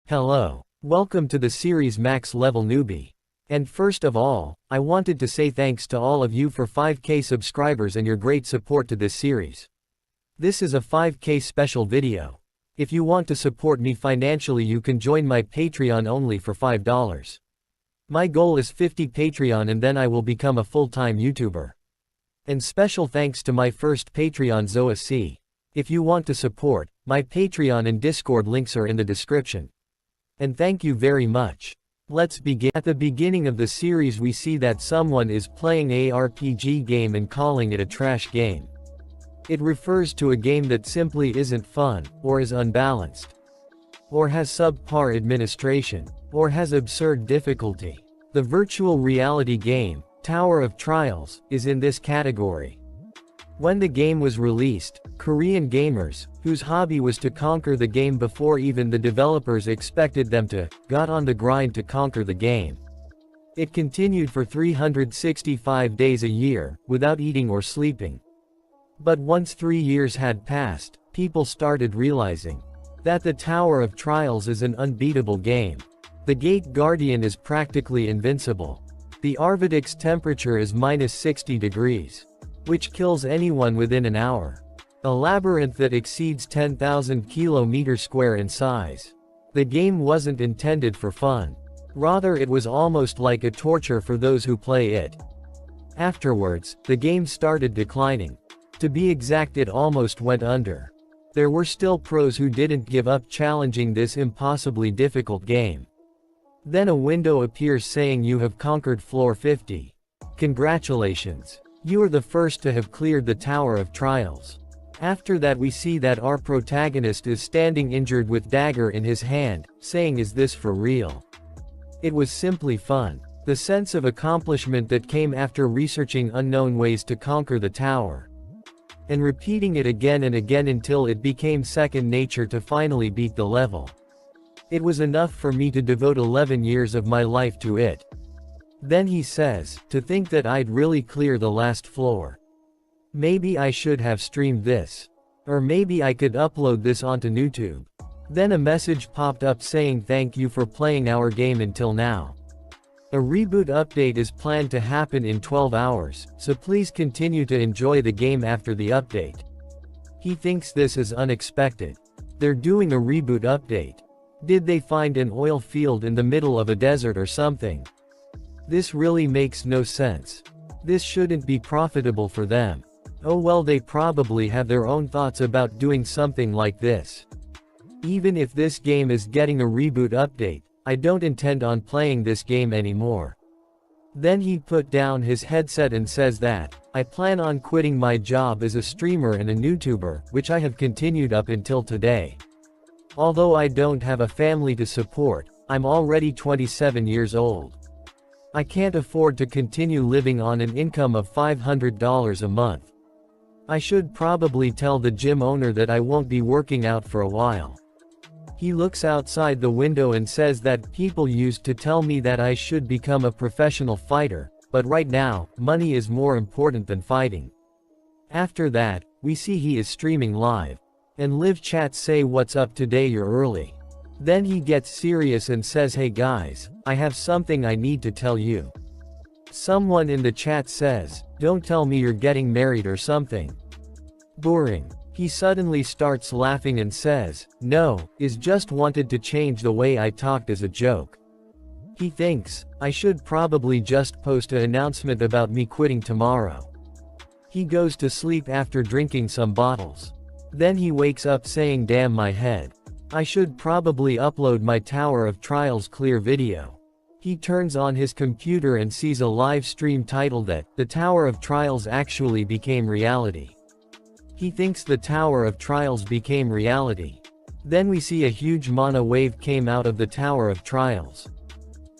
Hello. Welcome to the series Max Level Newbie. And first of all, I wanted to say thanks to all of you for 5K subscribers and your great support to this series. This is a 5K special video. If you want to support me financially, you can join my Patreon only for $5. My goal is 50 Patreon and then I will become a full-time YouTuber. And special thanks to my first Patreon Zoa C. If you want to support, my Patreon and Discord links are in the description. And thank you very much. Let's begin. At the beginning of the series we see that someone is playing a RPG game and calling it a trash game. It refers to a game that simply isn't fun, or is unbalanced, or has subpar administration, or has absurd difficulty. The virtual reality game, Tower of Trials, is in this category. When the game was released, Korean gamers, whose hobby was to conquer the game before even the developers expected them to, got on the grind to conquer the game. It continued for 365 days a year, without eating or sleeping. But once 3 years had passed, people started realizing that the Tower of Trials is an unbeatable game. The Gate Guardian is practically invincible. The Arvidic's temperature is -60 degrees. Which kills anyone within an hour. A labyrinth that exceeds 10,000 km² in size. The game wasn't intended for fun. Rather, it was almost like a torture for those who play it. Afterwards, the game started declining. To be exact, it almost went under. There were still pros who didn't give up challenging this impossibly difficult game. Then a window appears saying you have conquered floor 50. Congratulations. You are the first to have cleared the Tower of Trials. After that we see that our protagonist is standing injured with dagger in his hand, saying, "Is this for real?" It was simply fun. The sense of accomplishment that came after researching unknown ways to conquer the tower. And repeating it again and again until it became second nature to finally beat the level. It was enough for me to devote 11 years of my life to it. Then he says, "To think that I'd really clear the last floor. Maybe I should have streamed this. Or maybe I could upload this onto YouTube." Then a message popped up saying, "Thank you for playing our game until now. A reboot update is planned to happen in 12 hours, so please continue to enjoy the game after the update." He thinks this is unexpected. They're doing a reboot update. Did they find an oil field in the middle of a desert or something? This really makes no sense. This shouldn't be profitable for them. Oh well, they probably have their own thoughts about doing something like this. Even if this game is getting a reboot update, I don't intend on playing this game anymore. Then he put down his headset and says that, "I plan on quitting my job as a streamer and a YouTuber, which I have continued up until today. Although I don't have a family to support, I'm already 27 years old. I can't afford to continue living on an income of $500 a month. I should probably tell the gym owner that I won't be working out for a while." He looks outside the window and says that people used to tell me that I should become a professional fighter, but right now, money is more important than fighting. After that, we see he is streaming live. And live chats say, "What's up today, you're early." Then he gets serious and says, "Hey guys, I have something I need to tell you." Someone in the chat says, "Don't tell me you're getting married or something. Boring." He suddenly starts laughing and says, "No, is just wanted to change the way I talked as a joke." He thinks, I should probably just post an announcement about me quitting tomorrow. He goes to sleep after drinking some bottles. Then he wakes up saying, "Damn my head. I should probably upload my Tower of Trials clear video." He turns on his computer and sees a live stream titled that, "The Tower of Trials actually became reality." He thinks the Tower of Trials became reality. Then we see a huge mana wave came out of the Tower of Trials.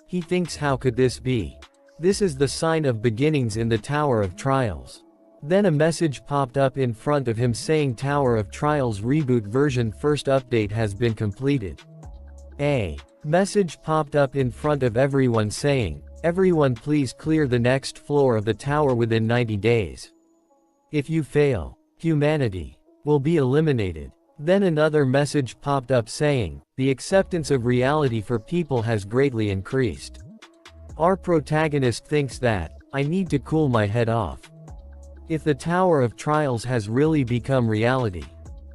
He thinks, how could this be? This is the sign of beginnings in the Tower of Trials. Then a message popped up in front of him saying Tower of Trials reboot version first update has been completed. A message popped up in front of everyone saying, "Everyone please clear the next floor of the tower within 90 days. If you fail, humanity will be eliminated." Then another message popped up saying, the acceptance of reality for people has greatly increased. Our protagonist thinks that, I need to cool my head off. If the Tower of Trials has really become reality,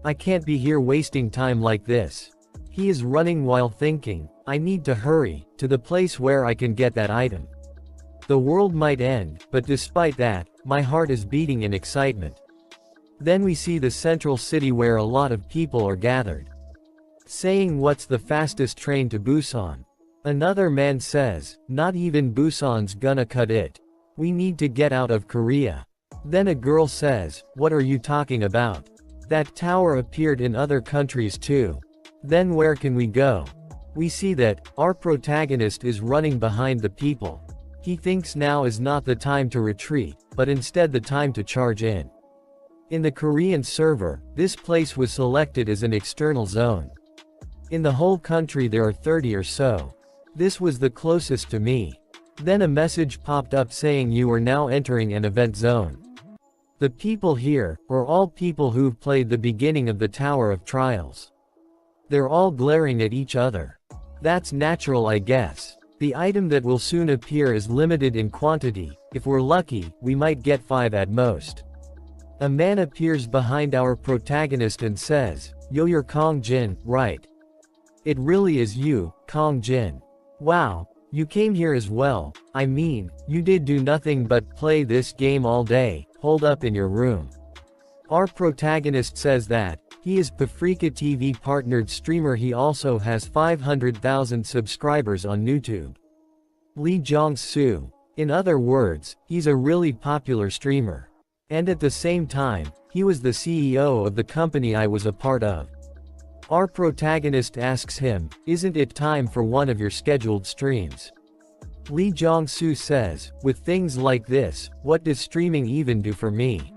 I can't be here wasting time like this. He is running while thinking, I need to hurry, to the place where I can get that item. The world might end, but despite that, my heart is beating in excitement. Then we see the central city where a lot of people are gathered. Saying what's the fastest train to Busan? Another man says, not even Busan's gonna cut it. We need to get out of Korea. Then a girl says, what are you talking about? That tower appeared in other countries too. Then where can we go? We see that, our protagonist is running behind the people. He thinks now is not the time to retreat, but instead the time to charge in. In the Korean server, this place was selected as an external zone. In the whole country there are 30 or so. This was the closest to me. Then a message popped up saying you are now entering an event zone. The people here, are all people who've played the beginning of the Tower of Trials. They're all glaring at each other. That's natural, I guess. The item that will soon appear is limited in quantity. If we're lucky, we might get 5 at most. A man appears behind our protagonist and says, yo, you're Kong Jin, right? It really is you, Kong Jin. Wow, you came here as well. I mean, you did do nothing but play this game all day, holed up in your room. Our protagonist says that, he is Paprika TV partnered streamer. He also has 500,000 subscribers on YouTube. Lee Jong-soo. In other words, he's a really popular streamer. And at the same time, he was the CEO of the company I was a part of. Our protagonist asks him, isn't it time for one of your scheduled streams? Lee Jong-soo says, with things like this, what does streaming even do for me?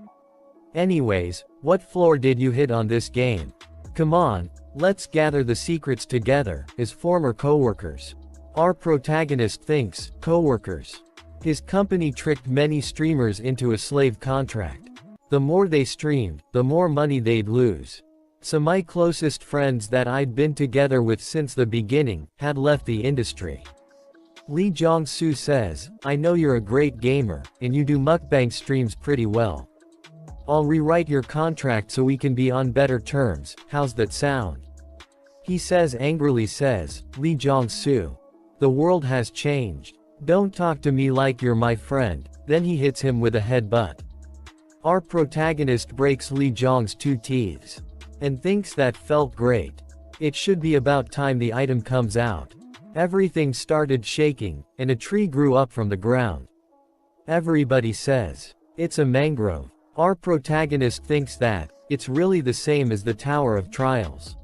Anyways, what floor did you hit on this game? Come on, let's gather the secrets together, as former co-workers. Our protagonist thinks, co-workers. His company tricked many streamers into a slave contract. The more they streamed, the more money they'd lose. So my closest friends that I'd been together with since the beginning, had left the industry. Lee Jong-soo says, I know you're a great gamer, and you do mukbang streams pretty well. I'll rewrite your contract so we can be on better terms, how's that sound? He says angrily says, Lee Jong-soo. The world has changed. Don't talk to me like you're my friend. Then he hits him with a headbutt. Our protagonist breaks Lee Jong's 2 teeth. And thinks that felt great. It should be about time the item comes out. Everything started shaking, and a tree grew up from the ground. Everybody says, it's a mangrove. Our protagonist thinks that, it's really the same as the Tower of Trials.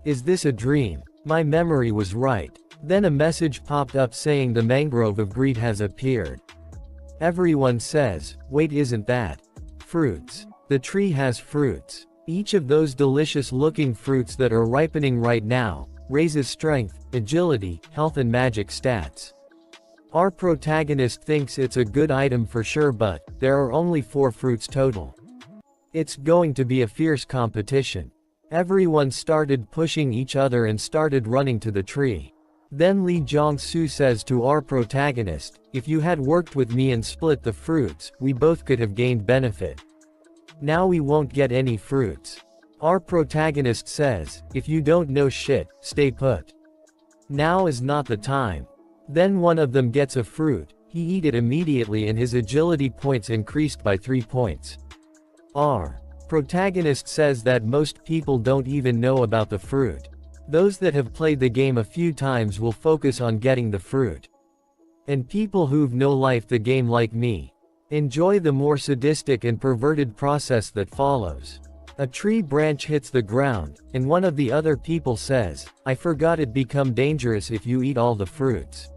Is this a dream? My memory was right. Then a message popped up saying the mangrove of greed has appeared. Everyone says, wait, isn't that fruits? The tree has fruits. Each of those delicious looking fruits that are ripening right now, raises strength, agility, health and magic stats. Our protagonist thinks it's a good item for sure, but there are only 4 fruits total. It's going to be a fierce competition. Everyone started pushing each other and started running to the tree. Then Lee Jong-soo says to our protagonist, if you had worked with me and split the fruits, we both could have gained benefit. Now we won't get any fruits. Our protagonist says, if you don't know shit, stay put. Now is not the time. Then one of them gets a fruit, he eat it immediately and his agility points increased by 3 points. Our protagonist says that most people don't even know about the fruit. Those that have played the game a few times will focus on getting the fruit. And people who've no life the game like me, enjoy the more sadistic and perverted process that follows. A tree branch hits the ground, and one of the other people says, I forgot it become dangerous if you eat all the fruits.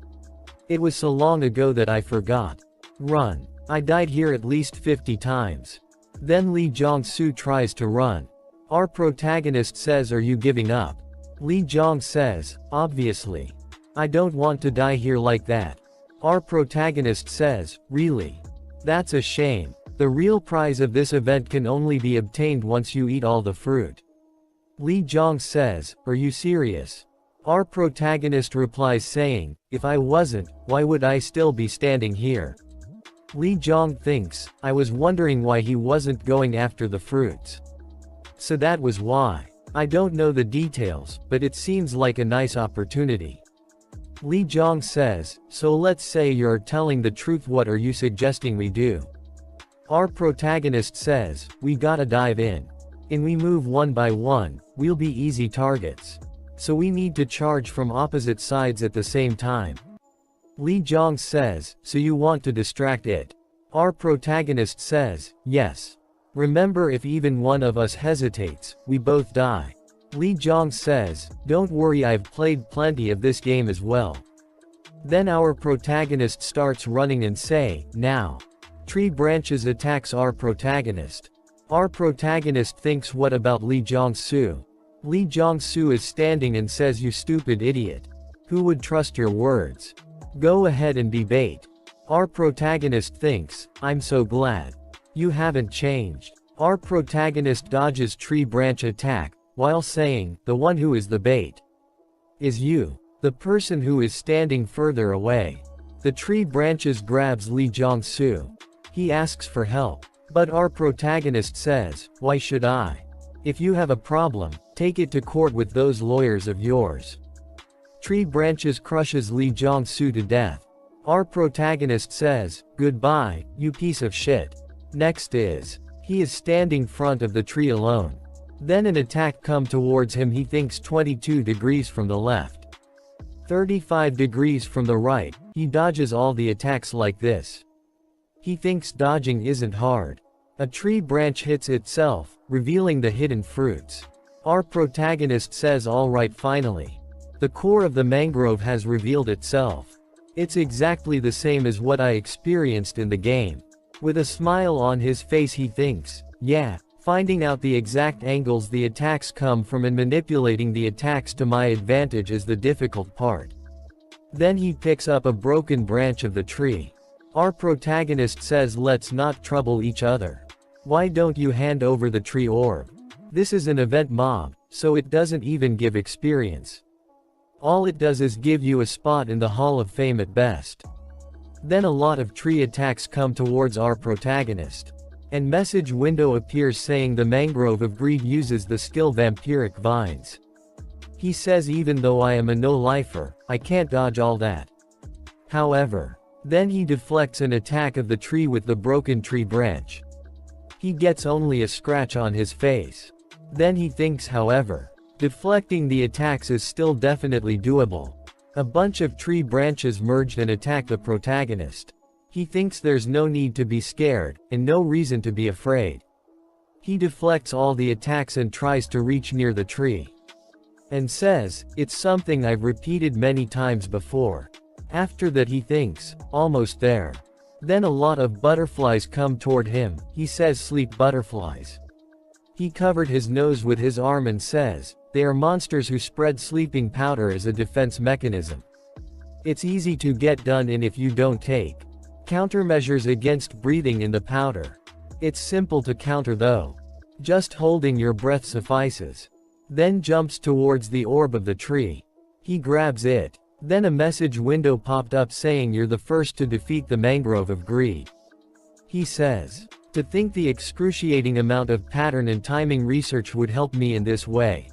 It was so long ago that I forgot. Run. I died here at least 50 times. Then Lee Jong-soo tries to run. Our protagonist says, are you giving up? Lee Jong says, obviously. I don't want to die here like that. Our protagonist says, really? That's a shame. The real prize of this event can only be obtained once you eat all the fruit. Li Jiang says, "Are you serious?" Our protagonist replies saying, "If I wasn't, why would I still be standing here?" Li Jiang thinks, "I was wondering why he wasn't going after the fruits. So that was why. I don't know the details, but it seems like a nice opportunity." Li Jiang says, "So let's say you're telling the truth, what are you suggesting we do?" Our protagonist says, "We gotta dive in. And we move one by one, we'll be easy targets. So we need to charge from opposite sides at the same time." Li Jiang says, "So you want to distract it?" Our protagonist says, "Yes. Remember, if even one of us hesitates, we both die." Li Jiang says, "Don't worry, I've played plenty of this game as well." Then our protagonist starts running and say, "Now." Tree branches attacks our protagonist. Our protagonist thinks, what about Li Jiangsu? Li Jiangsu is standing and says, "You stupid idiot. Who would trust your words? Go ahead and debate." Our protagonist thinks, "I'm so glad. You haven't changed." Our protagonist dodges tree branch attack, while saying, "The one who is the bait is you." The person who is standing further away. The tree branches grabs Li Jiangsu. He asks for help. But our protagonist says, "Why should I? If you have a problem, take it to court with those lawyers of yours." Tree branches crushes Li Jiangsu to death. Our protagonist says, "Goodbye, you piece of shit." Next is, he is standing front of the tree alone. Then an attack come towards him. He thinks 22 degrees from the left, 35 degrees from the right. He dodges all the attacks like this. He thinks dodging isn't hard. A tree branch hits itself, revealing the hidden fruits. Our protagonist says, "Alright, finally. The core of the mangrove has revealed itself. It's exactly the same as what I experienced in the game." With a smile on his face he thinks, "Yeah, finding out the exact angles the attacks come from and manipulating the attacks to my advantage is the difficult part." Then he picks up a broken branch of the tree. Our protagonist says, "Let's not trouble each other. Why don't you hand over the tree orb? This is an event mob, so it doesn't even give experience. All it does is give you a spot in the Hall of Fame at best." Then a lot of tree attacks come towards our protagonist. And message window appears saying the mangrove of greed uses the skill vampiric vines. He says, "Even though I am a no-lifer, I can't dodge all that." However, then he deflects an attack of the tree with the broken tree branch. He gets only a scratch on his face. Then he thinks, however, deflecting the attacks is still definitely doable. A bunch of tree branches merged and attack the protagonist. He thinks there's no need to be scared, and no reason to be afraid. He deflects all the attacks and tries to reach near the tree. And says, "It's something I've repeated many times before." After that he thinks, "Almost there." Then a lot of butterflies come toward him. He says, "Sleep butterflies." He covered his nose with his arm and says, "They are monsters who spread sleeping powder as a defense mechanism. It's easy to get done in if you don't take countermeasures against breathing in the powder. It's simple to counter though. Just holding your breath suffices." Then jumps towards the orb of the tree. He grabs it. Then a message window popped up saying, "You're the first to defeat the mangrove of greed." He says, "To think the excruciating amount of pattern and timing research would help me in this way.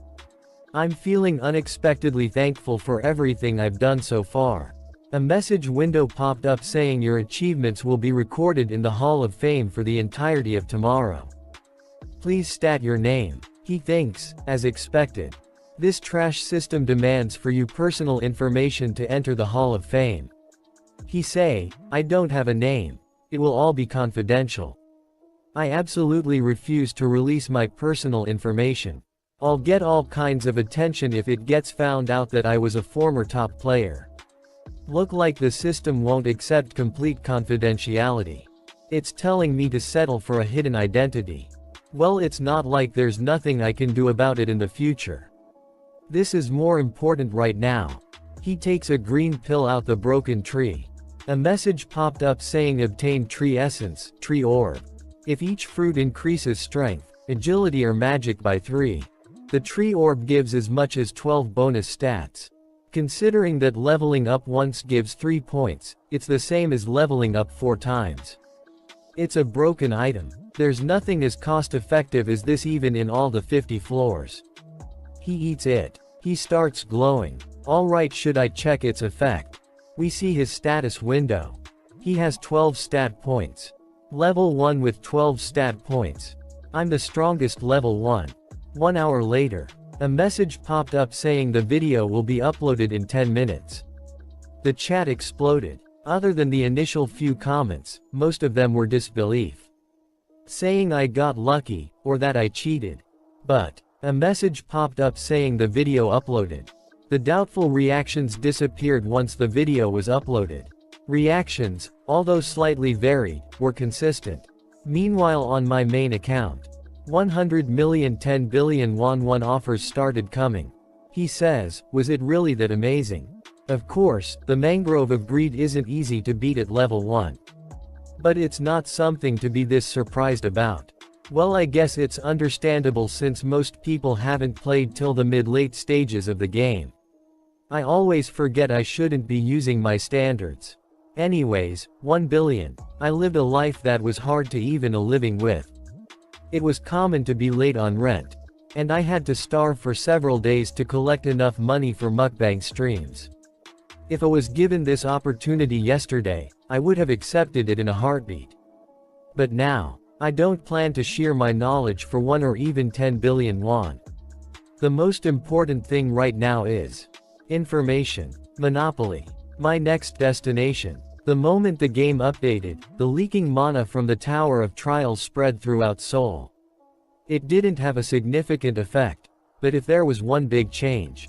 I'm feeling unexpectedly thankful for everything I've done so far." A message window popped up saying, "Your achievements will be recorded in the Hall of Fame for the entirety of tomorrow. Please stat your name." He thinks, as expected. This trash system demands for you personal information to enter the Hall of Fame. He say, "I don't have a name. It will all be confidential. I absolutely refuse to release my personal information. I'll get all kinds of attention if it gets found out that I was a former top player. Look like the system won't accept complete confidentiality. It's telling me to settle for a hidden identity. Well, it's not like there's nothing I can do about it in the future. This is more important right now." He takes a green pill out the broken tree. A message popped up saying, "Obtain tree essence, tree orb. If each fruit increases strength, agility or magic by 3. The tree orb gives as much as 12 bonus stats. Considering that leveling up once gives 3 points, it's the same as leveling up 4 times. It's a broken item. There's nothing as cost-effective as this even in all the 50 floors. He eats it. He starts glowing. Alright, should I check its effect? We see his status window. He has 12 stat points. Level 1 with 12 stat points. I'm the strongest level 1. 1 hour later, a message popped up saying the video will be uploaded in 10 minutes. The chat exploded. Other than the initial few comments, most of them were disbelief. Saying I got lucky, or that I cheated. But a message popped up saying the video uploaded. The doubtful reactions disappeared once the video was uploaded. Reactions, although slightly varied, were consistent. Meanwhile, on my main account, 100 million 10 billion won offers started coming. He says, was it really that amazing? Of course, the Mangrove of Greed isn't easy to beat at level 1. But it's not something to be this surprised about. Well, I guess it's understandable since most people haven't played till the mid-late stages of the game. I always forget I shouldn't be using my standards. Anyways, 1 billion. I lived a life that was hard to even a living with. It was common to be late on rent. And I had to starve for several days to collect enough money for mukbang streams. If I was given this opportunity yesterday, I would have accepted it in a heartbeat. But now, I don't plan to share my knowledge for 1 or even 10 billion won. The most important thing right now is information. Monopoly. My next destination. The moment the game updated, the leaking mana from the Tower of Trials spread throughout Seoul. It didn't have a significant effect, but if there was one big change,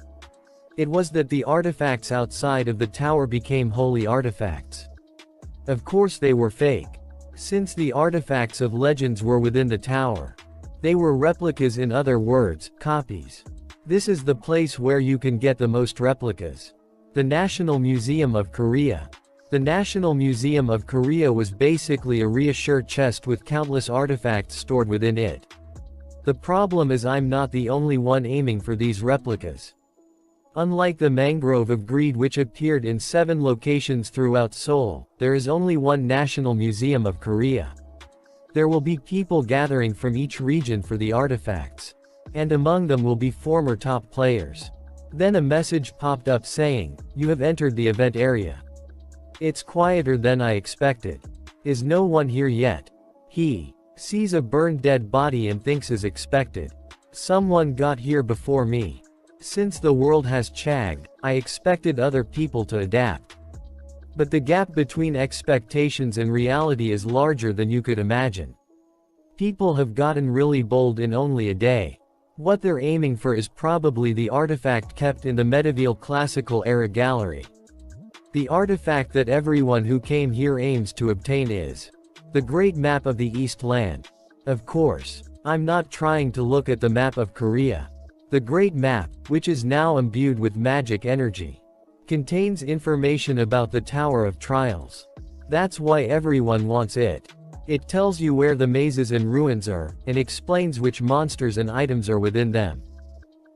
it was that the artifacts outside of the tower became holy artifacts. Of course they were fake. Since the artifacts of legends were within the tower. They were replicas, in other words, copies. This is the place where you can get the most replicas. The National Museum of Korea. The National Museum of Korea was basically a reassure chest with countless artifacts stored within it. The problem is I'm not the only one aiming for these replicas. Unlike the Mangrove of Greed, which appeared in 7 locations throughout Seoul, there is only one National Museum of Korea. There will be people gathering from each region for the artifacts. And among them will be former top players. Then a message popped up saying, you have entered the event area. It's quieter than I expected. Is no one here yet? He sees a burned dead body and thinks as expected. Someone got here before me. Since the world has chagged, I expected other people to adapt. But the gap between expectations and reality is larger than you could imagine. People have gotten really bold in only a day. What they're aiming for is probably the artifact kept in the medieval classical era gallery. The artifact that everyone who came here aims to obtain is the Great Map of the East Land. Of course, I'm not trying to look at the map of Korea. The Great Map, which is now imbued with magic energy, contains information about the Tower of Trials. That's why everyone wants it. It tells you where the mazes and ruins are, and explains which monsters and items are within them.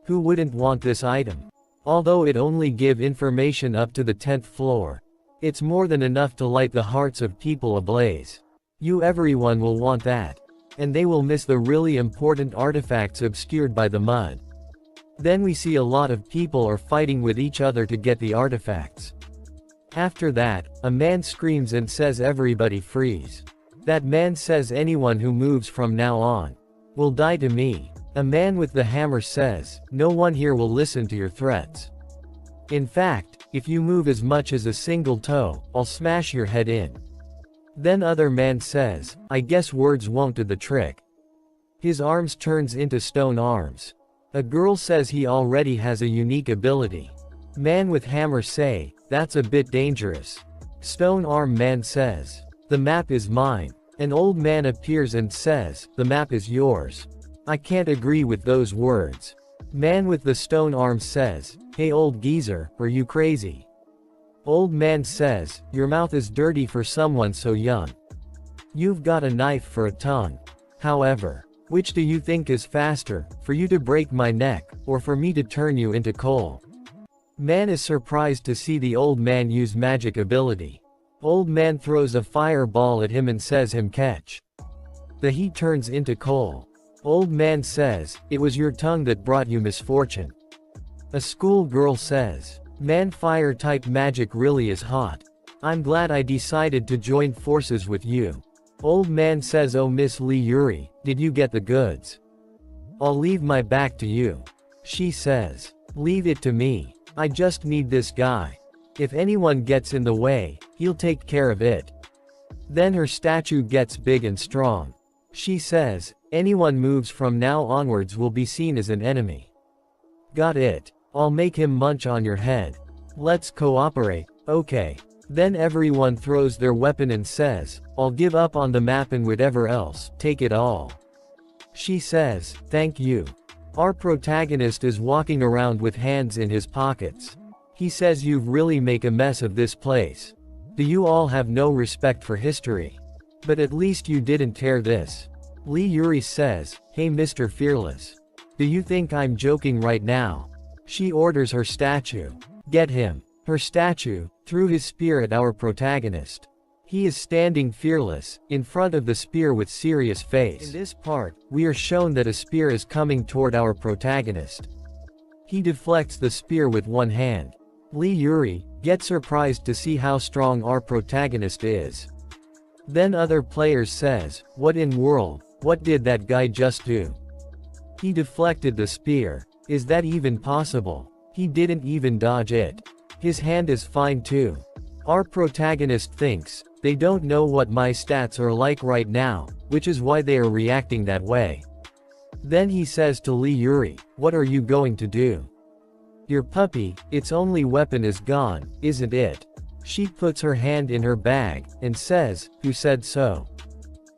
Who wouldn't want this item? Although it only gives information up to the 10th floor, it's more than enough to light the hearts of people ablaze. Everyone will want that. And they will miss the really important artifacts obscured by the mud. Then we see a lot of people are fighting with each other to get the artifacts. After that, a man screams and says everybody freeze. That man says anyone who moves from now on will die to me. A man with the hammer says, no one here will listen to your threats. In fact, if you move as much as a single toe, I'll smash your head in. Then other man says, I guess words won't do the trick. His arms turns into stone arms. A girl says he already has a unique ability. Man with hammer say, that's a bit dangerous. Stone arm man says, the map is mine. An old man appears and says, the map is yours. I can't agree with those words. Man with the stone arm says, hey old geezer, are you crazy? Old man says, your mouth is dirty for someone so young. You've got a knife for a tongue. However, Which do you think is faster, for you to break my neck, or for me to turn you into coal? Man is surprised to see the old man use magic ability. Old man throws a fireball at him and says him catch. The heat turns into coal. Old man says, it was your tongue that brought you misfortune. A school girl says, man, fire type magic really is hot. I'm glad I decided to join forces with you. Old man says, oh Miss Lee Yuri, did you get the goods? I'll leave my back to you. She says, leave it to me. I just need this guy. If anyone gets in the way, he'll take care of it. Then her statue gets big and strong. She says, anyone moves from now onwards will be seen as an enemy. Got it. I'll make him munch on your head. Let's cooperate, okay. Then everyone throws their weapon and says, I'll give up on the map and whatever else, take it all. She says, thank you. Our protagonist is walking around with hands in his pockets. He says, you really make a mess of this place. Do you all have no respect for history? But at least you didn't tear this. Lee Yuri says, hey Mr. Fearless. Do you think I'm joking right now? She orders her statue. Get him. Her statue threw his spear at our protagonist. He is standing fearless, in front of the spear with serious face. In this part, we are shown that a spear is coming toward our protagonist. He deflects the spear with one hand. Lee Yuri gets surprised to see how strong our protagonist is. Then other players says, what in world, what did that guy just do? He deflected the spear. Is that even possible? He didn't even dodge it. His hand is fine too. Our protagonist thinks, they don't know what my stats are like right now, which is why they are reacting that way. Then he says to Lee Yuri, what are you going to do? Your puppy, its only weapon is gone, isn't it? She puts her hand in her bag, and says, who said so?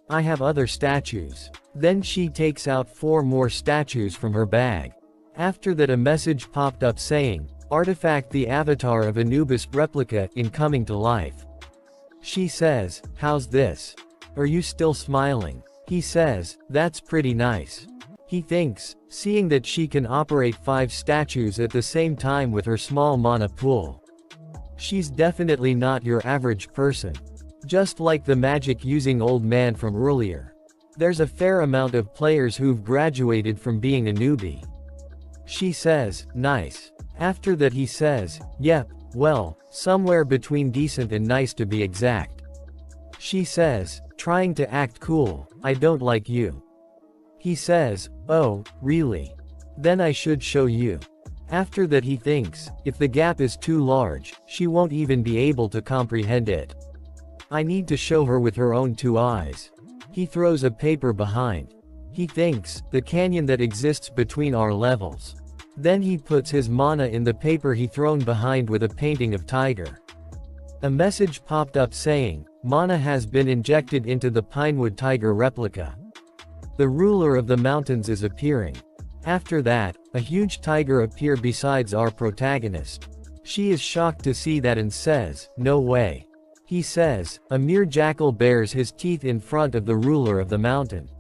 I have other statues. Then she takes out 4 more statues from her bag. After that a message popped up saying, artifact the avatar of Anubis replica in coming to life. She says, how's this? Are you still smiling? He says, that's pretty nice. He thinks, seeing that she can operate 5 statues at the same time with her small mana pool. She's definitely not your average person. Just like the magic using old man from earlier. There's a fair amount of players who've graduated from being a newbie. She says, nice. After that he says, yep, well, somewhere between decent and nice to be exact. She says, trying to act cool, I don't like you. He says, oh, really? Then I should show you. After that he thinks, if the gap is too large, she won't even be able to comprehend it. I need to show her with her own 2 eyes. He throws a paper behind. He thinks, the canyon that exists between our levels. Then he puts his mana in the paper he thrown behind with a painting of tiger. A message popped up saying, mana has been injected into the Pinewood tiger replica. The ruler of the mountains is appearing. After that, a huge tiger appears besides our protagonist. She is shocked to see that and says, no way. He says, a mere jackal bares his teeth in front of the ruler of the mountain.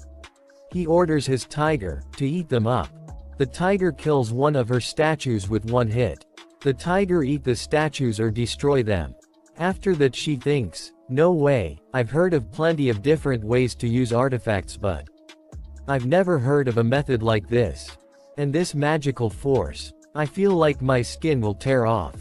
He orders his tiger to eat them up. The tiger kills one of her statues with 1 hit. The tiger eat the statues or destroy them. After that she thinks, no way, I've heard of plenty of different ways to use artifacts but I've never heard of a method like this. And this magical force. I feel like my skin will tear off.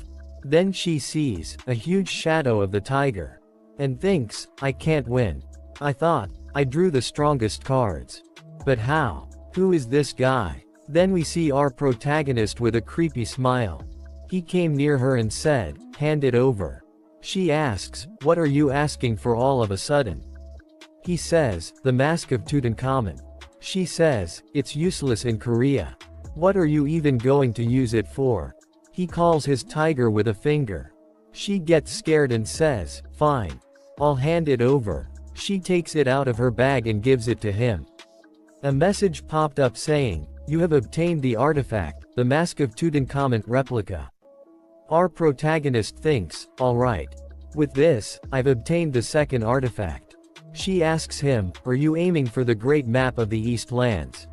Then she sees a huge shadow of the tiger. And thinks, I can't win. I thought, I drew the strongest cards. But how? Who is this guy? Then we see our protagonist with a creepy smile. He came near her and said, hand it over. She asks, what are you asking for all of a sudden? He says, the mask of Tutankhamun. She says, it's useless in Korea. What are you even going to use it for? He calls his tiger with a finger. She gets scared and says, fine. I'll hand it over. She takes it out of her bag and gives it to him. A message popped up saying, you have obtained the artifact, the Mask of Tutankhamun replica. Our protagonist thinks, alright. With this, I've obtained the second artifact. She asks him, are you aiming for the great map of the East Lands?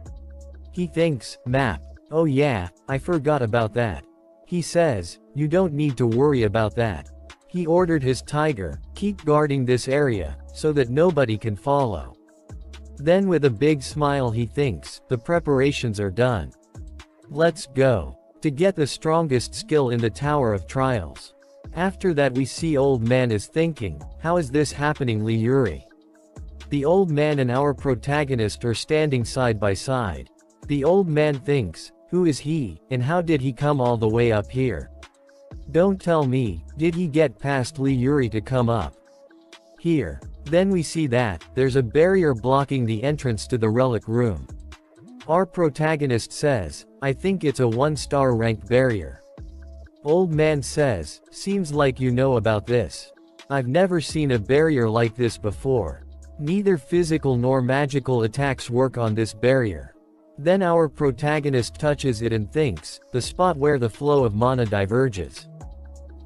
He thinks, map. Oh yeah, I forgot about that. He says, you don't need to worry about that. He ordered his tiger, keep guarding this area, so that nobody can follow. Then with a big smile he thinks, the preparations are done. Let's go. To get the strongest skill in the Tower of Trials. After that we see old man is thinking, how is this happening Li Yuri? The old man and our protagonist are standing side by side. The old man thinks, who is he, and how did he come all the way up here? Don't tell me, did he get past Li Yuri to come up here? Then we see that, there's a barrier blocking the entrance to the relic room. Our protagonist says, I think it's a 1-star ranked barrier. Old man says, seems like you know about this. I've never seen a barrier like this before. Neither physical nor magical attacks work on this barrier. Then our protagonist touches it and thinks, the spot where the flow of mana diverges.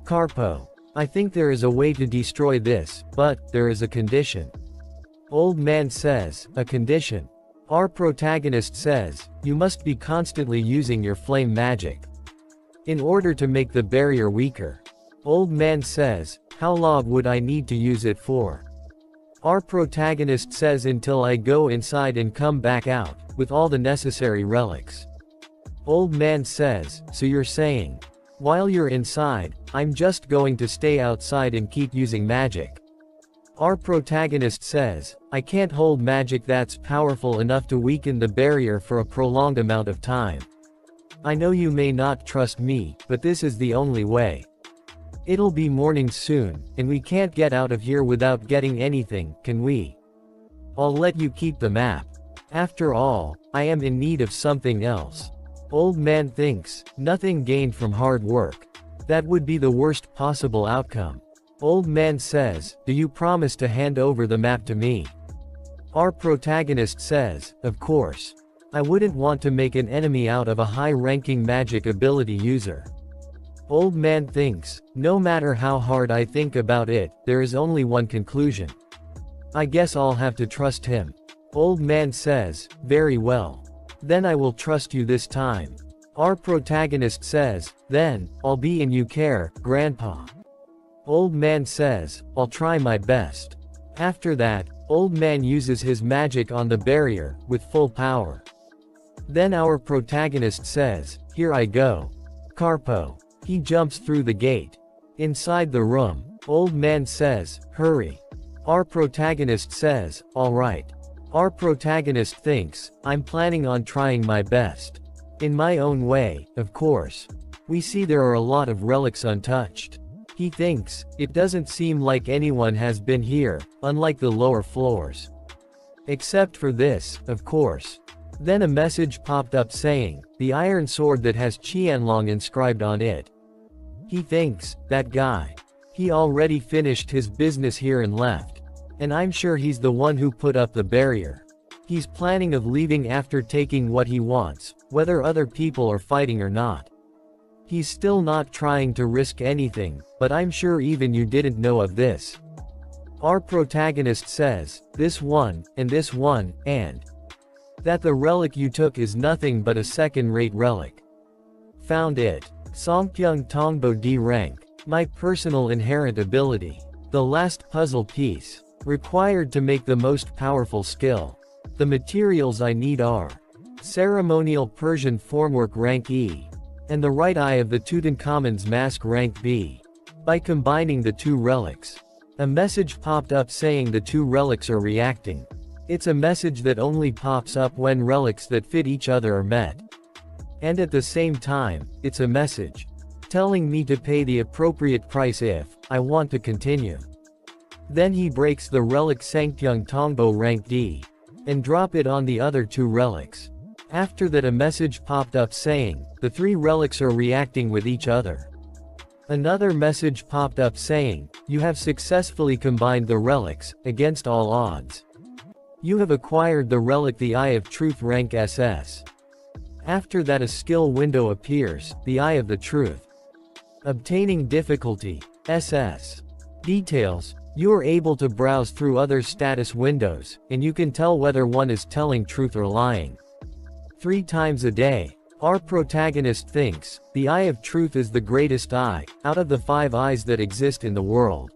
Carpo. I think there is a way to destroy this, but, there is a condition. Old man says, a condition. Our protagonist says, you must be constantly using your flame magic. In order to make the barrier weaker. Old man says, how long would I need to use it for? Our protagonist says until I go inside and come back out, with all the necessary relics. Old man says, so you're saying, while you're inside, I'm just going to stay outside and keep using magic. Our protagonist says, I can't hold magic that's powerful enough to weaken the barrier for a prolonged amount of time. I know you may not trust me, but this is the only way. It'll be morning soon, and we can't get out of here without getting anything, can we? I'll let you keep the map. After all, I am in need of something else. Old man thinks, nothing gained from hard work. That would be the worst possible outcome. Old man says, do you promise to hand over the map to me? Our protagonist says, of course. I wouldn't want to make an enemy out of a high-ranking magic ability user. Old man thinks, no matter how hard I think about it, there is only one conclusion. I guess I'll have to trust him. Old man says, very well. Then I will trust you this time. Our protagonist says, then, I'll be in you care, Grandpa. Old man says, I'll try my best. After that, old man uses his magic on the barrier, with full power. Then our protagonist says, here I go. Carpo. He jumps through the gate. Inside the room, old man says, hurry. Our protagonist says, alright. Our protagonist thinks, I'm planning on trying my best. In my own way, of course. We see there are a lot of relics untouched. He thinks, it doesn't seem like anyone has been here, unlike the lower floors. Except for this, of course. Then a message popped up saying, the iron sword that has Qianlong inscribed on it. He thinks, that guy. He already finished his business here and left. And I'm sure he's the one who put up the barrier. He's planning of leaving after taking what he wants, whether other people are fighting or not. He's still not trying to risk anything, but I'm sure even you didn't know of this. Our protagonist says, this one, and that the relic you took is nothing but a second-rate relic. Found it. Songpyeong Tongbo D rank. My personal inherent ability. The last puzzle piece. Required to make the most powerful skill. The materials I need are ceremonial Persian formwork rank E. And the right eye of the Tutankhamun's mask rank B. By combining the two relics. A message popped up saying the two relics are reacting. It's a message that only pops up when relics that fit each other are met. And at the same time, it's a message telling me to pay the appropriate price if I want to continue. Then he breaks the relic Sangpyeong Tongbo rank D. And drop it on the other two relics. After that a message popped up saying, the three relics are reacting with each other. Another message popped up saying, you have successfully combined the relics, against all odds. You have acquired the relic the Eye of Truth rank SS. After that a skill window appears, the Eye of the Truth. Obtaining difficulty, SS. Details, You are able to browse through other status windows, and you can tell whether one is telling truth or lying. 3 times a day. Our protagonist thinks, the eye of truth is the greatest eye, out of the 5 eyes that exist in the world.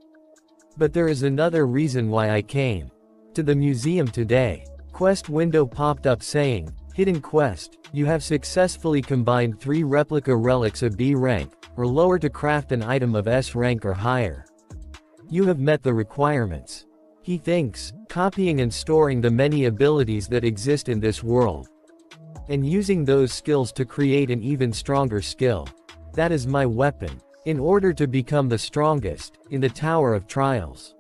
But there is another reason why I came to the museum today. Quest window popped up saying, Hidden quest, you have successfully combined 3 replica relics of B rank, or lower to craft an item of S rank or higher. You have met the requirements. He thinks, copying and storing the many abilities that exist in this world, and using those skills to create an even stronger skill. That is my weapon. In order to become the strongest, in the Tower of Trials.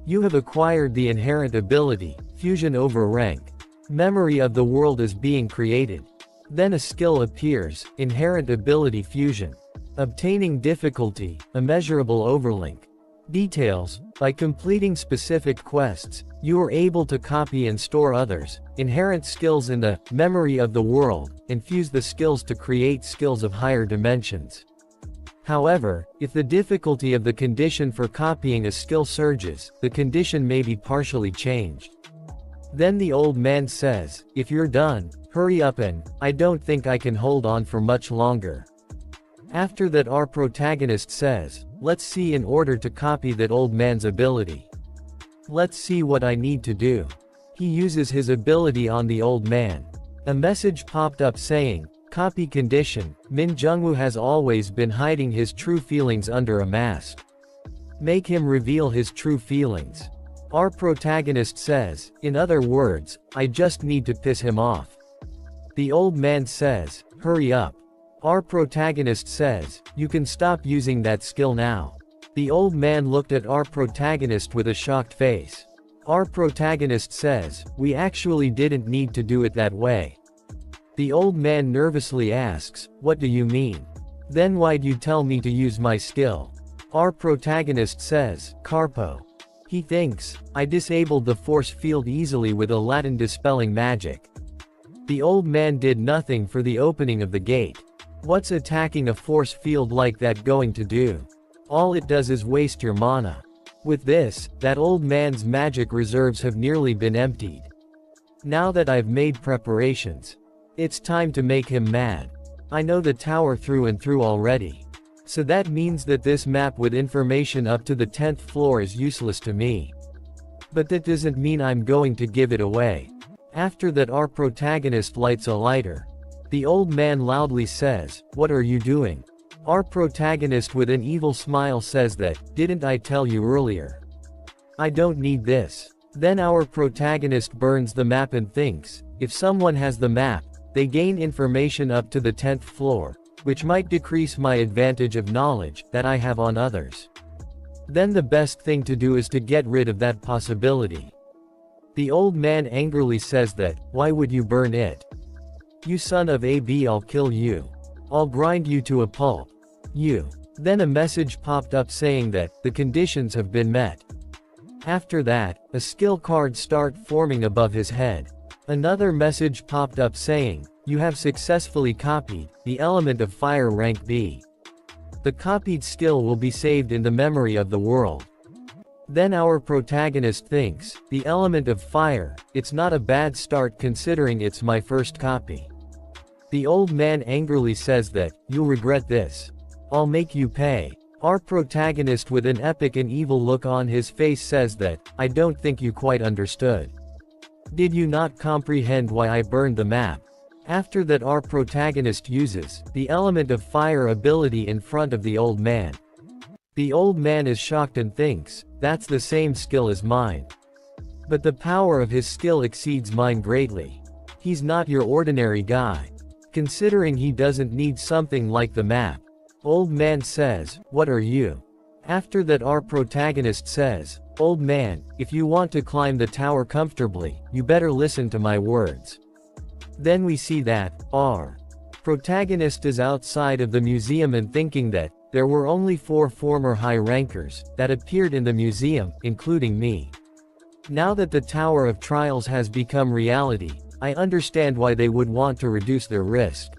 You have acquired the inherent ability, Fusion over Rank. Memory of the world is being created. Then a skill appears, Inherent Ability Fusion. Obtaining difficulty, Immeasurable Overlink. Details, by completing specific quests, you are able to copy and store others, inherent skills in the memory of the world, and fuse the skills to create skills of higher dimensions. However, if the difficulty of the condition for copying a skill surges, the condition may be partially changed. Then the old man says, if you're done, hurry up and, I don't think I can hold on for much longer. After that our protagonist says, let's see in order to copy that old man's ability. Let's see what I need to do. He uses his ability on the old man. A message popped up saying, copy condition, Min Jungwoo has always been hiding his true feelings under a mask. Make him reveal his true feelings. Our protagonist says, in other words, I just need to piss him off. The old man says, hurry up. Our protagonist says, you can stop using that skill now. The old man looked at our protagonist with a shocked face. Our protagonist says, we actually didn't need to do it that way. The old man nervously asks, what do you mean? Then why'd you tell me to use my skill? Our protagonist says, Carpo. He thinks, I disabled the force field easily with a Latin dispelling magic. The old man did nothing for the opening of the gate. What's attacking a force field like that going to do? All it does is waste your mana. With this, that old man's magic reserves have nearly been emptied. Now that I've made preparations, it's time to make him mad. I know the tower through and through already. So that means that this map with information up to the 10th floor is useless to me. But that doesn't mean I'm going to give it away. After that our protagonist lights a lighter. The old man loudly says, what are you doing? Our protagonist with an evil smile says that, didn't I tell you earlier? I don't need this. Then our protagonist burns the map and thinks, if someone has the map, they gain information up to the 10th floor, which might decrease my advantage of knowledge that I have on others. Then the best thing to do is to get rid of that possibility. The old man angrily says that, why would you burn it? You son of a b, I'll kill you. I'll grind you to a pulp. You. Then a message popped up saying that, the conditions have been met. After that, a skill card start forming above his head. Another message popped up saying, you have successfully copied, the element of fire rank B. The copied skill will be saved in the memory of the world. Then our protagonist thinks, the element of fire, it's not a bad start considering it's my first copy. The old man angrily says that, you'll regret this. I'll make you pay. Our protagonist with an epic and evil look on his face says that, I don't think you quite understood. Did you not comprehend why I burned the map? After that our protagonist uses, the element of fire ability in front of the old man. The old man is shocked and thinks, that's the same skill as mine. But the power of his skill exceeds mine greatly. He's not your ordinary guy. Considering he doesn't need something like the map. Old man says, what are you? After that our protagonist says, old man, if you want to climb the tower comfortably, you better listen to my words. Then we see that, our protagonist is outside of the museum and thinking that, there were only 4 former high rankers, that appeared in the museum, including me. Now that the Tower of Trials has become reality, I understand why they would want to reduce their risk.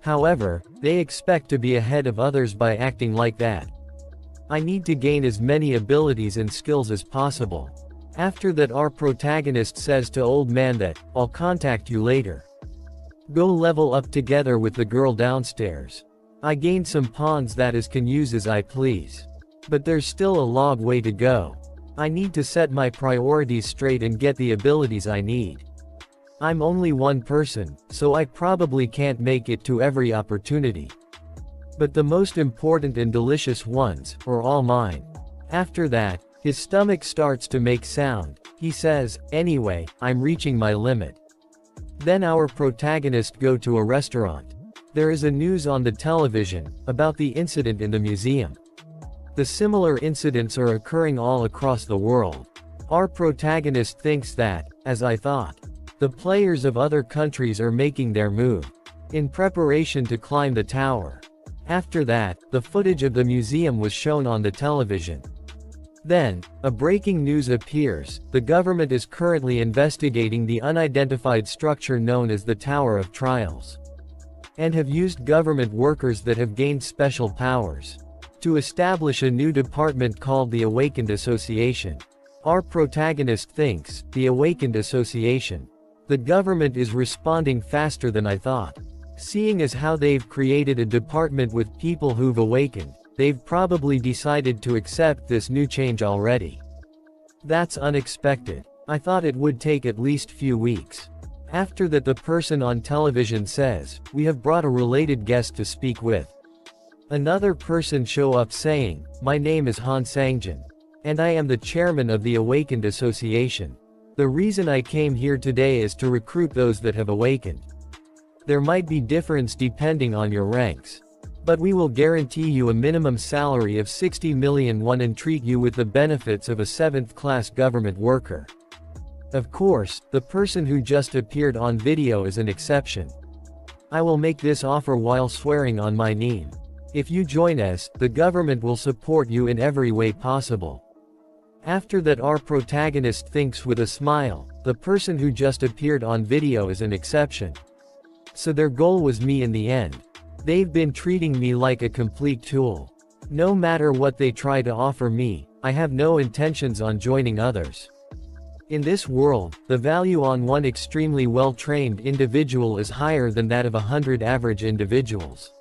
However, they expect to be ahead of others by acting like that. I need to gain as many abilities and skills as possible. After that, our protagonist says to old man that, I'll contact you later. Go level up together with the girl downstairs. I gained some pawns that is can use as I please. But there's still a long way to go. I need to set my priorities straight and get the abilities I need. I'm only one person, so I probably can't make it to every opportunity. But the most important and delicious ones are all mine. After that, his stomach starts to make sound. He says, anyway, I'm reaching my limit. Then our protagonist go to a restaurant. There is a news on the television about the incident in the museum. The similar incidents are occurring all across the world. Our protagonist thinks that, as I thought, the players of other countries are making their move in preparation to climb the tower. After that, the footage of the museum was shown on the television. Then, a breaking news appears. The government is currently investigating the unidentified structure known as the Tower of Trials, and have used government workers that have gained special powers to establish a new department called the Awakened Association. Our protagonist thinks, the Awakened Association. The government is responding faster than I thought. Seeing as how they've created a department with people who've awakened, they've probably decided to accept this new change already. That's unexpected. I thought it would take at least few weeks. After that, the person on television says, we have brought a related guest to speak with. Another person show up saying, my name is Han Sangjin, and I am the chairman of the Awakened Association. The reason I came here today is to recruit those that have awakened. There might be difference depending on your ranks, but we will guarantee you a minimum salary of 60 million won and treat you with the benefits of a 7th-class government worker. Of course, the person who just appeared on video is an exception. I will make this offer while swearing on my name. If you join us, the government will support you in every way possible. After that, our protagonist thinks with a smile, the person who just appeared on video is an exception. So their goal was me in the end. They've been treating me like a complete tool. No matter what they try to offer me, I have no intentions on joining others. In this world, the value on one extremely well-trained individual is higher than that of 100 average individuals.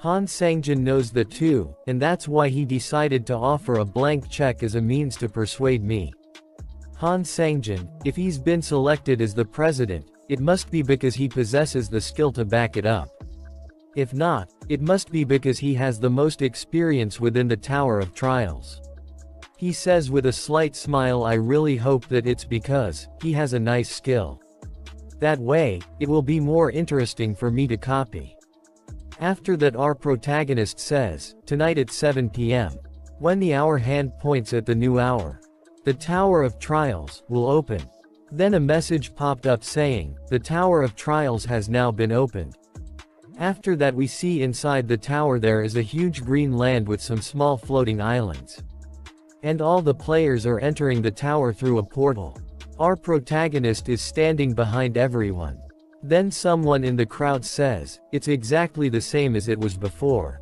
Han Sangjin knows that too, and that's why he decided to offer a blank check as a means to persuade me. Han Sangjin, if he's been selected as the president, it must be because he possesses the skill to back it up. If not, it must be because he has the most experience within the Tower of Trials. He says with a slight smile, I really hope that it's because he has a nice skill. That way, it will be more interesting for me to copy. After that, our protagonist says, tonight at 7 p.m. When the hour hand points at the new hour, the Tower of Trials will open. Then a message popped up saying, the Tower of Trials has now been opened. After that, we see inside the tower there is a huge green land with some small floating islands. And all the players are entering the tower through a portal. Our protagonist is standing behind everyone. Then someone in the crowd says, it's exactly the same as it was before.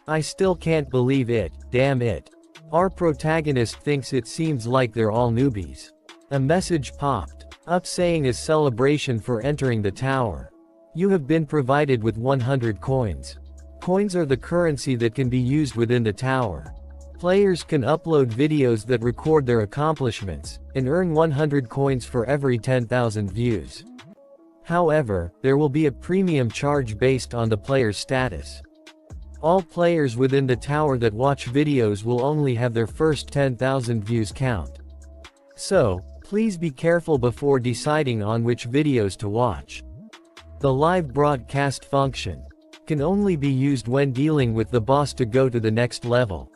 I still can't believe it, damn it. Our protagonist thinks it seems like they're all newbies. A message popped up saying a celebration for entering the tower. You have been provided with 100 coins. Coins are the currency that can be used within the tower. Players can upload videos that record their accomplishments, and earn 100 coins for every 10,000 views. However, there will be a premium charge based on the player's status. All players within the tower that watch videos will only have their first 10,000 views count. So, please be careful before deciding on which videos to watch. The live broadcast function can only be used when dealing with the boss to go to the next level.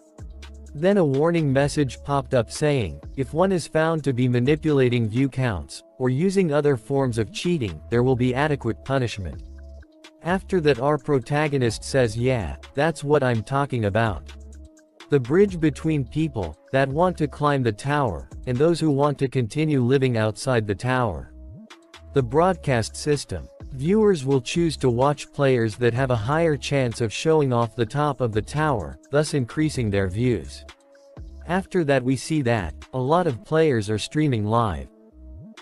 Then a warning message popped up saying, if one is found to be manipulating view counts, or using other forms of cheating, there will be adequate punishment. After that, our protagonist says, yeah, that's what I'm talking about. The bridge between people that want to climb the tower, and those who want to continue living outside the tower. The broadcast system Viewers will choose to watch players that have a higher chance of showing off the top of the tower, thus increasing their views. After that we see that a lot of players are streaming live.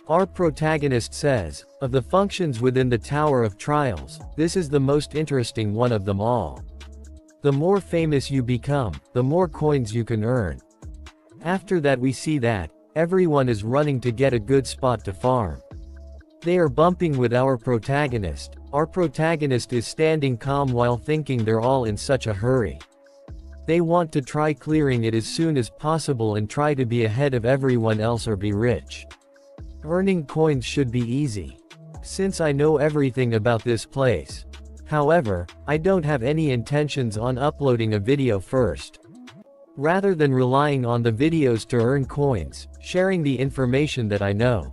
Our protagonist says, of the functions within the Tower of Trials, this is the most interesting one of them all. The more famous you become, the more coins you can earn. After that we see that everyone is running to get a good spot to farm. They are bumping with our protagonist. Our protagonist is standing calm while thinking they're all in such a hurry. They want to try clearing it as soon as possible and try to be ahead of everyone else or be rich. Earning coins should be easy, since I know everything about this place. However, I don't have any intentions on uploading a video first. Rather than relying on the videos to earn coins, sharing the information that I know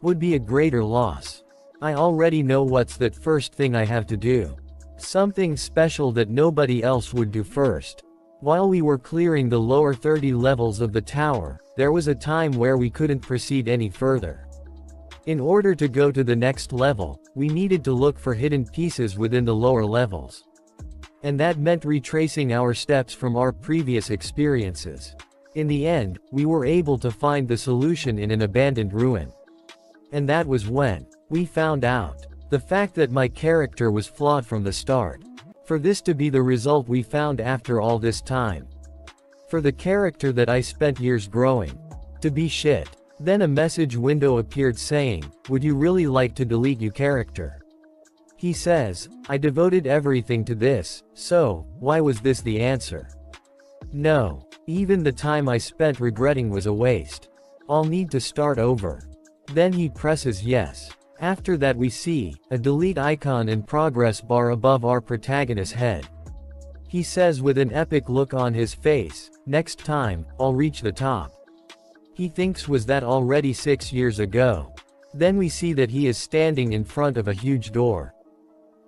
would be a greater loss. I already know what's that first thing I have to do. Something special that nobody else would do first. While we were clearing the lower 30 levels of the tower, there was a time where we couldn't proceed any further. In order to go to the next level, we needed to look for hidden pieces within the lower levels. And that meant retracing our steps from our previous experiences. In the end, we were able to find the solution in an abandoned ruin. And that was when we found out the fact that my character was flawed from the start. For this to be the result we found after all this time. For the character that I spent years growing to be shit. Then a message window appeared saying, would you really like to delete your character? He says, I devoted everything to this, so, why was this the answer? No. Even the time I spent regretting was a waste. I'll need to start over. Then he presses yes. After that we see a delete icon and progress bar above our protagonist's head. He says with an epic look on his face, next time, I'll reach the top. He thinks was that already 6 years ago. Then we see that he is standing in front of a huge door.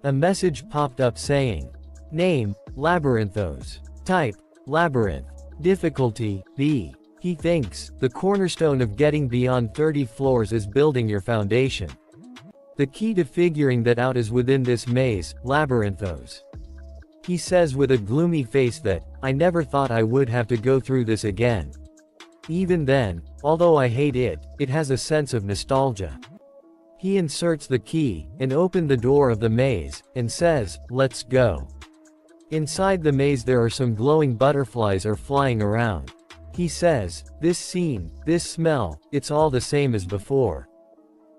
A message popped up saying, name, Labyrinthos. Type, Labyrinth. Difficulty, B. He thinks, the cornerstone of getting beyond 30 floors is building your foundation. The key to figuring that out is within this maze, Labyrinthos. He says with a gloomy face that, I never thought I would have to go through this again. Even then, although I hate it, it has a sense of nostalgia. He inserts the key, and opens the door of the maze, and says, let's go. Inside the maze there are some glowing butterflies are flying around. He says, this scene, this smell, it's all the same as before.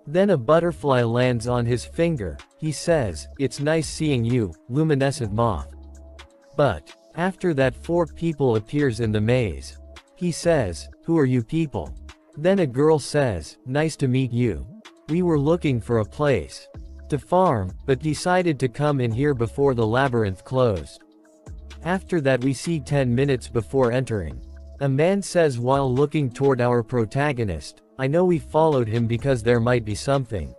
Then a butterfly lands on his finger. He says, it's nice seeing you, luminescent moth. But after that 4 people appears in the maze. He says, who are you people? Then a girl says, nice to meet you. We were looking for a place to farm, but decided to come in here before the labyrinth closed. After that we see 10 minutes before entering. A man says while looking toward our protagonist, I know we followed him because there might be something.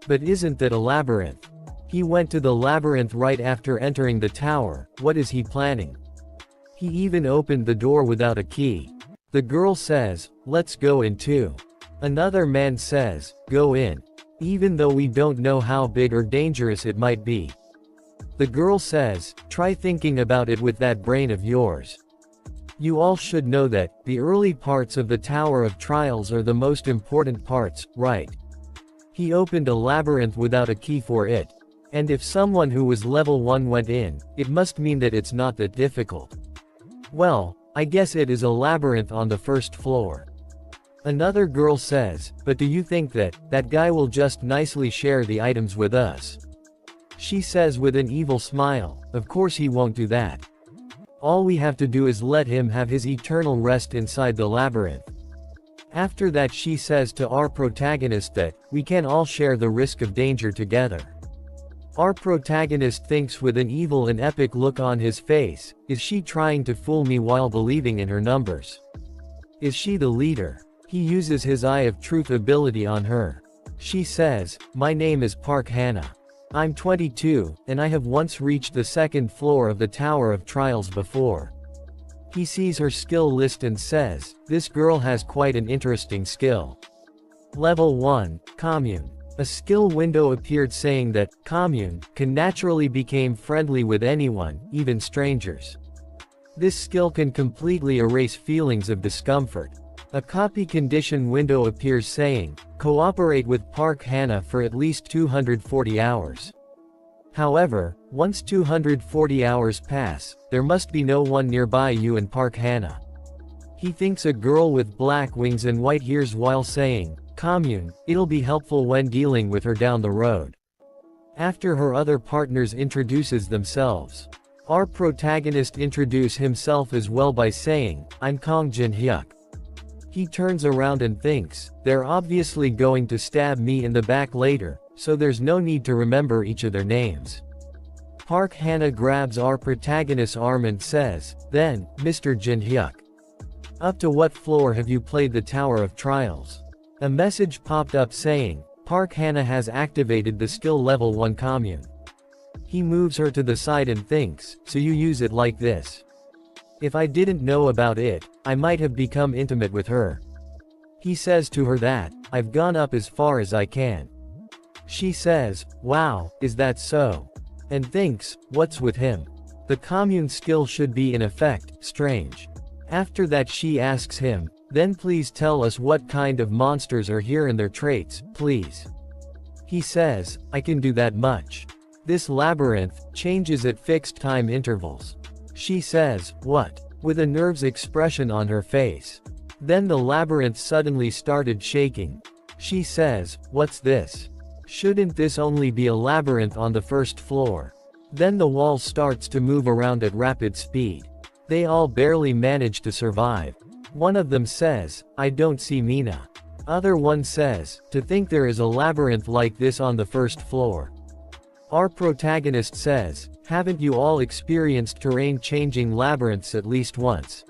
But isn't that a labyrinth? He went to the labyrinth right after entering the tower, what is he planning? He even opened the door without a key. The girl says, let's go in too. Another man says, go in. Even though we don't know how big or dangerous it might be. The girl says, try thinking about it with that brain of yours. You all should know that, the early parts of the Tower of Trials are the most important parts, right? He opened a labyrinth without a key for it. And if someone who was level 1 went in, it must mean that it's not that difficult. Well, I guess it is a labyrinth on the first floor. Another girl says, but do you think that, that guy will just nicely share the items with us? She says with an evil smile, of course he won't do that. All we have to do is let him have his eternal rest inside the labyrinth. After that she says to our protagonist that, we can all share the risk of danger together. Our protagonist thinks with an evil and epic look on his face, is she trying to fool me while believing in her numbers? Is she the leader? He uses his Eye of Truth ability on her. She says, my name is Park Hannah. I'm 22, and I have once reached the 2nd floor of the Tower of Trials before. He sees her skill list and says, this girl has quite an interesting skill. Level 1, Commune. A skill window appeared saying that commune can naturally become friendly with anyone, even strangers. This skill can completely erase feelings of discomfort. A copy condition window appears saying, cooperate with Park Hana for at least 240 hours. However, once 240 hours pass, there must be no one nearby you and Park Hana. He thinks a girl with black wings and white ears while saying, commune, it'll be helpful when dealing with her down the road. After her other partners introduces themselves. Our protagonist introduce himself as well by saying, I'm Kong Jin Hyuk. He turns around and thinks, they're obviously going to stab me in the back later, so there's no need to remember each of their names. Park Hana grabs our protagonist's arm and says, then, Mr. Jin Hyuk. Up to what floor have you played the Tower of Trials? A message popped up saying, Park Hana has activated the skill level 1 commune. He moves her to the side and thinks, so you use it like this. If I didn't know about it, I might have become intimate with her. He says to her that, I've gone up as far as I can. She says, wow, is that so? And thinks, what's with him? The commune skill should be in effect, strange. After that she asks him, then please tell us what kind of monsters are here and their traits, please. He says, I can do that much. This labyrinth changes at fixed time intervals. She says, what? With a nervous expression on her face. Then the labyrinth suddenly started shaking. She says, what's this? Shouldn't this only be a labyrinth on the first floor? Then the wall starts to move around at rapid speed. They all barely manage to survive. One of them says, I don't see Mina. Other one says, to think there is a labyrinth like this on the first floor. Our protagonist says, haven't you all experienced terrain-changing labyrinths at least once?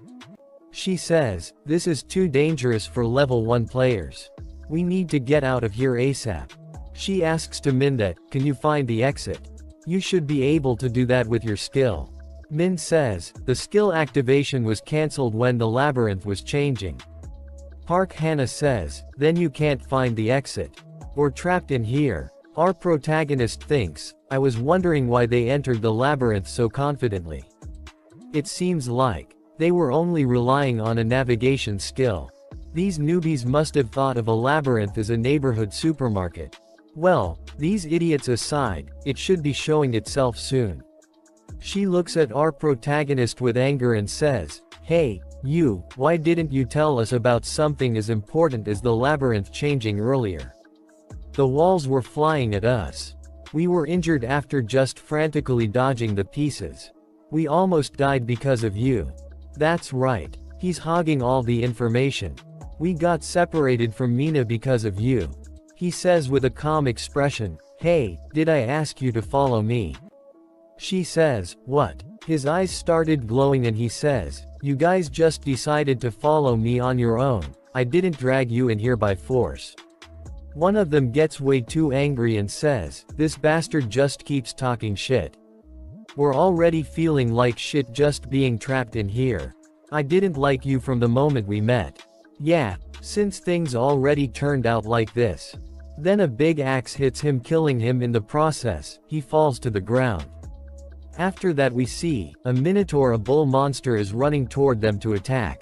She says, this is too dangerous for level 1 players. We need to get out of here ASAP. She asks to Min that, can you find the exit? You should be able to do that with your skill. Min says, the skill activation was cancelled when the labyrinth was changing. Park Hana says, then you can't find the exit. We're trapped in here. Our protagonist thinks, I was wondering why they entered the labyrinth so confidently. It seems like they were only relying on a navigation skill. These newbies must have thought of a labyrinth as a neighborhood supermarket. Well, these idiots aside, it should be showing itself soon. She looks at our protagonist with anger and says, hey, you, why didn't you tell us about something as important as the labyrinth changing earlier? The walls were flying at us. We were injured after just frantically dodging the pieces. We almost died because of you. That's right. He's hogging all the information. We got separated from Mina because of you. He says with a calm expression, hey, did I ask you to follow me? She says, what? His eyes started glowing and he says, you guys just decided to follow me on your own. I didn't drag you in here by force. One of them gets way too angry and says, this bastard just keeps talking shit. We're already feeling like shit just being trapped in here. I didn't like you from the moment we met. Yeah, since things already turned out like this. Then a big axe hits him, killing him in the process. He falls to the ground. After that we see, a minotaur, a bull monster, is running toward them to attack.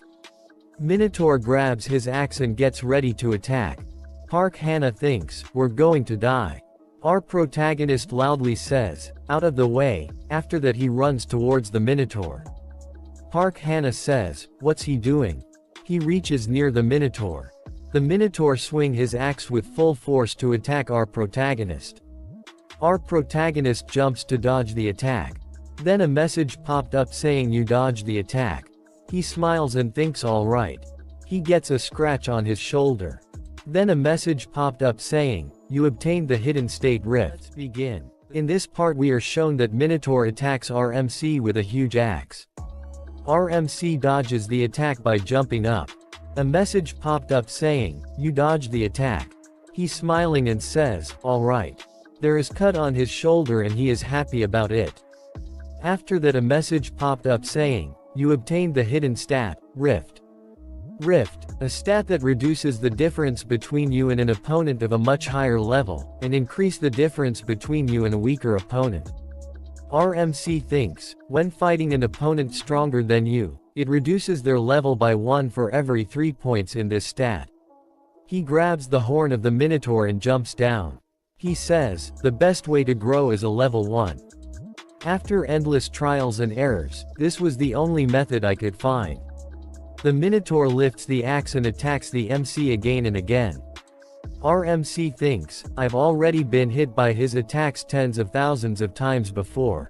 Minotaur grabs his axe and gets ready to attack. Park Hana thinks, we're going to die. Our protagonist loudly says, out of the way. After that he runs towards the minotaur. Park Hana says, what's he doing? He reaches near the minotaur. The minotaur swings his axe with full force to attack our protagonist. Our protagonist jumps to dodge the attack. Then a message popped up saying you dodged the attack. He smiles and thinks alright. He gets a scratch on his shoulder. Then a message popped up saying, you obtained the hidden state rift. Let's begin. In this part we are shown that Minotaur attacks RMC with a huge axe. RMC dodges the attack by jumping up. A message popped up saying, you dodged the attack. He's smiling and says, alright. There is cut on his shoulder and he is happy about it. After that a message popped up saying, you obtained the hidden stat, rift. Rift, a stat that reduces the difference between you and an opponent of a much higher level, and increase the difference between you and a weaker opponent. RMC thinks, when fighting an opponent stronger than you, it reduces their level by 1 for every 3 points in this stat. He grabs the horn of the Minotaur and jumps down. He says, the best way to grow is a level 1. After endless trials and errors, this was the only method I could find. The Minotaur lifts the axe and attacks the MC again and again. RMC thinks, I've already been hit by his attacks tens of thousands of times before.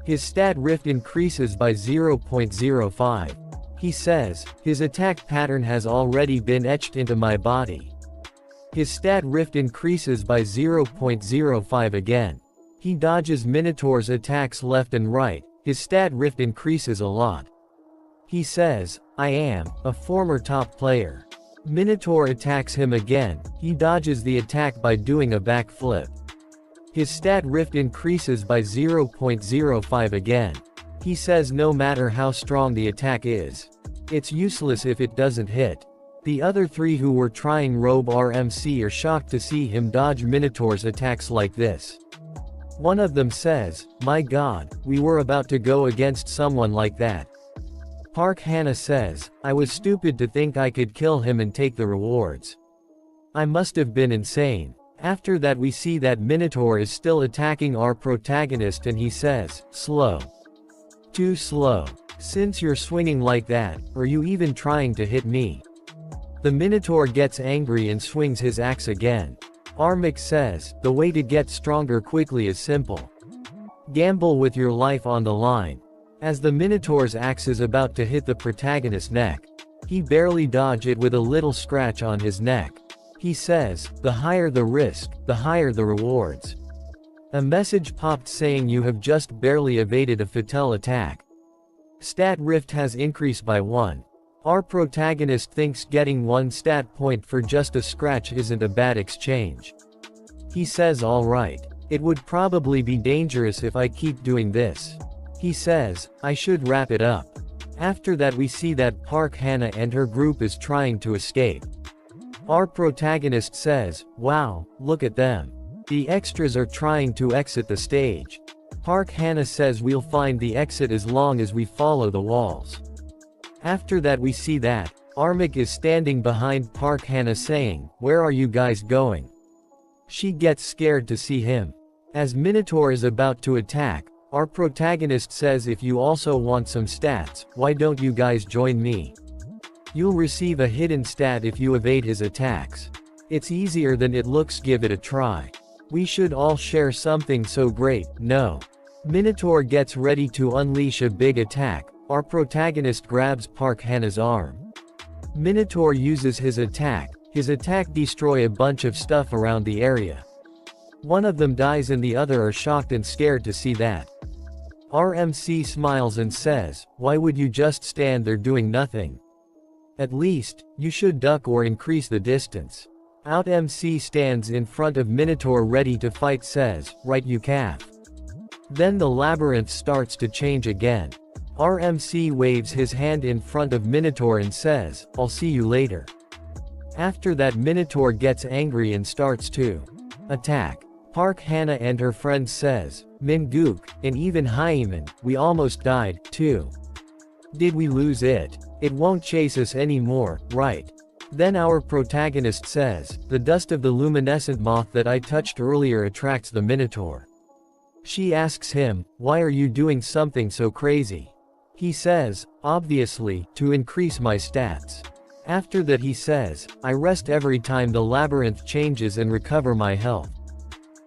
His stat Rift increases by 0.05. He says, his attack pattern has already been etched into my body. His stat Rift increases by 0.05 again. He dodges Minotaur's attacks left and right, his stat Rift increases a lot. He says, I am a former top player. Minotaur attacks him again, he dodges the attack by doing a backflip. His stat Rift increases by 0.05 again. He says no matter how strong the attack is, it's useless if it doesn't hit. The other 3 who were trying robe RMC are shocked to see him dodge Minotaur's attacks like this. One of them says, my god, we were about to go against someone like that. Park Hannah says, I was stupid to think I could kill him and take the rewards. I must have been insane. After that we see that Minotaur is still attacking our protagonist and he says, slow. Too slow. Since you're swinging like that, are you even trying to hit me? The Minotaur gets angry and swings his axe again. Armik says, the way to get stronger quickly is simple. Gamble with your life on the line. As the Minotaur's axe is about to hit the protagonist's neck, he barely dodges it with a little scratch on his neck. He says, the higher the risk, the higher the rewards. A message popped saying you have just barely evaded a fatal attack. Stat Rift has increased by 1. Our protagonist thinks getting 1 stat point for just a scratch isn't a bad exchange. He says alright. It would probably be dangerous if I keep doing this. He says, I should wrap it up. After that we see that Park Hannah and her group is trying to escape. Our protagonist says, wow, look at them. The extras are trying to exit the stage. Park Hannah says we'll find the exit as long as we follow the walls. After that we see that, Armik is standing behind Park Hannah saying, where are you guys going? She gets scared to see him. As Minotaur is about to attack, our protagonist says if you also want some stats, why don't you guys join me? You'll receive a hidden stat if you evade his attacks. It's easier than it looks, give it a try. We should all share something so great, no. Minotaur gets ready to unleash a big attack, our protagonist grabs Park Hannah's arm. Minotaur uses his attack destroy a bunch of stuff around the area. One of them dies and the other are shocked and scared to see that. RMC smiles and says, why would you just stand there doing nothing? At least, you should duck or increase the distance. Out MC stands in front of Minotaur ready to fight says, right you calf. Then the labyrinth starts to change again. RMC waves his hand in front of Minotaur and says, I'll see you later. After that Minotaur gets angry and starts to attack. Park Hannah and her friend says, Mingook, and even Hyeman, we almost died, too. Did we lose it? It won't chase us anymore, right? Then our protagonist says, the dust of the luminescent moth that I touched earlier attracts the Minotaur. She asks him, why are you doing something so crazy? He says, obviously, to increase my stats. After that he says, I rest every time the labyrinth changes and recover my health.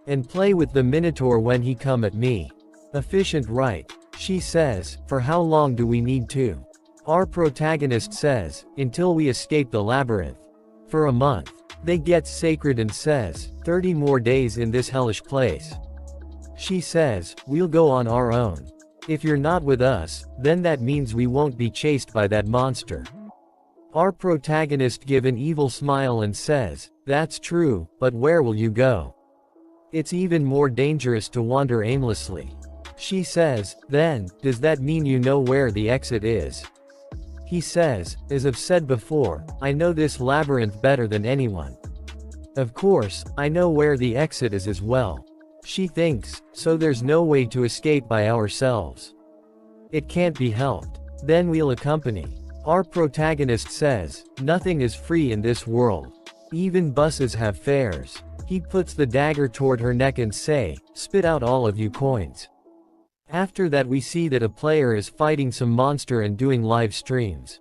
And play with the Minotaur when he come at me. Efficient, right? She says, for how long do we need to? Our protagonist says, until we escape the labyrinth. For a month. They get sacred and says, 30 more days in this hellish place. She says, we'll go on our own. If you're not with us, then that means we won't be chased by that monster. Our protagonist gives an evil smile and says, that's true, but where will you go? It's even more dangerous to wander aimlessly. She says, then, does that mean you know where the exit is? He says, as I've said before, I know this labyrinth better than anyone. Of course, I know where the exit is as well. She thinks, so there's no way to escape by ourselves. It can't be helped. Then we'll accompany. Our protagonist says, nothing is free in this world. Even buses have fares. He puts the dagger toward her neck and say, spit out all of you coins. After that we see that a player is fighting some monster and doing live streams.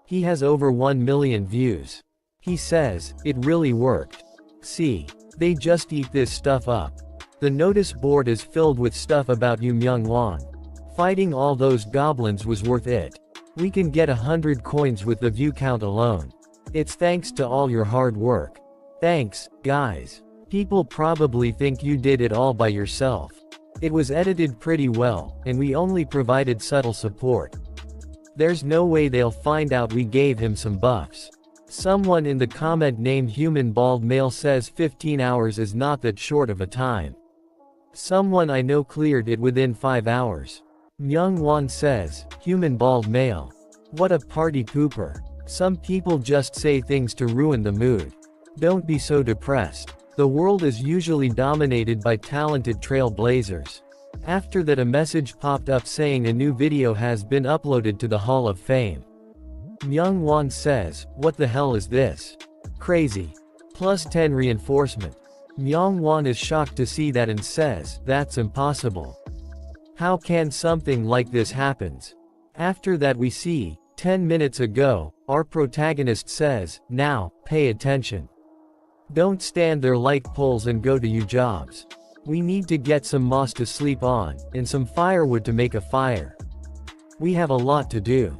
He has over 1 million views. He says, it really worked. See, they just eat this stuff up. The notice board is filled with stuff about you Myung-won. Fighting all those goblins was worth it. We can get 100 coins with the view count alone. It's thanks to all your hard work. Thanks, guys. People probably think you did it all by yourself. It was edited pretty well, and we only provided subtle support. There's no way they'll find out we gave him some buffs. Someone in the comment named Human Bald Male says 15 hours is not that short of a time. Someone I know cleared it within 5 hours. Myung-won says, Human Bald Male. What a party pooper. Some people just say things to ruin the mood. Don't be so depressed. The world is usually dominated by talented trailblazers. After that a message popped up saying a new video has been uploaded to the Hall of Fame. Myung-won says, what the hell is this? Crazy. Plus 10 reinforcement. Myung-won is shocked to see that and says, that's impossible. How can something like this happens? After that we see, 10 minutes ago, our protagonist says, now, pay attention. Don't stand there like poles and go to your jobs. We need to get some moss to sleep on, and some firewood to make a fire. We have a lot to do.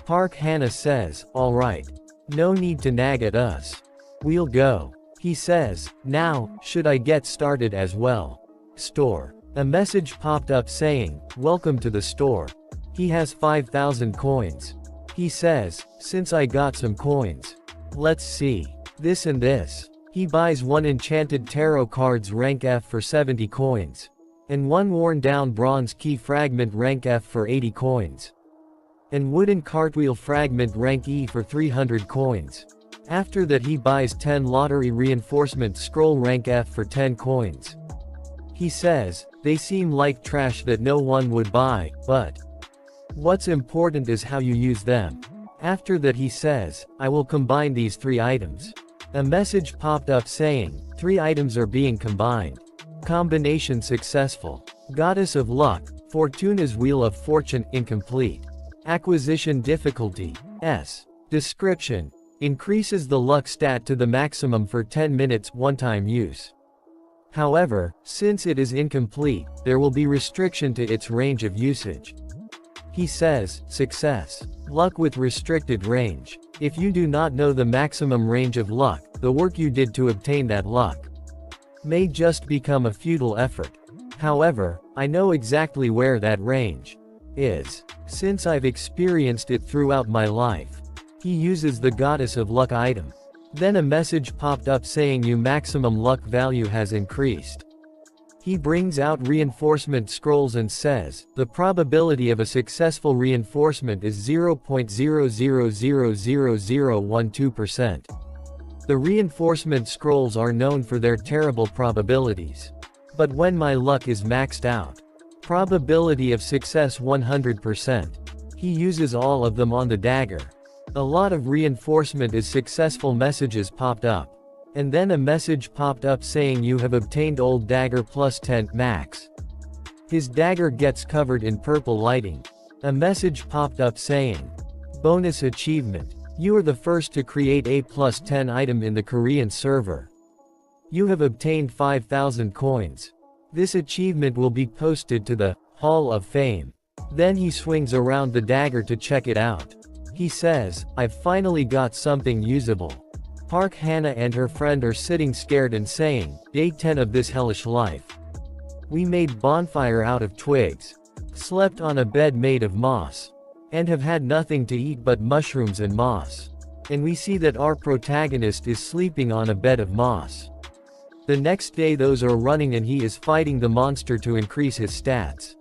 Park Hannah says, alright. No need to nag at us. We'll go. He says, now, should I get started as well? Store. A message popped up saying, welcome to the store. He has 5,000 coins. He says, since I got some coins. Let's see. This and this. He buys 1 enchanted tarot cards rank F for 70 coins. And 1 worn down bronze key fragment rank F for 80 coins. And wooden cartwheel fragment rank E for 300 coins. After that he buys 10 lottery reinforcement scroll rank F for 10 coins. He says, they seem like trash that no one would buy, but what's important is how you use them. After that he says, I will combine these 3 items. A message popped up saying, 3 items are being combined. Combination successful. Goddess of Luck, Fortuna's Wheel of Fortune incomplete. Acquisition difficulty, S. Description. Increases the luck stat to the maximum for 10 minutes one-time use. However, since it is incomplete, there will be restriction to its range of usage. He says, success. Luck with restricted range. If you do not know the maximum range of luck, the work you did to obtain that luck may just become a futile effort. However, I know exactly where that range is, since I've experienced it throughout my life. He uses the Goddess of Luck item. Then a message popped up saying your maximum luck value has increased. He brings out reinforcement scrolls and says, the probability of a successful reinforcement is 0.000012%. The reinforcement scrolls are known for their terrible probabilities. But when my luck is maxed out, probability of success 100%. He uses all of them on the dagger. A lot of reinforcement is successful messages popped up. And then a message popped up saying you have obtained old dagger plus 10 max. His dagger gets covered in purple lighting. A message popped up saying, bonus achievement. You are the first to create a plus 10 item in the Korean server. You have obtained 5,000 coins. This achievement will be posted to the Hall of Fame. Then he swings around the dagger to check it out. He says, I've finally got something usable. Park Hannah and her friend are sitting scared and saying, Day 10 of this hellish life. We made bonfire out of twigs, slept on a bed made of moss, and have had nothing to eat but mushrooms and moss. And we see that our protagonist is sleeping on a bed of moss. The next day those are running and he is fighting the monster to increase his stats.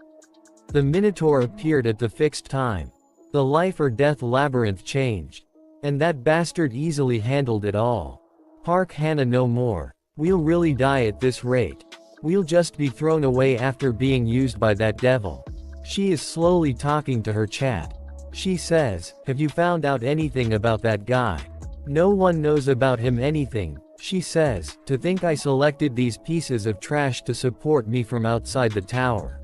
The Minotaur appeared at the fixed time. The life or death labyrinth changed. And that bastard easily handled it all. Park Hannah no more. We'll really die at this rate. We'll just be thrown away after being used by that devil. She is slowly talking to her chat. She says, have you found out anything about that guy? No one knows about him anything. She says, to think I selected these pieces of trash to support me from outside the tower.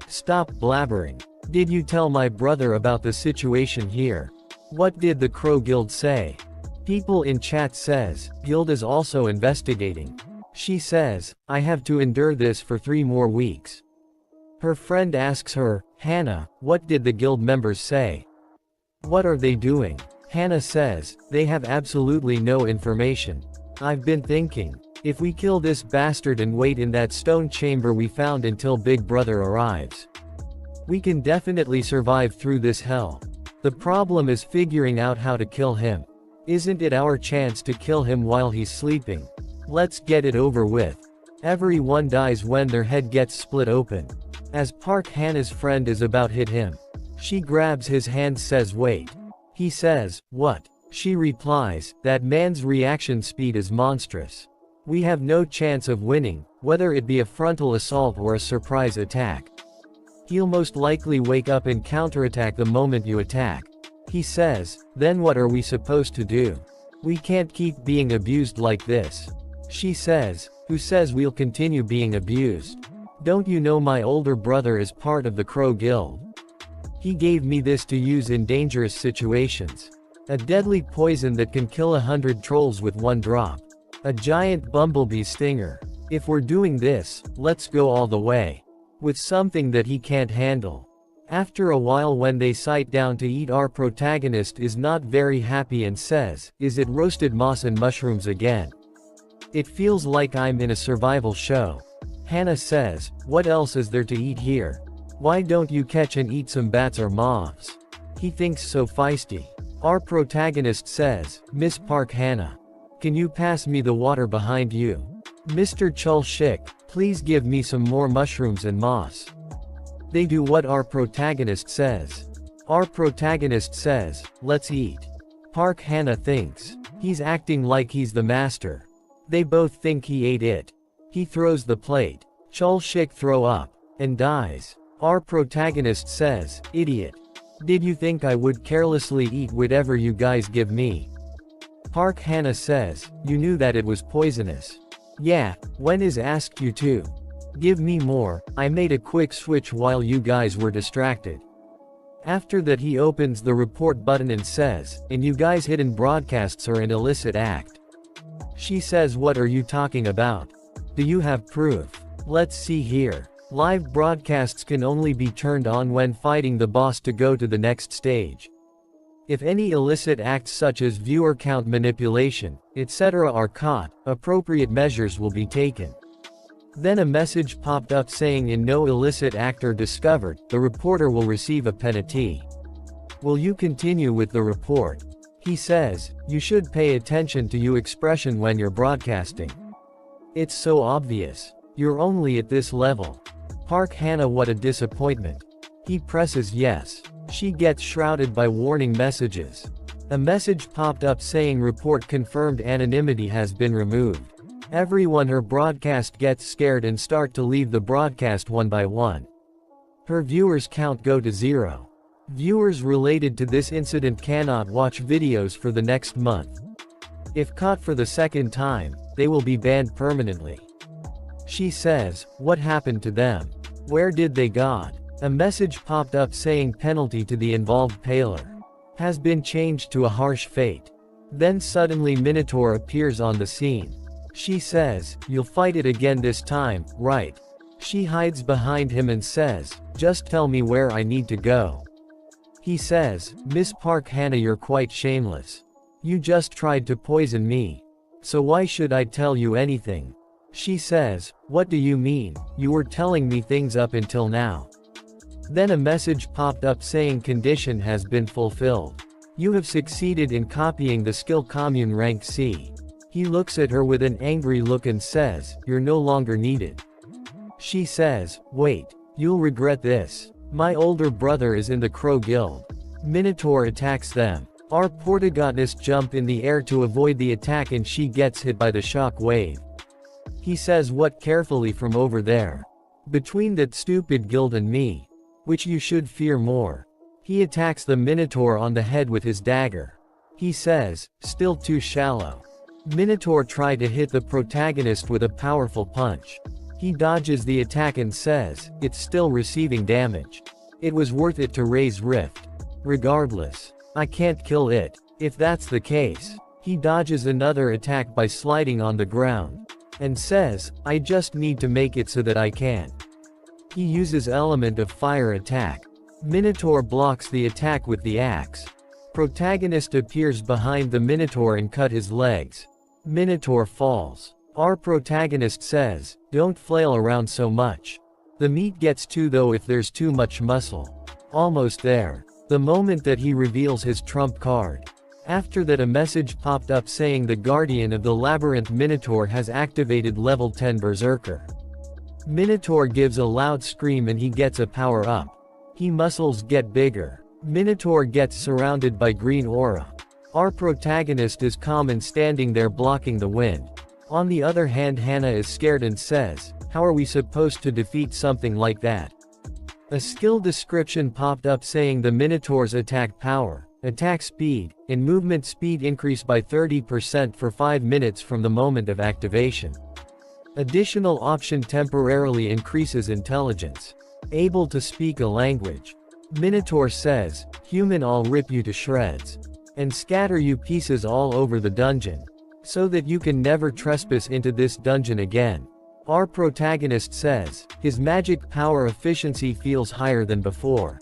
Stop blabbering. Did you tell my brother about the situation here? What did the Crow Guild say? People in chat says, Guild is also investigating. She says, I have to endure this for 3 more weeks. Her friend asks her, Hannah, what did the guild members say? What are they doing? Hannah says, they have absolutely no information. I've been thinking, if we kill this bastard and wait in that stone chamber we found until Big Brother arrives, we can definitely survive through this hell. The problem is figuring out how to kill him. Isn't it our chance to kill him while he's sleeping? Let's get it over with. Everyone dies when their head gets split open. As Park Hannah's friend is about hit him, she grabs his hand, says wait. He says, what? She replies, that man's reaction speed is monstrous. We have no chance of winning, whether it be a frontal assault or a surprise attack. He'll most likely wake up and counterattack the moment you attack. He says, then what are we supposed to do? We can't keep being abused like this. She says, who says we'll continue being abused? Don't you know my older brother is part of the Crow Guild? He gave me this to use in dangerous situations. A deadly poison that can kill 100 trolls with 1 drop. A giant bumblebee stinger. If we're doing this, let's go all the way. With something that he can't handle. After a while when they sit down to eat, our protagonist is not very happy and says, is it roasted moss and mushrooms again? It feels like I'm in a survival show. Hannah says, what else is there to eat here? Why don't you catch and eat some bats or moths? He thinks so feisty. Our protagonist says, Miss Park Hannah, can you pass me the water behind you? Mr. Chul Shik, please give me some more mushrooms and moss. They do what our protagonist says. Our protagonist says, let's eat. Park Hannah thinks, he's acting like he's the master. They both think he ate it. He throws the plate. Chul Shik throw up, and dies. Our protagonist says, idiot. Did you think I would carelessly eat whatever you guys give me? Park Hannah says, you knew that it was poisonous. Yeah, when is asked you to? Give me more, I made a quick switch while you guys were distracted. After that he opens the report button and says, and you guys hidden broadcasts are an illicit act. She says, what are you talking about? Do you have proof? Let's see here. Live broadcasts can only be turned on when fighting the boss to go to the next stage. If any illicit acts such as viewer count manipulation, etc. are caught, appropriate measures will be taken. Then a message popped up saying in no illicit act or discovered, the reporter will receive a penalty. Will you continue with the report? He says, you should pay attention to your expression when you're broadcasting. It's so obvious. You're only at this level. Park Hannah, what a disappointment. He presses yes. She gets shrouded by warning messages. A message popped up saying report confirmed, anonymity has been removed. Everyone her broadcast gets scared and start to leave the broadcast one by one. Her viewers count go to 0. Viewers related to this incident cannot watch videos for the next month. If caught for the second time, they will be banned permanently. She says, what happened to them? Where did they go? A message popped up saying penalty to the involved paler has been changed to a harsh fate. Then suddenly Minotaur appears on the scene. She says, you'll fight it again this time, right? She hides behind him and says, just tell me where I need to go. He says, Miss Park Hannah, you're quite shameless. You just tried to poison me. So why should I tell you anything? She says, what do you mean? You were telling me things up until now. Then a message popped up saying condition has been fulfilled. You have succeeded in copying the skill commune rank C. He looks at her with an angry look and says, you're no longer needed. She says, wait, you'll regret this. My older brother is in the Crow Guild. Minotaur attacks them. Our protagonist jump in the air to avoid the attack and she gets hit by the shock wave. He says, "What carefully from over there? Between that stupid guild and me. Which you should fear more?" He attacks the Minotaur on the head with his dagger. He says, "Still too shallow." Minotaur tried to hit the protagonist with a powerful punch. He dodges the attack and says, "It's still receiving damage. It was worth it to raise Rift. Regardless, I can't kill it. If that's the case." He dodges another attack by sliding on the ground. And says, "I just need to make it so that I can." He uses element of fire attack. Minotaur blocks the attack with the axe. Protagonist appears behind the Minotaur and cut his legs. Minotaur falls. Our protagonist says, "Don't flail around so much. The meat gets too though if there's too much muscle." Almost there. The moment that he reveals his trump card. After that, a message popped up saying the Guardian of the Labyrinth Minotaur has activated level 10 Berserker. Minotaur gives a loud scream and he gets a power up. He muscles get bigger. Minotaur gets surrounded by green aura. Our protagonist is calm and standing there blocking the wind. On the other hand, Hannah is scared and says, "How are we supposed to defeat something like that?" A skill description popped up saying the Minotaur's attack power, attack speed, and movement speed increase by 30% for 5 minutes from the moment of activation. Additional option temporarily increases intelligence. Able to speak a language. Minotaur says, "Human, I'll rip you to shreds. And scatter you pieces all over the dungeon. So that you can never trespass into this dungeon again." Our protagonist says, his magic power efficiency feels higher than before.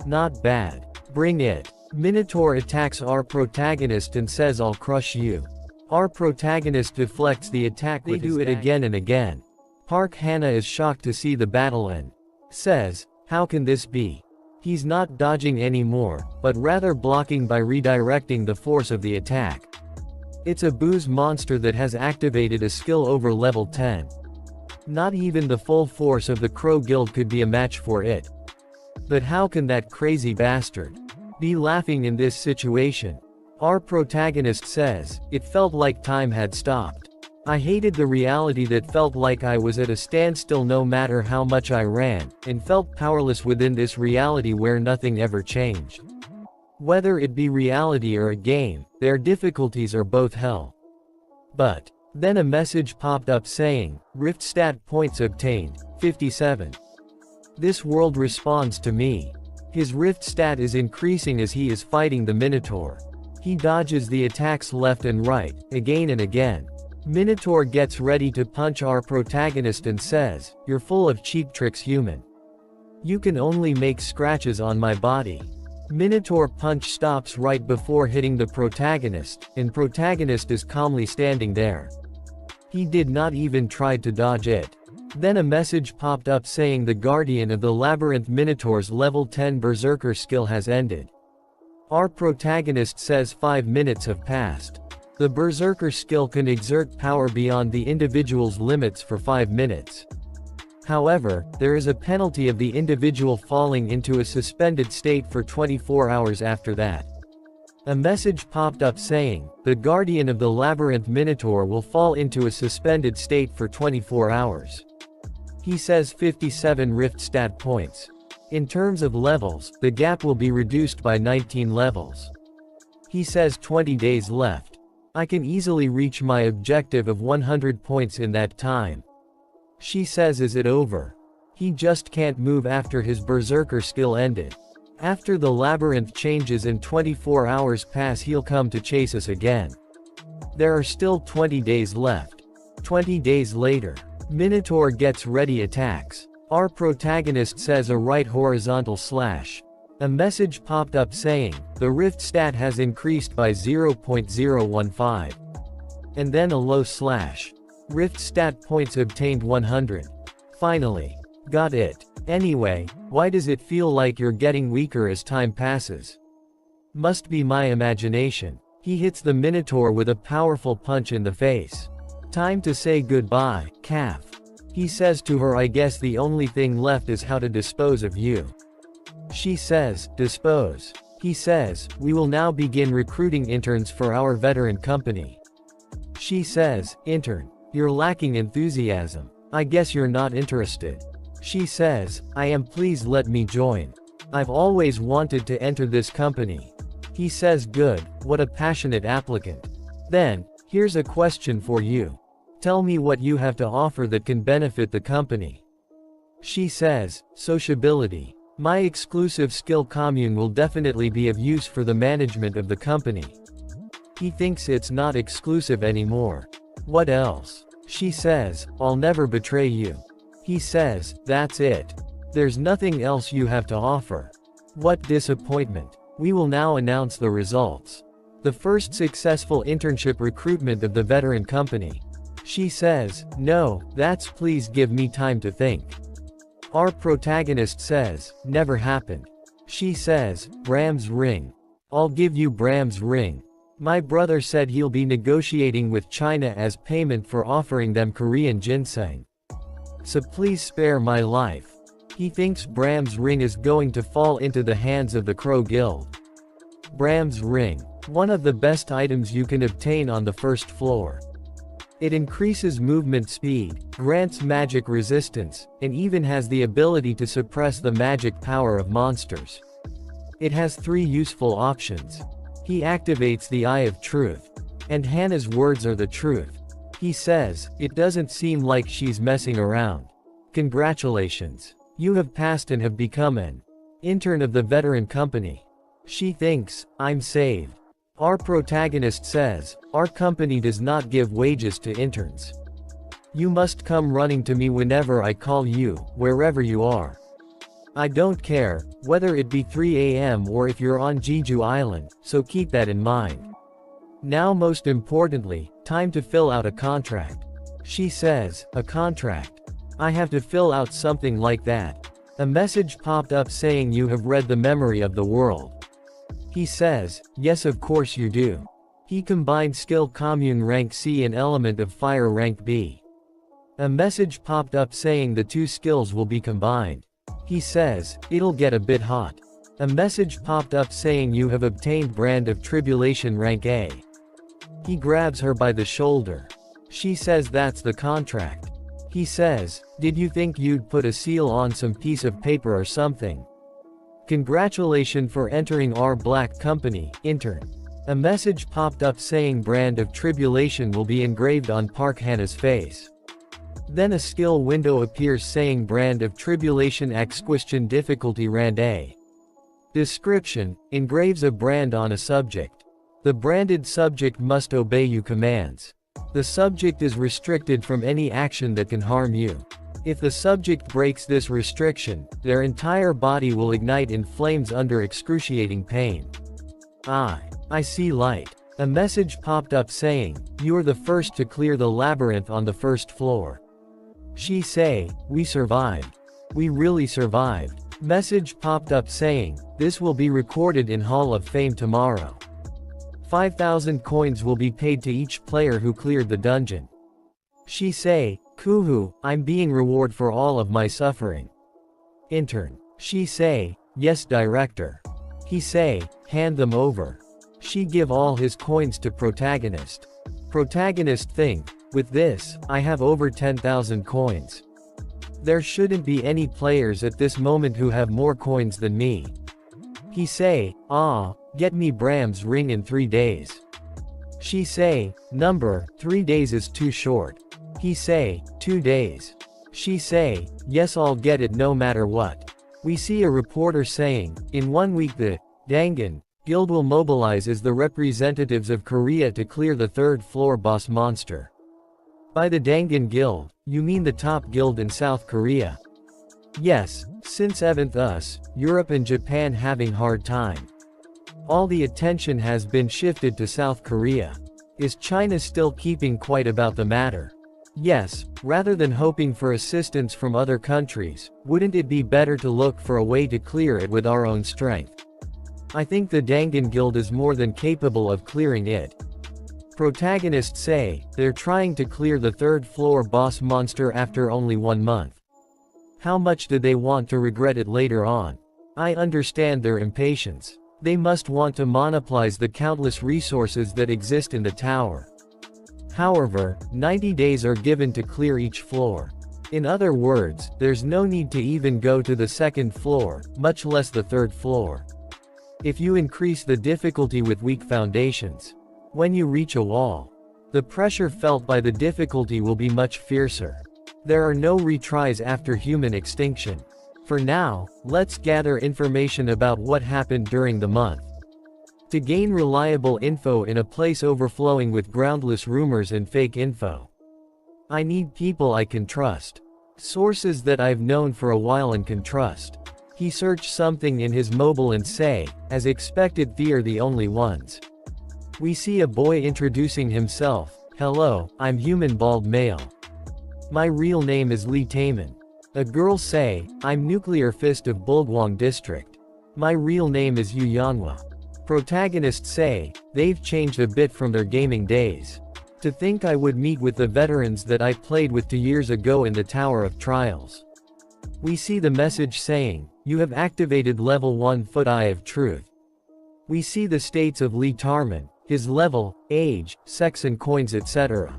Not bad. Bring it. Minotaur attacks our protagonist and says, "I'll crush you." Our protagonist deflects the attack with his dagger. They do it again and again. Park Hannah is shocked to see the battle end. Says, "How can this be?" He's not dodging anymore, but rather blocking by redirecting the force of the attack. It's a booze monster that has activated a skill over level 10. Not even the full force of the Crow Guild could be a match for it. But how can that crazy bastard be laughing in this situation? Our protagonist says, "It felt like time had stopped. I hated the reality that felt like I was at a standstill no matter how much I ran, and felt powerless within this reality where nothing ever changed. Whether it be reality or a game, their difficulties are both hell." But then a message popped up saying, "Rift stat points obtained, 57. This world responds to me." His rift stat is increasing as he is fighting the Minotaur. He dodges the attacks left and right, again and again. Minotaur gets ready to punch our protagonist and says, "You're full of cheap tricks, human. You can only make scratches on my body." Minotaur punch stops right before hitting the protagonist, and protagonist is calmly standing there. He did not even try to dodge it. Then a message popped up saying the Guardian of the Labyrinth Minotaur's level 10 Berserker skill has ended. Our protagonist says 5 minutes have passed. The Berserker skill can exert power beyond the individual's limits for 5 minutes. However, there is a penalty of the individual falling into a suspended state for 24 hours after that. A message popped up saying, the Guardian of the Labyrinth Minotaur will fall into a suspended state for 24 hours. He says 57 rift stat points. In terms of levels, the gap will be reduced by 19 levels. He says 20 days left. I can easily reach my objective of 100 points in that time. She says, is it over? He just can't move after his Berserker skill ended. After the labyrinth changes and 24 hours pass, he'll come to chase us again. There are still 20 days left. 20 days later, Minotaur gets ready attacks. Our protagonist says a right horizontal slash. A message popped up saying, the rift stat has increased by 0.015. And then a low slash. Rift stat points obtained 100. Finally. Got it. Anyway, why does it feel like you're getting weaker as time passes? Must be my imagination. He hits the Minotaur with a powerful punch in the face. Time to say goodbye, calf. He says to her, I guess the only thing left is how to dispose of you. She says, dispose. He says, we will now begin recruiting interns for our veteran company. She says, intern, you're lacking enthusiasm. I guess you're not interested. She says, I am, please let me join. I've always wanted to enter this company. He says, good, what a passionate applicant. Then, here's a question for you. Tell me what you have to offer that can benefit the company. She says, sociability. My exclusive skill commune will definitely be of use for the management of the company. He thinks it's not exclusive anymore. What else? She says, I'll never betray you. He says, that's it. There's nothing else you have to offer. What disappointment. We will now announce the results. The first successful internship recruitment of the veteran company. She says, no, that's, please give me time to think. Our protagonist says, never happened. She says, Bram's ring. I'll give you Bram's ring. My brother said he'll be negotiating with China as payment for offering them Korean ginseng. So please spare my life. He thinks Bram's ring is going to fall into the hands of the Crow Guild. Bram's ring. One of the best items you can obtain on the first floor. It increases movement speed, grants magic resistance, and even has the ability to suppress the magic power of monsters. It has 3 useful options. He activates the Eye of Truth. And Hannah's words are the truth. He says, it doesn't seem like she's messing around. Congratulations. You have passed and have become an intern of the veteran company. She thinks, I'm saved. Our protagonist says, our company does not give wages to interns. You must come running to me whenever I call you, wherever you are. I don't care, whether it be 3 a.m. or if you're on Jeju Island, so keep that in mind. Now most importantly, time to fill out a contract. She says, a contract. I have to fill out something like that. A message popped up saying you have read the memory of the world. He says, yes of course you do. He combined skill commune rank C and element of fire rank B. A message popped up saying the 2 skills will be combined. He says, it'll get a bit hot. A message popped up saying you have obtained brand of tribulation rank A. He grabs her by the shoulder. She says that's the contract. He says, did you think you'd put a seal on some piece of paper or something? Congratulations for entering our black company, intern. A message popped up saying brand of tribulation will be engraved on Park Hannah's face. Then a skill window appears saying brand of tribulation X question difficulty rand A. Description, engraves a brand on a subject. The branded subject must obey you commands. The subject is restricted from any action that can harm you. If the subject breaks this restriction, their entire body will ignite in flames under excruciating pain. I see light. A message popped up saying, you're the first to clear the labyrinth on the first floor. She say, we survived. We really survived. Message popped up saying, this will be recorded in Hall of Fame tomorrow. 5,000 coins will be paid to each player who cleared the dungeon. She say, Kuhu, I'm being reward for all of my suffering. Intern. She say, yes director. He say, hand them over. She give all his coins to protagonist. Protagonist think, with this, I have over 10,000 coins. There shouldn't be any players at this moment who have more coins than me. He say, get me Bram's ring in 3 days. She say, number, 3 days is too short. He say, 2 days. She say, yes I'll get it no matter what. We see a reporter saying, in 1 week the Dangan Guild will mobilize as the representatives of Korea to clear the 3rd floor boss monster. By the Dangan Guild, you mean the top guild in South Korea? Yes, since Evanth us, Europe and Japan having hard time. All the attention has been shifted to South Korea. Is China still keeping quiet about the matter? Yes, rather than hoping for assistance from other countries, wouldn't it be better to look for a way to clear it with our own strength? I think the Dangan Guild is more than capable of clearing it. Protagonists say, they're trying to clear the 3rd floor boss monster after only 1 month. How much do they want to regret it later on? I understand their impatience. They must want to monopolize the countless resources that exist in the tower. However, 90 days are given to clear each floor. In other words, there's no need to even go to the second floor, much less the third floor. If you increase the difficulty with weak foundations, when you reach a wall, the pressure felt by the difficulty will be much fiercer. There are no retries after human extinction. For now, let's gather information about what happened during the month. To gain reliable info in a place overflowing with groundless rumors and fake info, I need people I can trust. Sources that I've known for a while and can trust. He searched something in his mobile and say, as expected, they're the only ones. We see a boy introducing himself. Hello, I'm human bald male. My real name is Lee Taemin. A girl say, I'm Nuclear Fist of Bulgwang District. My real name is Yu Yanhwa. Protagonists say, they've changed a bit from their gaming days. To think I would meet with the veterans that I played with 2 years ago in the Tower of Trials. We see the message saying, you have activated level 1 Foot Eye of Truth. We see the states of Lee Tarman, his level, age, sex and coins etc.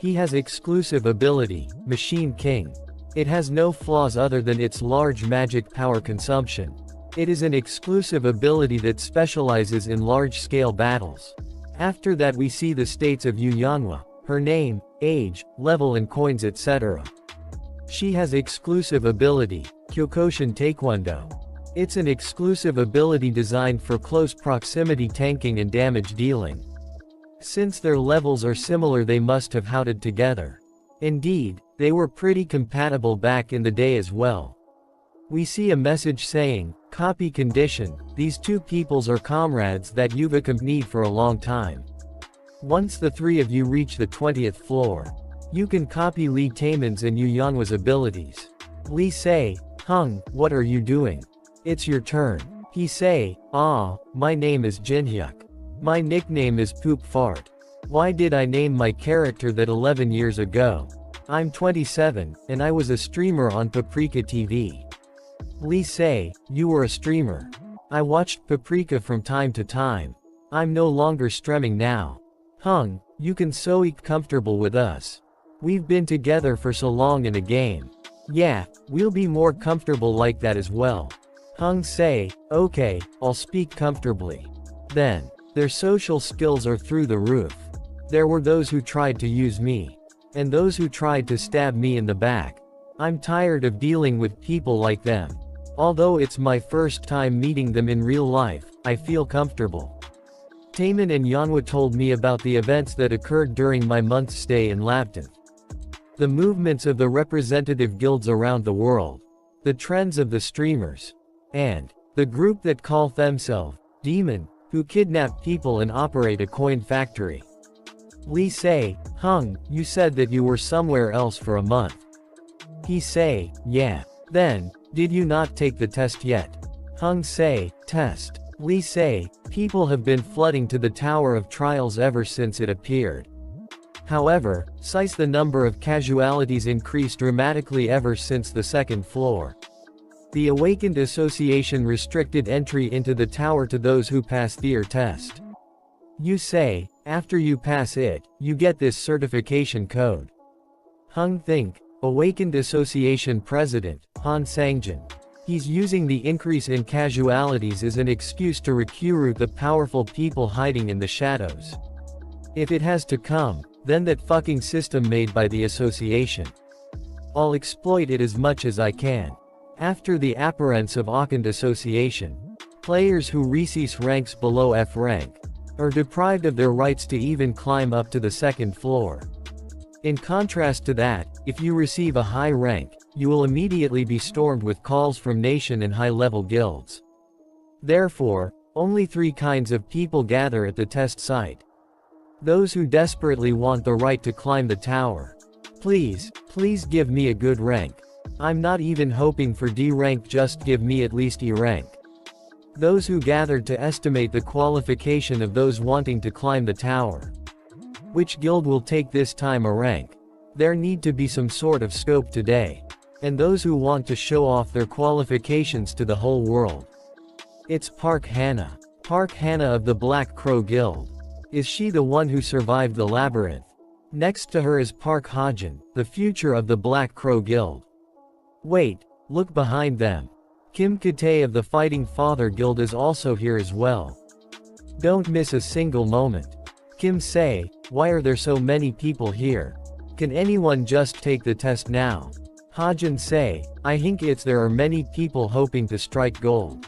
He has exclusive ability, Machine King. It has no flaws other than its large magic power consumption. It is an exclusive ability that specializes in large-scale battles. After that we see the states of Yu Yanhwa, her name, age, level and coins etc. She has exclusive ability, Kyokushin Taekwondo. It's an exclusive ability designed for close proximity tanking and damage dealing. Since their levels are similar they must have houted together. Indeed, they were pretty compatible back in the day as well. We see a message saying, copy condition, these two peoples are comrades that you've accompanied for a long time. Once the three of you reach the 20th floor, you can copy Lee Taemin's and Yu Yanhwa's abilities. Lee say, Hung, what are you doing? It's your turn. He say, my name is Jinhyuk. My nickname is Poop Fart. Why did I name my character that 11 years ago? I'm 27, and I was a streamer on Paprika TV. Lee say, you were a streamer. I watched Paprika from time to time. I'm no longer streaming now. Hung, you can so comfortable with us. We've been together for so long in a game. Yeah, we'll be more comfortable like that as well. Hung say, okay, I'll speak comfortably. Then, their social skills are through the roof. There were those who tried to use me. And those who tried to stab me in the back. I'm tired of dealing with people like them. Although it's my first time meeting them in real life, I feel comfortable. Taemin and Yanhwa told me about the events that occurred during my month's stay in Lapton. The movements of the representative guilds around the world. The trends of the streamers. And the group that call themselves Demon, who kidnap people and operate a coin factory. Lee say, Hung, you said that you were somewhere else for a month. He say, yeah. Then, did you not take the test yet? Hung say, test. Lee say, people have been flooding to the Tower of Trials ever since it appeared. However, since the number of casualties increased dramatically ever since the second floor. The Awakened Association restricted entry into the tower to those who pass their test. You say, after you pass it, you get this certification code. Hung think, Awakened Association President, Han Sangjin. He's using the increase in casualties as an excuse to recruit the powerful people hiding in the shadows. If it has to come, then that fucking system made by the association. I'll exploit it as much as I can. After the appearance of Awakened Association, players who receive ranks below F rank are deprived of their rights to even climb up to the second floor. In contrast to that, if you receive a high rank, you will immediately be stormed with calls from nation and high-level guilds. Therefore, only 3 kinds of people gather at the test site. Those who desperately want the right to climb the tower. Please give me a good rank. I'm not even hoping for D rank, just give me at least E rank. Those who gathered to estimate the qualification of those wanting to climb the tower. Which guild will take this time a rank? There need to be some sort of scope today. And those who want to show off their qualifications to the whole world. It's Park Hannah. Park Hannah of the Black Crow Guild. Is she the one who survived the labyrinth? Next to her is Park Hajin, the future of the Black Crow Guild. Wait, look behind them. Kim Katae of the Fighting Father Guild is also here as well. Don't miss a single moment. Kim say, why are there so many people here? Can anyone just take the test now? Hajin say, I think there are many people hoping to strike gold.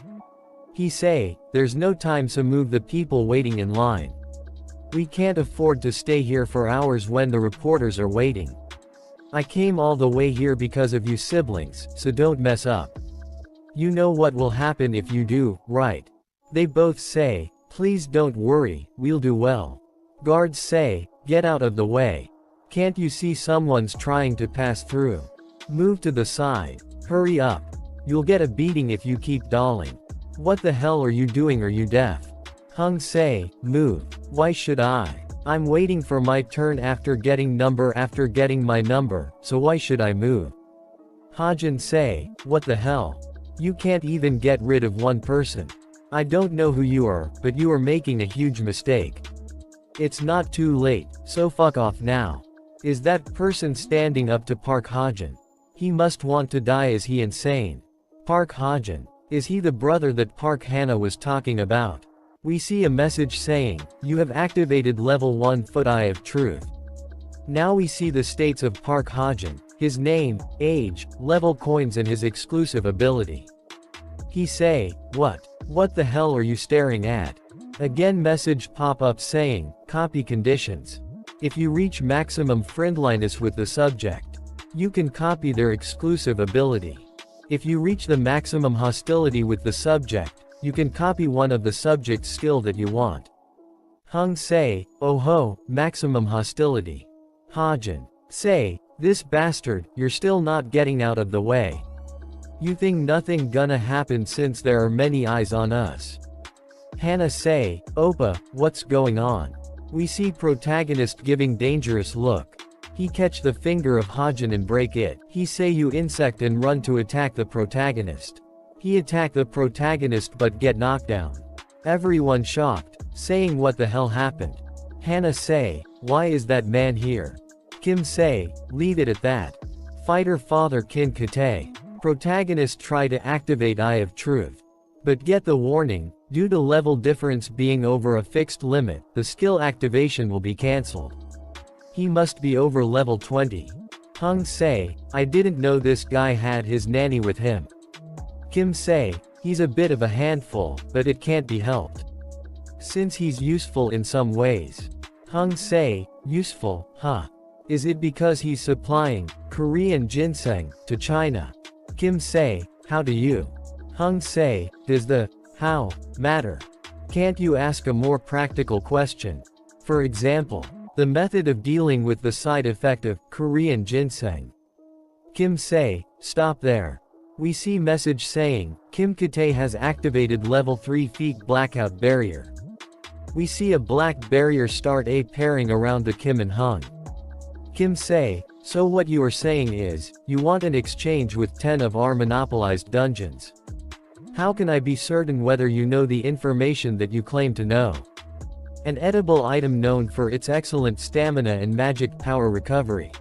He say, there's no time to move the people waiting in line. We can't afford to stay here for hours when the reporters are waiting. I came all the way here because of you siblings, so don't mess up. You know what will happen if you do, right? They both say, please don't worry, we'll do well. Guards say, get out of the way. Can't you see someone's trying to pass through? Move to the side. Hurry up. You'll get a beating if you keep dolling. What the hell are you doing? Are you deaf? Hung say, move. Why should I? I'm waiting for my turn after getting my number, so why should I move? Hajin say, what the hell? You can't even get rid of one person. I don't know who you are, but you are making a huge mistake. It's not too late, so fuck off now. Is that person standing up to Park Hajin? He must want to die. Is he insane? Park Hajin. Is he the brother that Park Hannah was talking about? We see a message saying, you have activated level 1 Foot Eye of Truth. Now we see the states of Park Hajin, his name, age, level coins and his exclusive ability. He say, what the hell are you staring at? Again message pop up saying, copy conditions. If you reach maximum friendliness with the subject, you can copy their exclusive ability. If you reach the maximum hostility with the subject, you can copy one of the subject's skill that you want. Hung say, oh ho, maximum hostility. Hajin say, this bastard, you're still not getting out of the way. You think nothing gonna happen since there are many eyes on us. Hannah say, Oppa, what's going on? We see protagonist giving dangerous look. He catch the finger of Hajin and break it. He say you insect and run to attack the protagonist. He attack the protagonist but get knocked down. Everyone shocked, saying what the hell happened. Hannah say, why is that man here? Kim say, leave it at that. Fighter Father Kim Katae. Protagonist try to activate Eye of Truth. But get the warning, due to level difference being over a fixed limit, the skill activation will be cancelled. He must be over level 20. Hung say, I didn't know this guy had his nanny with him. Kim say, he's a bit of a handful, but it can't be helped. Since he's useful in some ways. Hung say, useful, huh? Is it because he's supplying Korean ginseng to China? Kim say, how do you? Hung say, does the how matter? Can't you ask a more practical question? For example, the method of dealing with the side effect of Korean ginseng. Kim say, stop there. We see message saying, Kim Katae has activated level 3 feet blackout barrier. We see a black barrier start a pairing around the Kim and Hung. Kim say, so what you are saying is, you want an exchange with 10 of our monopolized dungeons. How can I be certain whether you know the information that you claim to know? An edible item known for its excellent stamina and magic power recovery.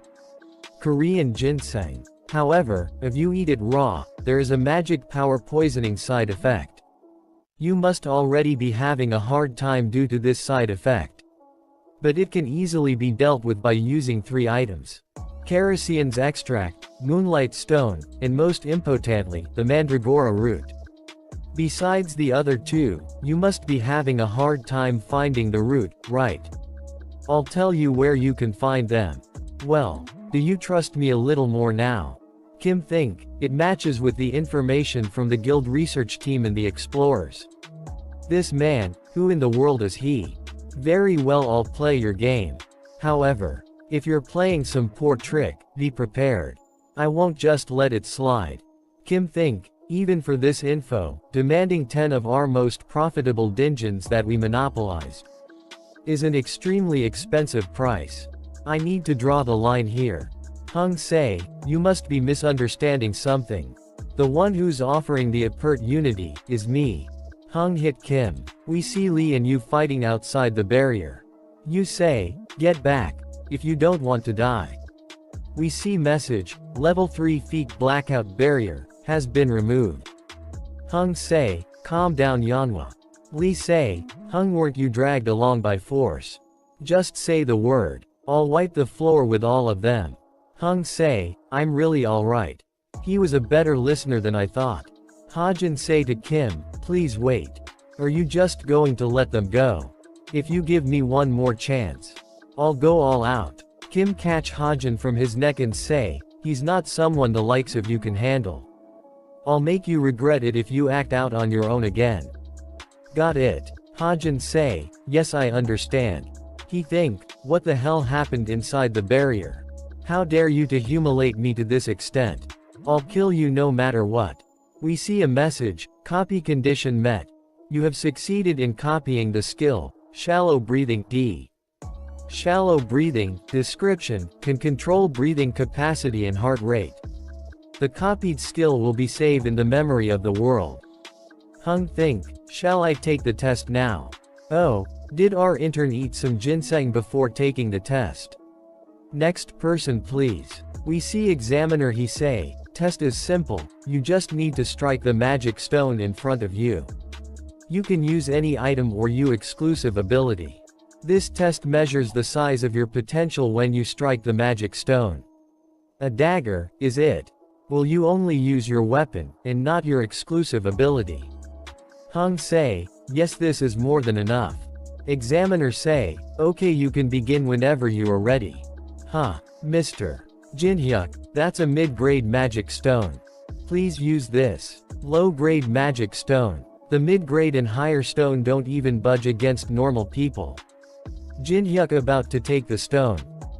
Korean ginseng. However, if you eat it raw, there is a magic power poisoning side effect. You must already be having a hard time due to this side effect. But it can easily be dealt with by using 3 items. Kerosine's extract, moonlight stone, and most impotently, the mandragora root. Besides the other 2, you must be having a hard time finding the root, right? I'll tell you where you can find them. Well, do you trust me a little more now? Kim think, it matches with the information from the guild research team and the explorers. This man, who in the world is he? Very well, I'll play your game. However, if you're playing some poor trick, be prepared. I won't just let it slide. Kim think, even for this info, demanding 10 of our most profitable dungeons that we monopolized is an extremely expensive price. I need to draw the line here. Hung say, you must be misunderstanding something. The one who's offering the opportunity is me. Hung hit Kim. We see Lee and you fighting outside the barrier. You say, get back, if you don't want to die. We see message, level 3 feet blackout barrier, has been removed. Hung say, calm down Yanhwa. Lee say, Hung weren't you dragged along by force. Just say the word, I'll wipe the floor with all of them. Hung say, I'm really alright. He was a better listener than I thought. Hajin say to Kim, please wait. Are you just going to let them go? If you give me one more chance, I'll go all out. Kim catch Hajin from his neck and say, he's not someone the likes of you can handle. I'll make you regret it if you act out on your own again. Got it. Hajin say, yes I understand. He think, what the hell happened inside the barrier? How dare you to humiliate me to this extent? I'll kill you no matter what. We see a message, copy condition met. You have succeeded in copying the skill, shallow breathing D. Shallow breathing, description, can control breathing capacity and heart rate. The copied skill will be saved in the memory of the world. Hung think, shall I take the test now? Oh, did our intern eat some ginseng before taking the test? Next person please. We see examiner he say, test is simple, you just need to strike the magic stone in front of you. You can use any item or you exclusive ability. This test measures the size of your potential when you strike the magic stone. A dagger, is it? Will you only use your weapon, and not your exclusive ability? Hung say, yes this is more than enough. Examiner say, okay you can begin whenever you are ready. Huh, Mr. Jinhyuk, that's a mid-grade magic stone. Please use this. Low-grade magic stone. The mid-grade and higher stone don't even budge against normal people. Jinhyuk about to take the stone.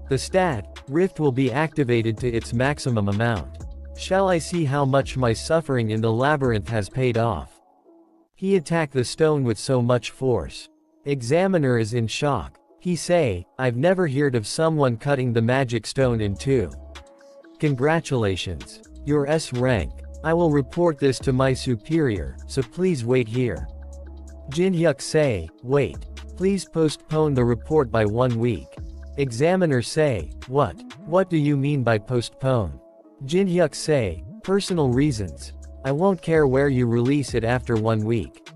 The stat, Rift will be activated to its maximum amount. Shall I see how much my suffering in the labyrinth has paid off? He attacked the stone with so much force. Examiner is in shock. He say, I've never heard of someone cutting the magic stone in two. Congratulations. Your S rank. I will report this to my superior, so please wait here. Jinhyuk say, wait. Please postpone the report by 1 week. Examiner say, what? What do you mean by postpone? Jinhyuk say, personal reasons. I won't care where you release it after 1 week.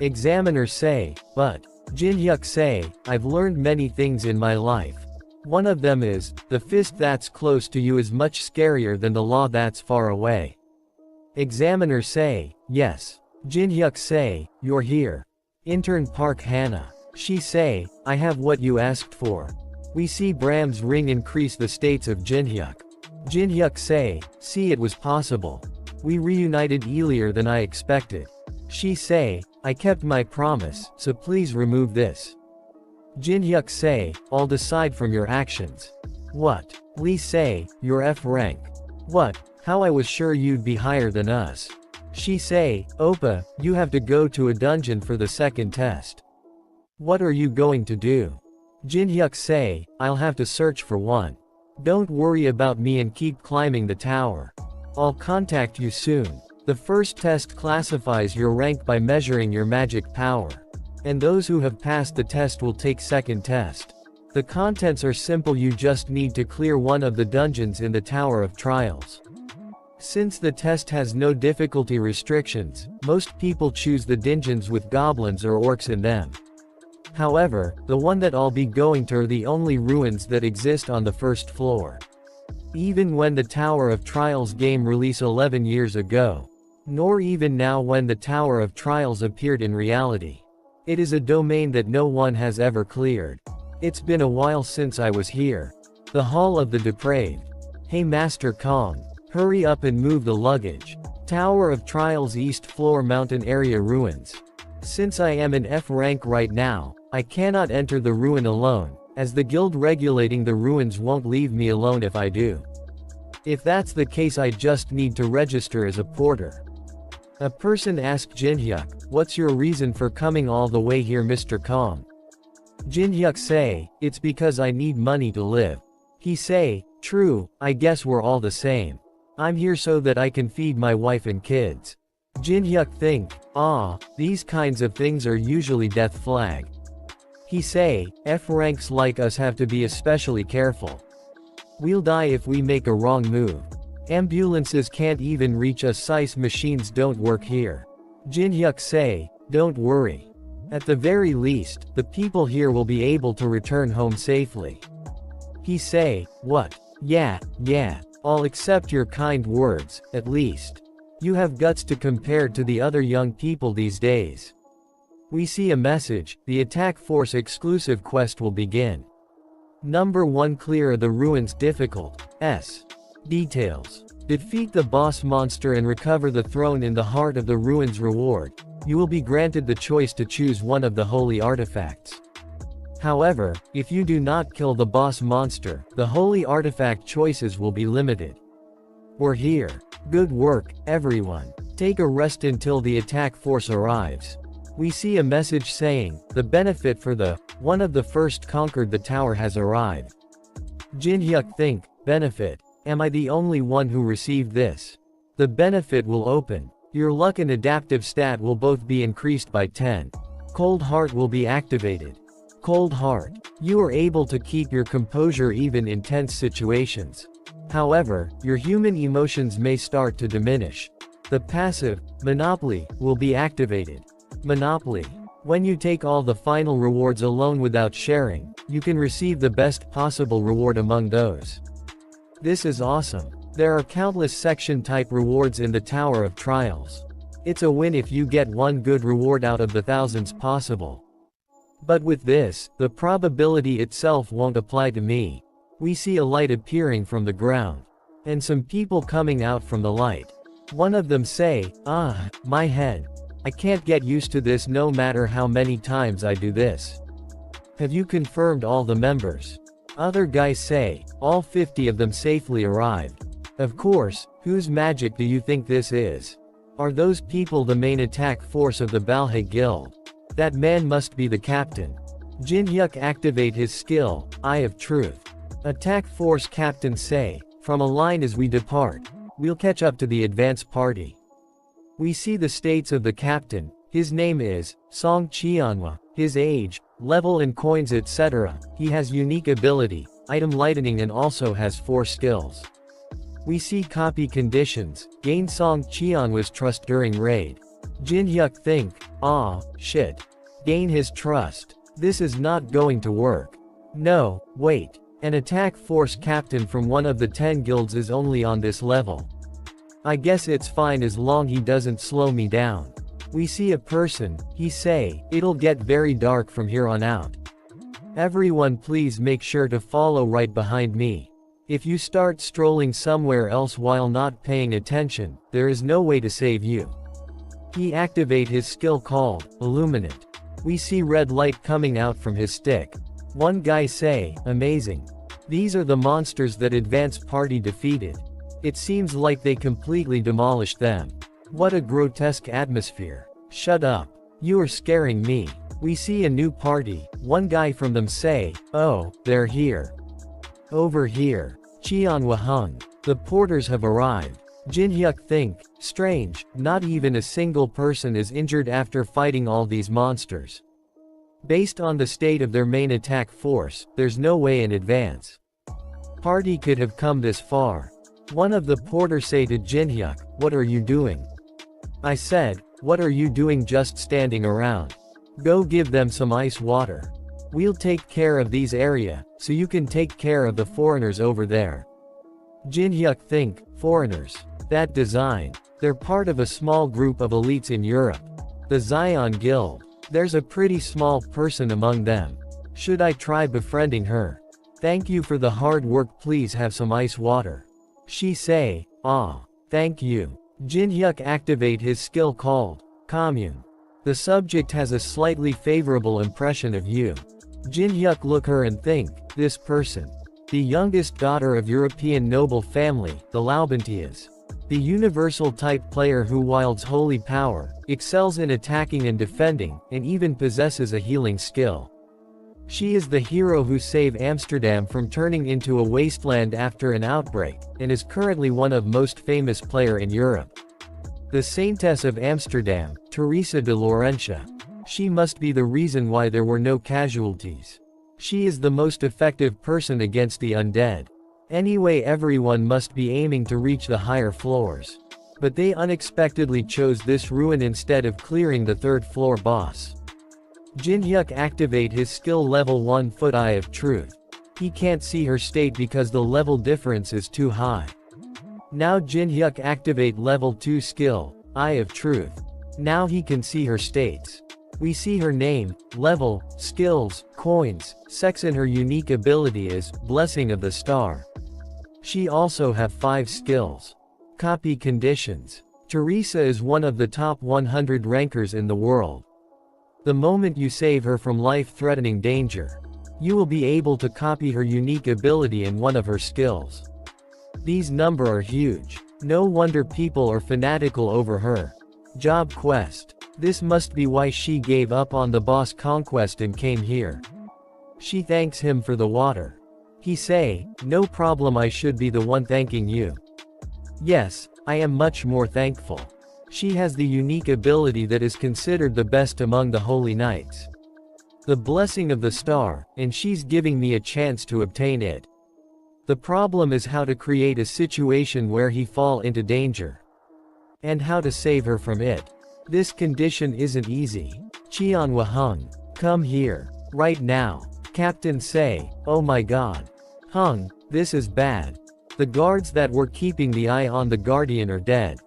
Examiner say, but. Jinhyuk say, I've learned many things in my life. One of them is, the fist that's close to you is much scarier than the law that's far away. Examiner say, yes. Jinhyuk say, you're here. Intern Park Hannah. She say, I have what you asked for. We see Bram's ring increase the states of Jinhyuk. Jinhyuk say, see it was possible. We reunited earlier than I expected. She say, I kept my promise, so please remove this. Jinhyuk say, I'll decide from your actions. What? Lee say, your F rank. What? How I was sure you'd be higher than us. She say, Oppa, you have to go to a dungeon for the second test. What are you going to do? Jinhyuk say, I'll have to search for one. Don't worry about me and keep climbing the tower. I'll contact you soon. The first test classifies your rank by measuring your magic power. And those who have passed the test will take second test. The contents are simple, you just need to clear one of the dungeons in the Tower of Trials. Since the test has no difficulty restrictions, most people choose the dungeons with goblins or orcs in them. However, the one that I'll be going to are the only ruins that exist on the first floor. Even when the Tower of Trials game released 11 years ago. Nor even now when the Tower of Trials appeared in reality. It is a domain that no one has ever cleared. It's been a while since I was here. The Hall of the Depraved. Hey Master Kong. Hurry up and move the luggage. Tower of Trials East Floor Mountain Area Ruins. Since I am in F rank right now, I cannot enter the ruin alone, as the guild regulating the ruins won't leave me alone if I do. If that's the case, I just need to register as a porter. A person asked Jinhyuk, what's your reason for coming all the way here Mr. Kong? Jinhyuk say, it's because I need money to live. He say, true, I guess we're all the same. I'm here so that I can feed my wife and kids. Jin-hyuk think, these kinds of things are usually death flag. He say, F ranks like us have to be especially careful. We'll die if we make a wrong move. Ambulances can't even reach us, size machines don't work here. Jin-hyuk say, don't worry. At the very least, the people here will be able to return home safely. He say, what? Yeah, I'll accept your kind words, at least. You have guts to compare to the other young people these days. We see a message, the attack force exclusive quest will begin. Number 1, clear the ruins difficult. Details. Defeat the boss monster and recover the throne in the heart of the ruins. Reward. You will be granted the choice to choose one of the holy artifacts. However, if you do not kill the boss monster, the holy artifact choices will be limited. We're here. Good work, everyone. Take a rest until the attack force arrives. We see a message saying, the benefit for the one of the first conquered the tower has arrived. Jin-hyuk think, benefit. Am I the only one who received this? The benefit will open. Your luck and adaptive stat will both be increased by 10. Cold Heart will be activated. Cold Heart. You are able to keep your composure even in tense situations. However, your human emotions may start to diminish. The passive, Monopoly, will be activated. Monopoly. When you take all the final rewards alone without sharing, you can receive the best possible reward among those. This is awesome. There are countless section-type rewards in the Tower of Trials. It's a win if you get one good reward out of the thousands possible. But with this, the probability itself won't apply to me. We see a light appearing from the ground. And some people coming out from the light. One of them say, my head. I can't get used to this no matter how many times I do this. Have you confirmed all the members? Other guys say, all 50 of them safely arrived. Of course, whose magic do you think this is? Are those people the main attack force of the Balhae Guild? That man must be the captain. Jin-hyuk activate his skill, Eye of Truth. Attack force captain say, from a line as we depart. We'll catch up to the advance party. We see the states of the captain. His name is Song Cheonhwa. His age, level and coins etc. He has unique ability, item lightning and also has 4 skills. We see copy conditions, gain Song Cheonhwa's trust during raid. Jin-hyuk think, shit. Gain his trust. This is not going to work. No, wait. An attack force captain from one of the 10 guilds is only on this level. I guess it's fine as long he doesn't slow me down. We see a person, he say, it'll get very dark from here on out. Everyone please make sure to follow right behind me. If you start strolling somewhere else while not paying attention, there is no way to save you. He activate his skill called, Illuminate. We see red light coming out from his stick. One guy say, amazing. These are the monsters that advance party defeated. It seems like they completely demolished them. What a grotesque atmosphere. Shut up. You are scaring me. We see a new party. One guy from them say, oh, they're here. Over here. Cheonhwa hung. The porters have arrived. Jin-hyuk think, strange, not even a single person is injured after fighting all these monsters. Based on the state of their main attack force, there's no way in advance party could have come this far. One of the porters say to Jin-hyuk, what are you doing? I said, what are you doing just standing around? Go give them some ice water. We'll take care of these area, so you can take care of the foreigners over there. Jin-hyuk think, foreigners. That design. They're part of a small group of elites in Europe. The Zion Guild. There's a pretty small person among them. Should I try befriending her? Thank you for the hard work, please have some ice water. She say, thank you. Jin-hyuk activate his skill called, Commune. The subject has a slightly favorable impression of you. Jin-hyuk look her and think, this person. The youngest daughter of European noble family, the Laubentias. The universal type player who wields holy power, excels in attacking and defending, and even possesses a healing skill. She is the hero who saved Amsterdam from turning into a wasteland after an outbreak, and is currently one of most famous player in Europe. The Saintess of Amsterdam, Teresa de Laurentia. She must be the reason why there were no casualties. She is the most effective person against the undead. Anyway, everyone must be aiming to reach the higher floors. But they unexpectedly chose this ruin instead of clearing the third floor boss. Jin-hyuk activate his skill level 1 Foot Eye of Truth. He can't see her state because the level difference is too high. Now Jin-hyuk activate level 2 skill, Eye of Truth. Now he can see her states. We see her name, level, skills, coins, sex, and her unique ability is Blessing of the Star. She also have 5 skills. Copy conditions. Teresa is one of the top 100 rankers in the world. The moment you save her from life-threatening danger, you will be able to copy her unique ability in one of her skills. These numbers are huge. No wonder people are fanatical over her. Job quest. This must be why she gave up on the boss conquest and came here. She thanks him for the water. He say, no problem, I should be the one thanking you. Yes, I am much more thankful. She has the unique ability that is considered the best among the holy knights. The Blessing of the Star, and she's giving me a chance to obtain it. The problem is how to create a situation where he fall into danger. And how to save her from it. This condition isn't easy. Cheonhwa Hung, come here. Right now. Captain say, oh my god. Hung, this is bad. The guards that were keeping the eye on the Guardian are dead.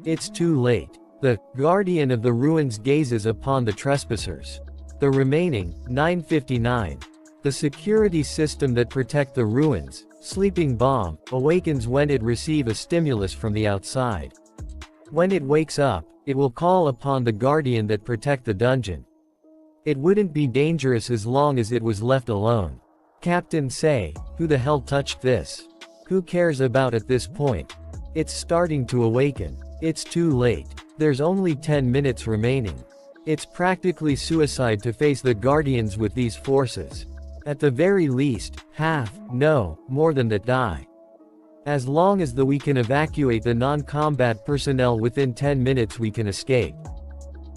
It's too late. The Guardian of the Ruins gazes upon the trespassers. The remaining 959. The security system that protect the ruins, Sleeping Bomb, awakens when it receive a stimulus from the outside. When it wakes up, it will call upon the Guardian that protect the dungeon. It wouldn't be dangerous as long as it was left alone. Captain say, who the hell touched this? Who cares about at this point? It's starting to awaken. It's too late. There's only 10 minutes remaining. It's practically suicide to face the Guardians with these forces. At the very least, half, no, more than that die. As long as we can evacuate the non-combat personnel within 10 minutes, we can escape.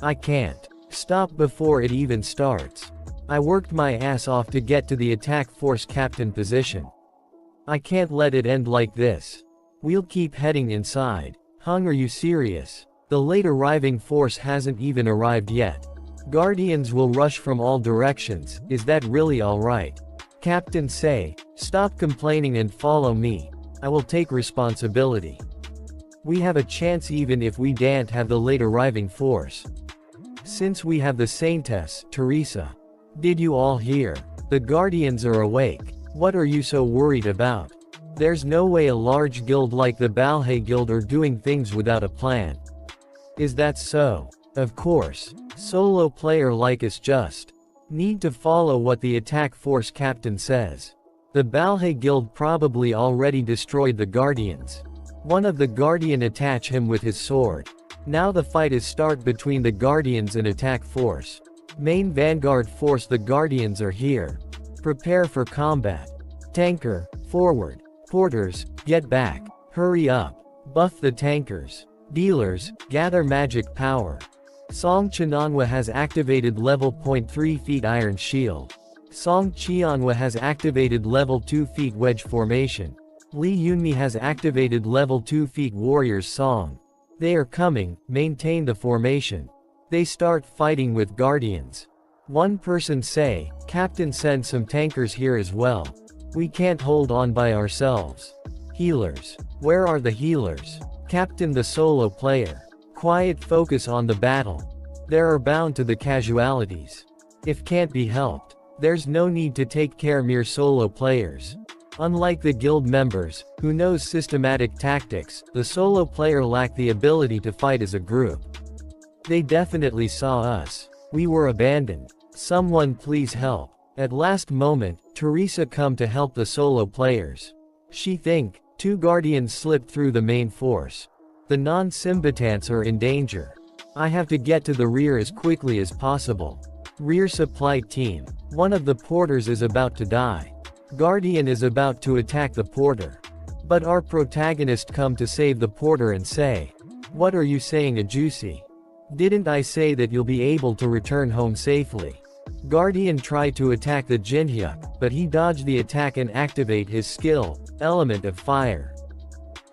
I can't stop before it even starts. I worked my ass off to get to the attack force captain position. I can't let it end like this. We'll keep heading inside. Hung, are you serious? The late arriving force hasn't even arrived yet. Guardians will rush from all directions. Is that really alright? Captain say, stop complaining and follow me. I will take responsibility. We have a chance even if we don't have the late arriving force. Since we have the Saintess, Teresa. Did you all hear? The Guardians are awake. What are you so worried about? There's no way a large guild like the Balhae Guild are doing things without a plan. Is that so? Of course. Solo player like us just need to follow what the attack force captain says. The Balhae Guild probably already destroyed the Guardians. One of the Guardian attach him with his sword. Now the fight is start between the Guardians and attack force. Main Vanguard force, the Guardians are here. Prepare for combat. Tanker, forward. Porters, get back. Hurry up. Buff the tankers. Dealers, gather magic power. Song Cheonhwa has activated level 0.3 feet Iron Shield. Song Cheonhwa has activated level 2 feet Wedge Formation. Lee Yunmi has activated level 2 feet Warriors Song. They are coming, maintain the formation. They start fighting with Guardians. One person say, Captain, send some tankers here as well. We can't hold on by ourselves. Healers. Where are the healers? Captain, the solo player. Quiet, focus on the battle. There are bound to the casualties. If can't be helped, there's no need to take care mere solo players. Unlike the guild members, who knows systematic tactics, the solo player lack the ability to fight as a group. They definitely saw us. We were abandoned. Someone please help. At last moment, Teresa come to help the solo players. She think, 2 Guardians slipped through the main force. The non-combatants are in danger. I have to get to the rear as quickly as possible. Rear supply team. One of the porters is about to die. Guardian is about to attack the porter. But our protagonist come to save the porter and say, What are you saying, a juicy? Didn't I say that you'll be able to return home safely? Guardian tried to attack the Jinhyuk, but he dodged the attack and activate his skill, Element of Fire.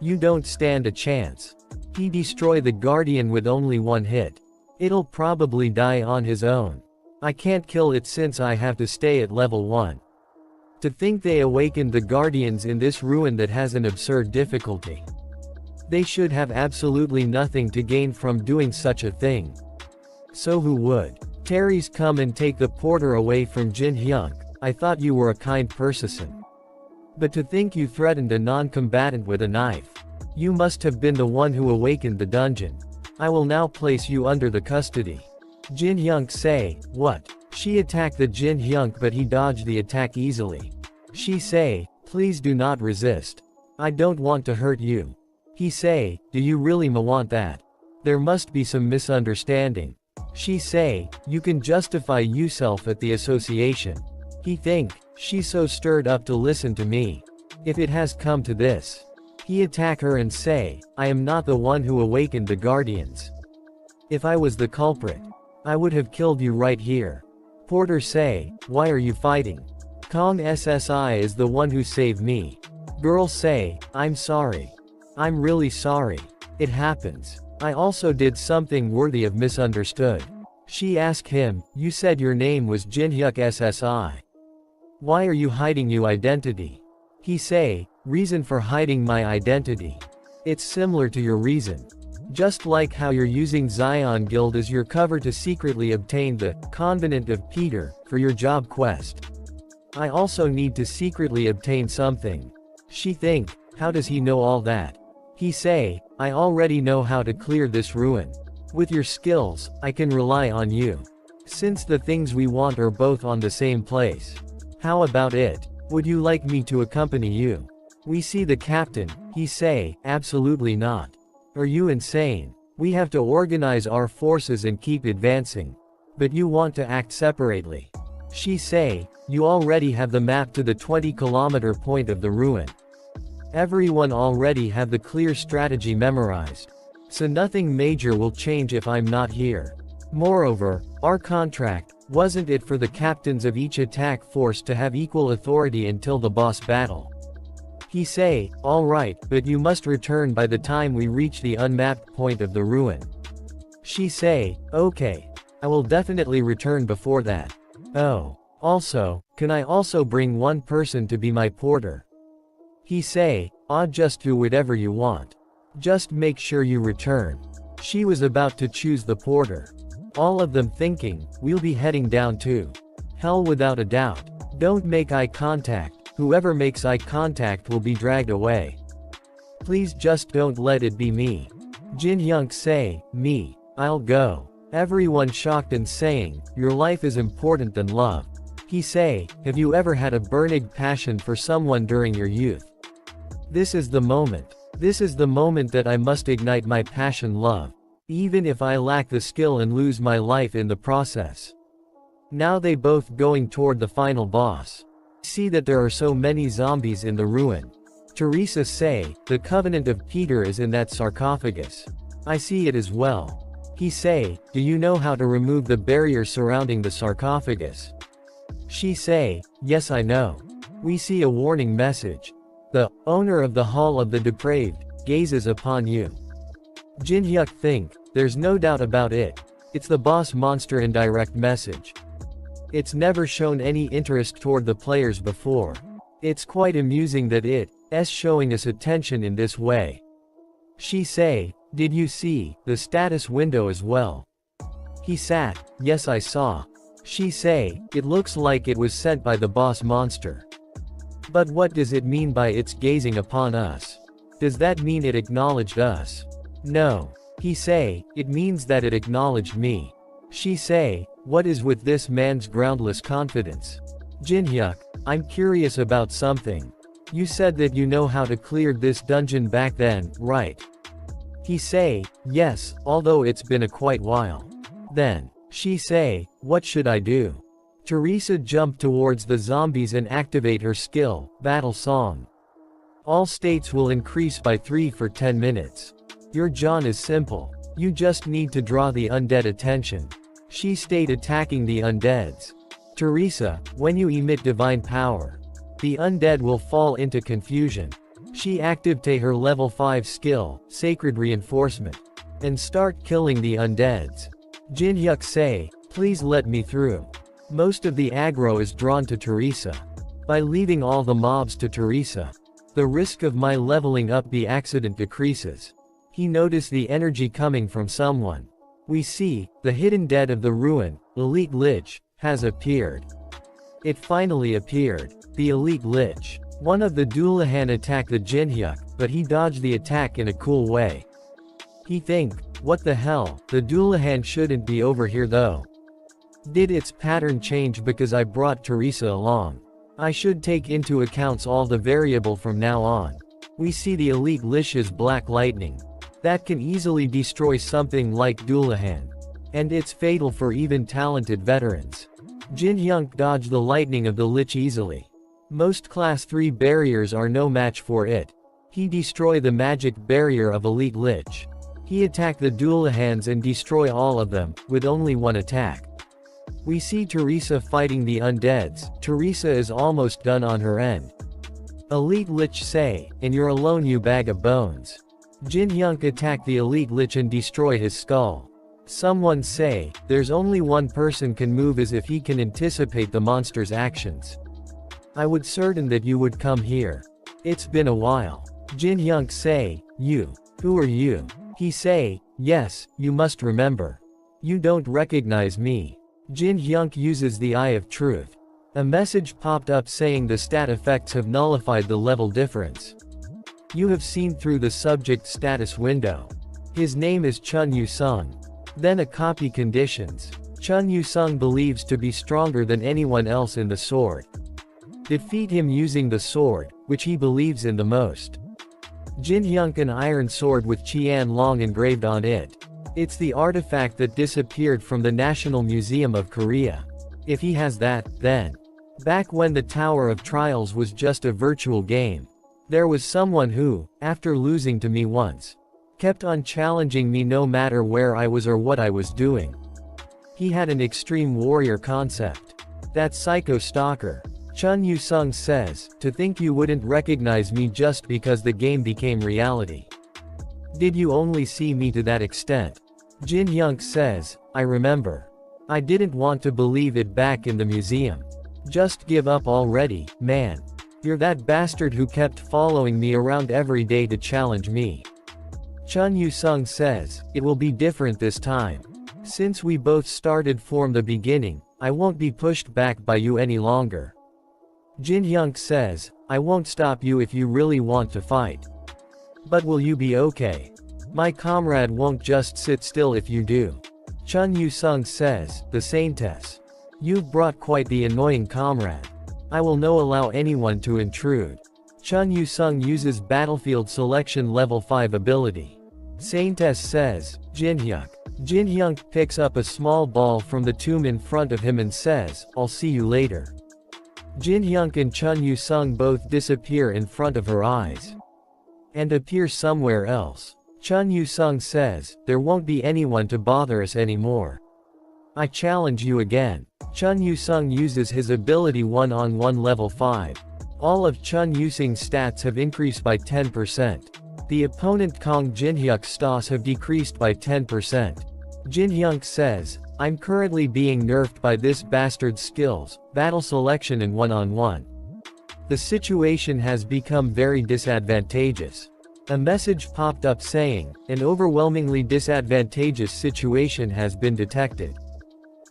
You don't stand a chance. He destroyed the Guardian with only one hit. It'll probably die on his own. I can't kill it since I have to stay at level 1. To think they awakened the Guardians in this ruin that has an absurd difficulty. They should have absolutely nothing to gain from doing such a thing. So who would? Terry's come and take the porter away from Jin Hyuk. I thought you were a kind person. But to think you threatened a non-combatant with a knife. You must have been the one who awakened the dungeon. I will now place you under the custody. Jin Hyuk say, what? She attacked the Jin Hyuk but he dodged the attack easily. She say, please do not resist. I don't want to hurt you. He say, do you really want that? There must be some misunderstanding. She say, you can justify yourself at the association. He think, she's so stirred up to listen to me. If it has come to this. He attack her and say, I am not the one who awakened the Guardians. If I was the culprit, I would have killed you right here. Porter say, why are you fighting? Kong SSI is the one who saved me. Girl say, I'm sorry. I'm really sorry. It happens. I also did something worthy of misunderstood. She asked him, you said your name was Jinhyuk SSI. Why are you hiding your identity? He say, reason for hiding my identity. It's similar to your reason. Just like how you're using Zion Guild as your cover to secretly obtain the Convent of Peter for your job quest. I also need to secretly obtain something. She think, how does he know all that? He say, I already know how to clear this ruin. With your skills, I can rely on you. Since the things we want are both on the same place. How about it? Would you like me to accompany you? We see the captain. He say, absolutely not. Are you insane? We have to organize our forces and keep advancing. But you want to act separately. She say, you already have the map to the 20-kilometer point of the ruin. Everyone already have the clear strategy memorized. So nothing major will change if I'm not here. Moreover, our contract, wasn't it for the captains of each attack force to have equal authority until the boss battle? He say, alright, but you must return by the time we reach the unmapped point of the ruin. She say, okay. I will definitely return before that. Oh. Also, can I also bring one person to be my porter? He say, just do whatever you want. Just make sure you return. She was about to choose the porter. All of them thinking, we'll be heading down to hell without a doubt. Don't make eye contact. Whoever makes eye contact will be dragged away. Please just don't let it be me. Jin Hyuk say, me. I'll go. Everyone shocked and saying, your life is important than love. He say, have you ever had a burning passion for someone during your youth? This is the moment. This is the moment that I must ignite my passion love. Even if I lack the skill and lose my life in the process. Now they both going toward the final boss. See that there are so many zombies in the ruin. Teresa say, the Covenant of Peter is in that sarcophagus. I see it as well. He say, do you know how to remove the barrier surrounding the sarcophagus? She say, yes I know. We see a warning message. The owner of the Hall of the Depraved gazes upon you. Jin Hyuk think, there's no doubt about it. It's the boss monster indirect message. It's never shown any interest toward the players before. It's quite amusing that it's showing us attention in this way. She say, did you see the status window as well? He sat, yes I saw. She say, it looks like it was sent by the boss monster. But what does it mean by its gazing upon us? Does that mean it acknowledged us? No. He say, it means that it acknowledged me. She say, what is with this man's groundless confidence? Jin Hyuk, I'm curious about something. You said that you know how to clear this dungeon back then, right? He say, yes, although it's been a quite while. Then, she say, what should I do? Teresa jumped towards the zombies and activate her skill, Battle Song. All states will increase by 3 for 10 minutes. Your John is simple. You just need to draw the undead attention. She stayed attacking the undeads. Teresa, when you emit divine power, the undead will fall into confusion. She activate her level 5 skill, Sacred Reinforcement, and start killing the undeads. Jinhyuk say, please let me through. Most of the aggro is drawn to Teresa. By leaving all the mobs to Teresa, the risk of my leveling up the accident decreases. He noticed the energy coming from someone. We see, the hidden dead of the ruin, Elite Lich, has appeared. It finally appeared. The Elite Lich. One of the Dullahan attacked the Jinhyuk, but he dodged the attack in a cool way. He think, what the hell, the Dullahan shouldn't be over here though. Did its pattern change because I brought Teresa along? I should take into account all the variable from now on. We see the Elite Lich's Black Lightning. That can easily destroy something like Dullahan. And it's fatal for even talented veterans. Jinhyuk dodged the lightning of the Lich easily. Most Class 3 barriers are no match for it. He destroy the magic barrier of Elite Lich. He attack the Dullahans and destroy all of them, with only one attack. We see Teresa fighting the undeads. Teresa is almost done on her end. Elite Lich say, and you're alone you bag of bones. Jinhyuk attack the Elite Lich and destroy his skull. Someone say, there's only one person can move as if he can anticipate the monster's actions. I would certain that you would come here. It's been a while. Jinhyuk say, you. Who are you? He say, yes, you must remember. You don't recognize me. Jinhyuk uses the Eye of Truth. A message popped up saying the stat effects have nullified the level difference. You have seen through the subject status window. His name is Chun Yu-sung. Then a copy conditions. Chun Yu-sung believes to be stronger than anyone else in the sword. Defeat him using the sword, which he believes in the most. Jinhyuk an iron sword with Qian Long engraved on it. It's the artifact that disappeared from the National Museum of Korea. If he has that, then. Back when the Tower of Trials was just a virtual game, there was someone who, after losing to me once, kept on challenging me no matter where I was or what I was doing. He had an extreme warrior concept. That psycho stalker. Chun Yu-sung says, to think you wouldn't recognize me just because the game became reality. Did you only see me to that extent? Jinhyuk says, I remember. I didn't want to believe it back in the museum. Just give up already, man. You're that bastard who kept following me around every day to challenge me. Chun Yu-sung says, it will be different this time. Since we both started from the beginning, I won't be pushed back by you any longer. Jinhyuk says, I won't stop you if you really want to fight. But will you be okay? My comrade won't just sit still if you do. Chun Yu-sung says, the Saintess. You've brought quite the annoying comrade. I will no allow anyone to intrude. Chun Yu-sung uses Battlefield Selection Level 5 ability. Saintess says, Jinhyuk. Jinhyuk picks up a small ball from the tomb in front of him and says, I'll see you later. Jinhyuk and Chun Yu-sung both disappear in front of her eyes. And appear somewhere else. Chun Yu-sung says, there won't be anyone to bother us anymore. I challenge you again. Chun Yu-sung uses his ability one-on-one level 5. All of Chun Yu-sung's stats have increased by 10%. The opponent Kong Jinhyuk's stats have decreased by 10%. Jinhyuk says, I'm currently being nerfed by this bastard's skills, battle selection and one-on-one. The situation has become very disadvantageous. A message popped up saying, an overwhelmingly disadvantageous situation has been detected.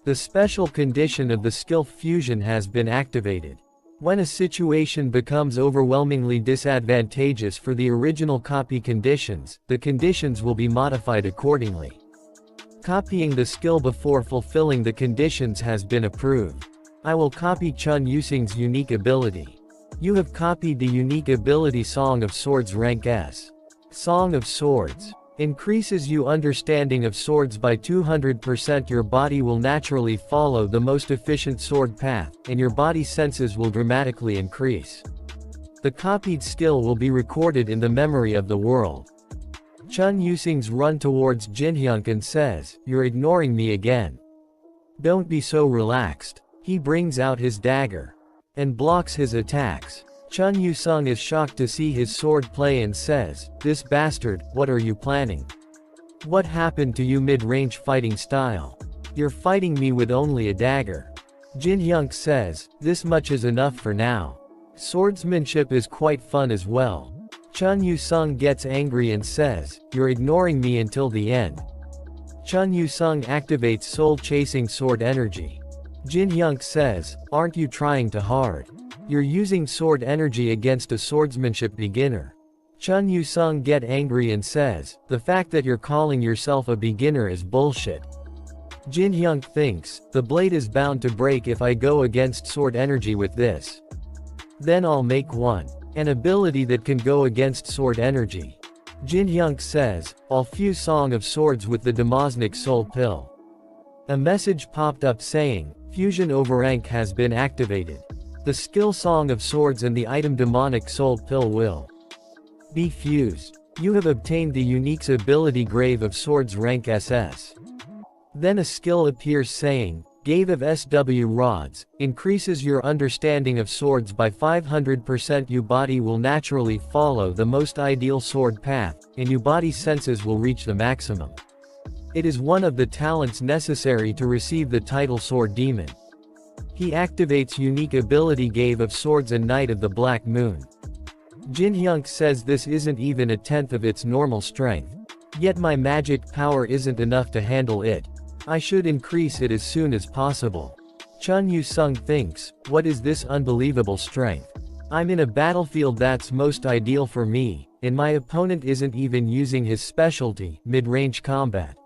The special condition of the skill fusion has been activated. When a situation becomes overwhelmingly disadvantageous for the original copy conditions, the conditions will be modified accordingly. Copying the skill before fulfilling the conditions has been approved. I will copy Chun Yu-sung's unique ability. You have copied the unique ability Song of Swords rank S. Song of Swords. Increases you understanding of swords by 200%. Your body will naturally follow the most efficient sword path, and your body senses will dramatically increase. The copied skill will be recorded in the memory of the world. Chun Yusing's run towards Jinhyuk and says, "You're ignoring me again. Don't be so relaxed." He brings out his dagger and blocks his attacks. Chun Yusung is shocked to see his sword play and says, "This bastard, what are you planning? What happened to you mid-range fighting style? You're fighting me with only a dagger." Jinhyuk says, "This much is enough for now. Swordsmanship is quite fun as well." Chun Yusung gets angry and says, "You're ignoring me until the end." Chun Yusung activates soul-chasing sword energy. Jinhyuk says, "Aren't you trying too hard? You're using sword energy against a swordsmanship beginner." Chun Yusung get angry and says, "The fact that you're calling yourself a beginner is bullshit." Jinhyuk thinks, "The blade is bound to break if I go against sword energy with this. Then I'll make an ability that can go against sword energy." Jinhyuk says, "I'll fuse Song of Swords with the Demosnic Soul Pill." A message popped up saying, "Fusion Overrank has been activated. The skill Song of Swords and the item Demonic Soul Pill will be fused. You have obtained the unique ability Grave of Swords rank SS." Then a skill appears saying, "Gave of SW Rods, increases your understanding of swords by 500%. Your body will naturally follow the most ideal sword path, and your body senses will reach the maximum. It is one of the talents necessary to receive the title Sword Demon." He activates unique ability Gave of Swords and Night of the Black Moon. Jinhyuk says this isn't even a tenth of its normal strength. Yet my magic power isn't enough to handle it. I should increase it as soon as possible. Chun Yusung thinks, "What is this unbelievable strength? I'm in a battlefield that's most ideal for me, and my opponent isn't even using his specialty, mid-range combat.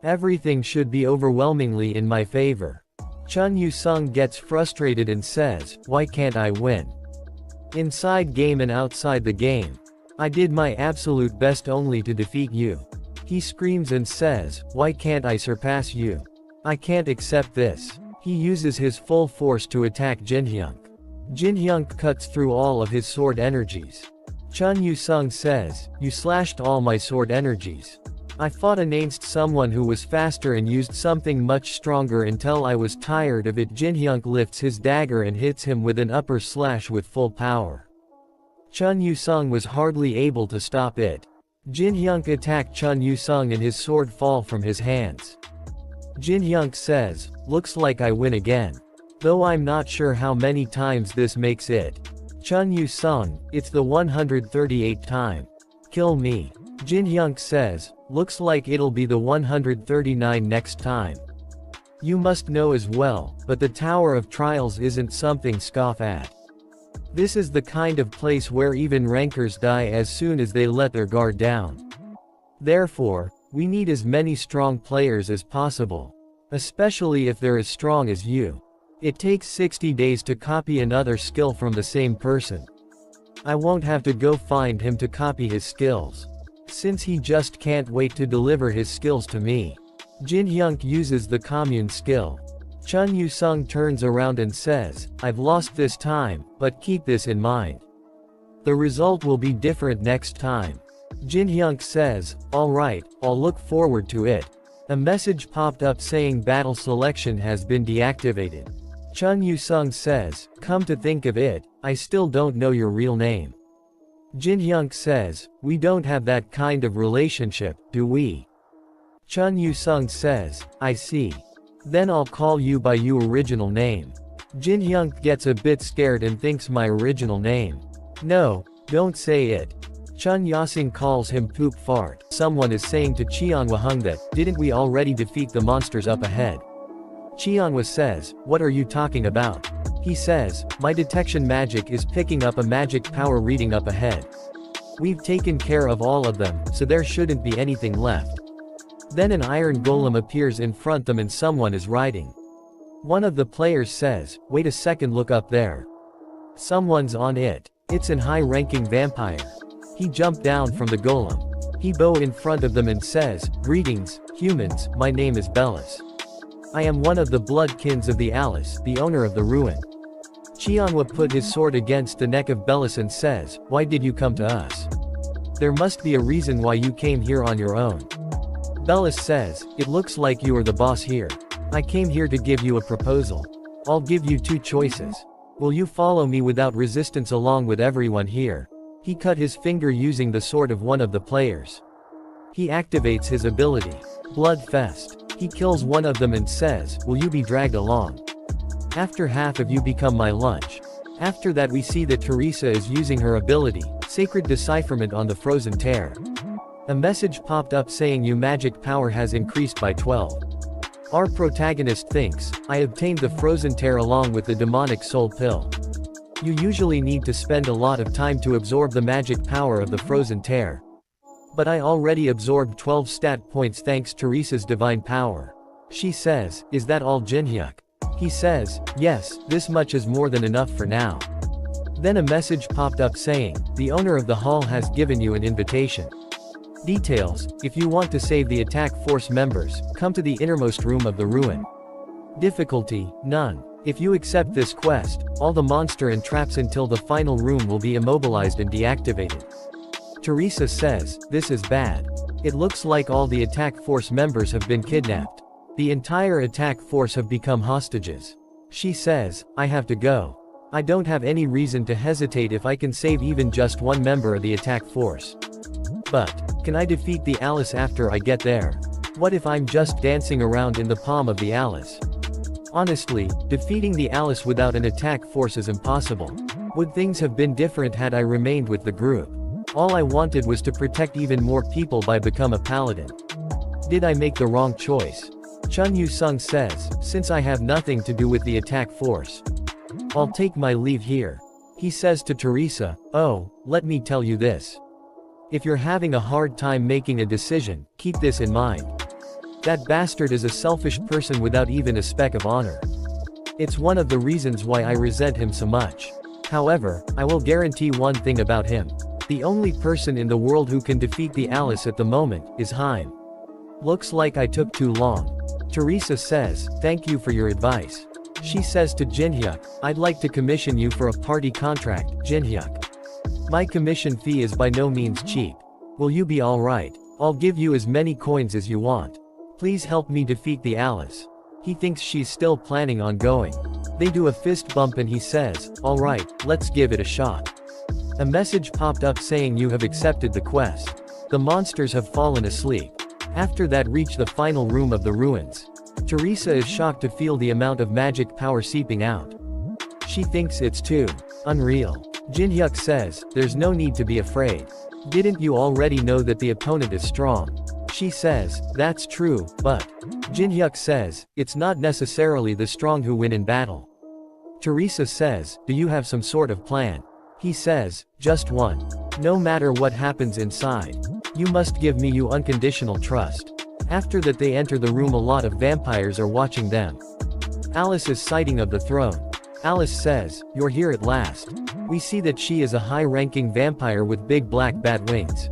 Everything should be overwhelmingly in my favor." Chun Yusung gets frustrated and says, "Why can't I win? Inside game and outside the game. I did my absolute best only to defeat you." He screams and says, "Why can't I surpass you? I can't accept this." He uses his full force to attack Jinhyuk. Jinhyuk cuts through all of his sword energies. Chun Yusung says, "You slashed all my sword energies. I fought against someone who was faster and used something much stronger until I was tired of it." Jinhyuk lifts his dagger and hits him with an upper slash with full power. Chun Yusung was hardly able to stop it. Jinhyuk attacked Chun Yusung and his sword fall from his hands. Jinhyuk says, "Looks like I win again. Though I'm not sure how many times this makes it." Chun Yusung, "It's the 138th time. Kill me." Jinhyuk says, "Looks like it'll be the 139 next time. You must know as well, but the Tower of Trials isn't something scoff at. This is the kind of place where even rankers die as soon as they let their guard down. Therefore, we need as many strong players as possible. Especially if they're as strong as you. It takes 60 days to copy another skill from the same person. I won't have to go find him to copy his skills. Since he just can't wait to deliver his skills to me." Jinhyuk uses the commune skill. Chun Yusung turns around and says, "I've lost this time, but keep this in mind. The result will be different next time." Jinhyuk says, "Alright, I'll look forward to it." A message popped up saying battle selection has been deactivated. Chun Yusung says, "Come to think of it, I still don't know your real name." Jinhyuk says, "We don't have that kind of relationship, do we?" Chun Yusung says, "I see. Then I'll call you by your original name." Jinhyuk gets a bit scared and thinks my original name. "No, don't say it." Chun Yasing calls him poop fart. Someone is saying to Cheonhwa Hung that, "Didn't we already defeat the monsters up ahead?" Cheonhwa says, "What are you talking about?" He says, "My detection magic is picking up a magic power reading up ahead. We've taken care of all of them, so there shouldn't be anything left." Then an iron golem appears in front of them and someone is riding. One of the players says, "Wait a second, look up there. Someone's on it. It's an high-ranking vampire." He jumped down from the golem. He bow in front of them and says, "Greetings, humans, my name is Bellis. I am one of the bloodkins of the Alice, the owner of the ruin." Cheonhwa put his sword against the neck of Bellis and says, "Why did you come to us?" There must be a reason why you came here on your own. Bellis says, it looks like you are the boss here. I came here to give you a proposal. I'll give you two choices. Will you follow me without resistance along with everyone here? He cut his finger using the sword of one of the players. He activates his ability, Bloodfest. He kills one of them and says, will you be dragged along? After half of you become my lunch. After that we see that Teresa is using her ability, Sacred Decipherment on the Frozen Tear. A message popped up saying your magic power has increased by 12. Our protagonist thinks, I obtained the Frozen Tear along with the demonic soul pill. You usually need to spend a lot of time to absorb the magic power of the Frozen Tear. But I already absorbed 12 stat points thanks to Teresa's divine power. She says, is that all Jinhyuk? He says, yes, this much is more than enough for now. Then a message popped up saying, the owner of the hall has given you an invitation. Details, if you want to save the attack force members, come to the innermost room of the ruin. Difficulty, none. If you accept this quest, all the monster and traps until the final room will be immobilized and deactivated. Teresa says, this is bad. It looks like all the attack force members have been kidnapped. The entire attack force have become hostages. She says, I have to go. I don't have any reason to hesitate if I can save even just one member of the attack force. But, can I defeat the Alice after I get there? What if I'm just dancing around in the palm of the Alice? Honestly, defeating the Alice without an attack force is impossible. Would things have been different had I remained with the group? All I wanted was to protect even more people by become a paladin. Did I make the wrong choice? Chun Yu-sung says, since I have nothing to do with the attack force, I'll take my leave here. He says to Teresa, oh, let me tell you this. If you're having a hard time making a decision, keep this in mind. That bastard is a selfish person without even a speck of honor. It's one of the reasons why I resent him so much. However, I will guarantee one thing about him. The only person in the world who can defeat the Alice at the moment is Haim. Looks like I took too long. Teresa says, thank you for your advice. She says to Jinhyuk, I'd like to commission you for a party contract, Jinhyuk. My commission fee is by no means cheap. Will you be alright? I'll give you as many coins as you want. Please help me defeat the Alice. He thinks she's still planning on going. They do a fist bump and he says, alright, let's give it a shot. A message popped up saying you have accepted the quest. The monsters have fallen asleep. After that reach the final room of the ruins. Teresa is shocked to feel the amount of magic power seeping out. She thinks it's too unreal. Jinhyuk says, there's no need to be afraid. Didn't you already know that the opponent is strong? She says, that's true, but Jinhyuk says, it's not necessarily the strong who win in battle. Teresa says, do you have some sort of plan? He says, just one. No matter what happens inside, you must give me your unconditional trust. After that they enter the room. A lot of vampires are watching them. Alice is sighting of the throne. Alice says, you're here at last. We see that she is a high-ranking vampire with big black bat wings.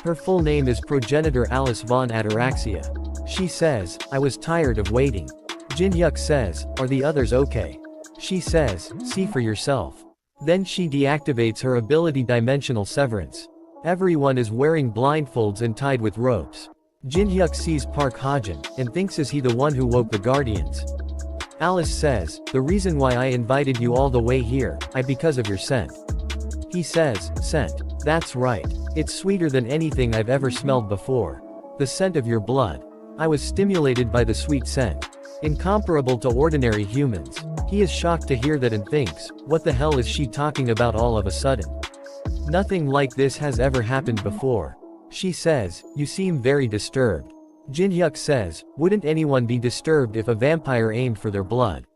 Her full name is Progenitor Alice von Ataraxia. She says, I was tired of waiting. Jinhyuk says, are the others okay? She says, see for yourself. Then she deactivates her ability Dimensional Severance. Everyone is wearing blindfolds and tied with ropes. Jinhyuk sees Park Hajin, and thinks is he the one who woke the Guardians. Alice says, the reason why I invited you all the way here, because of your scent. He says, scent. That's right. It's sweeter than anything I've ever smelled before. The scent of your blood. I was stimulated by the sweet scent. Incomparable to ordinary humans. He is shocked to hear that and thinks, what the hell is she talking about all of a sudden? Nothing like this has ever happened before. She says, you seem very disturbed. Jinhyuk says, wouldn't anyone be disturbed if a vampire aimed for their blood?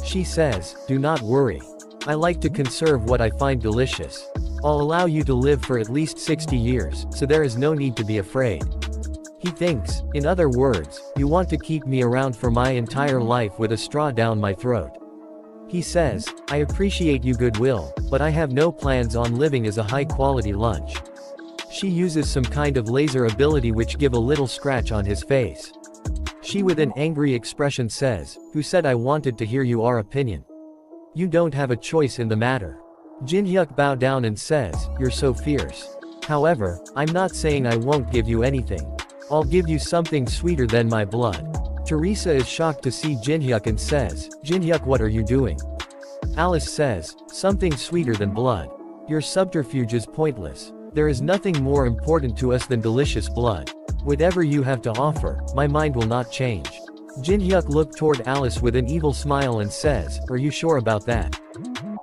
She says, do not worry. I like to conserve what I find delicious. I'll allow you to live for at least 60 years, so there is no need to be afraid. He thinks, in other words, you want to keep me around for my entire life with a straw down my throat. He says, I appreciate your goodwill, but I have no plans on living as a high-quality lunch. She uses some kind of laser ability which give a little scratch on his face. She with an angry expression says, who said I wanted to hear your opinion? You don't have a choice in the matter. Jinhyuk bow down and says, you're so fierce. However, I'm not saying I won't give you anything. I'll give you something sweeter than my blood. Teresa is shocked to see Jinhyuk and says, Jinhyuk, what are you doing? Alice says, something sweeter than blood. Your subterfuge is pointless. There is nothing more important to us than delicious blood. Whatever you have to offer, my mind will not change. Jinhyuk looked toward Alice with an evil smile and says, are you sure about that?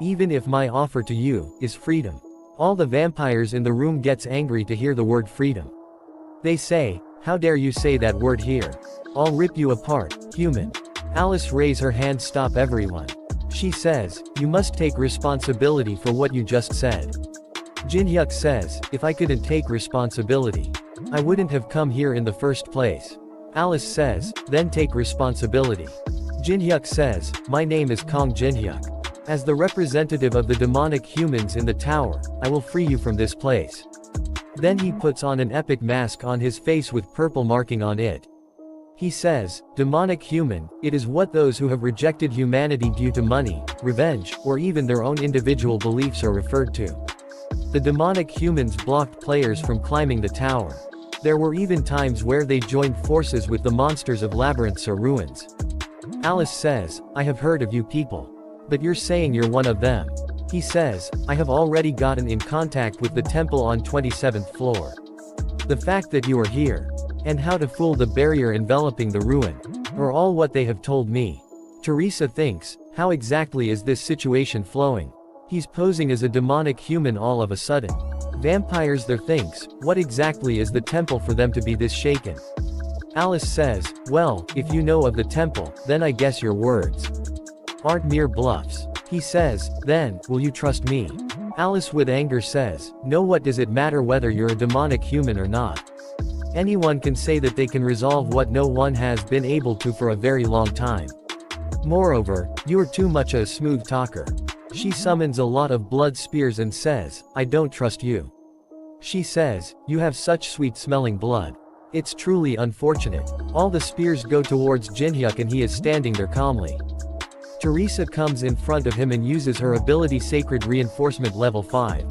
Even if my offer to you is freedom. All the vampires in the room gets angry to hear the word freedom. They say, how dare you say that word here? I'll rip you apart, human. Alice raise her hand, stop everyone. She says, you must take responsibility for what you just said. Jinhyuk says, if I couldn't take responsibility, I wouldn't have come here in the first place. Alice says, then take responsibility. Jinhyuk says, my name is Kong Jinhyuk. As the representative of the demonic humans in the tower, I will free you from this place. Then he puts on an epic mask on his face with purple marking on it. He says, demonic human, it is what those who have rejected humanity due to money, revenge, or even their own individual beliefs are referred to. The demonic humans blocked players from climbing the tower. There were even times where they joined forces with the monsters of labyrinths or ruins. Alice says, I have heard of you people. But you're saying you're one of them. He says, I have already gotten in contact with the temple on 27th floor. The fact that you are here, and how to fool the barrier enveloping the ruin, are all what they have told me. Teresa thinks, how exactly is this situation flowing? He's posing as a demonic human all of a sudden. Vampires there thinks, what exactly is the temple for them to be this shaken? Alice says, well, if you know of the temple, then I guess your words aren't mere bluffs. He says, then, will you trust me? Alice with anger says, no, what does it matter whether you're a demonic human or not? Anyone can say that they can resolve what no one has been able to for a very long time. Moreover, you are too much a smooth talker. She summons a lot of blood spears and says, I don't trust you. She says, you have such sweet smelling blood. It's truly unfortunate. All the spears go towards Jinhyuk and he is standing there calmly. Teresa comes in front of him and uses her ability Sacred Reinforcement level 5.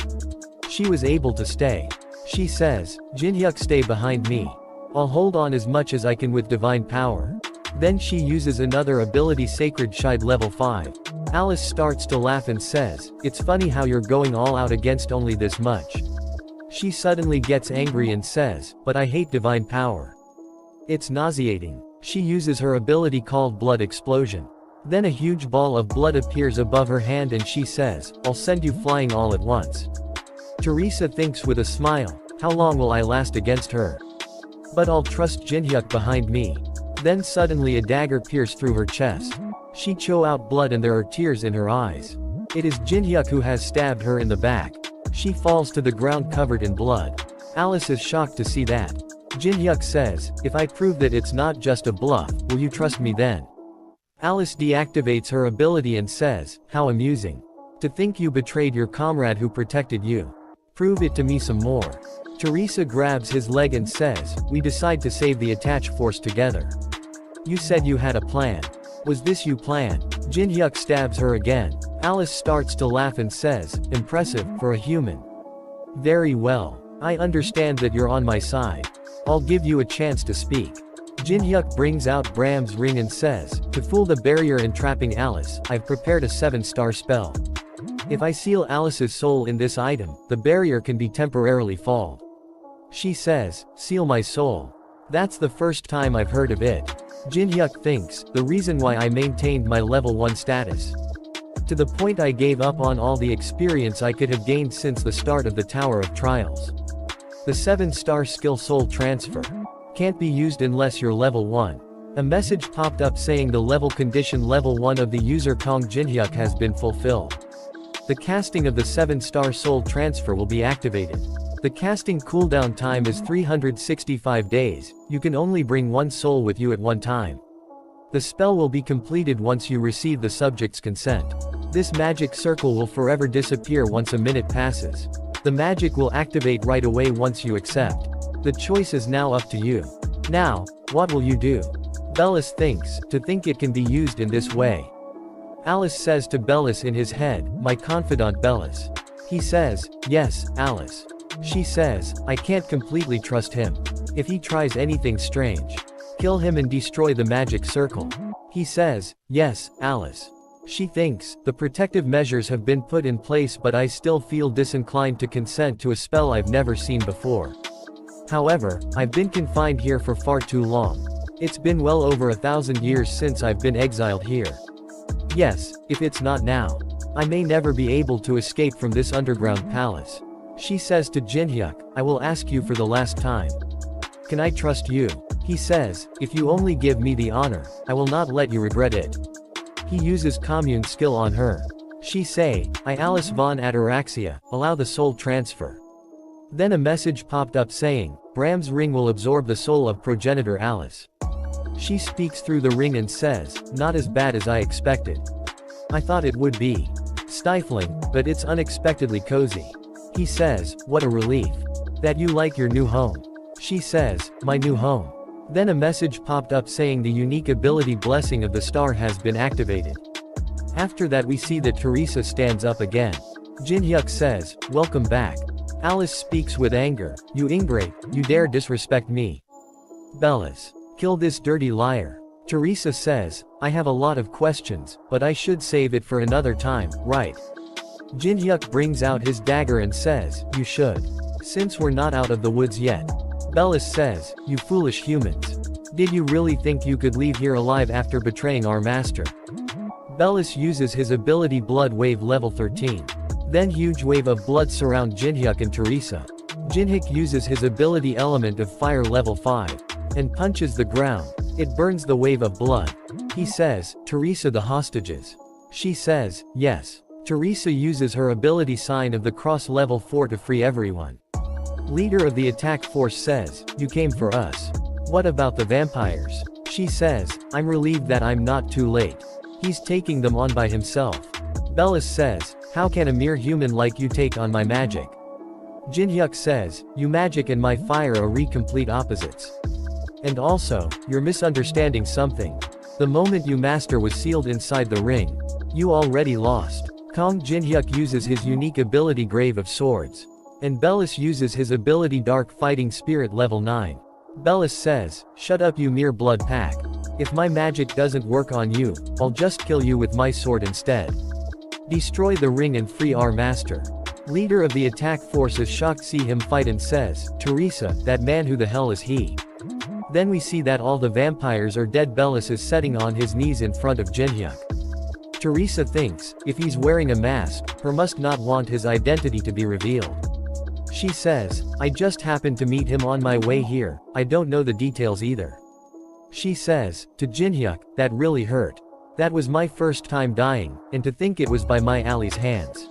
She was able to stay. She says, Jinhyuk, stay behind me. I'll hold on as much as I can with divine power. Then she uses another ability Sacred Shide level 5. Alice starts to laugh and says, it's funny how you're going all out against only this much. She suddenly gets angry and says, but I hate divine power. It's nauseating. She uses her ability called Blood Explosion. Then a huge ball of blood appears above her hand and she says, I'll send you flying all at once. Teresa thinks with a smile, how long will I last against her? But I'll trust Jinhyuk behind me. Then suddenly a dagger pierced through her chest. She chow out blood and there are tears in her eyes. It is Jinhyuk who has stabbed her in the back. She falls to the ground covered in blood. Alice is shocked to see that. Jinhyuk says, if I prove that it's not just a bluff, will you trust me then? Alice deactivates her ability and says, how amusing. To think you betrayed your comrade who protected you. Prove it to me some more. Teresa grabs his leg and says, we decide to save the attached force together. You said you had a plan. Was this your plan? Jinhyuk stabs her again. Alice starts to laugh and says, impressive, for a human. Very well. I understand that you're on my side. I'll give you a chance to speak. Jinhyuk brings out Bram's ring and says, to fool the barrier entrapping Alice, I've prepared a 7-star spell. If I seal Alice's soul in this item, the barrier can be temporarily foiled. She says, seal my soul. That's the first time I've heard of it. Jinhyuk thinks, the reason why I maintained my level 1 status. To the point I gave up on all the experience I could have gained since the start of the Tower of Trials. The 7-star skill soul transfer can't be used unless you're level 1. A message popped up saying the level condition level 1 of the user Kong Jinhyuk has been fulfilled. The casting of the 7-star soul transfer will be activated. The casting cooldown time is 365 days, you can only bring one soul with you at one time. The spell will be completed once you receive the subject's consent. This magic circle will forever disappear once a minute passes. The magic will activate right away once you accept. The choice is now up to you. Now, what will you do? Bellis thinks, to think it can be used in this way. Alice says to Bellis in his head, my confidant Bellis. He says, yes, Alice. She says, I can't completely trust him. If he tries anything strange, kill him and destroy the magic circle. He says, yes, Alice. She thinks, the protective measures have been put in place, but I still feel disinclined to consent to a spell I've never seen before. However, I've been confined here for far too long. It's been well over 1,000 years since I've been exiled here. Yes, if it's not now, I may never be able to escape from this underground palace. She says to Jinhyuk, I will ask you for the last time. Can I trust you? He says, if you only give me the honor, I will not let you regret it. He uses commune skill on her. She say, I Alice von Ataraxia, allow the soul transfer. Then a message popped up saying, Bram's ring will absorb the soul of progenitor Alice. She speaks through the ring and says, not as bad as I expected. I thought it would be stifling, but it's unexpectedly cozy. He says, what a relief. That you like your new home. She says, my new home. Then a message popped up saying the unique ability Blessing of the Star has been activated. After that we see that Teresa stands up again. Jinhyuk says, welcome back. Alice speaks with anger, you ingrate, you dare disrespect me. Bellis. Kill this dirty liar. Teresa says, I have a lot of questions, but I should save it for another time, right? Jinhyuk brings out his dagger and says, you should. Since we're not out of the woods yet. Bellis says, you foolish humans. Did you really think you could leave here alive after betraying our master? Bellis uses his ability Blood Wave level 13. Then huge wave of blood surround Jinhyuk and Teresa. Jinhyuk uses his ability Element of Fire level 5. And punches the ground. It burns the wave of blood. He says, Teresa the hostages. She says, yes. Teresa uses her ability Sign of the Cross level 4 to free everyone. Leader of the attack force says, you came for us. What about the vampires? She says, I'm relieved that I'm not too late. He's taking them on by himself. Bellis says, how can a mere human like you take on my magic? Jinhyuk says, you magic and my fire are complete opposites. And also, you're misunderstanding something. The moment you master was sealed inside the ring, you already lost. Kong Jinhyuk uses his unique ability Grave of Swords. And Bellis uses his ability Dark Fighting Spirit level 9. Bellis says, shut up you mere blood pack. If my magic doesn't work on you, I'll just kill you with my sword instead. Destroy the ring and free our master. Leader of the attack force is shocked see him fight and says, Teresa, that man who the hell is he? Then we see that all the vampires are dead. Bellis is sitting on his knees in front of Jinhyuk. Teresa thinks, if he's wearing a mask, her must not want his identity to be revealed. She says, I just happened to meet him on my way here, I don't know the details either. She says, to Jinhyuk, that really hurt. That was my first time dying, and to think it was by my Ali's hands.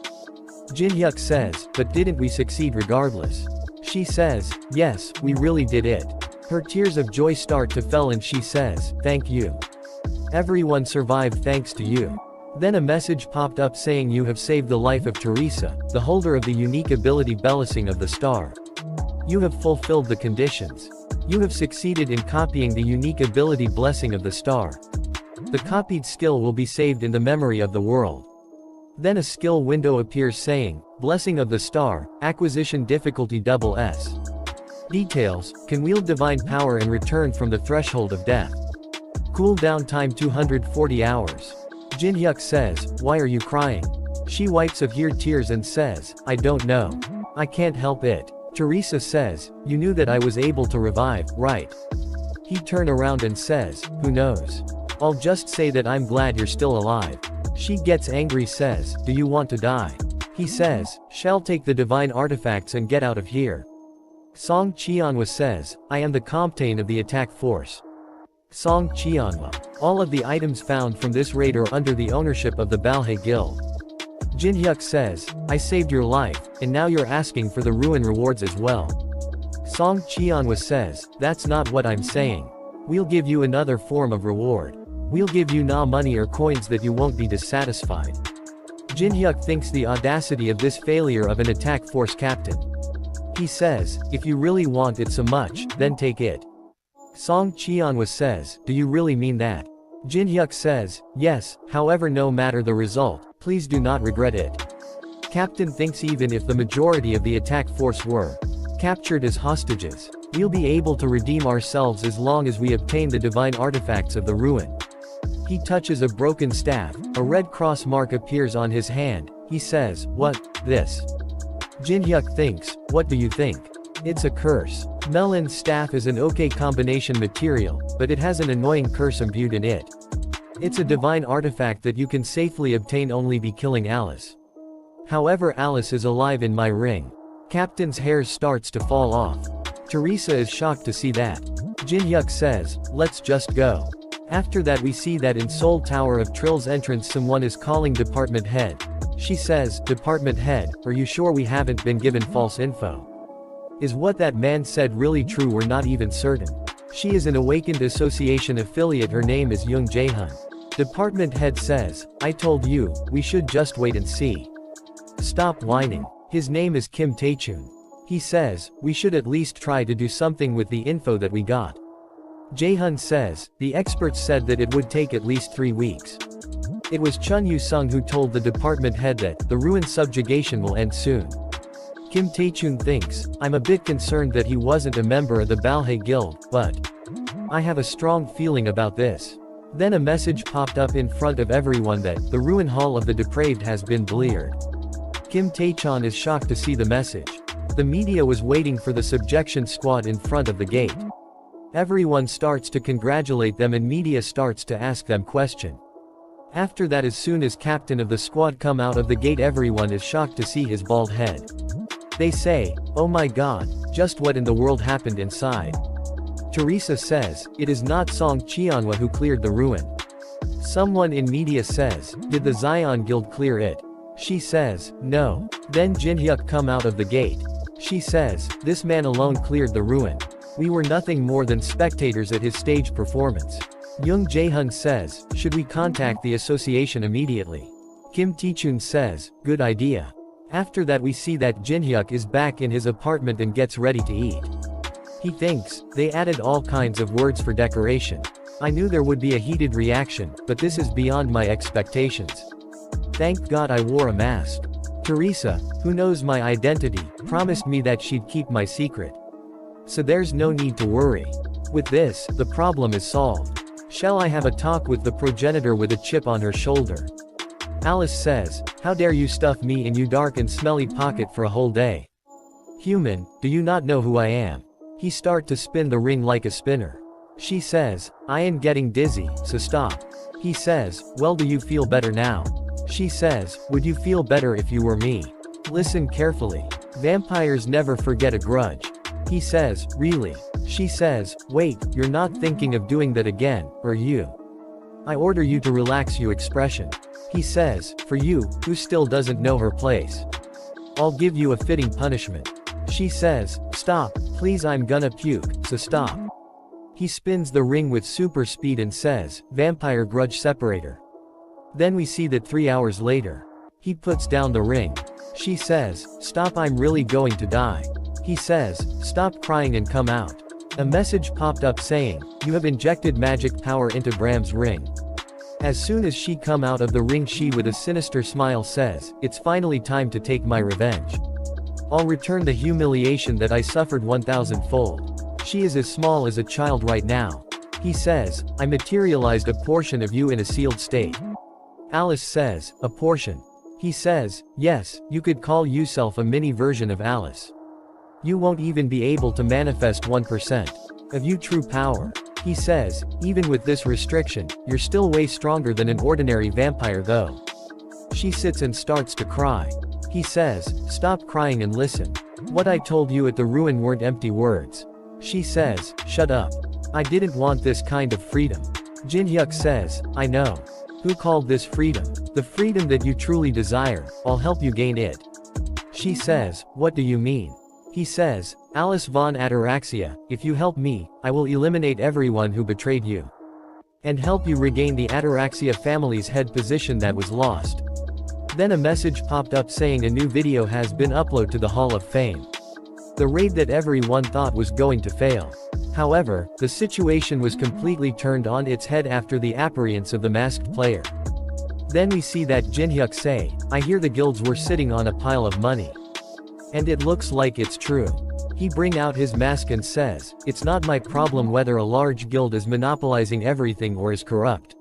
Jinhyuk says, but didn't we succeed regardless? She says, yes, we really did it. Her tears of joy start to fall and she says, thank you. Everyone survived thanks to you. Then a message popped up saying you have saved the life of Teresa, the holder of the unique ability Blessing of the Star. You have fulfilled the conditions. You have succeeded in copying the unique ability Blessing of the Star. The copied skill will be saved in the memory of the world. Then a skill window appears saying, Blessing of the Star, acquisition difficulty SS. Details, can wield divine power and return from the threshold of death. Cooldown time 240 hours. Jinhyuk says, why are you crying? She wipes her tears and says, I don't know. I can't help it. Teresa says, you knew that I was able to revive, right? He turns around and says, who knows? I'll just say that I'm glad you're still alive. She gets angry says, do you want to die? He says, shall take the divine artifacts and get out of here. Song Cheonhwa says, I am the captain of the attack force. Song Cheonhwa. All of the items found from this raid are under the ownership of the Balhae Guild. Jinhyuk says, I saved your life, and now you're asking for the ruin rewards as well. Song Cheonhwa says, that's not what I'm saying. We'll give you another form of reward. We'll give you money or coins that you won't be dissatisfied. Jinhyuk thinks the audacity of this failure of an attack force captain. He says, if you really want it so much, then take it. Song Cheonhwa says, do you really mean that? Jinhyuk says, yes, however no matter the result, please do not regret it. Captain thinks even if the majority of the attack force were captured as hostages, we'll be able to redeem ourselves as long as we obtain the divine artifacts of the ruin. He touches a broken staff, a red cross mark appears on his hand. He says, "What, this?" Jin-hyuk thinks, "What do you think?" "It's a curse." Melon's staff is an okay combination material, but it has an annoying curse imbued in it. It's a divine artifact that you can safely obtain only by killing Alice. However, Alice is alive in my ring. Captain's hair starts to fall off. Teresa is shocked to see that. Jin-hyuk says, "Let's just go." After that we see that in Seoul Tower of Trill's entrance someone is calling Department Head. She says, "Department Head, are you sure we haven't been given false info? Is what that man said really true? We're not even certain." She is an Awakened Association affiliate, her name is Young Jae-hun. Department Head says, "I told you, we should just wait and see. Stop whining." His name is Kim Tae-chun. He says, "We should at least try to do something with the info that we got." Jae-hun says, "The experts said that it would take at least 3 weeks. It was Chun Yu-sung who told the department head that the ruin subjugation will end soon." Kim Tae-chun thinks, "I'm a bit concerned that he wasn't a member of the Balhae Guild, but I have a strong feeling about this." Then a message popped up in front of everyone that the ruin hall of the depraved has been cleared. Kim Tae-chun is shocked to see the message. The media was waiting for the subjection squad in front of the gate. Everyone starts to congratulate them and media starts to ask them question. After that, as soon as captain of the squad come out of the gate, everyone is shocked to see his bald head. They say, "Oh my god, just what in the world happened inside?" Teresa says, "It is not Song Cheonhwa who cleared the ruin." Someone in media says, "Did the Zion Guild clear it?" She says, "No." Then Jin-hyuk come out of the gate. She says, "This man alone cleared the ruin. We were nothing more than spectators at his stage performance." Young Jae-hun says, "Should we contact the association immediately?" Kim Tae-chun says, "Good idea." After that we see that Jin-hyuk is back in his apartment and gets ready to eat. He thinks, they added all kinds of words for decoration. I knew there would be a heated reaction, but this is beyond my expectations. Thank God I wore a mask. Teresa, who knows my identity, promised me that she'd keep my secret. So there's no need to worry. With this, the problem is solved. Shall I have a talk with the progenitor with a chip on her shoulder? Alice says, "How dare you stuff me in your dark and smelly pocket for a whole day? Human, do you not know who I am?" He start to spin the ring like a spinner. She says, "I am getting dizzy, so stop." He says, "Well, do you feel better now?" She says, "Would you feel better if you were me?" Listen carefully. Vampires never forget a grudge. He says, "Really?" She says, "Wait, you're not thinking of doing that again, are you? I order you to relax your expression." He says, "For you, who still doesn't know her place, I'll give you a fitting punishment." She says, "Stop, please, I'm gonna puke, so stop." He spins the ring with super speed and says, "Vampire grudge separator." Then we see that 3 hours later, he puts down the ring. She says, "Stop, I'm really going to die." He says, "Stop crying and come out." A message popped up saying, "You have injected magic power into Bram's ring." As soon as she come out of the ring, she with a sinister smile says, "It's finally time to take my revenge. I'll return the humiliation that I suffered 1,000-fold. She is as small as a child right now. He says, "I materialized a portion of you in a sealed state." Alice says, "A portion?" He says, "Yes, you could call yourself a mini version of Alice. You won't even be able to manifest 1% of your true power." He says, "Even with this restriction, you're still way stronger than an ordinary vampire though." She sits and starts to cry. He says, "Stop crying and listen. What I told you at the ruin weren't empty words." She says, "Shut up. I didn't want this kind of freedom." Jin-hyuk says, "I know. Who called this freedom? The freedom that you truly desire. I'll help you gain it." She says, "What do you mean?" He says, "Alice von Ataraxia, if you help me, I will eliminate everyone who betrayed you. And help you regain the Ataraxia family's head position that was lost." Then a message popped up saying a new video has been uploaded to the Hall of Fame. The raid that everyone thought was going to fail. However, the situation was completely turned on its head after the appearance of the masked player. Then we see that Jinhyuk say, I hear the guilds were sitting on a pile of money. And it looks like it's true. He bring out his mask and says, it's not my problem whether a large guild is monopolizing everything or is corrupt.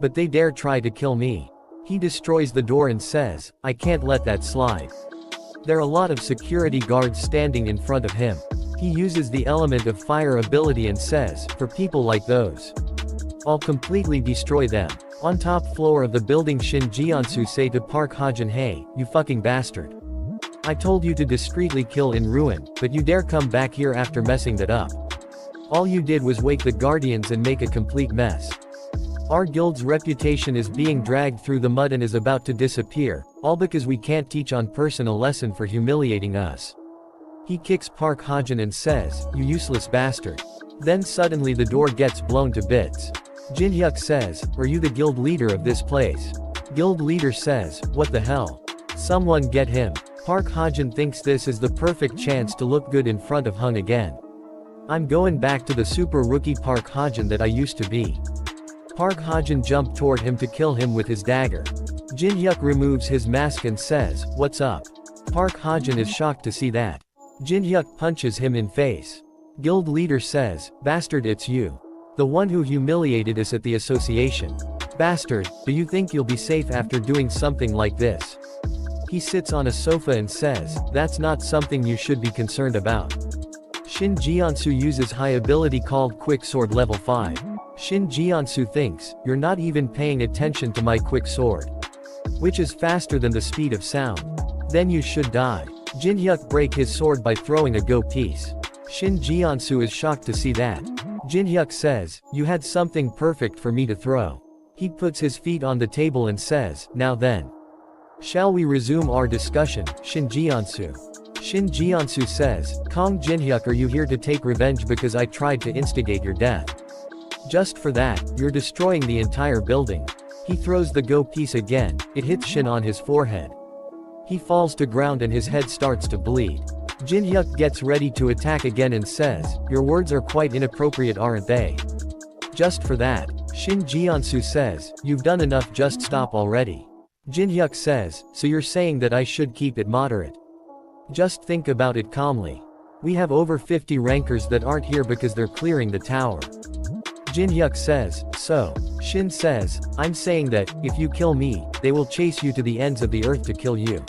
But they dare try to kill me. He destroys the door and says, I can't let that slide. There are a lot of security guards standing in front of him. He uses the element of fire ability and says, for people like those, I'll completely destroy them. On top floor of the building, Shin Jiansu say to Park Ha-jin, hey, you fucking bastard. I told you to discreetly kill in ruin, but you dare come back here after messing that up. All you did was wake the guardians and make a complete mess. Our guild's reputation is being dragged through the mud and is about to disappear, all because we can't teach on person a lesson for humiliating us. He kicks Park Ha-jin and says, you useless bastard. Then suddenly the door gets blown to bits. Jinhyuk says, are you the guild leader of this place? Guild leader says, what the hell? Someone get him. Park Ha-jin thinks this is the perfect chance to look good in front of Hung again. I'm going back to the super rookie Park Ha-jin that I used to be. Park Ha-jin jumped toward him to kill him with his dagger. Jinhyuk removes his mask and says, what's up? Park Ha-jin is shocked to see that. Jinhyuk punches him in face. Guild leader says, bastard, it's you. The one who humiliated us at the association. Bastard, do you think you'll be safe after doing something like this? He sits on a sofa and says, that's not something you should be concerned about. Shin Jiansu uses high ability called Quick Sword level 5. Shin Jiansu thinks, you're not even paying attention to my quick sword. Which is faster than the speed of sound. Then you should die. Jinhyuk break his sword by throwing a go piece. Shin Jiansu is shocked to see that. Jinhyuk says, you had something perfect for me to throw. He puts his feet on the table and says, now then. Shall we resume our discussion, Shin Jiansu? Shin Jiansu says, Kong Jinhyuk, are you here to take revenge because I tried to instigate your death? Just for that, you're destroying the entire building. He throws the go piece again, it hits Shin on his forehead. He falls to ground and his head starts to bleed. Jinhyuk gets ready to attack again and says, your words are quite inappropriate, aren't they? Just for that, Shin Jiansu says, you've done enough, just stop already. Jinhyuk says, so you're saying that I should keep it moderate? Just think about it calmly. We have over 50 rankers that aren't here because they're clearing the tower. Jinhyuk says, so. Shin says, I'm saying that, if you kill me, they will chase you to the ends of the earth to kill you.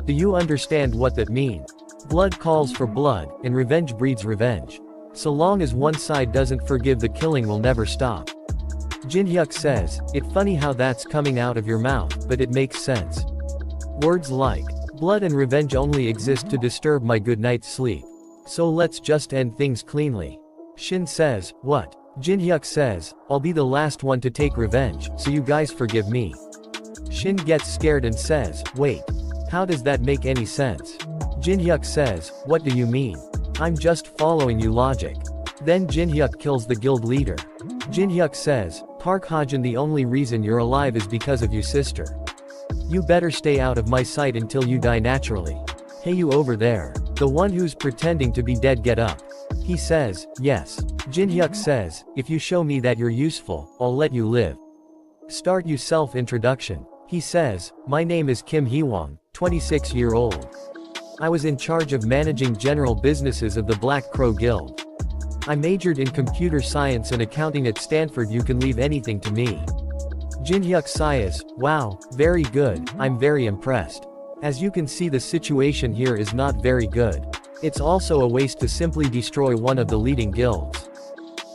Do you understand what that means? Blood calls for blood, and revenge breeds revenge. So long as one side doesn't forgive, the killing will never stop. Jinhyuk says, it's funny how that's coming out of your mouth, but it makes sense. Words like, blood and revenge only exist to disturb my good night's sleep. So let's just end things cleanly. Shin says, what? Jinhyuk says, I'll be the last one to take revenge, so you guys forgive me. Shin gets scared and says, wait. How does that make any sense? Jinhyuk says, what do you mean? I'm just following you logic. Then Jinhyuk kills the guild leader. Jinhyuk says, Park Ha-jin, the only reason you're alive is because of you, sister. You better stay out of my sight until you die naturally. Hey, you over there. The one who's pretending to be dead, get up. He says, yes. Jinhyuk says, if you show me that you're useful, I'll let you live. Start you self-introduction. He says, my name is Kim Hee-won, 26-year-old. I was in charge of managing general businesses of the Black Crow Guild. I majored in computer science and accounting at Stanford. You can leave anything to me. Jinhyuk sighs, wow, very good, I'm very impressed. As you can see, the situation here is not very good. It's also a waste to simply destroy one of the leading guilds.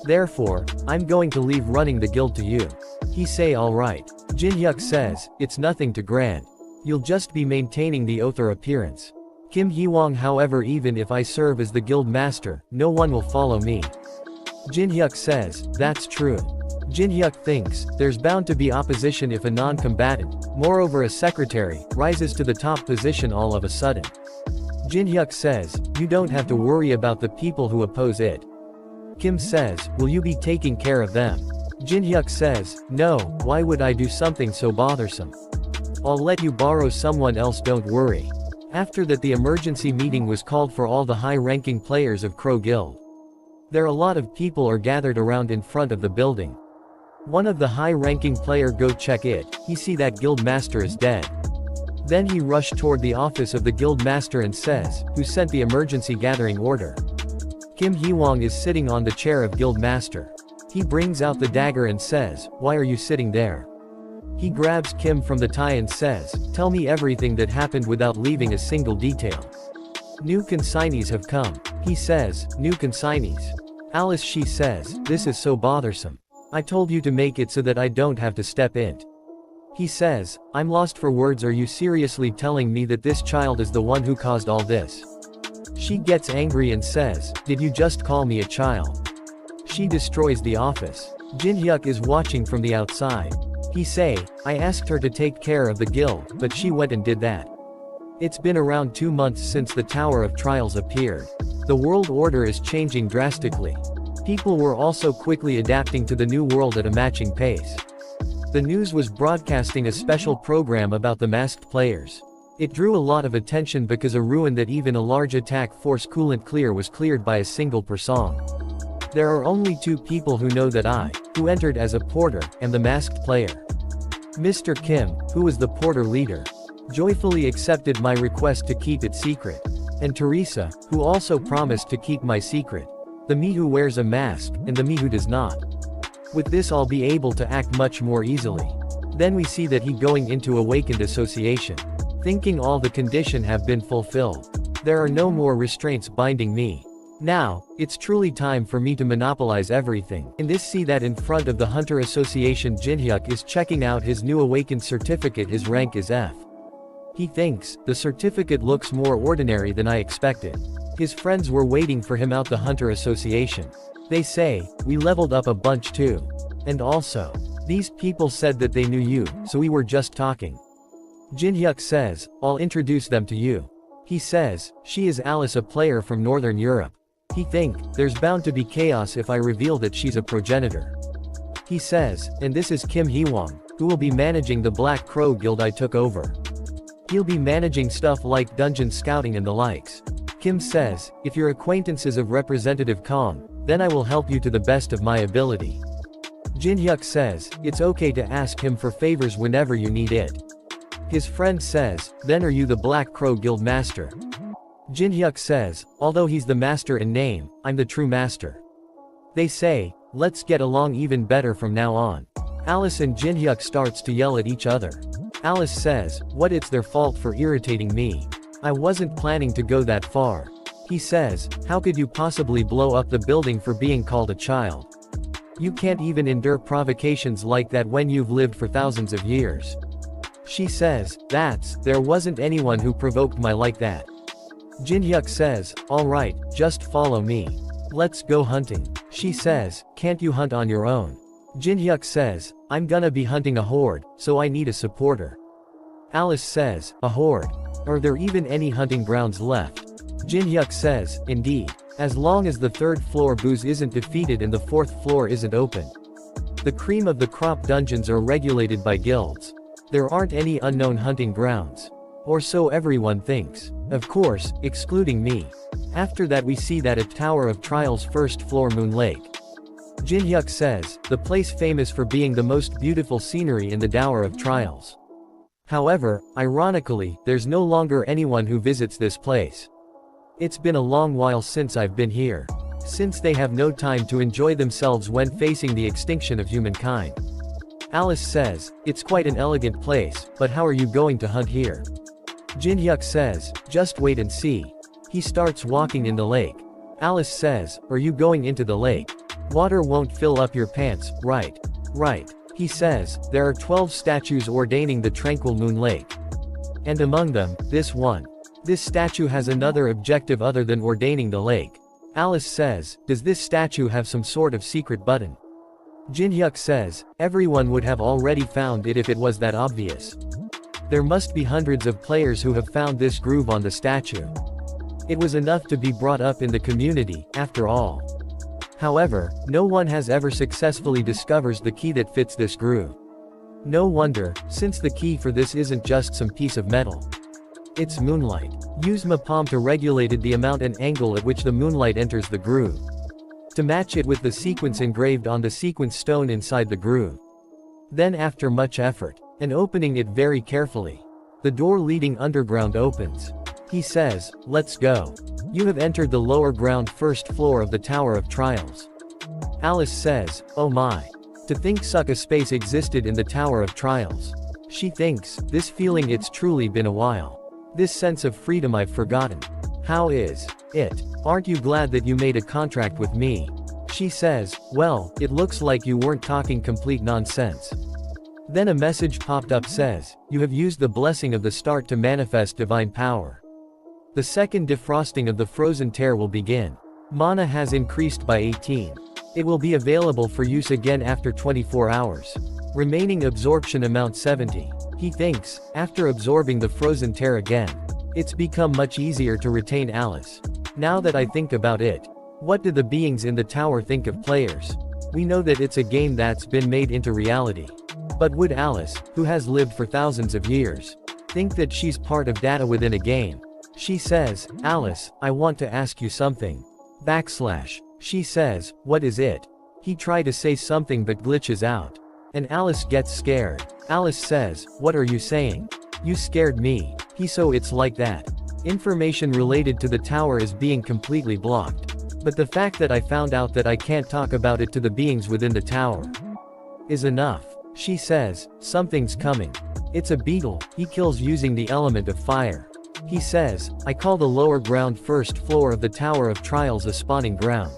Therefore, I'm going to leave running the guild to you. He say alright. Jinhyuk says, it's nothing too grand. You'll just be maintaining the Other appearance. Kim Hee-won, however, even if I serve as the guild master, no one will follow me. Jinhyuk says, that's true. Jinhyuk thinks, there's bound to be opposition if a non-combatant, moreover a secretary, rises to the top position all of a sudden. Jinhyuk says, you don't have to worry about the people who oppose it. Kim says, will you be taking care of them? Jinhyuk says, no, why would I do something so bothersome? I'll let you borrow someone else, don't worry. After that, the emergency meeting was called for all the high-ranking players of Crow Guild. There a lot of people are gathered around in front of the building. One of the high-ranking player go check it, he see that guild master is dead. Then he rushed toward the office of the guild master and says, who sent the emergency gathering order? Kim Hee-wong is sitting on the chair of guild master. He brings out the dagger and says, why are you sitting there? He grabs Kim from the tie and says, tell me everything that happened without leaving a single detail. New consignees have come. He says, new consignees. Alice she says, this is so bothersome. I told you to make it so that I don't have to step in. He says, I'm lost for words, are you seriously telling me that this child is the one who caused all this? She gets angry and says, did you just call me a child? She destroys the office. Jin Hyuk is watching from the outside. He say, I asked her to take care of the guild, but she went and did that. It's been around 2 months since the Tower of Trials appeared. The world order is changing drastically. People were also quickly adapting to the new world at a matching pace. The news was broadcasting a special program about the masked players. It drew a lot of attention because a ruin that even a large attack force coolant clear was cleared by a single person. There are only 2 people who know that who entered as a porter, and the masked player. Mr. Kim, who was the porter leader, joyfully accepted my request to keep it secret. And Teresa, who also promised to keep my secret. The me who wears a mask, and the me who does not. With this I'll be able to act much more easily. Then we see that he going into awakened association. Thinking all the condition have been fulfilled. There are no more restraints binding me. Now, it's truly time for me to monopolize everything. In this see that in front of the Hunter Association Jin Hyuk is checking out his new awakened certificate, his rank is F. He thinks, the certificate looks more ordinary than I expected. His friends were waiting for him out the Hunter Association. They say, we leveled up a bunch too. And also, these people said that they knew you, so we were just talking. Jin Hyuk says, I'll introduce them to you. He says, she is Alice, a player from Northern Europe. He think, there's bound to be chaos if I reveal that she's a progenitor. He says, and this is Kim Hee-wong, who will be managing the Black Crow Guild I took over. He'll be managing stuff like dungeon scouting and the likes. Kim says, if your acquaintance is of Representative Kong, then I will help you to the best of my ability. Jin Hyuk says, it's okay to ask him for favors whenever you need it. His friend says, then are you the Black Crow Guild Master? Jin Hyuk says, although he's the master in name, I'm the true master. They say, let's get along even better from now on. Alice and Jin Hyuk starts to yell at each other. Alice says, what, it's their fault for irritating me. I wasn't planning to go that far. He says, how could you possibly blow up the building for being called a child? You can't even endure provocations like that when you've lived for thousands of years. She says, there wasn't anyone who provoked me like that. Jin Hyuk says, alright, just follow me. Let's go hunting. She says, can't you hunt on your own? Jin Hyuk says, I'm gonna be hunting a horde, so I need a supporter. Alice says, a horde? Are there even any hunting grounds left? Jin Hyuk says, indeed. As long as the 3rd floor booze isn't defeated and the 4th floor isn't open. The cream of the crop dungeons are regulated by guilds. There aren't any unknown hunting grounds. Or so everyone thinks. Of course, excluding me. After that we see that at Tower of Trials 1st floor Moon Lake. Jin Hyuk says, the place famous for being the most beautiful scenery in the Tower of Trials. However, ironically, there's no longer anyone who visits this place. It's been a long while since I've been here. Since they have no time to enjoy themselves when facing the extinction of humankind. Alice says, it's quite an elegant place, but how are you going to hunt here? Jin Hyuk says, just wait and see. He starts walking in the lake. Alice says, are you going into the lake? Water won't fill up your pants, right? Right. He says, there are 12 statues ordaining the tranquil moon lake. And among them, this one. This statue has another objective other than ordaining the lake. Alice says, does this statue have some sort of secret button? Jin Hyuk says, everyone would have already found it if it was that obvious. There must be hundreds of players who have found this groove on the statue. It was enough to be brought up in the community, after all. However, no one has ever successfully discovered the key that fits this groove. No wonder, since the key for this isn't just some piece of metal. It's moonlight. Use my palm to regulate the amount and angle at which the moonlight enters the groove. to match it with the sequence engraved on the sequence stone inside the groove. Then after much effort, and opening it very carefully, the door leading underground opens. He says, "Let's go. You have entered the lower ground first floor of the Tower of Trials." Alice says, "Oh my. To think such a space existed in the Tower of Trials." She thinks, this feeling it's truly been a while. This sense of freedom I've forgotten. How is it? Aren't you glad that you made a contract with me? She says, well, it looks like you weren't talking complete nonsense. Then a message popped up says, you have used the blessing of the start to manifest divine power. The second defrosting of the frozen tear will begin. Mana has increased by 18. It will be available for use again after 24 hours. Remaining absorption amount 70. He thinks, after absorbing the frozen tear again, it's become much easier to retain Alice. Now that I think about it, what do the beings in the tower think of players? We know that it's a game that's been made into reality. But would Alice, who has lived for thousands of years, think that she's part of data within a game? She says, Alice, I want to ask you something. She says, what is it? He tried to say something but glitches out. And Alice gets scared. Alice says, what are you saying? You scared me. So it's like that. Information related to the tower is being completely blocked. But the fact that I found out that I can't talk about it to the beings within the tower is enough. She says, something's coming. It's a beetle, he kills using the element of fire. He says, I call the lower ground first floor of the Tower of Trials a spawning ground.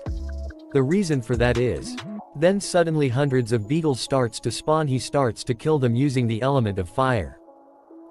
The reason for that is, then suddenly hundreds of beetles starts to spawn. He starts to kill them using the element of fire.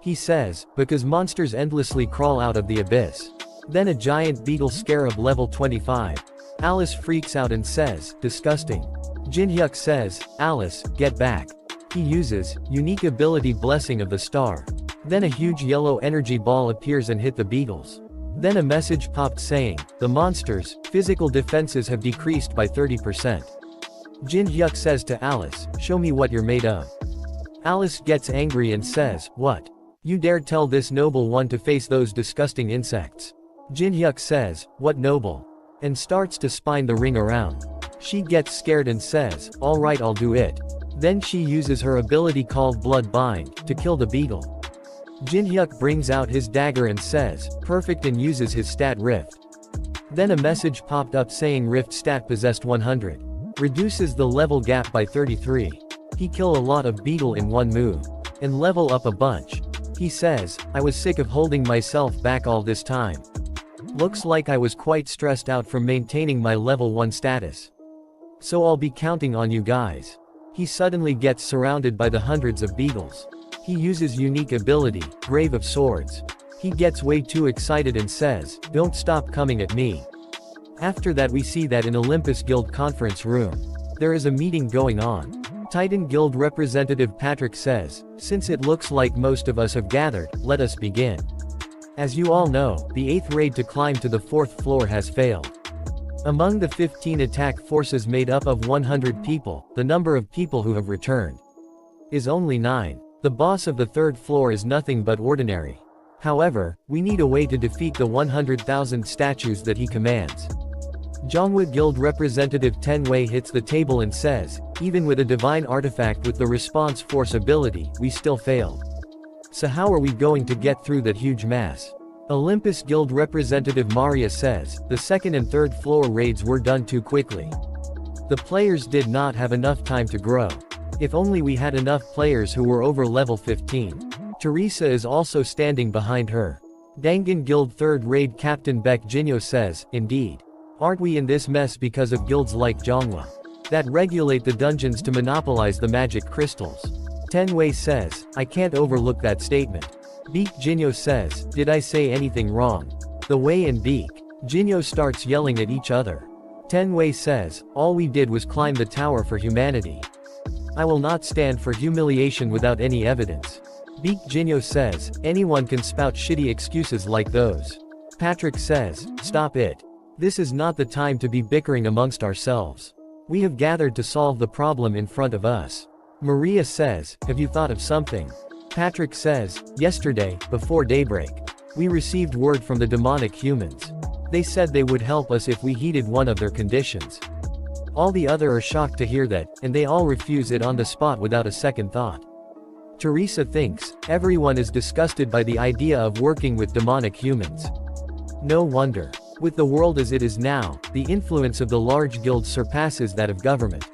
He says, because monsters endlessly crawl out of the abyss. Then a giant beetle scarab level 25. Alice freaks out and says, disgusting. Jinhyuk says, Alice, get back. He uses, unique ability Blessing of the Star. Then a huge yellow energy ball appears and hit the beetles. Then a message popped saying, the monsters' physical defenses have decreased by 30%. Jinhyuk says to Alice, show me what you're made of. Alice gets angry and says, what? You dare tell this noble one to face those disgusting insects? Jinhyuk says, what noble? And starts to spin the ring around. She gets scared and says, alright, I'll do it. Then she uses her ability called Blood Bind, to kill the beetle. Jinhyuk brings out his dagger and says, perfect, and uses his stat Rift. Then a message popped up saying Rift stat possessed 100. Reduces the level gap by 33. He kill a lot of beetle in one move. And level up a bunch. He says, I was sick of holding myself back all this time. Looks like I was quite stressed out from maintaining my level 1 status. So I'll be counting on you guys. He suddenly gets surrounded by the hundreds of beetles. He uses unique ability, Grave of Swords. He gets way too excited and says, don't stop coming at me. After that we see that in Olympus Guild conference room, there is a meeting going on. Titan Guild representative Patrick says, since it looks like most of us have gathered, let us begin. As you all know, the 8th raid to climb to the 4th floor has failed. Among the 15 attack forces made up of 100 people, the number of people who have returned is only 9. The boss of the 3rd floor is nothing but ordinary. However, we need a way to defeat the 100,000 statues that he commands. Jongwa Guild representative Ten Wei hits the table and says, even with a divine artifact with the response force ability, we still failed. So how are we going to get through that huge mass? Olympus Guild representative Maria says, the 2nd and 3rd floor raids were done too quickly. The players did not have enough time to grow. If only we had enough players who were over level 15. Teresa is also standing behind her. Dangan Guild 3rd raid captain Baek Jinyo says, indeed. Aren't we in this mess because of guilds like Jongwa that regulate the dungeons to monopolize the magic crystals? Ten Wei says, I can't overlook that statement. Baek Jinyo says, did I say anything wrong? The Wei and Baek Jinyo starts yelling at each other. Ten Wei says, all we did was climb the tower for humanity. I will not stand for humiliation without any evidence. Baek Jinyo says, anyone can spout shitty excuses like those. Patrick says, stop it. This is not the time to be bickering amongst ourselves. We have gathered to solve the problem in front of us. Maria says, have you thought of something? Patrick says, yesterday, before daybreak, we received word from the demonic humans. They said they would help us if we heeded one of their conditions. All the other are shocked to hear that, and they all refuse it on the spot without a second thought. Teresa thinks, everyone is disgusted by the idea of working with demonic humans. No wonder. With the world as it is now, the influence of the large guilds surpasses that of government.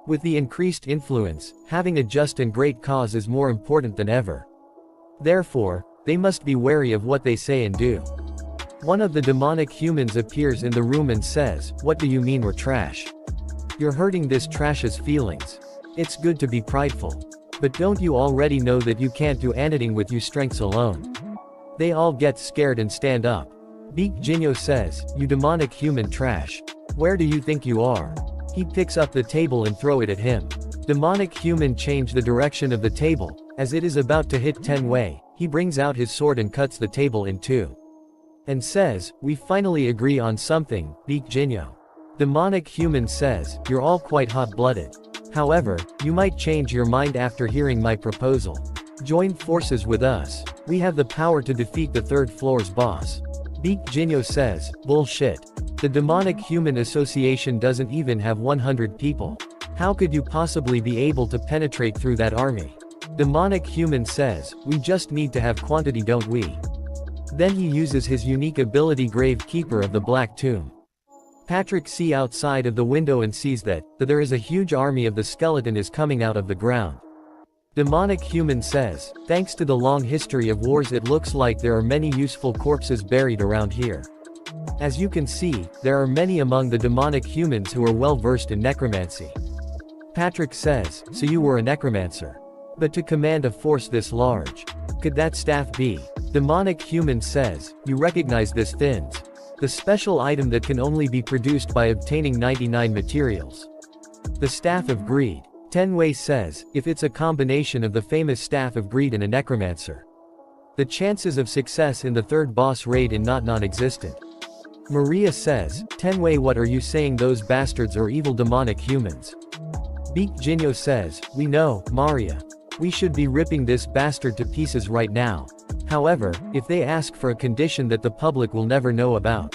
With the increased influence, having a just and great cause is more important than ever. Therefore, they must be wary of what they say and do. One of the demonic humans appears in the room and says, "What do you mean we're trash? You're hurting this trash's feelings. It's good to be prideful. But don't you already know that you can't do anything with your strengths alone?" They all get scared and stand up. Beak Jinyo says, "You demonic human trash. Where do you think you are?" He picks up the table and throw it at him. Demonic human change the direction of the table. As it is about to hit Tenwei, he brings out his sword and cuts the table in two. And says, "We finally agree on something, Beak Jinyo." Demonic human says, "You're all quite hot-blooded. However, you might change your mind after hearing my proposal. Join forces with us. We have the power to defeat the third floor's boss." Beak Jinyo says, "Bullshit. The Demonic Human Association doesn't even have 100 people. How could you possibly be able to penetrate through that army?" Demonic Human says, "We just need to have quantity, don't we?" Then he uses his unique ability Gravekeeper of the Black Tomb. Patrick sees outside of the window and sees that there is a huge army of the skeleton is coming out of the ground. Demonic Human says, "Thanks to the long history of wars, it looks like there are many useful corpses buried around here. As you can see, there are many among the demonic humans who are well versed in necromancy." Patrick says, "So you were a necromancer? But to command a force this large, could that staff be?" Demonic Human says, "You recognize this thins? The special item that can only be produced by obtaining 99 materials. The Staff of Greed." Tenwei says, "If it's a combination of the famous Staff of Greed and a necromancer, the chances of success in the third boss raid are not non-existent." Maria says, "Tenwei, what are you saying? Those bastards are evil demonic humans." Beak Jinyo says, "We know, Maria. We should be ripping this bastard to pieces right now. However, if they ask for a condition that the public will never know about,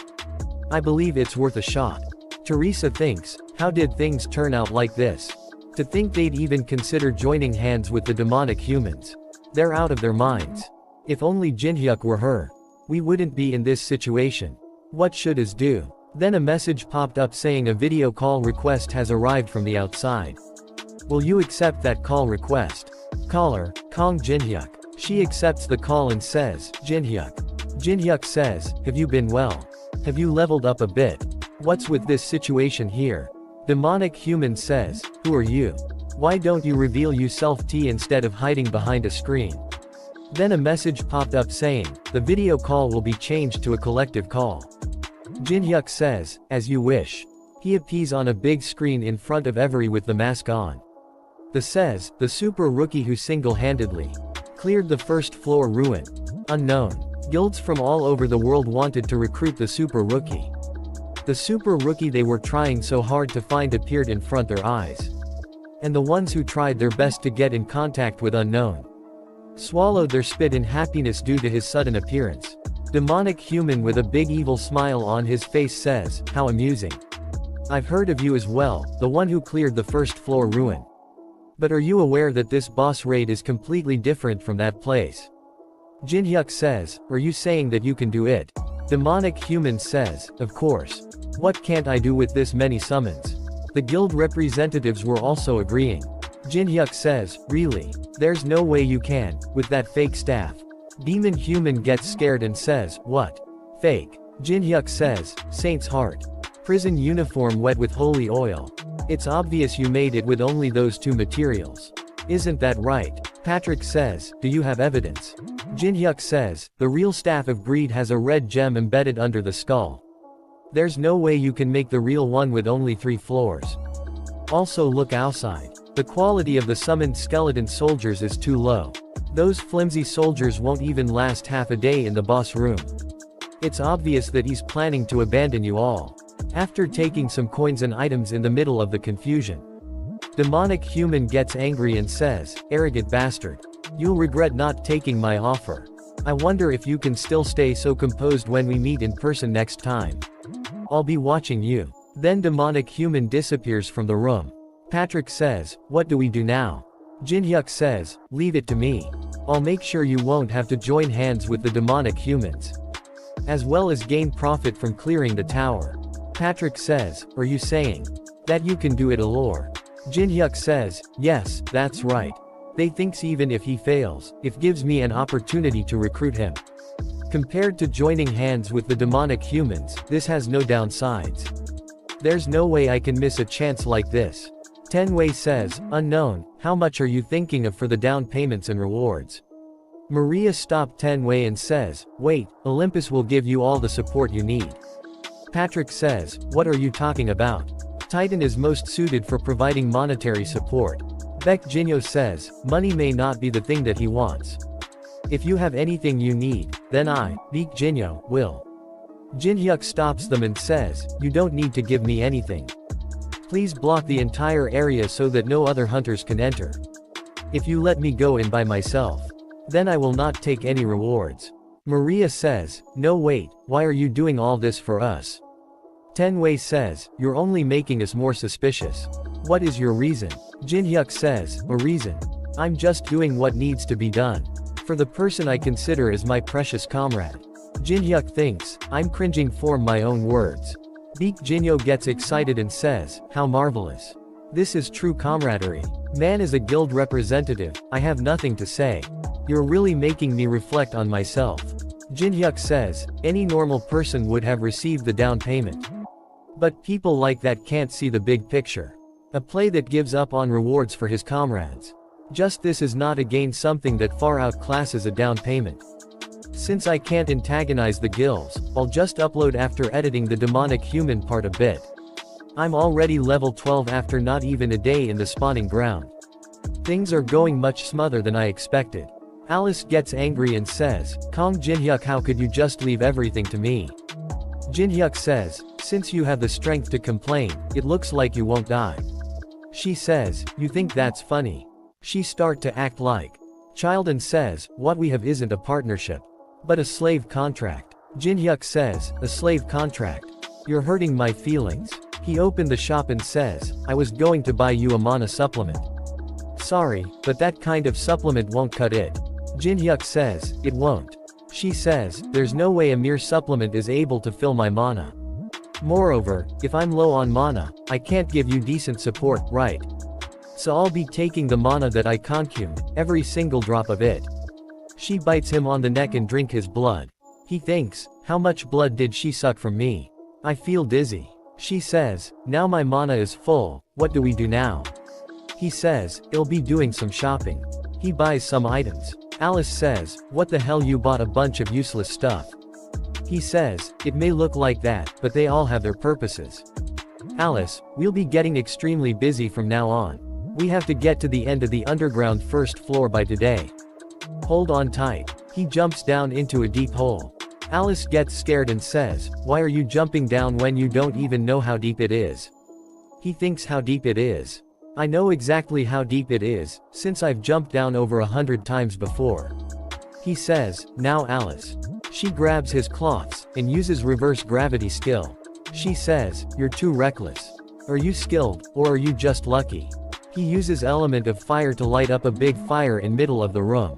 I believe it's worth a shot." Teresa thinks, how did things turn out like this? To think they'd even consider joining hands with the demonic humans. They're out of their minds. If only Jinhyuk were her, we wouldn't be in this situation. What should us do? Then a message popped up saying a video call request has arrived from the outside. Will you accept that call request? Caller, Kong Jinhyuk. She accepts the call and says, "Jinhyuk." Jinhyuk says, "Have you been well? Have you leveled up a bit? What's with this situation here?" Demonic Human says, "Who are you? Why don't you reveal yourself instead of hiding behind a screen?" Then a message popped up saying, the video call will be changed to a collective call. Jinhyuk says, "As you wish." He appears on a big screen in front of everyone with the mask on. The says, the super rookie who single-handedly cleared the first floor ruin. Unknown. Guilds from all over the world wanted to recruit the super rookie. The super rookie they were trying so hard to find appeared in front their eyes. And the ones who tried their best to get in contact with Unknown swallowed their spit in happiness due to his sudden appearance. Demonic Human with a big evil smile on his face says, "How amusing. I've heard of you as well, the one who cleared the first floor ruin. But are you aware that this boss raid is completely different from that place?" Jinhyuk says, "Are you saying that you can do it?" Demonic Human says, "Of course. What can't I do with this many summons?" The guild representatives were also agreeing. Jinhyuk says, "Really? There's no way you can, with that fake staff." Demon Human gets scared and says, "What? Fake?" Jinhyuk says, "Saint's Heart. Prison uniform wet with holy oil. It's obvious you made it with only those two materials. Isn't that right?" Patrick says, "Do you have evidence?" Jinhyuk says, "The real Staff of Greed has a red gem embedded under the skull. There's no way you can make the real one with only 3 floors. Also look outside. The quality of the summoned skeleton soldiers is too low. Those flimsy soldiers won't even last half a day in the boss room. It's obvious that he's planning to abandon you all." After taking some coins and items in the middle of the confusion, Demonic Human gets angry and says, "Arrogant bastard. You'll regret not taking my offer. I wonder if you can still stay so composed when we meet in person next time. I'll be watching you." Then demonic human disappears from the room. Patrick says, what do we do now? Jin-hyuk says, leave it to me. I'll make sure you won't have to join hands with the demonic humans. As well as gain profit from clearing the tower. Patrick says, are you saying that you can do it Allure? Jin-hyuk says, yes, that's right. They thinks even if he fails, it gives me an opportunity to recruit him. Compared to joining hands with the demonic humans, this has no downsides. There's no way I can miss a chance like this. Tenwei says, unknown, how much are you thinking of for the down payments and rewards? Maria stopped Tenwei and says, wait, Olympus will give you all the support you need. Patrick says, what are you talking about? Titan is most suited for providing monetary support. Baek Jinyo says, money may not be the thing that he wants. If you have anything you need, then I, Baek Jinyo, will. Jin-hyuk stops them and says, you don't need to give me anything. Please block the entire area so that no other hunters can enter. If you let me go in by myself, then I will not take any rewards. Maria says, no wait, why are you doing all this for us? Tenwei says, you're only making us more suspicious. What is your reason? Jin-hyuk says, a reason. I'm just doing what needs to be done. For the person I consider as my precious comrade. Jin-hyuk thinks, I'm cringing for my own words. Baek Jinyo gets excited and says, how marvelous. This is true camaraderie. Man is a guild representative, I have nothing to say. You're really making me reflect on myself. Jin-hyuk says, any normal person would have received the down payment. But people like that can't see the big picture. A play that gives up on rewards for his comrades. Just this is not again something that far outclasses a down payment. Since I can't antagonize the guilds, I'll just upload after editing the demonic human part a bit. I'm already level 12 after not even a day in the spawning ground. Things are going much smoother than I expected. Alice gets angry and says, Kong Jin-hyuk, how could you just leave everything to me? Jin-hyuk says, since you have the strength to complain, it looks like you won't die. She says, you think that's funny? She start to act like child and says, what we have isn't a partnership, but a slave contract. Jin-hyuk says, a slave contract? You're hurting my feelings. He opened the shop and says, I was going to buy you a mana supplement. Sorry, but that kind of supplement won't cut it. Jin-hyuk says, it won't. She says, there's no way a mere supplement is able to fill my mana. Moreover, if I'm low on mana, I can't give you decent support, right? So I'll be taking the mana that I consumed, every single drop of it. She bites him on the neck and drink his blood. He thinks, how much blood did she suck from me? I feel dizzy. She says, now my mana is full, what do we do now? He says, I'll be doing some shopping. He buys some items. Alice says, what the hell, you bought a bunch of useless stuff. He says, it may look like that, but they all have their purposes. Alice, we'll be getting extremely busy from now on. We have to get to the end of the underground first floor by today. Hold on tight. He jumps down into a deep hole. Alice gets scared and says, why are you jumping down when you don't even know how deep it is? He thinks, how deep it is? I know exactly how deep it is, since I've jumped down over 100 times before. He says, now Alice. She grabs his cloths, and uses reverse gravity skill. She says, you're too reckless. Are you skilled, or are you just lucky? He uses element of fire to light up a big fire in middle of the room.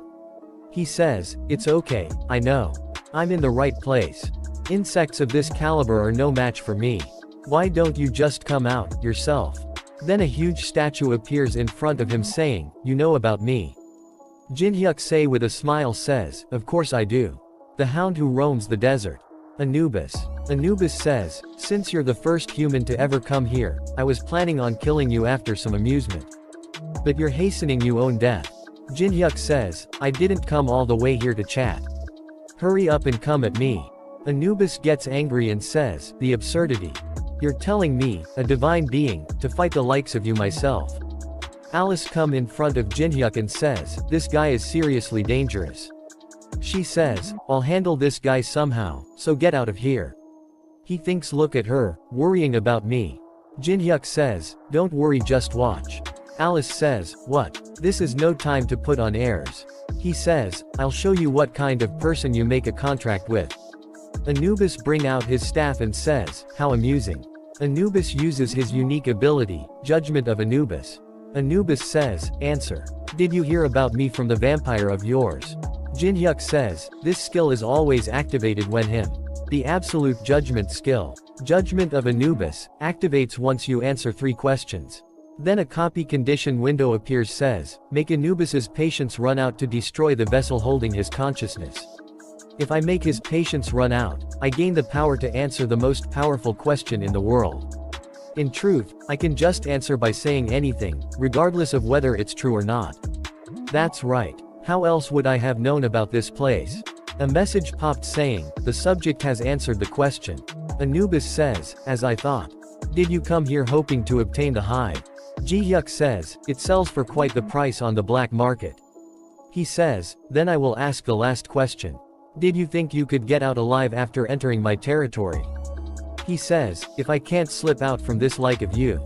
He says, it's okay, I know. I'm in the right place. Insects of this caliber are no match for me. Why don't you just come out, yourself? Then a huge statue appears in front of him saying, you know about me. Jin-hyuk say with a smile says, of course I do. The hound who roams the desert. Anubis. Anubis says, since you're the first human to ever come here, I was planning on killing you after some amusement. But you're hastening your own death. Jin-hyuk says, I didn't come all the way here to chat. Hurry up and come at me. Anubis gets angry and says, the absurdity. You're telling me, a divine being, to fight the likes of you myself. Alice come in front of Jin-hyuk and says, this guy is seriously dangerous. She says, I'll handle this guy somehow, so get out of here. He thinks, look at her, worrying about me. Jin-hyuk says, don't worry, just watch. Alice says, what? This is no time to put on airs. He says, I'll show you what kind of person you make a contract with. Anubis bring out his staff and says, how amusing. Anubis uses his unique ability, Judgment of Anubis. Anubis says, answer. Did you hear about me from the vampire of yours? Jinhyuk says, this skill is always activated when him. The absolute judgment skill. Judgment of Anubis, activates once you answer 3 questions. Then a copy condition window appears says, make Anubis's patience run out to destroy the vessel holding his consciousness. If I make his patience run out, I gain the power to answer the most powerful question in the world. In truth, I can just answer by saying anything, regardless of whether it's true or not. That's right. How else would I have known about this place? A message popped saying, the subject has answered the question. Anubis says, as I thought. Did you come here hoping to obtain the hive? Ji-hyuk says, it sells for quite the price on the black market. He says, then I will ask the last question. Did you think you could get out alive after entering my territory? He says, if I can't slip out from this like of you,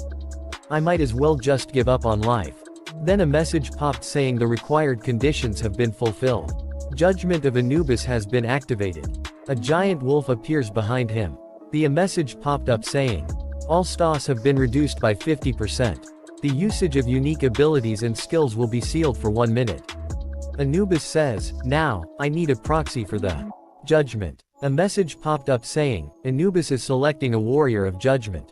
I might as well just give up on life. Then a message popped saying the required conditions have been fulfilled. Judgment of Anubis has been activated. A giant wolf appears behind him. The message popped up saying, all stats have been reduced by 50%. The usage of unique abilities and skills will be sealed for 1 minute. Anubis says, now, I need a proxy for the judgment. A message popped up saying, Anubis is selecting a warrior of judgment.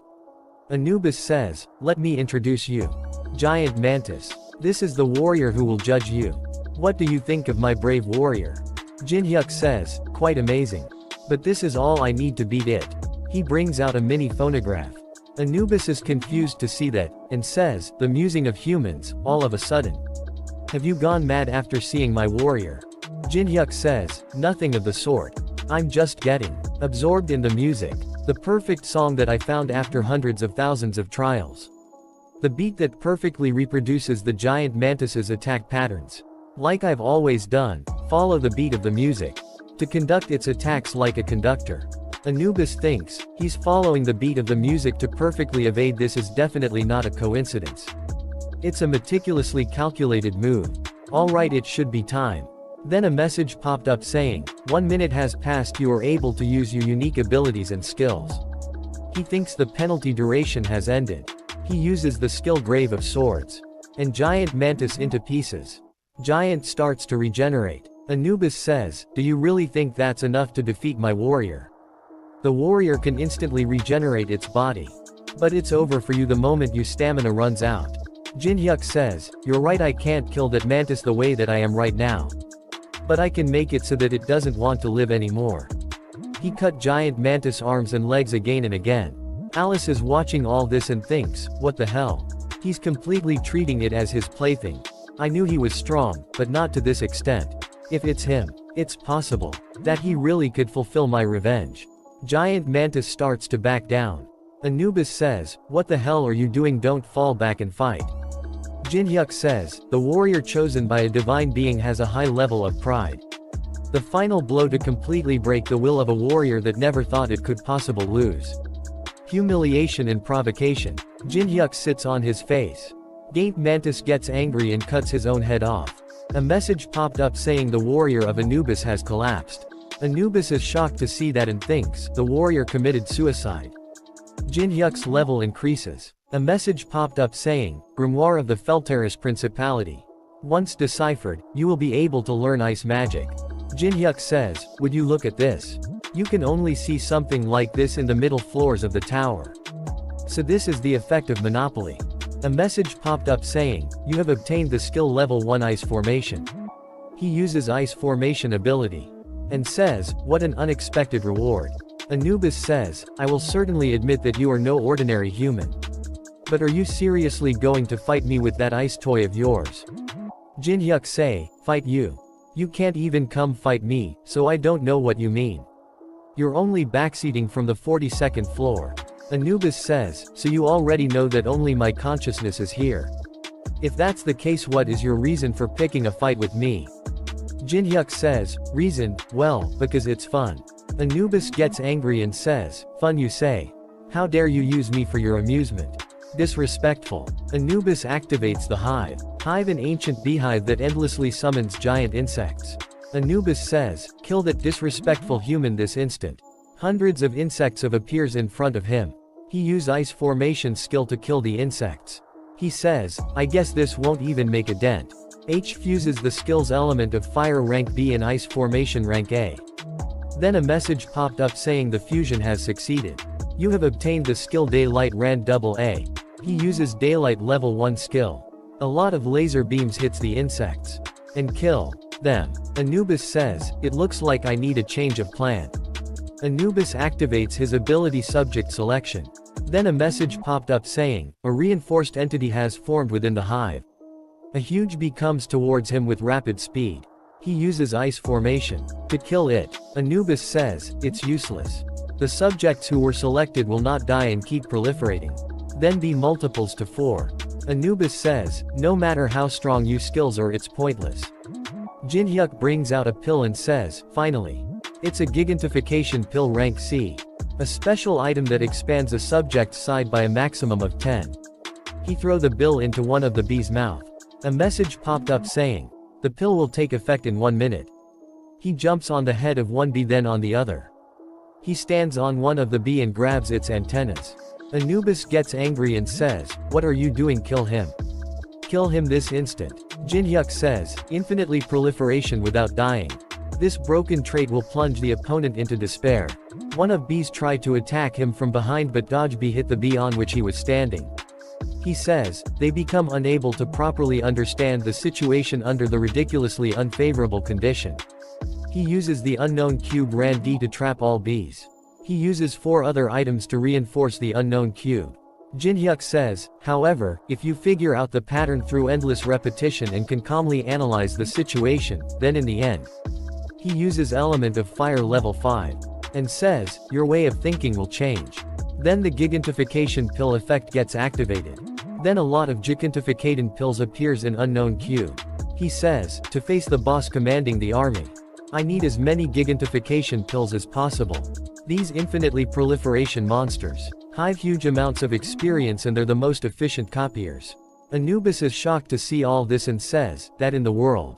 Anubis says, let me introduce you. Giant Mantis. This is the warrior who will judge you. What do you think of my brave warrior? Jinhyuk says, quite amazing. But this is all I need to beat it. He brings out a mini phonograph. Anubis is confused to see that, and says, the musing of humans, all of a sudden. Have you gone mad after seeing my warrior? Jinhyuk says, nothing of the sort. I'm just getting absorbed in the music. The perfect song that I found after hundreds of thousands of trials. The beat that perfectly reproduces the giant mantis's attack patterns. Like I've always done, follow the beat of the music. To conduct its attacks like a conductor. Anubis thinks, he's following the beat of the music to perfectly evade. This is definitely not a coincidence. It's a meticulously calculated move. Alright, it should be time. Then a message popped up saying, 1 minute has passed, you are able to use your unique abilities and skills. He thinks the penalty duration has ended. He uses the skill Grave of Swords. And Giant Mantis into pieces. Giant starts to regenerate. Anubis says, do you really think that's enough to defeat my warrior? The warrior can instantly regenerate its body. But it's over for you the moment your stamina runs out. Jinhyuk says, you're right, I can't kill that mantis the way that I am right now. But I can make it so that it doesn't want to live anymore. He cut Giant Mantis arms and legs again and again. Alice is watching all this and thinks, what the hell? He's completely treating it as his plaything. I knew he was strong, but not to this extent. If it's him, it's possible that he really could fulfill my revenge. Giant Mantis starts to back down. Anubis says, what the hell are you doing? Don't fall back and fight. Jinhyuk says, the warrior chosen by a divine being has a high level of pride. The final blow to completely break the will of a warrior that never thought it could possibly lose. Humiliation and provocation. Jinhyuk sits on his face. Giant Mantis gets angry and cuts his own head off. A message popped up saying the warrior of Anubis has collapsed. Anubis is shocked to see that and thinks the warrior committed suicide. Jinhyuk's level increases. A message popped up saying, Grimoire of the Felteris Principality. Once deciphered, you will be able to learn ice magic. Jinhyuk says, would you look at this? You can only see something like this in the middle floors of the tower. So this is the effect of Monopoly. A message popped up saying, you have obtained the skill level 1 Ice Formation. He uses Ice Formation ability. And says, what an unexpected reward. Anubis says, I will certainly admit that you are no ordinary human. But are you seriously going to fight me with that ice toy of yours? Jinhyuk say, fight you? You can't even come fight me, so I don't know what you mean. You're only backseating from the 42nd floor. Anubis says, so you already know that only my consciousness is here. If that's the case, what is your reason for picking a fight with me? Jinhyuk says, reason, well, because it's fun. Anubis gets angry and says, fun you say? How dare you use me for your amusement? Disrespectful. Anubis activates the hive. Hive, an ancient beehive that endlessly summons giant insects. Anubis says, kill that disrespectful human this instant. Hundreds of insects appears in front of him. He use ice formation skill to kill the insects. He says, I guess this won't even make a dent. H fuses the skill's element of fire rank B and ice formation rank A. Then a message popped up saying the fusion has succeeded. You have obtained the skill Daylight Rand AA. He uses Daylight level 1 skill. A lot of laser beams hits the insects and kill them. Anubis says, it looks like I need a change of plan. Anubis activates his ability subject selection. Then a message popped up saying, a reinforced entity has formed within the hive. A huge bee comes towards him with rapid speed. He uses ice formation to kill it. Anubis says, it's useless. The subjects who were selected will not die and keep proliferating. Then be multiples to 4. Anubis says, no matter how strong your skills are, it's pointless. Jinhyuk brings out a pill and says, finally. It's a gigantification pill rank C. A special item that expands a subject's side by a maximum of 10. He throw the pill into one of the bee's mouth. A message popped up saying, the pill will take effect in 1 minute. He jumps on the head of one bee then on the other. He stands on one of the bee and grabs its antennas. Anubis gets angry and says, what are you doing? Kill him. Kill him this instant. Jinhyuk says, infinitely proliferation without dying. This broken trait will plunge the opponent into despair. One of bees tried to attack him from behind but dodge bee hit the bee on which he was standing. He says, they become unable to properly understand the situation under the ridiculously unfavorable condition. He uses the unknown cube Rand D to trap all bees. He uses 4 other items to reinforce the unknown cube. Jinhyuk says, however, if you figure out the pattern through endless repetition and can calmly analyze the situation, then in the end. He uses element of fire level 5. And says, your way of thinking will change. Then the gigantification pill effect gets activated. Then a lot of gigantificating pills appears in unknown cube. He says, to face the boss commanding the army. I need as many gigantification pills as possible. These infinitely proliferation monsters have huge amounts of experience and they're the most efficient copiers. Anubis is shocked to see all this and says, that in the world.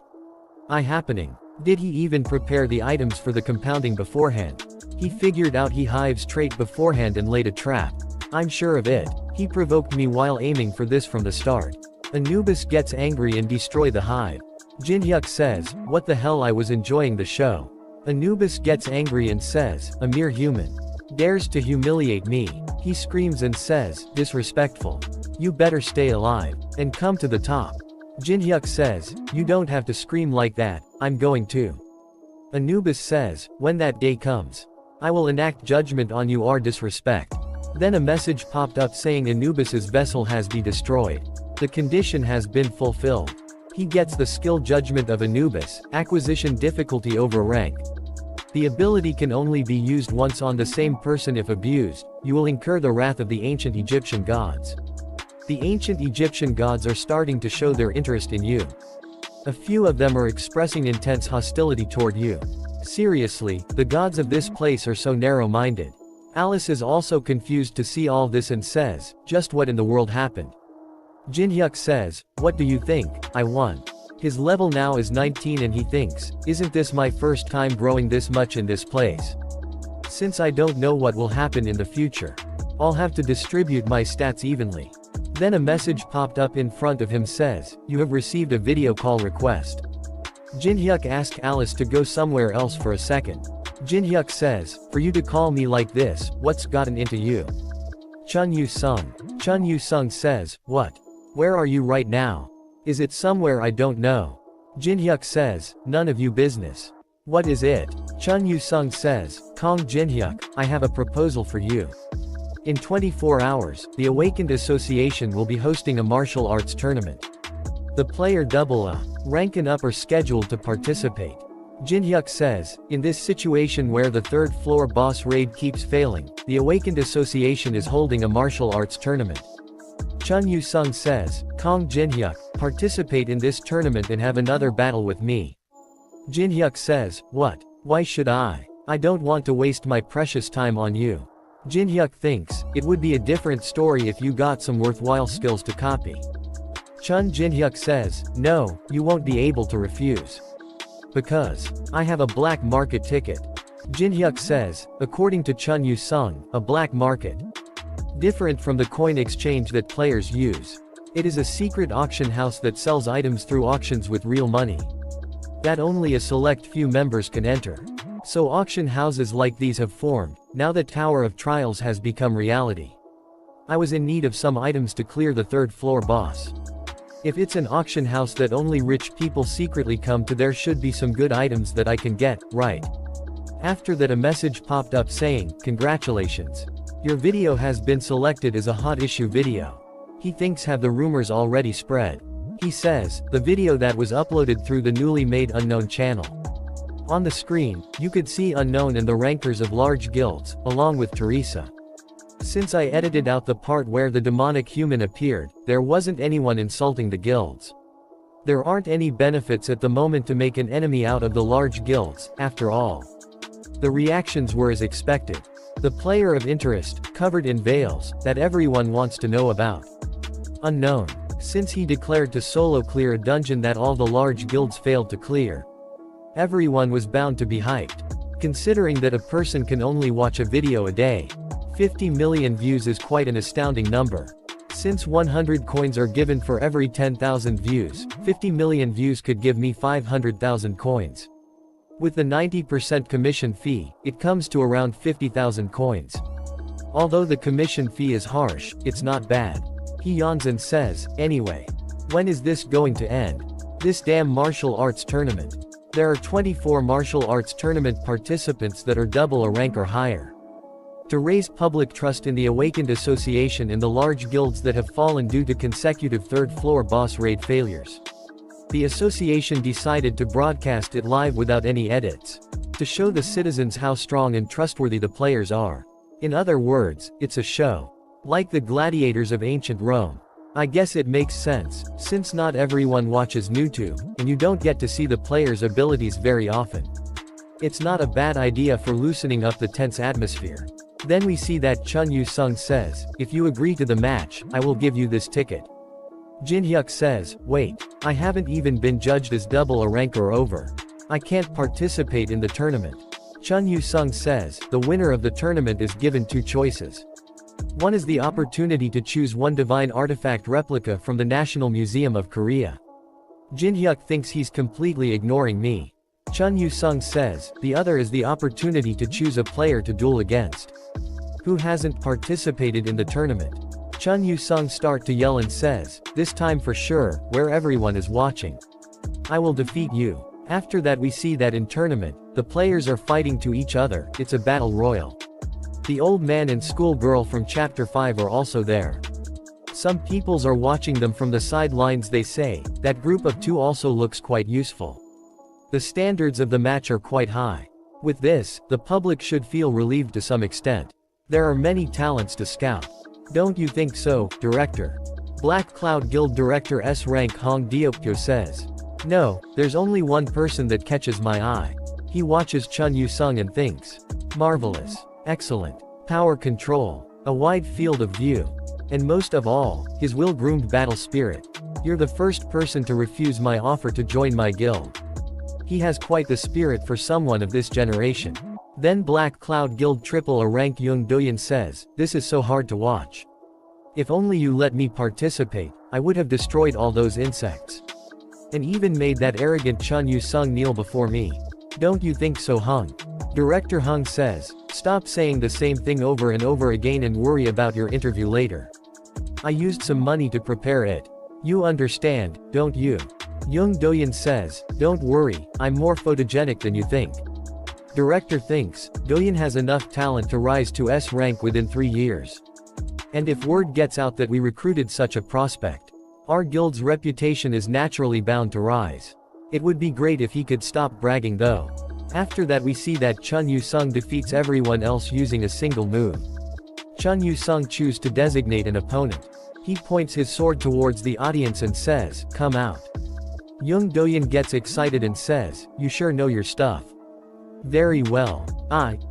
Happening. Did he even prepare the items for the compounding beforehand? He figured out he hive's trait beforehand and laid a trap. I'm sure of it. He provoked me while aiming for this from the start. Anubis gets angry and destroy the hive. Jinhyuk says, what the hell, I was enjoying the show. Anubis gets angry and says, a mere human dares to humiliate me. He screams and says, disrespectful. You better stay alive and come to the top. Jinhyuk says, you don't have to scream like that, I'm going to. Anubis says, when that day comes, I will enact judgment on you or disrespect. Then a message popped up saying Anubis's vessel has been destroyed. The condition has been fulfilled. He gets the skill judgment of Anubis, acquisition difficulty over rank. The ability can only be used once on the same person. If abused, you will incur the wrath of the ancient Egyptian gods. The ancient Egyptian gods are starting to show their interest in you. A few of them are expressing intense hostility toward you. Seriously, the gods of this place are so narrow-minded. Alice is also confused to see all this and says, just what in the world happened? Jinhyuk says, what do you think? I won. His level now is 19 and he thinks, isn't this my first time growing this much in this place? Since I don't know what will happen in the future, I'll have to distribute my stats evenly. Then a message popped up in front of him says, you have received a video call request. Jinhyuk asked Alice to go somewhere else for a second. Jinhyuk says, for you to call me like this, what's gotten into you? Chun Yu-sung. Chun Yu-sung says, what? Where are you right now? Is it somewhere I don't know? Jinhyuk says, none of you business. What is it? Chun Yu-sung says, Kong Jinhyuk, I have a proposal for you. In 24 hours, the Awakened Association will be hosting a martial arts tournament. The player AA, rank and up are scheduled to participate. Jinhyuk says, in this situation where the third floor boss raid keeps failing, the Awakened Association is holding a martial arts tournament. Chun Yu-sung says, Kong Jinhyuk, participate in this tournament and have another battle with me. Jinhyuk says, what? Why should I? I don't want to waste my precious time on you. Jinhyuk thinks, it would be a different story if you got some worthwhile skills to copy. Chun Jinhyuk says, no, you won't be able to refuse. Because I have a black market ticket. Jinhyuk says, according to Chun Yu-sung, a black market. Different from the coin exchange that players use. It is a secret auction house that sells items through auctions with real money that only a select few members can enter. So auction houses like these have formed, now that Tower of Trials has become reality. I was in need of some items to clear the third floor boss. If it's an auction house that only rich people secretly come to, there should be some good items that I can get, right? After that, a message popped up saying, "Congratulations. Your video has been selected as a hot issue video." He thinks have the rumors already spread. He says, the video that was uploaded through the newly made Unknown channel. On the screen, you could see Unknown and the rankers of large guilds, along with Teresa. Since I edited out the part where the demonic human appeared, there wasn't anyone insulting the guilds. There aren't any benefits at the moment to make an enemy out of the large guilds, after all. The reactions were as expected. The player of interest, covered in veils, that everyone wants to know about. Unknown. Since he declared to solo clear a dungeon that all the large guilds failed to clear. Everyone was bound to be hyped. Considering that a person can only watch a video a day. 50 million views is quite an astounding number. Since 100 coins are given for every 10,000 views, 50 million views could give me 500,000 coins. With the 90% commission fee, it comes to around 50,000 coins. Although the commission fee is harsh, it's not bad. He yawns and says, "Anyway. When is this going to end? This damn martial arts tournament. There are 24 martial arts tournament participants that are double a rank or higher. To raise public trust in the awakened association and the large guilds that have fallen due to consecutive third floor boss raid failures. The association decided to broadcast it live without any edits. To show the citizens how strong and trustworthy the players are. In other words, it's a show. Like the gladiators of ancient Rome. I guess it makes sense, since not everyone watches YouTube, and you don't get to see the players' abilities very often. It's not a bad idea for loosening up the tense atmosphere." Then we see that Chun Yu-sung says, "If you agree to the match, I will give you this ticket." Jin Hyuk says, "Wait, I haven't even been judged as double a rank or over. I can't participate in the tournament." Chun Yu-sung says, "The winner of the tournament is given two choices. One is the opportunity to choose one divine artifact replica from the National Museum of Korea." Jin Hyuk thinks he's completely ignoring me. Chun Yu-sung says, "The other is the opportunity to choose a player to duel against. Who hasn't participated in the tournament?" Chun Yu-sung starts to yell and says, "This time for sure, where everyone is watching. I will defeat you." After that we see that in tournament, the players are fighting to each other, it's a battle royal. The old man and schoolgirl from chapter 5 are also there. Some peoples are watching them from the sidelines. They say, that group of two also looks quite useful. The standards of the match are quite high. With this, the public should feel relieved to some extent. There are many talents to scout. Don't you think so, Director? Black Cloud Guild Director S. Rank Hong Diopyo says. No, there's only one person that catches my eye. He watches Chun Yu-sung and thinks. Marvelous. Excellent. Power control. A wide field of view. And most of all, his well-groomed battle spirit. You're the first person to refuse my offer to join my guild. He has quite the spirit for someone of this generation. Then Black Cloud Guild Triple A Rank Young Doyen says, this is so hard to watch. If only you let me participate, I would have destroyed all those insects. And even made that arrogant Chun Yu-sung kneel before me. Don't you think so, Hung? Director Hung says, stop saying the same thing over and over again and worry about your interview later. I used some money to prepare it. You understand, don't you? Young Doyen says, don't worry, I'm more photogenic than you think. Director thinks, Doyen has enough talent to rise to S rank within 3 years. And if word gets out that we recruited such a prospect, our guild's reputation is naturally bound to rise. It would be great if he could stop bragging though. After that we see that Chun Yu-sung defeats everyone else using a single move. Chun Yu-sung chooses to designate an opponent. He points his sword towards the audience and says, come out. Young Doyen gets excited and says, you sure know your stuff. Very well.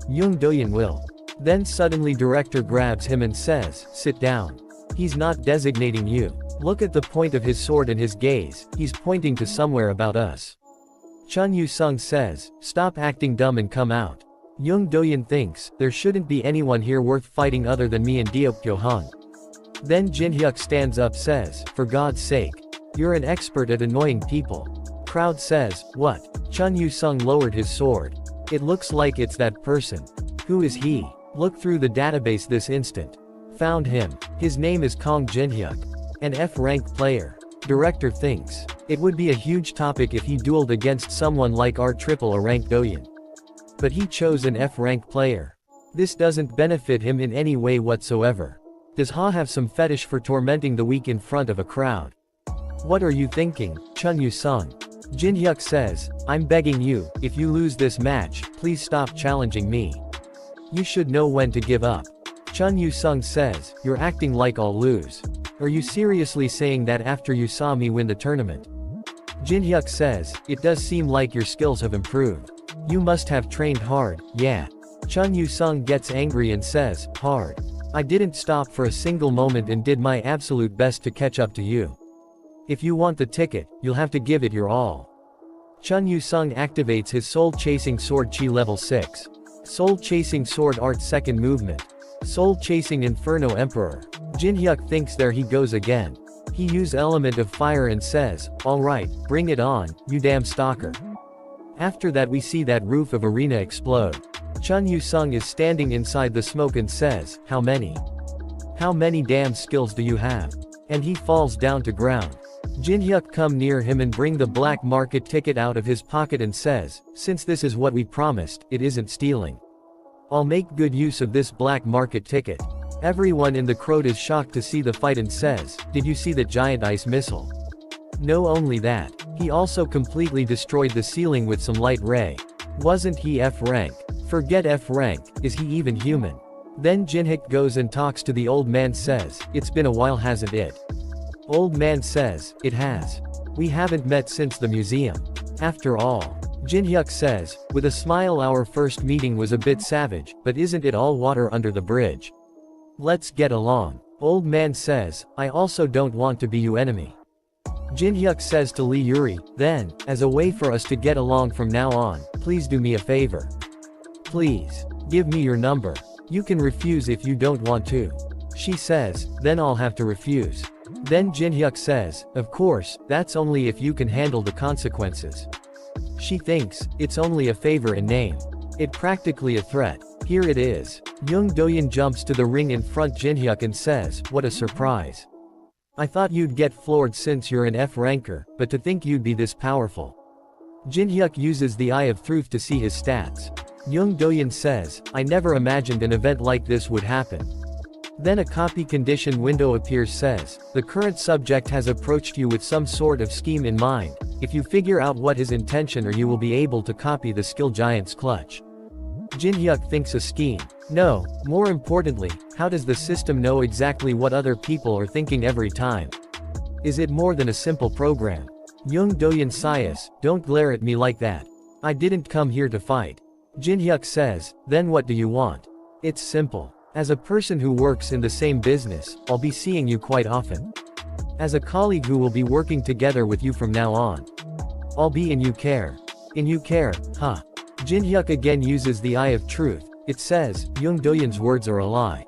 Young Doyen will. Then suddenly director grabs him and says, sit down. He's not designating you. Look at the point of his sword and his gaze, he's pointing to somewhere about us. Chun Yu-sung says, stop acting dumb and come out. Young Doyeon thinks, there shouldn't be anyone here worth fighting other than me and Deokyo Han. Then Jinhyuk stands up says, for God's sake. You're an expert at annoying people. Crowd says, what? Chun Yu-sung lowered his sword. It looks like it's that person. Who is he? Look through the database this instant. Found him. His name is Kong Jinhyuk. An F-rank player. Director thinks. It would be a huge topic if he dueled against someone like R-triple-A rank Doyeon. But he chose an F-rank player. This doesn't benefit him in any way whatsoever. Does Ha have some fetish for tormenting the weak in front of a crowd? What are you thinking, Chun Yu-sung? Jinhyuk says, I'm begging you, if you lose this match, please stop challenging me. You should know when to give up. Chun Yu-sung says, you're acting like I'll lose. Are you seriously saying that after you saw me win the tournament? Jinhyuk says, it does seem like your skills have improved. You must have trained hard, yeah. Chun Yu-sung gets angry and says, hard. I didn't stop for a single moment and did my absolute best to catch up to you. If you want the ticket, you'll have to give it your all. Chun Yu-sung activates his soul-chasing sword chi level 6. Soul-chasing sword art second movement. Soul-chasing Inferno Emperor. Jinhyuk thinks there he goes again. He use element of fire and says, alright, bring it on, you damn stalker. After that we see that roof of arena explode. Chun Yu-sung is standing inside the smoke and says, how many? How many damn skills do you have? And he falls down to ground. Jinhyuk come near him and bring the black market ticket out of his pocket and says, since this is what we promised, it isn't stealing. I'll make good use of this black market ticket. Everyone in the crowd is shocked to see the fight and says, did you see the giant ice missile? No, only that. He also completely destroyed the ceiling with some light ray. Wasn't he F-rank? Forget F-rank, is he even human? Then Jinhyuk goes and talks to the old man says, it's been a while hasn't it? Old man says, it has. We haven't met since the museum. After all. Jinhyuk says, with a smile our first meeting was a bit savage, but isn't it all water under the bridge? Let's get along. Old man says, I also don't want to be your enemy. Jinhyuk says to Lee Yuri, then, as a way for us to get along from now on, please do me a favor. Please. Give me your number. You can refuse if you don't want to. She says, then I'll have to refuse. Then Jinhyuk says, of course, that's only if you can handle the consequences. She thinks, it's only a favor in name. It practically a threat. Here it is. Young Doyeon jumps to the ring in front Jinhyuk and says, what a surprise. I thought you'd get floored since you're an F-ranker, but to think you'd be this powerful. Jinhyuk uses the Eye of Truth to see his stats. Young Doyeon says, I never imagined an event like this would happen. Then a copy condition window appears says, the current subject has approached you with some sort of scheme in mind. If you figure out what his intention or you will be able to copy the skill giant's clutch. Jinhyuk thinks a scheme. No, more importantly, how does the system know exactly what other people are thinking every time? Is it more than a simple program? Young Doyeon sighs, don't glare at me like that. I didn't come here to fight. Jinhyuk says, then what do you want? It's simple. As a person who works in the same business, I'll be seeing you quite often. As a colleague who will be working together with you from now on. I'll be in you care. In you care, huh? Jinhyuk again uses the Eye of Truth. It says, Young Doyeon's words are a lie.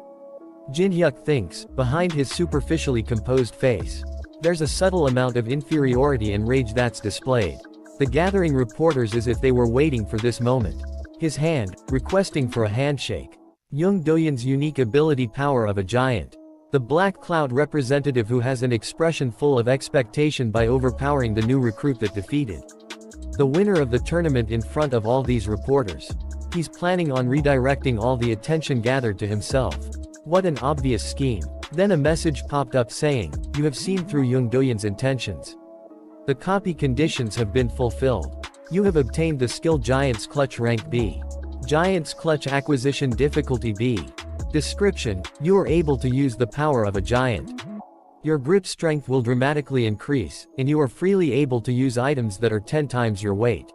Jinhyuk thinks, behind his superficially composed face. There's a subtle amount of inferiority and rage that's displayed. The gathering reporters as if they were waiting for this moment. His hand, requesting for a handshake. Young Doyeon's unique ability power of a giant. The Black Cloud representative who has an expression full of expectation by overpowering the new recruit that defeated the winner of the tournament in front of all these reporters. He's planning on redirecting all the attention gathered to himself. What an obvious scheme. Then a message popped up saying, you have seen through Young Doyeon's intentions. The copy conditions have been fulfilled. You have obtained the skill Giant's Clutch rank B. Giant's Clutch acquisition difficulty B. Description, you are able to use the power of a giant. Your grip strength will dramatically increase, and you are freely able to use items that are 10 times your weight.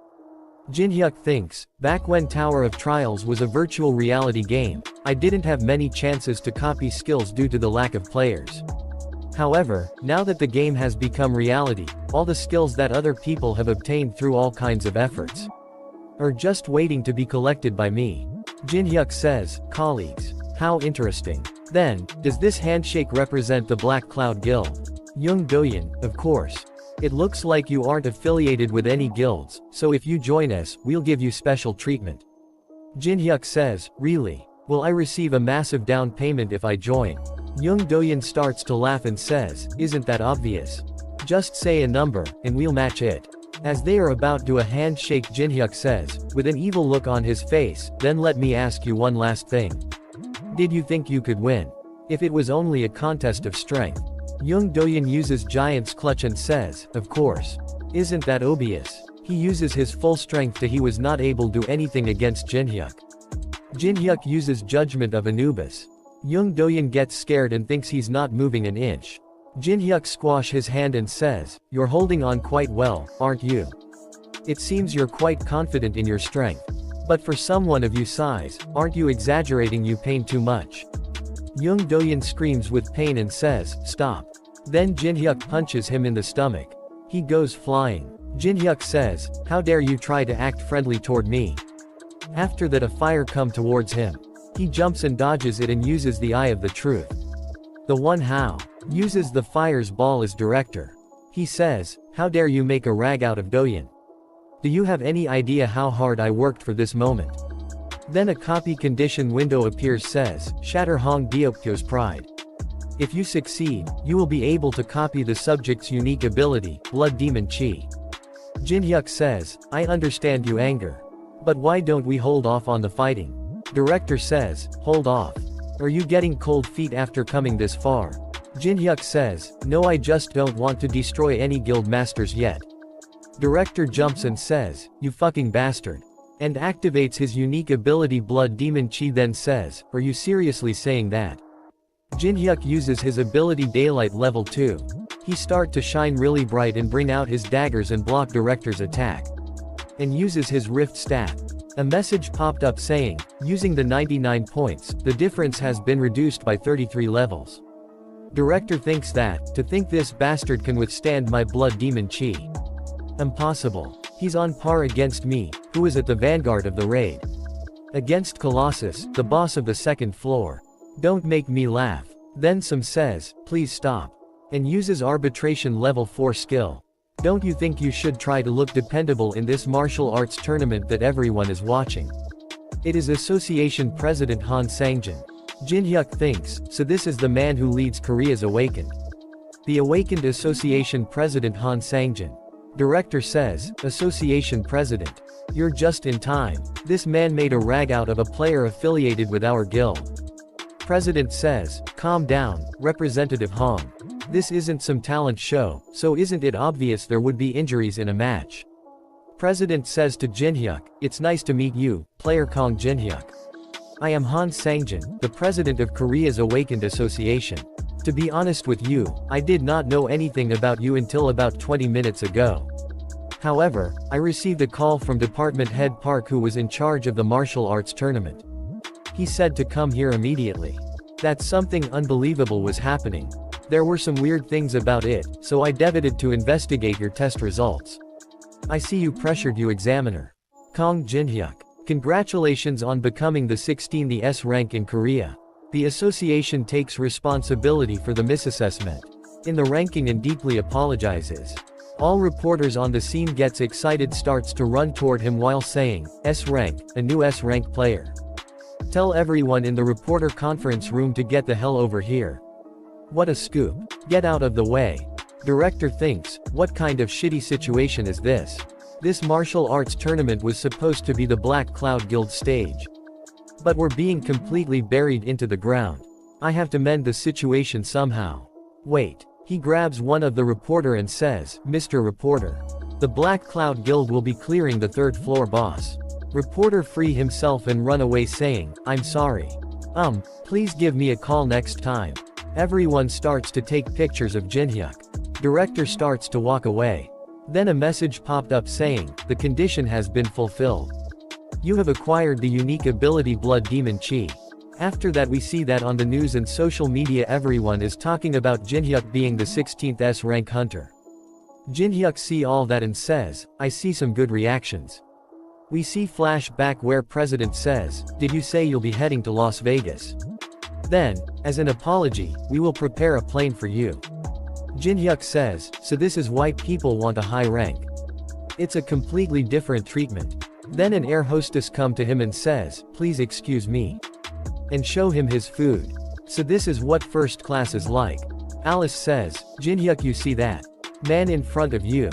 Jinhyuk thinks, back when Tower of Trials was a virtual reality game, I didn't have many chances to copy skills due to the lack of players. However, now that the game has become reality, all the skills that other people have obtained through all kinds of efforts are just waiting to be collected by me. Jinhyuk says, colleagues. How interesting. Then, does this handshake represent the Black Cloud Guild? Young Doyen, of course. It looks like you aren't affiliated with any guilds, so if you join us, we'll give you special treatment. Jinhyuk says, really? Will I receive a massive down payment if I join? Young Doyen starts to laugh and says, isn't that obvious? Just say a number, and we'll match it. As they are about to do a handshake, Jinhyuk says, with an evil look on his face, then let me ask you one last thing. Did you think you could win? If it was only a contest of strength. Young Doyen uses Giant's Clutch and says, of course. Isn't that obvious? He uses his full strength to he was not able to do anything against Jinhyuk. Jinhyuk uses Judgment of Anubis. Young Doyen gets scared and thinks he's not moving an inch. Jinhyuk squash his hand and says, you're holding on quite well, aren't you? It seems you're quite confident in your strength. But for someone of your size, aren't you exaggerating? You pain too much. Young Doyen screams with pain and says, stop. Then Jinhyuk punches him in the stomach. He goes flying. Jinhyuk says, how dare you try to act friendly toward me? After that, a fire comes towards him. He jumps and dodges it and uses the Eye of the Truth. The one how uses the fire's ball as director. He says, how dare you make a rag out of Doyen? Do you have any idea how hard I worked for this moment? Then a copy condition window appears, says, Shatter Hong Deokyo's pride. If you succeed, you will be able to copy the subject's unique ability, Blood Demon Chi. Jinhyuk says, I understand you anger. But why don't we hold off on the fighting? Director says, hold off. Are you getting cold feet after coming this far? Jinhyuk says, no, I just don't want to destroy any guild masters yet. Director jumps and says, you fucking bastard. And activates his unique ability Blood Demon Chi, then says, are you seriously saying that? Jinhyuk uses his ability Daylight level 2. He start to shine really bright and bring out his daggers and block Director's attack. And uses his Rift stat. A message popped up saying, using the 99 points, the difference has been reduced by 33 levels. Director thinks that, to think this bastard can withstand my Blood Demon Chi. Impossible. He's on par against me, who is at the vanguard of the raid. Against Colossus, the boss of the second floor. Don't make me laugh. Then Sam says, please stop. And uses arbitration level 4 skill. Don't you think you should try to look dependable in this martial arts tournament that everyone is watching? It is Association President Han Sangjin. Jinhyuk thinks, so this is the man who leads Korea's Awakened. The Awakened Association President Han Sangjin. Director says, Association President. You're just in time. This man made a rag out of a player affiliated with our guild. President says, calm down, Representative Hong. This isn't some talent show, so isn't it obvious there would be injuries in a match? President says to Jinhyuk, it's nice to meet you, player Kong Jinhyuk. I am Han Sangjin, the president of Korea's Awakened Association. To be honest with you, I did not know anything about you until about 20 minutes ago. However, I received a call from Department Head Park, who was in charge of the martial arts tournament. He said to come here immediately. That something unbelievable was happening. There were some weird things about it, so I decided to investigate your test results. I see you pressured you examiner. Kong Jinhyuk. Congratulations on becoming the 16th S rank in Korea. The association takes responsibility for the misassessment in the ranking and deeply apologizes. All reporters on the scene gets excited, starts to run toward him while saying, S rank, a new S rank player. Tell everyone in the reporter conference room to get the hell over here. What a scoop. Get out of the way. Director thinks, what kind of shitty situation is this? This martial arts tournament was supposed to be the Black Cloud Guild stage. But we're being completely buried into the ground. I have to mend the situation somehow. Wait. He grabs one of the reporter and says, Mr. Reporter. The Black Cloud Guild will be clearing the third floor boss. Reporter free himself and run away saying, I'm sorry. Please give me a call next time. Everyone starts to take pictures of Jinhyuk. Director starts to walk away. Then a message popped up saying, the condition has been fulfilled. You have acquired the unique ability Blood Demon Chi. After that we see that on the news and social media everyone is talking about Jinhyuk being the 16th S rank hunter. Jinhyuk see all that and says, I see some good reactions. We see flashback where President says, "Did you say you'll be heading to Las Vegas? Then, as an apology, we will prepare a plane for you." Jin-hyuk says, "So this is why people want a high rank. It's a completely different treatment." Then an air hostess come to him and says, "Please excuse me," and show him his food. "So this is what first class is like." Alice says, "Jin-hyuk, you see that man in front of you?"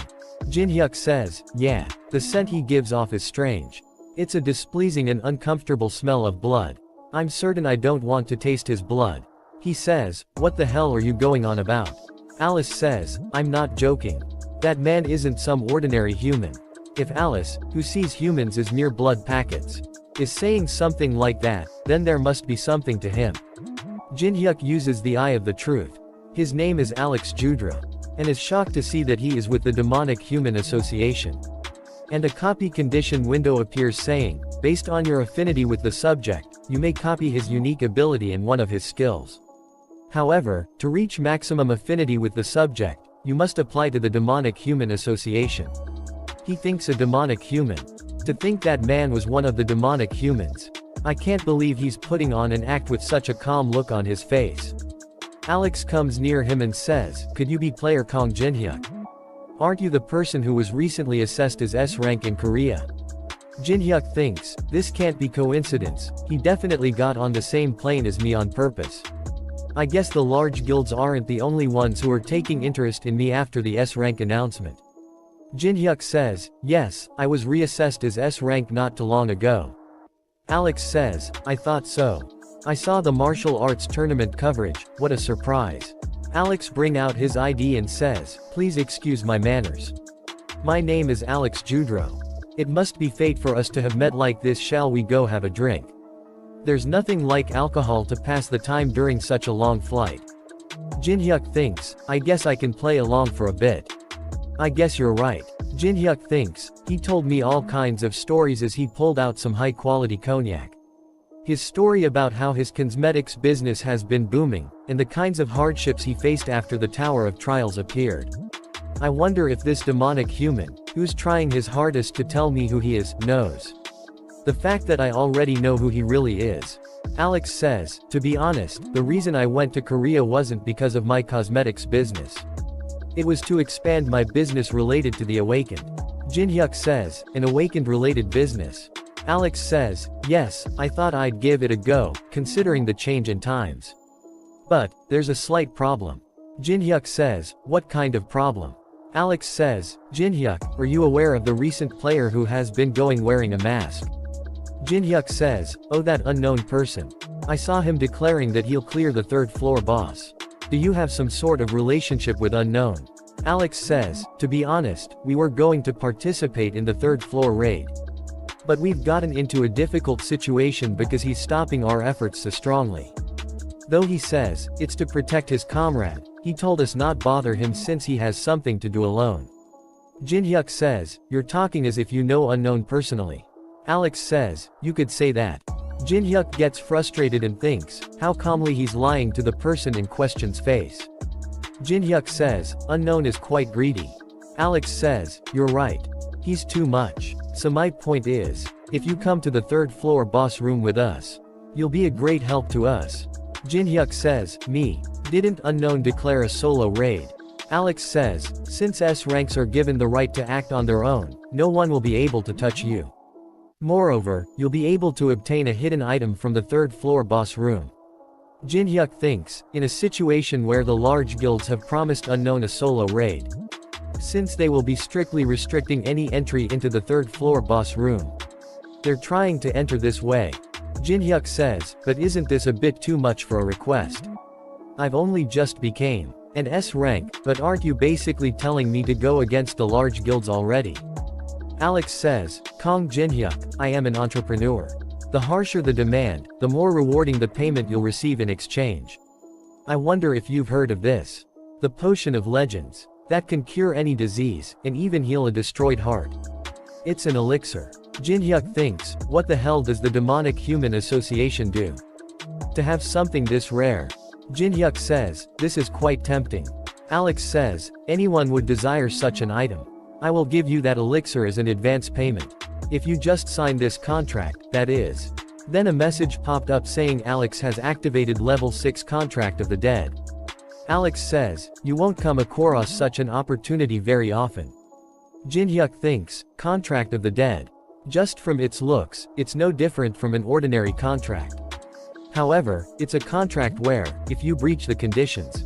Jin-hyuk says, "Yeah. The scent he gives off is strange. It's a displeasing and uncomfortable smell of blood. I'm certain I don't want to taste his blood." He says, "What the hell are you going on about?" Alice says, "I'm not joking. That man isn't some ordinary human." If Alice, who sees humans as mere blood packets, is saying something like that, then there must be something to him. Jin-hyuk uses the eye of the truth. His name is Alex Judra, and is shocked to see that he is with the Demonic Human Association. And a copy condition window appears saying, based on your affinity with the subject, you may copy his unique ability in one of his skills. However, to reach maximum affinity with the subject, you must apply to the Demonic Human Association. He thinks a demonic human. To think that man was one of the demonic humans. I can't believe he's putting on an act with such a calm look on his face. Alex comes near him and says, "Could you be player Kong Jin-hyuk? Aren't you the person who was recently assessed as S rank in Korea?" Jin-hyuk thinks, "This can't be coincidence, he definitely got on the same plane as me on purpose. I guess the large guilds aren't the only ones who are taking interest in me after the S rank announcement." Jin-hyuk says, "Yes, I was reassessed as S rank not too long ago." Alex says, "I thought so. I saw the martial arts tournament coverage, what a surprise." Alex bring out his ID and says, "Please excuse my manners. My name is Alex Judro. It must be fate for us to have met like this. Shall we go have a drink? There's nothing like alcohol to pass the time during such a long flight." Jin-hyuk thinks, "I guess I can play along for a bit." "I guess you're right." Jin-hyuk thinks, "He told me all kinds of stories as he pulled out some high-quality cognac. His story about how his cosmetics business has been booming, and the kinds of hardships he faced after the Tower of Trials appeared. I wonder if this demonic human, who's trying his hardest to tell me who he is, knows. The fact that I already know who he really is." Alex says, "To be honest, the reason I went to Korea wasn't because of my cosmetics business. It was to expand my business related to the Awakened." Jin-hyuk says, "An Awakened-related business?" Alex says, "Yes, I thought I'd give it a go, considering the change in times. But, there's a slight problem." Jin-hyuk says, "What kind of problem?" Alex says, "Jin-hyuk, are you aware of the recent player who has been going wearing a mask?" Jin-hyuk says, "Oh, that unknown person. I saw him declaring that he'll clear the third floor boss. Do you have some sort of relationship with unknown?" Alex says, "To be honest, we were going to participate in the third floor raid. But we've gotten into a difficult situation because he's stopping our efforts so strongly. Though he says, it's to protect his comrade, he told us not bother him since he has something to do alone." Jin-hyuk says, "You're talking as if you know unknown personally." Alex says, "You could say that." Jin-hyuk gets frustrated and thinks, how calmly he's lying to the person in question's face. Jin-hyuk says, "Unknown is quite greedy." Alex says, "You're right. He's too much. So my point is, if you come to the third floor boss room with us, you'll be a great help to us." Jin-hyuk says, "Me? Didn't unknown declare a solo raid?" Alex says, "Since S ranks are given the right to act on their own, no one will be able to touch you. Moreover, you'll be able to obtain a hidden item from the third floor boss room." Jin-hyuk thinks, in a situation where the large guilds have promised unknown a solo raid, since they will be strictly restricting any entry into the third floor boss room, they're trying to enter this way. Jin-hyuk says, "But isn't this a bit too much for a request? I've only just became an S rank, but aren't you basically telling me to go against the large guilds already?" Alex says, "Kong Jin-hyuk, I am an entrepreneur. The harsher the demand, the more rewarding the payment you'll receive in exchange. I wonder if you've heard of this. The Potion of Legends. That can cure any disease, and even heal a destroyed heart. It's an elixir." Jin-hyuk thinks, what the hell does the Demonic Human Association do to have something this rare? Jin-hyuk says, "This is quite tempting." Alex says, "Anyone would desire such an item. I will give you that elixir as an advance payment. If you just sign this contract, that is. Then a message popped up saying Alex has activated level 6 Contract of the Dead. Alex says, you won't come across such an opportunity very often. Jin-hyuk thinks, Contract of the Dead. Just from its looks, it's no different from an ordinary contract. However, it's a contract where, if you breach the conditions,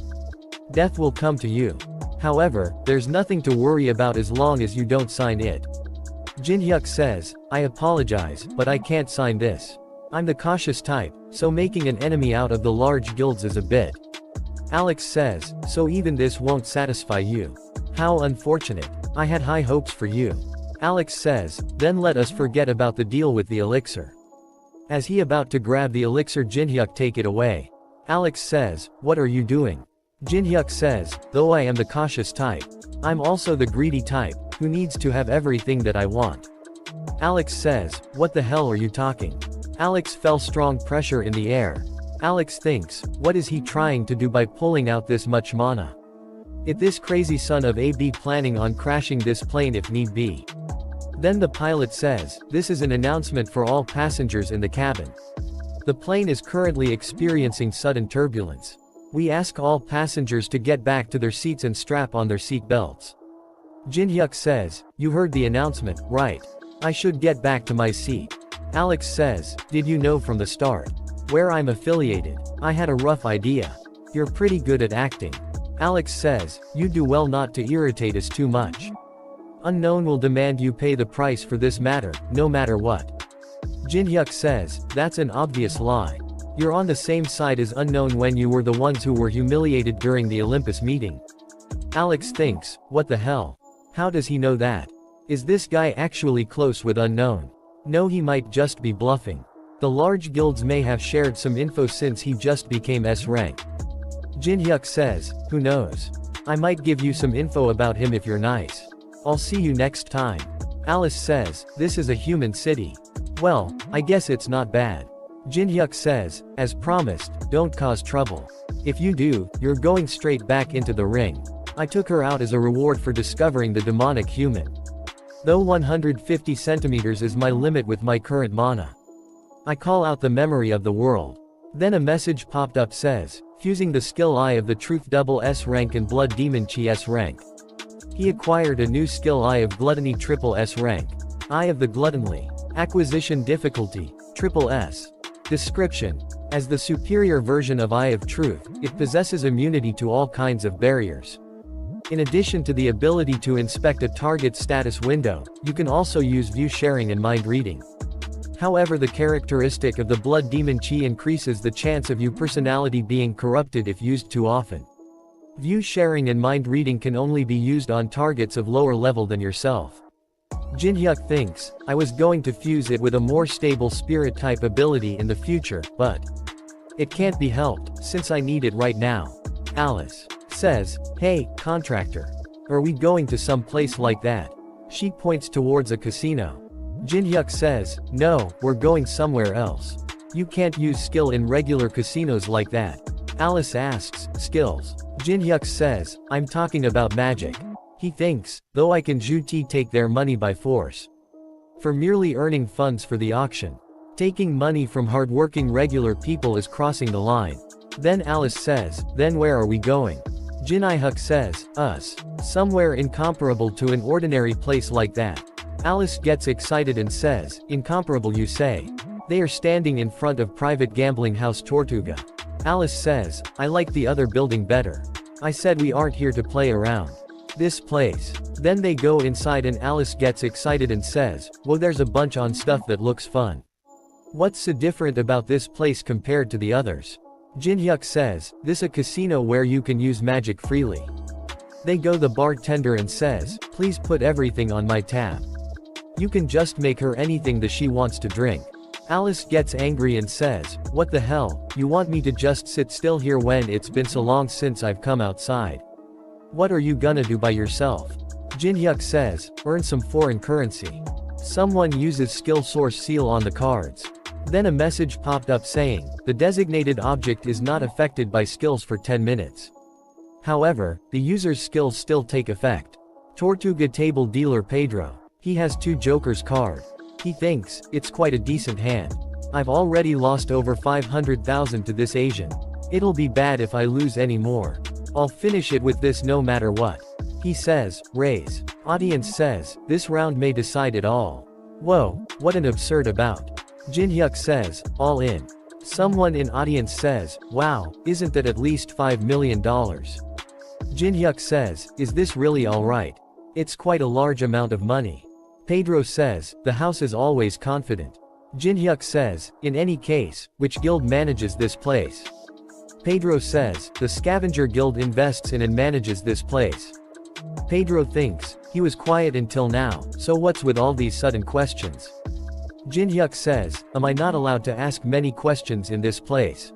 death will come to you. However, there's nothing to worry about as long as you don't sign it. Jin-hyuk says, I apologize, but I can't sign this. I'm the cautious type, so making an enemy out of the large guilds is a bit. Alex says, so even this won't satisfy you. How unfortunate. I had high hopes for you. Alex says, then let us forget about the deal with the elixir. As he about to grab the elixir, Jin-hyuk take it away. Alex says, what are you doing? Jin-hyuk says, though I am the cautious type, I'm also the greedy type, who needs to have everything that I want. Alex says, what the hell are you talking? Alex felt strong pressure in the air. Alex thinks, what is he trying to do by pulling out this much mana? Is this crazy son of a b planning on crashing this plane if need be? Then the pilot says, this is an announcement for all passengers in the cabin. The plane is currently experiencing sudden turbulence. We ask all passengers to get back to their seats and strap on their seat belts. Jin-hyuk says, you heard the announcement, right? I should get back to my seat. Alex says, did you know from the start where I'm affiliated? I had a rough idea. You're pretty good at acting. Alex says, you do well not to irritate us too much. Unknown will demand you pay the price for this matter, no matter what. Jin-hyuk says, that's an obvious lie. You're on the same side as Unknown when you were the ones who were humiliated during the Olympus meeting. Alex thinks, what the hell? How does he know that? Is this guy actually close with Unknown? No, he might just be bluffing. The large guilds may have shared some info since he just became S rank. Jin-hyuk says, who knows? I might give you some info about him if you're nice. I'll see you next time. Alice says, this is a human city. Well, I guess it's not bad. Jin-hyuk says, as promised, don't cause trouble. If you do, you're going straight back into the ring. I took her out as a reward for discovering the demonic human. Though 150 centimeters is my limit with my current mana. I call out the memory of the world. Then a message popped up says, fusing the skill Eye of the Truth double S rank and Blood Demon Chi S rank. He acquired a new skill Eye of Gluttony triple S rank. Eye of the Gluttonly. Acquisition difficulty, triple S. Description. As the superior version of Eye of Truth, it possesses immunity to all kinds of barriers. In addition to the ability to inspect a target status window, you can also use view sharing and mind reading. However, the characteristic of the Blood Demon Chi increases the chance of your personality being corrupted if used too often. View sharing and mind reading can only be used on targets of lower level than yourself. Jin-hyuk thinks, I was going to fuse it with a more stable spirit type ability in the future, but it can't be helped, since I need it right now. Alice says, hey, contractor. Are we going to some place like that? She points towards a casino. Jin-hyuk says, no, we're going somewhere else. You can't use skill in regular casinos like that. Alice asks, skills? Jin-hyuk says, I'm talking about magic. He thinks, though I can take their money by force. For merely earning funds for the auction. Taking money from hardworking regular people is crossing the line. Then Alice says, then where are we going? Jin-hyuk says, us. Somewhere incomparable to an ordinary place like that. Alice gets excited and says, incomparable you say? They are standing in front of private gambling house Tortuga. Alice says, I like the other building better. I said we aren't here to play around. This place. Then they go inside and Alice gets excited and says, well, there's a bunch on stuff that looks fun. What's so different about this place compared to the others? Jin-hyuk says, this a casino where you can use magic freely. They go the bartender and says, please put everything on my tab. You can just make her anything that she wants to drink. Alice gets angry and says, what the hell, you want me to just sit still here when it's been so long since I've come outside? What are you gonna do by yourself? Jin-hyuk says, earn some foreign currency. Someone uses skill source seal on the cards. Then a message popped up saying, the designated object is not affected by skills for 10 minutes. However, the user's skills still take effect. Tortuga table dealer Pedro. He has 2 Joker's card. He thinks, it's quite a decent hand. I've already lost over 500,000 to this Asian. It'll be bad if I lose any more. I'll finish it with this no matter what. He says, raise. Audience says, this round may decide it all. Whoa, what an absurd bout. Jin-hyuk says, all in. Someone in audience says, wow, isn't that at least $5 million? Jin-hyuk says, is this really alright? It's quite a large amount of money. Pedro says, the house is always confident. Jin-hyuk says, in any case, which guild manages this place? Pedro says, the Scavenger Guild invests in and manages this place. Pedro thinks, he was quiet until now, so what's with all these sudden questions? Jin-hyuk says, am I not allowed to ask many questions in this place?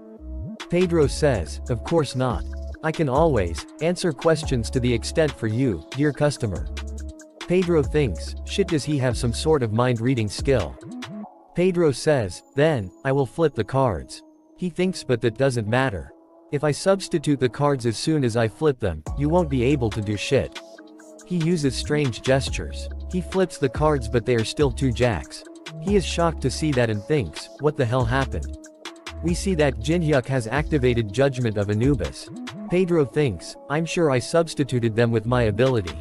Pedro says, of course not. I can always answer questions to the extent for you, dear customer. Pedro thinks, shit, does he have some sort of mind-reading skill? Pedro says, then, I will flip the cards. He thinks, but that doesn't matter. If I substitute the cards as soon as I flip them, you won't be able to do shit. He uses strange gestures. He flips the cards but they are still 2 jacks. He is shocked to see that and thinks, what the hell happened? We see that Jin-hyuk has activated Judgment of Anubis. Pedro thinks, I'm sure I substituted them with my ability.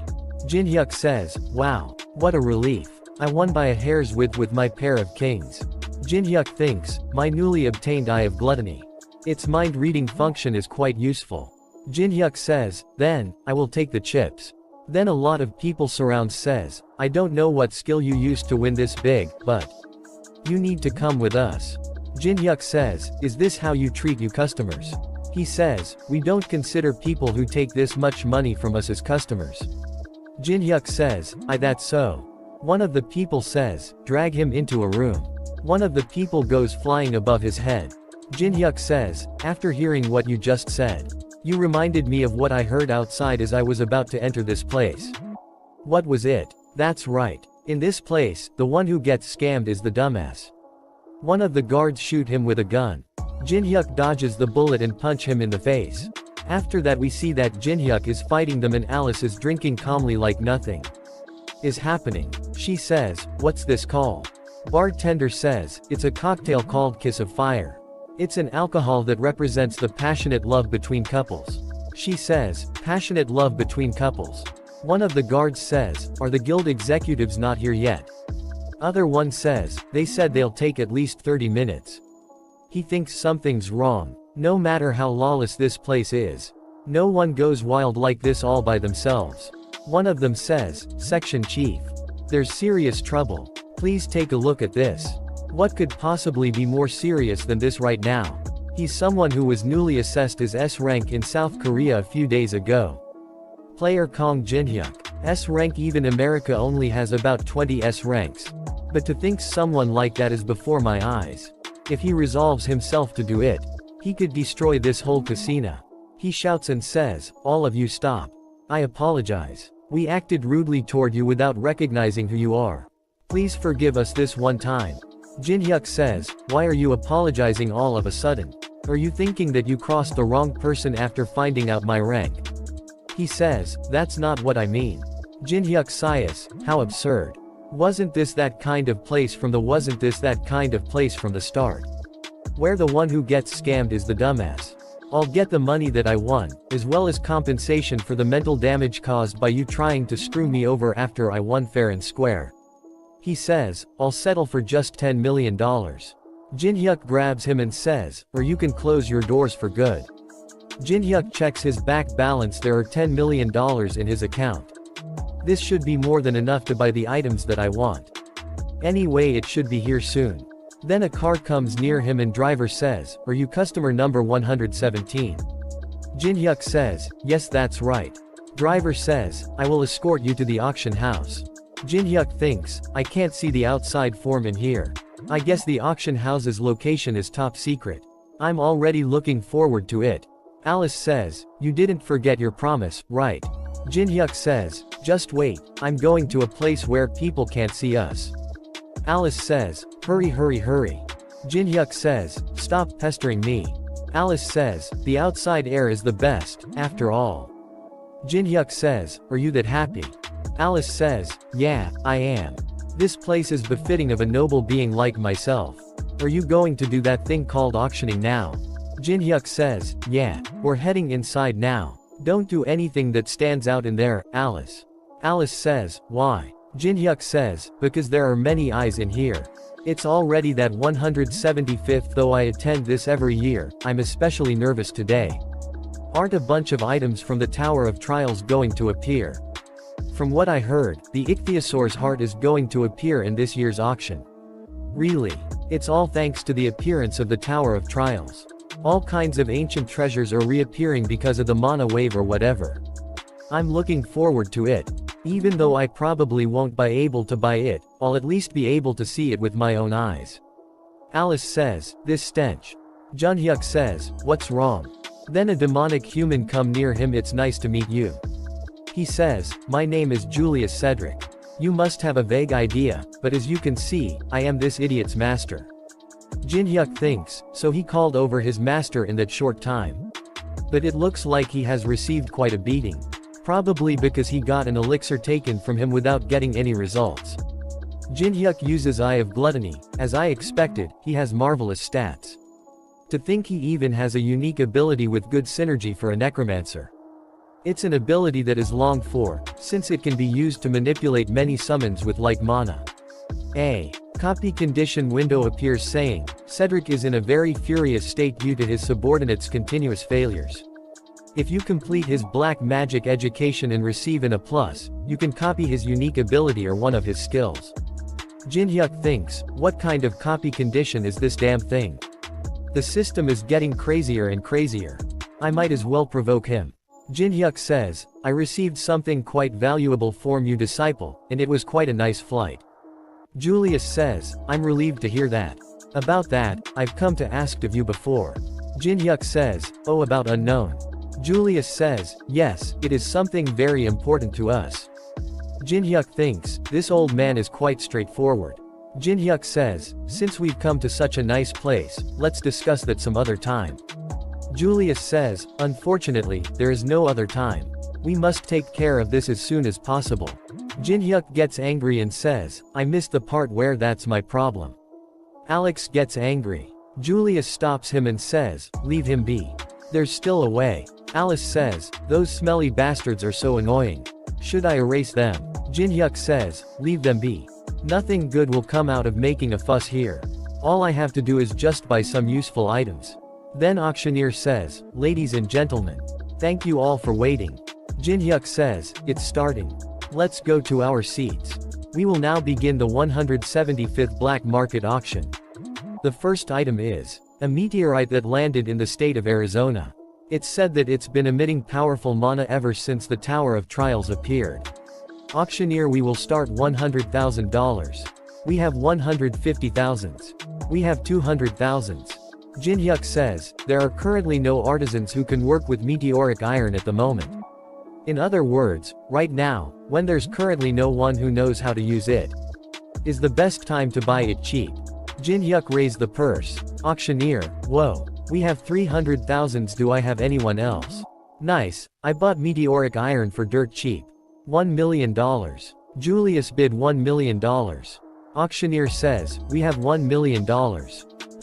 Jin-hyuk says, wow, what a relief. I won by a hair's width with my pair of kings. Jin-hyuk thinks, my newly obtained Eye of Gluttony. Its mind-reading function is quite useful. Jin-hyuk says, then, I will take the chips. Then a lot of people surround says, I don't know what skill you used to win this big, but you need to come with us. Jin-hyuk says, is this how you treat you customers? He says, we don't consider people who take this much money from us as customers. Jin-hyuk says, that's so. One of the people says, drag him into a room. One of the people goes flying above his head. Jin-hyuk says, after hearing what you just said, you reminded me of what I heard outside as I was about to enter this place. What was it? That's right. In this place, the one who gets scammed is the dumbass. One of the guards shoot him with a gun. Jin-hyuk dodges the bullet and punch him in the face. After that we see that Jin-hyuk is fighting them and Alice is drinking calmly like nothing is happening. She says, what's this call? Bartender says, it's a cocktail called Kiss of Fire. It's an alcohol that represents the passionate love between couples. She says, passionate love between couples. One of the guards says, are the guild executives not here yet? Other one says, they said they'll take at least 30 minutes. He thinks something's wrong. No matter how lawless this place is, no one goes wild like this all by themselves. One of them says, Section Chief. There's serious trouble. Please take a look at this. What could possibly be more serious than this right now? He's someone who was newly assessed as S rank in South Korea a few days ago. Player Kong Jin-hyuk. S rank, even America only has about 20 S ranks. But to think someone like that is before my eyes. If he resolves himself to do it, he could destroy this whole casino. He shouts and says, all of you stop. I apologize. We acted rudely toward you without recognizing who you are. Please forgive us this one time. Jin-hyuk says, why are you apologizing all of a sudden? Are you thinking that you crossed the wrong person after finding out my rank? He says, that's not what I mean. Jin-hyuk sighs, how absurd. Wasn't this that kind of place from the start? Where the one who gets scammed is the dumbass. I'll get the money that I won, as well as compensation for the mental damage caused by you trying to screw me over after I won fair and square. He says, I'll settle for just $10 million. Jin-hyuk grabs him and says, or you can close your doors for good. Jin-hyuk checks his back balance. There are $10 million in his account. This should be more than enough to buy the items that I want. Anyway, it should be here soon. Then a car comes near him and driver says, are you customer number 117? Jin-hyuk says, yes, that's right. Driver says, I will escort you to the auction house. Jin-hyuk thinks, I can't see the outside form in here. I guess the auction house's location is top secret. I'm already looking forward to it. Alice says, you didn't forget your promise, right? Jin-hyuk says, just wait, I'm going to a place where people can't see us. Alice says, hurry hurry hurry. Jin-hyuk says, stop pestering me. Alice says, the outside air is the best, after all. Jin-hyuk says, are you that happy? Alice says, yeah, I am. This place is befitting of a noble being like myself. Are you going to do that thing called auctioning now? Jin-hyuk says, yeah, we're heading inside now. Don't do anything that stands out in there, Alice. Alice says, why? Jin-hyuk says, because there are many eyes in here. It's already that 175th, though I attend this every year. I'm especially nervous today. Aren't a bunch of items from the Tower of Trials going to appear? From what I heard, the ichthyosaur's heart is going to appear in this year's auction. Really? It's all thanks to the appearance of the Tower of Trials. All kinds of ancient treasures are reappearing because of the mana wave or whatever. I'm looking forward to it. Even though I probably won't be able to buy it, I'll at least be able to see it with my own eyes. Alice says, this stench. Jun-hyuk says, what's wrong? Then a demonic human come near him. It's nice to meet you. He says, my name is Julius Cedric. You must have a vague idea, but as you can see, I am this idiot's master. Jin-hyuk thinks, so he called over his master in that short time. But it looks like he has received quite a beating. Probably because he got an elixir taken from him without getting any results. Jin-hyuk uses Eye of Gluttony. As I expected, he has marvelous stats. To think he even has a unique ability with good synergy for a necromancer. It's an ability that is longed for, since it can be used to manipulate many summons with like mana. A copy condition window appears saying, Cedric is in a very furious state due to his subordinates' continuous failures. If you complete his black magic education and receive an A+, you can copy his unique ability or one of his skills. Jin-hyuk thinks, what kind of copy condition is this damn thing? The system is getting crazier and crazier. I might as well provoke him. Jin-hyuk says, I received something quite valuable from you, disciple, and it was quite a nice flight. Julius says, I'm relieved to hear that. About that, I've come to ask of you before. Jin-hyuk says, oh, about unknown. Julius says, yes, it is something very important to us. Jin-hyuk thinks, this old man is quite straightforward. Jin-hyuk says, since we've come to such a nice place, let's discuss that some other time. Julius says, unfortunately, there is no other time. We must take care of this as soon as possible. Jin-hyuk gets angry and says, I missed the part where that's my problem. Alex gets angry. Julius stops him and says, leave him be. There's still a way. Alice says, those smelly bastards are so annoying. Should I erase them? Jin-hyuk says, leave them be. Nothing good will come out of making a fuss here. All I have to do is just buy some useful items. Then auctioneer says, ladies and gentlemen, thank you all for waiting. Jin-hyuk says, it's starting. Let's go to our seats. We will now begin the 175th black market auction. The first item is a meteorite that landed in the state of Arizona. It's said that it's been emitting powerful mana ever since the Tower of Trials appeared. Auctioneer, we will start $100,000. We have 150,000. We have 200,000. Jin-hyuk says, there are currently no artisans who can work with meteoric iron at the moment. In other words, right now, when there's currently no one who knows how to use it, is the best time to buy it cheap. Jin-hyuk raised the purse. Auctioneer, whoa. We have 300,000. Do I have anyone else? Nice, I bought meteoric iron for dirt cheap. $1 million. Julius bid $1 million. Auctioneer says, we have $1 million.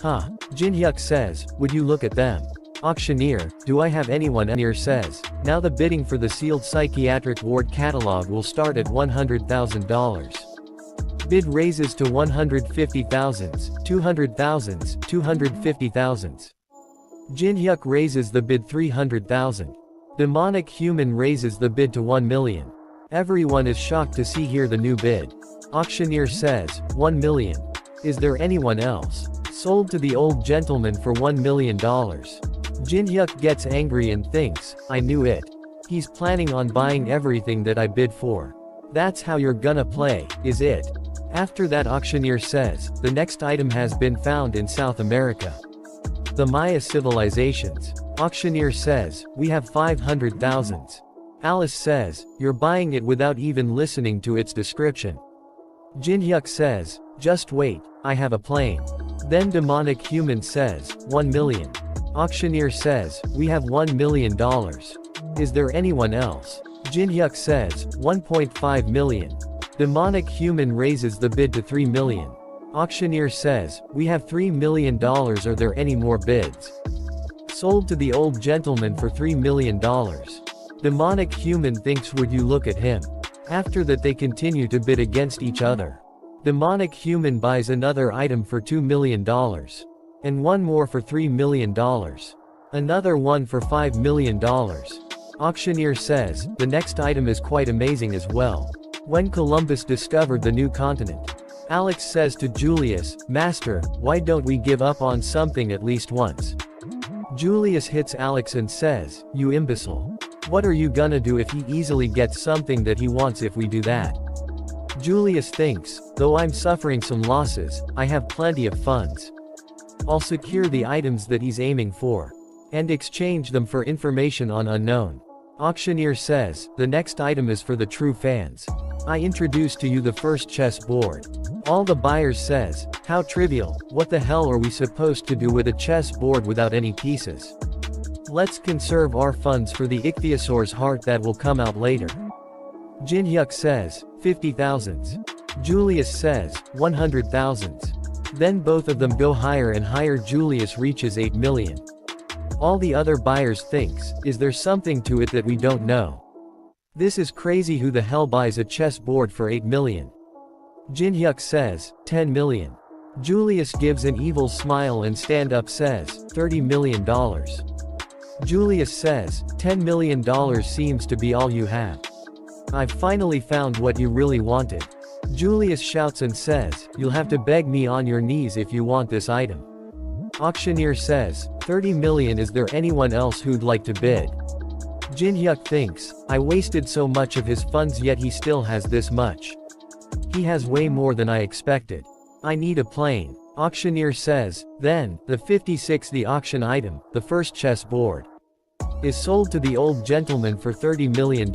Huh. Jin-hyuk says, would you look at them? Auctioneer, do I have anyone? Auctioneer says, now the bidding for the sealed psychiatric ward catalog will start at $100,000. Bid raises to 150,000, 200,000, 250,000. Jin-hyuk raises the bid 300,000. Demonic human raises the bid to 1 million. Everyone is shocked to see here the new bid. Auctioneer says, 1 million. Is there anyone else? Sold to the old gentleman for $1 million. Jin-hyuk gets angry and thinks, I knew it. He's planning on buying everything that I bid for. That's how you're gonna play, is it? After that, auctioneer says, the next item has been found in South America. The Maya civilizations. Auctioneer says, we have 500,000. Alice says, you're buying it without even listening to its description. Jin-hyuk says, just wait, I have a plane. Then demonic human says, 1 million. Auctioneer says, we have $1 million. Is there anyone else? Jin-hyuk says, 1.5 million. Demonic human raises the bid to 3 million. Auctioneer says, we have $3 million, are there any more bids? Sold to the old gentleman for $3 million. Demonic human thinks, would you look at him? After that they continue to bid against each other. Demonic human buys another item for $2 million. And one more for $3 million. Another one for $5 million. Auctioneer says, the next item is quite amazing as well. When Columbus discovered the new continent. Alex says to Julius, Master, why don't we give up on something at least once? Julius hits Alex and says, you imbecile. What are you gonna do if he easily gets something that he wants if we do that? Julius thinks, though I'm suffering some losses, I have plenty of funds. I'll secure the items that he's aiming for. And exchange them for information on unknown. Auctioneer says, the next item is for the true fans. I introduce to you the first chess board. All the buyers says, how trivial, what the hell are we supposed to do with a chess board without any pieces? Let's conserve our funds for the ichthyosaur's heart that will come out later. Jinhyuk says, 50,000. Julius says, 100,000. Then both of them go higher and higher. Julius reaches 8 million. All the other buyers thinks, is there something to it that we don't know? This is crazy, who the hell buys a chess board for 8 million? Jinhyuk says, 10 million. Julius gives an evil smile and stand up says, $30 million. Julius says, $10 million seems to be all you have. I've finally found what you really wanted. Julius shouts and says, you'll have to beg me on your knees if you want this item. Auctioneer says, 30 million, is there anyone else who'd like to bid? Jinhyuk thinks, I wasted so much of his funds yet he still has this much. He has way more than I expected. I need a plane. Auctioneer says, then, the 56th the auction item, the first chess board, is sold to the old gentleman for $30 million.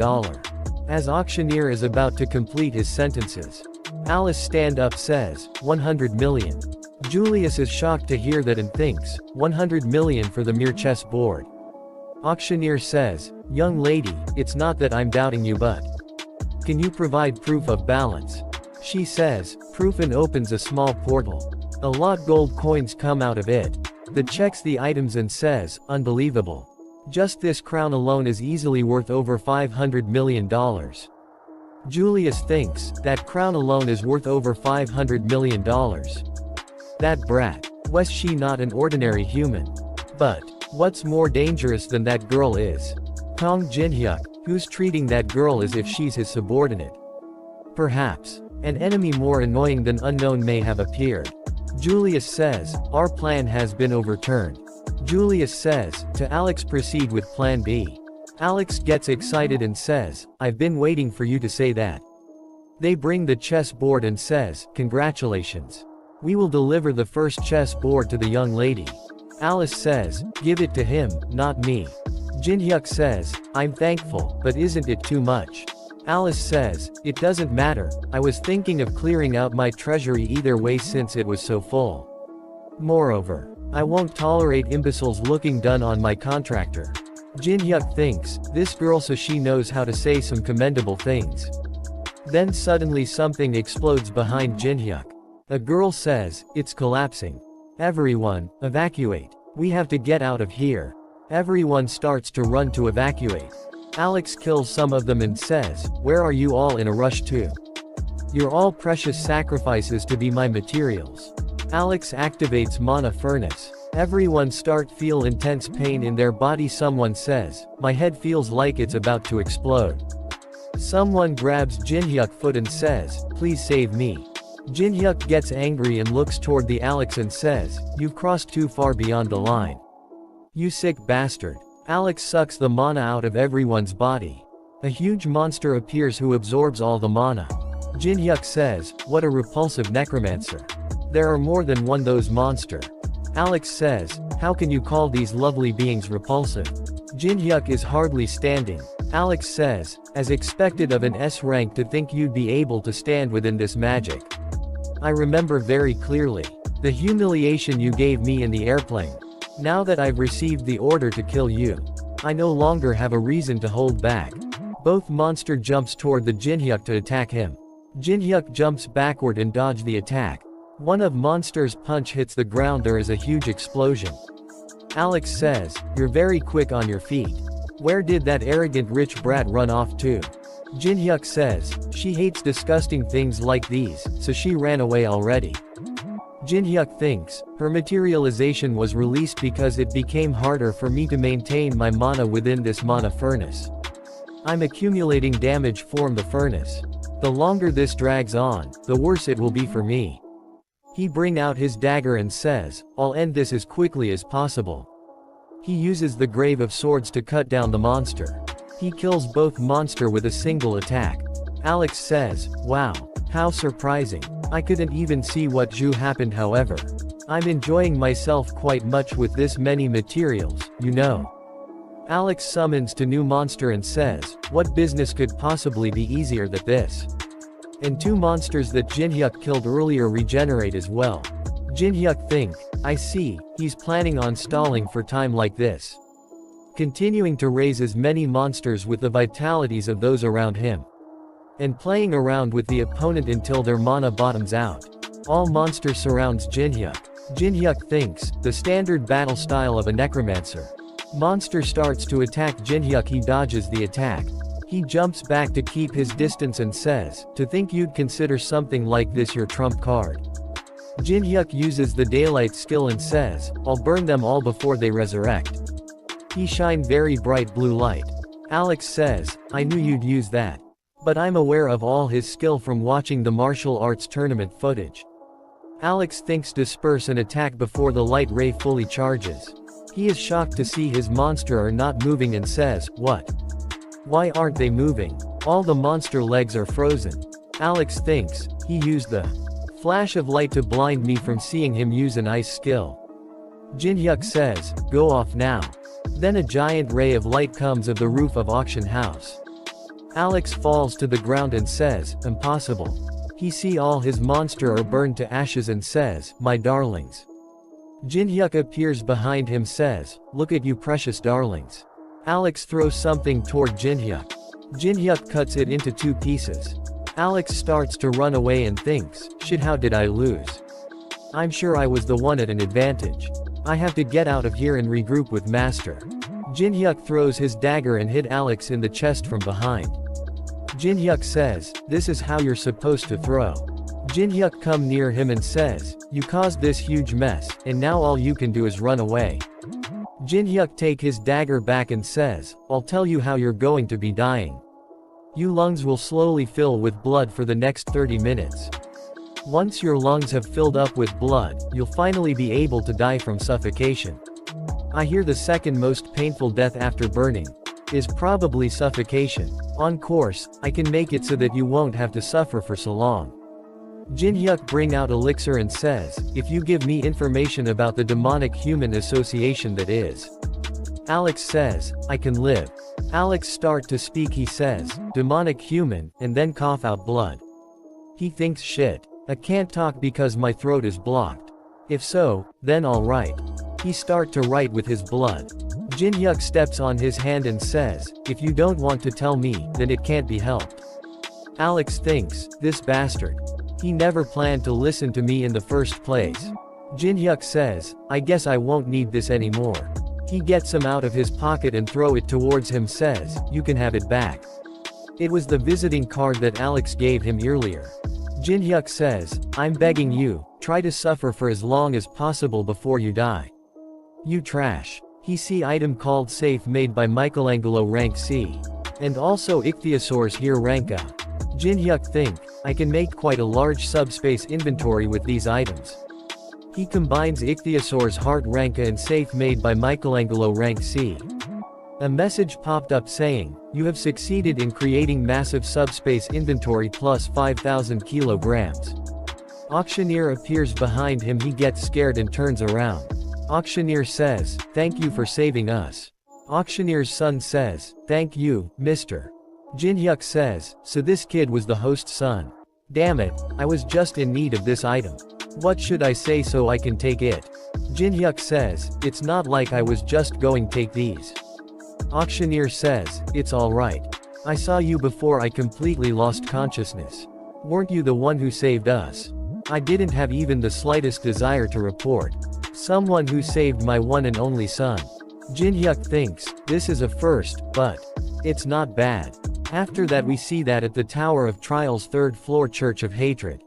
As auctioneer is about to complete his sentences, Alice stand up says, 100 million. Julius is shocked to hear that and thinks, 100 million for the mere chess board. Auctioneer says, young lady, it's not that I'm doubting you, but can you provide proof of balance? She says, proof, and opens a small portal. A lot gold coins come out of it. The checks the items and says, unbelievable. Just this crown alone is easily worth over $500 million. Julius thinks, that crown alone is worth over $500 million. That brat. Was she not an ordinary human? But what's more dangerous than that girl is Kong Jinhyuk, who's treating that girl as if she's his subordinate. Perhaps an enemy more annoying than unknown may have appeared. Julius says, our plan has been overturned. Julius says, to Alex, proceed with plan B. Alex gets excited and says, I've been waiting for you to say that. They bring the chess board and says, congratulations. We will deliver the first chess board to the young lady. Alice says, give it to him, not me. Jinhyuk says, I'm thankful, but isn't it too much? Alice says, it doesn't matter, I was thinking of clearing out my treasury either way since it was so full. Moreover, I won't tolerate imbeciles looking done on my contractor. Jinhyuk thinks, this girl, so she knows how to say some commendable things. Then suddenly something explodes behind Jinhyuk. A girl says, it's collapsing. Everyone, evacuate. We have to get out of here. Everyone starts to run to evacuate. Alex kills some of them and says, where are you all in a rush to? You're all precious sacrifices to be my materials. Alex activates mana furnace. Everyone feel intense pain in their body. Someone says, my head feels like it's about to explode. Someone grabs Jinhyuk's foot and says, please save me. Jinhyuk gets angry and looks toward the Alex and says, you've crossed too far beyond the line. You sick bastard. Alex sucks the mana out of everyone's body. A huge monster appears who absorbs all the mana. Jinhyuk says, what a repulsive necromancer. There are more than one those monster. Alex says, how can you call these lovely beings repulsive? Jinhyuk is hardly standing. Alex says, as expected of an S rank to think you'd be able to stand within this magic. I remember very clearly the humiliation you gave me in the airplane. Now that I've received the order to kill you, I no longer have a reason to hold back. Both monster jumps toward the Jinhyuk to attack him. Jin-hyuk jumps backward and dodges the attack. One of Monster's punch hits the ground. There is a huge explosion. Alex says, "You're very quick on your feet. Where did that arrogant rich brat run off to?" Jin-hyuk says, "She hates disgusting things like these, so she ran away already." Jin-hyuk thinks, "Her materialization was released because it became harder for me to maintain my mana within this mana furnace. I'm accumulating damage from the furnace. The longer this drags on, the worse it will be for me." He brings out his dagger and says, "I'll end this as quickly as possible." He uses the Grave of Swords to cut down the monster. He kills both monster with a single attack. Alex says, "Wow, how surprising. I couldn't even see what Zhu happened. However, I'm enjoying myself quite much with this many materials, you know." Alex summons to new monster and says, "What business could possibly be easier than this?" And two monsters that Jin-hyuk killed earlier regenerate as well. Jin-hyuk think, "I see, he's planning on stalling for time like this. Continuing to raise as many monsters with the vitalities of those around him. And playing around with the opponent until their mana bottoms out." All monster surrounds Jin-hyuk. Jin-hyuk thinks, the standard battle style of a necromancer. Monster starts to attack Jin-hyuk. He dodges the attack. He jumps back to keep his distance and says, "To think you'd consider something like this your trump card." Jin-hyuk uses the daylight skill and says, "I'll burn them all before they resurrect." He shine very bright blue light. Alex says, "I knew you'd use that. But I'm aware of all his skill from watching the martial arts tournament footage." Alex thinks disperse and attack before the light ray fully charges. He is shocked to see his monster are not moving and says, "What? Why aren't they moving? All the monster legs are frozen." Alex thinks, he used the flash of light to blind me from seeing him use an ice skill. Jin-hyuk says, "Go off now." Then a giant ray of light comes of the roof of auction house. Alex falls to the ground and says, "Impossible." He see all his monster are burned to ashes and says, "My darlings." Jin-hyuk appears behind him says, "Look at you precious darlings." Alex throws something toward Jin-hyuk. Jin-hyuk cuts it into two pieces. Alex starts to run away and thinks, "Shit, how did I lose? I'm sure I was the one at an advantage. I have to get out of here and regroup with Master." Jin-hyuk throws his dagger and hit Alex in the chest from behind. Jin-hyuk says, "This is how you're supposed to throw." Jin-hyuk come near him and says, "You caused this huge mess, and now all you can do is run away." Jin-hyuk take his dagger back and says, "I'll tell you how you're going to be dying. Your lungs will slowly fill with blood for the next 30 minutes. Once your lungs have filled up with blood, you'll finally be able to die from suffocation. I hear the second most painful death after burning is probably suffocation. On course, I can make it so that you won't have to suffer for so long." Jin-hyuk bring out elixir and says, "If you give me information about the demonic human association that is." Alex says, "I can live." Alex start to speak. He says, "Demonic human," and then cough out blood. He thinks, "Shit. I can't talk because my throat is blocked. If so, then alright." He start to write with his blood. Jin-hyuk steps on his hand and says, "If you don't want to tell me, then it can't be helped." Alex thinks, "This bastard. He never planned to listen to me in the first place." Jin-hyuk says, "I guess I won't need this anymore." He gets some out of his pocket and throw it towards him says, "You can have it back." It was the visiting card that Alex gave him earlier. Jin-hyuk says, "I'm begging you, try to suffer for as long as possible before you die. You trash." He see item called safe made by Michelangelo rank C. And also ichthyosaurs here rank A. Jin-hyuk think, I can make quite a large subspace inventory with these items. He combines ichthyosaurs heart rank A and safe made by Michelangelo rank C. A message popped up saying, "You have succeeded in creating massive subspace inventory plus 5,000 kilograms." Auctioneer appears behind him. He gets scared and turns around. Auctioneer says, "Thank you for saving us." Auctioneer's son says, "Thank you, mister." Jin-hyuk says, "So this kid was the host's son. Damn it, I was just in need of this item. What should I say so I can take it?" Jin-hyuk says, "It's not like I was just going take these." Auctioneer says, "It's alright. I saw you before I completely lost consciousness. Weren't you the one who saved us? I didn't have even the slightest desire to report. Someone who saved my one and only son. Jinhyuk thinks, this is a first, but it's not bad. After that we see that at the Tower of Trials 3rd floor Church of Hatred.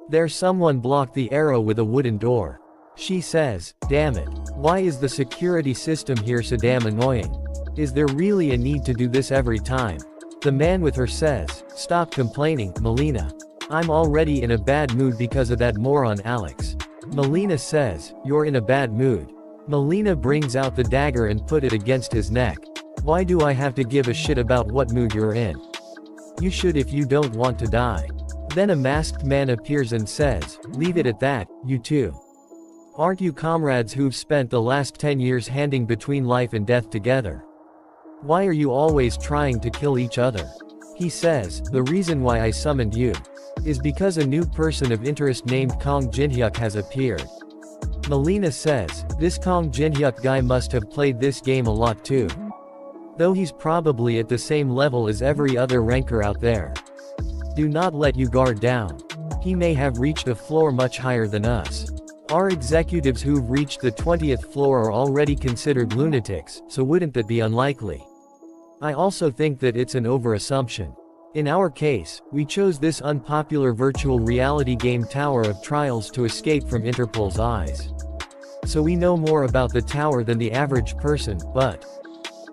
There someone blocked the arrow with a wooden door. She says, damn it. Why is the security system here so damn annoying? Is there really a need to do this every time? The man with her says, stop complaining, Melina. I'm already in a bad mood because of that moron Alex. Melina says, you're in a bad mood. Melina brings out the dagger and put it against his neck. Why do I have to give a shit about what mood you're in? You should if you don't want to die. Then a masked man appears and says, leave it at that, you two. Aren't you comrades who've spent the last 10 years handing between life and death together? Why are you always trying to kill each other? He says, the reason why I summoned you is because a new person of interest named Kong Jinhyuk has appeared. Melina says, this Kong Jinhyuk guy must have played this game a lot too. Though he's probably at the same level as every other ranker out there. Do not let you guard down. He may have reached a floor much higher than us. Our executives who've reached the 20th floor are already considered lunatics, so wouldn't that be unlikely? I also think that it's an overassumption. In our case, we chose this unpopular virtual reality game Tower of Trials to escape from Interpol's eyes. So we know more about the tower than the average person, but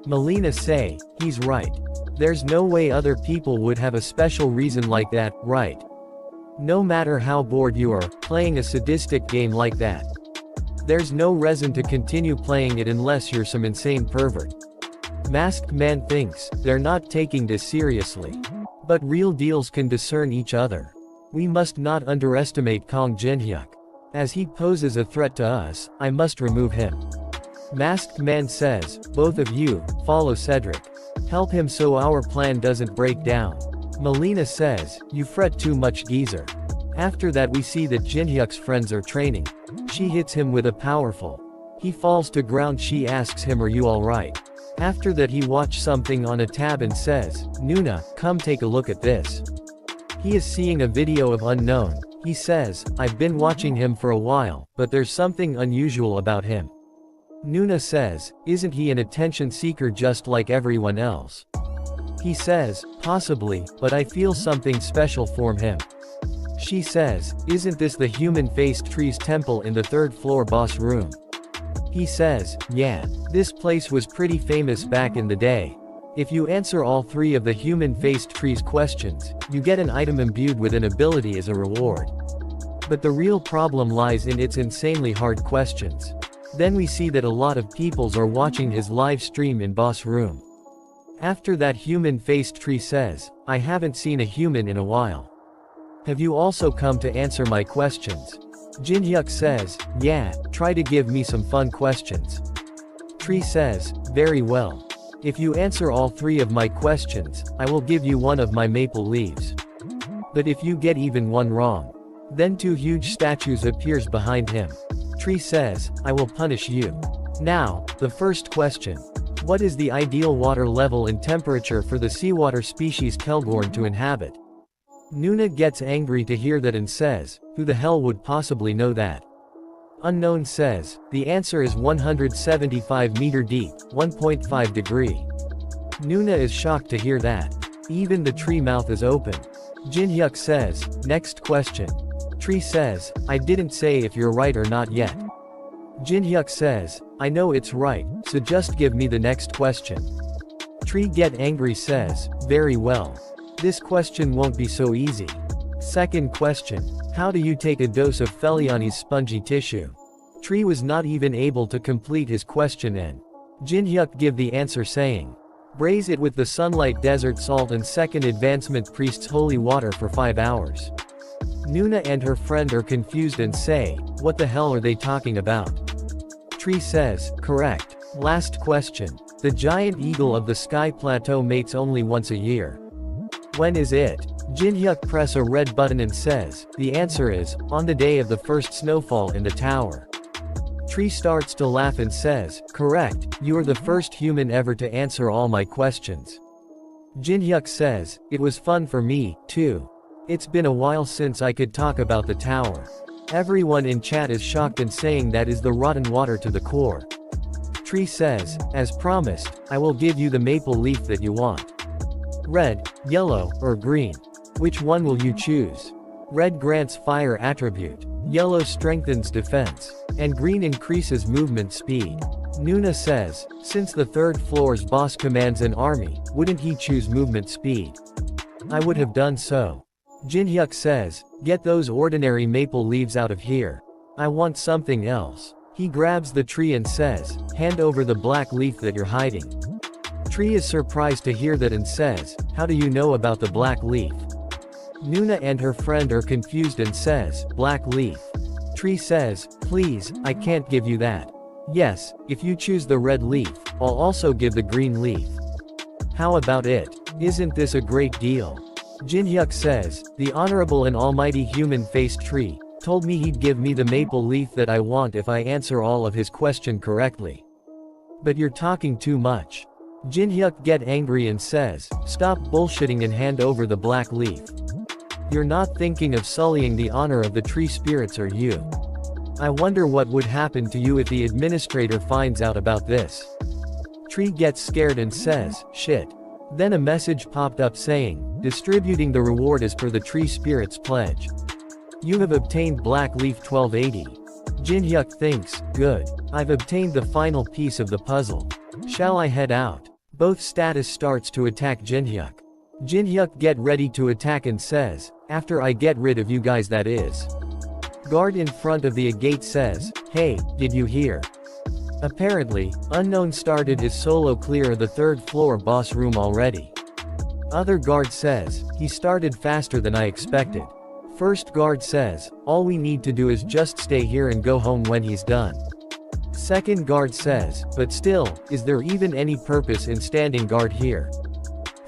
Melina say, he's right. There's no way other people would have a special reason like that, right? No matter how bored you are, playing a sadistic game like that. There's no reason to continue playing it unless you're some insane pervert. Masked Man thinks, they're not taking this seriously. But real deals can discern each other. We must not underestimate Kong Jinhyuk. As he poses a threat to us, I must remove him. Masked Man says, both of you, follow Cedric. Help him so our plan doesn't break down. Melina says, you fret too much geezer. After that we see that Jinhyuk's friends are training. She hits him with a powerful. He falls to ground. She asks him, are you alright? After that he watched something on a tab and says, Nuna, come take a look at this. He is seeing a video of Unknown. He says, I've been watching him for a while, but there's something unusual about him. Nuna says, isn't he an attention seeker just like everyone else? He says, possibly, but I feel something special from him. She says, isn't this the human-faced trees temple in the 3rd floor boss room? He says, yeah, this place was pretty famous back in the day. If you answer all 3 of the human-faced trees questions, you get an item imbued with an ability as a reward. But the real problem lies in its insanely hard questions. Then we see that a lot of peoples are watching his live stream in boss room. After that human-faced tree says, I haven't seen a human in a while. Have you also come to answer my questions? Jinhyuk says, yeah, try to give me some fun questions. Tree says, very well. If you answer all 3 of my questions, I will give you one of my maple leaves. But if you get even one wrong, then 2 huge statues appears behind him. Tree says, I will punish you. Now, the first question. What is the ideal water level and temperature for the seawater species Kelgorn to inhabit? Nuna gets angry to hear that and says, who the hell would possibly know that? Unknown says, the answer is 175 meter deep, 1.5 degree. Nuna is shocked to hear that. Even the tree mouth is open. Jinhyuk says, next question. Tree says, I didn't say if you're right or not yet. Jinhyuk says, I know it's right, so just give me the next question. Tree get angry says, very well. This question won't be so easy. Second question. How do you take a dose of Feliani's spongy tissue? Tree was not even able to complete his question and Jinhyuk give the answer saying, braise it with the sunlight desert salt and second advancement priest's holy water for 5 hours. Nuna and her friend are confused and say, what the hell are they talking about? Tree says, correct. Last question. The giant eagle of the sky plateau mates only once a year. When is it? Jinhyuk press a red button and says, the answer is, on the day of the first snowfall in the tower. Tree starts to laugh and says, correct, you are the first human ever to answer all my questions. Jinhyuk says, it was fun for me, too. It's been a while since I could talk about the tower. Everyone in chat is shocked and saying that is the rotten water to the core. Tree says, as promised, I will give you the maple leaf that you want. Red, yellow, or green? Which one will you choose? Red grants fire attribute. Yellow strengthens defense. And green increases movement speed. Nuna says, since the third floor's boss commands an army, wouldn't he choose movement speed? I would have done so. Jinhyuk says, get those ordinary maple leaves out of here. I want something else. He grabs the tree and says, hand over the black leaf that you're hiding. Tree is surprised to hear that and says, how do you know about the black leaf? Nuna and her friend are confused and says, black leaf. Tree says, please, I can't give you that. Yes, if you choose the red leaf, I'll also give the green leaf. How about it? Isn't this a great deal? Jinhyuk says, the honorable and almighty human-faced tree, told me he'd give me the maple leaf that I want if I answer all of his question correctly. But you're talking too much. Jinhyuk get angry and says, stop bullshitting and hand over the black leaf. You're not thinking of sullying the honor of the tree spirits, are you? I wonder what would happen to you if the administrator finds out about this. Tree gets scared and says, shit. Then a message popped up saying, distributing the reward as per the tree spirit's pledge. You have obtained black leaf 1280. Jinhyuk thinks, good. I've obtained the final piece of the puzzle. Shall I head out? Both status starts to attack Jinhyuk. Jinhyuk get ready to attack and says, after I get rid of you guys, that is. Guard in front of the gate says, hey, did you hear? Apparently, Unknown started his solo clear of the third floor boss room already. Other guard says, he started faster than I expected. First guard says, all we need to do is just stay here and go home when he's done. Second guard says, but still, is there even any purpose in standing guard here?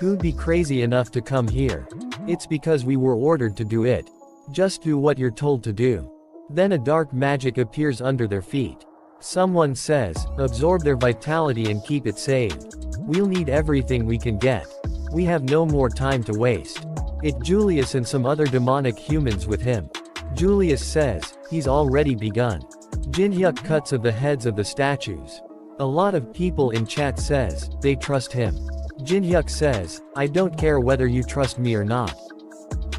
Who'd be crazy enough to come here? It's because we were ordered to do it. Just do what you're told to do. Then a dark magic appears under their feet. Someone says, absorb their vitality and keep it saved. We'll need everything we can get. We have no more time to waste. It's Julius and some other demonic humans with him. Julius says, he's already begun. Jinhyuk cuts of the heads of the statues. A lot of people in chat says, they trust him. Jinhyuk says, I don't care whether you trust me or not.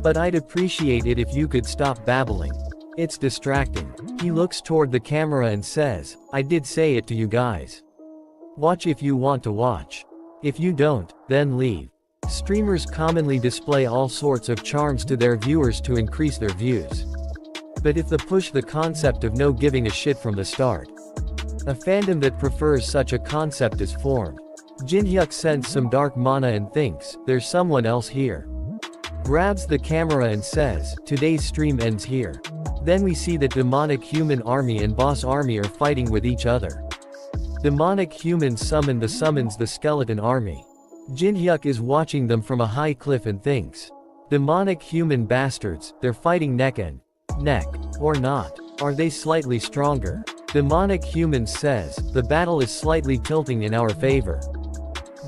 But I'd appreciate it if you could stop babbling. It's distracting. He looks toward the camera and says, I did say it to you guys. Watch if you want to watch. If you don't, then leave. Streamers commonly display all sorts of charms to their viewers to increase their views. But if they push the concept of no giving a shit from the start, a fandom that prefers such a concept is formed. Jinhyuk sends some dark mana and thinks, there's someone else here. Grabs the camera and says, today's stream ends here. Then we see that demonic human army and boss army are fighting with each other. Demonic humans summon the skeleton army. Jinhyuk is watching them from a high cliff and thinks, demonic human bastards, they're fighting neck and neck. Or not. Are they slightly stronger? Demonic humans says, the battle is slightly tilting in our favor.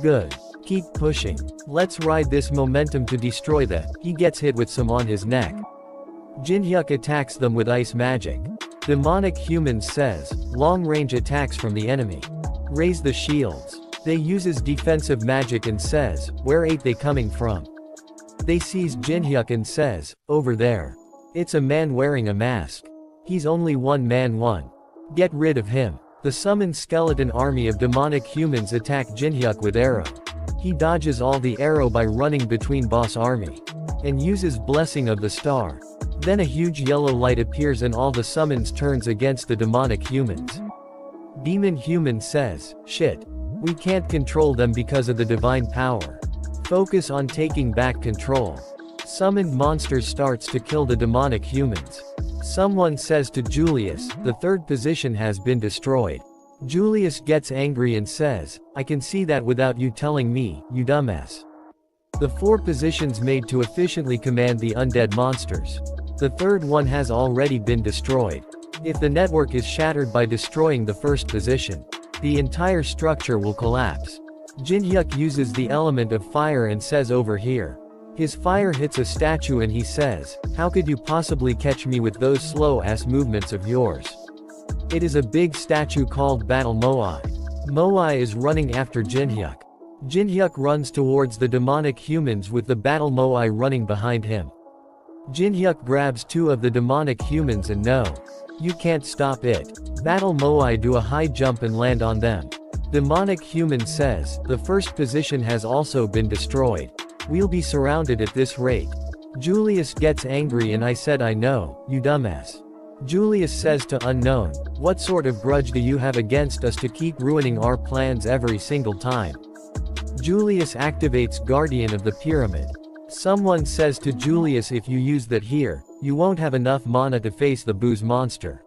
Good. Keep pushing. Let's ride this momentum to destroy that. He gets hit with some on his neck. Jinhyuk attacks them with ice magic. Demonic humans says, long-range attacks from the enemy. Raise the shields. They uses defensive magic and says, where ain't they coming from? They seize Jinhyuk and says, over there. It's a man wearing a mask. He's only one man. Get rid of him. The summoned skeleton army of demonic humans attack Jinhyuk with arrow. He dodges all the arrow by running between boss army. And uses blessing of the star. Then a huge yellow light appears and all the summons turns against the demonic humans. Demon human says, shit. We can't control them because of the divine power. Focus on taking back control. Summoned monsters starts to kill the demonic humans. Someone says to Julius, the third position has been destroyed. Julius gets angry and says, I can see that without you telling me, you dumbass. The 4 positions made to efficiently command the undead monsters. The third one has already been destroyed. If the network is shattered by destroying the first position, the entire structure will collapse. Jinhyuk uses the element of fire and says over here. His fire hits a statue and he says, "How could you possibly catch me with those slow-ass movements of yours?" It is a big statue called Battle Moai. Moai is running after Jinhyuk. Jinhyuk runs towards the demonic humans with the Battle Moai running behind him. Jinhyuk grabs two of the demonic humans and no, you can't stop it. Battle Moai do a high jump and land on them. Demonic human says, "The first position has also been destroyed. We'll be surrounded at this rate." Julius gets angry and I said, "I know, you dumbass." Julius says to Unknown, "What sort of grudge do you have against us to keep ruining our plans every single time?" Julius activates Guardian of the Pyramid. Someone says to Julius, "If you use that here, you won't have enough mana to face the booze monster."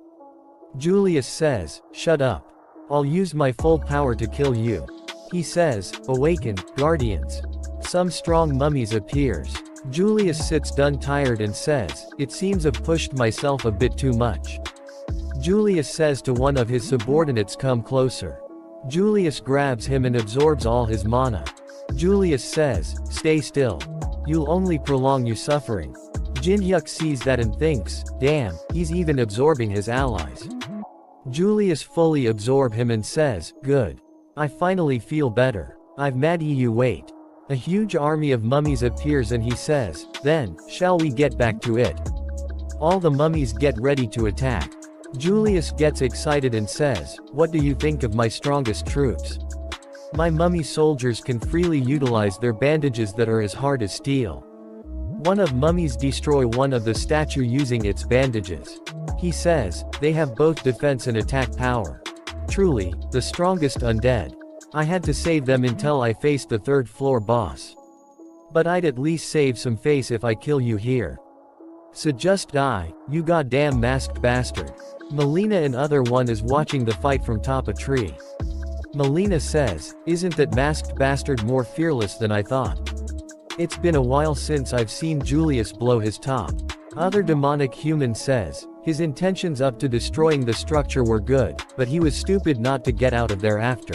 Julius says, "Shut up. I'll use my full power to kill you." He says, "Awaken, Guardians." Some strong mummies appears. Julius sits done tired and says, "It seems I've pushed myself a bit too much." Julius says to one of his subordinates, "Come closer." Julius grabs him and absorbs all his mana. Julius says, "Stay still. You'll only prolong your suffering." Jinhyuk sees that and thinks, "Damn, he's even absorbing his allies." Julius fully absorbs him and says, "Good. I finally feel better. I've made you wait." A huge army of mummies appears and he says, "Then, shall we get back to it?" All the mummies get ready to attack. Julius gets excited and says, "What do you think of my strongest troops? My mummy soldiers can freely utilize their bandages that are as hard as steel." One of mummies destroy one of the statue using its bandages. He says, "They have both defense and attack power. Truly, the strongest undead. I had to save them until I faced the third floor boss. But I'd at least save some face if I kill you here. So just die, you goddamn masked bastard." Melina and other one is watching the fight from top a tree. Melina says, "Isn't that masked bastard more fearless than I thought? It's been a while since I've seen Julius blow his top." Other demonic human says, "His intentions up to destroying the structure were good, but he was stupid not to get out of there after.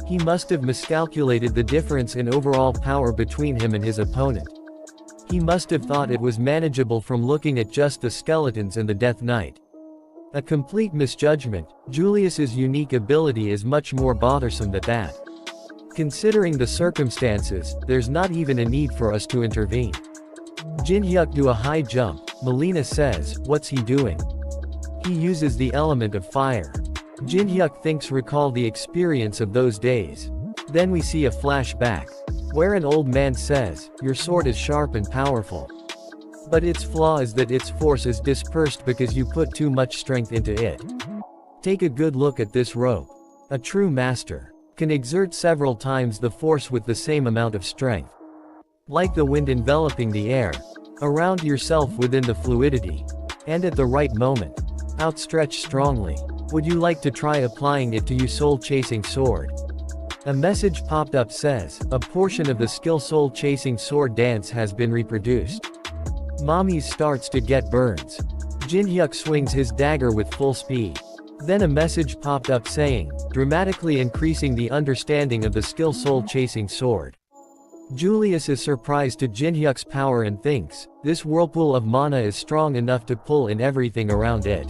He must have miscalculated the difference in overall power between him and his opponent. He must have thought it was manageable from looking at just the skeletons and the Death Knight. A complete misjudgment. Julius's unique ability is much more bothersome than that. Considering the circumstances, there's not even a need for us to intervene." Jinhyuk do a high jump. Melina says, "What's he doing?" He uses the element of fire. Jinhyuk thinks recall the experience of those days. Then we see a flashback, where an old man says, "Your sword is sharp and powerful. But its flaw is that its force is dispersed because you put too much strength into it. Take a good look at this rope. A true master can exert several times the force with the same amount of strength. Like the wind enveloping the air. Around yourself within the fluidity. And at the right moment. Outstretch strongly. Would you like to try applying it to your soul-chasing sword?" A message popped up says, "A portion of the skill soul-chasing sword dance has been reproduced." Mommy starts to get burns. Jinhyuk swings his dagger with full speed. Then a message popped up saying, "Dramatically increasing the understanding of the skill soul-chasing sword." Julius is surprised to Jinhyuk's power and thinks, this whirlpool of mana is strong enough to pull in everything around it.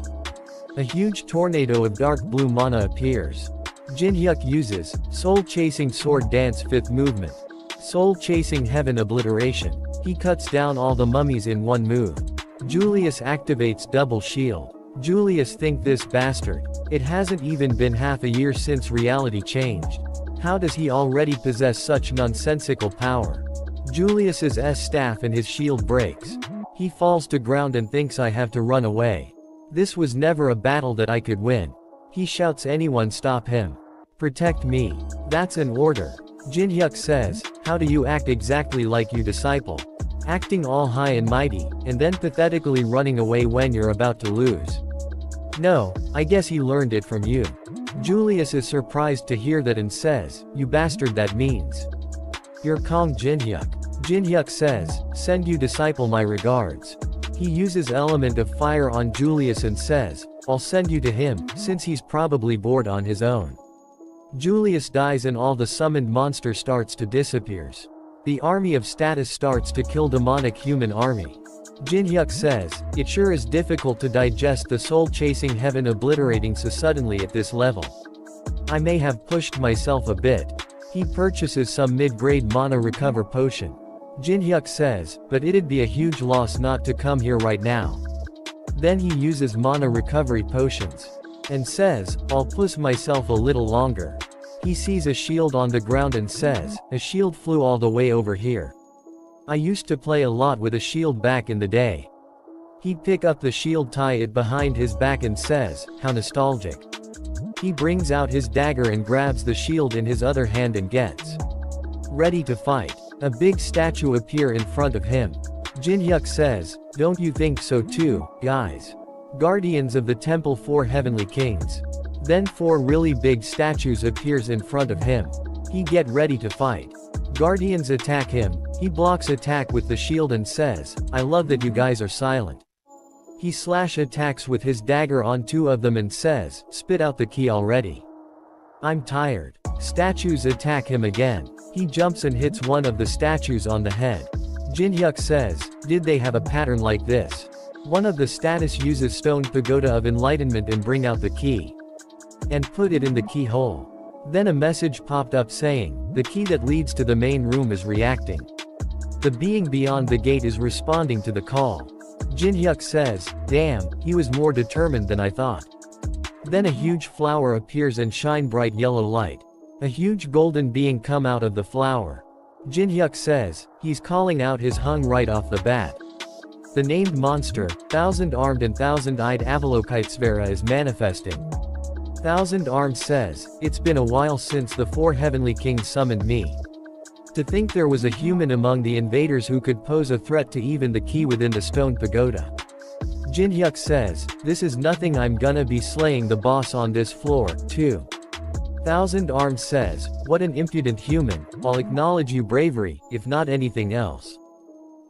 A huge tornado of dark blue mana appears. Jinhyuk uses Soul-Chasing Sword Dance 5th movement. Soul-Chasing Heaven Obliteration. He cuts down all the mummies in one move. Julius activates Double Shield. Julius think this bastard. It hasn't even been half a year since reality changed. How does he already possess such nonsensical power? Julius's staff and his shield breaks. He falls to ground and thinks I have to run away. This was never a battle that I could win. He shouts, "Anyone stop him. Protect me." That's an order. Jinhyuk says, "How do you act exactly like you disciple? Acting all high and mighty, and then pathetically running away when you're about to lose. No, I guess he learned it from you." Julius is surprised to hear that and says, "You bastard, that means you're Kong Jinhyuk." Jinhyuk says, "Send you disciple my regards." He uses element of fire on Julius and says, "I'll send you to him, since he's probably bored on his own." Julius dies and all the summoned monster starts to disappears. The army of status starts to kill demonic human army. Jinhyuk says, it sure is difficult to digest the soul-chasing heaven obliterating so suddenly at this level. I may have pushed myself a bit. He purchases some mid-grade mana recover potion. Jinhyuk says, but it'd be a huge loss not to come here right now. Then he uses mana recovery potions. And says, I'll push myself a little longer. He sees a shield on the ground and says, a shield flew all the way over here. I used to play a lot with a shield back in the day. He'd pick up the shield, tie it behind his back and says, how nostalgic. He brings out his dagger and grabs the shield in his other hand and gets ready to fight. A big statue appear in front of him. Jinhyuk says, don't you think so too, guys? Guardians of the Temple 4 Heavenly Kings. Then 4 really big statues appears in front of him. He get ready to fight. Guardians attack him. He blocks attack with the shield and says, I love that you guys are silent. He slash attacks with his dagger on 2 of them and says, spit out the key already. I'm tired. Statues attack him again. He jumps and hits one of the statues on the head. Jinhyuk says, did they have a pattern like this? One of the status uses stone pagoda of enlightenment and bring out the key. And put it in the keyhole. Then a message popped up saying, the key that leads to the main room is reacting. The being beyond the gate is responding to the call. Jinhyuk says, damn, he was more determined than I thought. Then a huge flower appears and shine bright yellow light. A huge golden being come out of the flower. Jinhyuk says, he's calling out his hung right off the bat. The named monster, thousand-armed and thousand-eyed Avalokitesvara is manifesting. Thousand-armed says, it's been a while since the 4 heavenly kings summoned me. To think there was a human among the invaders who could pose a threat to even the key within the stone pagoda. Jinhyuk says, this is nothing, I'm gonna be slaying the boss on this floor, too. Thousand-armed says, what an impudent human, I'll acknowledge your bravery, if not anything else.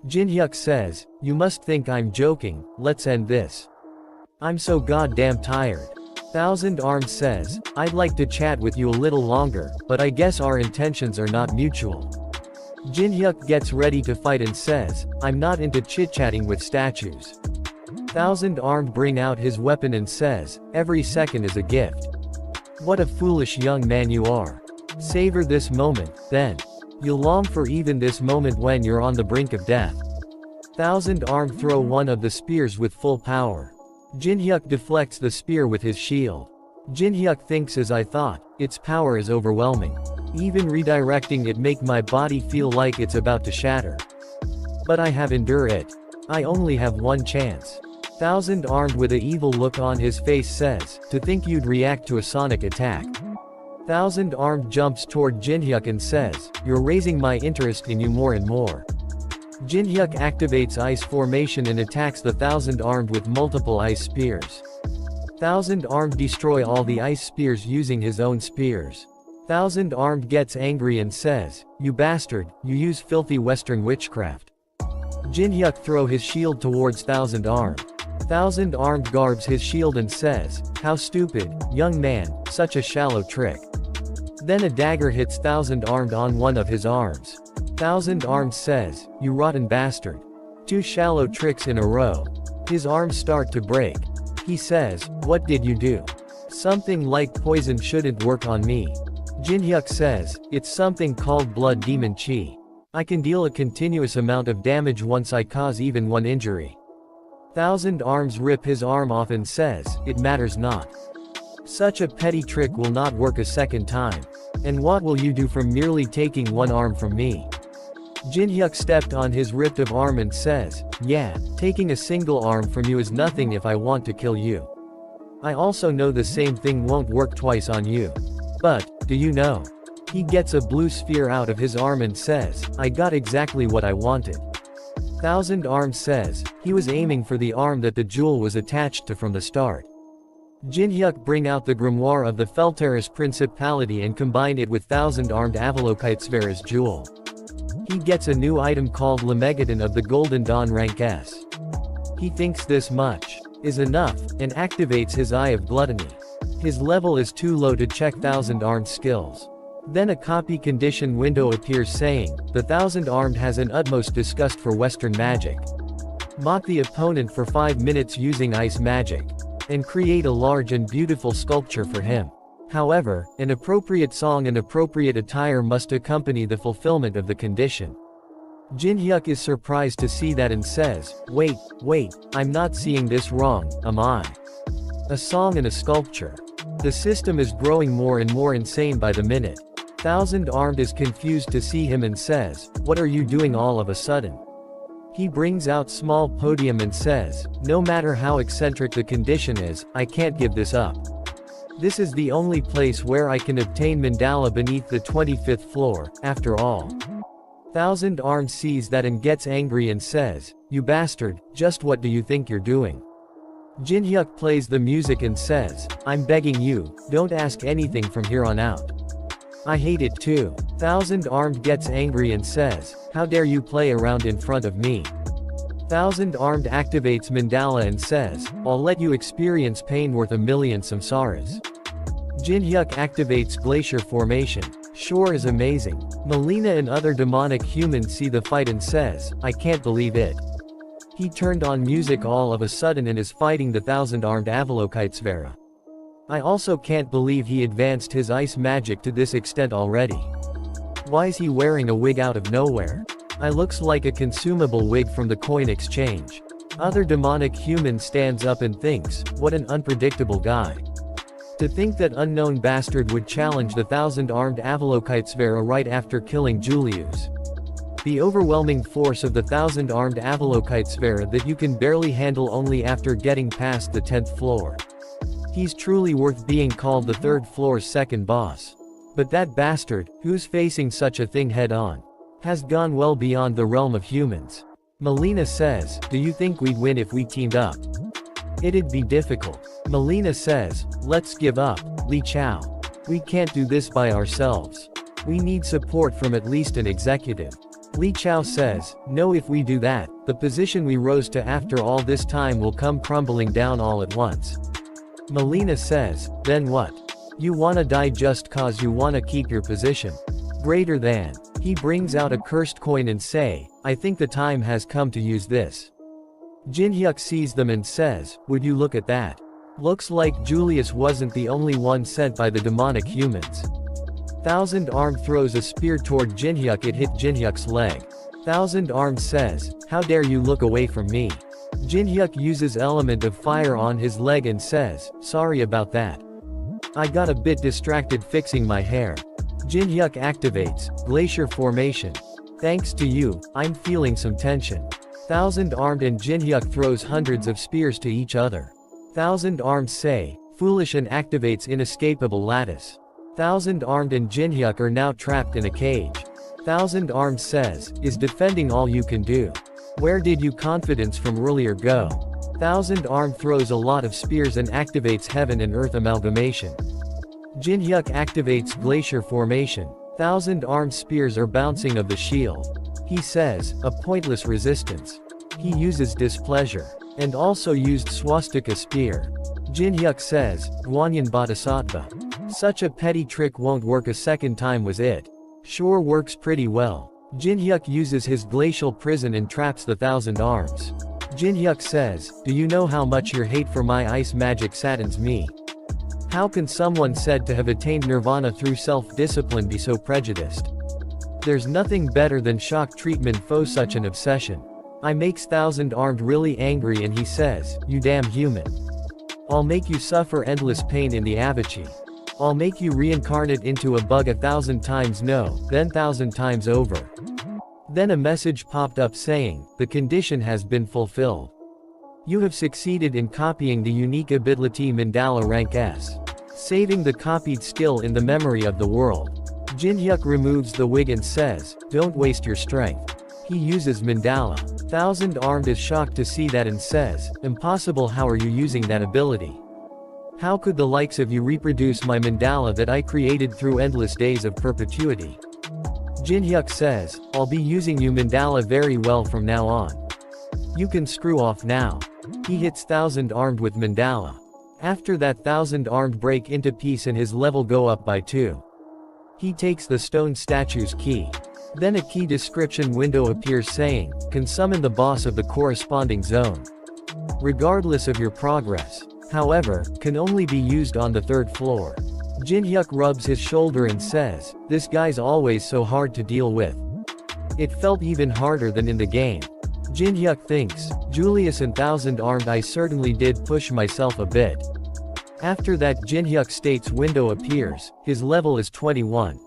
Jinhyuk says, you must think I'm joking, let's end this. I'm so goddamn tired. Thousand-armed says, I'd like to chat with you a little longer, but I guess our intentions are not mutual. Jinhyuk gets ready to fight and says, I'm not into chit-chatting with statues. Thousand-armed bring out his weapon and says, every second is a gift. What a foolish young man you are. Savor this moment, then. You'll long for even this moment when you're on the brink of death. Thousand-armed throw one of the spears with full power. Jinhyuk deflects the spear with his shield. Jinhyuk thinks as I thought, its power is overwhelming. Even redirecting it make my body feel like it's about to shatter. But I have endure it. I only have one chance. Thousand-armed with a evil look on his face says, to think you'd react to a sonic attack. Thousand-armed jumps toward Jinhyuk and says, you're raising my interest in you more and more. Jinhyuk activates ice formation and attacks the thousand-armed with multiple ice spears. Thousand-armed destroy all the ice spears using his own spears. Thousand-armed gets angry and says, you bastard, you use filthy western witchcraft. Jinhyuk throw his shield towards thousand-armed. Thousand-armed garbs his shield and says, how stupid, young man, such a shallow trick. Then a dagger hits thousand-armed on one of his arms. Thousand-armed says, you rotten bastard. 2 shallow tricks in a row. His arms start to break. He says, what did you do? Something like poison shouldn't work on me. Jinhyuk says, it's something called blood demon chi. I can deal a continuous amount of damage once I cause even one injury. Thousand-arms rip his arm off and says, it matters not. Such a petty trick will not work a second time. And what will you do from merely taking one arm from me? Jinhyuk stepped on his ripped of arm and says, yeah, taking a single arm from you is nothing if I want to kill you. I also know the same thing won't work twice on you. But, do you know? He gets a blue sphere out of his arm and says, I got exactly what I wanted. Thousand-armed says, he was aiming for the arm that the jewel was attached to from the start. Jinhyuk bring out the grimoire of the Felteris Principality and combine it with thousand-armed Avalokitesvara's jewel. He gets a new item called Lemegadon of the Golden Dawn rank S. He thinks this much is enough, and activates his Eye of Gluttony. His level is too low to check thousand-armed skills. Then a copy condition window appears saying, the Thousand-Armed has an utmost disgust for Western magic. Mock the opponent for 5 minutes using ice magic. And create a large and beautiful sculpture for him. However, an appropriate song and appropriate attire must accompany the fulfillment of the condition. Jin-hyuk is surprised to see that and says, wait, I'm not seeing this wrong, am I? A song and a sculpture. The system is growing more and more insane by the minute. Thousand-Armed is confused to see him and says, what are you doing all of a sudden? He brings out small podium and says, no matter how eccentric the condition is, I can't give this up. This is the only place where I can obtain mandala beneath the 25th floor, after all. Thousand-Armed sees that and gets angry and says, you bastard, just what do you think you're doing? Jin-hyuk plays the music and says, I'm begging you, don't ask anything from here on out. I hate it too. Thousand-Armed gets angry and says, how dare you play around in front of me? Thousand-Armed activates mandala and says, I'll let you experience pain worth a million samsaras. Jin-hyuk activates glacier formation. Sure is amazing. Melina and other demonic humans see the fight and says, I can't believe it. He turned on music all of a sudden and is fighting the Thousand-Armed Avalokitesvara. I also can't believe he advanced his ice magic to this extent already. Why is he wearing a wig out of nowhere? I looks like a consumable wig from the coin exchange. Other demonic human stands up and thinks, what an unpredictable guy. To think that unknown bastard would challenge the Thousand-Armed Avalokitesvara right after killing Julius. The overwhelming force of the Thousand-Armed Avalokitesvara that you can barely handle only after getting past the 10th floor. He's truly worth being called the 3rd floor's second boss. But that bastard, who's facing such a thing head-on, has gone well beyond the realm of humans. Melina says, do you think we'd win if we teamed up? It'd be difficult. Melina says, let's give up, Li Chao. We can't do this by ourselves. We need support from at least an executive. Li Chao says, no, if we do that, the position we rose to after all this time will come crumbling down all at once. Melina says, then what? You wanna die just cause you wanna keep your position? Greater than. He brings out a cursed coin and say, I think the time has come to use this. Jin-hyuk sees them and says, would you look at that? Looks like Julius wasn't the only one sent by the demonic humans. Thousand-Armed throws a spear toward Jin-hyuk. It hit Jin-hyuk's leg. Thousand-Armed says, how dare you look away from me? Jin-hyuk uses element of fire on his leg and says, sorry about that. I got a bit distracted fixing my hair. Jin-hyuk activates glacier formation. Thanks to you, I'm feeling some tension. Thousand-Armed and Jin-hyuk throws hundreds of spears to each other. Thousand-Armed say, foolish, and activates inescapable lattice. Thousand-Armed and Jin-hyuk are now trapped in a cage. Thousand-Armed says, is defending all you can do? Where did you confidence from earlier go? Thousand-Armed throws a lot of spears and activates heaven and earth amalgamation. Jin-hyuk activates glacier formation. Thousand-Armed spears are bouncing of the shield. He says, a pointless resistance. He uses displeasure. And also used swastika spear. Jin-hyuk says, Guanyin Bodhisattva. Such a petty trick won't work a second time, was it? Sure works pretty well. Jin-hyuk uses his glacial prison and traps the Thousand-Arms. Jin-hyuk says, do you know how much your hate for my ice magic saddens me? How can someone said to have attained nirvana through self-discipline be so prejudiced? There's nothing better than shock treatment for such an obsession. I makes Thousand-Armed really angry and he says, you damn human. I'll make you suffer endless pain in the Avachi. I'll make you reincarnate into a bug 1,000 times no, then 1,000 times over. Then a message popped up saying, the condition has been fulfilled. You have succeeded in copying the unique ability Mandala rank S. Saving the copied skill in the memory of the world. Jin-hyuk removes the wig and says, don't waste your strength. He uses Mandala. Thousand-Armed is shocked to see that and says, impossible, how are you using that ability? How could the likes of you reproduce my Mandala that I created through endless days of perpetuity? Jin-hyuk says, I'll be using you Mandala very well from now on. You can screw off now. He hits Thousand-Armed with Mandala. After that, Thousand-Armed break into piece and his level go up by 2. He takes the stone statue's key. Then a key description window appears saying, can summon the boss of the corresponding zone. Regardless of your progress. However, can only be used on the 3rd floor. Jinhyuk rubs his shoulder and says, this guy's always so hard to deal with. It felt even harder than in the game. Jinhyuk thinks, Julius and Thousand Armed, I certainly did push myself a bit. After that, Jinhyuk states window appears, his level is 21.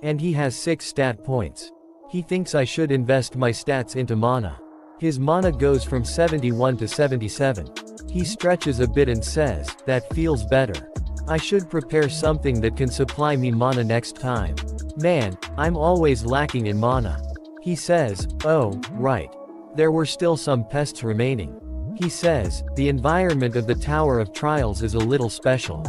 And he has 6 stat points. He thinks I should invest my stats into mana. His mana goes from 71 to 77. He stretches a bit and says, that feels better. I should prepare something that can supply me mana next time. Man, I'm always lacking in mana. He says, oh, right. There were still some pests remaining. He says, the environment of the Tower of Trials is a little special.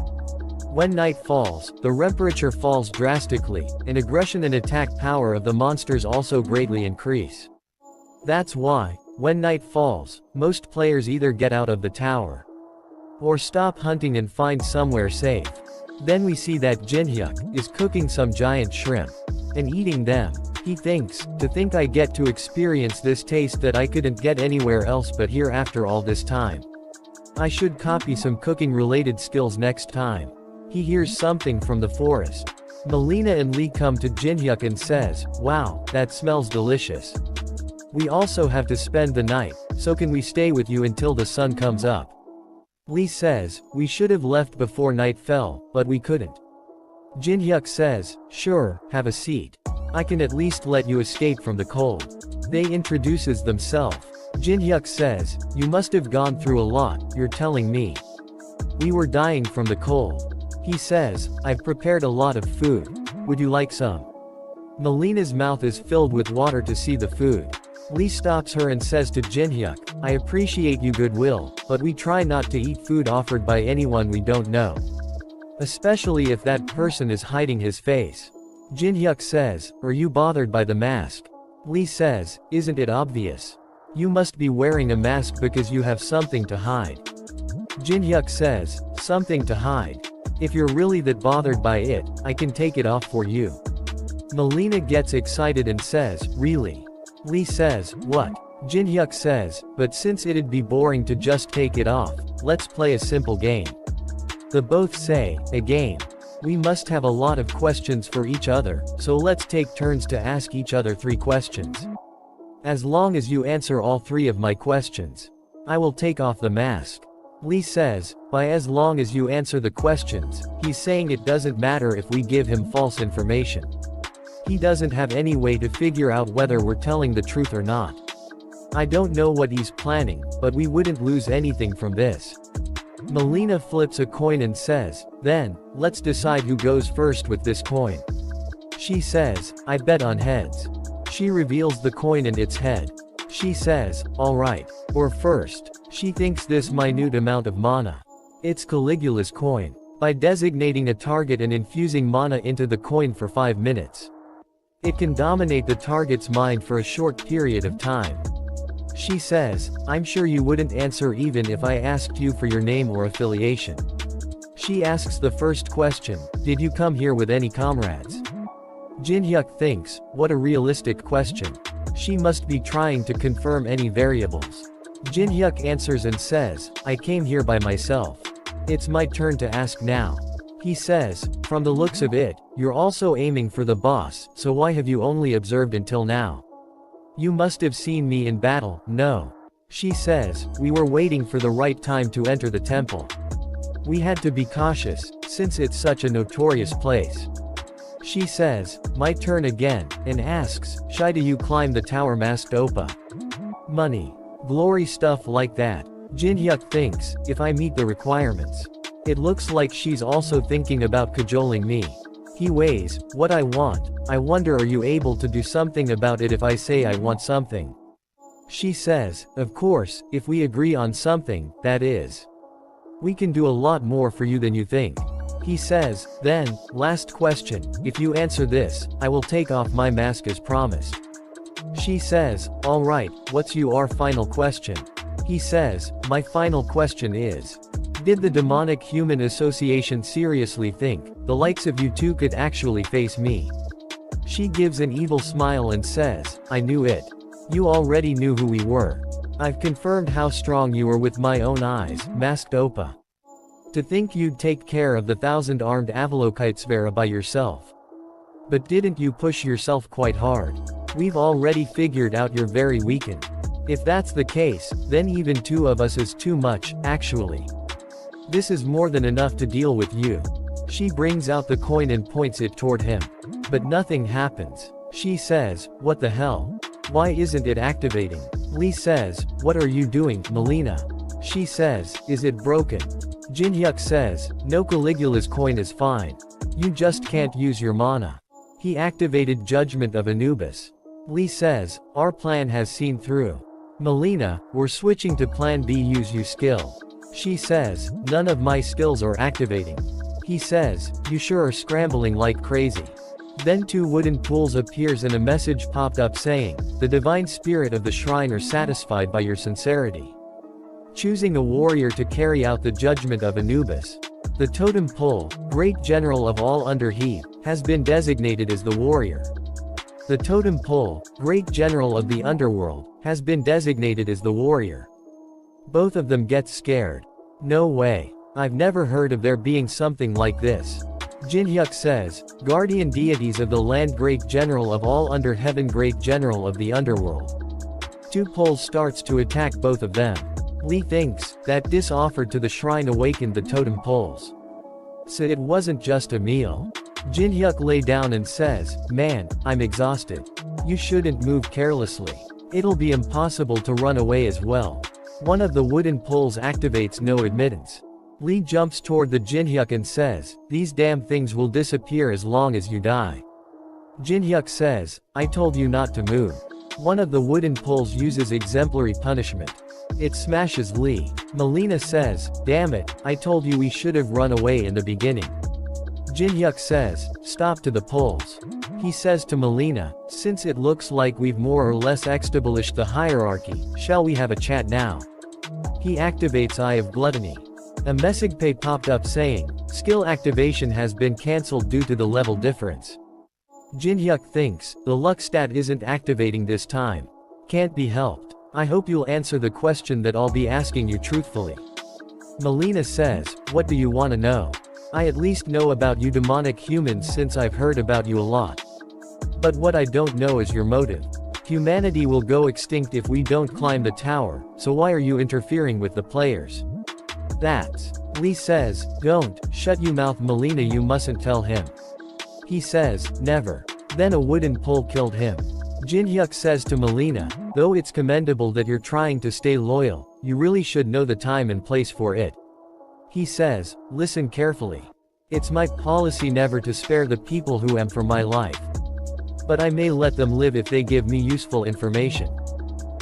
When night falls, the temperature falls drastically, and aggression and attack power of the monsters also greatly increase. That's why, when night falls, most players either get out of the tower or stop hunting and find somewhere safe. Then we see that Jinhyuk is cooking some giant shrimp and eating them. He thinks, to think I get to experience this taste that I couldn't get anywhere else but here after all this time. I should copy some cooking related skills next time. He hears something from the forest. Melina and Lee come to Jinhyuk and says, wow, that smells delicious. We also have to spend the night, so can we stay with you until the sun comes up? Lee says, we should have left before night fell, but we couldn't. Jinhyuk says, sure, have a seat. I can at least let you escape from the cold. They introduces themselves. Jinhyuk says, you must have gone through a lot, you're telling me. We were dying from the cold. He says, I've prepared a lot of food. Would you like some? Melina's mouth is filled with water to see the food. Lee stops her and says to Jinhyuk, I appreciate you goodwill, but we try not to eat food offered by anyone we don't know. Especially if that person is hiding his face. Jinhyuk says, are you bothered by the mask? Lee says, isn't it obvious? You must be wearing a mask because you have something to hide. Jinhyuk says, something to hide. If you're really that bothered by it, I can take it off for you. Melina gets excited and says, really? Lee says, what? Jinhyuk says, but since it'd be boring to just take it off, let's play a simple game. The both say, a game. We must have a lot of questions for each other, so let's take turns to ask each other 3 questions. As long as you answer all 3 of my questions, I will take off the mask. Lee says, by as long as you answer the questions, he's saying it doesn't matter if we give him false information. He doesn't have any way to figure out whether we're telling the truth or not. I don't know what he's planning, but we wouldn't lose anything from this. Melina flips a coin and says, then, let's decide who goes first with this coin. She says, I bet on heads. She reveals the coin and its head. She says, alright. Or first, she thinks this minute amount of mana. It's Caligula's coin. By designating a target and infusing mana into the coin for 5 minutes. It can dominate the target's mind for a short period of time. She says, I'm sure you wouldn't answer even if I asked you for your name or affiliation. She asks the first question, did you come here with any comrades? Jinhyuk thinks, what a realistic question. She must be trying to confirm any variables. Jinhyuk answers and says, I came here by myself. It's my turn to ask now. He says, from the looks of it, you're also aiming for the boss, so why have you only observed until now? You must have seen me in battle, no. She says, we were waiting for the right time to enter the temple. We had to be cautious, since it's such a notorious place. She says, my turn again, and asks, shy do you climb the tower masked Oppa? Money. Glory stuff like that. Jinhyuk thinks, if I meet the requirements. It looks like she's also thinking about cajoling me. He weighs, what I want. I wonder are you able to do something about it if I say I want something? She says, of course, if we agree on something, that is. We can do a lot more for you than you think. He says, then, last question, if you answer this, I will take off my mask as promised. She says, alright, what's your final question? He says, my final question is, Did the demonic human association seriously think, the likes of you two could actually face me? She gives an evil smile and says, I knew it. You already knew who we were. I've confirmed how strong you were with my own eyes, masked Oppa. To think you'd take care of the 1,000-armed Avalokitesvera by yourself. But didn't you push yourself quite hard? We've already figured out you're very weakened. If that's the case, then even 2 of us is too much, actually. This is more than enough to deal with you. She brings out the coin and points it toward him. But nothing happens. She says, what the hell? Why isn't it activating? Lee says, what are you doing, Melina? She says, is it broken? Jinhyuk says, no, Caligula's coin is fine. You just can't use your mana. He activated Judgment of Anubis. Lee says, our plan has seen through. Melina, we're switching to plan B, use you skill. She says, none of my skills are activating. He says, you sure are scrambling like crazy. Then 2 wooden pools appears and a message popped up saying, the divine spirit of the shrine are satisfied by your sincerity. Choosing a warrior to carry out the judgment of Anubis. The totem pole, great general of all Underheath, has been designated as the warrior. The totem pole, great general of the underworld, has been designated as the warrior. Both of them get scared. No way. I've never heard of there being something like this. Jinhyuk says, guardian deities of the land, great general of all under heaven, great general of the underworld. 2 poles starts to attack both of them. Lee thinks, that diss offered to the shrine awakened the totem poles. So it wasn't just a meal. Jinhyuk lay down and says, man, I'm exhausted. You shouldn't move carelessly. It'll be impossible to run away as well. One of the wooden poles activates no admittance. Lee jumps toward the Jinhyuk and says, these damn things will disappear as long as you die. Jinhyuk says, I told you not to move. One of the wooden poles uses exemplary punishment. It smashes Lee. Melina says, damn it, I told you we should have run away in the beginning. Jinhyuk says, stop to the poles. He says to Melina, since it looks like we've more or less established the hierarchy, shall we have a chat now? He activates Eye of Gluttony. A message popped up saying, skill activation has been cancelled due to the level difference. Jinhyuk thinks, the luck stat isn't activating this time. Can't be helped. I hope you'll answer the question that I'll be asking you truthfully. Melina says, what do you want to know? I at least know about you demonic humans since I've heard about you a lot. But what I don't know is your motive. Humanity will go extinct if we don't climb the tower, so why are you interfering with the players? That's. Lee says, don't, shut you mouth Melina, you mustn't tell him. He says, never. Then a wooden pole killed him. Jinhyuk says to Melina, though it's commendable that you're trying to stay loyal, you really should know the time and place for it. He says, listen carefully. It's my policy never to spare the people who am for my life. But I may let them live if they give me useful information.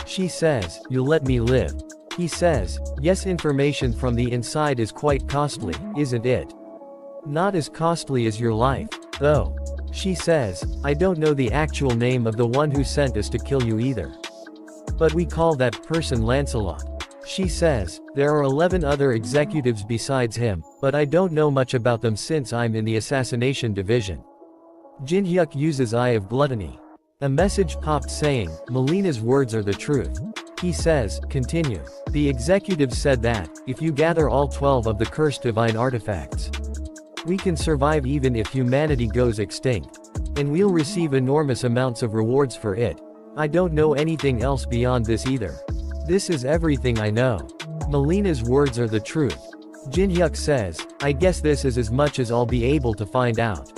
She says, you'll let me live. He says, yes, information from the inside is quite costly, isn't it? Not as costly as your life, though. She says, I don't know the actual name of the one who sent us to kill you either. But we call that person Lancelot. She says, there are 11 other executives besides him, but I don't know much about them since I'm in the assassination division. Jinhyuk uses Eye of Gluttony. A message popped saying, Melina's words are the truth. He says, continue. The executive said that, if you gather all 12 of the cursed divine artifacts, we can survive even if humanity goes extinct. And we'll receive enormous amounts of rewards for it. I don't know anything else beyond this either. This is everything I know. Melina's words are the truth. Jinhyuk says, I guess this is as much as I'll be able to find out.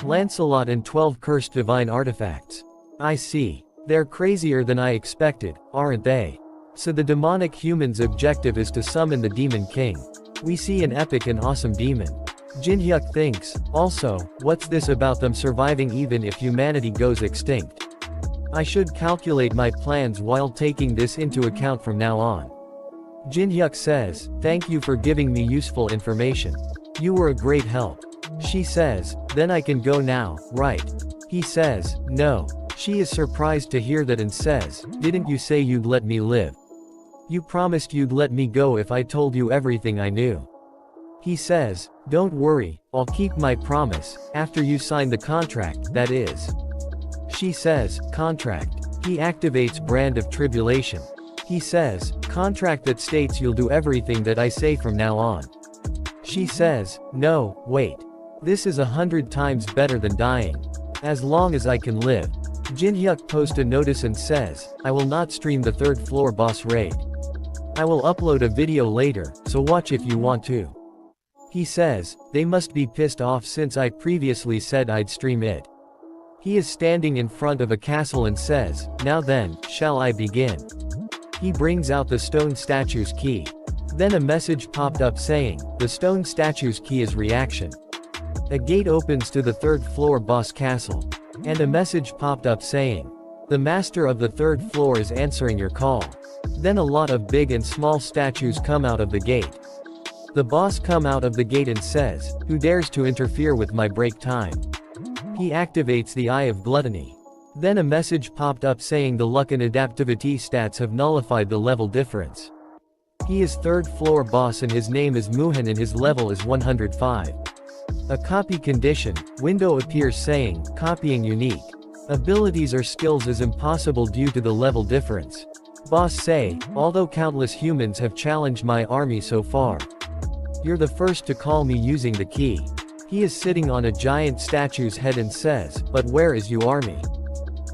Lancelot and 12 cursed divine artifacts. I see. They're crazier than I expected, aren't they? So the demonic human's objective is to summon the Demon King. We see an epic and awesome demon. Jinhyuk thinks, also, what's this about them surviving even if humanity goes extinct? I should calculate my plans while taking this into account from now on. Jinhyuk says, thank you for giving me useful information. You were a great help. She says, then I can go now, right? He says, no. She is surprised to hear that and says, didn't you say you'd let me live? You promised you'd let me go if I told you everything I knew. He says, "Don't worry, I'll keep my promise, after you sign the contract, that is." She says, "Contract." He activates Brand of Tribulation. He says, "Contract that states you'll do everything that I say from now on." She says, "No, wait. This is 100 times better than dying. As long as I can live." Jinhyuk posts a notice and says, "I will not stream the third floor boss raid. I will upload a video later, so watch if you want to." He says, "They must be pissed off since I previously said I'd stream it." He is standing in front of a castle and says, "Now then, shall I begin?" He brings out the stone statue's key. Then a message popped up saying, "The stone statue's key is reaction." A gate opens to the third floor boss castle. And a message popped up saying, "The master of the third floor is answering your call." Then a lot of big and small statues come out of the gate. The boss come out of the gate and says, "Who dares to interfere with my break time?" He activates the Eye of Gluttony. Then a message popped up saying the luck and adaptivity stats have nullified the level difference. He is third floor boss and his name is Muhan and his level is 105. A copy condition window appears saying, "Copying unique. Abilities or skills is impossible due to the level difference." Boss say, "Although countless humans have challenged my army so far, you're the first to call me using the key." He is sitting on a giant statue's head and says, "But where is your army?"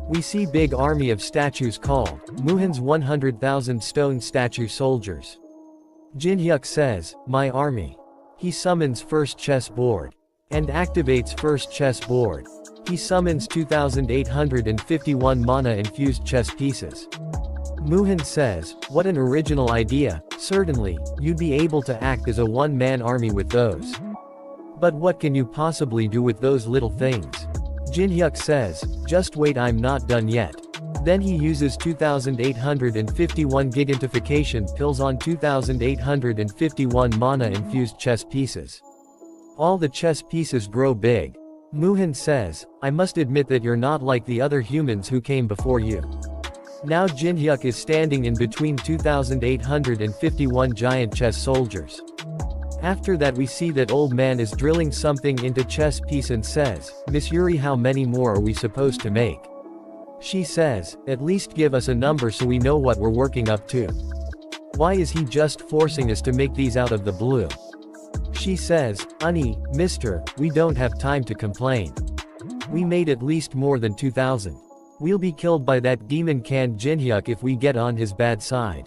We see big army of statues called Muhan's 100,000 stone statue soldiers. Jinhyuk says, "My army." He summons first chess board. And activates first chess board. He summons 2,851 mana-infused chess pieces. Muhan says, "What an original idea, certainly, you'd be able to act as a one-man army with those. But what can you possibly do with those little things?" Jinhyuk says, "Just wait, I'm not done yet." Then he uses 2,851 gigantification pills on 2,851 mana-infused chess pieces. All the chess pieces grow big. Muhan says, "I must admit that you're not like the other humans who came before you." Now Jinhyuk is standing in between 2,851 giant chess soldiers. After that we see that old man is drilling something into chess piece and says, "Miss Yuri, how many more are we supposed to make?" She says, "At least give us a number so we know what we're working up to. Why is he just forcing us to make these out of the blue?" She says, Mister, we don't have time to complain. We made at least more than 2,000. We'll be killed by that demon canned Jinhyuk if we get on his bad side.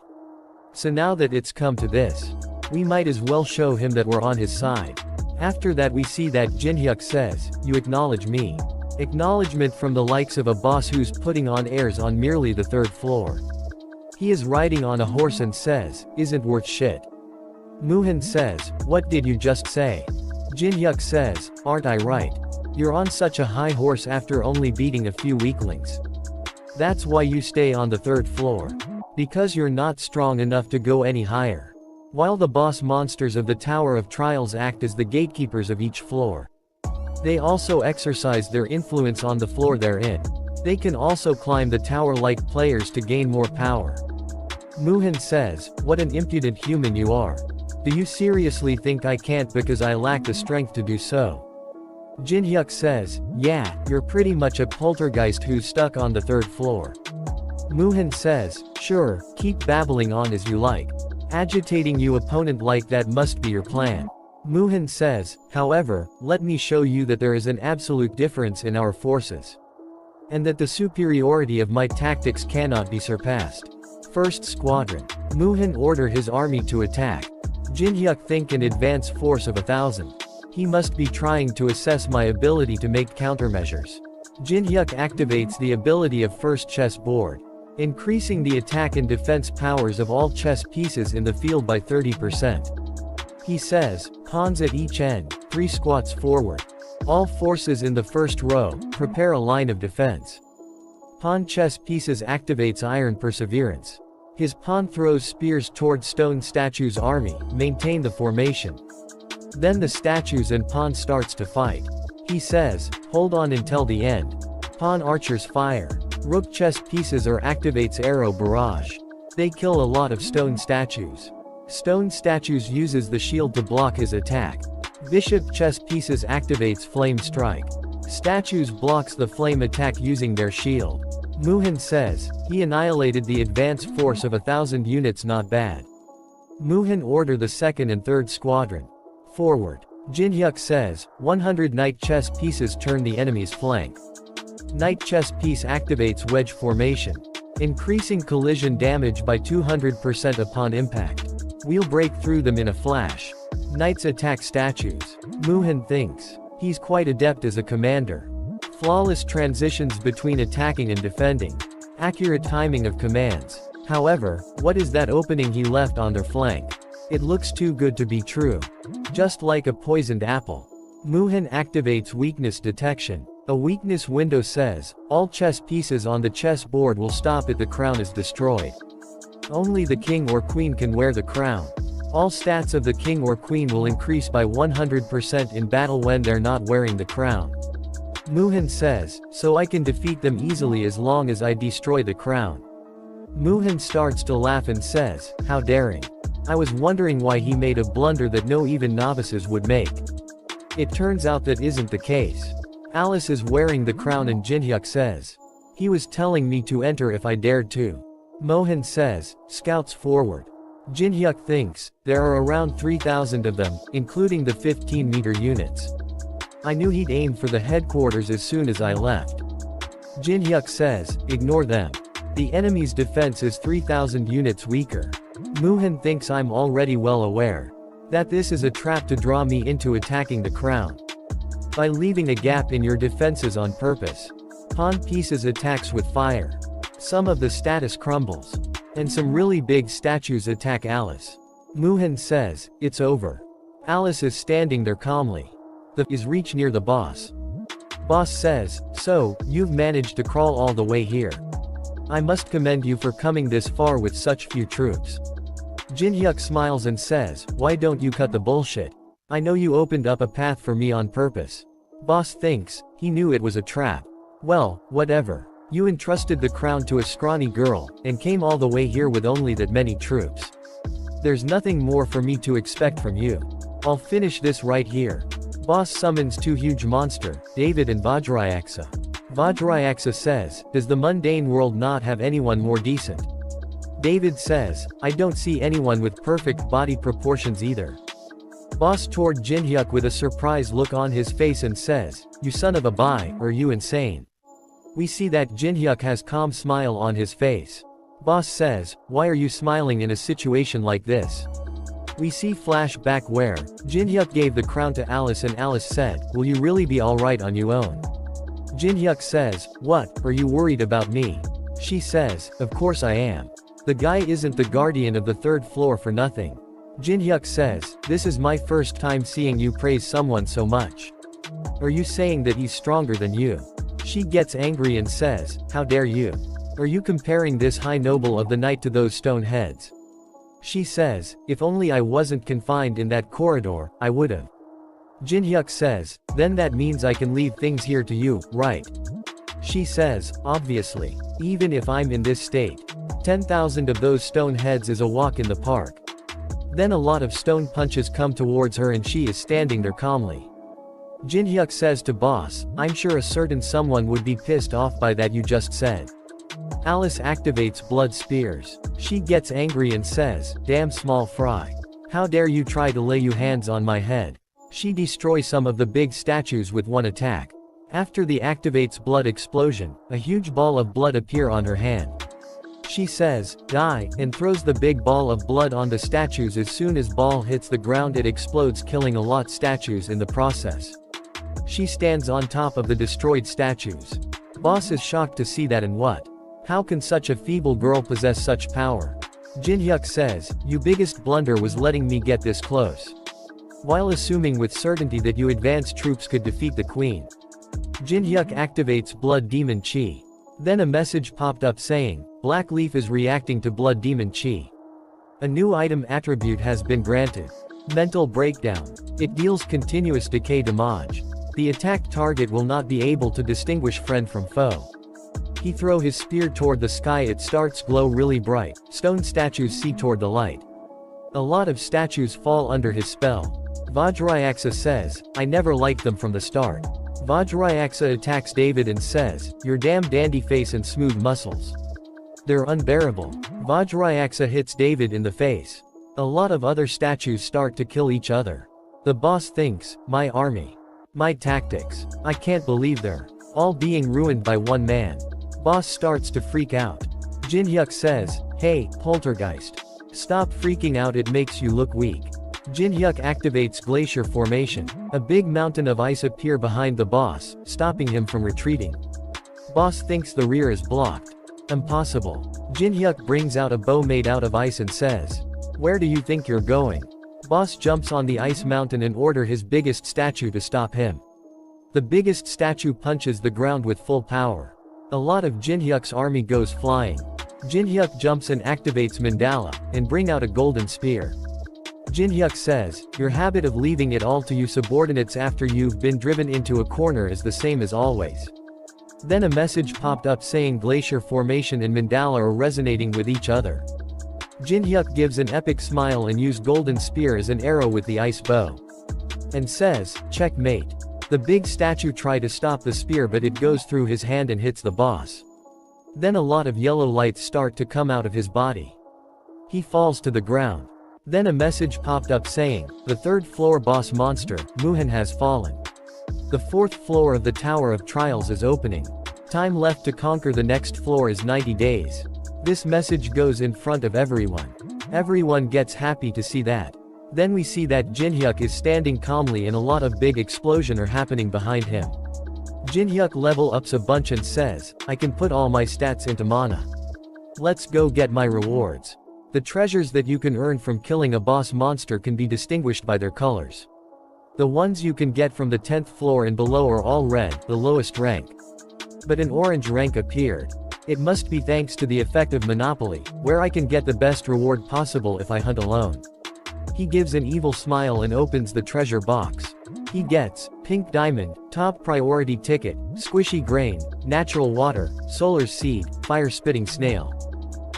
So now that it's come to this, we might as well show him that we're on his side." After that we see that Jinhyuk says, "You acknowledge me." Acknowledgement from the likes of a boss who's putting on airs on merely the third floor. He is riding on a horse and says, "Isn't worth shit." Muhan says, "What did you just say?" Jinhyuk says, "Aren't I right? You're on such a high horse after only beating a few weaklings. That's why you stay on the third floor. Because you're not strong enough to go any higher." While the boss monsters of the Tower of Trials act as the gatekeepers of each floor. They also exercise their influence on the floor they're in. They can also climb the tower like players to gain more power. Muhan says, "What an impudent human you are. Do you seriously think I can't because I lack the strength to do so?" Jinhyuk says, "Yeah, you're pretty much a poltergeist who's stuck on the third floor." Muhan says, "Sure, keep babbling on as you like. Agitating you opponent like that must be your plan." Muhan says, "However, let me show you that there is an absolute difference in our forces. And that the superiority of my tactics cannot be surpassed. First Squadron." Muhan order his army to attack. Jinhyuk think an advance force of 1,000. He must be trying to assess my ability to make countermeasures. Jinhyuk activates the ability of first chess board, increasing the attack and defense powers of all chess pieces in the field by 30%. He says, "Pawns at each end, 3 squats forward. All forces in the first row, prepare a line of defense." Pawn chess pieces activates Iron Perseverance. His pawn throws spears toward stone statue's army, maintain the formation. Then the statues and pawn starts to fight. He says, "Hold on until the end." Pawn archers fire. Rook chess pieces or activates arrow barrage. They kill a lot of stone statues. Stone statues uses the shield to block his attack. Bishop chess pieces activates flame strike. Statues blocks the flame attack using their shield. Muhan says, he annihilated the advance force of 1,000 units, not bad. Muhan order the 2nd and 3rd squadron. Forward. Jinhyuk says, 100 knight chess pieces turn the enemy's flank. Knight chess piece activates wedge formation, increasing collision damage by 200% upon impact. We'll break through them in a flash. Knights attack statues. Muhan thinks, he's quite adept as a commander. Flawless transitions between attacking and defending. Accurate timing of commands. However, what is that opening he left on their flank? It looks too good to be true. Just like a poisoned apple. Muhan activates weakness detection. A weakness window says, all chess pieces on the chessboard will stop if the crown is destroyed. Only the king or queen can wear the crown. All stats of the king or queen will increase by 100% in battle when they're not wearing the crown. Muhan says, so I can defeat them easily as long as I destroy the crown. Muhan starts to laugh and says, how daring. I was wondering why he made a blunder that no even novices would make. It turns out that isn't the case. Alice is wearing the crown and Jinhyuk says, he was telling me to enter if I dared to. Mohan says, scouts forward. Jinhyuk thinks, there are around 3,000 of them, including the 15-meter units. I knew he'd aim for the headquarters as soon as I left. Jinhyuk says, ignore them. The enemy's defense is 3,000 units weaker. Muhan thinks I'm already well aware that this is a trap to draw me into attacking the crown. By leaving a gap in your defenses on purpose. Pawn pieces attacks with fire. Some of the status crumbles. And some really big statues attack Alice. Muhan says, it's over. Alice is standing there calmly. The is reach near the boss. Boss says, so, you've managed to crawl all the way here. I must commend you for coming this far with such few troops. Jinhyuk smiles and says, why don't you cut the bullshit? I know you opened up a path for me on purpose. Boss thinks, he knew it was a trap. Well, whatever. You entrusted the crown to a scrawny girl, and came all the way here with only that many troops. There's nothing more for me to expect from you. I'll finish this right here. Boss summons two huge monster, David and Vajrayaksa. Vajrayaksa says, does the mundane world not have anyone more decent? David says, I don't see anyone with perfect body proportions either. Boss toward Jinhyuk with a surprised look on his face and says, you son of a bye, are you insane? We see that Jinhyuk has calm smile on his face. Boss says, why are you smiling in a situation like this? We see flashback where, Jinhyuk gave the crown to Alice and Alice said, will you really be alright on your own? Jinhyuk says, what, are you worried about me? She says, of course I am. The guy isn't the guardian of the 3rd floor for nothing. Jinhyuk says, this is my first time seeing you praise someone so much. Are you saying that he's stronger than you? She gets angry and says, how dare you? Are you comparing this high noble of the night to those stone heads? She says, if only I wasn't confined in that corridor, I would've. Jinhyuk says, then that means I can leave things here to you, right? She says, obviously. Even if I'm in this state. 10,000 of those stone heads is a walk in the park. Then a lot of stone punches come towards her and she is standing there calmly. Jinhyuk says to boss, I'm sure a certain someone would be pissed off by that you just said. Alice activates blood spears. She gets angry and says, damn small fry. How dare you try to lay you hands on my head. She destroys some of the big statues with one attack. After the activates blood explosion, a huge ball of blood appear on her hand. She says, die, and throws the big ball of blood on the statues. As soon as ball hits the ground it explodes, killing a lot statues in the process. She stands on top of the destroyed statues. Boss is shocked to see that, and what? How can such a feeble girl possess such power? Jinhyuk says, your biggest blunder was letting me get this close. While assuming with certainty that you advanced troops could defeat the queen. Jinhyuk activates Blood Demon Chi. Then a message popped up saying, Black Leaf is reacting to Blood Demon Chi. A new item attribute has been granted. Mental Breakdown. It deals continuous decay damage. The attack target will not be able to distinguish friend from foe. He throw his spear toward the sky, it starts glow really bright. Stone statues see toward the light. A lot of statues fall under his spell. Vajrayaksa says, I never liked them from the start. Vajrayaksa attacks David and says, your damn dandy face and smooth muscles. They're unbearable. Vajrayaksa hits David in the face. A lot of other statues start to kill each other. The boss thinks, my army. My tactics. I can't believe they're all being ruined by one man. Boss starts to freak out. Jinhyuk says, hey, poltergeist. Stop freaking out, it makes you look weak. Jinhyuk activates glacier formation. A big mountain of ice appear behind the boss, stopping him from retreating. Boss thinks the rear is blocked. Impossible. Jinhyuk brings out a bow made out of ice and says, where do you think you're going? Boss jumps on the ice mountain and orders his biggest statue to stop him. The biggest statue punches the ground with full power. A lot of Jinhyuk's army goes flying. Jinhyuk jumps and activates mandala, and bring out a golden spear. Jinhyuk says, your habit of leaving it all to you subordinates after you've been driven into a corner is the same as always. Then a message popped up saying glacier formation and mandala are resonating with each other. Jinhyuk gives an epic smile and uses golden spear as an arrow with the ice bow. And says, checkmate. The big statue tries to stop the spear but it goes through his hand and hits the boss. Then a lot of yellow lights start to come out of his body. He falls to the ground. Then a message popped up saying, the third floor boss monster, Muhan has fallen. The fourth floor of the Tower of Trials is opening. Time left to conquer the next floor is 90 days. This message goes in front of everyone. Everyone gets happy to see that. Then we see that Jinhyuk is standing calmly and a lot of big explosions are happening behind him. Jinhyuk level ups a bunch and says, I can put all my stats into mana. Let's go get my rewards. The treasures that you can earn from killing a boss monster can be distinguished by their colors. The ones you can get from the 10th floor and below are all red, the lowest rank. But an orange rank appeared. It must be thanks to the effect of Monopoly, where I can get the best reward possible if I hunt alone. He gives an evil smile and opens the treasure box. He gets, pink diamond, top priority ticket, squishy grain, natural water, solar seed, fire spitting snail.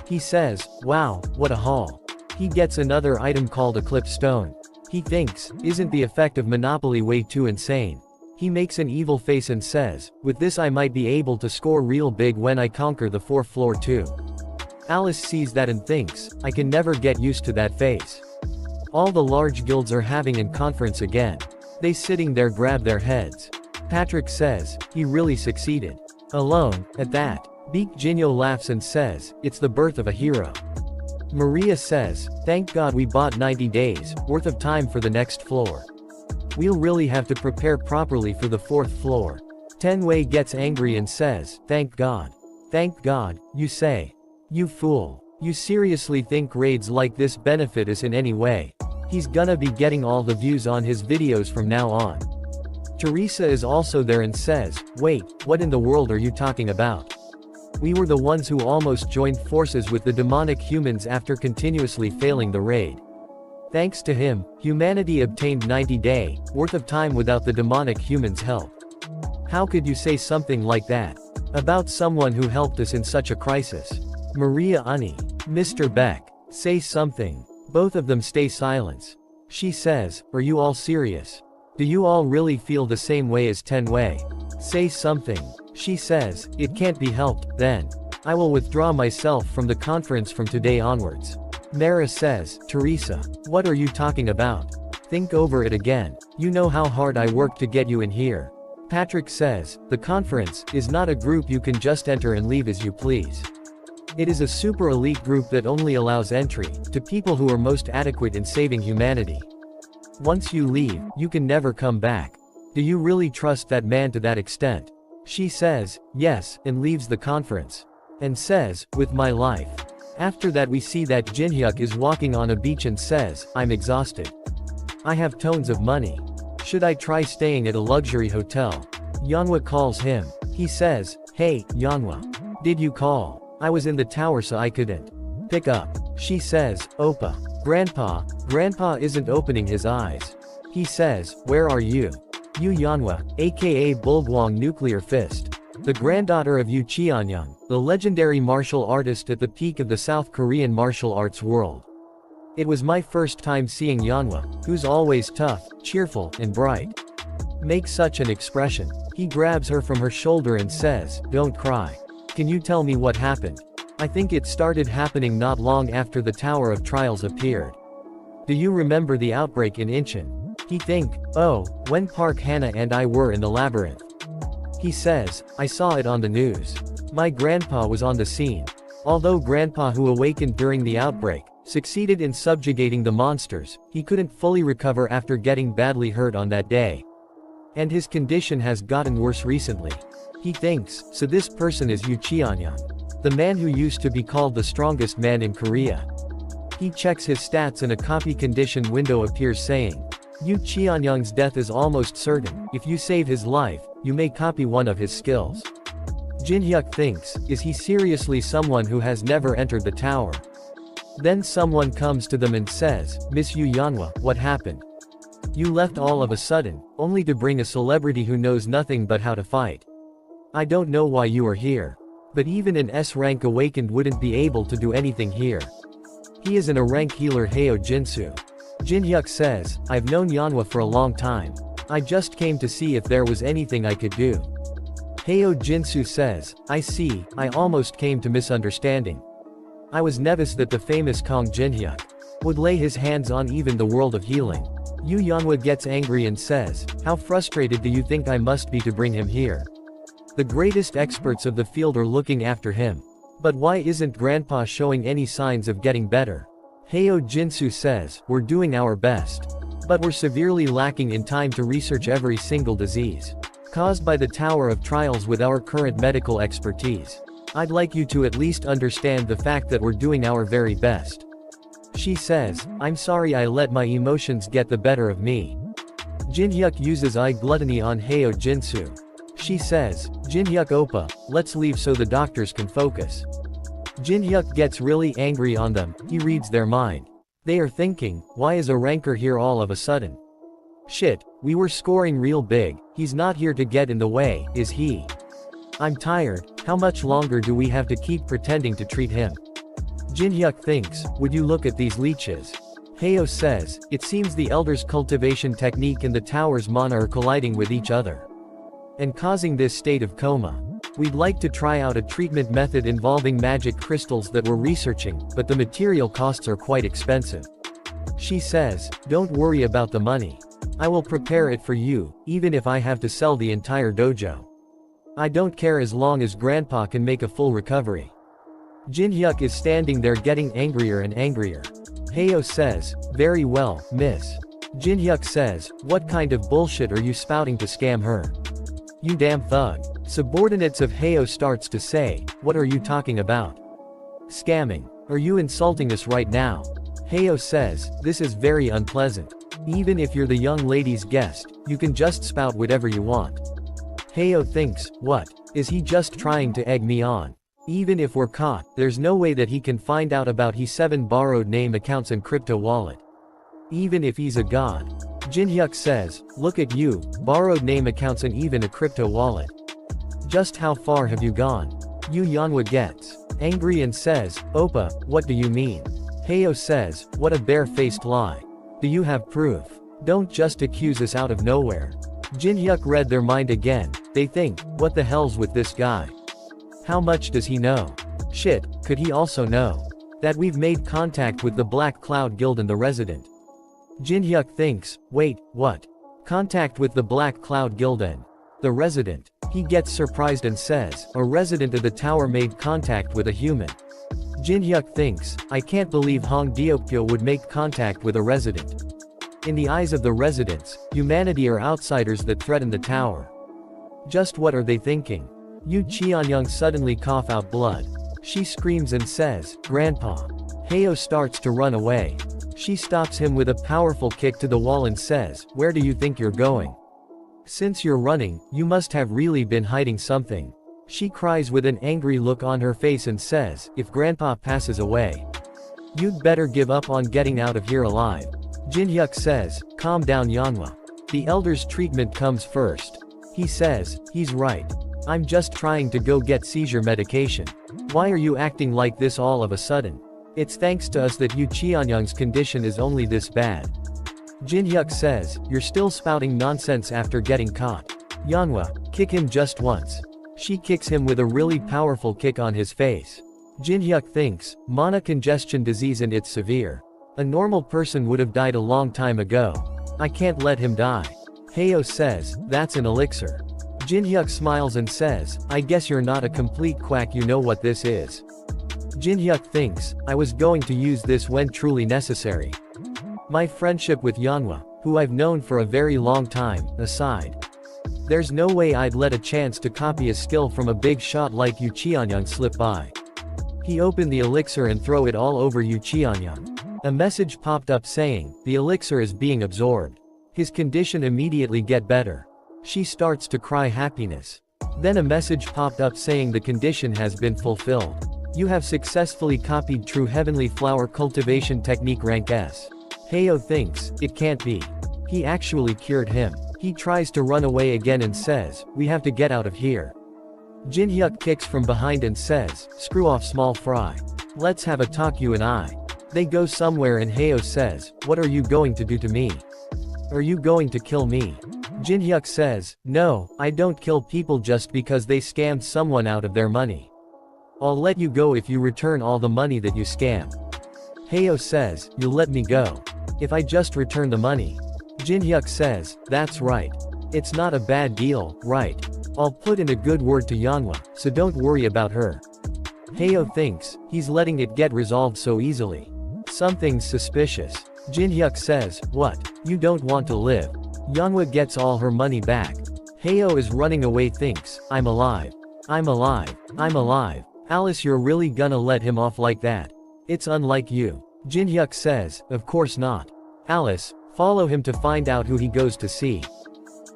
He says, wow, what a haul. He gets another item called Eclipse Stone. He thinks, isn't the effect of Monopoly way too insane? He makes an evil face and says, with this I might be able to score real big when I conquer the 4th floor too. Alice sees that and thinks, I can never get used to that face. All the large guilds are having a conference again. They sitting there grab their heads. Patrick says, he really succeeded. Alone, at that. Beak Jinyo laughs and says, it's the birth of a hero. Maria says, thank God we bought 90 days, worth of time for the next floor. We'll really have to prepare properly for the 4th floor. Tenwei gets angry and says, thank God. Thank God, you say. You fool. You seriously think raids like this benefit us in any way? He's gonna be getting all the views on his videos from now on. Teresa is also there and says, wait, what in the world are you talking about? We were the ones who almost joined forces with the demonic humans after continuously failing the raid. Thanks to him, humanity obtained 90-day worth of time without the demonic humans' help. How could you say something like that about someone who helped us in such a crisis? Maria Uni. Mr. Beck. Say something. Both of them stay silent. She says, are you all serious? Do you all really feel the same way as Tenwei? Say something. She says, it can't be helped, then. I will withdraw myself from the conference from today onwards. Mara says, Teresa, what are you talking about? Think over it again. You know how hard I worked to get you in here. Patrick says, the conference is not a group you can just enter and leave as you please. It is a super elite group that only allows entry to people who are most adequate in saving humanity. Once you leave, you can never come back. Do you really trust that man to that extent? She says, yes, and leaves the conference. And says, with my life. After that we see that Jinhyuk is walking on a beach and says, I'm exhausted. I have tons of money. Should I try staying at a luxury hotel? Yanhwa calls him. He says, hey, Yanhwa. Did you call? I was in the tower so I couldn't pick up. She says, Oppa. Grandpa isn't opening his eyes. He says, where are you? Yu Yanhwa, aka Bulgwang Nuclear Fist. The granddaughter of Yu Qianyang, the legendary martial artist at the peak of the South Korean martial arts world. It was my first time seeing Yanhwa, who's always tough, cheerful, and bright. Make such an expression. He grabs her from her shoulder and says, "Don't cry. Can you tell me what happened?" I think it started happening not long after the Tower of Trials appeared. Do you remember the outbreak in Incheon? He think, "Oh, when Park Hannah and I were in the labyrinth." He says, "I saw it on the news. My grandpa was on the scene." Although Grandpa, who awakened during the outbreak, succeeded in subjugating the monsters, he couldn't fully recover after getting badly hurt on that day. And his condition has gotten worse recently. He thinks, so this person is Yu Cheonyang, the man who used to be called the strongest man in Korea. He checks his stats and a copy condition window appears saying, Yu Cheonyang's death is almost certain. If you save his life, you may copy one of his skills. Jin Hyuk thinks, is he seriously someone who has never entered the tower? Then someone comes to them and says, Miss Yu Yanhwa, what happened? You left all of a sudden, only to bring a celebrity who knows nothing but how to fight. I don't know why you are here. But even an S-rank awakened wouldn't be able to do anything here. He is an A-rank healer Heo Jinsu. Jin Hyuk says, I've known Yanhwa for a long time. I just came to see if there was anything I could do. Heo Jinsu says, I see, I almost came to misunderstanding. I was nervous that the famous Kong Jin Hyuk would lay his hands on even the world of healing. Yu Yanhwa gets angry and says, how frustrated do you think I must be to bring him here? The greatest experts of the field are looking after him. But why isn't Grandpa showing any signs of getting better? Heo Jinsu says, we're doing our best. But we're severely lacking in time to research every single disease caused by the Tower of Trials with our current medical expertise. I'd like you to at least understand the fact that we're doing our very best. She says, I'm sorry I let my emotions get the better of me. Jin Hyuk uses eye gluttony on Heo Jinsu. She says, Jin Hyuk Oppa, let's leave so the doctors can focus. Jin Hyuk gets really angry on them, he reads their mind. They are thinking, why is a ranker here all of a sudden? Shit, we were scoring real big, he's not here to get in the way, is he? I'm tired, how much longer do we have to keep pretending to treat him? Jin Hyuk thinks, would you look at these leeches? Heo says, it seems the Elder's cultivation technique and the tower's mana are colliding with each other and causing this state of coma. We'd like to try out a treatment method involving magic crystals that we're researching, but the material costs are quite expensive. She says, don't worry about the money. I will prepare it for you, even if I have to sell the entire dojo. I don't care as long as Grandpa can make a full recovery. Jin Hyuk is standing there getting angrier and angrier. Heo says, very well, miss. Jin Hyuk says, what kind of bullshit are you spouting to scam her? You damn thug. Subordinates of Heo starts to say, what are you talking about? Scamming. Are you insulting us right now? Heo says, this is very unpleasant. Even if you're the young lady's guest, you can just spout whatever you want. Heo thinks, what? Is he just trying to egg me on? Even if we're caught, there's no way that he can find out about his 7 borrowed name accounts and crypto wallet. Even if he's a god. Jin Hyuk says, look at you, borrowed name accounts and even a crypto wallet. Just how far have you gone? Yu Yanhwa gets angry and says, Oppa, what do you mean? Heo says, what a bare-faced lie. Do you have proof? Don't just accuse us out of nowhere. Jin Hyuk read their mind again. They think, what the hell's with this guy? How much does he know? Shit, could he also know that we've made contact with the Black Cloud Guild and the Resident? Jin Hyuk thinks, wait, what? Contact with the Black Cloud Guild and the Resident. He gets surprised and says, a resident of the tower made contact with a human. Jin Hyuk thinks, I can't believe Hong Deokpyo would make contact with a resident. In the eyes of the residents, humanity are outsiders that threaten the tower. Just what are they thinking? Yu Cheonyang suddenly cough out blood. She screams and says, Grandpa. Heo starts to run away. She stops him with a powerful kick to the wall and says, where do you think you're going? Since you're running, you must have really been hiding something. She cries with an angry look on her face and says, if Grandpa passes away, you'd better give up on getting out of here alive. Jin Hyuk says, calm down Yanhwa. The Elder's treatment comes first. He says, he's right. I'm just trying to go get seizure medication. Why are you acting like this all of a sudden? It's thanks to us that Yu Qianyang's condition is only this bad. Jinhyuk says, you're still spouting nonsense after getting caught. Yanhwa, kick him just once. She kicks him with a really powerful kick on his face. Jinhyuk thinks, mana congestion disease and it's severe. A normal person would have died a long time ago. I can't let him die. Hayo says, that's an elixir. Jinhyuk smiles and says, I guess you're not a complete quack, you know what this is. Jinhyuk thinks, I was going to use this when truly necessary. My friendship with Yanhwa, who I've known for a very long time, aside. There's no way I'd let a chance to copy a skill from a big shot like Yu Qianyang slip by. He opened the elixir and throw it all over Yu Qianyang. A message popped up saying, the elixir is being absorbed. His condition immediately get better. She starts to cry happiness. Then a message popped up saying the condition has been fulfilled. You have successfully copied True Heavenly Flower Cultivation Technique Rank S. Hayo thinks, it can't be. He actually cured him. He tries to run away again and says, we have to get out of here. Jinhyuk kicks from behind and says, screw off small fry. Let's have a talk you and I. They go somewhere and Hayo says, what are you going to do to me? Are you going to kill me? Jinhyuk says, no, I don't kill people just because they scammed someone out of their money. I'll let you go if you return all the money that you scammed. Hayo says, you'll let me go if I just return the money. Jinhyuk says, that's right. It's not a bad deal, right? I'll put in a good word to Yanhwa, so don't worry about her. Hayo thinks, he's letting it get resolved so easily. Something's suspicious. Jinhyuk says, what? You don't want to live. Yanhwa gets all her money back. Hayo is running away, thinks, I'm alive. I'm alive. I'm alive. Alice, you're really gonna let him off like that? It's unlike you. Jinhyuk says, of course not. Alice, follow him to find out who he goes to see.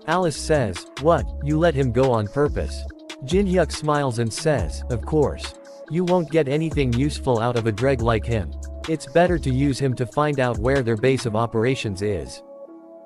Alice says, what, you let him go on purpose? Jinhyuk smiles and says, of course. You won't get anything useful out of a dreg like him. It's better to use him to find out where their base of operations is.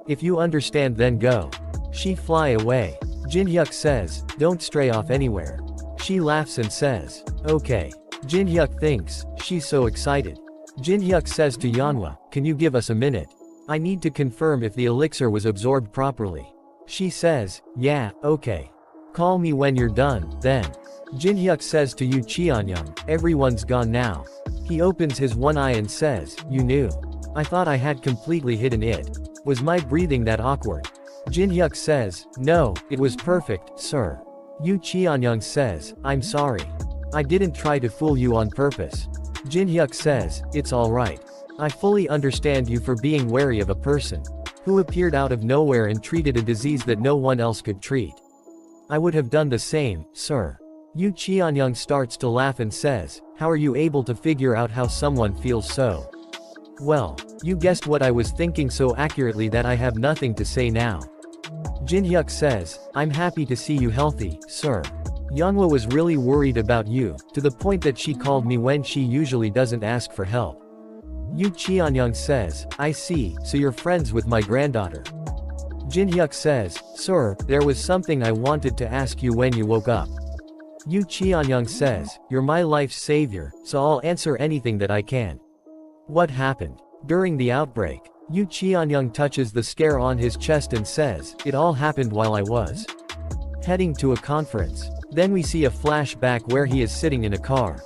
If you understand, then go. She fly away. Jinhyuk says, don't stray off anywhere. She laughs and says, okay. Jinhyuk thinks, she's so excited. Jinhyuk says to Yanhwa, can you give us a minute? I need to confirm if the elixir was absorbed properly. She says, yeah, okay. Call me when you're done, then. Jinhyuk says to Yu Qianyang, everyone's gone now. He opens his one eye and says, you knew. I thought I had completely hidden it. Was my breathing that awkward? Jinhyuk says, no, it was perfect, sir. Yu Qianyang says, I'm sorry. I didn't try to fool you on purpose. Jinhyuk says, it's alright. I fully understand you for being wary of a person who appeared out of nowhere and treated a disease that no one else could treat. I would have done the same, sir. Yu Qianyang starts to laugh and says, how are you able to figure out how someone feels so? Well, you guessed what I was thinking so accurately that I have nothing to say now. Jinhyuk says, I'm happy to see you healthy, sir. Yanhwa was really worried about you, to the point that she called me when she usually doesn't ask for help. Yu Qianyang says, I see, so you're friends with my granddaughter. Jinhyuk says, sir, there was something I wanted to ask you when you woke up. Yu Qianyang says, you're my life's savior, so I'll answer anything that I can. What happened? During the outbreak, Yu Qianyang touches the scare on his chest and says, it all happened while I was heading to a conference. Then we see a flashback where he is sitting in a car.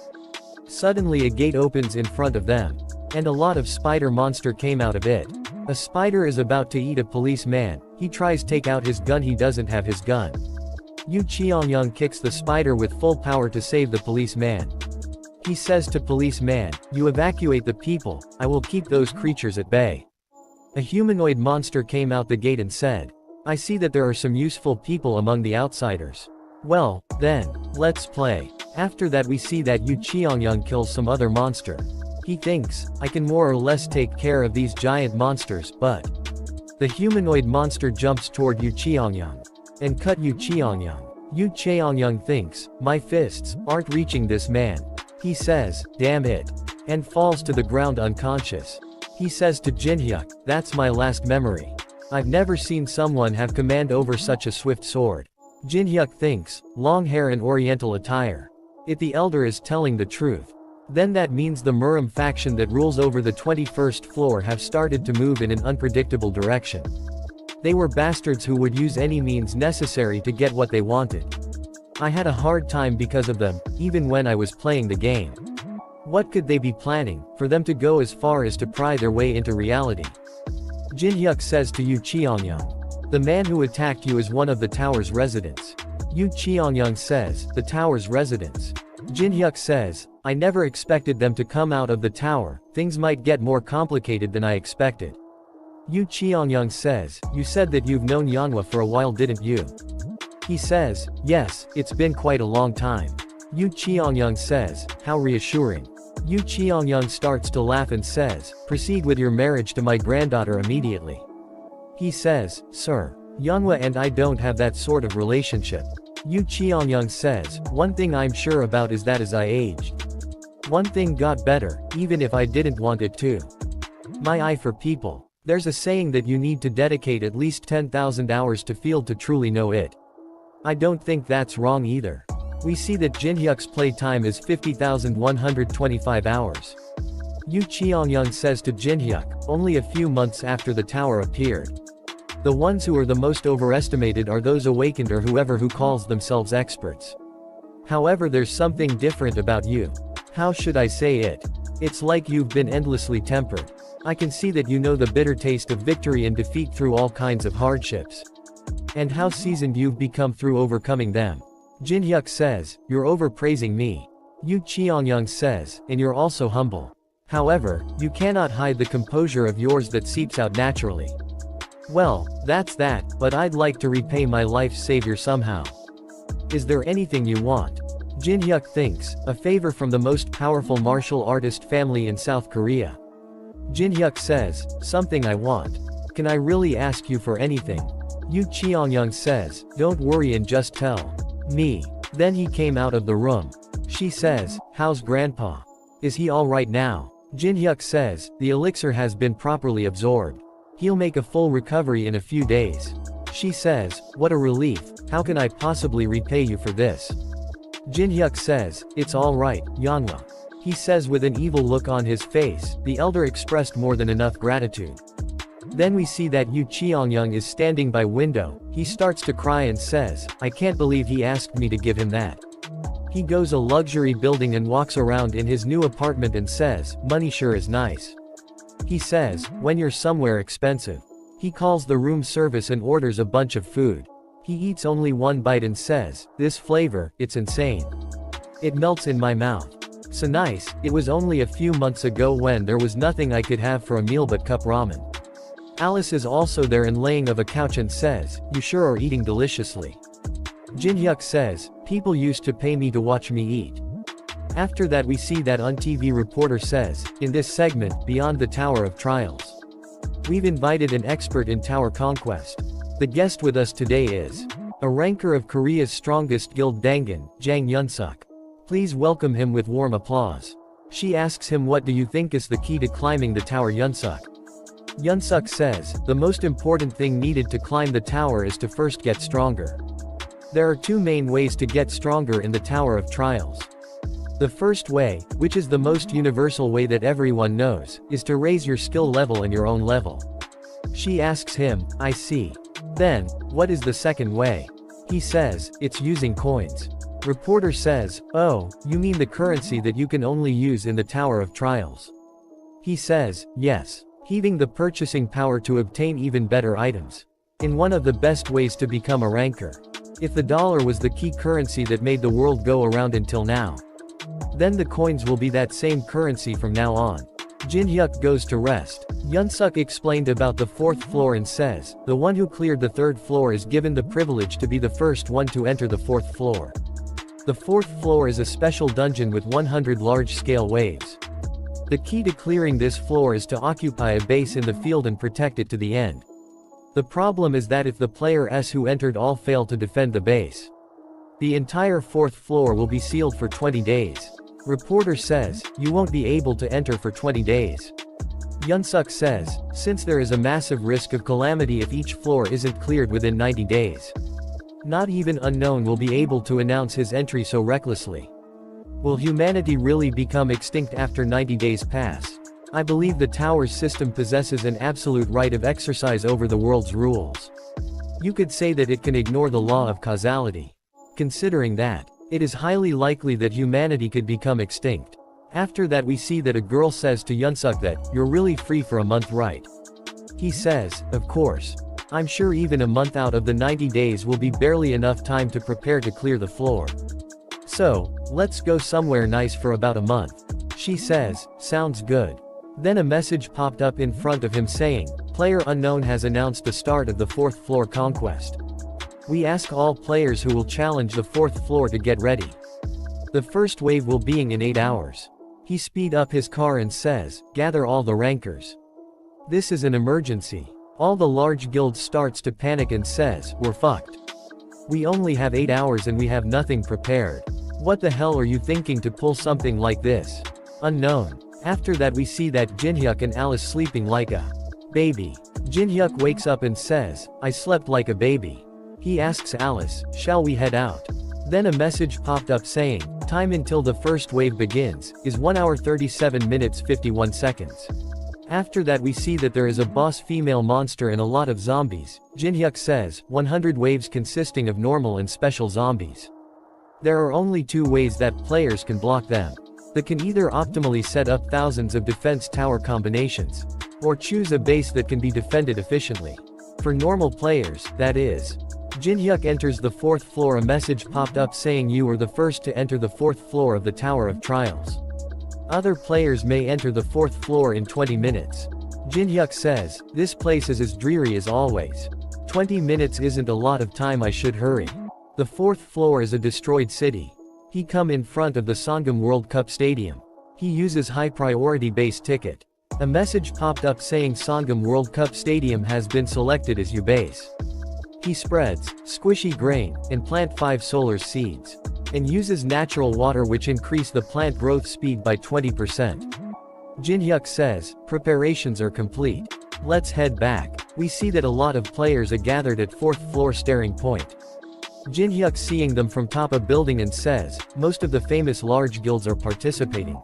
Suddenly a gate opens in front of them. And a lot of spider monster came out of it. A spider is about to eat a policeman. He tries take out his gun, he doesn't have his gun. Yu Qianyang kicks the spider with full power to save the policeman. He says to policeman, you evacuate the people, I will keep those creatures at bay. A humanoid monster came out the gate and said, I see that there are some useful people among the outsiders. Well, then, let's play. After that we see that Yu Qianyang kills some other monster. He thinks, I can more or less take care of these giant monsters, but the humanoid monster jumps toward Yu Qianyang and cut Yu Qianyang. Yu Qianyang thinks, my fists aren't reaching this man. He says, damn it, and falls to the ground unconscious. He says to Jinhyuk, that's my last memory. I've never seen someone have command over such a swift sword. Jinhyuk thinks, long hair and oriental attire. If the elder is telling the truth, Then that means the Muram faction that rules over the 21st floor have started to move in an unpredictable direction. They were bastards who would use any means necessary to get what they wanted. I had a hard time because of them, even when I was playing the game. What could they be planning, for them to go as far as to pry their way into reality? Jinhyuk says to Yu Cheongyang. The man who attacked you is one of the tower's residents. Yu Cheongyang says, the tower's residents. Jinhyuk says, I never expected them to come out of the tower, things might get more complicated than I expected. Yu Cheongyang says, you said that you've known Yanhwa for a while, didn't you? He says, yes, it's been quite a long time. Yu Cheongyang says, how reassuring. Yu Cheongyang starts to laugh and says, proceed with your marriage to my granddaughter immediately. He says, sir, Yanhwa and I don't have that sort of relationship. Yu Cheongyang says, one thing I'm sure about is that as I aged, one thing got better, even if I didn't want it to. My eye for people. There's a saying that you need to dedicate at least 10,000 hours to feel to truly know it. I don't think that's wrong either. We see that Jinhyuk's playtime is 50,125 hours. Yu Cheongyang says to Jinhyuk, only a few months after the tower appeared. The ones who are the most overestimated are those awakened or whoever who calls themselves experts. However, there's something different about you. How should I say it? It's like you've been endlessly tempered. I can see that you know the bitter taste of victory and defeat through all kinds of hardships. And how seasoned you've become through overcoming them. Jinhyuk says, you're overpraising me. Yu Cheongyang says, and you're also humble. However, you cannot hide the composure of yours that seeps out naturally. Well, that's that, but I'd like to repay my life's savior somehow. Is there anything you want? Jinhyuk thinks, a favor from the most powerful martial artist family in South Korea. Jinhyuk says, something I want. Can I really ask you for anything? Yu Cheongyang says, don't worry and just tell me. Then he came out of the room. She says, how's grandpa? Is he alright now? Jinhyuk says, the elixir has been properly absorbed. He'll make a full recovery in a few days. She says, what a relief, how can I possibly repay you for this? Jinhyuk says, it's alright, Yanhwa. He says with an evil look on his face, the elder expressed more than enough gratitude. Then we see that Yu Cheongyang is standing by window, he starts to cry and says, I can't believe he asked me to give him that. He goes a luxury building and walks around in his new apartment and says, money sure is nice. He says, when you're somewhere expensive. He calls the room service and orders a bunch of food. He eats only one bite and says, this flavor, it's insane. It melts in my mouth. So nice, it was only a few months ago when there was nothing I could have for a meal but cup ramen. Alice is also there and laying of a couch and says, you sure are eating deliciously. Jinhyuk says, people used to pay me to watch me eat. After that we see that on TV reporter says, in this segment, Beyond the Tower of Trials. We've invited an expert in tower conquest. The guest with us today is a ranker of Korea's strongest guild Dangan, Jang Yunsuk. Please welcome him with warm applause. She asks him what do you think is the key to climbing the tower Yunsuk. Yunsuk says, the most important thing needed to climb the tower is to first get stronger. There are two main ways to get stronger in the Tower of Trials. The first way, which is the most universal way that everyone knows, is to raise your skill level and your own level. She asks him, I see. Then, what is the second way? He says, it's using coins. Reporter says, oh, you mean the currency that you can only use in the Tower of Trials? He says, yes. Heaving the purchasing power to obtain even better items. In one of the best ways to become a ranker. If the dollar was the key currency that made the world go around until now, then the coins will be that same currency from now on. Jinhyuk goes to rest. Yunsuk explained about the fourth floor and says, the one who cleared the third floor is given the privilege to be the first one to enter the fourth floor. The fourth floor is a special dungeon with 100 large-scale waves. The key to clearing this floor is to occupy a base in the field and protect it to the end. The problem is that if the players who entered all fail to defend the base, the entire fourth floor will be sealed for 20 days. Reporter says, you won't be able to enter for 20 days. Yunsuk says, since there is a massive risk of calamity if each floor isn't cleared within 90 days. Not even Unknown will be able to announce his entry so recklessly. Will humanity really become extinct after 90 days pass? I believe the tower's system possesses an absolute right of exercise over the world's rules. You could say that it can ignore the law of causality. Considering that, it is highly likely that humanity could become extinct. After that we see that a girl says to Yunsuk that, "You're really free for a month, right?" He says, "Of course. I'm sure even a month out of the 90 days will be barely enough time to prepare to clear the floor. So, let's go somewhere nice for about a month." She says, "Sounds good." Then a message popped up in front of him saying, "Player unknown has announced the start of the 4th floor conquest. We ask all players who will challenge the 4th floor to get ready. The first wave will be in 8 hours. He speed up his car and says, "Gather all the rankers. This is an emergency." All the large guilds starts to panic and says, "We're fucked. We only have 8 hours and we have nothing prepared. What the hell are you thinking to pull something like this? Unknown." After that we see that Jinhyuk and Alice sleeping like a baby. Jinhyuk wakes up and says, "I slept like a baby." He asks Alice, "Shall we head out?" Then a message popped up saying, "Time until the first wave begins, is 1 hour 37 minutes 51 seconds. After that we see that there is a boss female monster and a lot of zombies. Jinhyuk says, 100 waves consisting of normal and special zombies. There are only 2 ways that players can block them. They can either optimally set up thousands of defense tower combinations, or choose a base that can be defended efficiently. For normal players, that is. Jinhyuk enters the 4th floor. A message popped up saying you are the first to enter the 4th floor of the Tower of Trials. Other players may enter the 4th floor in 20 minutes. Jinhyuk says, "This place is as dreary as always. 20 minutes isn't a lot of time, I should hurry. The 4th floor is a destroyed city." He come in front of the Sangam World Cup Stadium. He uses high priority base ticket. A message popped up saying Sangam World Cup Stadium has been selected as your base. He spreads squishy grain and plant 5 solar seeds, and uses natural water which increase the plant growth speed by 20%. Jinhyuk says, "Preparations are complete. Let's head back." We see that a lot of players are gathered at 4th floor staring point. Jinhyuk seeing them from top a building and says, "Most of the famous large guilds are participating."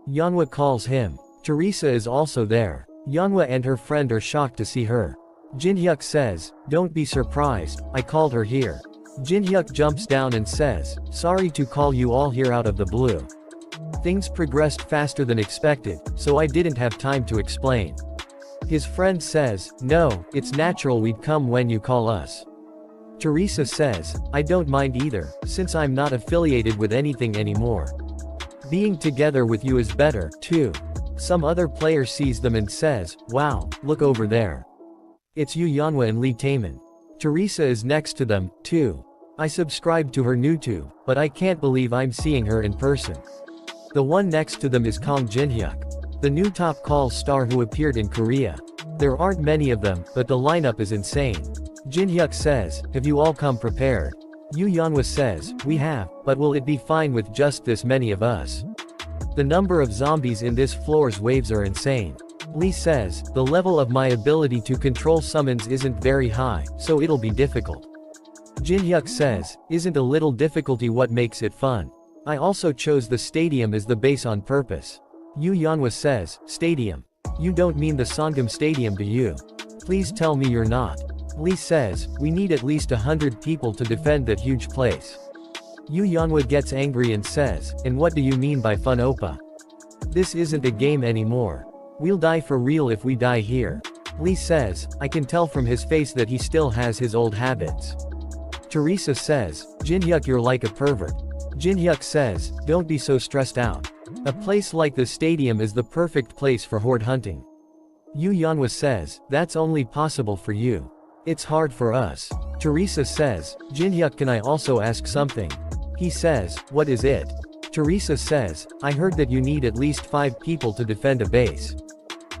Yanhwa calls him. Teresa is also there. Yanhwa and her friend are shocked to see her. Jinhyuk says, "Don't be surprised, I called her here." Jinhyuk jumps down and says, "Sorry to call you all here out of the blue. Things progressed faster than expected, so I didn't have time to explain." His friend says, "No, it's natural we'd come when you call us." Teresa says, "I don't mind either, since I'm not affiliated with anything anymore. Being together with you is better, too." Some other player sees them and says, "Wow, look over there. It's you, Yanhwa and Lee Taemin." Teresa is next to them, too. "I subscribed to her YouTube, but I can't believe I'm seeing her in person." The one next to them is Kong Jinhyuk, the new top call star who appeared in Korea. There aren't many of them, but the lineup is insane. Jinhyuk says, "Have you all come prepared?" Yu Yanhwa says, "We have, but will it be fine with just this many of us? The number of zombies in this floor's waves are insane." Lee says, "The level of my ability to control summons isn't very high, so it'll be difficult." Jinhyuk says, "Isn't a little difficulty what makes it fun? I also chose the stadium as the base on purpose." Yu Yanhwa says, "Stadium? You don't mean the Sangam Stadium, do you? Please tell me you're not." Lee says, "We need at least 100 people to defend that huge place." Yu Yanhwa gets angry and says, "And what do you mean by fun, Oppa? This isn't a game anymore. We'll die for real if we die here." Lee says, "I can tell from his face that he still has his old habits." Teresa says, "Jinhyuk, you're like a pervert." Jinhyuk says, "Don't be so stressed out. A place like the stadium is the perfect place for horde hunting." Yu Yanhwa says, "That's only possible for you. It's hard for us." Teresa says, "Jinhyuk, can I also ask something?" He says, "What is it?" Teresa says, "I heard that you need at least 5 people to defend a base.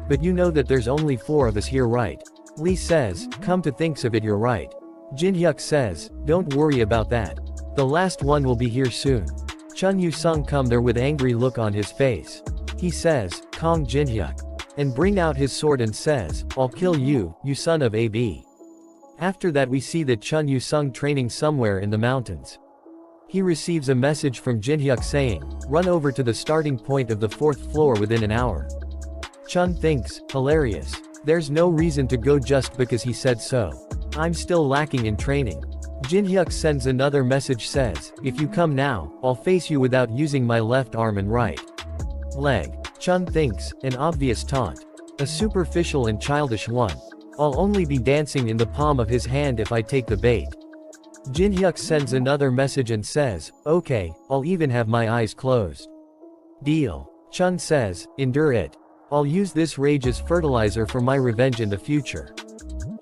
But you know that there's only 4 of us here, right?" Lee says, "Come to think of it, you're right." Jinhyuk says, "Don't worry about that. The last one will be here soon." Chun Yu-sung come there with angry look on his face. He says, "Kong Jinhyuk," and bring out his sword and says, "I'll kill you, you son of a b." After that we see that Chun Yu-sung training somewhere in the mountains. He receives a message from Jinhyuk saying, run over to the starting point of the 4th floor within an hour. Chun thinks, hilarious. There's no reason to go just because he said so. I'm still lacking in training. Jinhyuk sends another message says, if you come now, I'll face you without using my left arm and right leg. Chun thinks, an obvious taunt. A superficial and childish one. I'll only be dancing in the palm of his hand if I take the bait. Jinhyuk sends another message and says, okay, I'll even have my eyes closed. Deal. Chun says, endure it. I'll use this rage as fertilizer for my revenge in the future.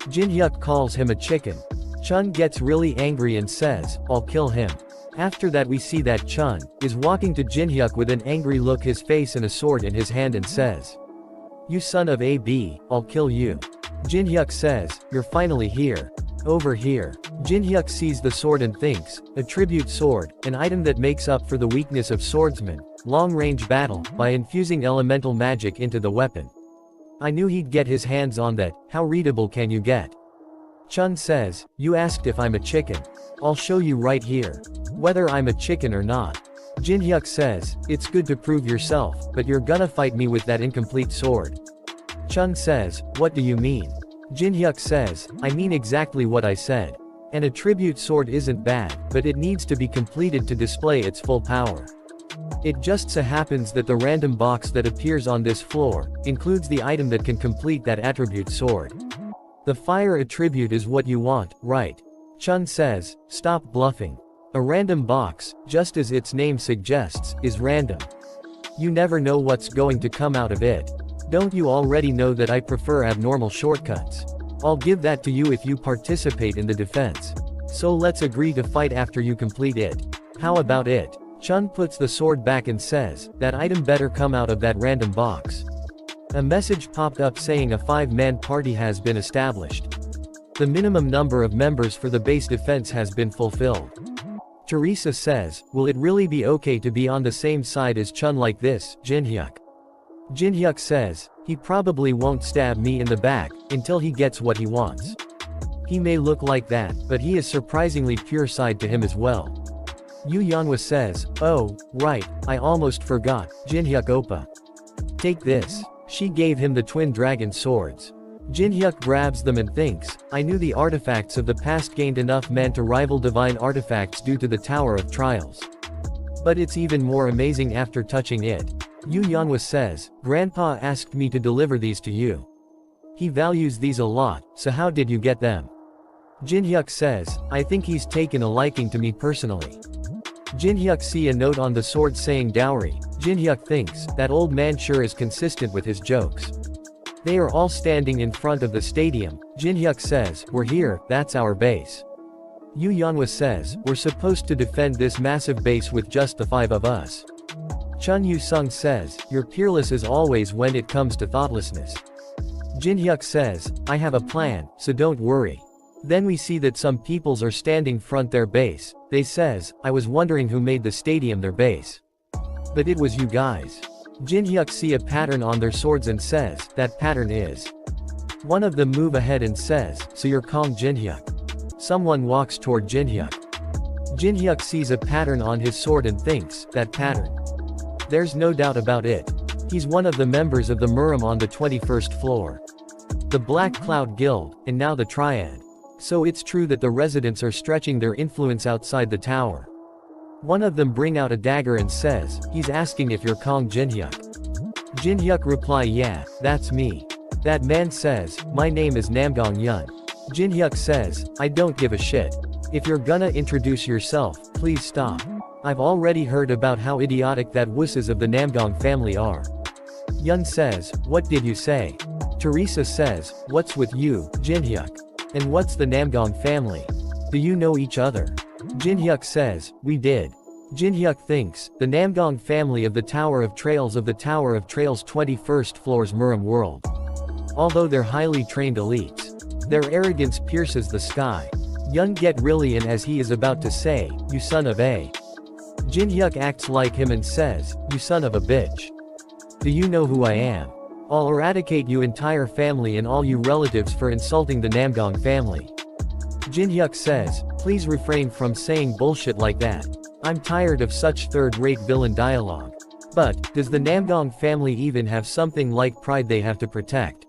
Jinhyuk calls him a chicken. Chun gets really angry and says, I'll kill him. After that we see that Chun is walking to Jinhyuk with an angry look his face and a sword in his hand and says, you son of a b, I'll kill you. Jinhyuk says, you're finally here. Over here. Jinhyuk sees the sword and thinks, a tribute sword, an item that makes up for the weakness of swordsmen, long-range battle, by infusing elemental magic into the weapon. I knew he'd get his hands on that, how readable can you get? Chun says, you asked if I'm a chicken. I'll show you right here. Whether I'm a chicken or not. Jinhyuk says, it's good to prove yourself, but you're gonna fight me with that incomplete sword. Chun says, what do you mean? Jinhyuk says, I mean exactly what I said. And a tribute sword isn't bad, but it needs to be completed to display its full power. It just so happens that the random box that appears on this floor includes the item that can complete that attribute sword. The fire attribute is what you want, right? Chun says, stop bluffing. A random box, just as its name suggests, is random. You never know what's going to come out of it. Don't you already know that I prefer abnormal shortcuts? I'll give that to you if you participate in the defense. So let's agree to fight after you complete it. How about it? Chun puts the sword back and says, that item better come out of that random box. A message popped up saying a 5-man party has been established. The minimum number of members for the base defense has been fulfilled. Teresa says, will it really be okay to be on the same side as Chun like this, Jinhyuk? Jinhyuk says, he probably won't stab me in the back, until he gets what he wants. He may look like that, but he is surprisingly pure side to him as well. Yu Yanhwa says, oh, right, I almost forgot, Jinhyuk oppa. Take this. She gave him the twin dragon swords. Jinhyuk grabs them and thinks, I knew the artifacts of the past gained enough man to rival divine artifacts due to the Tower of Trials. But it's even more amazing after touching it. Yu Yanhwa says, Grandpa asked me to deliver these to you. He values these a lot, so how did you get them? Jinhyuk says, I think he's taken a liking to me personally. Jinhyuk see a note on the sword saying dowry. Jinhyuk thinks, that old man sure is consistent with his jokes. They are all standing in front of the stadium. Jinhyuk says, we're here, that's our base. Yu Yanhwa says, we're supposed to defend this massive base with just the 5 of us. Chun Yu-sung says, you're peerless as always when it comes to thoughtlessness. Jinhyuk says, I have a plan, so don't worry. Then we see that some peoples are standing front their base. They says, I was wondering who made the stadium their base. But it was you guys. Jinhyuk see a pattern on their swords and says, that pattern is. One of them move ahead and says, so you're Kong Jinhyuk. Someone walks toward Jinhyuk. Jinhyuk sees a pattern on his sword and thinks, that pattern. There's no doubt about it. He's one of the members of the Murim on the 21st floor. The Black Cloud Guild, and now the Triad. So it's true that the residents are stretching their influence outside the tower. One of them bring out a dagger and says, he's asking if you're Kong Jinhyuk. Jinhyuk reply yeah, that's me. That man says, my name is Namgong Yun. Jinhyuk says, I don't give a shit. If you're gonna introduce yourself, please stop. I've already heard about how idiotic that wusses of the Namgong family are. Yun says, what did you say? Teresa says, what's with you, Jinhyuk? And what's the Namgong family? Do you know each other? Jinhyuk says, we did. Jinhyuk thinks, the Namgong family of the Tower of Trails 21st floor's Murim world. Although they're highly trained elites. Their arrogance pierces the sky. Yun get really in as he is about to say, you son of a. Jinhyuk acts like him and says, you son of a bitch. Do you know who I am? I'll eradicate you entire family and all you relatives for insulting the Namgong family. Jinhyuk says, please refrain from saying bullshit like that. I'm tired of such third-rate villain dialogue. But, does the Namdong family even have something like pride they have to protect?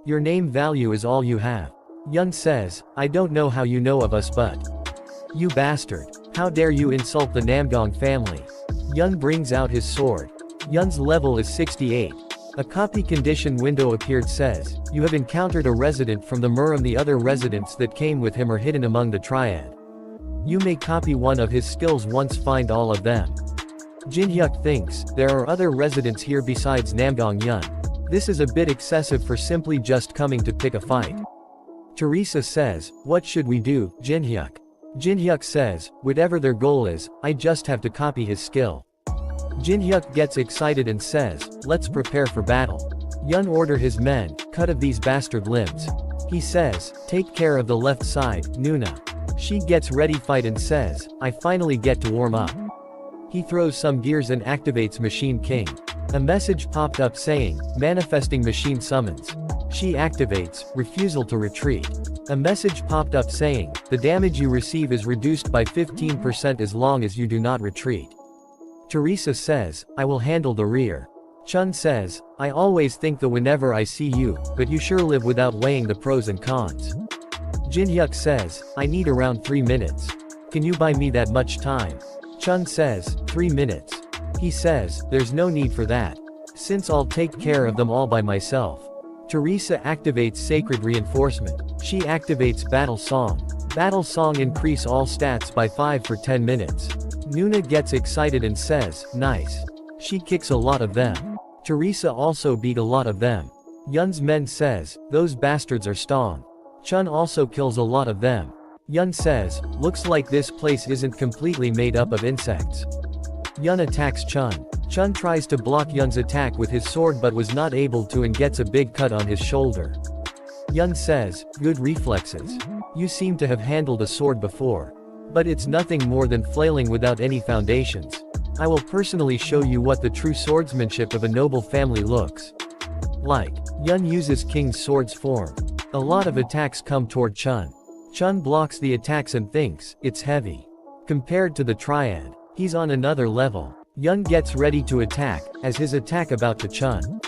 Your name value is all you have. Yun says, I don't know how you know of us but. You bastard. How dare you insult the Namdong family? Yun brings out his sword. Yun's level is 68. A copy condition window appeared says, you have encountered a resident from the Murim. The other residents that came with him are hidden among the triad. You may copy one of his skills once find all of them. Jinhyuk thinks, there are other residents here besides Namdong Yun. This is a bit excessive for simply just coming to pick a fight. Teresa says, what should we do, Jinhyuk? Jinhyuk says, whatever their goal is, I just have to copy his skill. Jinhyuk gets excited and says, let's prepare for battle. Yun order his men, cut of these bastard limbs. He says, take care of the left side, Nuna. She gets ready fight and says, I finally get to warm up. He throws some gears and activates Machine King. A message popped up saying, manifesting machine summons. She activates, refusal to retreat. A message popped up saying, the damage you receive is reduced by 15% as long as you do not retreat. Teresa says, I will handle the rear. Chun says, I always think that whenever I see you, but you sure live without weighing the pros and cons. Jinhyuk says, I need around 3 minutes. Can you buy me that much time? Chun says, 3 minutes. He says, there's no need for that. Since I'll take care of them all by myself. Teresa activates Sacred Reinforcement. She activates Battle Song. Battle Song increase all stats by 5 for 10 minutes. Nuna gets excited and says, nice. She kicks a lot of them. Teresa also beat a lot of them. Yun's men says, those bastards are strong. Chun also kills a lot of them. Yun says, looks like this place isn't completely made up of insects. Yun attacks Chun. Chun tries to block Yun's attack with his sword but was not able to and gets a big cut on his shoulder. Yun says, good reflexes. You seem to have handled a sword before. But it's nothing more than flailing without any foundations. I will personally show you what the true swordsmanship of a noble family looks like. Yun uses King's sword's form. A lot of attacks come toward Chun. Chun blocks the attacks and thinks, it's heavy. Compared to the triad, he's on another level. Yun gets ready to attack, as his attack about to Chun.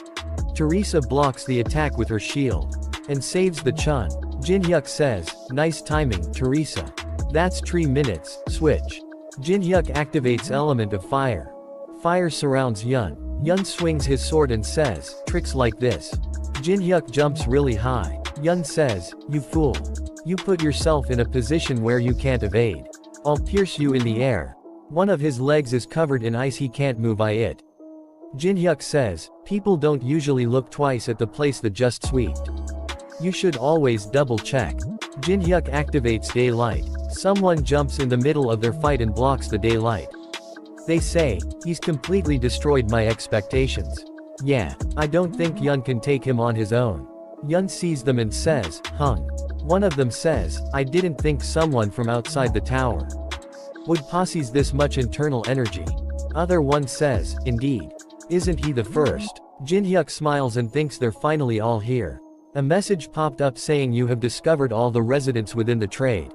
Teresa blocks the attack with her shield. And saves the Chun. Jinhyuk says, nice timing, Teresa. That's 3 minutes, switch. Jinhyuk activates Element of Fire. Fire surrounds Yun. Yun swings his sword and says, tricks like this. Jinhyuk jumps really high. Yun says, you fool. You put yourself in a position where you can't evade. I'll pierce you in the air. One of his legs is covered in ice, he can't move by it. Jinhyuk says, people don't usually look twice at the place that just swept. You should always double check. Jinhyuk activates Daylight. Someone jumps in the middle of their fight and blocks the daylight. They say, he's completely destroyed my expectations. Yeah, I don't think Yun can take him on his own. Yun sees them and says, hung. One of them says, I didn't think someone from outside the tower would possess this much internal energy. Other one says, indeed. Isn't he the first? Jinhyuk smiles and thinks they're finally all here. A message popped up saying you have discovered all the residents within the trade.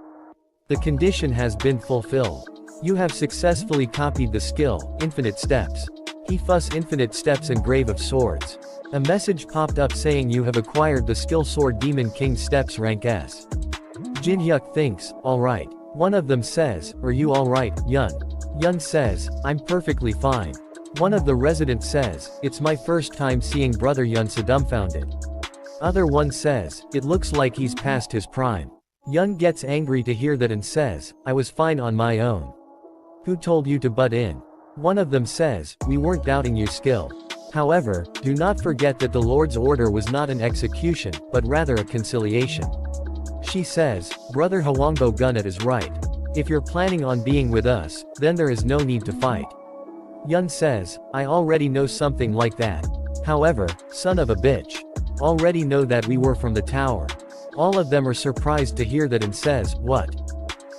The condition has been fulfilled. You have successfully copied the skill, Infinite Steps. He fuss Infinite Steps and Grave of Swords. A message popped up saying you have acquired the skill Sword Demon King Steps rank S. Jinhyuk thinks, alright. One of them says, are you alright, Yun? Yun says, I'm perfectly fine. One of the residents says, it's my first time seeing brother Yun so dumbfounded. Other one says, it looks like he's past his prime. Yun gets angry to hear that and says, I was fine on my own. Who told you to butt in? One of them says, we weren't doubting your skill. However, do not forget that the Lord's order was not an execution, but rather a conciliation. She says, Brother Hwangbo Gunnet is right. If you're planning on being with us, then there is no need to fight. Yun says, I already know something like that. However, son of a bitch. Already know that we were from the tower. All of them are surprised to hear that and says, what?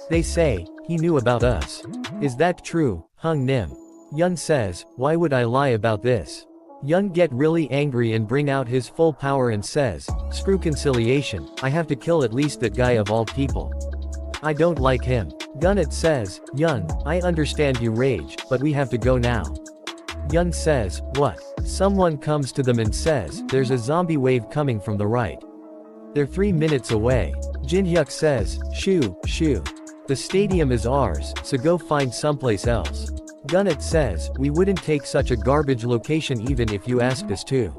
They say, he knew about us. Is that true, Hung Nim? Yun says, why would I lie about this? Yun get really angry and bring out his full power and says, screw conciliation, I have to kill at least that guy of all people. I don't like him. Gunnet says, Yun, I understand you rage, but we have to go now. Yun says, what? Someone comes to them and says, there's a zombie wave coming from the right. They're 3 minutes away. Jinhyuk says, shoo, shoo. The stadium is ours, so go find someplace else. Gunnet says, we wouldn't take such a garbage location even if you asked us to.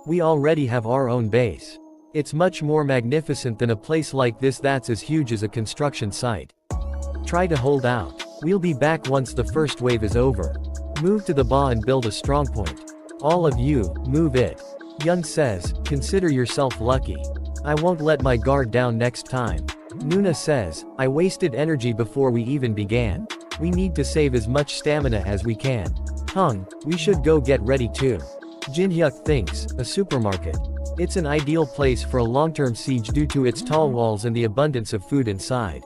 We already have our own base. It's much more magnificent than a place like this that's as huge as a construction site. Try to hold out. We'll be back once the first wave is over. Move to the ba and build a strongpoint. All of you, move it. Yun says, consider yourself lucky. I won't let my guard down next time. Nuna says, I wasted energy before we even began. We need to save as much stamina as we can. Hung, we should go get ready too. Jinhyuk thinks, a supermarket. It's an ideal place for a long-term siege due to its tall walls and the abundance of food inside.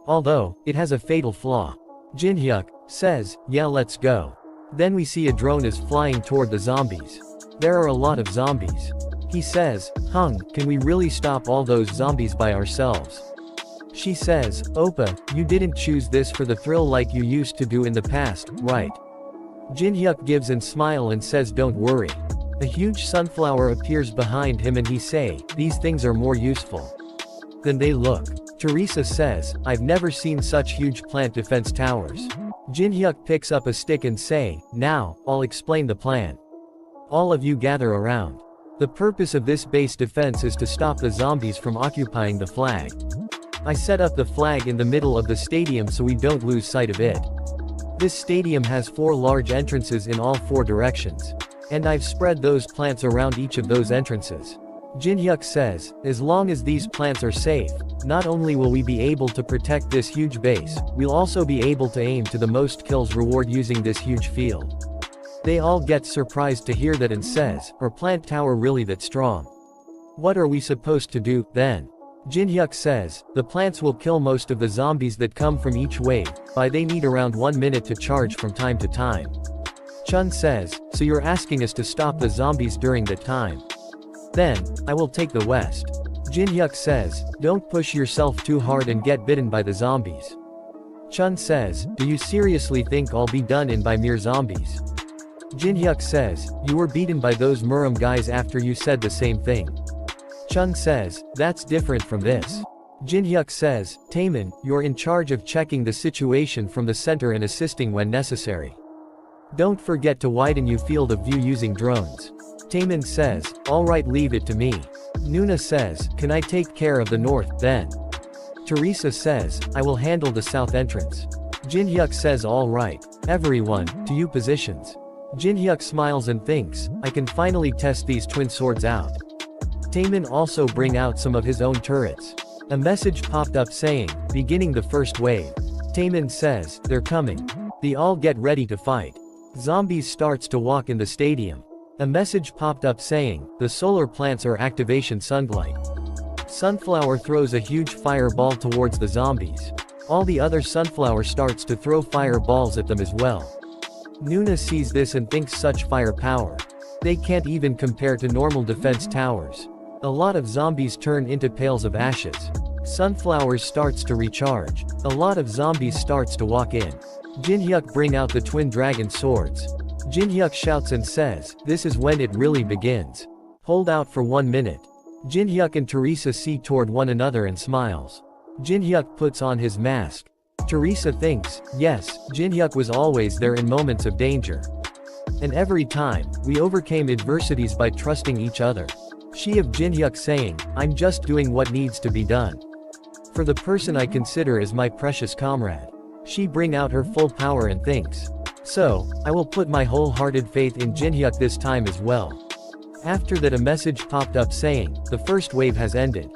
Although, it has a fatal flaw. Jinhyuk says, yeah, let's go. Then we see a drone is flying toward the zombies. There are a lot of zombies. He says, Hung, can we really stop all those zombies by ourselves? She says, Oppa, you didn't choose this for the thrill like you used to do in the past, right? Jinhyuk gives and smile and says don't worry. A huge sunflower appears behind him and he say, these things are more useful than they look. Teresa says, I've never seen such huge plant defense towers. Jinhyuk picks up a stick and say, now, I'll explain the plan. All of you gather around. The purpose of this base defense is to stop the zombies from occupying the flag. I set up the flag in the middle of the stadium so we don't lose sight of it. This stadium has 4 large entrances in all 4 directions. And I've spread those plants around each of those entrances. Jinhyuk says, as long as these plants are safe, not only will we be able to protect this huge base, we'll also be able to aim to the most kills reward using this huge field. They all get surprised to hear that and says, are plant tower really that strong? What are we supposed to do, then? Jinhyuk says, the plants will kill most of the zombies that come from each wave, but they need around 1 minute to charge from time to time. Chun says, so you're asking us to stop the zombies during that time? Then, I will take the west. Jinhyuk says, don't push yourself too hard and get bitten by the zombies. Chun says, do you seriously think I'll be done in by mere zombies? Jinhyuk says, you were beaten by those Murum guys after you said the same thing. Chun says, that's different from this. Jinhyuk says, Taemin, you're in charge of checking the situation from the center and assisting when necessary. Don't forget to widen your field of view using drones. Taemin says, alright, leave it to me. Nuna says, can I take care of the north, then? Teresa says, I will handle the south entrance. Jinhyuk says alright. Everyone, to you positions. Jinhyuk smiles and thinks, I can finally test these twin swords out. Taemin also bring out some of his own turrets. A message popped up saying, beginning the first wave. Taemin says, they're coming. They all get ready to fight. Zombies starts to walk in the stadium. A message popped up saying, the solar plants are activation sunlight. Sunflower throws a huge fireball towards the zombies. All the other sunflower starts to throw fireballs at them as well. Nuna sees this and thinks such firepower. They can't even compare to normal defense towers. A lot of zombies turn into pails of ashes. Sunflowers starts to recharge. A lot of zombies starts to walk in. Jinhyuk bring out the twin dragon swords. Jinhyuk shouts and says, this is when it really begins. Hold out for 1 minute. Jinhyuk and Teresa see toward one another and smiles. Jinhyuk puts on his mask. Teresa thinks, yes, Jinhyuk was always there in moments of danger. And every time, we overcame adversities by trusting each other. She of Jinhyuk saying, I'm just doing what needs to be done. For the person I consider as my precious comrade. She bring out her full power and thinks. So, I will put my wholehearted faith in Jinhyuk this time as well. After that a message popped up saying, the first wave has ended.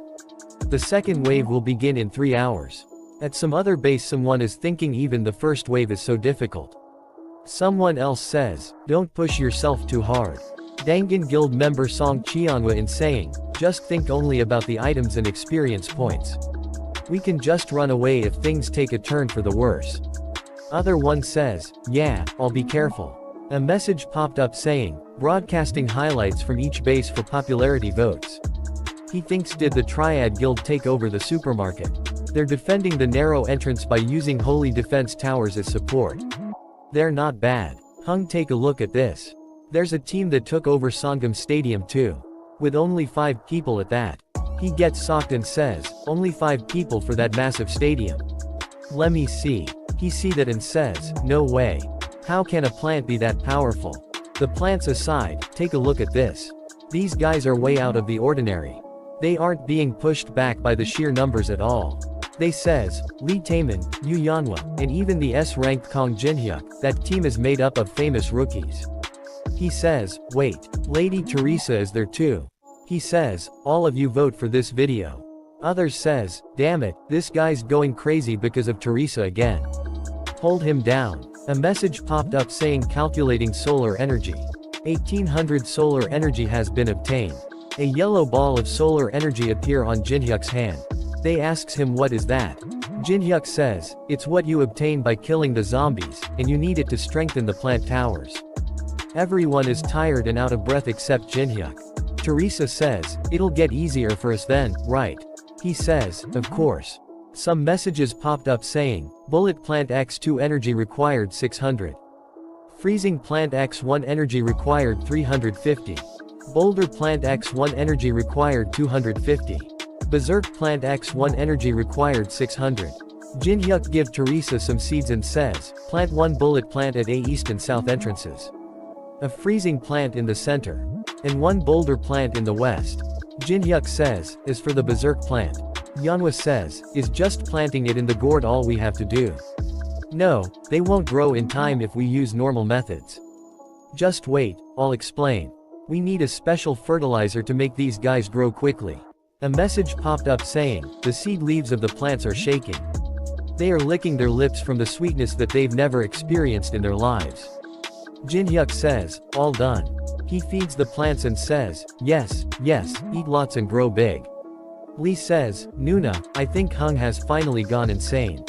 The second wave will begin in 3 hours. At some other base someone is thinking even the first wave is so difficult. Someone else says, don't push yourself too hard. Dangan Guild member Song Cheonhwa in saying, just think only about the items and experience points. We can just run away if things take a turn for the worse. Other one says, yeah, I'll be careful. A message popped up saying, broadcasting highlights from each base for popularity votes. He thinks did the Triad Guild take over the supermarket? They're defending the narrow entrance by using holy defense towers as support. They're not bad. Hung, take a look at this. There's a team that took over Sangam Stadium too. With only 5 people at that. He gets socked and says, only 5 people for that massive stadium. Let me see. He see that and says, no way. How can a plant be that powerful? The plants aside, take a look at this. These guys are way out of the ordinary. They aren't being pushed back by the sheer numbers at all. They says, Lee Taemin, Yu Yanhwa, and even the S-ranked Kong Jinhyuk, that team is made up of famous rookies. He says, wait, Lady Teresa is there too. He says, all of you vote for this video. Others says, damn it, this guy's going crazy because of Teresa again. Hold him down. A message popped up saying calculating solar energy. 1800 solar energy has been obtained. A yellow ball of solar energy appear on Jinhyuk's hand. They asks him what is that. Jinhyuk says, it's what you obtain by killing the zombies, and you need it to strengthen the plant towers. Everyone is tired and out of breath except Jinhyuk. Teresa says, it'll get easier for us then, right? He says, of course. Some messages popped up saying, Bullet Plant X2 energy required 600. Freezing Plant X1 energy required 350. Boulder Plant X1 energy required 250. Berserk Plant X1 energy required 600. Jinhyuk give Teresa some seeds and says, plant 1 bullet plant at A east and south entrances. A freezing plant in the center. And 1 boulder plant in the west. Jinhyuk says, as for the berserk plant. Yanhwa says, is just planting it in the gourd all we have to do. No, they won't grow in time if we use normal methods. Just wait, I'll explain. We need a special fertilizer to make these guys grow quickly. A message popped up saying, the seed leaves of the plants are shaking. They are licking their lips from the sweetness that they've never experienced in their lives. Jinhyuk says, all done. He feeds the plants and says, yes, eat lots and grow big. Lee says, Nuna, I think Hung has finally gone insane.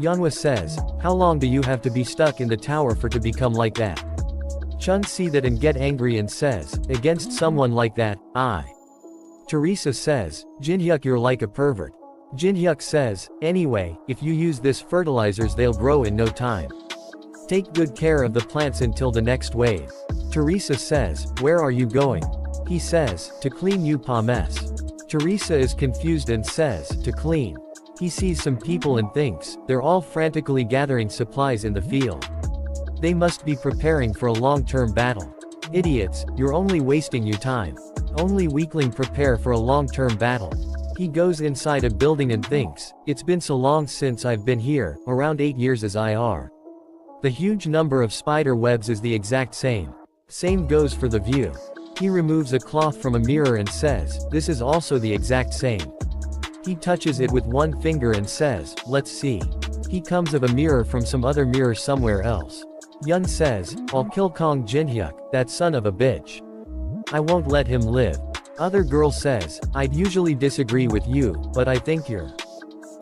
Yanhwa says, how long do you have to be stuck in the tower for to become like that? Chun see that and get angry and says, against someone like that, I. Teresa says, Jinhyuk, you're like a pervert. Jinhyuk says, anyway, if you use this fertilizers they'll grow in no time. Take good care of the plants until the next wave. Teresa says, where are you going? He says, to clean Yupa mess. Teresa is confused and says, to clean. He sees some people and thinks, they're all frantically gathering supplies in the field. They must be preparing for a long-term battle. Idiots, you're only wasting your time. Only weakling prepare for a long-term battle. He goes inside a building and thinks, it's been so long since I've been here, around 8 years as I are. The huge number of spider webs is the exact same. Same goes for the view. He removes a cloth from a mirror and says, this is also the exact same. He touches it with one finger and says, let's see. He comes of a mirror from some other mirror somewhere else. Yun says, I'll kill Kong Jinhyuk, that son of a bitch. I won't let him live. Other girl says, I'd usually disagree with you, but I think you're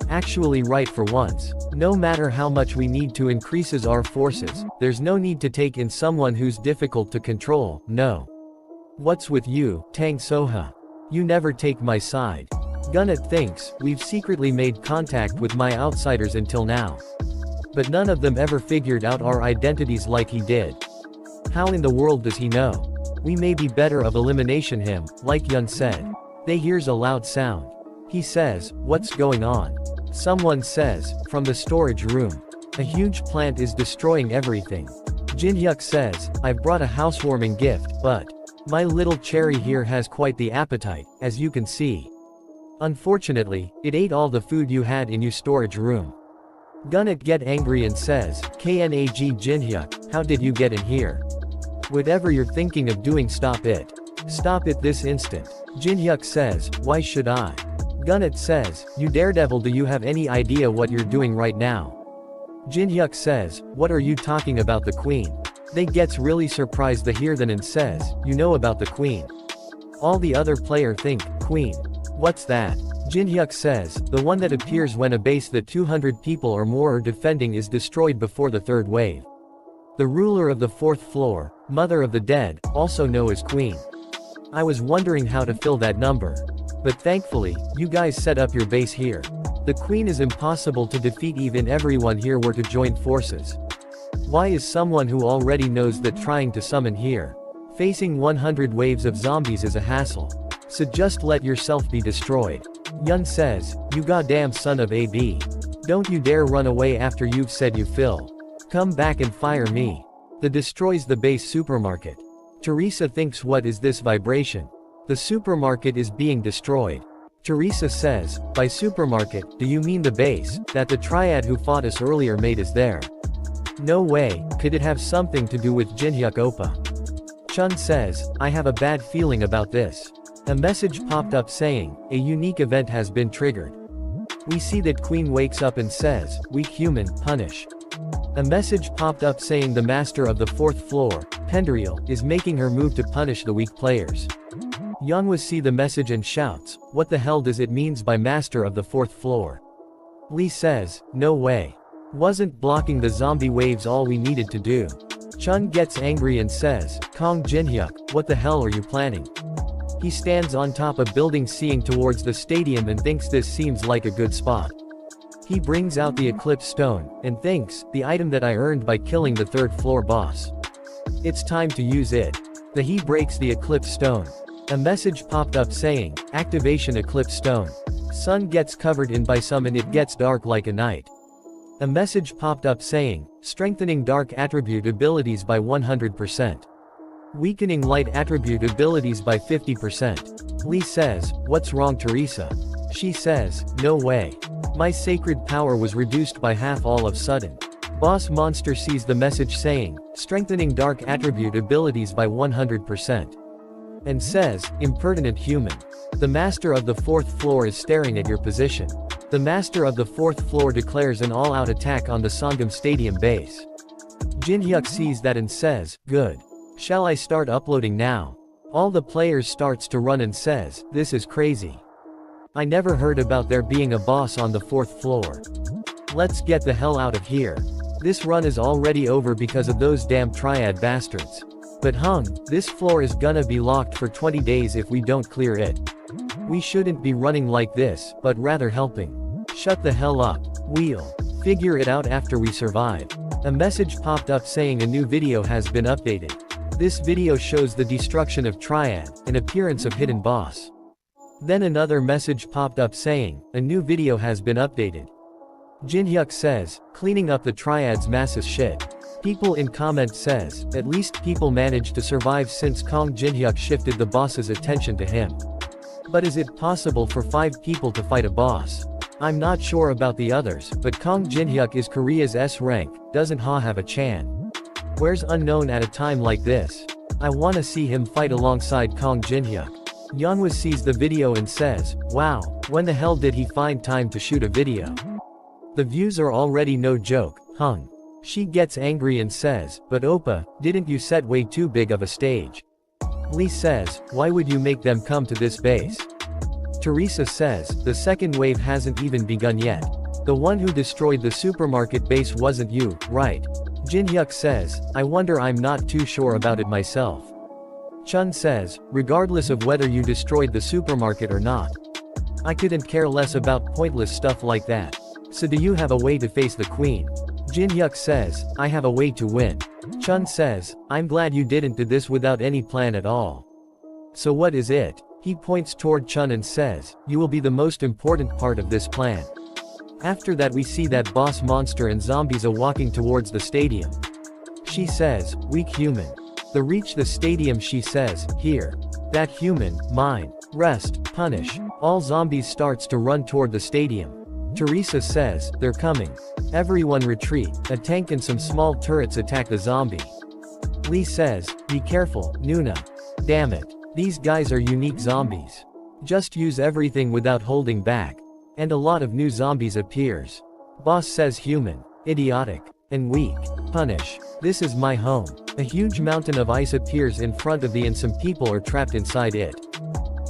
actually right for once. No matter how much we need to increases our forces, there's no need to take in someone who's difficult to control, no. What's with you, Tang Soha? You never take my side. Gunnet thinks, we've secretly made contact with my outsiders until now. But none of them ever figured out our identities like he did. How in the world does he know? We may be better of elimination him, like Yun said. They hears a loud sound. He says, what's going on? Someone says, from the storage room. A huge plant is destroying everything. Jinhyuk says, I've brought a housewarming gift, but my little cherry here has quite the appetite, as you can see. Unfortunately, it ate all the food you had in your storage room. Gunnet get angry and says, Knag Jinhyuk, how did you get in here? Whatever you're thinking of doing, stop it. Stop it this instant. Jinhyuk says, why should I? Gunnet says, you daredevil, do you have any idea what you're doing right now? Jinhyuk says, what are you talking about, the queen? They gets really surprised to hear that and says, you know about the queen. All the other player think, queen. What's that? Jinhyuk says, the one that appears when a base that 200 people or more are defending is destroyed before the third wave. The ruler of the fourth floor, mother of the dead, also known as queen. I was wondering how to fill that number. But thankfully, you guys set up your base here. The queen is impossible to defeat even everyone here were to join forces. Why is someone who already knows that trying to summon here? Facing 100 waves of zombies is a hassle. So just let yourself be destroyed. Yun says, you goddamn son of a b. Don't you dare run away after you've said you fill. Come back and fire me. The destroys the base supermarket. Teresa thinks, what is this vibration? The supermarket is being destroyed. Teresa says, by supermarket, do you mean the base, that the triad who fought us earlier made is there? No way, could it have something to do with Jinhyuk Oppa? Chun says, I have a bad feeling about this. A message popped up saying, a unique event has been triggered. We see that Queen wakes up and says, weak human, punish. A message popped up saying the master of the 4th floor, Pendriel, is making her move to punish the weak players. Yeonhwa see the message and shouts, what the hell does it means by master of the 4th floor? Lee says, no way. Wasn't blocking the zombie waves all we needed to do? Chun gets angry and says, Kong Jinhyuk, what the hell are you planning? He stands on top of building seeing towards the stadium and thinks this seems like a good spot. He brings out the Eclipse Stone, and thinks, the item that I earned by killing the 3rd floor boss. It's time to use it. He breaks the Eclipse Stone. A message popped up saying, activation Eclipse Stone. Sun gets covered in by some and it gets dark like a night. A message popped up saying, strengthening dark attribute abilities by 100%. Weakening light attribute abilities by 50%. Lee says, what's wrong Teresa? She says, no way. My sacred power was reduced by half all of sudden. Boss Monster sees the message saying, strengthening dark attribute abilities by 100%. And says, impertinent human. The master of the 4th floor is staring at your position. The master of the 4th floor declares an all-out attack on the Sangam Stadium base. Jinhyuk sees that and says, good. Shall I start uploading now? All the players starts to run and says, this is crazy. I never heard about there being a boss on the 4th floor. Let's get the hell out of here. This run is already over because of those damn triad bastards. But this floor is gonna be locked for 20 days if we don't clear it. We shouldn't be running like this, but rather helping. Shut the hell up. We'll figure it out after we survive. A message popped up saying a new video has been updated. This video shows the destruction of Triad, an appearance of hidden boss. Then another message popped up saying, a new video has been updated. Jinhyuk says, cleaning up the Triad's massive shit. People in comment says, at least people managed to survive since Kong Jinhyuk shifted the boss's attention to him. But is it possible for 5 people to fight a boss? I'm not sure about the others, but Kong Jinhyuk is Korea's S rank, doesn't have a chan? Where's unknown at a time like this? I wanna see him fight alongside Kong Jinhyuk. Yeonhwa sees the video and says, wow, when the hell did he find time to shoot a video? The views are already no joke, She gets angry and says, but Oppa, didn't you set way too big of a stage? Lee says, why would you make them come to this base? Teresa says, the second wave hasn't even begun yet. The one who destroyed the supermarket base wasn't you, right? Jinhyuk says, I wonder, I'm not too sure about it myself. Chun says, regardless of whether you destroyed the supermarket or not. I couldn't care less about pointless stuff like that. So do you have a way to face the queen? Jinhyuk says, I have a way to win. Chun says, I'm glad you didn't do this without any plan at all. So what is it? He points toward Chun and says, you will be the most important part of this plan. After that we see that boss monster and zombies are walking towards the stadium. She says, weak human. They reach the stadium. She says, here. That human, mine. Rest, punish. All zombies starts to run toward the stadium. Teresa says, they're coming. Everyone retreat. A tank and some small turrets attack the zombie. Lee says, be careful, Nuna. Damn it. These guys are unique zombies. Just use everything without holding back. And a lot of new zombies appears. Boss says human. Idiotic. And weak. Punish. This is my home. A huge mountain of ice appears in front of the and some people are trapped inside it.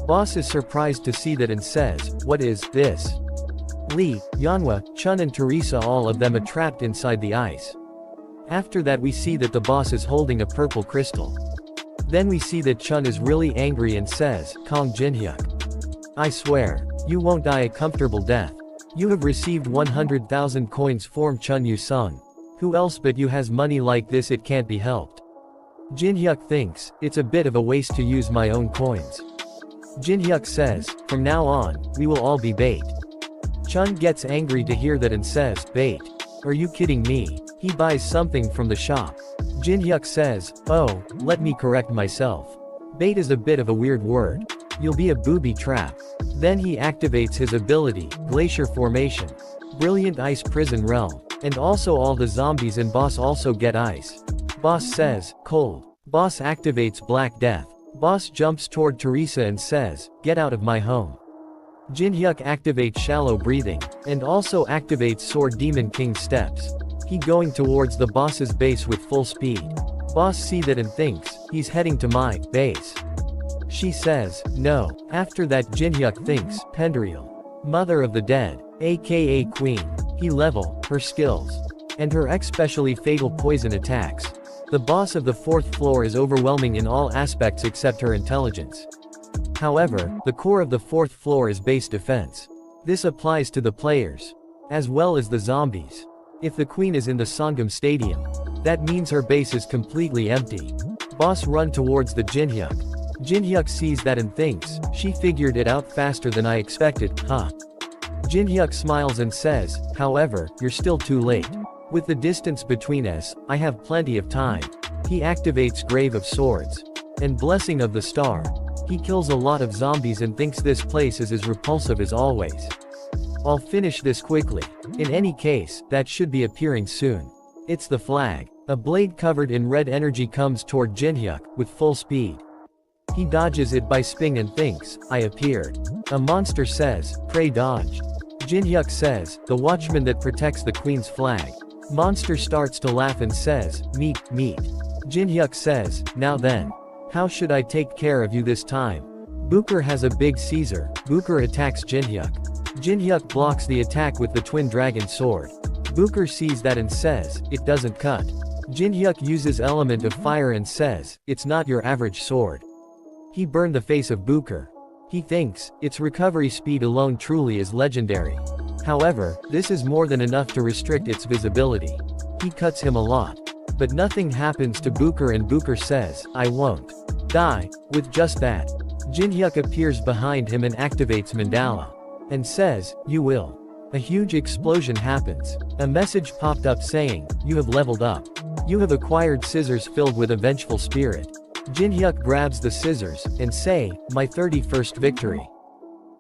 Boss is surprised to see that and says, what is this? Lee, Yeonhwa, Chun and Teresa, all of them are trapped inside the ice. After that we see that the boss is holding a purple crystal. Then we see that Chun is really angry and says, Kong Jinhyuk. I swear, you won't die a comfortable death. You have received 100,000 coins from Chun Yu Sung. Who else but you has money like this? It can't be helped. Jin Hyuk thinks, it's a bit of a waste to use my own coins. Jin Hyuk says, from now on, we will all be bait. Chun gets angry to hear that and says, bait? Are you kidding me? He buys something from the shop. Jin Hyuk says, oh, let me correct myself. Bait is a bit of a weird word. You'll be a booby trap. Then he activates his ability, Glacier Formation. Brilliant Ice Prison Realm. And also all the zombies and boss also get ice. Boss says, cold. Boss activates Black Death. Boss jumps toward Teresa and says, get out of my home. Jin Hyuk activates Shallow Breathing, and also activates Sword Demon King Steps. He going towards the boss's base with full speed. Boss see that and thinks, he's heading to my base. She says, no. After that Jin Hyuk thinks, Pendriel. Mother of the Dead, aka Queen. He level, her skills. And her especially fatal poison attacks. The boss of the 4th floor is overwhelming in all aspects except her intelligence. However, the core of the 4th floor is base defense. This applies to the players, as well as the zombies. If the queen is in the Sangam Stadium, that means her base is completely empty. Boss run towards the Jin Hyuk. Jin Hyuk sees that and thinks, she figured it out faster than I expected, huh? Jin Hyuk smiles and says, however, you're still too late. With the distance between us, I have plenty of time. He activates Grave of Swords. And Blessing of the Star. He kills a lot of zombies and thinks this place is as repulsive as always. I'll finish this quickly. In any case, that should be appearing soon. It's the flag. A blade covered in red energy comes toward Jin Hyuk, with full speed. He dodges it by sping and thinks, I appeared. A monster says, pray dodge. Jin Hyuk says, the watchman that protects the queen's flag. Monster starts to laugh and says, meat. Jin Hyuk says, now then. How should I take care of you this time? Booker has a big Caesar. Booker attacks Jin Hyuk. Jin Hyuk blocks the attack with the twin dragon sword. Booker sees that and says, it doesn't cut. Jin Hyuk uses element of fire and says, it's not your average sword. He burned the face of Booker. He thinks, its recovery speed alone truly is legendary. However, this is more than enough to restrict its visibility. He cuts him a lot. But nothing happens to Booker and Booker says, I won't die. With just that, Jin Hyuk appears behind him and activates Mandala. And says, you will. A huge explosion happens. A message popped up saying, you have leveled up. You have acquired scissors filled with a vengeful spirit. Jin Hyuk grabs the scissors, and say, my 31st victory.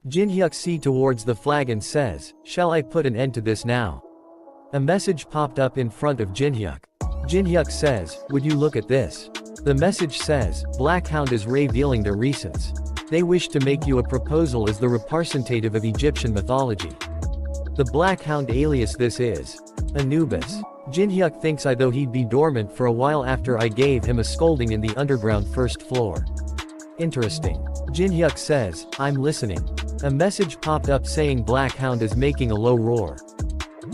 Jin Hyuk see towards the flag and says, shall I put an end to this now? A message popped up in front of Jin Hyuk. Jin Hyuk says, would you look at this? The message says, Black Hound is revealing their recents. They wish to make you a proposal as the representative of Egyptian mythology. The Black Hound alias this is Anubis. Jin Hyuk thinks though he'd be dormant for a while after I gave him a scolding in the underground 1st floor. Interesting. Jin Hyuk says, I'm listening. A message popped up saying Black Hound is making a low roar.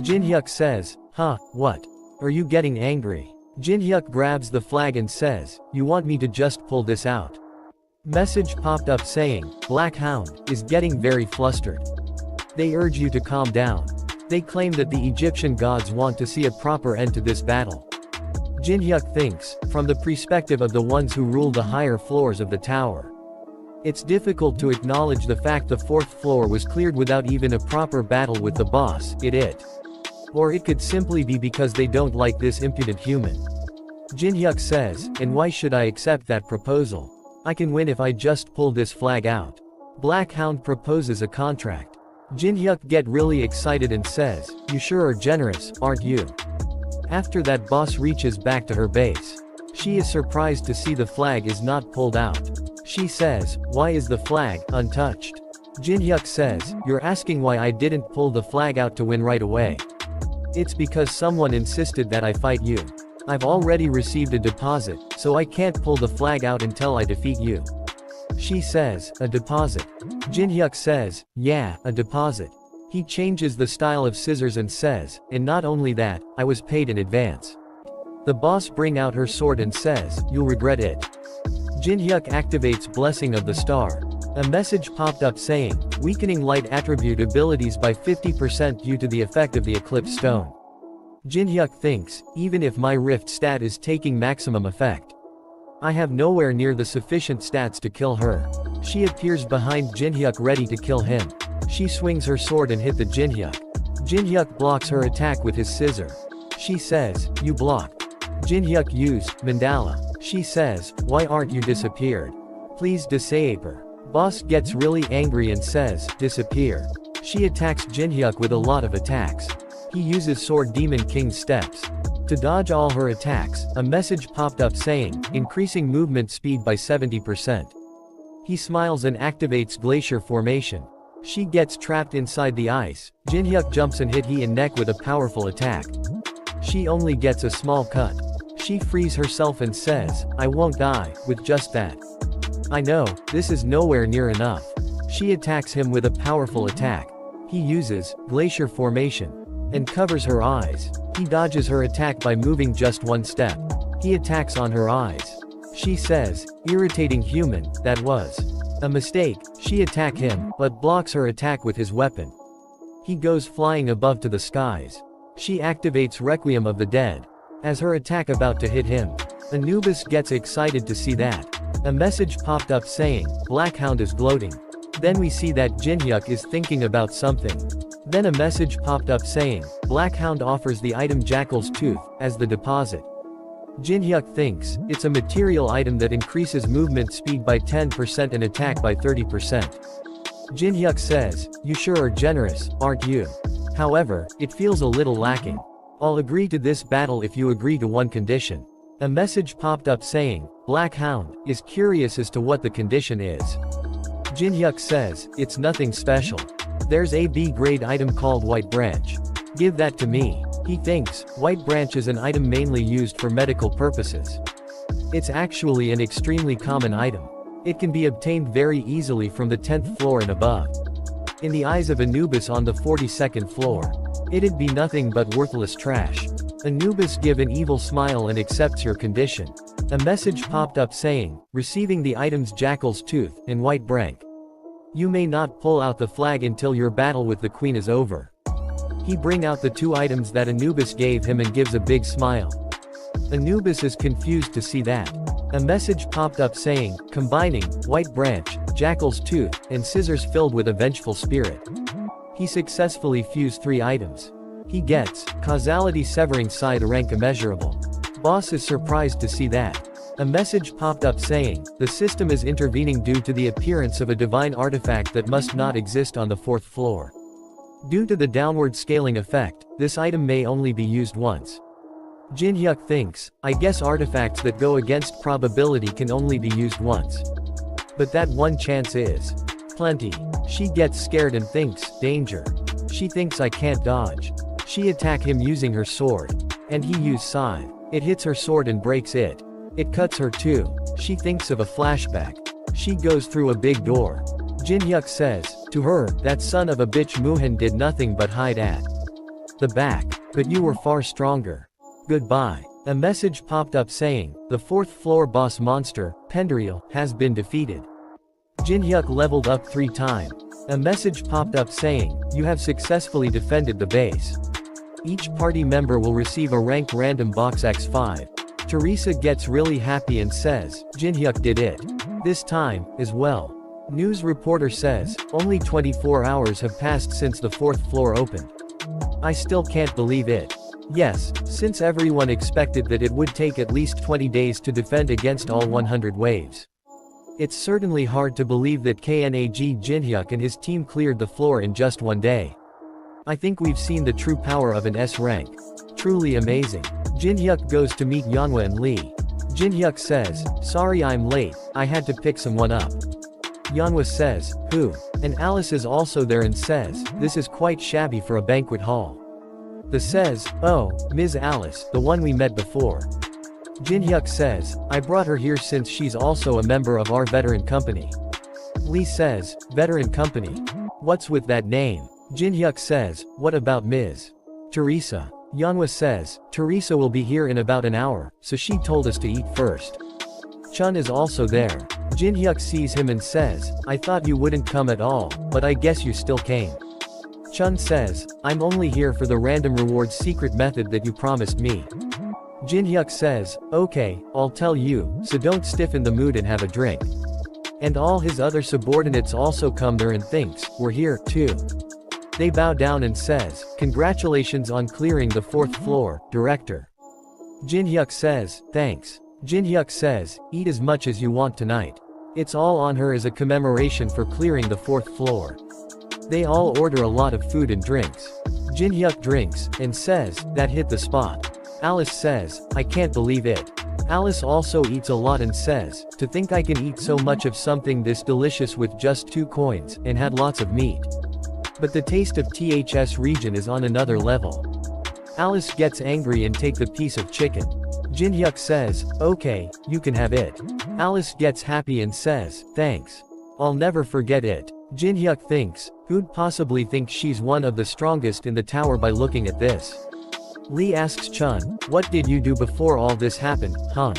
Jin Hyuk says, huh, what? Are you getting angry? Jin Hyuk grabs the flag and says, you want me to just pull this out? Message popped up saying, Black Hound is getting very flustered. They urge you to calm down. They claim that the Egyptian gods want to see a proper end to this battle. Jin Hyuk thinks, from the perspective of the ones who rule the higher floors of the tower. It's difficult to acknowledge the fact the 4th floor was cleared without even a proper battle with the boss, Or it could simply be because they don't like this impudent human. Jin Hyuk says, and why should I accept that proposal? I can win if I just pull this flag out. Black Hound proposes a contract. Jin Hyuk get really excited and says, you sure are generous, aren't you? After that boss reaches back to her base. She is surprised to see the flag is not pulled out. She says, why is the flag untouched? Jin Hyuk says, you're asking why I didn't pull the flag out to win right away. It's because someone insisted that I fight you. I've already received a deposit, so I can't pull the flag out until I defeat you. She says, a deposit. Jin Hyuk says, yeah, a deposit. He changes the style of scissors and says, and not only that, I was paid in advance. The boss bring out her sword and says, you'll regret it. Jin Hyuk activates Blessing of the Star. A message popped up saying, weakening light attribute abilities by 50% due to the effect of the eclipse stone. Jinhyuk thinks, even if my rift stat is taking maximum effect, I have nowhere near the sufficient stats to kill her. She appears behind Jinhyuk ready to kill him. She swings her sword and hit the Jinhyuk. Jinhyuk blocks her attack with his scissor. She says, you block. Jinhyuk used mandala. She says, why aren't you disappeared? Please disappear. Boss gets really angry and says, disappear. She attacks Jinhyuk with a lot of attacks. He uses Sword Demon King's steps. To dodge all her attacks, a message popped up saying, increasing movement speed by 70%. He smiles and activates Glacier Formation. She gets trapped inside the ice. Jinhyuk jumps and hit he in neck with a powerful attack. She only gets a small cut. She frees herself and says, I won't die, with just that. I know, this is nowhere near enough. She attacks him with a powerful attack. He uses Glacier Formation and covers her eyes. He dodges her attack by moving just one step. He attacks on her eyes. She says, irritating human, that was a mistake. She attacks him, but blocks her attack with his weapon. He goes flying above to the skies. She activates Requiem of the Dead. As her attack about to hit him, Anubis gets excited to see that. A message popped up saying, Blackhound is gloating. Then we see that Jinhyuk is thinking about something. Then a message popped up saying, Blackhound offers the item Jackal's Tooth as the deposit. Jinhyuk thinks, it's a material item that increases movement speed by 10% and attack by 30%. Jinhyuk says, you sure are generous, aren't you? However, it feels a little lacking. I'll agree to this battle if you agree to one condition. A message popped up saying, Blackhound is curious as to what the condition is. Jinhyuk says, it's nothing special. There's a B-grade item called White Branch. Give that to me. He thinks, White Branch is an item mainly used for medical purposes. It's actually an extremely common item. It can be obtained very easily from the 10th floor and above. In the eyes of Anubis on the 42nd floor, it'd be nothing but worthless trash. Anubis give an evil smile and accepts your condition. A message popped up saying, receiving the items Jackal's Tooth and White Branch. You may not pull out the flag until your battle with the queen is over. He bring out the two items that Anubis gave him and gives a big smile. Anubis is confused to see that. A message popped up saying, combining White Branch, Jackal's Tooth, and scissors filled with a vengeful spirit. He successfully fused 3 items. He gets causality severing side rank immeasurable. Boss is surprised to see that. A message popped up saying, the system is intervening due to the appearance of a divine artifact that must not exist on the 4th floor. Due to the downward scaling effect, this item may only be used once. Jinhyuk thinks, I guess artifacts that go against probability can only be used once. But that one chance is plenty. She gets scared and thinks, danger. She thinks I can't dodge. She attack him using her sword. And he used scythe. It hits her sword and breaks it. It cuts her too. She thinks of a flashback. She goes through a big door. Jinhyuk says, to her, that son of a bitch Muhan did nothing but hide at the back. But you were far stronger. Goodbye. A message popped up saying, the 4th floor boss monster, Pendriel, has been defeated. Jinhyuk leveled up 3 times. A message popped up saying, you have successfully defended the base. Each party member will receive a rank random box X5. Teresa gets really happy and says, Jinhyuk did it. This time, as well. News reporter says, only 24 hours have passed since the 4th floor opened. I still can't believe it. Yes, since everyone expected that it would take at least 20 days to defend against all 100 waves. It's certainly hard to believe that Knag Jinhyuk and his team cleared the floor in just 1 day. I think we've seen the true power of an S rank. Truly amazing. Jinhyuk goes to meet Yeonhwa and Lee. Jinhyuk says, sorry I'm late, I had to pick someone up. Yeonhwa says, who? And Alice is also there and says, this is quite shabby for a banquet hall. The says, oh, Ms. Alice, the one we met before. Jinhyuk says, I brought her here since she's also a member of our veteran company. Lee says, veteran company? What's with that name? Jinhyuk says, what about Ms. Teresa? Yeonhwa says, Teresa will be here in about an hour, so she told us to eat first. Chun is also there. Jin-hyuk sees him and says, I thought you wouldn't come at all, but I guess you still came. Chun says, I'm only here for the random rewards secret method that you promised me. Jin-hyuk says, okay, I'll tell you, so don't stiffen the mood and have a drink. And all his other subordinates also come there and thinks, we're here, too. They bow down and says, congratulations on clearing the 4th floor, director. Jin-hyuk says, thanks. Jin-hyuk says, eat as much as you want tonight. It's all on her as a commemoration for clearing the 4th floor. They all order a lot of food and drinks. Jin-hyuk drinks, and says, that hit the spot. Alice says, I can't believe it. Alice also eats a lot and says, to think I can eat so much of something this delicious with just 2 coins, and had lots of meat. But the taste of THS region is on another level. Alice gets angry and take the piece of chicken. Jin-hyuk says, okay, you can have it. Alice gets happy and says, thanks. I'll never forget it. Jin-hyuk thinks, who'd possibly think she's one of the strongest in the tower by looking at this? Lee asks Chun, what did you do before all this happened, huh?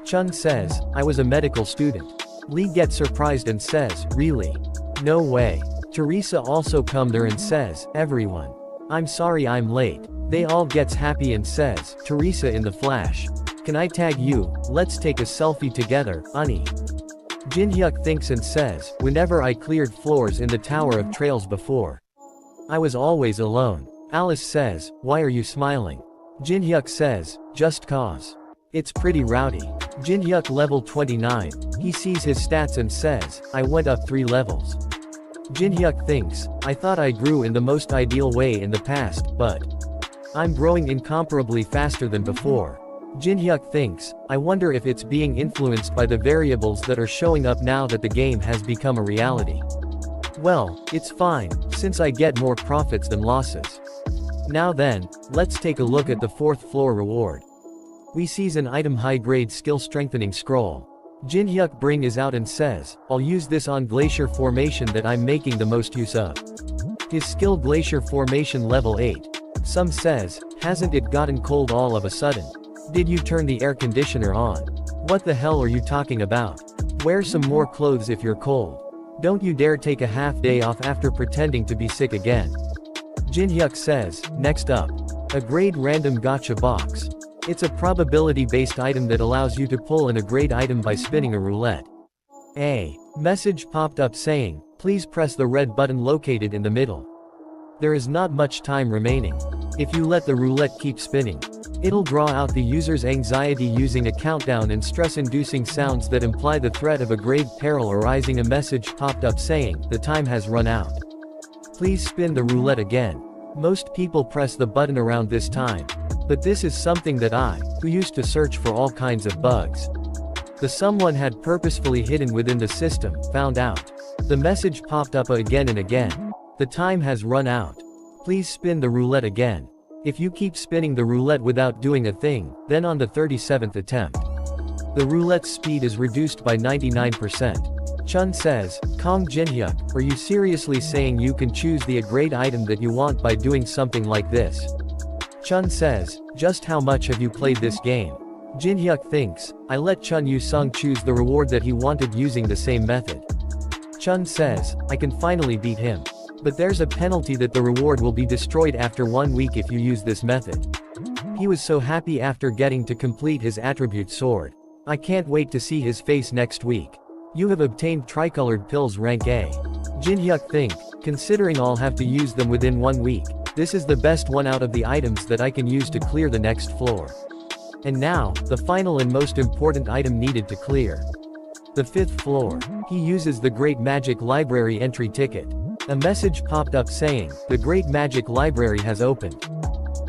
Chun says, I was a medical student. Lee gets surprised and says, really? No way. Teresa also come there and says, everyone. I'm sorry I'm late. They all gets happy and says, Teresa in the flash. Can I tag you? Let's take a selfie together, Unnie. Jin-hyuk thinks and says, whenever I cleared floors in the Tower of Trails before, I was always alone. Alice says, why are you smiling? Jin-hyuk says, just cause. It's pretty rowdy. Jin-hyuk level 29. He sees his stats and says, I went up 3 levels. Jin-hyuk thinks, I thought I grew in the most ideal way in the past, but I'm growing incomparably faster than before. Jin-hyuk thinks, I wonder if it's being influenced by the variables that are showing up now that the game has become a reality. Well, it's fine, since I get more profits than losses. Now then, let's take a look at the 4th floor reward. We sees an item high-grade skill strengthening scroll. Jin-hyuk bring is out and says, I'll use this on glacier formation that I'm making the most use of. His skill glacier formation level 8. Some says, hasn't it gotten cold all of a sudden? Did you turn the air conditioner on? What the hell are you talking about? Wear some more clothes if you're cold. Don't you dare take a half day off after pretending to be sick again. Jin-hyuk says, next up. A grade random gacha box. It's a probability-based item that allows you to pull in a grade item by spinning a roulette. A message popped up saying, please press the red button located in the middle. There is not much time remaining. If you let the roulette keep spinning, it'll draw out the user's anxiety using a countdown and stress-inducing sounds that imply the threat of a grave peril arising. A message popped up saying, the time has run out. Please spin the roulette again. Most people press the button around this time. But this is something that I, who used to search for all kinds of bugs, the someone had purposefully hidden within the system, found out. The message popped up again and again. The time has run out. Please spin the roulette again. If you keep spinning the roulette without doing a thing, then on the 37th attempt, the roulette's speed is reduced by 99%. Chun says, Kong Jin-hyuk, are you seriously saying you can choose the grade item that you want by doing something like this? Chun says, just how much have you played this game? Jin-hyuk thinks, I let Chun Yu-sung choose the reward that he wanted using the same method. Chun says, I can finally beat him. But there's a penalty that the reward will be destroyed after 1 week if you use this method. He was so happy after getting to complete his attribute sword. I can't wait to see his face next week. You have obtained tricolored pills rank A. Jin-hyuk think, considering I'll have to use them within 1 week, this is the best one out of the items that I can use to clear the next floor. And now, the final and most important item needed to clear. The 5th floor. He uses the Great Magic Library entry ticket. A message popped up saying, the Great Magic Library has opened.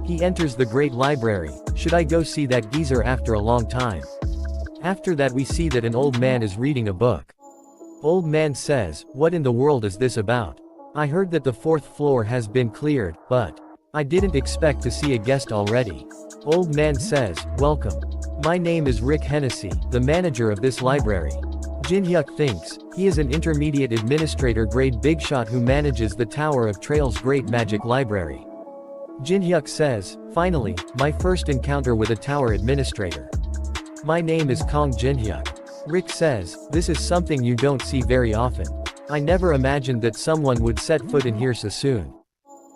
He enters the Great Library. Should I go see that geezer after a long time? After that we see that an old man is reading a book. Old man says, what in the world is this about? I heard that the 4th floor has been cleared, but I didn't expect to see a guest already. Old man says, welcome. My name is Rick Hennessy, the manager of this library. Jin-hyuk thinks, he is an intermediate administrator grade bigshot who manages the Tower of Trails Great Magic Library. Jin-hyuk says, finally, my first encounter with a tower administrator. My name is Kong Jin-hyuk. Rick says, this is something you don't see very often. I never imagined that someone would set foot in here so soon.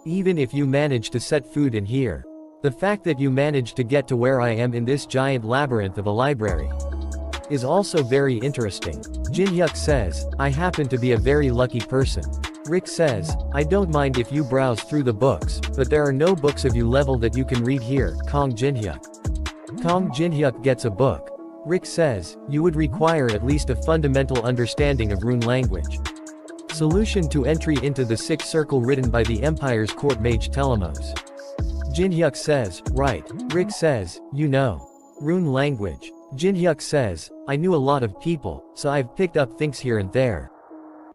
Even if you manage to set foot in here. The fact that you managed to get to where I am in this giant labyrinth of a library is also very interesting. Jin-hyuk says, I happen to be a very lucky person. Rick says, I don't mind if you browse through the books, but there are no books of you level that you can read here. Kong Jin-hyuk. Kong Jin-hyuk gets a book. Rick says, you would require at least a fundamental understanding of rune language. Solution to entry into the sixth circle written by the Empire's court mage Telemos. Jin-hyuk says, right. Rick says, you know. Rune language. Jin-hyuk says, I knew a lot of people, so I've picked up things here and there.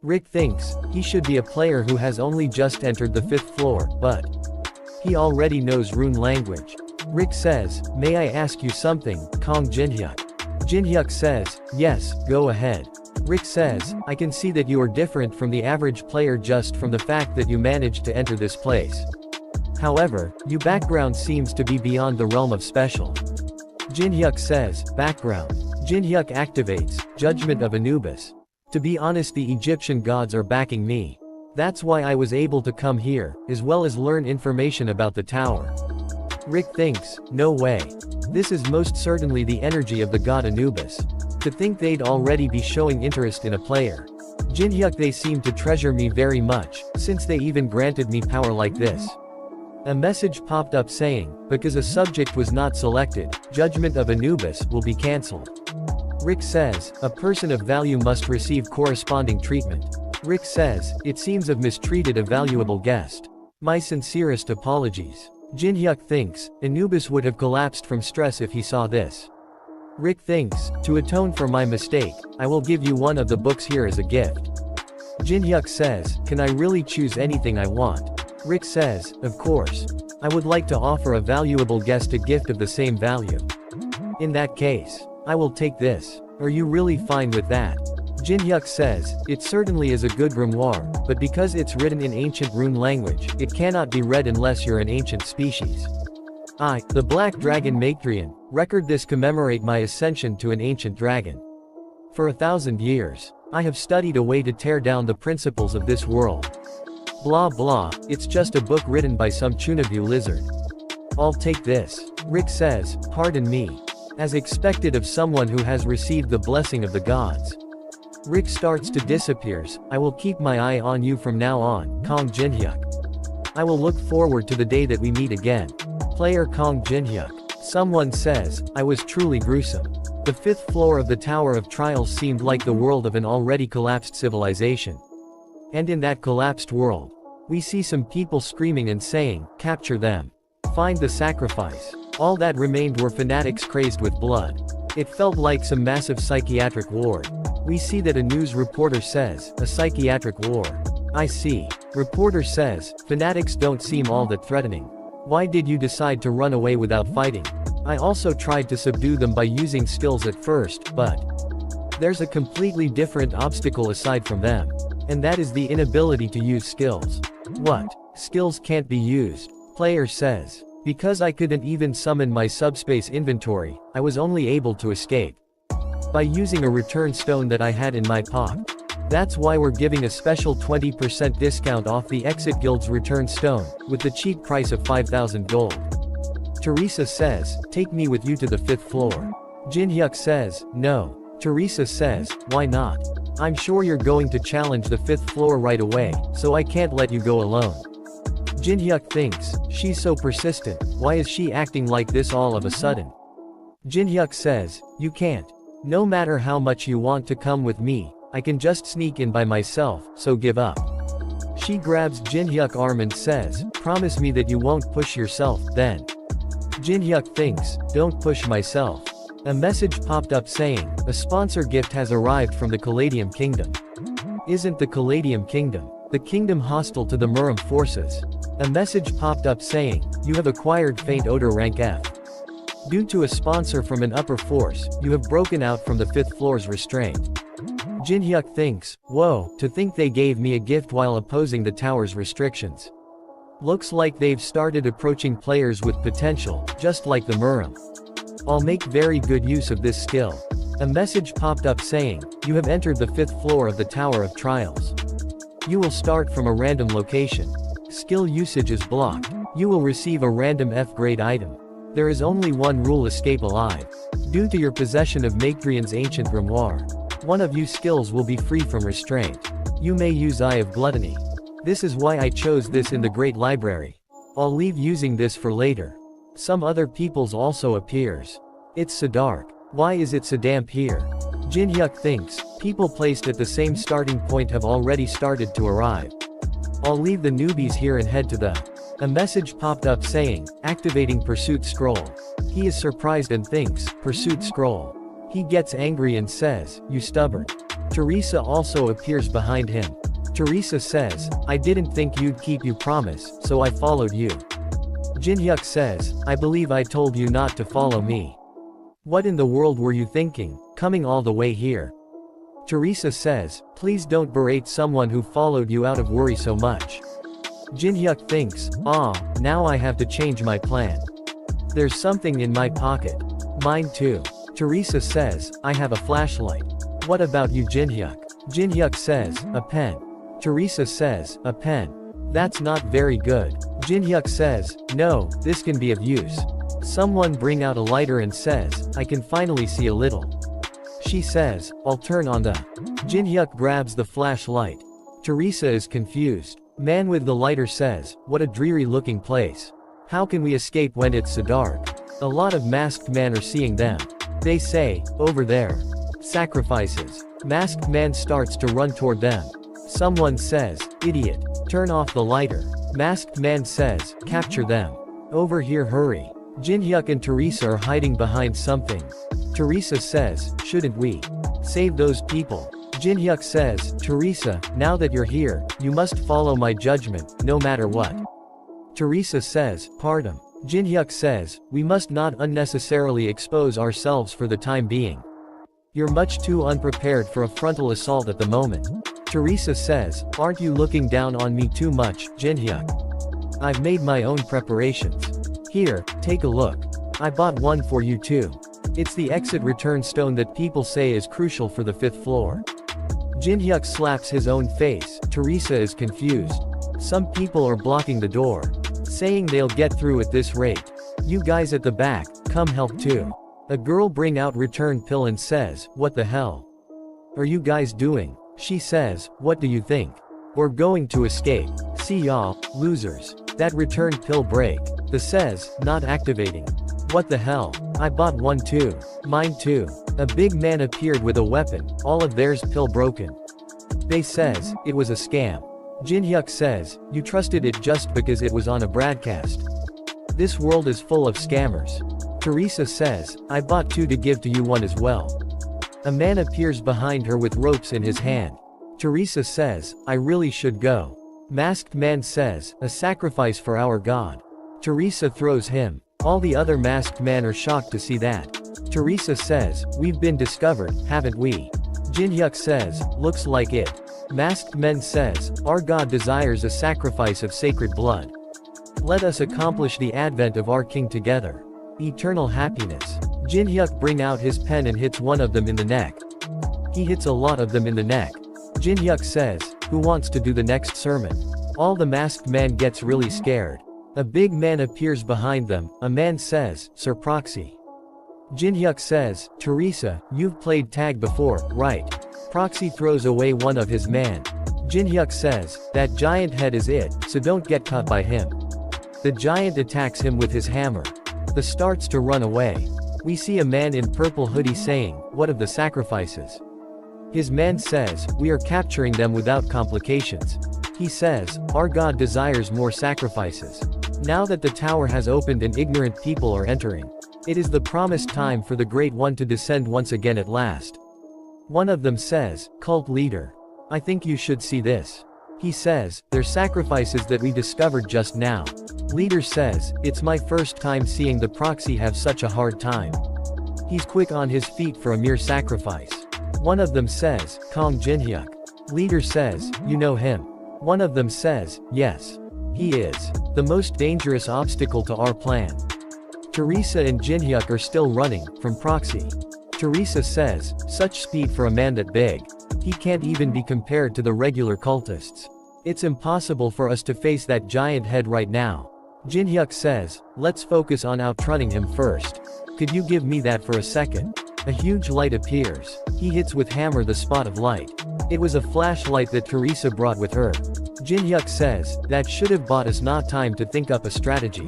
Rick thinks, he should be a player who has only just entered the 5th floor, but he already knows rune language. Rick says, may I ask you something, Kong Jin-hyuk? Jin-hyuk says, yes, go ahead. Rick says, I can see that you are different from the average player just from the fact that you managed to enter this place. However, your background seems to be beyond the realm of special. Jin-hyuk says, background. Jin-hyuk activates, Judgment of Anubis. To be honest, the Egyptian gods are backing me. That's why I was able to come here, as well as learn information about the tower. Rick thinks, no way. This is most certainly the energy of the god Anubis. To think they'd already be showing interest in a player. Jin-hyuk, they seem to treasure me very much, since they even granted me power like this. A message popped up saying, because a subject was not selected, Judgment of Anubis will be cancelled. Rick says, a person of value must receive corresponding treatment. Rick says, it seems I've mistreated a valuable guest. My sincerest apologies. Jin-hyuk thinks, Anubis would have collapsed from stress if he saw this. Rick thinks, to atone for my mistake, I will give you one of the books here as a gift. Jin-hyuk says, can I really choose anything I want? Rick says, of course. I would like to offer a valuable guest a gift of the same value. In that case, I will take this. Are you really fine with that? Jin-hyuk says, it certainly is a good grimoire, but because it's written in ancient rune language, it cannot be read unless you're an ancient species. I, the Black Dragon Matrion, record this commemorate my ascension to an ancient dragon. For 1,000 years, I have studied a way to tear down the principles of this world. Blah blah, it's just a book written by some Chunaview lizard. I'll take this. Rick says, pardon me. As expected of someone who has received the blessing of the gods. Rick starts to disappears, I will keep my eye on you from now on, Kong Jin-hyuk. I will look forward to the day that we meet again. Player Kong Jin-hyuk. Someone says, I was truly gruesome. The 5th floor of the Tower of Trials seemed like the world of an already collapsed civilization. And in that collapsed world, we see some people screaming and saying, capture them. Find the sacrifice. All that remained were fanatics crazed with blood. It felt like some massive psychiatric ward. We see that a news reporter says, a psychiatric ward. I see. Reporter says, fanatics don't seem all that threatening. Why did you decide to run away without fighting? I also tried to subdue them by using skills at first, but there's a completely different obstacle aside from them. And that is the inability to use skills. What? Skills can't be used? Player says. Because I couldn't even summon my subspace inventory, I was only able to escape by using a return stone that I had in my pocket. That's why we're giving a special 20% discount off the Exit Guild's return stone, with the cheap price of 5,000 gold. Teresa says, take me with you to the 5th floor. Jin-hyuk says, no. Teresa says, why not? I'm sure you're going to challenge the 5th floor right away, so I can't let you go alone. Jin-hyuk thinks, she's so persistent, why is she acting like this all of a sudden? Jin-hyuk says, you can't. No matter how much you want to come with me, I can just sneak in by myself, so give up. She grabs Jin-hyuk's arm and says, promise me that you won't push yourself, then. Jin-hyuk thinks, don't push myself. A message popped up saying, a sponsor gift has arrived from the Caladium Kingdom. Isn't the Caladium Kingdom the kingdom hostile to the Muram forces? A message popped up saying, you have acquired Faint Odor rank F. Due to a sponsor from an upper force, you have broken out from the 5th floor's restraint. Jin-hyuk thinks, whoa, to think they gave me a gift while opposing the tower's restrictions. Looks like they've started approaching players with potential, just like the Muram. I'll make very good use of this skill. A message popped up saying, "You have entered the 5th floor of the Tower of Trials. You will start from a random location. Skill usage is blocked. You will receive a random F-grade item. There is only one rule: escape alive. Due to your possession of Macrian's ancient grimoire, one of you skills will be free from restraint. You may use Eye of Gluttony. This is why I chose this in the Great Library. I'll leave using this for later. Some other people's also appears. It's so dark. Why is it so damp here?" Jinhyuk thinks, people placed at the same starting point have already started to arrive. "I'll leave the newbies here and head to the..." A message popped up saying, "Activating Pursuit Scroll." He is surprised and thinks, "Pursuit Scroll." He gets angry and says, "You stubborn." Teresa also appears behind him. Teresa says, "I didn't think you'd keep your promise, so I followed you." Jinhyuk says, "I believe I told you not to follow me. What in the world were you thinking, coming all the way here?" Teresa says, "Please don't berate someone who followed you out of worry so much." Jinhyuk thinks, now I have to change my plan. There's something in my pocket. Mine too. Teresa says, "I have a flashlight." What about you, Jinhyuk? Jinhyuk says, "A pen." Teresa says, "A pen. That's not very good." Jinhyuk says, "No, this can be of use." Someone bring out a lighter and says, "I can finally see a little." She says, "I'll turn on the..." Jinhyuk grabs the flashlight. Teresa is confused. Man with the lighter says, "What a dreary looking place. How can we escape when it's so dark?" A lot of masked men are seeing them. They say, "Over there. Sacrifices." Masked man starts to run toward them. Someone says, "Idiot. Turn off the lighter." Masked man says, "Capture them. Over here, hurry." Jinhyuk and Teresa are hiding behind something. Teresa says, "Shouldn't we save those people?" Jinhyuk says, "Teresa, now that you're here, you must follow my judgment, no matter what." Teresa says, "Pardon." Jinhyuk says, "We must not unnecessarily expose ourselves for the time being. You're much too unprepared for a frontal assault at the moment." Teresa says, "Aren't you looking down on me too much, Jinhyuk? I've made my own preparations. Here, take a look. I bought one for you too. It's the exit return stone that people say is crucial for the 5th floor." Jinhyuk slaps his own face. Teresa is confused. Some people are blocking the door, saying they'll get through at this rate. "You guys at the back, come help too." A girl bring out return pill and says, "What the hell are you guys doing?" She says, "What do you think? We're going to escape. See y'all, losers." That return pill break. The says, "Not activating." What the hell? I bought one too. Mine too. A big man appeared with a weapon, all of theirs pill broken. They says, "It was a scam." Jinhyuk says, "You trusted it just because it was on a broadcast. This world is full of scammers." Teresa says, "I bought two to give to you one as well." A man appears behind her with ropes in his hand. Teresa says, "I really should go." Masked man says, "A sacrifice for our god." Teresa throws him. All the other masked men are shocked to see that. Teresa says, "We've been discovered, haven't we?" Jinhyuk says, "Looks like it." Masked men says, "Our god desires a sacrifice of sacred blood. Let us accomplish the advent of our king together. Eternal happiness." Jinhyuk bring out his pen and hits one of them in the neck. He hits a lot of them in the neck. Jinhyuk says, "Who wants to do the next sermon?" All the masked men gets really scared. A big man appears behind them. A man says, "Sir Proxy." Jinhyuk says, "Teresa, you've played tag before, right?" Proxy throws away one of his men. Jinhyuk says, "That giant head is it, so don't get caught by him." The giant attacks him with his hammer. The starts to run away. We see a man in purple hoodie saying, "What of the sacrifices?" His man says, "We are capturing them without complications." He says, "Our god desires more sacrifices. Now that the tower has opened and ignorant people are entering, it is the promised time for the Great One to descend once again at last." One of them says, "Cult leader, I think you should see this." He says, "They're sacrifices that we discovered just now." Leader says, "It's my first time seeing the proxy have such a hard time. He's quick on his feet for a mere sacrifice." One of them says, "Kong Jinhyuk." Leader says, "You know him?" One of them says, "Yes. He is the most dangerous obstacle to our plan." Teresa and Jinhyuk are still running from proxy. Teresa says, such speed for a man that big. He can't even be compared to the regular cultists. It's impossible for us to face that giant head right now. Jinhyuk says, let's focus on outrunning him first. Could you give me that for a second? A huge light appears. He hits with hammer the spot of light. It was a flashlight that Teresa brought with her. Jinhyuk says, that should have bought us not time to think up a strategy.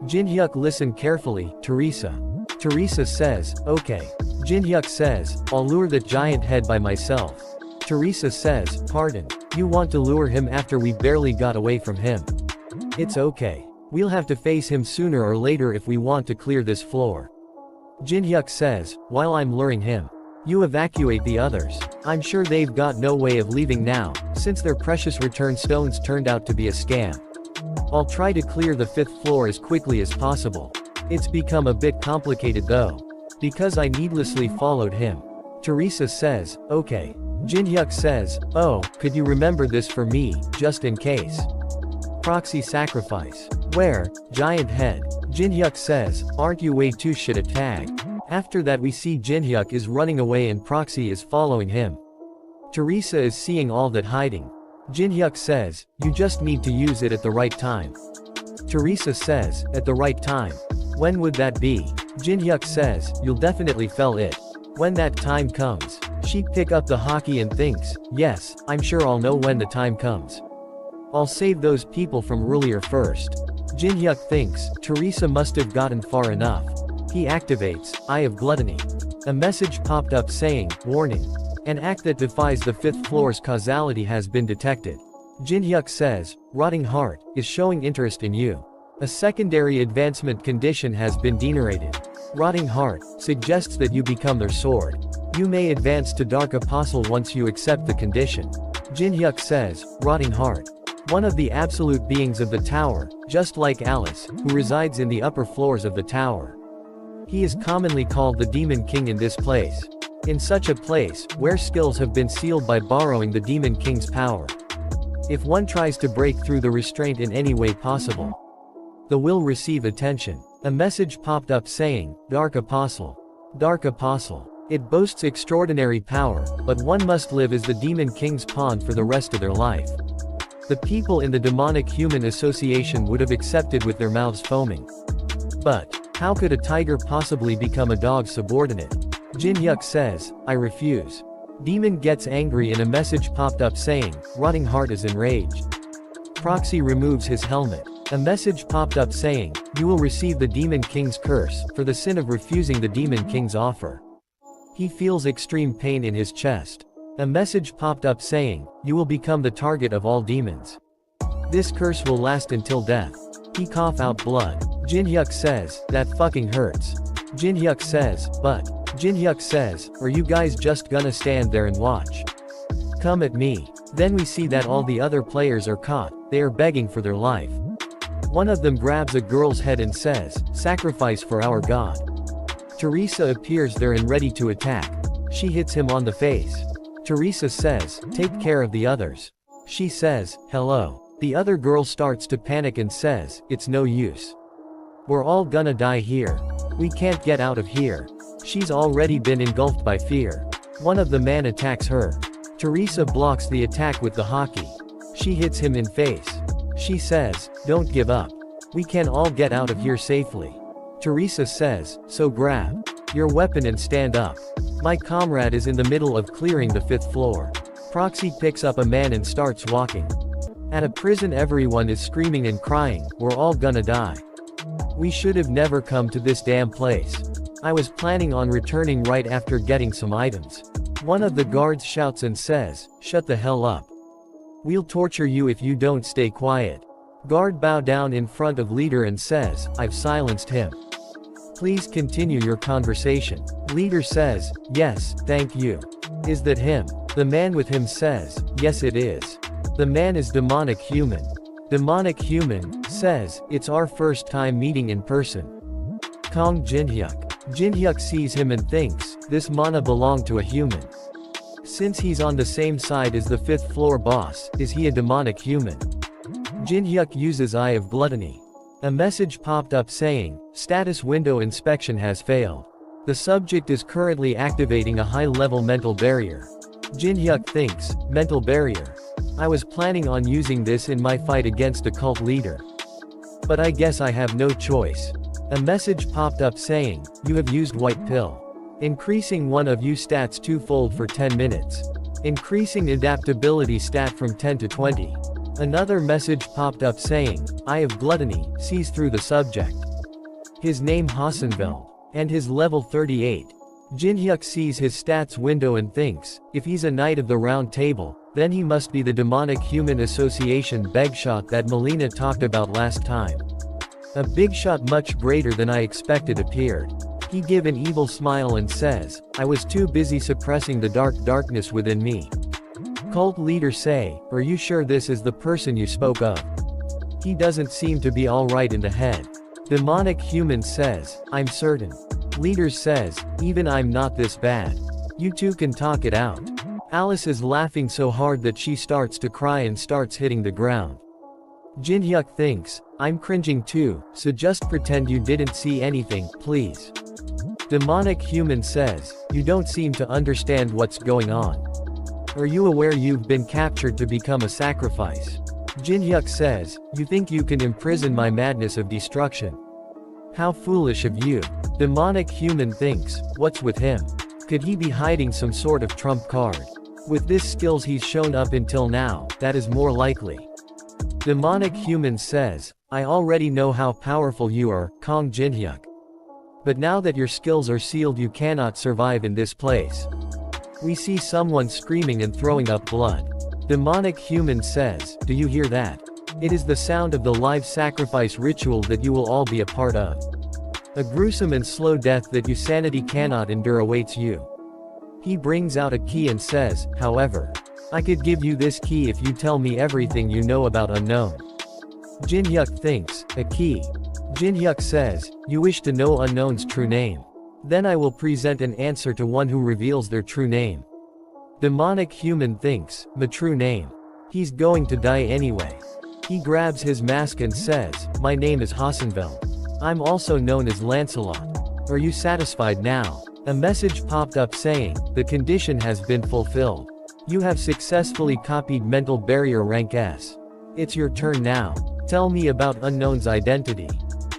Jinhyuk listened carefully, Teresa. Teresa says, okay. Jinhyuk says, I'll lure that giant head by myself. Teresa says, pardon, you want to lure him after we barely got away from him. It's okay. We'll have to face him sooner or later if we want to clear this floor. Jinhyuk says, while I'm luring him, you evacuate the others. I'm sure they've got no way of leaving now, since their precious return stones turned out to be a scam. I'll try to clear the 5th floor as quickly as possible. It's become a bit complicated though, because I needlessly followed him. Teresa says, okay. Jinhyuk says, oh, could you remember this for me, just in case? Proxy sacrifice. Where? Giant head. Jinhyuk says, aren't you way too shit at tag? After that we see Jinhyuk is running away and Proxy is following him. Teresa is seeing all that hiding. Jinhyuk says, you just need to use it at the right time. Teresa says, at the right time. When would that be? Jinhyuk says, you'll definitely feel it. When that time comes. She pick up the hockey and thinks, yes, I'm sure I'll know when the time comes. I'll save those people from earlier first. Jinhyuk thinks, Teresa must have gotten far enough. He activates, Eye of Gluttony. A message popped up saying, warning. An act that defies the 5th floor's causality has been detected. Jinhyuk says, Rotting Heart, is showing interest in you. A secondary advancement condition has been generated. Rotting Heart suggests that you become their sword. You may advance to Dark Apostle once you accept the condition. Jinhyuk says, Rotting Heart. One of the absolute beings of the tower, just like Alice, who resides in the upper floors of the tower. He is commonly called the Demon King in this place. In such a place, where skills have been sealed by borrowing the Demon King's power. If one tries to break through the restraint in any way possible, the will receive attention. A message popped up saying, Dark Apostle. Dark Apostle. It boasts extraordinary power, but one must live as the Demon King's pawn for the rest of their life. The people in the Demonic Human Association would have accepted with their mouths foaming. But, how could a tiger possibly become a dog's subordinate? Jinhyuk says, I refuse. Demon gets angry and a message popped up saying, Rotting Heart is enraged. Proxy removes his helmet. A message popped up saying, you will receive the Demon King's curse, for the sin of refusing the Demon King's offer. He feels extreme pain in his chest. A message popped up saying, you will become the target of all demons. This curse will last until death. He cough out blood. Jinhyuk says, that fucking hurts. Jinhyuk says, but. Jinhyuk says, are you guys just gonna stand there and watch? Come at me. Then we see that all the other players are caught, they are begging for their life. One of them grabs a girl's head and says, sacrifice for our god. Teresa appears there and ready to attack. She hits him on the face. Teresa says, take care of the others. She says, hello. The other girl starts to panic and says, it's no use. We're all gonna die here. We can't get out of here. She's already been engulfed by fear. One of the men attacks her. Teresa blocks the attack with the hockey. She hits him in face. She says, don't give up. We can all get out of here safely. Teresa says, so grab your weapon and stand up. My comrade is in the middle of clearing the 5th floor. Proxy picks up a man and starts walking. At a prison everyone is screaming and crying, we're all gonna die. We should have never come to this damn place. I was planning on returning right after getting some items. One of the guards shouts and says, shut the hell up. We'll torture you if you don't stay quiet. Guard bow down in front of leader and says, I've silenced him. Please continue your conversation. Leader says, yes, thank you. Is that him? The man with him says, yes it is. The man is Demonic Human. Demonic Human says, it's our first time meeting in person. Kong Jinhyuk. Jinhyuk sees him and thinks, this mana belonged to a human. Since he's on the same side as the 5th floor boss, is he a demonic human? Jinhyuk uses Eye of Gluttony. A message popped up saying, status window inspection has failed. The subject is currently activating a high-level mental barrier. Jinhyuk thinks, mental barrier. I was planning on using this in my fight against a cult leader. But I guess I have no choice. A message popped up saying, you have used white pill. Increasing one of you stats twofold for 10 minutes. Increasing adaptability stat from 10 to 20. Another message popped up saying, Eye of Gluttony, sees through the subject. His name Hassanville. And his level 38. Jinhyuk sees his stats window and thinks, if he's a Knight of the Round Table, then he must be the demonic human association Begshot that Melina talked about last time. A big shot much greater than I expected appeared. He give an evil smile and says, I was too busy suppressing the darkness within me. Cult leader say, are you sure this is the person you spoke of? He doesn't seem to be alright in the head. Demonic human says, I'm certain. Leader says, even I'm not this bad. You two can talk it out. Alice is laughing so hard that she starts to cry and starts hitting the ground. Jinhyuk thinks, I'm cringing too, so just pretend you didn't see anything, please. Demonic human says, you don't seem to understand what's going on. Are you aware you've been captured to become a sacrifice? Jinhyuk says, you think you can imprison my madness of destruction? How foolish of you. Demonic human thinks, what's with him? Could he be hiding some sort of trump card? With this skills he's shown up until now, that is more likely. Demonic human says, I already know how powerful you are, Kong Jinhyuk. But now that your skills are sealed you cannot survive in this place. We see someone screaming and throwing up blood. Demonic human says, do you hear that? It is the sound of the live sacrifice ritual that you will all be a part of. A gruesome and slow death that your sanity cannot endure awaits you. He brings out a key and says, however, I could give you this key if you tell me everything you know about Unknown. Jinhyuk thinks, a key. Jinhyuk says, you wish to know Unknown's true name. Then I will present an answer to one who reveals their true name. Demonic human thinks, my true name. He's going to die anyway. He grabs his mask and says, my name is Hassanville. I'm also known as Lancelot. Are you satisfied now? A message popped up saying, the condition has been fulfilled. You have successfully copied mental barrier rank S. It's your turn now. Tell me about Unknown's identity.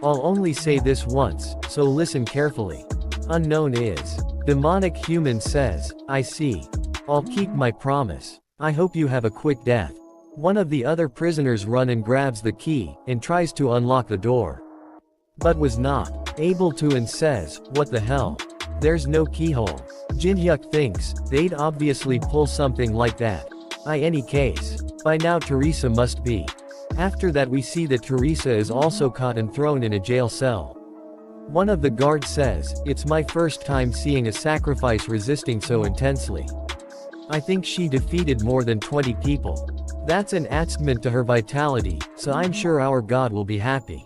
I'll only say this once, so listen carefully. Unknown is. Demonic human says, I see. I'll keep my promise. I hope you have a quick death. One of the other prisoners run and grabs the key, and tries to unlock the door. But was not able to and says, what the hell? There's no keyhole. Jinhyuk thinks, they'd obviously pull something like that. Any case. By now Teresa must be. After that we see that Teresa is also caught and thrown in a jail cell. One of the guards says, it's my first time seeing a sacrifice resisting so intensely. I think she defeated more than 20 people. That's an attestament to her vitality, so I'm sure our God will be happy.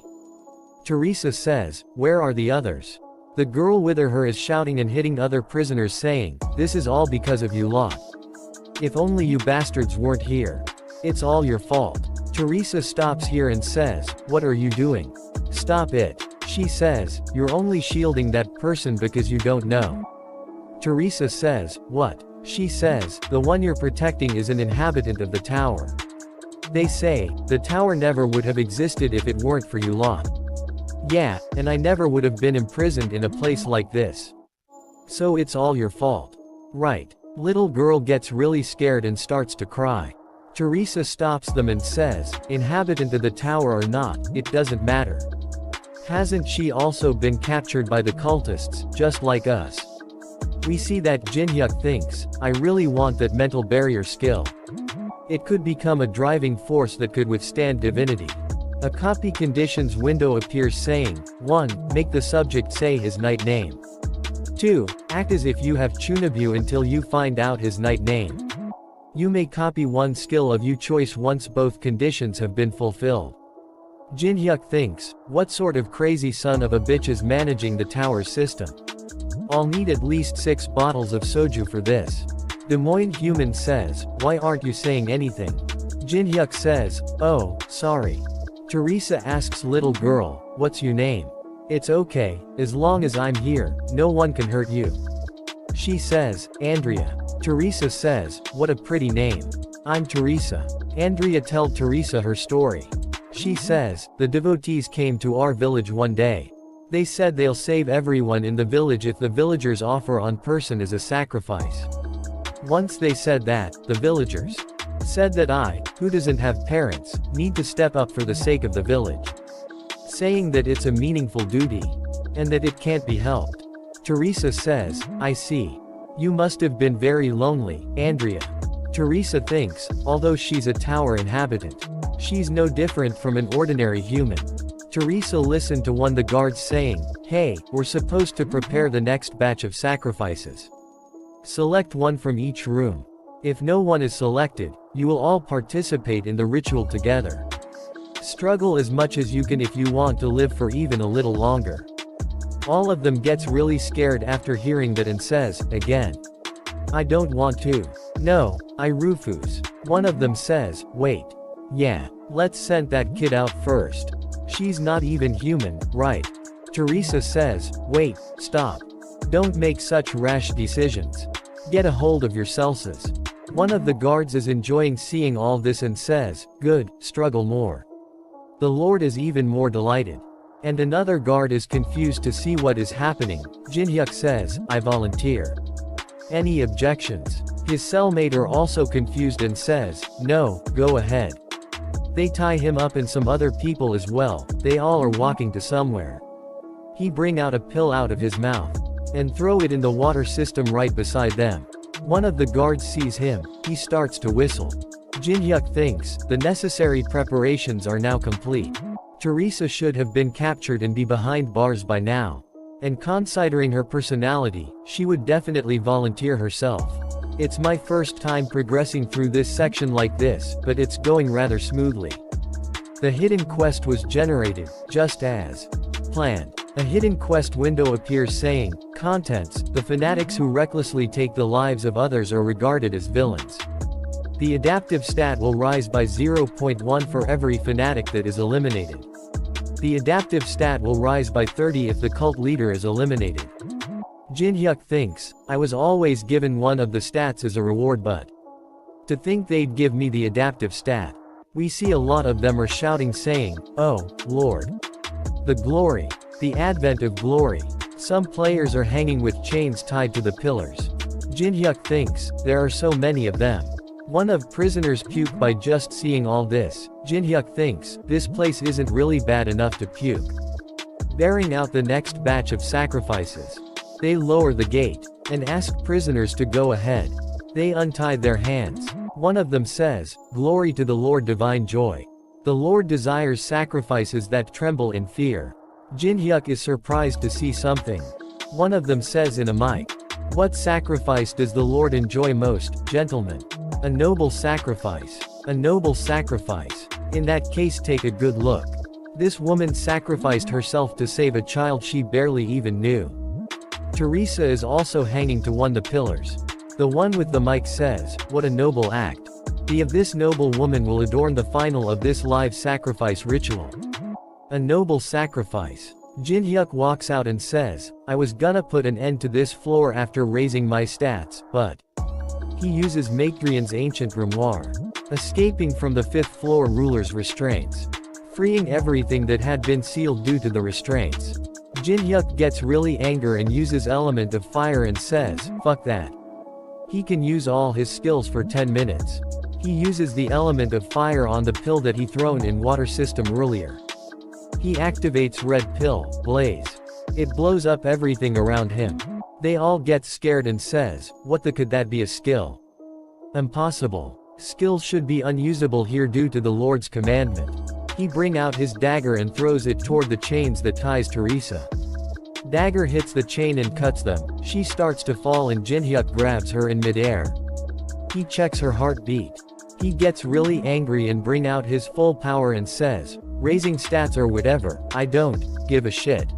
Teresa says, where are the others? The girl with her is shouting and hitting other prisoners saying, this is all because of you lot. If only you bastards weren't here. It's all your fault. Teresa stops here and says, what are you doing? Stop it. She says, you're only shielding that person because you don't know. Teresa says, what? She says, the one you're protecting is an inhabitant of the tower. They say, the tower never would have existed if it weren't for you lot. Yeah, and I never would have been imprisoned in a place like this. So it's all your fault. Right. Little girl gets really scared and starts to cry. Teresa stops them and says, inhabitant of the tower or not, it doesn't matter. Hasn't she also been captured by the cultists, just like us? We see that Jinhyuk thinks, I really want that mental barrier skill. It could become a driving force that could withstand divinity. A copy conditions window appears saying, 1. Make the subject say his knight name. 2. Act as if you have Chunabu until you find out his knight name. You may copy one skill of your choice once both conditions have been fulfilled. Jinhyuk thinks, what sort of crazy son of a bitch is managing the tower's system? I'll need at least 6 bottles of soju for this. Des Moines human says, why aren't you saying anything? Jinhyuk says, oh, sorry. Teresa asks little girl, what's your name? It's okay, as long as I'm here, no one can hurt you. She says, Andrea. Teresa says, what a pretty name. I'm Teresa. Andrea tells Teresa her story. She says, the devotees came to our village one day. They said they'll save everyone in the village if the villagers offer on person as a sacrifice. Once they said that, the villagers said that I, who doesn't have parents, need to step up for the sake of the village. Saying that it's a meaningful duty. And that it can't be helped. Teresa says, I see. You must have been very lonely, Andrea. Teresa thinks, although she's a tower inhabitant, she's no different from an ordinary human. Teresa listened to one of the guards saying, hey, we're supposed to prepare the next batch of sacrifices. Select one from each room. If no one is selected, you will all participate in the ritual together. Struggle as much as you can if you want to live for even a little longer. All of them gets really scared after hearing that and says, again. I don't want to. No, I refuse. One of them says, wait. Yeah, let's send that kid out first. She's not even human, right? Teresa says, wait, stop. Don't make such rash decisions. Get a hold of yourselves. One of the guards is enjoying seeing all this and says, good, struggle more. The Lord is even more delighted. And another guard is confused to see what is happening. Jinhyuk says, I volunteer. Any objections? His cellmate are also confused and says, no, go ahead. They tie him up and some other people as well, they all are walking to somewhere. He bring out a pill out of his mouth. And throw it in the water system right beside them. One of the guards sees him, he starts to whistle. Jinhyuk thinks, the necessary preparations are now complete. Teresa should have been captured and be behind bars by now. And considering her personality, she would definitely volunteer herself. It's my first time progressing through this section like this, but it's going rather smoothly. The hidden quest was generated, just as planned. A hidden quest window appears saying, contents, the fanatics who recklessly take the lives of others are regarded as villains. The adaptive stat will rise by 0.1 for every fanatic that is eliminated. The adaptive stat will rise by 30 if the cult leader is eliminated. Jinhyuk thinks, I was always given one of the stats as a reward, but to think they'd give me the adaptive stat. We see a lot of them are shouting saying, oh, Lord. The glory. The advent of glory. Some players are hanging with chains tied to the pillars. Jinhyuk thinks, there are so many of them. One of prisoners puke by just seeing all this. Jinhyuk thinks, this place isn't really bad enough to puke. Bearing out the next batch of sacrifices. They lower the gate, and ask prisoners to go ahead. They untie their hands. One of them says, glory to the Lord divine joy. The Lord desires sacrifices that tremble in fear. Jinhyuk is surprised to see something. One of them says in a mic. What sacrifice does the Lord enjoy most, gentlemen? A noble sacrifice. A noble sacrifice. In that case, take a good look. This woman sacrificed herself to save a child she barely even knew. Teresa is also hanging to one of the pillars. The one with the mic says, what a noble act. The of this noble woman will adorn the final of this live sacrifice ritual. A noble sacrifice. Jinhyuk walks out and says, I was gonna put an end to this floor after raising my stats, but he uses Macrian's ancient grimoire. Escaping from the 5th floor ruler's restraints. Freeing everything that had been sealed due to the restraints. Jinhyuk gets really angry and uses element of fire and says, fuck that. He can use all his skills for 10 minutes. He uses the element of fire on the pill that he thrown in water system earlier. He activates red pill, blaze. It blows up everything around him. They all get scared and says, what the could that be a skill? Impossible. Skills should be unusable here due to the Lord's commandment. He bring out his dagger and throws it toward the chains that ties Teresa. Dagger hits the chain and cuts them. She starts to fall and Jinhyuk grabs her in midair. He checks her heartbeat. He gets really angry and bring out his full power and says, raising stats or whatever, I don't give a shit.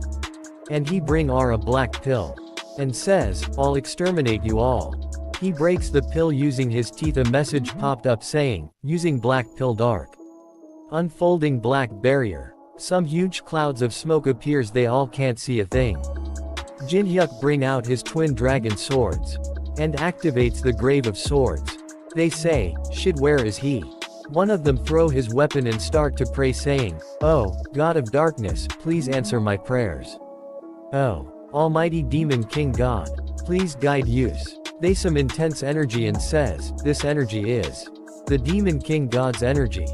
And he bring R a black pill. And says, I'll exterminate you all. He breaks the pill using his teeth. A message popped up saying, using black pill dark. Unfolding black barrier. Some huge clouds of smoke appears, they all can't see a thing. Jinhyuk bring out his twin dragon swords. And activates the Grave of Swords. They say, shit, where is he? One of them throw his weapon and start to pray saying, oh, God of darkness, please answer my prayers. Oh, Almighty Demon King God, please guide use. They some intense energy and says, this energy is the Demon King God's energy.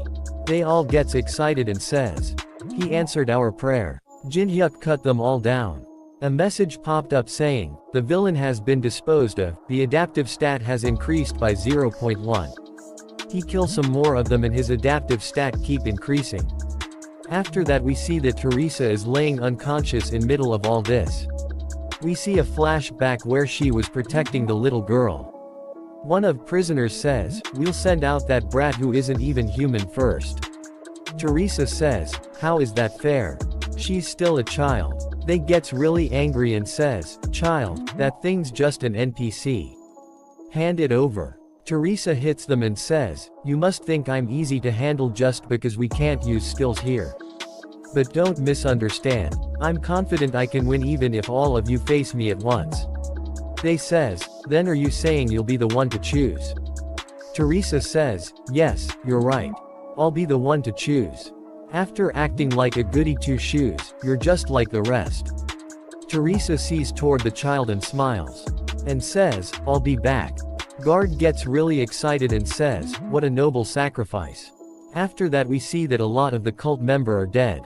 They all gets excited and says, he answered our prayer. Jinhyuk cut them all down. A message popped up saying, the villain has been disposed of, the adaptive stat has increased by 0.1. He kills some more of them and his adaptive stat keep increasing. After that we see that Teresa is laying unconscious in middle of all this. We see a flashback where she was protecting the little girl. One of prisoners says, we'll send out that brat who isn't even human first. Teresa says, how is that fair? She's still a child. They gets really angry and says, child, that thing's just an NPC. Hand it over. Teresa hits them and says, you must think I'm easy to handle just because we can't use skills here. But don't misunderstand. I'm confident I can win even if all of you face me at once. They says, then are you saying you'll be the one to choose? Teresa says, yes, you're right. I'll be the one to choose. After acting like a goody two-shoes, you're just like the rest. Teresa sees toward the child and smiles. And says, I'll be back. Guard gets really excited and says, what a noble sacrifice. After that we see that a lot of the cult member are dead.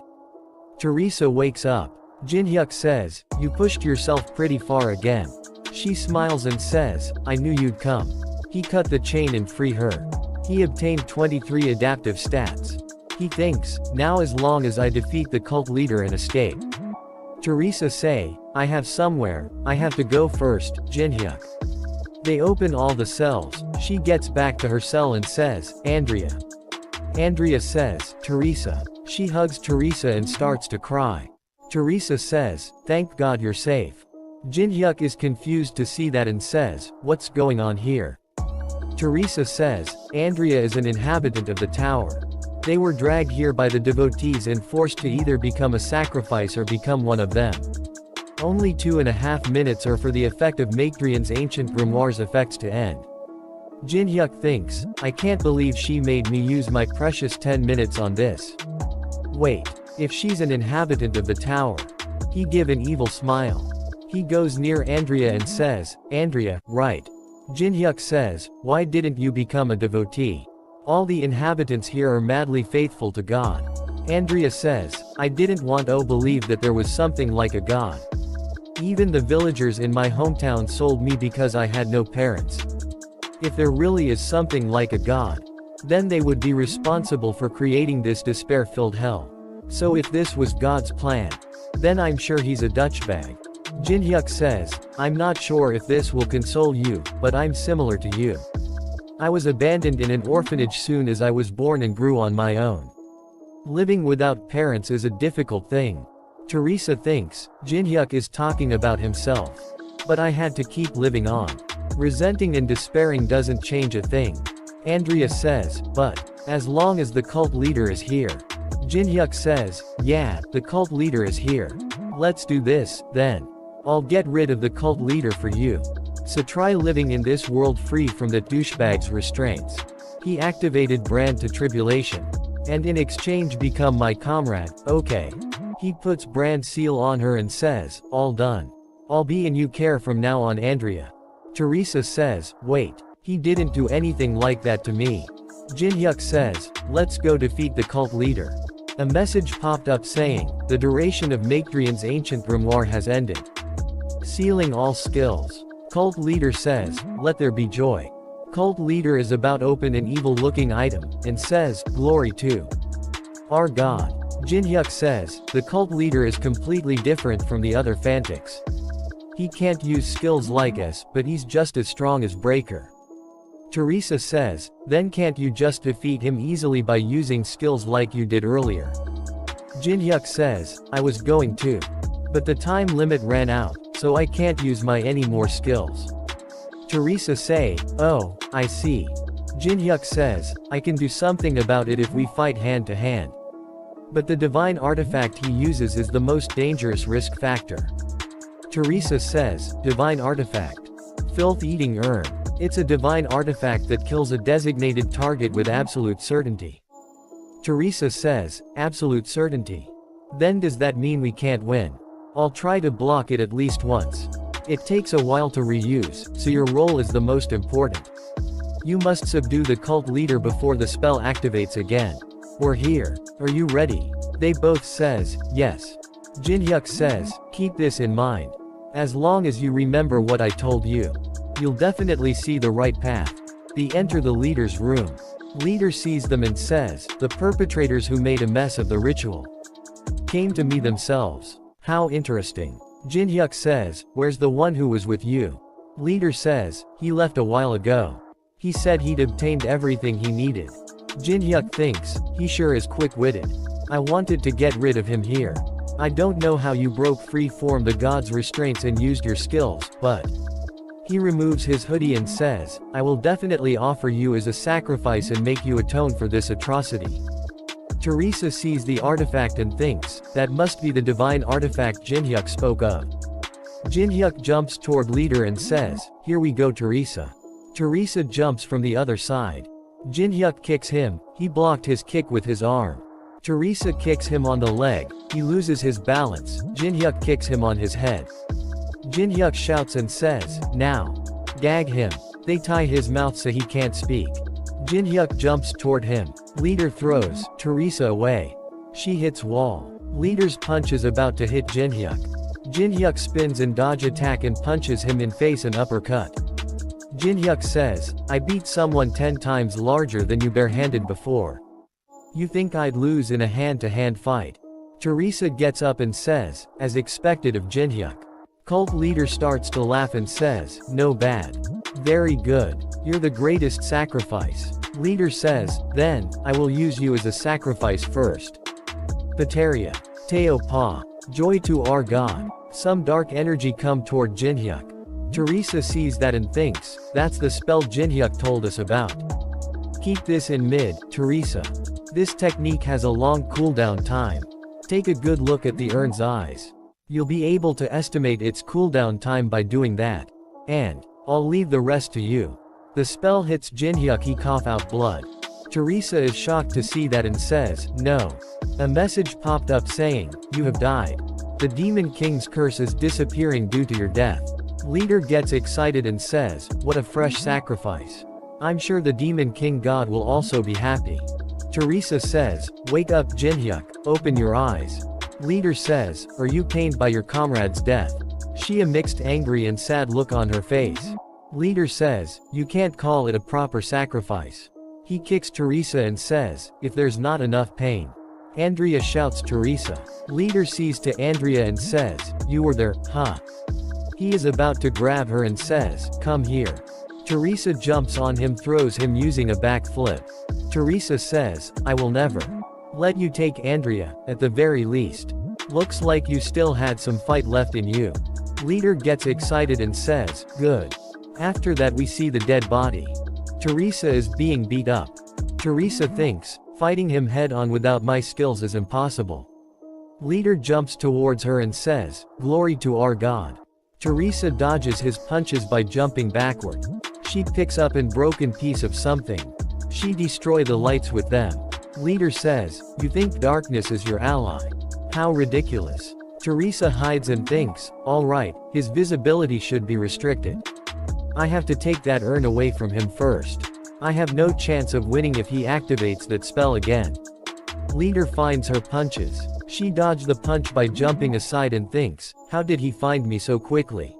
Teresa wakes up. Jinhyuk says, you pushed yourself pretty far again. She smiles and says, I knew you'd come. He cut the chain and free her. He obtained 23 adaptive stats. He thinks, now as long as I defeat the cult leader and escape. Teresa say, I have somewhere, I have to go first, Jinhyuk. They open all the cells, she gets back to her cell and says, Andrea. Andrea says, Teresa. She hugs Teresa and starts to cry. Teresa says, thank God you're safe. Jinhyuk is confused to see that and says, what's going on here? Teresa says, Andrea is an inhabitant of the tower. They were dragged here by the devotees and forced to either become a sacrifice or become one of them. Only 2.5 minutes are for the effect of Maekdrian's ancient grimoire's effects to end. Jinhyuk thinks, I can't believe she made me use my precious 10 minutes on this. Wait, if she's an inhabitant of the tower. He give an evil smile. He goes near Andrea and says, Andrea, right. Jinhyuk says, why didn't you become a devotee? All the inhabitants here are madly faithful to God. Andrea says, I didn't want to believe that there was something like a God. Even the villagers in my hometown sold me because I had no parents. If there really is something like a God, then they would be responsible for creating this despair-filled hell. So if this was God's plan, then I'm sure he's a Dutchbag. Jinhyuk says, I'm not sure if this will console you, but I'm similar to you. I was abandoned in an orphanage soon as I was born and grew on my own. Living without parents is a difficult thing. Teresa thinks, Jinhyuk is talking about himself. But I had to keep living on. Resenting and despairing doesn't change a thing. Andrea says, but, as long as the cult leader is here. Jinhyuk says, yeah, the cult leader is here. Let's do this, then. I'll get rid of the cult leader for you. So try living in this world free from the douchebag's restraints. He activated Brand to Tribulation. And in exchange become my comrade, okay. He puts Brand seal on her and says, all done. I'll be in you care from now on, Andrea. Teresa says, wait, he didn't do anything like that to me. Jinhyuk says, let's go defeat the cult leader. A message popped up saying, the duration of Maekdrian's ancient grimoire has ended. Sealing all skills. Cult leader says, let there be joy. Cult leader is about open an evil looking item, and says, glory to our God. Jinhyuk says, the cult leader is completely different from the other Fantics. He can't use skills like us, but he's just as strong as Breaker. Teresa says, then can't you just defeat him easily by using skills like you did earlier? Jinhyuk says, I was going to. But the time limit ran out, so I can't use my any more skills. Teresa say, oh, I see. Jinhyuk says, I can do something about it if we fight hand to hand. But the divine artifact he uses is the most dangerous risk factor. Teresa says, divine artifact. Filth-eating urn. It's a divine artifact that kills a designated target with absolute certainty. Teresa says, absolute certainty. Then does that mean we can't win? I'll try to block it at least once. It takes a while to reuse, so your role is the most important. You must subdue the cult leader before the spell activates again. We're here. Are you ready? They both says, yes. Jinhyuk says, keep this in mind. As long as you remember what I told you, you'll definitely see the right path. They enter the leader's room. Leader sees them and says, the perpetrators who made a mess of the ritual came to me themselves. How interesting. Jinhyuk says, where's the one who was with you? Leader says, he left a while ago. He said he'd obtained everything he needed. Jinhyuk thinks, he sure is quick-witted. I wanted to get rid of him here. I don't know how you broke free from the god's restraints and used your skills, but... He removes his hoodie and says, I will definitely offer you as a sacrifice and make you atone for this atrocity. Teresa sees the artifact and thinks, that must be the divine artifact Jinhyuk spoke of. Jinhyuk jumps toward leader and says, here we go Teresa. Teresa jumps from the other side. Jinhyuk kicks him, he blocked his kick with his arm. Teresa kicks him on the leg, he loses his balance, Jinhyuk kicks him on his head. Jinhyuk shouts and says, now. Gag him. They tie his mouth so he can't speak. Jinhyuk jumps toward him. Leader throws Teresa away. She hits wall. Leader's punch is about to hit Jinhyuk. Jinhyuk spins and dodge attack and punches him in face and uppercut. Jinhyuk says, I beat someone 10 times larger than you barehanded before. You think I'd lose in a hand-to-hand fight? Teresa gets up and says, as expected of Jinhyuk. Cult leader starts to laugh and says, no bad. Very good. You're the greatest sacrifice. Leader says, then, I will use you as a sacrifice first. Pateria. Teo Pa. Joy to our god. Some dark energy come toward Jinhyuk. Teresa sees that and thinks, that's the spell Jinhyuk told us about. Keep this in mid, Teresa. This technique has a long cooldown time. Take a good look at the urn's eyes. You'll be able to estimate its cooldown time by doing that. And, I'll leave the rest to you. The spell hits Jinhyuk, he cough out blood. Teresa is shocked to see that and says, no. A message popped up saying, you have died. The Demon King's curse is disappearing due to your death. Leader gets excited and says, what a fresh sacrifice. I'm sure the Demon King God will also be happy. Teresa says, wake up Jinhyuk, open your eyes. Leader says, are you pained by your comrade's death? She a mixed angry and sad look on her face. Leader says, you can't call it a proper sacrifice. He kicks Teresa and says, if there's not enough pain. Andrea shouts Teresa. Leader sees to Andrea and says, you were there, huh? He is about to grab her and says, come here. Teresa jumps on him, throws him using a backflip. Teresa says, I will never let you take Andrea, at the very least. Looks like you still had some fight left in you. Leader gets excited and says, good. After that we see the dead body. Teresa is being beat up. Teresa thinks, fighting him head on without my skills is impossible. Leader jumps towards her and says, glory to our god. Teresa dodges his punches by jumping backward. She picks up an broken piece of something. She destroy the lights with them. Leader says, you think darkness is your ally? How ridiculous. Teresa hides and thinks, alright, his visibility should be restricted. I have to take that urn away from him first. I have no chance of winning if he activates that spell again. Leader finds her punches. She dodged the punch by jumping aside and thinks, how did he find me so quickly?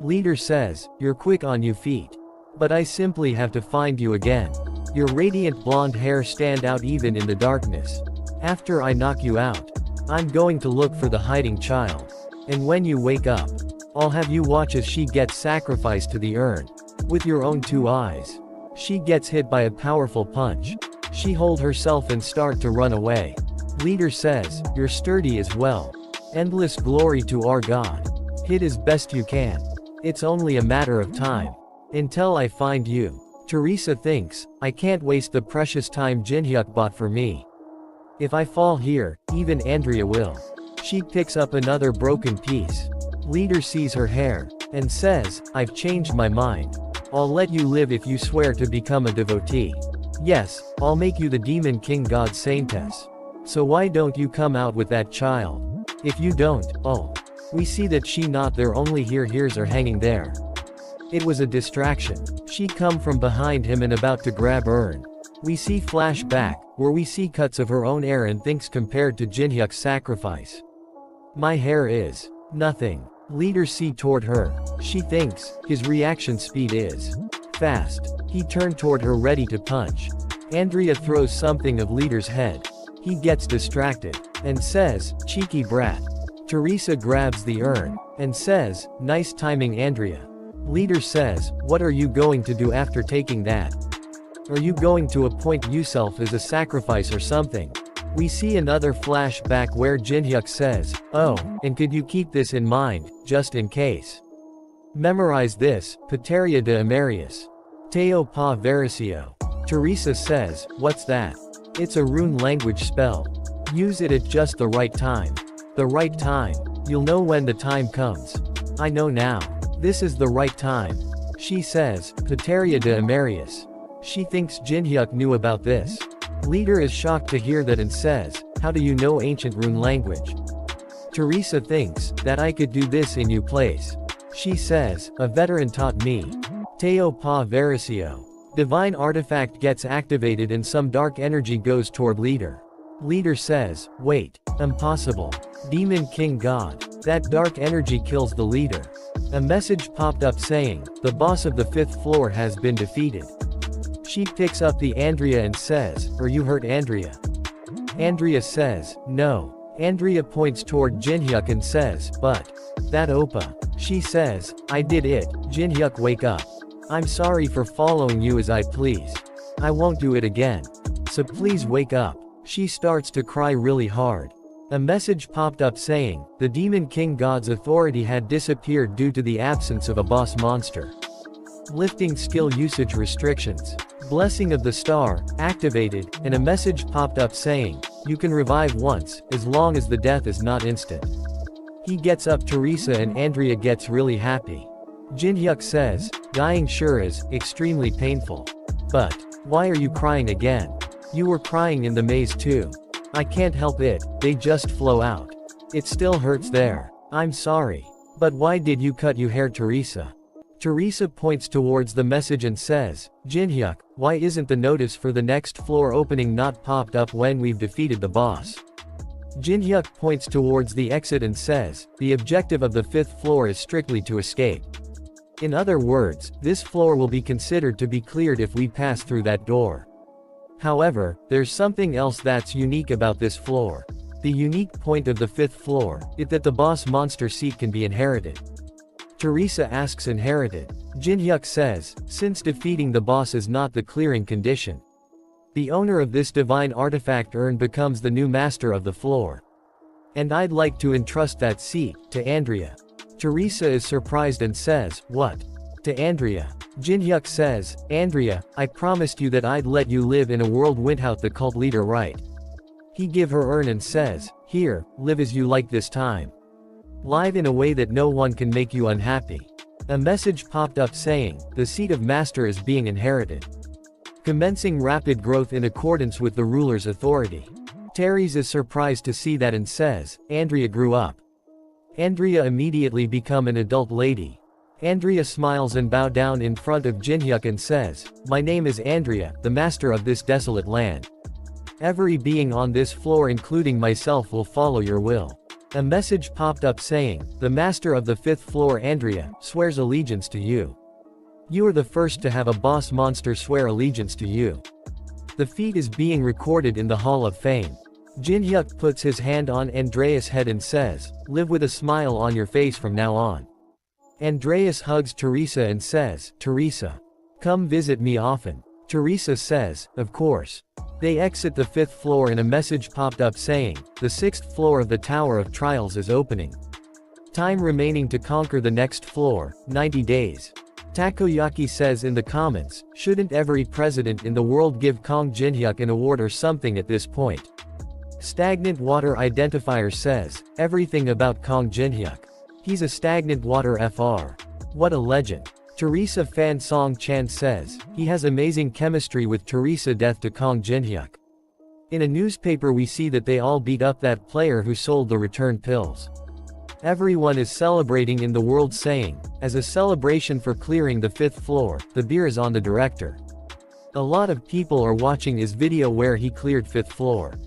Leader says, you're quick on your feet. But I simply have to find you again. Your radiant blonde hair stand out even in the darkness. After I knock you out, I'm going to look for the hiding child. And when you wake up, I'll have you watch as she gets sacrificed to the urn. With your own 2 eyes. She gets hit by a powerful punch. She hold herself and start to run away. Leader says, you're sturdy as well. Endless glory to our god. Hit as best you can. It's only a matter of time. Until I find you. Teresa thinks, I can't waste the precious time Jinhyuk bought for me. If I fall here, even Andrea will. She picks up another broken piece. Leader sees her hair, and says, I've changed my mind. I'll let you live if you swear to become a devotee. Yes, I'll make you the Demon King God Saintess. So why don't you come out with that child? If you don't, oh. We see that she not there, only hears her hanging there. It was a distraction. She come from behind him and about to grab urn. We see flashback, where we see cuts of her own hair and thinks compared to Jinhyuk's sacrifice. My hair is nothing. Leader see toward her. She thinks his reaction speed is fast. He turned toward her ready to punch. Andrea throws something of Leader's head. He gets distracted and says, cheeky brat. Teresa grabs the urn and says, nice timing, Andrea. Leader says, what are you going to do after taking that? Are you going to appoint yourself as a sacrifice or something? We see another flashback where Jinhyuk says, oh, and could you keep this in mind, just in case? Memorize this, Pateria de Amarius. Teo pa Vericio. Teresa says, what's that? It's a rune language spell. Use it at just the right time. The right time. You'll know when the time comes. I know now. This is the right time. She says, Pateria de Amarius. She thinks Jinhyuk knew about this. Leader is shocked to hear that and says, how do you know ancient rune language? Teresa thinks that I could do this in your place. She says, a veteran taught me. Teo pa Vericio. Divine artifact gets activated and some dark energy goes toward Leader. Leader says, wait, impossible. Demon King God. That dark energy kills the leader. A message popped up saying, the boss of the 5th floor has been defeated. She picks up the Andrea and says, are you hurt, Andrea? Andrea says, no. Andrea points toward Jinhyuk and says, but that Oppa. She says, I did it. Jinhyuk, wake up. I'm sorry for following you as I please. I won't do it again. So please wake up. She starts to cry really hard. A message popped up saying, the Demon King God's authority had disappeared due to the absence of a boss monster. Lifting skill usage restrictions. Blessing of the Star, activated, and a message popped up saying, you can revive once, as long as the death is not instant. He gets up. Teresa and Andrea gets really happy. Jinhyuk says, dying sure is extremely painful. But why are you crying again? You were crying in the maze too. I can't help it, they just flow out. It still hurts there. I'm sorry. But why did you cut your hair, Teresa? Teresa points towards the message and says, Jinhyuk, why isn't the notice for the next floor opening not popped up when we've defeated the boss? Jinhyuk points towards the exit and says, the objective of the 5th floor is strictly to escape. In other words, this floor will be considered to be cleared if we pass through that door. However, there's something else that's unique about this floor. The unique point of the 5th floor is that the boss monster seat can be inherited. Teresa asks, inherited? Jinhyuk says, since defeating the boss is not the clearing condition. The owner of this divine artifact urn becomes the new master of the floor. And I'd like to entrust that seat to Andrea. Teresa is surprised and says, what? To Andrea. Jinhyuk says, Andrea, I promised you that I'd let you live in a world without the cult leader, right? He give her urn and says, here, live as you like this time. Live in a way that no one can make you unhappy. A message popped up saying, the seat of master is being inherited. Commencing rapid growth in accordance with the ruler's authority. Teres is surprised to see that and says, Andrea grew up. Andrea immediately become an adult lady. Andrea smiles and bow down in front of Jinhyuk and says, my name is Andrea, the master of this desolate land. Every being on this floor including myself will follow your will. A message popped up saying, the master of the 5th floor, Andrea, swears allegiance to you. You are the first to have a boss monster swear allegiance to you. The feat is being recorded in the Hall of Fame. Jinhyuk puts his hand on Andreas' head and says, live with a smile on your face from now on. Andreas hugs Teresa and says, Teresa, come visit me often. Teresa says, of course. They exit the 5th floor and a message popped up saying, the 6th floor of the Tower of Trials is opening. Time remaining to conquer the next floor, 90 days. Takoyaki says in the comments, shouldn't every president in the world give Kong Jinhyuk an award or something at this point? Stagnant water identifier says, everything about Kong Jinhyuk. He's a stagnant water FR. What a legend. Teresa Fan Song Chan says, he has amazing chemistry with Teresa death to Kong Jinhyuk. In a newspaper we see that they all beat up that player who sold the return pills. Everyone is celebrating in the world saying, as a celebration for clearing the 5th floor, the beer is on the director. A lot of people are watching his video where he cleared 5th floor.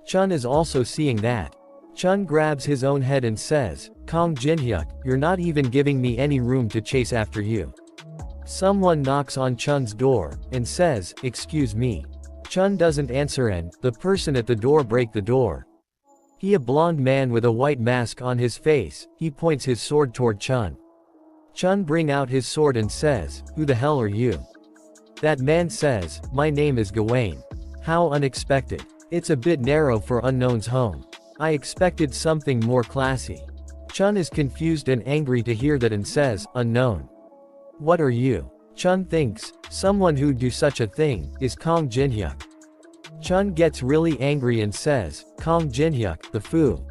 Chun is also seeing that. Chun grabs his own head and says, Kong Jinhyuk, you're not even giving me any room to chase after you. Someone knocks on Chun's door, and says, excuse me. Chun doesn't answer and, the person at the door break the door. He a blonde man with a white mask on his face, he points his sword toward Chun. Chun bring out his sword and says, who the hell are you? That man says, my name is Gawain. How unexpected. It's a bit narrow for unknown's home. I expected something more classy. Chun is confused and angry to hear that and says, unknown. What are you? Chun thinks, someone who'd do such a thing, is Kong Jinhyuk. Chun gets really angry and says, Kong Jinhyuk, the foo.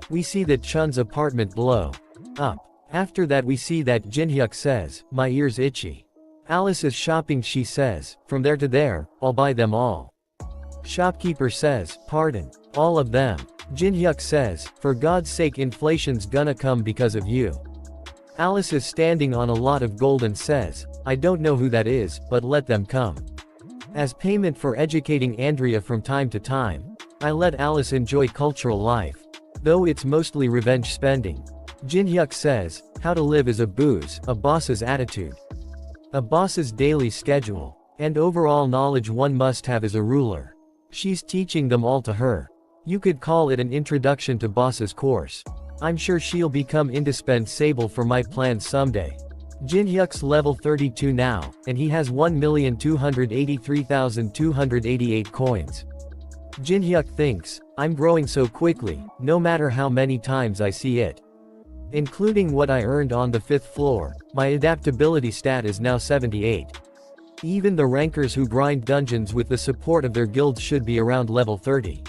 We see that Chun's apartment blow up. After that we see that Jinhyuk says, my ears itchy. Alice is shopping, she says, from there to there, I'll buy them all. Shopkeeper says, pardon, all of them. Jinhyuk says, for God's sake inflation's gonna come because of you. Alice is standing on a lot of gold and says, I don't know who that is, but let them come. As payment for educating Andrea from time to time, I let Alice enjoy cultural life. Though it's mostly revenge spending. Jinhyuk says, how to live is a booze, a boss's attitude. A boss's daily schedule, and overall knowledge one must have as a ruler. She's teaching them all to her. You could call it an introduction to boss's course. I'm sure she'll become indispensable for my plans someday. Jinhyuk's level 32 now, and he has 1,283,288 coins. Jinhyuk thinks, I'm growing so quickly, no matter how many times I see it. Including what I earned on the 5th floor, my adaptability stat is now 78. Even the rankers who grind dungeons with the support of their guilds should be around level 30.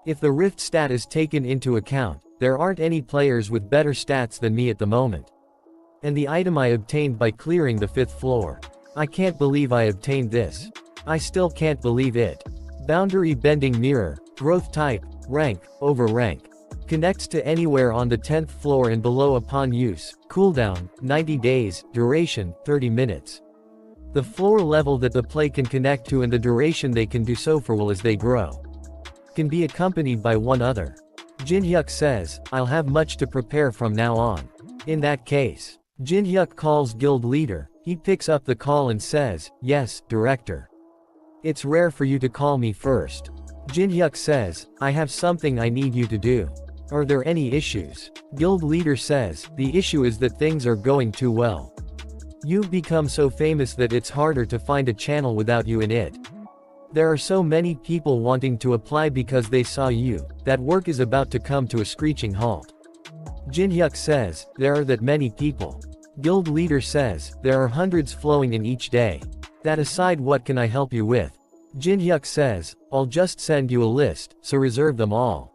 If the rift stat is taken into account, there aren't any players with better stats than me at the moment. And the item I obtained by clearing the 5th floor. I can't believe I obtained this. I still can't believe it. Boundary bending mirror, growth type, rank, over rank. Connects to anywhere on the 10th floor and below upon use, cooldown, 90 days, duration, 30 minutes. The floor level that the play can connect to and the duration they can do so for will as they grow. Can be accompanied by one other. Jinhyuk says, I'll have much to prepare from now on. In that case, Jinhyuk calls guild leader, he picks up the call and says, yes, director. It's rare for you to call me first. Jinhyuk says, I have something I need you to do. Are there any issues? Guild leader says, the issue is that things are going too well. You've become so famous that it's harder to find a channel without you in it. There are so many people wanting to apply because they saw you, that work is about to come to a screeching halt. Jinhyuk says, there are that many people. Guild leader says, there are hundreds flowing in each day. That aside, what can I help you with? Jinhyuk says, I'll just send you a list, so reserve them all.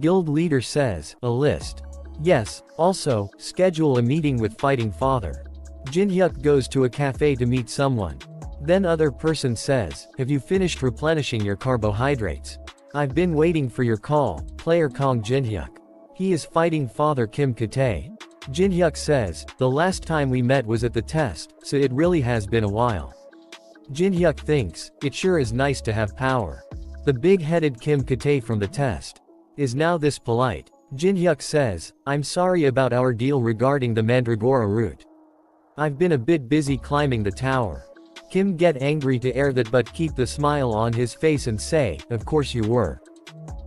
Guild leader says, a list. Yes, also, schedule a meeting with Fighting Father. Jinhyuk goes to a cafe to meet someone. Then other person says, have you finished replenishing your carbohydrates? I've been waiting for your call, player Kong Jinhyuk. He is Fighting Father Kim Katae. Jinhyuk says, the last time we met was at the test, so it really has been a while. Jinhyuk thinks, it sure is nice to have power. The big-headed Kim Katae from the test is now this polite. Jinhyuk says, I'm sorry about our deal regarding the Mandragora route. I've been a bit busy climbing the tower. Kim get angry to air that but keep the smile on his face and say, of course you were.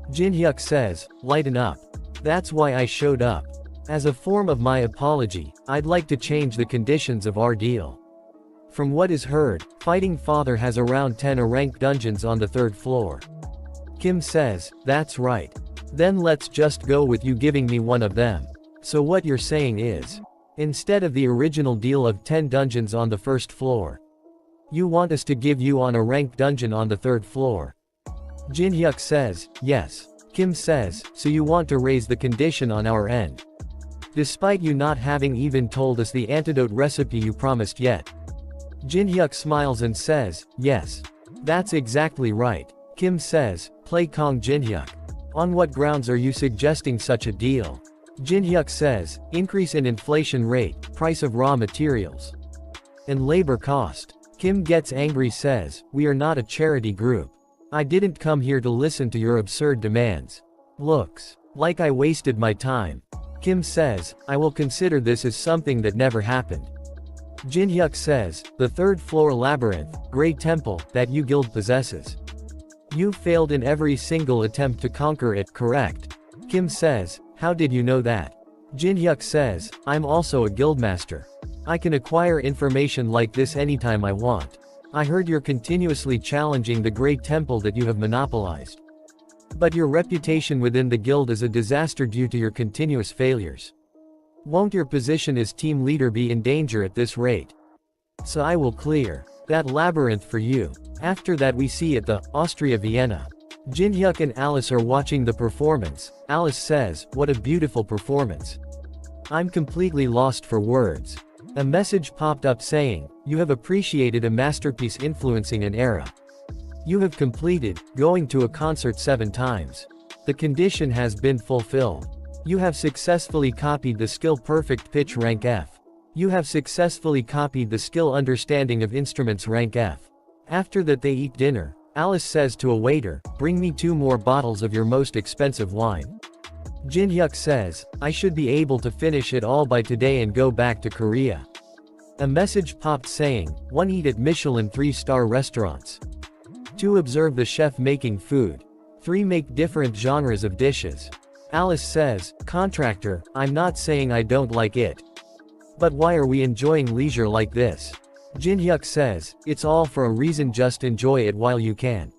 Jinhyuk says, lighten up. That's why I showed up. As a form of my apology, I'd like to change the conditions of our deal. From what is heard, Fighting Father has around 10 rank dungeons on the 3rd floor. Kim says, that's right. Then let's just go with you giving me one of them. So what you're saying is, instead of the original deal of 10 dungeons on the 1st floor, you want us to give you on a ranked dungeon on the 3rd floor. Jin-hyuk says, yes. Kim says, so you want to raise the condition on our end. Despite you not having even told us the antidote recipe you promised yet. Jin-hyuk smiles and says, yes. That's exactly right. Kim says, play Kong Jin-hyuk. On what grounds are you suggesting such a deal? Jin-hyuk says, increase in inflation rate, price of raw materials, and labor cost. Kim gets angry says, we are not a charity group. I didn't come here to listen to your absurd demands. Looks like I wasted my time. Kim says, I will consider this as something that never happened. Jin-hyuk says, the third floor labyrinth, Great Temple, that you guild possesses. You failed in every single attempt to conquer it, correct? Kim says, how did you know that? Jin-hyuk says, I'm also a guildmaster. I can acquire information like this anytime I want. I heard you're continuously challenging the Great Temple that you have monopolized. But your reputation within the guild is a disaster due to your continuous failures. Won't your position as team leader be in danger at this rate? So I will clear that labyrinth for you. After that we see at the Austria Vienna. Jin-hyuk and Alice are watching the performance. Alice says, what a beautiful performance. I'm completely lost for words. A message popped up saying, you have appreciated a masterpiece influencing an era. You have completed going to a concert 7 times. The condition has been fulfilled. You have successfully copied the skill perfect pitch rank F. You have successfully copied the skill understanding of instruments rank F. After that they eat dinner. Alice says to a waiter, bring me 2 more bottles of your most expensive wine. Jin-hyuk says, I should be able to finish it all by today and go back to Korea. A message popped saying, 1 eat at Michelin 3-star restaurants. 2 observe the chef making food. 3 make different genres of dishes. Alice says, contractor, I'm not saying I don't like it. But why are we enjoying leisure like this? Jin-hyuk says, it's all for a reason, just enjoy it while you can.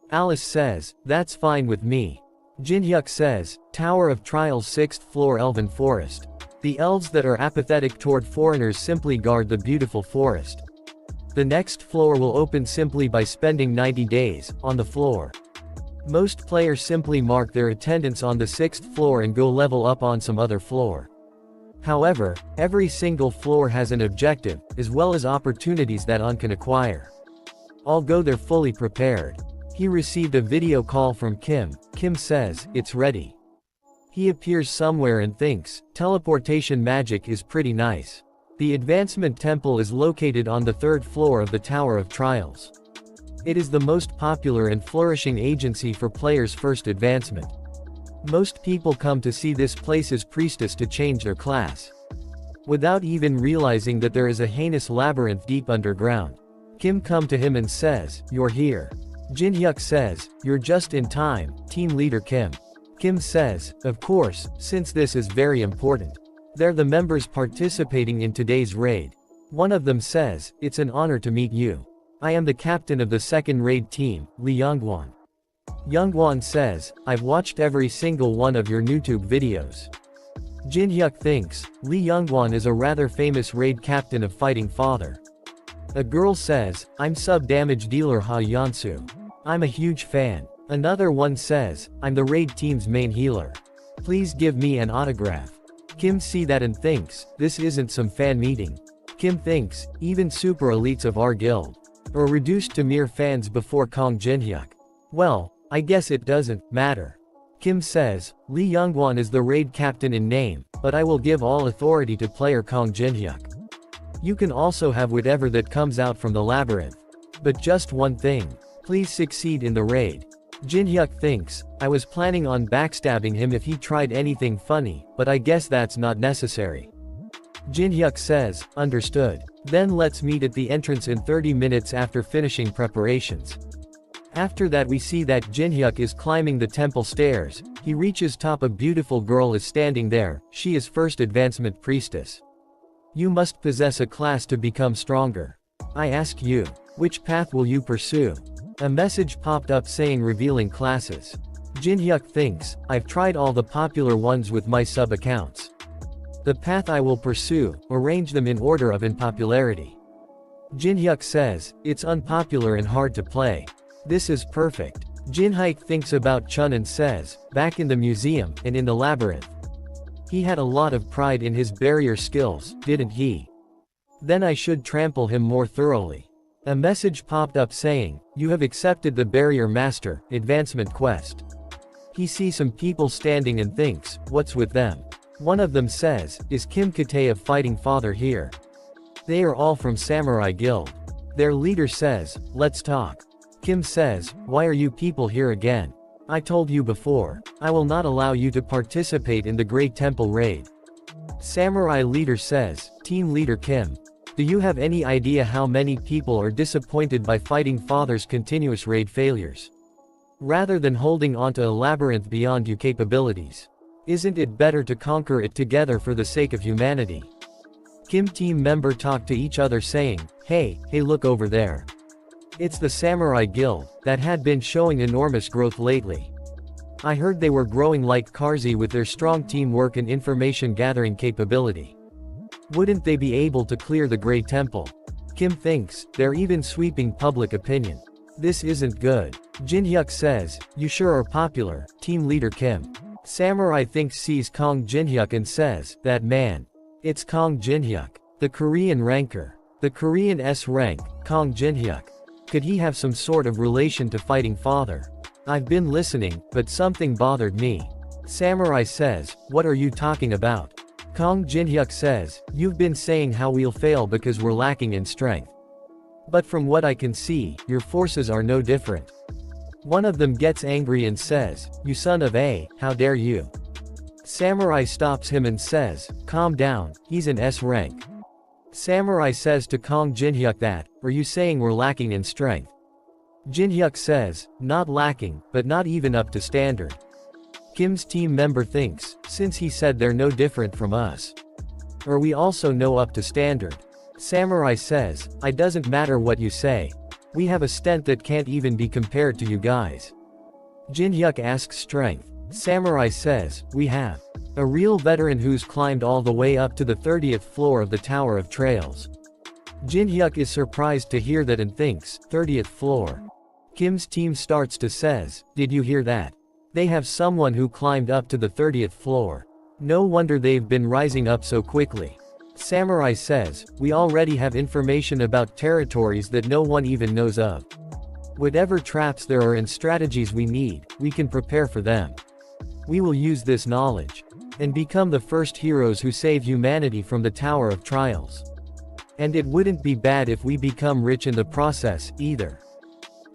Alice says, that's fine with me. Jin-hyuk says, Tower of Trials 6th floor Elven Forest. The elves that are apathetic toward foreigners simply guard the beautiful forest. The next floor will open simply by spending 90 days on the floor. Most players simply mark their attendance on the 6th floor and go level up on some other floor. However, every single floor has an objective, as well as opportunities that one can acquire. I'll go there fully prepared. He received a video call from Kim. Kim says, it's ready. He appears somewhere and thinks, teleportation magic is pretty nice. The Advancement Temple is located on the 3rd floor of the Tower of Trials. It is the most popular and flourishing agency for players' first advancement. Most people come to see this place's priestess to change their class, without even realizing that there is a heinous labyrinth deep underground. Kim come to him and says, you're here. Jin-hyuk says, you're just in time, team leader Kim. Kim says, of course, since this is very important. They're the members participating in today's raid. One of them says, it's an honor to meet you. I am the captain of the 2nd raid team, Lee Youngwon. Youngwon says, I've watched every single one of your YouTube videos. Jin-hyuk thinks, Lee Youngwon is a rather famous raid captain of Fighting Father. A girl says, I'm sub-damage dealer Ha Yeonsu. I'm a huge fan. Another one says, I'm the raid team's main healer. Please give me an autograph. Kim see that and thinks, this isn't some fan meeting. Kim thinks, even super elites of our guild are reduced to mere fans before Kong Jin-hyuk. Well, I guess it doesn't matter. Kim says, Lee Youngwon is the raid captain in name, but I will give all authority to player Kong Jin-hyuk. You can also have whatever that comes out from the labyrinth. But just one thing. Please succeed in the raid. Jin-hyuk thinks, I was planning on backstabbing him if he tried anything funny, but I guess that's not necessary. Jin-hyuk says, understood. Then let's meet at the entrance in 30 minutes after finishing preparations. After that we see that Jin-hyuk is climbing the temple stairs. He reaches top, a beautiful girl is standing there. She is first advancement priestess. You must possess a class to become stronger. I ask you, which path will you pursue? A message popped up saying revealing classes. Jin-hyuk thinks, I've tried all the popular ones with my sub-accounts. The path I will pursue, arrange them in order of unpopularity. Jin-hyuk says, it's unpopular and hard to play. This is perfect. Jinhyuk thinks about Chun and says, back in the museum, and in the labyrinth. He had a lot of pride in his barrier skills, didn't he? Then I should trample him more thoroughly. A message popped up saying, you have accepted the barrier master, advancement quest. He sees some people standing and thinks, what's with them? One of them says, is Kim Kate of Fighting Father here? They are all from Samurai Guild. Their leader says, let's talk. Kim says, why are you people here again? I told you before, I will not allow you to participate in the Great Temple raid. Samurai leader says, team leader Kim. Do you have any idea how many people are disappointed by Fighting Father's continuous raid failures? Rather than holding onto a labyrinth beyond your capabilities. Isn't it better to conquer it together for the sake of humanity? Kim team member talk to each other saying, hey look over there. It's the Samurai Guild, that had been showing enormous growth lately. I heard they were growing like Karzi with their strong teamwork and information gathering capability. Wouldn't they be able to clear the Great Temple? Kim thinks, they're even sweeping public opinion. This isn't good. Jinhyuk says, you sure are popular, team leader Kim. Samurai thinks sees Kong Jinhyuk and says, that man. It's Kong Jinhyuk. The Korean ranker. The Korean S rank, Kong Jinhyuk. Could he have some sort of relation to Fighting Father? I've been listening, but something bothered me. Samurai says, what are you talking about? Kong Jinhyuk says, you've been saying how we'll fail because we're lacking in strength. But from what I can see, your forces are no different. One of them gets angry and says, you son of a, how dare you? Samurai stops him and says, calm down, he's an S rank. Samurai says to Kong Jinhyuk that, are you saying we're lacking in strength? Jinhyuk says, not lacking, but not even up to standard. Kim's team member thinks, since he said they're no different from us. Are we also no up to standard? Samurai says, it doesn't matter what you say. We have a stent that can't even be compared to you guys. Jinhyuk asks strength. Samurai says, we have. A real veteran who's climbed all the way up to the 30th floor of the Tower of Trails. Jinhyuk is surprised to hear that and thinks, 30th floor. Kim's team starts to says, did you hear that? They have someone who climbed up to the 30th floor. No wonder they've been rising up so quickly. Samurai says, we already have information about territories that no one even knows of. Whatever traps there are and strategies we need, we can prepare for them. We will use this knowledge. And become the first heroes who save humanity from the Tower of Trials. And it wouldn't be bad if we become rich in the process, either.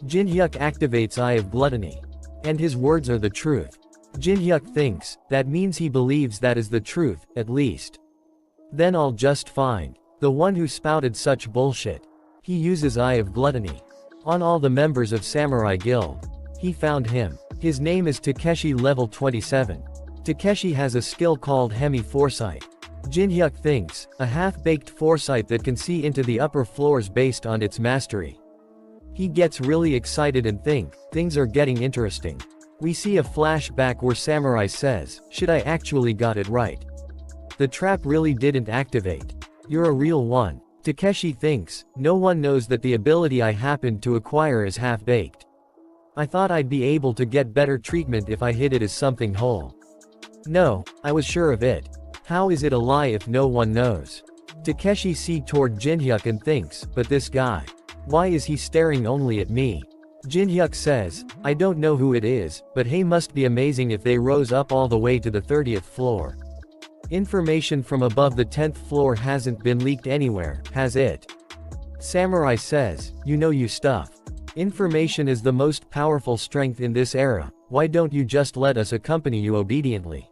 Jinhyuk activates Eye of Gluttony. And his words are the truth. Jinhyuk thinks, that means he believes that is the truth, at least. Then I'll just find the one who spouted such bullshit. He uses Eye of Gluttony on all the members of Samurai Guild. He found him. His name is Takeshi level 27. Takeshi has a skill called Hemi Foresight. Jinhyuk thinks, a half-baked foresight that can see into the upper floors based on its mastery. He gets really excited and things are getting interesting. We see a flashback where Samurai says, shit, I actually got it right. The trap really didn't activate. You're a real one. Takeshi thinks, no one knows that the ability I happened to acquire is half-baked. I thought I'd be able to get better treatment if I hid it as something whole. No, I was sure of it. How is it a lie if no one knows? Takeshi sees toward Jinhyuk and thinks, but this guy. Why is he staring only at me? Jinhyuk says, I don't know who it is, but hey, must be amazing if they rose up all the way to the 30th floor. Information from above the 10th floor hasn't been leaked anywhere, has it? Samurai says, you know you stuff. Information is the most powerful strength in this era, why don't you just let us accompany you obediently?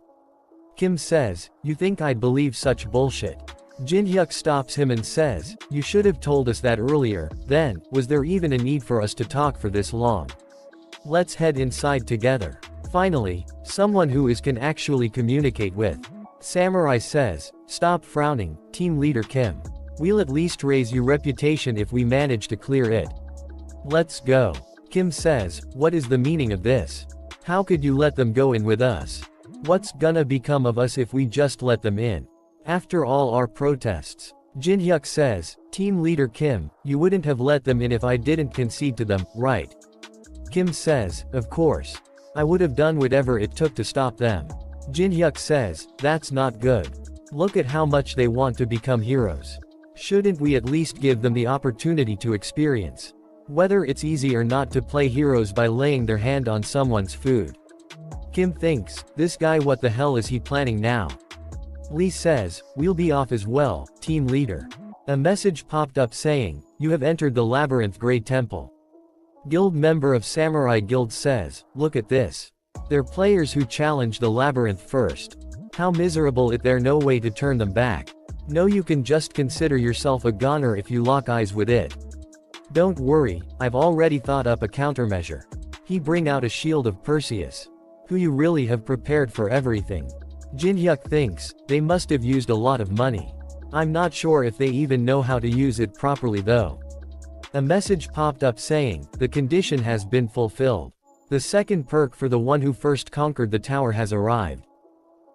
Kim says, you think I'd believe such bullshit? Jinhyuk stops him and says, you should have told us that earlier, then, was there even a need for us to talk for this long? Let's head inside together. Finally, someone who can actually communicate with. Samurai says, stop frowning, team leader Kim. We'll at least raise your reputation if we manage to clear it. Let's go. Kim says, what is the meaning of this? How could you let them go in with us? What's gonna become of us if we just let them in? After all our protests. Jinhyuk says, team leader Kim, you wouldn't have let them in if I didn't concede to them, right? Kim says, of course. I would have done whatever it took to stop them. Jin-hyuk says, that's not good. Look at how much they want to become heroes. Shouldn't we at least give them the opportunity to experience whether it's easy or not to play heroes by laying their hand on someone's food? Kim thinks, this guy, what the hell is he planning now? Lee says, we'll be off as well, team leader. A message popped up saying, you have entered the Labyrinth Great Temple. Guild member of Samurai Guild says, look at this. They're players who challenge the labyrinth first. How miserable it, there no way to turn them back. No, you can just consider yourself a goner if you lock eyes with it. Don't worry, I've already thought up a countermeasure. He bring out a shield of Perseus. Who you really have prepared for everything. Jin-hyuk thinks, they must have used a lot of money. I'm not sure if they even know how to use it properly though. A message popped up saying, the condition has been fulfilled. The second perk for the one who first conquered the tower has arrived.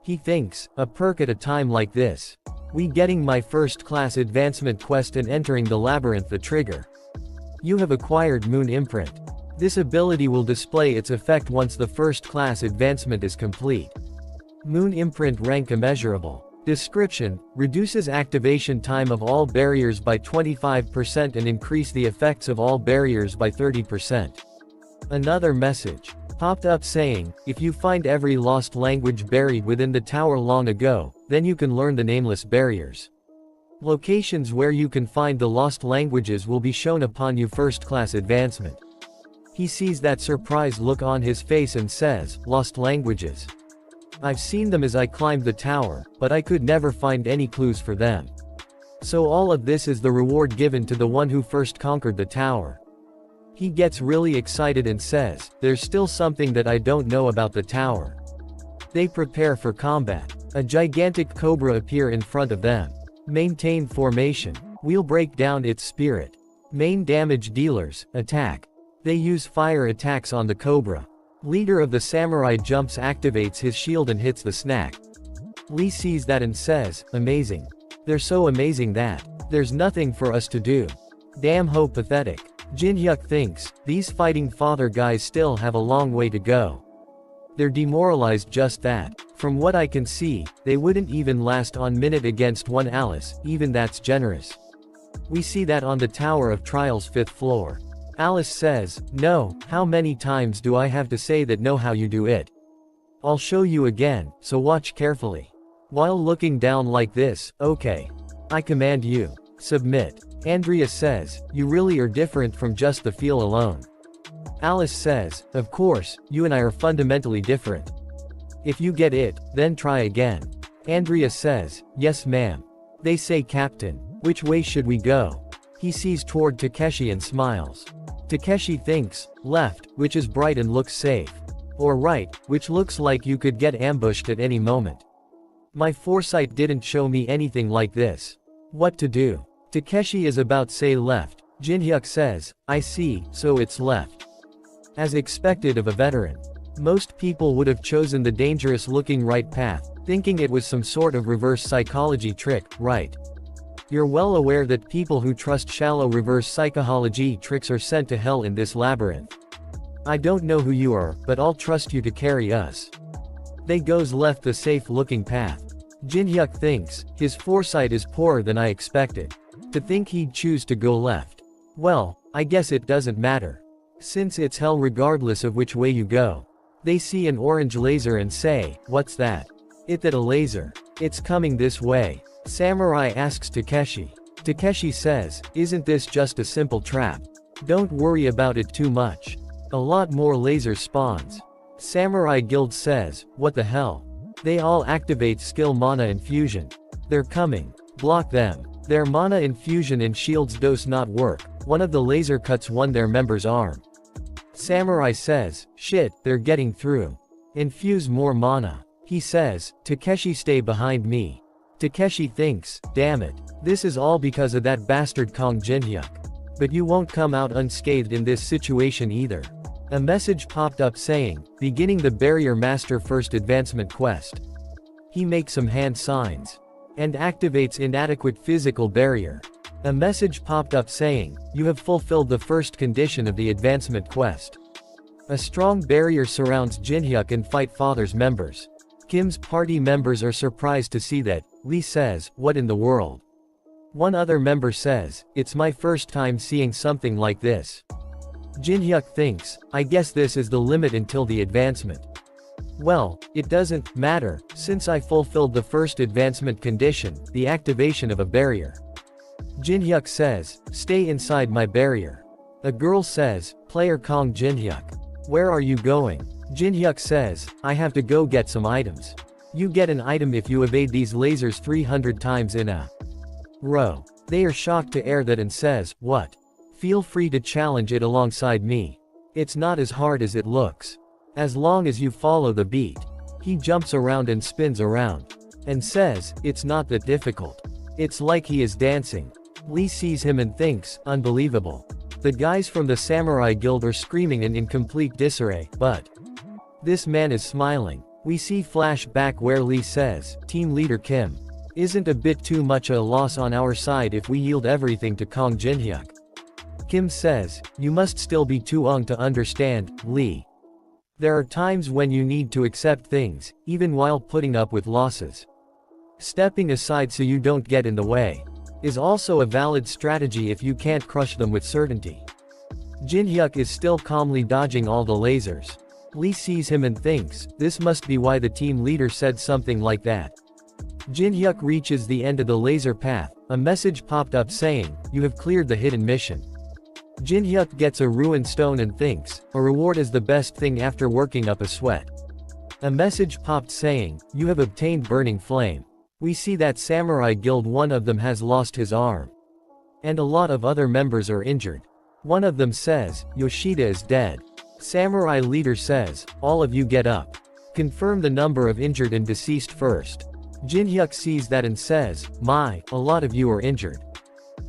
He thinks, a perk at a time like this. We getting my first class advancement quest and entering the labyrinth the trigger. You have acquired Moon Imprint. This ability will display its effect once the first class advancement is complete. Moon Imprint rank immeasurable. Description, reduces activation time of all barriers by 25% and increase the effects of all barriers by 30%. Another message popped up saying, if you find every lost language buried within the tower long ago, then you can learn the nameless barriers. Locations where you can find the lost languages will be shown upon you first class advancement. He sees that surprised look on his face and says, lost languages. I've seen them as I climbed the tower, but I could never find any clues for them. So all of this is the reward given to the one who first conquered the tower. He gets really excited and says, there's still something that I don't know about the tower. They prepare for combat. A gigantic cobra appear in front of them. Maintain formation. We'll break down its spirit. Main damage dealers, attack. They use fire attacks on the cobra. Leader of the samurai jumps, activates his shield and hits the snack. Lee sees that and says, amazing. They're so amazing that there's nothing for us to do. Damn, how pathetic. Jin-hyuk thinks, these fighting father guys still have a long way to go. They're demoralized just that. From what I can see, they wouldn't even last on minute against one Alice, even that's generous. We see that on the Tower of Trial's 5th floor. Alice says, no, how many times do I have to say that? Know how you do it? I'll show you again, so watch carefully. While looking down like this, okay. I command you. Submit. Andrea says, you really are different from just the feel alone. Alice says, of course, you and I are fundamentally different. If you get it, then try again. Andrea says, yes ma'am. They say, Captain, which way should we go? He sees toward Takeshi and smiles. Takeshi thinks, left, which is bright and looks safe. Or right, which looks like you could get ambushed at any moment. My foresight didn't show me anything like this. What to do? Takeshi is about say left. Jin-hyuk says, I see, so it's left. As expected of a veteran. Most people would have chosen the dangerous looking right path, thinking it was some sort of reverse psychology trick, right? You're well aware that people who trust shallow reverse psychology tricks are sent to hell in this labyrinth. I don't know who you are, but I'll trust you to carry us. They goes left, the safe looking path. Jin-hyuk thinks, his foresight is poorer than I expected. To think he'd choose to go left. Well, I guess it doesn't matter. Since it's hell regardless of which way you go. They see an orange laser and say, what's that? It that a laser. It's coming this way. Samurai asks Takeshi. Takeshi says, isn't this just a simple trap? Don't worry about it too much. A lot more laser spawns. Samurai Guild says, what the hell? They all activate skill mana infusion. They're coming. Block them. Their mana infusion and shields does not work. One of the laser cuts their member's arm. Samurai says, shit, they're getting through. Infuse more mana. He says, Takeshi stay behind me. Takeshi thinks, damn it. This is all because of that bastard Kong Jin-hyuk. But you won't come out unscathed in this situation either. A message popped up saying, beginning the Barrier Master First Advancement Quest. He makes some hand signs. And activates inadequate physical barrier. A message popped up saying, you have fulfilled the first condition of the advancement quest. A strong barrier surrounds Jinhyuk and Fight Father's members. Kim's party members are surprised to see that. Lee says, "What in the world?" One other member says, "It's my first time seeing something like this." Jinhyuk thinks, "I guess this is the limit until the advancement." Well, it doesn't matter, since I fulfilled the first advancement condition, the activation of a barrier. Jinhyuk says, "Stay inside my barrier." A girl says, "Player Kong Jinhyuk. Where are you going?" Jinhyuk says, "I have to go get some items. You get an item if you evade these lasers 300 times in a row." They are shocked to hear that and says, "What? Feel free to challenge it alongside me. It's not as hard as it looks. As long as you follow the beat." He jumps around and spins around. And says, "It's not that difficult. It's like he is dancing." Lee sees him and thinks, "Unbelievable." The guys from the Samurai Guild are screaming in complete disarray, but this man is smiling. We see flashback where Lee says, "Team leader Kim. Isn't a bit too much a loss on our side if we yield everything to Kong Jinhyuk?" Kim says, "You must still be too young to understand, Lee. There are times when you need to accept things, even while putting up with losses. Stepping aside so you don't get in the way is also a valid strategy if you can't crush them with certainty." Jinhyuk is still calmly dodging all the lasers. Lee sees him and thinks, this must be why the team leader said something like that. Jinhyuk reaches the end of the laser path. A message popped up saying, "You have cleared the hidden mission." Jinhyuk gets a ruined stone and thinks, a reward is the best thing after working up a sweat. A message popped saying, "You have obtained burning flame." We see that Samurai Guild, one of them has lost his arm. And a lot of other members are injured. One of them says, "Yoshida is dead." Samurai leader says, "All of you get up. Confirm the number of injured and deceased first." Jinhyuk sees that and says, "My, a lot of you are injured.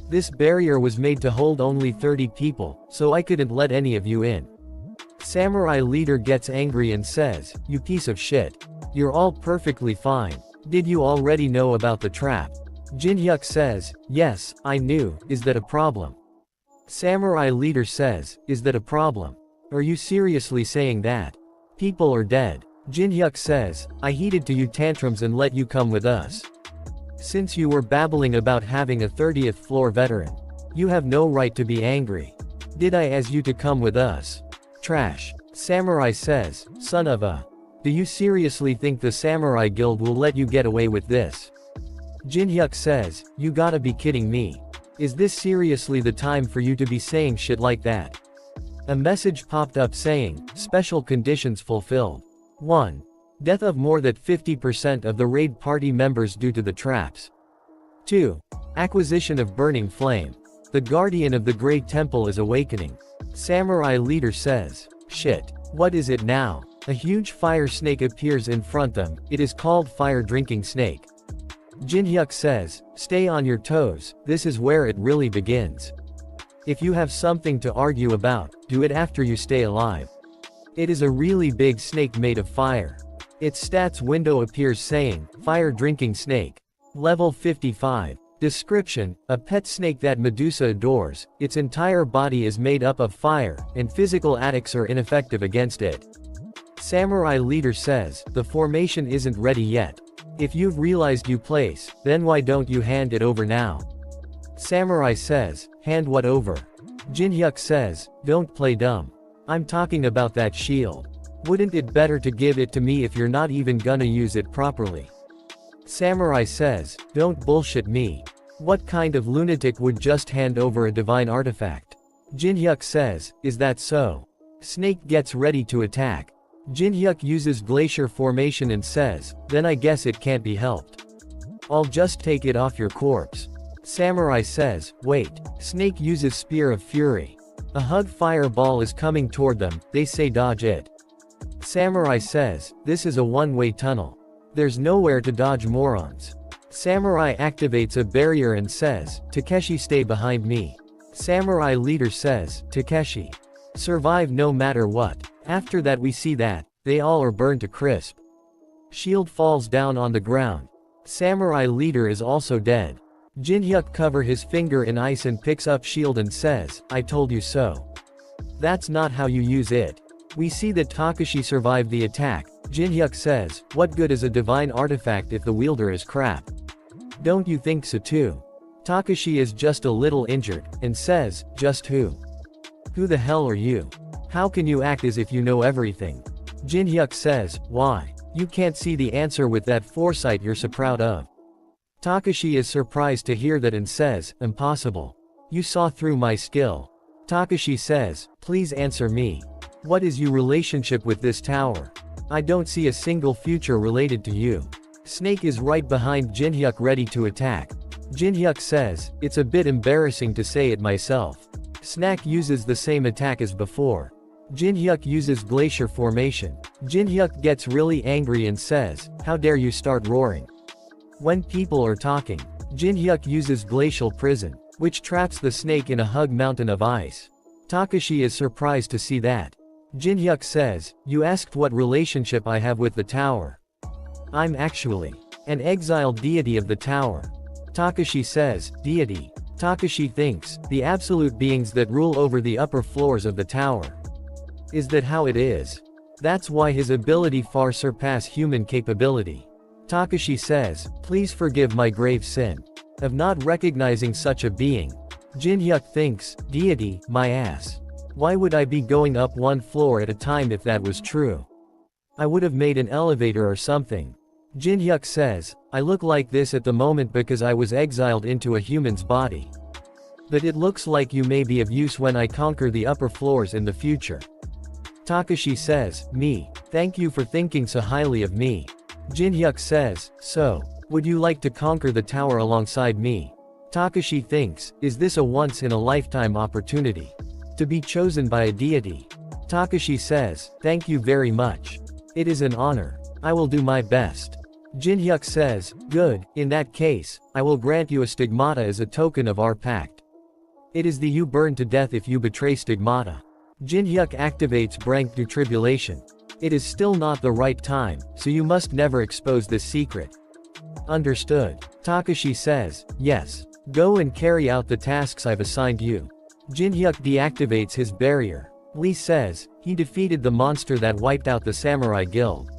This barrier was made to hold only 30 people, so I couldn't let any of you in." Samurai leader gets angry and says, "You piece of shit. You're all perfectly fine. Did you already know about the trap?" Jinhyuk says, "Yes, I knew. Is that a problem?" Samurai leader says, "Is that a problem? Are you seriously saying that? People are dead." Jinhyuk says, "I heeded to you tantrums and let you come with us. Since you were babbling about having a 30th floor veteran, you have no right to be angry. Did I ask you to come with us? Trash." Samurai says, "Son of a... Do you seriously think the Samurai Guild will let you get away with this?" Jinhyuk says, "You gotta be kidding me. Is this seriously the time for you to be saying shit like that?" A message popped up saying, "Special conditions fulfilled. 1. Death of more than 50% of the raid party members due to the traps. 2. Acquisition of burning flame. The guardian of the Great Temple is awakening." Samurai leader says, "Shit. What is it now?" A huge fire snake appears in front them. It is called Fire Drinking Snake. Jinhyuk says, "Stay on your toes, this is where it really begins. If you have something to argue about, do it after you stay alive." It is a really big snake made of fire. Its stats window appears saying, Fire Drinking Snake. Level 55. Description, a pet snake that Medusa adores. Its entire body is made up of fire, and physical attacks are ineffective against it. Samurai leader says, "The formation isn't ready yet. If you've realized you place, then why don't you hand it over now?" Samurai says, "Hand what over?" Jinhyuk says, "Don't play dumb. I'm talking about that shield. Wouldn't it better to give it to me if you're not even gonna use it properly?" Samurai says, "Don't bullshit me. What kind of lunatic would just hand over a divine artifact?" Jinhyuk says, "Is that so?" Snake gets ready to attack. Jinhyuk uses glacier formation and says, "Then I guess it can't be helped. I'll just take it off your corpse." Samurai says, "Wait." Snake uses Spear of Fury. A hug fireball is coming toward them. They say dodge it. Samurai says, "This is a one-way tunnel. There's nowhere to dodge, morons." Samurai activates a barrier and says, "Takeshi, stay behind me." Samurai leader says, "Takeshi. Survive no matter what." After that we see that they all are burned to crisp. Shield falls down on the ground. Samurai leader is also dead. Jinhyuk cover his finger in ice and picks up shield and says, "I told you so. That's not how you use it." We see that Takashi survived the attack. Jinhyuk says, what good is a divine artifact if the wielder is crap? Don't you think so too? Takashi is just a little injured, and says, just who? Who the hell are you? How can you act as if you know everything? Jinhyuk says, why? You can't see the answer with that foresight you're so proud of. Takashi is surprised to hear that and says, impossible. You saw through my skill. Takashi says, please answer me. What is your relationship with this tower? I don't see a single future related to you. Snake is right behind Jinhyuk ready to attack. Jinhyuk says, it's a bit embarrassing to say it myself. Snack uses the same attack as before. Jinhyuk uses glacier formation. Jinhyuk gets really angry and says, how dare you start roaring. When people are talking, Jinhyuk uses glacial prison, which traps the snake in a hug mountain of ice. Takashi is surprised to see that. Jinhyuk says, you asked what relationship I have with the tower. I'm actually an exiled deity of the tower. Takashi says, deity. Takashi thinks, the absolute beings that rule over the upper floors of the tower. Is that how it is? That's why his ability far surpass human capability. Takashi says, please forgive my grave sin of not recognizing such a being. Jinhyuk thinks, deity, my ass. Why would I be going up one floor at a time if that was true? I would have made an elevator or something. Jinhyuk says, I look like this at the moment because I was exiled into a human's body. But it looks like you may be of use when I conquer the upper floors in the future. Takashi says, me. Thank you for thinking so highly of me. Jinhyuk says, so, would you like to conquer the tower alongside me? Takashi thinks, is this a once-in-a-lifetime opportunity? To be chosen by a deity? Takashi says, thank you very much. It is an honor. I will do my best. Jinhyuk says, good, in that case, I will grant you a stigmata as a token of our pact. It is the you burn to death if you betray stigmata. Jinhyuk activates Brank to Tribulation. It is still not the right time, so you must never expose this secret. Understood. Takashi says, yes. Go and carry out the tasks I've assigned you. Jinhyuk deactivates his barrier. Lee says, he defeated the monster that wiped out the Samurai Guild.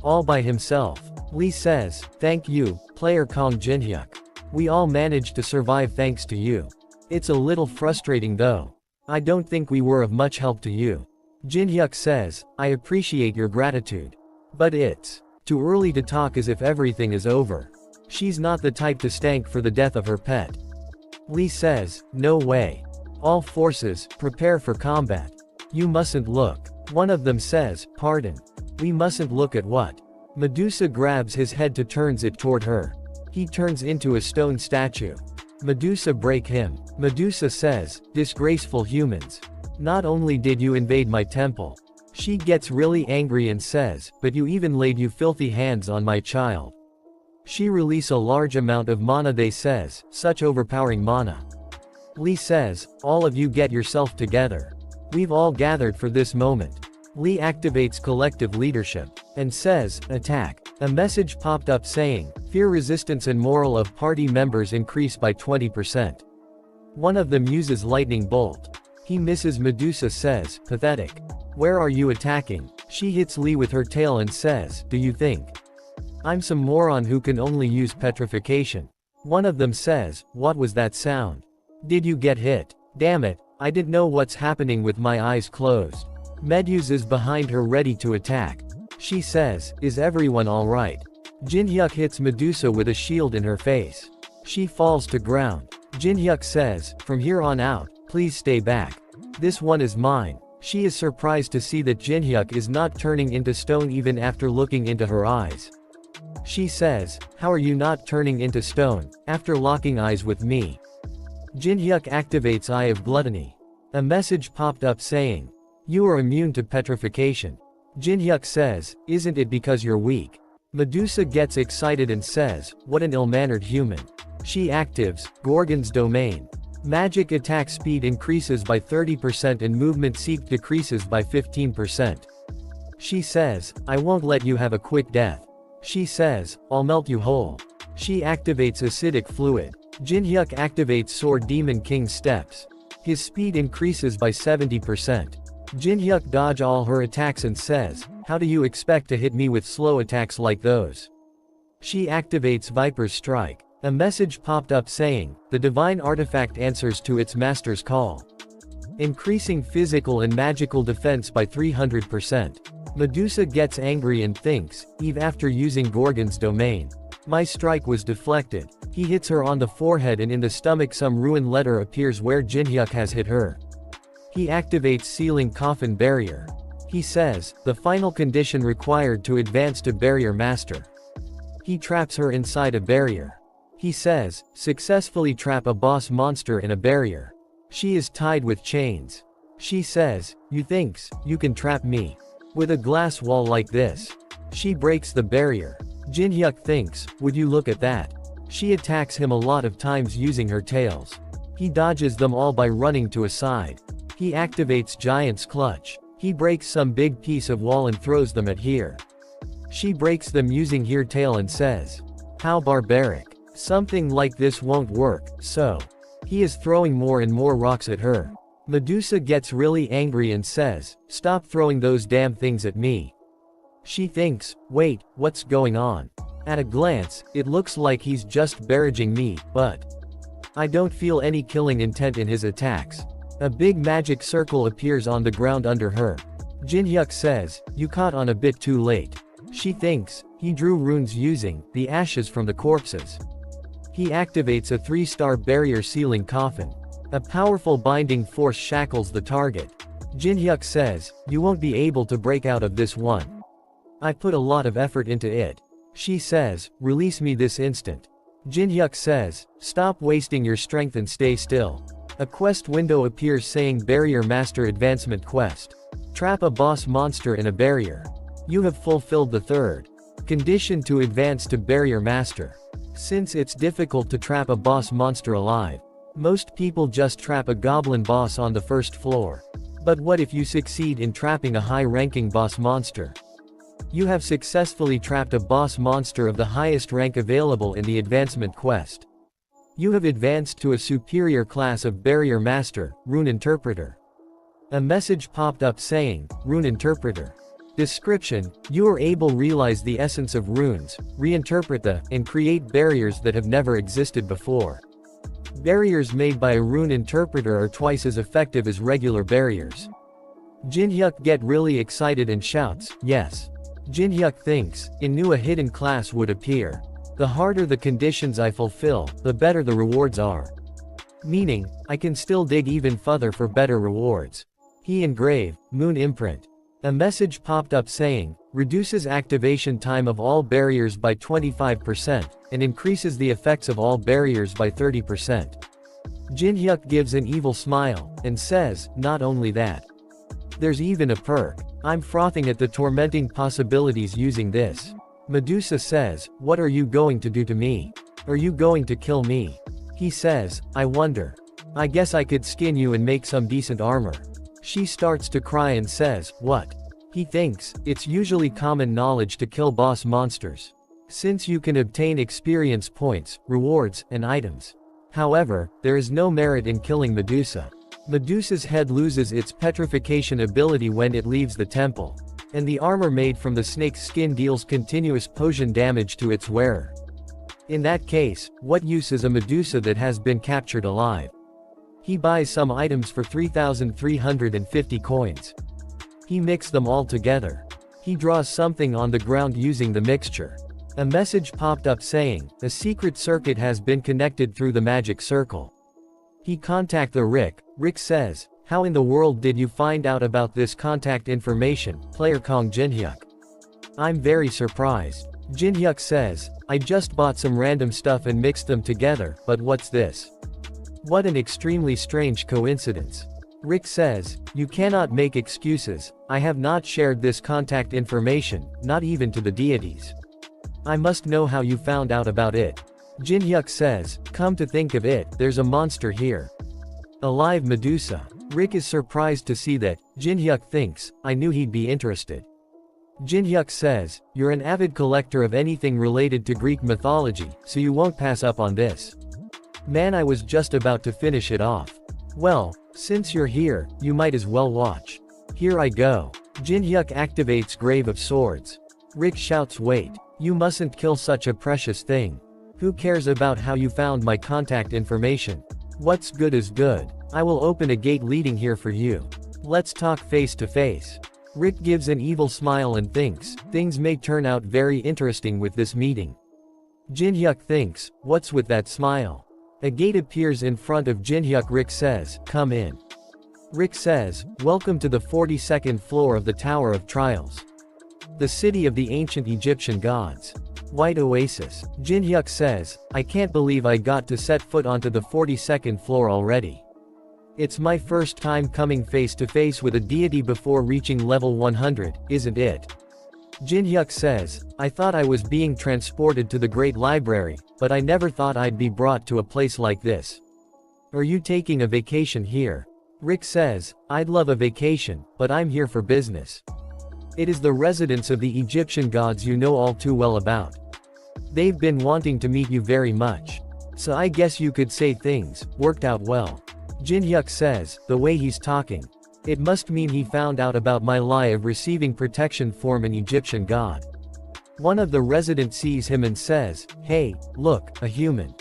All by himself. Lee says, thank you, player Kong Jinhyuk. We all managed to survive thanks to you. It's a little frustrating though. I don't think we were of much help to you. Jinhyuk says, I appreciate your gratitude. But it's too early to talk as if everything is over. She's not the type to stank for the death of her pet. Lee says, no way. All forces, prepare for combat. You mustn't look. One of them says, pardon. We mustn't look at what? Medusa grabs his head to turns it toward her. He turns into a stone statue. Medusa break him. Medusa says, disgraceful humans. Not only did you invade my temple. She gets really angry and says, but you even laid you filthy hands on my child. She release a large amount of mana. They says, such overpowering mana. Lee says, all of you get yourself together. We've all gathered for this moment. Lee activates collective leadership, and says, attack. A message popped up saying, fear resistance and morale of party members increase by 20%. One of them uses lightning bolt. He misses. Medusa says, pathetic. Where are you attacking? She hits Lee with her tail and says, do you think I'm some moron who can only use petrification? One of them says, what was that sound? Did you get hit? Damn it, I didn't know what's happening with my eyes closed. Medusa is behind her ready to attack. She says, is everyone alright? Jinhyuk hits Medusa with a shield in her face. She falls to ground. Jinhyuk says, from here on out, please stay back. This one is mine. She is surprised to see that Jinhyuk is not turning into stone even after looking into her eyes. She says, how are you not turning into stone, after locking eyes with me? Jinhyuk activates Eye of Gluttony. A message popped up saying, you are immune to petrification. Jinhyuk says, isn't it because you're weak? Medusa gets excited and says, what an ill-mannered human. She actives Gorgon's Domain. Magic attack speed increases by 30% and movement speed decreases by 15%. She says, I won't let you have a quick death. She says, I'll melt you whole. She activates Acidic Fluid. Jinhyuk activates Sword Demon King Steps. His speed increases by 70%. Jin-hyuk dodges all her attacks and says, "How do you expect to hit me with slow attacks like those?" She activates Viper's Strike. A message popped up saying, "The divine artifact answers to its master's call, increasing physical and magical defense by 300%. Medusa gets angry and thinks, Eve after using Gorgon's domain. My strike was deflected. He hits her on the forehead and in the stomach some ruined letter appears where Jin-hyuk has hit her. He activates Sealing Coffin Barrier. He says, the final condition required to advance to Barrier Master. He traps her inside a barrier. He says, successfully trap a boss monster in a barrier. She is tied with chains. She says, you thinks, you can trap me with a glass wall like this. She breaks the barrier. Jin-hyuk thinks, would you look at that? She attacks him a lot of times using her tails. He dodges them all by running to a side. He activates Giant's Clutch. He breaks some big piece of wall and throws them at here. She breaks them using her tail and says, how barbaric. Something like this won't work, so. He is throwing more and more rocks at her. Medusa gets really angry and says, stop throwing those damn things at me. She thinks, wait, what's going on? At a glance, it looks like he's just barraging me, but I don't feel any killing intent in his attacks. A big magic circle appears on the ground under her. Jin-hyuk says, you caught on a bit too late. She thinks, he drew runes using the ashes from the corpses. He activates a 3-star barrier sealing coffin. A powerful binding force shackles the target. Jin-hyuk says, you won't be able to break out of this one. I put a lot of effort into it. She says, release me this instant. Jin-hyuk says, stop wasting your strength and stay still. A quest window appears saying Barrier Master Advancement Quest. Trap a boss monster in a barrier. You have fulfilled the third condition to advance to Barrier Master. Since it's difficult to trap a boss monster alive, most people just trap a goblin boss on the first floor. But what if you succeed in trapping a high-ranking boss monster? You have successfully trapped a boss monster of the highest rank available in the advancement quest. You have advanced to a superior class of Barrier Master, Rune Interpreter. A message popped up saying, Rune Interpreter. Description, you are able to realize the essence of runes, reinterpret them, and create barriers that have never existed before. Barriers made by a rune interpreter are twice as effective as regular barriers. Jin-hyuk get really excited and shouts, yes. Jin-hyuk thinks, a hidden class would appear. The harder the conditions I fulfill, the better the rewards are. Meaning, I can still dig even further for better rewards. He engrave, Moon Imprint. A message popped up saying, reduces activation time of all barriers by 25%, and increases the effects of all barriers by 30%. Jin-hyuk gives an evil smile, and says, not only that. There's even a perk. I'm frothing at the tormenting possibilities using this. Medusa says, what are you going to do to me? Are you going to kill me? He says, I wonder. I guess I could skin you and make some decent armor. She starts to cry and says, what? He thinks, it's usually common knowledge to kill boss monsters, since you can obtain experience points, rewards, and items. However, there is no merit in killing Medusa. Medusa's head loses its petrification ability when it leaves the temple, and the armor made from the snake's skin deals continuous poison damage to its wearer. In that case, what use is a Medusa that has been captured alive? He buys some items for 3,350 coins. He mixes them all together. He draws something on the ground using the mixture. A message popped up saying, a secret circuit has been connected through the magic circle. He contacts the Rick. Rick says, how in the world did you find out about this contact information, player Kong Jin-hyuk? I'm very surprised. Jin-hyuk says, I just bought some random stuff and mixed them together, but what's this? What an extremely strange coincidence. Rick says, you cannot make excuses, I have not shared this contact information, not even to the deities. I must know how you found out about it. Jin-hyuk says, come to think of it, there's a monster here. A live Medusa. Rick is surprised to see that. Jin-hyuk thinks, I knew he'd be interested. Jin-hyuk says, you're an avid collector of anything related to Greek mythology, so you won't pass up on this. Man, I was just about to finish it off. Well, since you're here, you might as well watch. Here I go. Jinhyuk activates Grave of Swords. Rick shouts, wait. You mustn't kill such a precious thing. Who cares about how you found my contact information? What's good is good. I will open a gate leading here for you. Let's talk face to face. Rick gives an evil smile and thinks, things may turn out very interesting with this meeting. Jinhyuk thinks, what's with that smile? A gate appears in front of Jinhyuk. Rick says, come in. Rick says, welcome to the 42nd floor of the Tower of Trials. The city of the ancient Egyptian gods. White Oasis. Jinhyuk says, I can't believe I got to set foot onto the 42nd floor already. It's my first time coming face to face with a deity before reaching level 100, isn't it? Jinhyuk says, I thought I was being transported to the Great Library, but I never thought I'd be brought to a place like this. Are you taking a vacation here? Rick says, I'd love a vacation, but I'm here for business. It is the residence of the Egyptian gods you know all too well about. They've been wanting to meet you very much. So I guess you could say things worked out well. Jinhyuk says, the way he's talking. It must mean he found out about my lie of receiving protection from an Egyptian god. One of the residents sees him and says, hey, look, a human.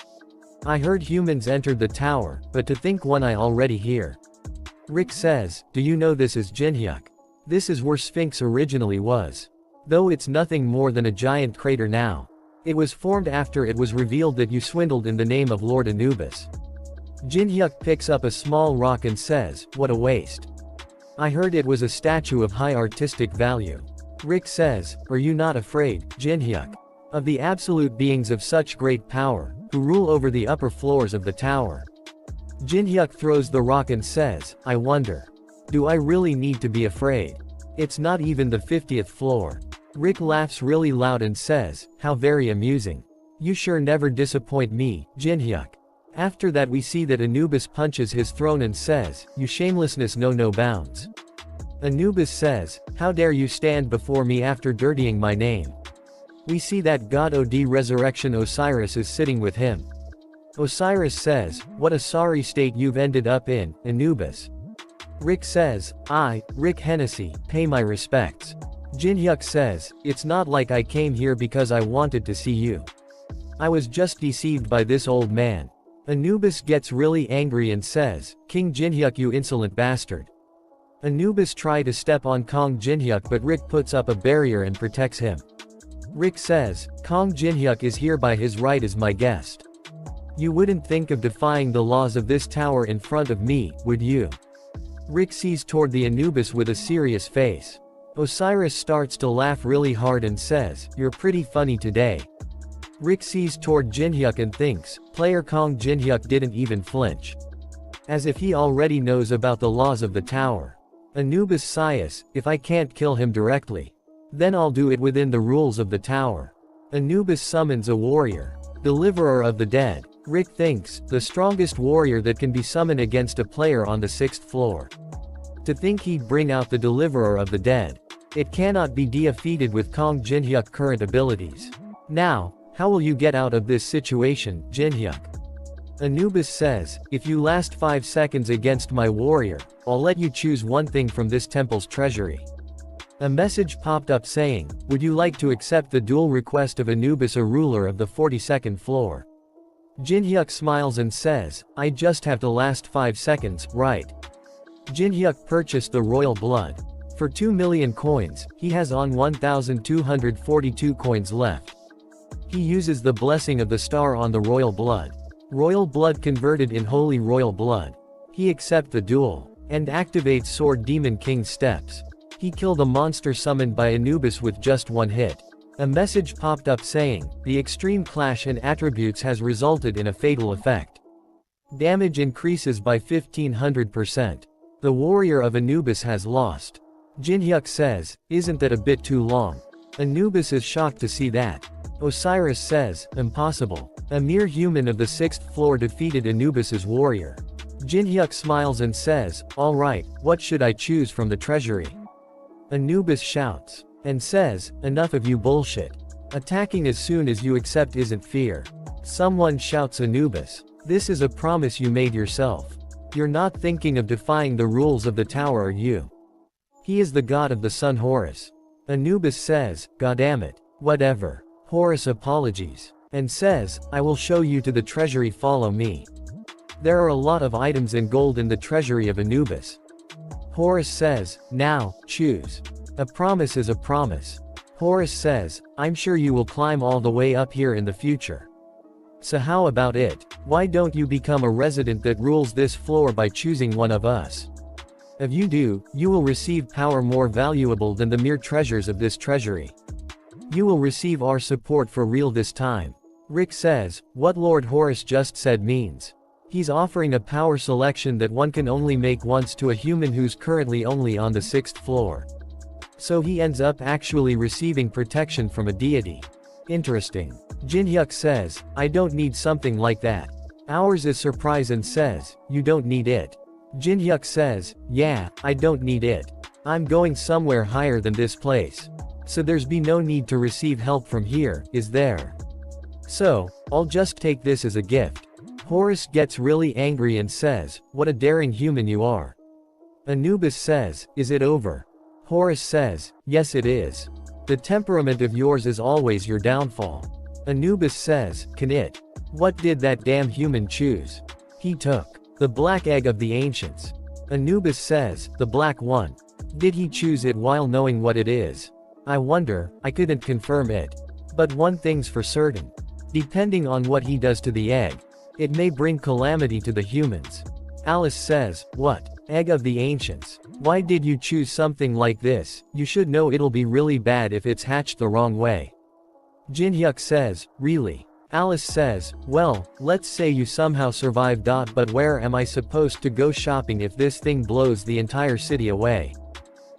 I heard humans entered the tower, but to think one I already hear. Rick says, do you know this is Jinhyuk? This is where Sphinx originally was. Though it's nothing more than a giant crater now. It was formed after it was revealed that you swindled in the name of Lord Anubis. Jinhyuk picks up a small rock and says, what a waste. I heard it was a statue of high artistic value. Rick says, are you not afraid, Jinhyuk, of the absolute beings of such great power, who rule over the upper floors of the tower? Jinhyuk throws the rock and says, I wonder. Do I really need to be afraid? It's not even the 50th floor. Rick laughs really loud and says, how very amusing. You sure never disappoint me, Jinhyuk. After that we see that Anubis punches his throne and says, you shamelessness know no bounds. Anubis says, how dare you stand before me after dirtying my name? We see that god Od Resurrection Osiris is sitting with him. Osiris says, what a sorry state you've ended up in, Anubis. Rick says, I, Rick Hennessy, pay my respects. Jinhyuk says, it's not like I came here because I wanted to see you. I was just deceived by this old man. Anubis gets really angry and says, King Jinhyuk, you insolent bastard. Anubis tries to step on Kong Jinhyuk, but Rick puts up a barrier and protects him. Rick says, Kong Jinhyuk is here by his right as my guest. You wouldn't think of defying the laws of this tower in front of me, would you? Rick sees toward the Anubis with a serious face. Osiris starts to laugh really hard and says, you're pretty funny today. Rick sees toward Jinhyuk and thinks, player Kong Jinhyuk didn't even flinch. As if he already knows about the laws of the tower. Anubis sighs, if I can't kill him directly, then I'll do it within the rules of the tower. Anubis summons a warrior. Deliverer of the dead. Rick thinks, the strongest warrior that can be summoned against a player on the 6th floor. To think he'd bring out the deliverer of the dead. It cannot be defeated with Kong Jinhyuk's current abilities. Now, how will you get out of this situation, Jinhyuk? Anubis says, if you last 5 seconds against my warrior, I'll let you choose one thing from this temple's treasury. A message popped up saying, would you like to accept the duel request of Anubis, a ruler of the 42nd floor? Jinhyuk smiles and says, I just have to last 5 seconds, right? Jinhyuk purchased the royal blood. For 2 million coins, he has on 1,242 coins left. He uses the blessing of the star on the royal blood. Royal blood converted in holy royal blood. He accepts the duel, and activates Sword Demon King steps. He killed a monster summoned by Anubis with just 1 hit. A message popped up saying, the extreme clash in attributes has resulted in a fatal effect. Damage increases by 1500%. The warrior of Anubis has lost. Jinhyuk says, isn't that a bit too long? Anubis is shocked to see that. Osiris says, impossible. A mere human of the 6th floor defeated Anubis's warrior. Jinhyuk smiles and says, alright, what should I choose from the treasury? Anubis shouts. And says, enough of you bullshit. Attacking as soon as you accept isn't fear. Someone shouts, Anubis. This is a promise you made yourself. You're not thinking of defying the rules of the tower, are you? He is the god of the sun Horus. Anubis says, "Goddamn it, whatever." Horus apologies and says, "I will show you to the treasury, follow me." There are a lot of items in gold in the treasury of Anubis. Horus says, "Now, choose. A promise is a promise." Horus says, "I'm sure you will climb all the way up here in the future. So how about it? Why don't you become a resident that rules this floor by choosing one of us? If you do, you will receive power more valuable than the mere treasures of this treasury. You will receive our support for real this time." Rick says, "What Lord Horus just said means he's offering a power selection that one can only make once to a human who's currently only on the 6th floor. So he ends up actually receiving protection from a deity. Interesting." Jinhyuk says, "I don't need something like that. Ours is surprise," and says, "You don't need it." Jinhyuk says, "Yeah, I don't need it. I'm going somewhere higher than this place. So there's be no need to receive help from here, is there? So, I'll just take this as a gift." Horus gets really angry and says, "What a daring human you are." Anubis says, "Is it over?" Horus says, "Yes it is. The temperament of yours is always your downfall." Anubis says, "Can it? What did that damn human choose?" "He took the black egg of the ancients." Anubis says, "The black one? Did he choose it while knowing what it is? I wonder." "I couldn't confirm it. But one thing's for certain. Depending on what he does to the egg, it may bring calamity to the humans." Alice says, "What? Egg of the ancients? Why did you choose something like this? You should know it'll be really bad if it's hatched the wrong way." Jinhyuk says, "Really?" Alice says, "Well, let's say you somehow survive. But where am I supposed to go shopping if this thing blows the entire city away?"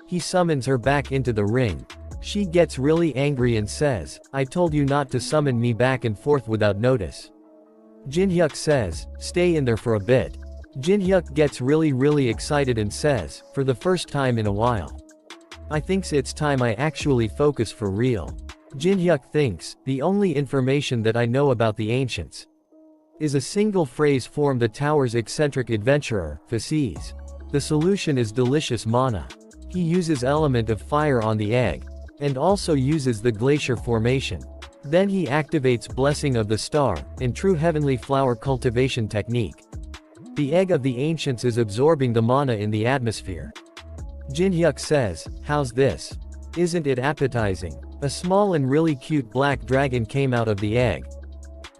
He summons her back into the ring. She gets really angry and says, "I told you not to summon me back and forth without notice." Jinhyuk says, "Stay in there for a bit." Jinhyuk gets really excited and says, "For the first time in a while, I thinks it's time I actually focus for real." Jinhyuk thinks, "The only information that I know about the ancients is a single phrase from the tower's eccentric adventurer, Faces. The solution is delicious mana." He uses element of fire on the egg, and also uses the glacier formation. Then he activates Blessing of the Star, in true heavenly flower cultivation technique. The egg of the ancients is absorbing the mana in the atmosphere. Jinhyuk says, "How's this? Isn't it appetizing?" A small and really cute black dragon came out of the egg.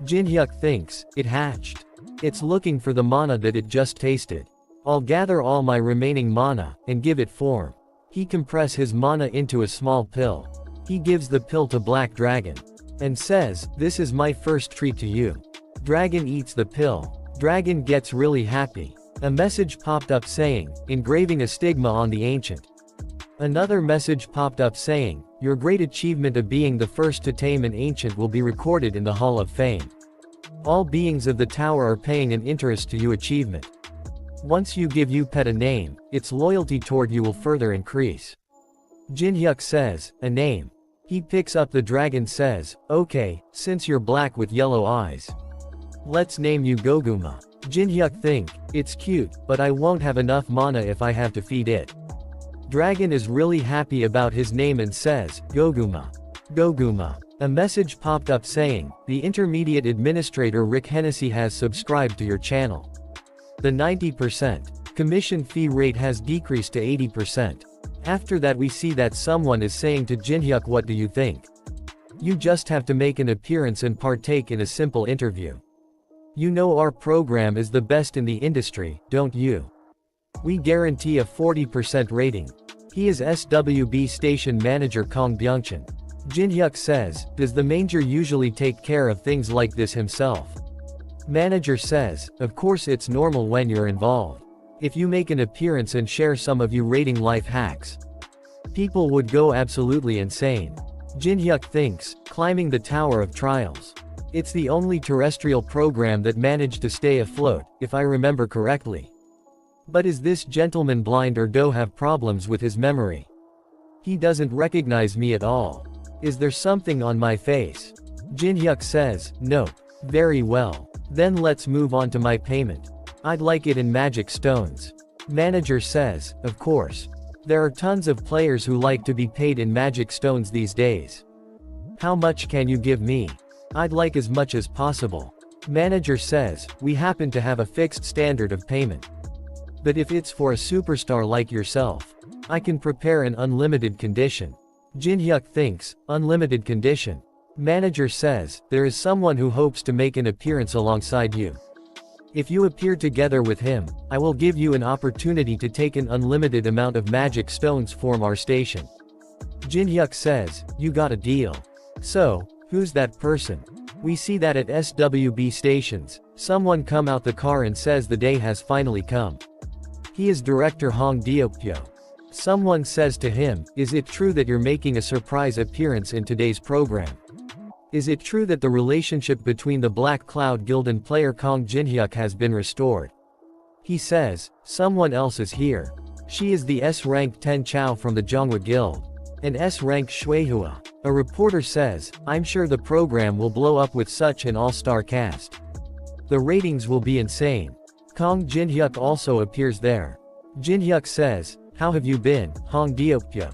Jinhyuk thinks, "It hatched. It's looking for the mana that it just tasted. I'll gather all my remaining mana, and give it form." He compress his mana into a small pill. He gives the pill to Black Dragon, and says, "This is my first treat to you." Dragon eats the pill. Dragon gets really happy. A message popped up saying, "Engraving a stigma on the ancient." Another message popped up saying, "Your great achievement of being the first to tame an ancient will be recorded in the Hall of Fame. All beings of the tower are paying an interest to your achievement. Once you give you pet a name, its loyalty toward you will further increase." Jinhyuk says, "A name?" He picks up the dragon says, "Okay, since you're black with yellow eyes, let's name you Goguma." Jinhyuk think, "It's cute, but I won't have enough mana if I have to feed it." Dragon is really happy about his name and says, "Goguma. Goguma." A message popped up saying, "The intermediate administrator Rick Hennessy has subscribed to your channel. The 90% commission fee rate has decreased to 80%. After that we see that someone is saying to Jinhyuk, "What do you think? You just have to make an appearance and partake in a simple interview. You know our program is the best in the industry, don't you? We guarantee a 40% rating." He is SWB station manager Kong Byungchan. Jinhyuk says, "Does the manager usually take care of things like this himself?" Manager says, "Of course it's normal when you're involved. If you make an appearance and share some of you rating life hacks, people would go absolutely insane." Jinhyuk thinks, climbing the Tower of Trials. It's the only terrestrial program that managed to stay afloat, if I remember correctly. But is this gentleman blind or do have problems with his memory? He doesn't recognize me at all. Is there something on my face? Jinhyuk says, "Nope." "Very well. Then let's move on to my payment. I'd like it in magic stones." Manager says, "Of course. There are tons of players who like to be paid in magic stones these days. How much can you give me? I'd like as much as possible. Manager says, we happen to have a fixed standard of payment. But if it's for a superstar like yourself, I can prepare an unlimited condition. Jin-hyuk thinks, unlimited condition. Manager says, there is someone who hopes to make an appearance alongside you. If you appear together with him, I will give you an opportunity to take an unlimited amount of magic stones from our station. Jin-hyuk says, you got a deal. So, who's that person? We see that at SWB stations, someone come out the car and says the day has finally come. He is director Hong Deokpyo. Someone says to him, is it true that you're making a surprise appearance in today's program? Is it true that the relationship between the Black Cloud Guild and player Kong Jin-hyuk has been restored? He says, someone else is here. She is the S-rank Ten Chao from the Zhonghua Guild. And S-rank Shuihua. A reporter says, I'm sure the program will blow up with such an all-star cast. The ratings will be insane. Kong Jin-hyuk also appears there. Jin-hyuk says, how have you been, Hong Deokpyo?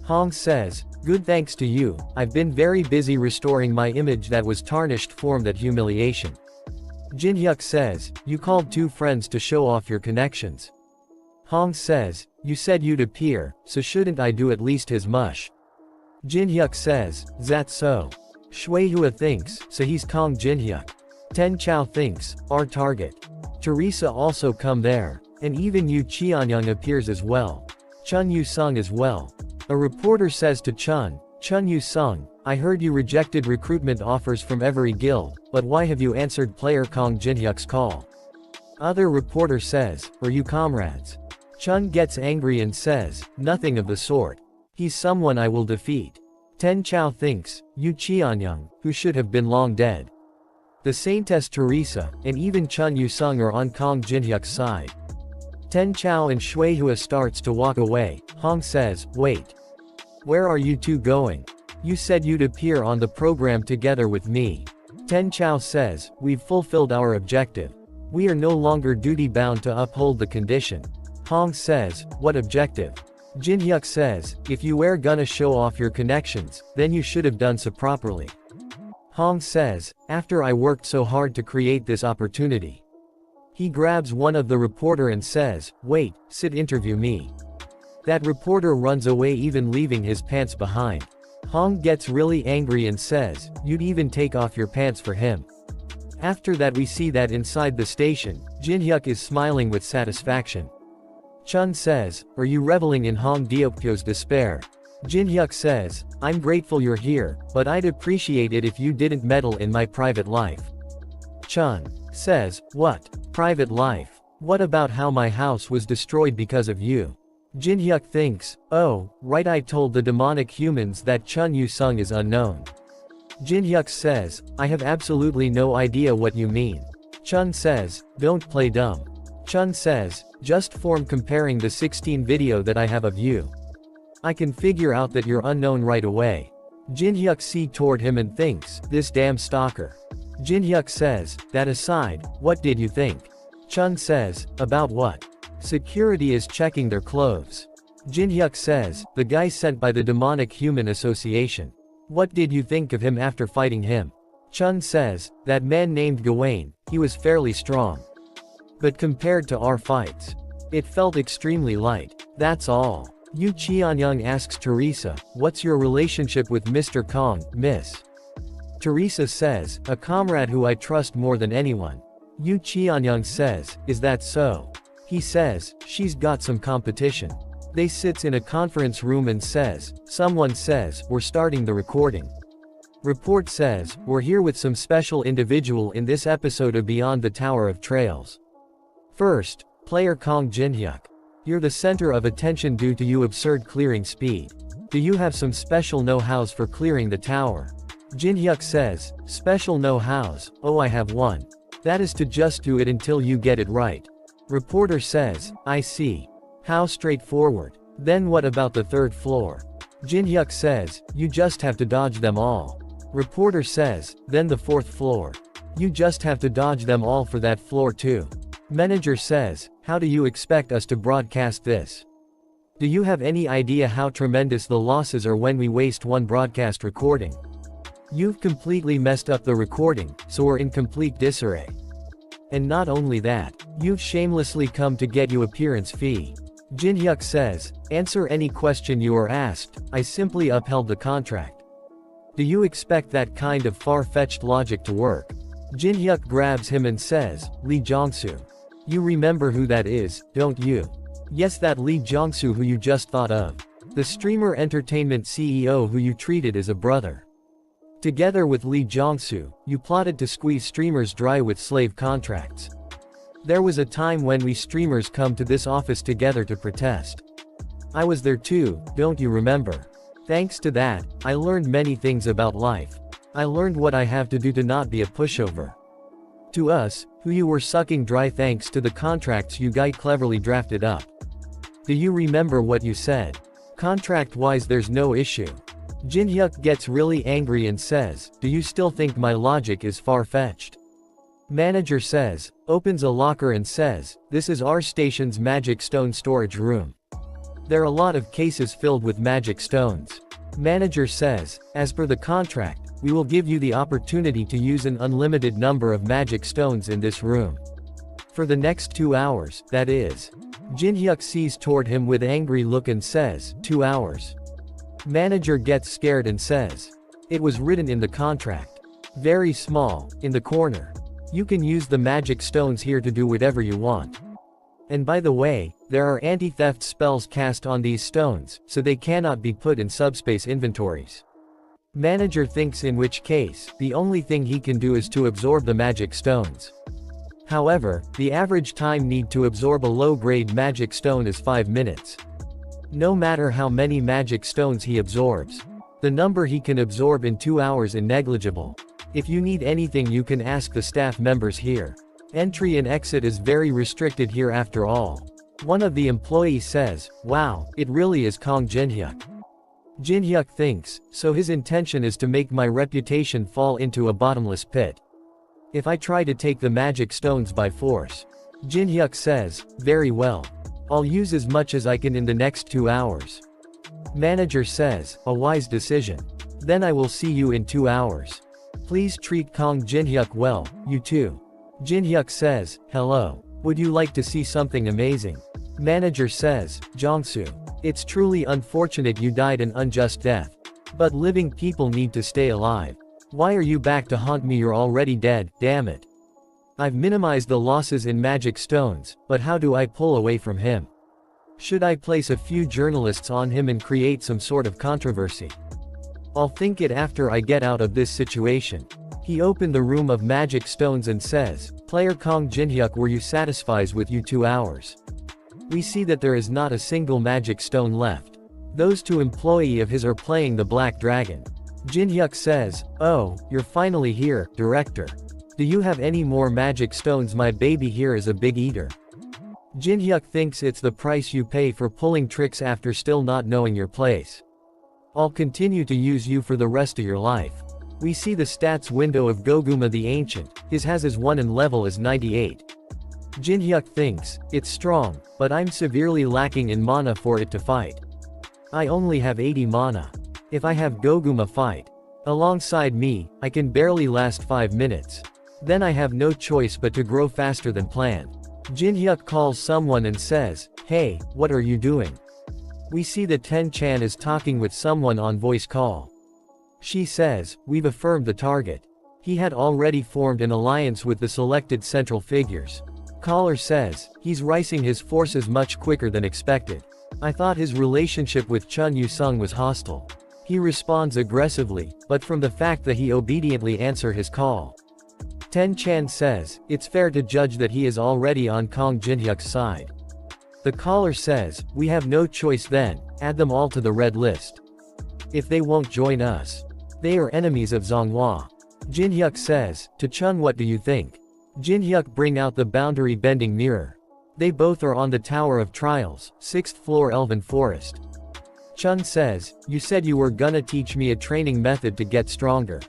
Hong says, good thanks to you, I've been very busy restoring my image that was tarnished from that humiliation. Jin-hyuk says, you called two friends to show off your connections. Hong says, you said you'd appear, so shouldn't I do at least his mush? Jin-hyuk says, that's so. Shuihua thinks, so he's Kong Jin-hyuk. Ten Chao thinks, our target. Teresa also come there. And even Yu Cheonyang appears as well. Chun Yu-sung as well. A reporter says to Chun Yu-sung, I heard you rejected recruitment offers from every guild, but why have you answered player Kong Jin-hyuk's call? Other reporter says, are you comrades? Chun gets angry and says, nothing of the sort. He's someone I will defeat. Ten Chao thinks, Yu Cheonyang, who should have been long dead. The Saintess Teresa, and even Chun Yu-sung are on Kong Jin-hyuk's side. Ten Chao and Shuihua starts to walk away. Hong says, wait. Where are you two going? You said you'd appear on the program together with me. Ten Chao says, we've fulfilled our objective. We are no longer duty-bound to uphold the condition. Hong says, what objective? Jin-hyuk says, if you were gonna show off your connections, then you should have done so properly. Hong says, after I worked so hard to create this opportunity. He grabs one of the reporter and says, wait, sit interview me. That reporter runs away, even leaving his pants behind. Hong gets really angry and says, you'd even take off your pants for him. After that we see that inside the station, Jin-hyuk is smiling with satisfaction. Chun says, are you reveling in Hong Deokpyo's despair? Jin-hyuk says, I'm grateful you're here, but I'd appreciate it if you didn't meddle in my private life. Chun says, what? Private life? What about how my house was destroyed because of you? Jin-hyuk thinks, oh, right, I told the demonic humans that Chun Yu-sung is unknown. Jin-hyuk says, I have absolutely no idea what you mean. Chun says, don't play dumb. Chun says, just from comparing the 16 video that I have of you. I can figure out that you're unknown right away. Jin-hyuk sees toward him and thinks, this damn stalker. Jin-hyuk says, that aside, what did you think? Chun says, about what? Security is checking their clothes. Jin-hyuk says, the guy sent by the Demonic Human Association. What did you think of him after fighting him? Chun says, that man named Gawain, he was fairly strong. But compared to our fights, it felt extremely light. That's all. Yu Cheonyang asks Teresa, what's your relationship with Mr. Kong, miss? Teresa says, a comrade who I trust more than anyone. Yu Cheonyang says, is that so? He says, she's got some competition. They sits in a conference room and says, someone says, we're starting the recording. Report says, we're here with some special individual in this episode of Beyond the Tower of Trails. First, player Kong Jin-hyuk. You're the center of attention due to your absurd clearing speed. Do you have some special know-hows for clearing the tower? Jin-hyuk says, special know-hows, oh I have one. That is to just do it until you get it right. Reporter says, I see. How straightforward. Then what about the third floor? Jin-hyuk says, you just have to dodge them all. Reporter says, then the fourth floor. You just have to dodge them all for that floor too. Manager says, how do you expect us to broadcast this? Do you have any idea how tremendous the losses are when we waste one broadcast recording? You've completely messed up the recording, so we're in complete disarray. And not only that, you've shamelessly come to get you appearance fee. Jin-hyuk says, answer any question you are asked, I simply upheld the contract. Do you expect that kind of far-fetched logic to work? Jin-hyuk grabs him and says, Lee Jong-soo. You remember who that is, don't you? Yes, that Lee Jong-soo who you just thought of. The streamer entertainment CEO who you treated as a brother. Together with Lee Jong-soo, you plotted to squeeze streamers dry with slave contracts. There was a time when we streamers come to this office together to protest. I was there too, don't you remember? Thanks to that, I learned many things about life. I learned what I have to do to not be a pushover. To us, who you were sucking dry thanks to the contracts you guys cleverly drafted up. Do you remember what you said? Contract-wise there's no issue. Jin-hyuk gets really angry and says, do you still think my logic is far-fetched? Manager says, opens a locker and says, this is our station's magic stone storage room. There are a lot of cases filled with magic stones. Manager says, as per the contract, we will give you the opportunity to use an unlimited number of magic stones in this room. For the next 2 hours, that is. Jin-hyuk sees toward him with angry look and says, 2 hours. Manager gets scared and says, it was written in the contract. Very small, in the corner. You can use the magic stones here to do whatever you want. And by the way, there are anti-theft spells cast on these stones, so they cannot be put in subspace inventories. Manager thinks in which case, the only thing he can do is to absorb the magic stones. However, the average time need to absorb a low-grade magic stone is 5 minutes. No matter how many magic stones he absorbs, the number he can absorb in 2 hours is negligible. If you need anything you can ask the staff members here. Entry and exit is very restricted here after all. One of the employees says, wow, it really is Kong Jin-hyuk. Jin-hyuk thinks, so his intention is to make my reputation fall into a bottomless pit. If I try to take the magic stones by force. Jin-hyuk says, very well. I'll use as much as I can in the next 2 hours. Manager says, a wise decision. Then I will see you in 2 hours. Please treat Kong Jin-hyuk well, you too. Jin-hyuk says, hello. Would you like to see something amazing? Manager says, Jong-soo. It's truly unfortunate you died an unjust death. But living people need to stay alive. Why are you back to haunt me? You're already dead, damn it. I've minimized the losses in magic stones, but how do I pull away from him? Should I place a few journalists on him and create some sort of controversy? I'll think it after I get out of this situation. He opened the room of magic stones and says, player Kong Jin-hyuk, were you satisfied with you 2 hours? We see that there is not a single magic stone left. Those 2 employees of his are playing the Black Dragon. Jin-hyuk says, oh, you're finally here, director. Do you have any more magic stones? My baby here is a big eater. Jin-hyuk thinks it's the price you pay for pulling tricks after still not knowing your place. I'll continue to use you for the rest of your life. We see the stats window of Goguma the Ancient, his has is 1 and level is 98. Jin-hyuk thinks, it's strong, but I'm severely lacking in mana for it to fight. I only have 80 mana. If I have Goguma fight alongside me, I can barely last 5 minutes. Then I have no choice but to grow faster than planned. Jin-hyuk calls someone and says, hey, what are you doing? We see that Ten-chan is talking with someone on voice call. She says, we've affirmed the target. He had already formed an alliance with the selected central figures. Caller says, he's rising his forces much quicker than expected. I thought his relationship with Chun Yu-sung was hostile. He responds aggressively, but from the fact that he obediently answer his call. Ten-chan says, it's fair to judge that he is already on Kong Jin-hyuk's side. The caller says, we have no choice then, add them all to the red list. If they won't join us, they are enemies of Zonghua. Jin-hyuk says, to Chun, what do you think? Jin-hyuk bring out the boundary bending mirror. They both are on the Tower of Trials, 6th floor Elven Forest. Chun says, you said you were gonna teach me a training method to get stronger.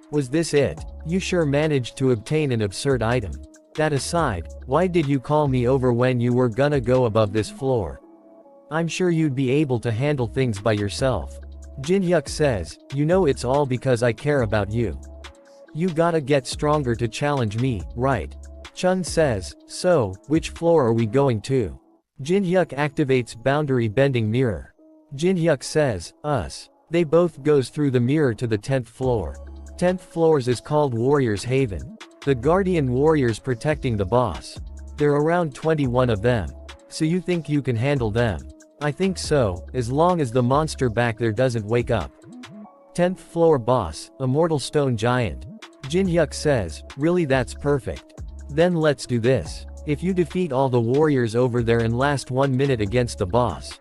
Was this it? You sure managed to obtain an absurd item. That aside, why did you call me over when you were gonna go above this floor? I'm sure you'd be able to handle things by yourself. Jin-hyuk says, you know it's all because I care about you. You gotta get stronger to challenge me, right? Chun says, so, which floor are we going to? Jin-hyuk activates boundary bending mirror. Jin-hyuk says, us. They both goes through the mirror to the 10th floor. 10th floors is called Warrior's Haven. The Guardian Warriors protecting the boss. There are around 21 of them. So you think you can handle them? I think so, as long as the monster back there doesn't wake up. 10th floor boss, Immortal Stone Giant. Jin-hyuk says, really that's perfect. Then let's do this. If you defeat all the warriors over there and last 1 minute against the boss.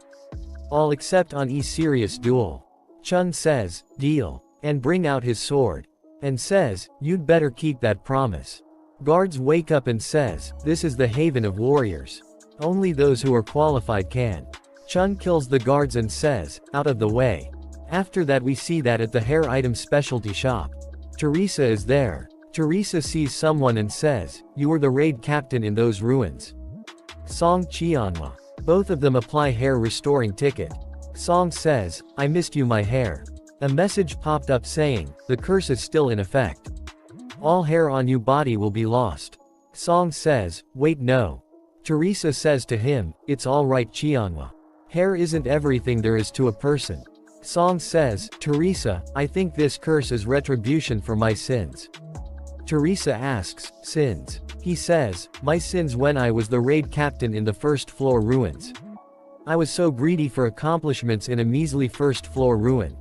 All except on serious duel. Chun says, deal. And bring out his sword. And says, you'd better keep that promise. Guards wake up and says, this is the haven of warriors. Only those who are qualified can. Chun kills the guards and says, out of the way. After that we see that at the hair item specialty shop. Teresa is there. Teresa sees someone and says, you were the raid captain in those ruins. Song Cheonhwa. Both of them apply hair restoring ticket. Song says, I missed you my hair. A message popped up saying, the curse is still in effect. All hair on you body will be lost. Song says, wait no. Teresa says to him, it's alright Cheonhwa. Hair isn't everything there is to a person. Song says, Teresa, I think this curse is retribution for my sins. Teresa asks, sins? He says, my sins when I was the raid captain in the first floor ruins. I was so greedy for accomplishments in a measly first floor ruin.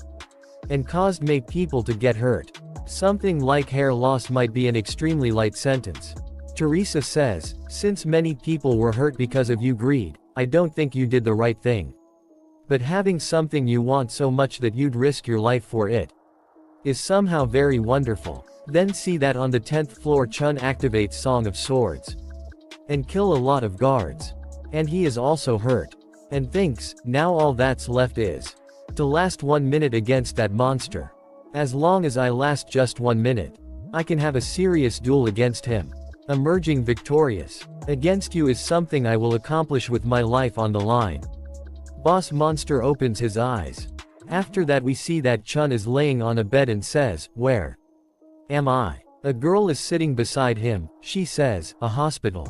And caused many people to get hurt. Something like hair loss might be an extremely light sentence. Teresa says, since many people were hurt because of you greed, I don't think you did the right thing. But having something you want so much that you'd risk your life for it is somehow very wonderful. Then see that on the 10th floor Chun activates Song of Swords. And kill a lot of guards. And he is also hurt. And thinks, now all that's left is to last 1 minute against that monster. As long as I last just 1 minute, I can have a serious duel against him. Emerging victorious against you is something I will accomplish with my life on the line. Boss monster opens his eyes. After that we see that Chun is laying on a bed and says, where am I? A girl is sitting beside him. She says, a hospital.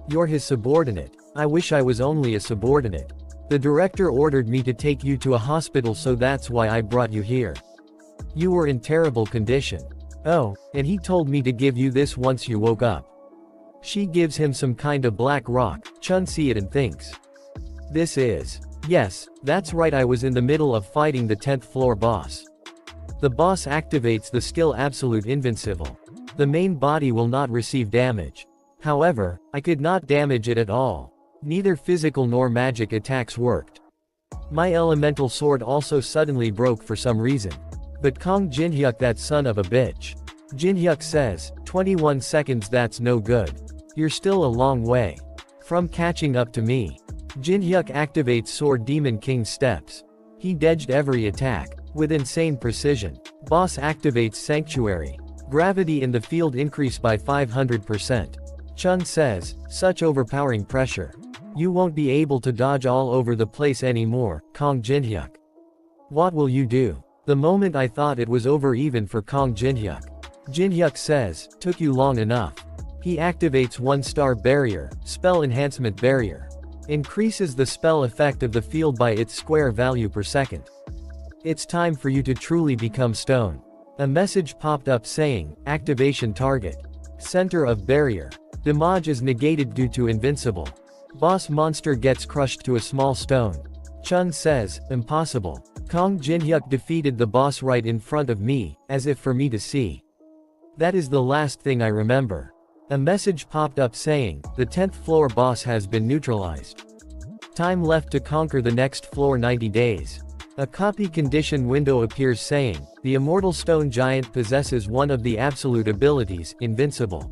You're his subordinate. I wish I was only a subordinate. The director ordered me to take you to a hospital, so that's why I brought you here. You were in terrible condition. Oh, and he told me to give you this once you woke up. She gives him some kind of black rock. Chun sees it and thinks, this is. Yes, that's right, I was in the middle of fighting the 10th floor boss. The boss activates the skill Absolute Invincible. The main body will not receive damage. However, I could not damage it at all. Neither physical nor magic attacks worked. My elemental sword also suddenly broke for some reason. But Kong Jin-hyuk, that son of a bitch. Jin-hyuk says, 21 seconds, that's no good. You're still a long way from catching up to me. Jin-hyuk activates Sword Demon King steps. He dodged every attack with insane precision. Boss activates Sanctuary. Gravity in the field increased by 500%. Chun says, such overpowering pressure. You won't be able to dodge all over the place anymore, Kong Jin-hyuk. What will you do? The moment I thought it was over even for Kong Jin-hyuk. Jin-hyuk says, took you long enough. He activates 1-star barrier, spell enhancement barrier. Increases the spell effect of the field by its square value per second. It's time for you to truly become stone. A message popped up saying, activation target. Center of barrier. Damage is negated due to invincible. Boss monster gets crushed to a small stone. Chun says, impossible. Kong Jin-hyuk defeated the boss right in front of me, as if for me to see. That is the last thing I remember. A message popped up saying, the 10th floor boss has been neutralized. Time left to conquer the next floor 90 days. A copy condition window appears saying, the Immortal Stone Giant possesses one of the absolute abilities, Invincible.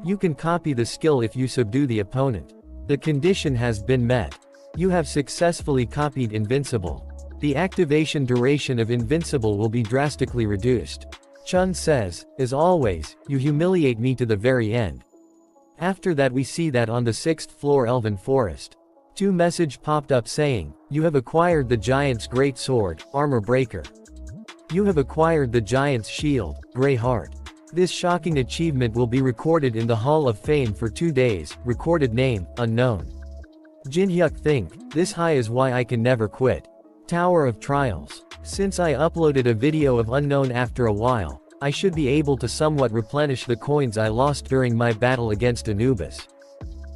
You can copy the skill if you subdue the opponent. The condition has been met. You have successfully copied Invincible. The activation duration of Invincible will be drastically reduced. Chun says, as always, you humiliate me to the very end. After that we see that on the 6th floor Elven Forest. Two message popped up saying, "You have acquired the giant's great sword, Armor Breaker. You have acquired the giant's shield, Grey Heart. This shocking achievement will be recorded in the Hall of Fame for 2 days, recorded name, unknown." Jinhyuk think, "This high is why I can never quit. Tower of Trials. Since I uploaded a video of unknown after a while, I should be able to somewhat replenish the coins I lost during my battle against Anubis.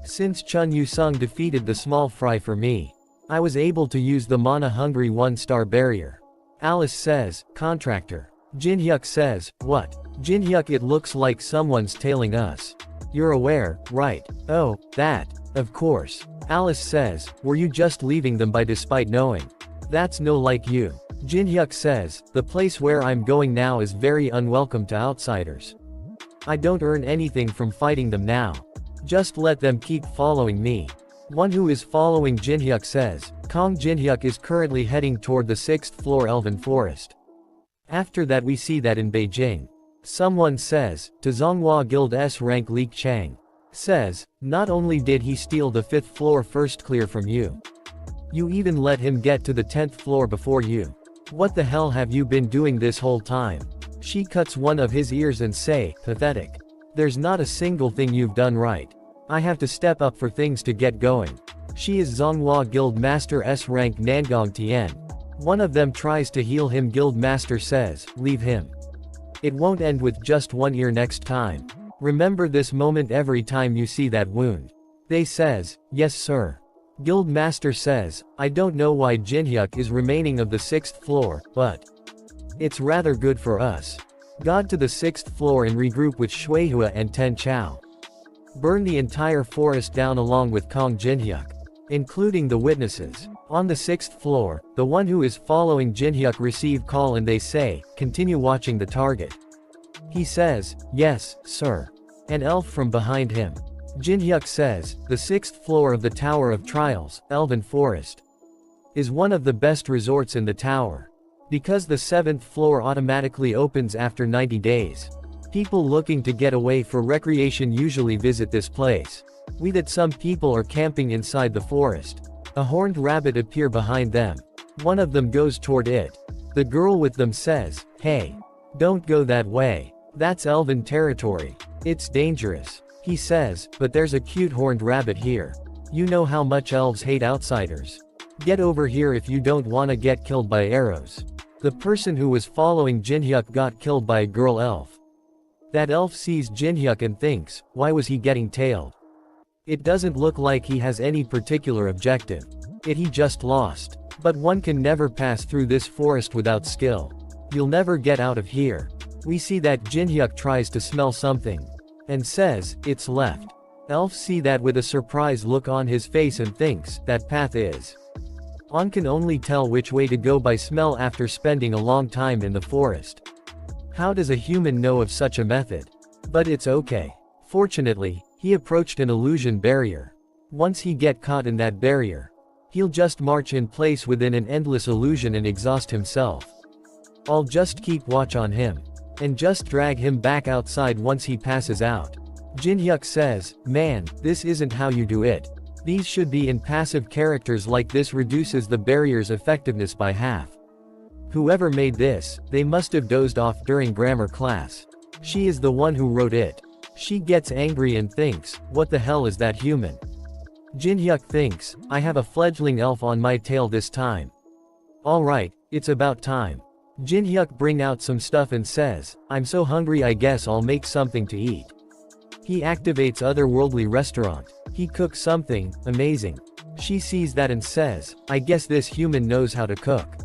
Since Chun Yu-sung defeated the small fry for me, I was able to use the mana hungry 1-star barrier." Alice says, "Contractor." Jinhyuk says, "What?" Jinhyuk, "It looks like someone's tailing us. You're aware, right?" "Oh, that. Of course." Alice says, "Were you just leaving them by despite knowing? That's no like you." Jinhyuk says, "The place where I'm going now is very unwelcome to outsiders. I don't earn anything from fighting them now. Just let them keep following me." One who is following Jinhyuk says, Kong Jinhyuk is currently heading toward the 6th floor Elven Forest. After that we see that in Beijing. Someone says, to Zonghua Guild S rank Li Chang. Says, "Not only did he steal the 5th floor first clear from you, you even let him get to the 10th floor before you. What the hell have you been doing this whole time?" She cuts one of his ears and say, "Pathetic. There's not a single thing you've done right. I have to step up for things to get going." She is Zonghua Guild Master S rank Nangong Tien. One of them tries to heal him. Guild Master says, "Leave him. It won't end with just one ear next time. Remember this moment every time you see that wound." They says, "Yes sir." Guild Master says, "I don't know why Jinhyuk is remaining of the 6th floor, but it's rather good for us. God to the 6th floor and regroup with Shuihua and Ten Chao. Burn the entire forest down along with Kong Jinhyuk, including the witnesses." On the 6th floor, the one who is following Jinhyuk receive call and they say, "Continue watching the target." He says, "Yes, sir." An elf from behind him. Jinhyuk says, "The 6th floor of the Tower of Trials, Elven Forest, is one of the best resorts in the tower. Because the 7th floor automatically opens after 90 days. People looking to get away for recreation usually visit this place. We that some people are camping inside the forest." A horned rabbit appear behind them. One of them goes toward it. The girl with them says, "Hey, don't go that way. That's elven territory. It's dangerous." He says, "But there's a cute horned rabbit here. You know how much elves hate outsiders. Get over here if you don't wanna get killed by arrows." The person who was following Jinhyuk got killed by a girl elf. That elf sees Jinhyuk and thinks, why was he getting tailed? It doesn't look like he has any particular objective. He just lost. But one can never pass through this forest without skill. You'll never get out of here. We see that Jinhyuk tries to smell something. And says, "It's left." Elves see that with a surprised look on his face and thinks, that path is. One can only tell which way to go by smell after spending a long time in the forest. How does a human know of such a method? But it's okay. Fortunately, he approached an illusion barrier. Once he get caught in that barrier, he'll just march in place within an endless illusion and exhaust himself. I'll just keep watch on him. And just drag him back outside once he passes out. Jinhyuk says, "Man, this isn't how you do it. These should be in passive characters like this reduces the barrier's effectiveness by half. Whoever made this, they must have dozed off during grammar class." She is the one who wrote it. She gets angry and thinks, what the hell is that human? Jinhyuk thinks, I have a fledgling elf on my tail this time. Alright, it's about time. Jinhyuk bring out some stuff and says, I'm so hungry I guess I'll make something to eat. He activates otherworldly restaurant. He cooks something amazing. She sees that and says, I guess this human knows how to cook.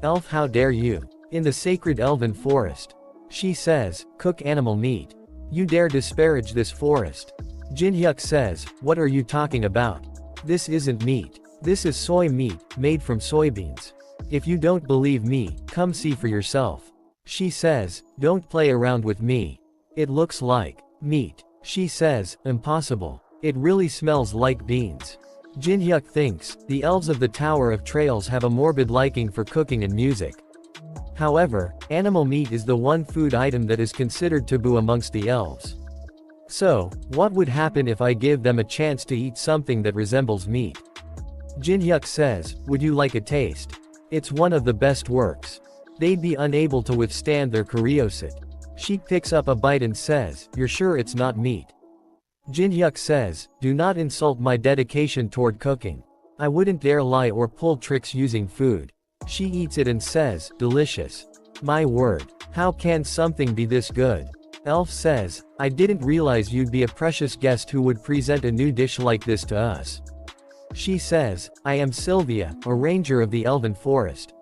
Elf, how dare you? In the sacred elven forest. She says, cook animal meat. You dare disparage this forest. Jinhyuk says, what are you talking about? This isn't meat. This is soy meat, made from soybeans. If you don't believe me, come see for yourself. She says, don't play around with me. It looks like meat. She says, impossible. It really smells like beans. Jinhyuk thinks, the elves of the Tower of Trails have a morbid liking for cooking and music. However, animal meat is the one food item that is considered taboo amongst the elves. So, what would happen if I give them a chance to eat something that resembles meat? Jinhyuk says, would you like a taste? It's one of the best works. They'd be unable to withstand their curiosity. She picks up a bite and says, you're sure it's not meat? Jinhyuk says, do not insult my dedication toward cooking. I wouldn't dare lie or pull tricks using food. She eats it and says, delicious. My word. How can something be this good? Elf says, I didn't realize you'd be a precious guest who would present a new dish like this to us. She says, I am Sylvia, a ranger of the Elven Forest.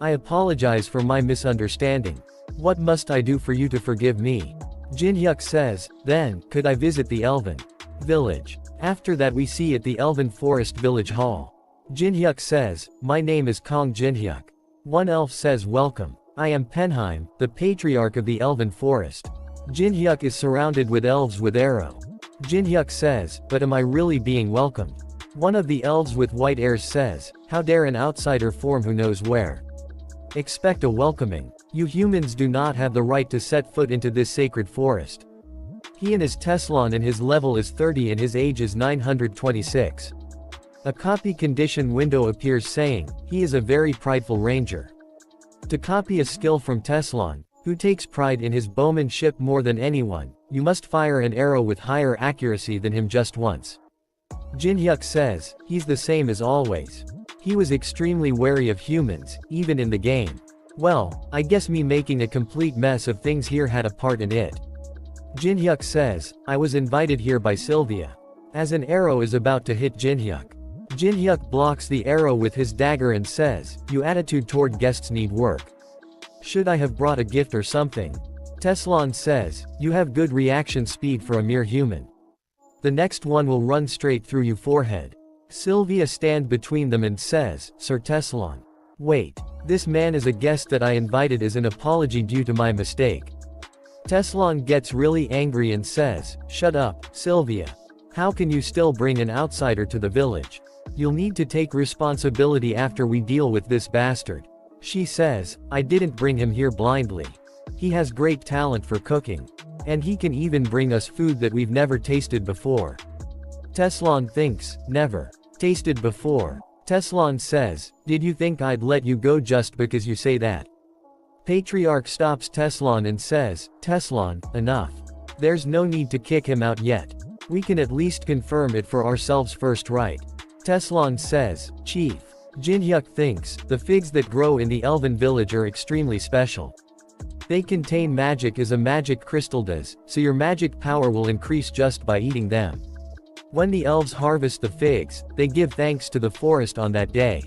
I apologize for my misunderstanding. What must I do for you to forgive me? Jinhyuk says, then, could I visit the Elven village? After that we see at the Elven Forest Village Hall. Jinhyuk says, my name is Kong Jinhyuk. One elf says welcome. I am Penheim, the patriarch of the Elven Forest. Jinhyuk is surrounded with elves with arrow. Jinhyuk says, but am I really being welcomed? One of the elves with white hairs says, how dare an outsider form who knows where? Expect a welcoming. You humans do not have the right to set foot into this sacred forest. He and his Teslon and his level is 30 and his age is 926. A copy condition window appears saying, he is a very prideful ranger. To copy a skill from Teslon, who takes pride in his bowmanship more than anyone, you must fire an arrow with higher accuracy than him just once. Jinhyuk says, he's the same as always. He was extremely wary of humans, even in the game. Well, I guess me making a complete mess of things here had a part in it. Jinhyuk says, I was invited here by Sylvia. As an arrow is about to hit Jinhyuk, Jinhyuk blocks the arrow with his dagger and says, your attitude toward guests need work. Should I have brought a gift or something? Teslon says, you have good reaction speed for a mere human. The next one will run straight through your forehead. Sylvia stands between them and says, Sir Teslon. Wait. This man is a guest that I invited as an apology due to my mistake. Teslon gets really angry and says, shut up, Sylvia. How can you still bring an outsider to the village? You'll need to take responsibility after we deal with this bastard. She says, I didn't bring him here blindly. He has great talent for cooking. And he can even bring us food that we've never tasted before. Teslon thinks, never tasted before. Teslon says, did you think I'd let you go just because you say that? Patriarch stops Teslon and says, Teslon, enough. There's no need to kick him out yet. We can at least confirm it for ourselves first, right? Teslon says, Chief. Jinhyuk thinks, the figs that grow in the Elven village are extremely special. They contain magic as a magic crystal does, so your magic power will increase just by eating them. When the elves harvest the figs, they give thanks to the forest on that day.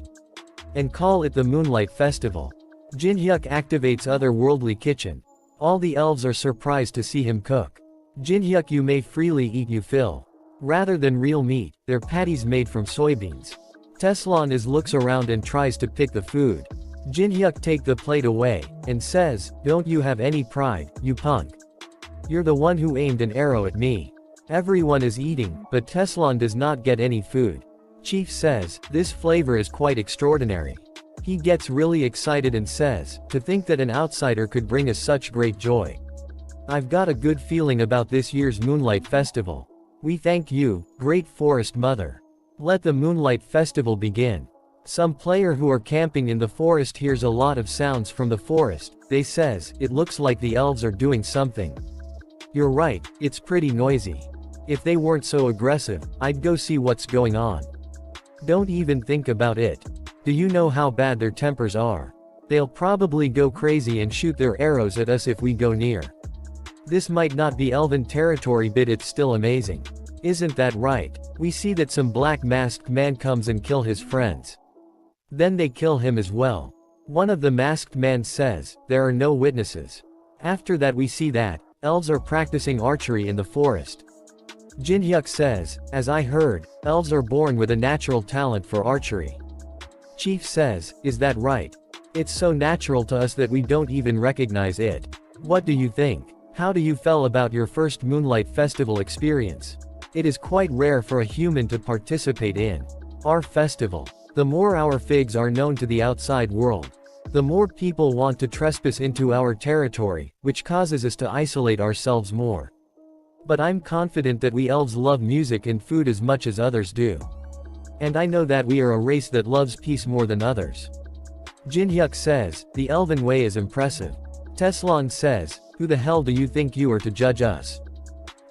And call it the Moonlight Festival. Jinhyuk activates Otherworldly Kitchen. All the elves are surprised to see him cook. Jinhyuk, you may freely eat you fill. Rather than real meat, they're patties made from soybeans. Teslon looks around and tries to pick the food. Jinhyuk takes the plate away, and says, don't you have any pride, you punk? You're the one who aimed an arrow at me. Everyone is eating, but Teslon does not get any food. Chief says, this flavor is quite extraordinary. He gets really excited and says, to think that an outsider could bring us such great joy. I've got a good feeling about this year's Moonlight Festival. We thank you, Great Forest Mother. Let the Moonlight Festival begin. Some player who are camping in the forest hears a lot of sounds from the forest. They says, it looks like the elves are doing something. You're right, it's pretty noisy. If they weren't so aggressive, I'd go see what's going on. Don't even think about it. Do you know how bad their tempers are? They'll probably go crazy and shoot their arrows at us if we go near. This might not be elven territory, but it's still amazing. Isn't that right? We see that some black masked man comes and kill his friends. Then they kill him as well. One of the masked men says, there are no witnesses. After that we see that, elves are practicing archery in the forest. Jinhyuk says, as I heard, elves are born with a natural talent for archery. Chief says, is that right? It's so natural to us that we don't even recognize it. What do you think? How do you feel about your first Moonlight Festival experience? It is quite rare for a human to participate in our festival. The more our figs are known to the outside world, the more people want to trespass into our territory, which causes us to isolate ourselves more. But I'm confident that we elves love music and food as much as others do. And I know that we are a race that loves peace more than others. Jinhyuk says, the elven way is impressive. Teslan says, who the hell do you think you are to judge us?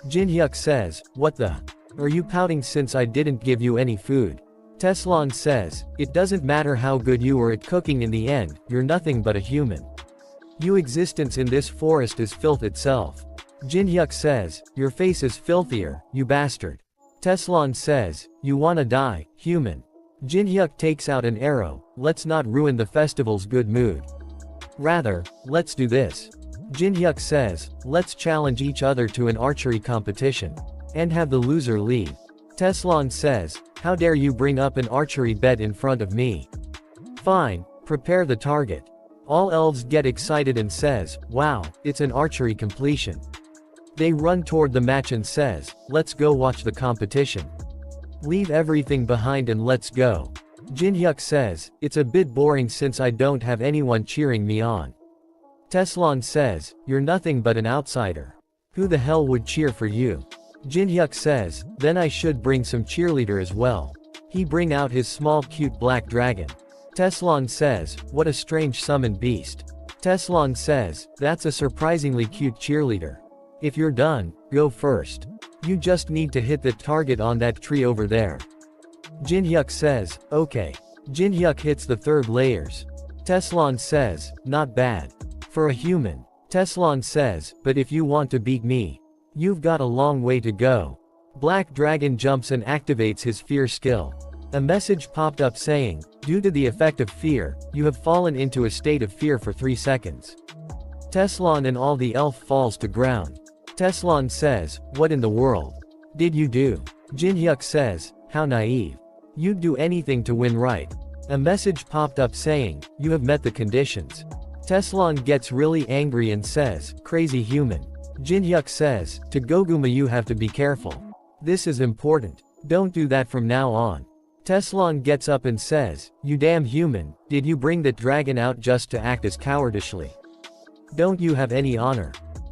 Jinhyuk says, what the? Are you pouting since I didn't give you any food? Teslan says, it doesn't matter how good you are at cooking in the end, you're nothing but a human. Your existence in this forest is filth itself. Jinhyuk says, your face is filthier, you bastard. Teslan says, you wanna die, human. Jinhyuk takes out an arrow, let's not ruin the festival's good mood. Rather, let's do this. Jinhyuk says, let's challenge each other to an archery competition. And have the loser leave. Teslan says, how dare you bring up an archery bet in front of me? Fine, prepare the target. All elves get excited and says, wow, it's an archery completion. They run toward the match and says, let's go watch the competition. Leave everything behind and let's go. Jinhyuk says, it's a bit boring since I don't have anyone cheering me on. Teslan says, you're nothing but an outsider. Who the hell would cheer for you? Jinhyuk says, then I should bring some cheerleader as well. He bring out his small cute black dragon. Teslan says, what a strange summoned beast. Teslan says, that's a surprisingly cute cheerleader. If you're done, go first. You just need to hit the target on that tree over there. Jinhyuk says, okay. Jinhyuk hits the third layers. Teslan says, not bad. For a human. Teslan says, but if you want to beat me, you've got a long way to go. Black Dragon jumps and activates his fear skill. A message popped up saying, due to the effect of fear, you have fallen into a state of fear for 3 seconds. Teslan and all the elf falls to ground. Teslan says, what in the world did you do? Jinhyuk says, how naive. You'd do anything to win, right? A message popped up saying, you have met the conditions. Teslan gets really angry and says, crazy human. Jinhyuk says, to Goguma you have to be careful. This is important. Don't do that from now on. Teslan gets up and says, you damn human, did you bring that dragon out just to act as cowardishly? Don't you have any honor?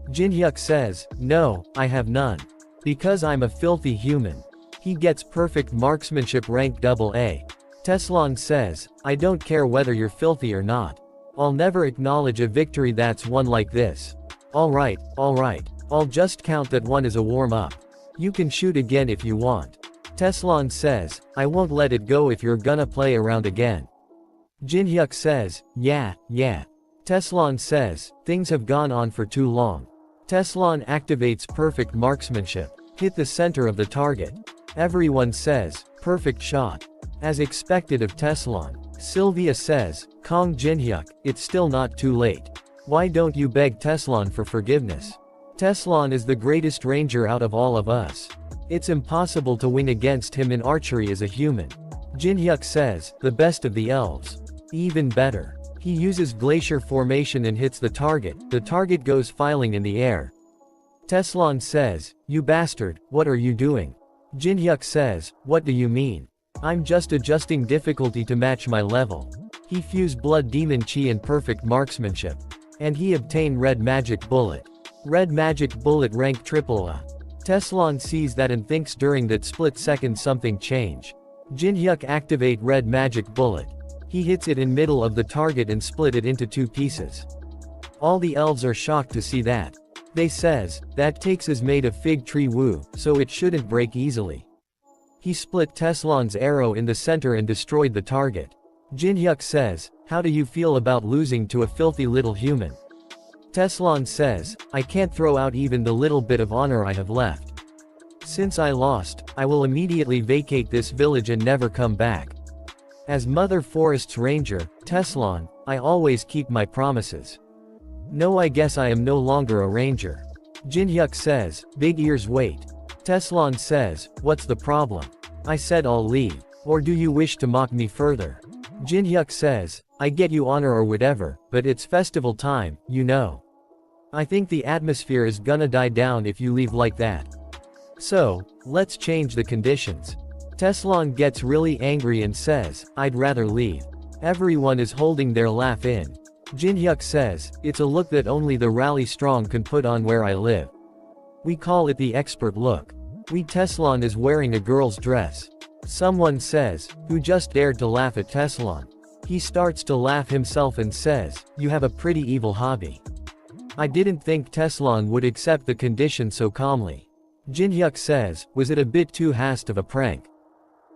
Jinhyuk says, no, I have none. Because I'm a filthy human. He gets perfect marksmanship rank AA. Teslan says, I don't care whether you're filthy or not. I'll never acknowledge a victory that's won like this. Alright, I'll just count that one as a warm-up. You can shoot again if you want. Teslan says, I won't let it go if you're gonna play around again. Jinhyuk says, yeah. Teslan says, things have gone on for too long. Teslan activates perfect marksmanship. Hit the center of the target. Everyone says, perfect shot. As expected of Teslan. Sylvia says, Kong Jinhyuk, it's still not too late. Why don't you beg Teslan for forgiveness? Teslan is the greatest ranger out of all of us. It's impossible to win against him in archery as a human. Jinhyuk says, the best of the elves. Even better. He uses glacier formation and hits the target goes filing in the air. Teslan says, you bastard, what are you doing? Jinhyuk says, what do you mean? I'm just adjusting difficulty to match my level. He fused Blood Demon Chi and perfect marksmanship. And he obtained Red Magic Bullet. Red Magic Bullet rank AAA. Teslan sees that and thinks during that split second something change. Jinhyuk activate Red Magic Bullet. He hits it in middle of the target and split it into 2 pieces. All the elves are shocked to see that. They says, that takes is made of fig tree woo, so it shouldn't break easily. He split Teslan's arrow in the center and destroyed the target. Jinhyuk says, how do you feel about losing to a filthy little human? Teslan says, I can't throw out even the little bit of honor I have left. Since I lost, I will immediately vacate this village and never come back. As Mother Forest's ranger, Teslan, I always keep my promises. No, I guess I am no longer a ranger. Jinhyuk says, big ears wait. Teslan says, what's the problem? I said I'll leave. Or do you wish to mock me further? Jinhyuk says, I get you honor or whatever, but it's festival time, you know. I think the atmosphere is gonna die down if you leave like that. So, let's change the conditions. Teslan gets really angry and says, I'd rather leave. Everyone is holding their laugh in. Jinhyuk says, it's a look that only the rally strong can put on where I live. We call it the expert look. Teslan is wearing a girl's dress. Someone says, who just dared to laugh at Tessalon. He starts to laugh himself and says, you have a pretty evil hobby. I didn't think Tessalon would accept the condition so calmly. Jinhyuk says, was it a bit too fast of a prank?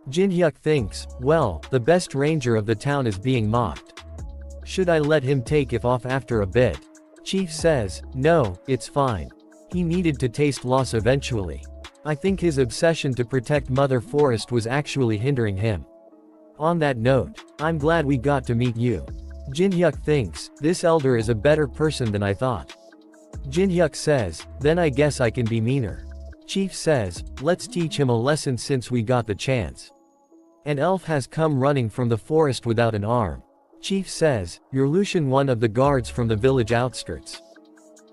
Jinhyuk thinks, well, the best ranger of the town is being mocked. Should I let him take it off after a bit? Chief says, no, it's fine. He needed to taste loss eventually. I think his obsession to protect Mother Forest was actually hindering him. On that note, I'm glad we got to meet you. Jinhyuk thinks, this elder is a better person than I thought. Jinhyuk says, then I guess I can be meaner. Chief says, let's teach him a lesson since we got the chance. An elf has come running from the forest without an arm. Chief says, you're Lucian, one of the guards from the village outskirts.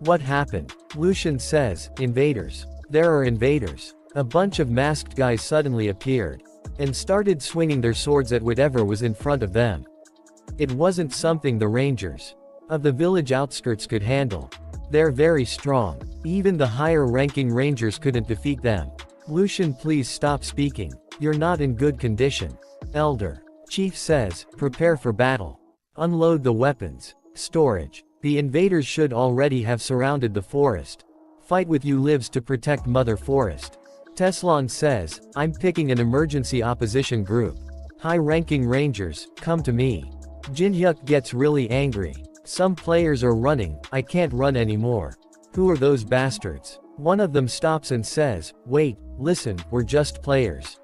What happened? Lucian says, invaders. There are invaders. A bunch of masked guys suddenly appeared and started swinging their swords at whatever was in front of them. It wasn't something the rangers of the village outskirts could handle. They're very strong. Even the higher ranking rangers couldn't defeat them. Lucian, please stop speaking. You're not in good condition. Elder. Chief says, prepare for battle. Unload the weapons. Storage. The invaders should already have surrounded the forest. Fight with you lives to protect Mother Forest. Tessalon says, I'm picking an emergency opposition group. High-ranking rangers, come to me. Jinhyuk gets really angry. Some players are running, I can't run anymore. Who are those bastards? One of them stops and says, wait, listen, we're just players.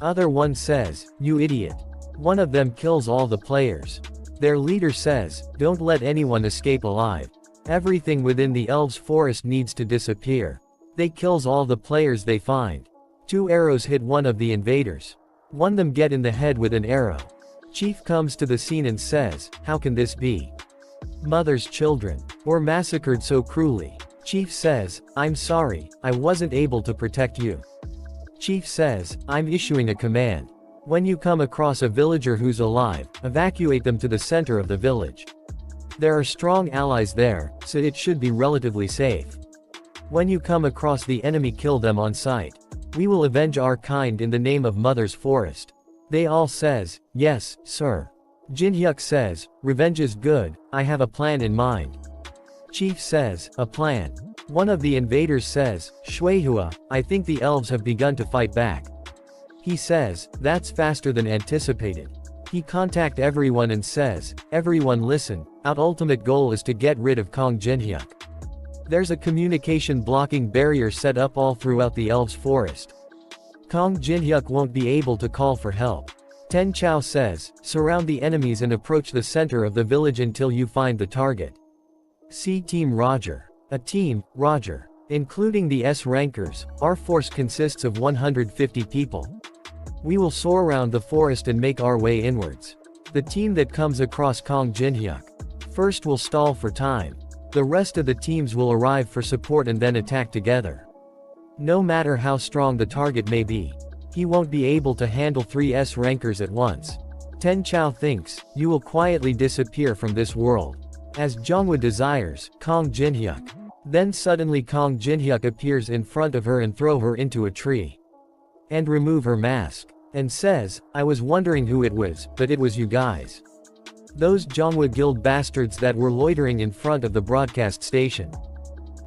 Other one says, you idiot. One of them kills all the players. Their leader says, don't let anyone escape alive. Everything within the elves' forest needs to disappear. They kills all the players they find. 2 arrows hit one of the invaders. One them get in the head with an arrow. Chief comes to the scene and says, how can this be? Mother's children were massacred so cruelly. Chief says, I'm sorry, I wasn't able to protect you. Chief says, I'm issuing a command. When you come across a villager who's alive, evacuate them to the center of the village. There are strong allies there, so it should be relatively safe. When you come across the enemy, kill them on sight. We will avenge our kind in the name of Mother's Forest. They all says, yes, sir. Jinhyuk says, revenge is good, I have a plan in mind. Chief says, a plan. One of the invaders says, Shuihua, I think the elves have begun to fight back. He says, that's faster than anticipated. He contact everyone and says, everyone listen, our ultimate goal is to get rid of Kong Jinhyuk. There's a communication blocking barrier set up all throughout the elves' forest. Kong Jinhyuk won't be able to call for help. Ten Chao says, surround the enemies and approach the center of the village until you find the target. See Team Roger. A team, Roger. Including the S-rankers, our force consists of 150 people. We will soar around the forest and make our way inwards. The team that comes across Kong Jinhyuk first will stall for time. The rest of the teams will arrive for support and then attack together. No matter how strong the target may be, he won't be able to handle 3 S-rankers at once. Ten Chao thinks, you will quietly disappear from this world. As Jonghwa desires, Kong Jinhyuk. Then suddenly Kong Jinhyuk appears in front of her and throw her into a tree. And remove her mask. And says, I was wondering who it was, but it was you guys. Those Jonghwa Guild bastards that were loitering in front of the broadcast station.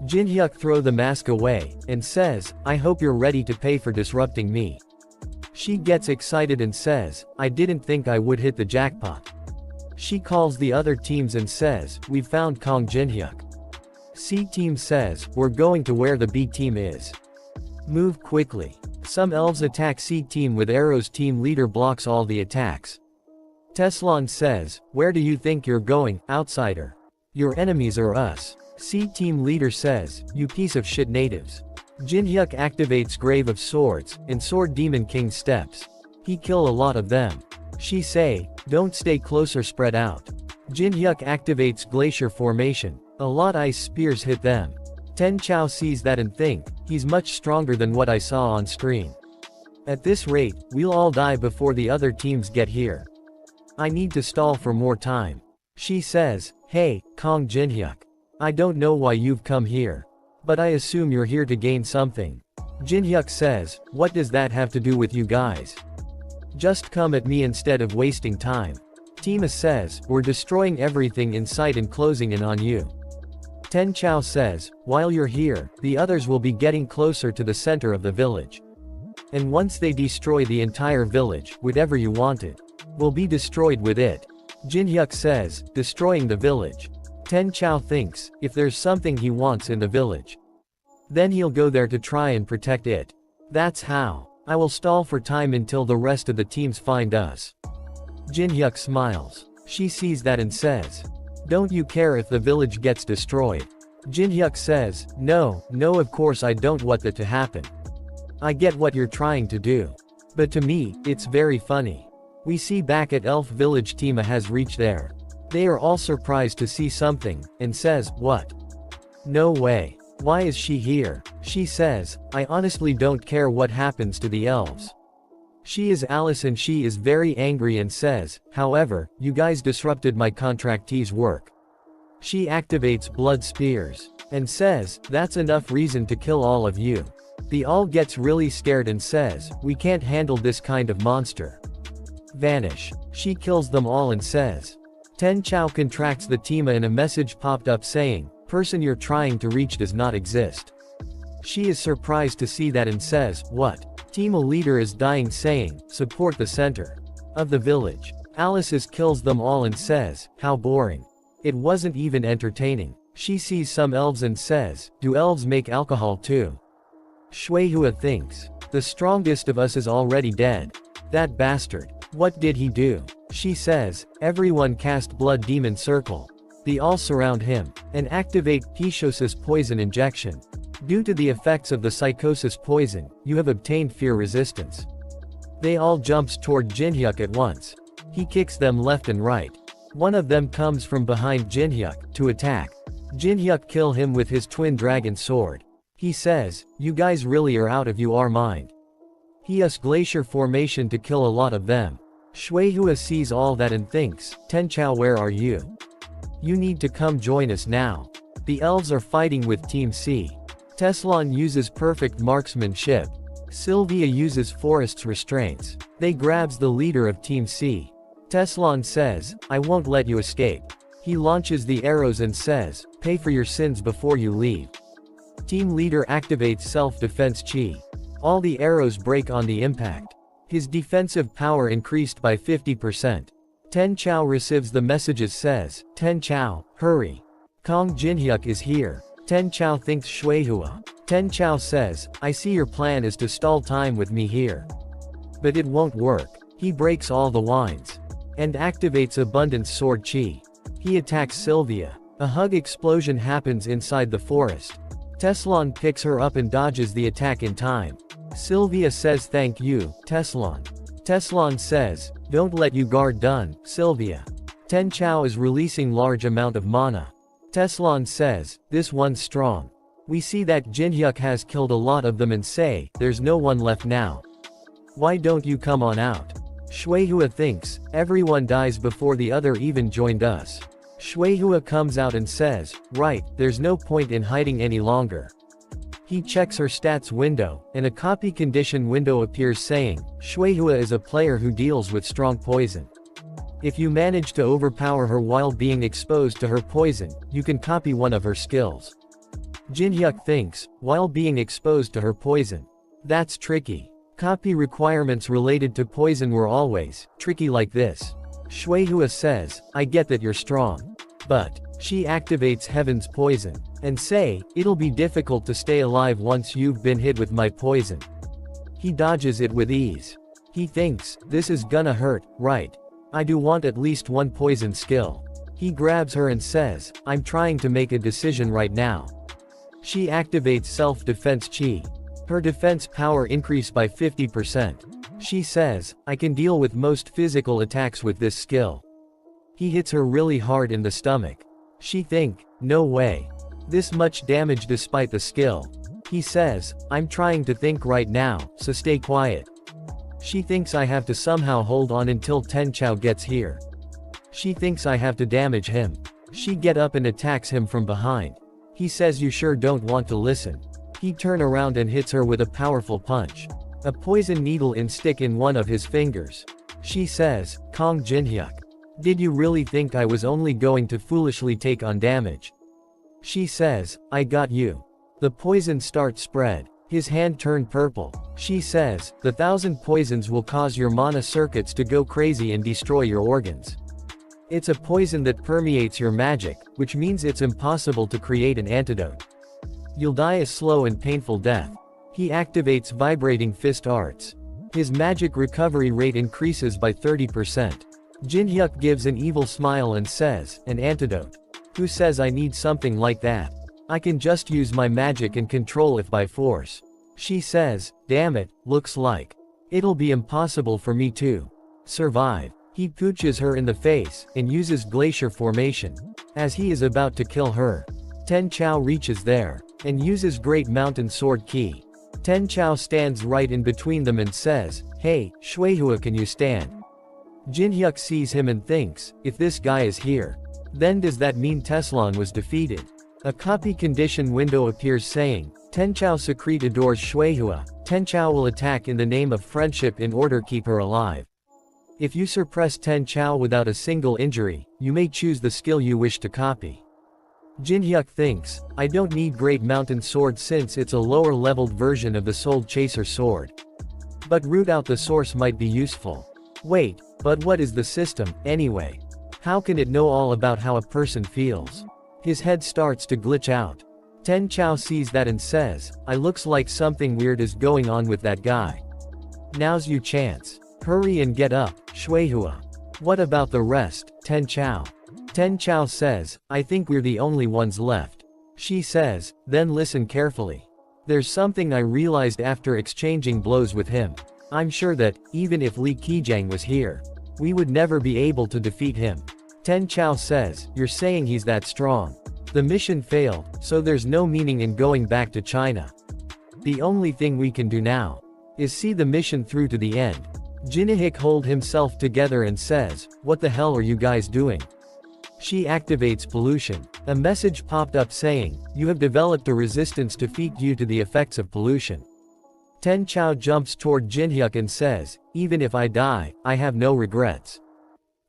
Jinhyuk throw the mask away, and says, I hope you're ready to pay for disrupting me. She gets excited and says, I didn't think I would hit the jackpot. She calls the other teams and says, we've found Kong Jinhyuk. C team says, we're going to where the B team is. Move quickly. Some elves attack C team with arrows. Team leader blocks all the attacks. Tessalon says, where do you think you're going, outsider? Your enemies are us. C team leader says, you piece of shit natives. Jinhyuk activates Grave of Swords, and Sword Demon King steps. He kill a lot of them. She say, don't stay closer, spread out. Jinhyuk activates Glacier Formation. A lot ice spears hit them. Ten Chao sees that and think, he's much stronger than what I saw on screen. At this rate, we'll all die before the other teams get here. I need to stall for more time. She says, hey, Kong Jinhyuk. I don't know why you've come here. But I assume you're here to gain something. Jinhyuk says, what does that have to do with you guys? Just come at me instead of wasting time. Tima says, we're destroying everything in sight and closing in on you. Ten Chao says, while you're here, the others will be getting closer to the center of the village. And once they destroy the entire village, whatever you wanted will be destroyed with it. Jinhyuk says, destroying the village. Ten Chao thinks, if there's something he wants in the village, then he'll go there to try and protect it. That's how. I will stall for time until the rest of the teams find us. Jinhyuk smiles. She sees that and says, don't you care if the village gets destroyed? Jinhyuk says, no, of course I don't want that to happen. I get what you're trying to do. But to me, it's very funny. We see back at Elf Village Tima has reached there. They are all surprised to see something, and says, what? No way. Why is she here? She says, I honestly don't care what happens to the elves. She is Alice and she is very angry and says, however, you guys disrupted my contractee's work. She activates blood spears, and says, that's enough reason to kill all of you. The all gets really scared and says, we can't handle this kind of monster. Vanish. She kills them all and says. Ten Chao contracts the Tima and a message popped up saying, person you're trying to reach does not exist. She is surprised to see that and says, what? Tima leader is dying saying, support the center of the village. Alice kills them all and says, how boring. It wasn't even entertaining. She sees some elves and says, do elves make alcohol too? Shuihua thinks, the strongest of us is already dead. That bastard. What did he do? She says, everyone cast Blood Demon Circle. They all surround him, and activate Pishosis poison injection. Due to the effects of the psychosis poison, you have obtained fear resistance. They all jumps toward Jinhyuk at once. He kicks them left and right. One of them comes from behind Jinhyuk, to attack. Jinhyuk kill him with his twin dragon sword. He says, you guys really are out of your mind. He uses glacier formation to kill a lot of them. Shuihua sees all that and thinks, Ten Chao where are you? You need to come join us now. The elves are fighting with Team C. Teslon uses perfect marksmanship. Sylvia uses forest's restraints. They grabs the leader of Team C. Teslon says, I won't let you escape. He launches the arrows and says, pay for your sins before you leave. Team leader activates self-defense chi. All the arrows break on the impact. His defensive power increased by 50%. Ten Chao receives the messages says, Ten Chao, hurry. Kong Jinhyuk is here. Ten Chao thinks Shuihua. Ten Chao says, I see your plan is to stall time with me here. But it won't work. He breaks all the wines. And activates Abundance Sword Chi. He attacks Sylvia. A hug explosion happens inside the forest. Teslon picks her up and dodges the attack in time. Sylvia says thank you, Teslon. Teslon says, don't let you guard done, Sylvia. Ten Chao is releasing large amount of mana. Teslon says, this one's strong. We see that Jinhyuk has killed a lot of them and say, there's no one left now. Why don't you come on out? Shuihua thinks, everyone dies before the other even joined us. Shuihua comes out and says, right, there's no point in hiding any longer. He checks her stats window, and a copy condition window appears saying, Shuihua is a player who deals with strong poison. If you manage to overpower her while being exposed to her poison, you can copy one of her skills. Jinhyuk thinks, while being exposed to her poison. That's tricky. Copy requirements related to poison were always tricky like this. Shuihua says, I get that you're strong. But she activates Heaven's poison, and say, it'll be difficult to stay alive once you've been hit with my poison. He dodges it with ease. He thinks, this is gonna hurt, right? I do want at least one poison skill. He grabs her and says, I'm trying to make a decision right now. She activates self-defense chi. Her defense power increased by 50%. She says, I can deal with most physical attacks with this skill. He hits her really hard in the stomach. She think, no way. This much damage despite the skill. He says, I'm trying to think right now, so stay quiet. She thinks I have to somehow hold on until Ten Chao gets here. She thinks I have to damage him. She get up and attacks him from behind. He says you sure don't want to listen. He turn around and hits her with a powerful punch. A poison needle in stick in one of his fingers. She says, Kong Jinhyuk. Did you really think I was only going to foolishly take on damage? She says, I got you. The poison starts spread. His hand turned purple. She says, the 1,000 poisons will cause your mana circuits to go crazy and destroy your organs. It's a poison that permeates your magic, which means it's impossible to create an antidote. You'll die a slow and painful death. He activates vibrating fist arts. His magic recovery rate increases by 30%. Jinhyuk gives an evil smile and says, an antidote. Who says I need something like that? I can just use my magic and control it by force. She says, damn it, looks like it'll be impossible for me to survive. He pooches her in the face, and uses glacier formation. As he is about to kill her, Ten Chao reaches there, and uses Great Mountain Sword Key. Ten Chao stands right in between them and says, hey, Shuihua, can you stand? Jinhyuk sees him and thinks, if this guy is here, then does that mean Teslon was defeated? A copy condition window appears saying, Ten Chao secret adores Shuihua. Ten Chao will attack in the name of friendship in order to keep her alive. If you suppress Ten Chao without a single injury, you may choose the skill you wish to copy. Jinhyuk thinks, I don't need Great Mountain Sword since it's a lower-leveled version of the Soul Chaser sword. But root out the source might be useful. Wait, but what is the system, anyway? How can it know all about how a person feels? His head starts to glitch out. Ten Chao sees that and says, I looks like something weird is going on with that guy. Now's your chance. Hurry and get up, Shuihua. What about the rest, Ten Chao? Ten Chao says, I think we're the only ones left. She says, then listen carefully. There's something I realized after exchanging blows with him. I'm sure that, even if Li Qijiang was here, we would never be able to defeat him. Ten Chao says, you're saying he's that strong. The mission failed, so there's no meaning in going back to China. The only thing we can do now is see the mission through to the end. Jinhyuk holds himself together and says, what the hell are you guys doing? She activates pollution. A message popped up saying, you have developed a resistance to feed due to the effects of pollution. Ten Chao jumps toward Jinhyuk and says, even if I die, I have no regrets.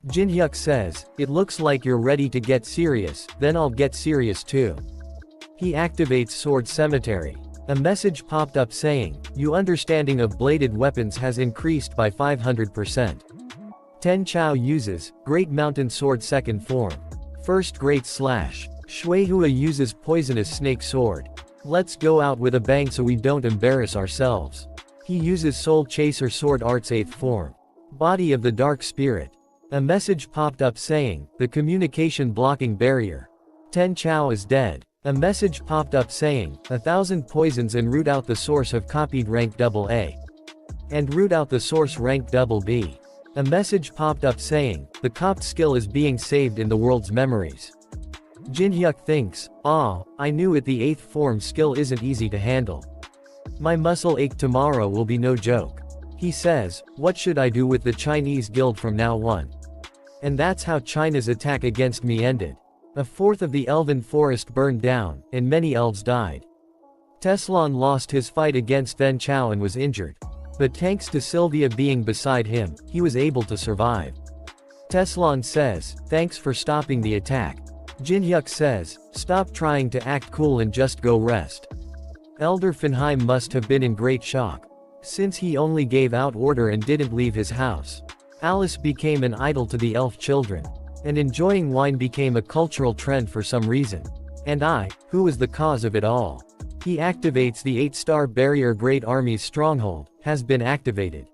Jinhyuk says, it looks like you're ready to get serious, then I'll get serious too. He activates Sword Cemetery. A message popped up saying, your understanding of bladed weapons has increased by 500%. Ten Chao uses Great Mountain Sword second form. First Great Slash. Shuihua uses Poisonous Snake Sword. Let's go out with a bang so we don't embarrass ourselves. He uses Soul Chaser Sword Arts 8th form. Body of the Dark Spirit. A message popped up saying, the communication blocking barrier. Ten Chao is dead. A message popped up saying, 1,000 poisons and root out the source have copied rank AA. And root out the source rank BB. A message popped up saying, the copped skill is being saved in the world's memories. Jinhyuk thinks, I knew it, the 8th form skill isn't easy to handle. My muscle ache tomorrow will be no joke. He says, what should I do with the Chinese guild from now on? And that's how China's attack against me ended. A fourth of the elven forest burned down, and many elves died. Teslon lost his fight against Ten Chao and was injured. But thanks to Sylvia being beside him, he was able to survive. Teslon says, thanks for stopping the attack. Jinhyuk says, stop trying to act cool and just go rest. Elder Fenheim must have been in great shock, since he only gave out order and didn't leave his house. Alice became an idol to the elf children. And enjoying wine became a cultural trend for some reason. And who was the cause of it all? He activates the 8-star barrier. Great Army's stronghold has been activated.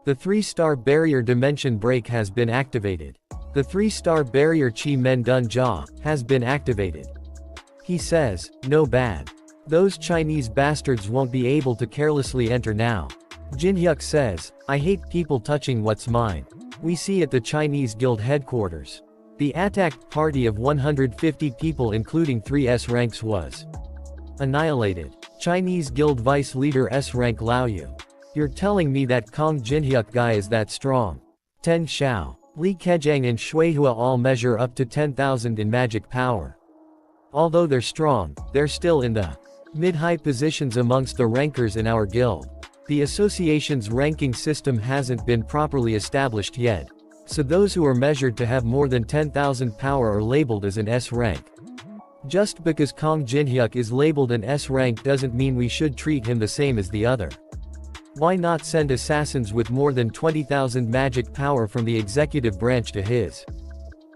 The 3-star barrier dimension break has been activated. The 3-star barrier Chi Men Dun Jia has been activated. He says, no bad. Those Chinese bastards won't be able to carelessly enter now. Jinhyuk says, I hate people touching what's mine. We see at the Chinese guild headquarters. The attacked party of 150 people including 3 S-ranks was annihilated. Chinese guild vice leader S-rank Lao Yu. You're telling me that Kong Jinhyuk guy is that strong? Ten Chao, Li Qijiang and Shuihua all measure up to 10,000 in magic power. Although they're strong, they're still in the mid-high positions amongst the rankers in our guild. The association's ranking system hasn't been properly established yet, so those who are measured to have more than 10,000 power are labeled as an S rank. Just because Kong Jinhyuk is labeled an S rank doesn't mean we should treat him the same as the other. Why not send assassins with more than 20,000 magic power from the executive branch to his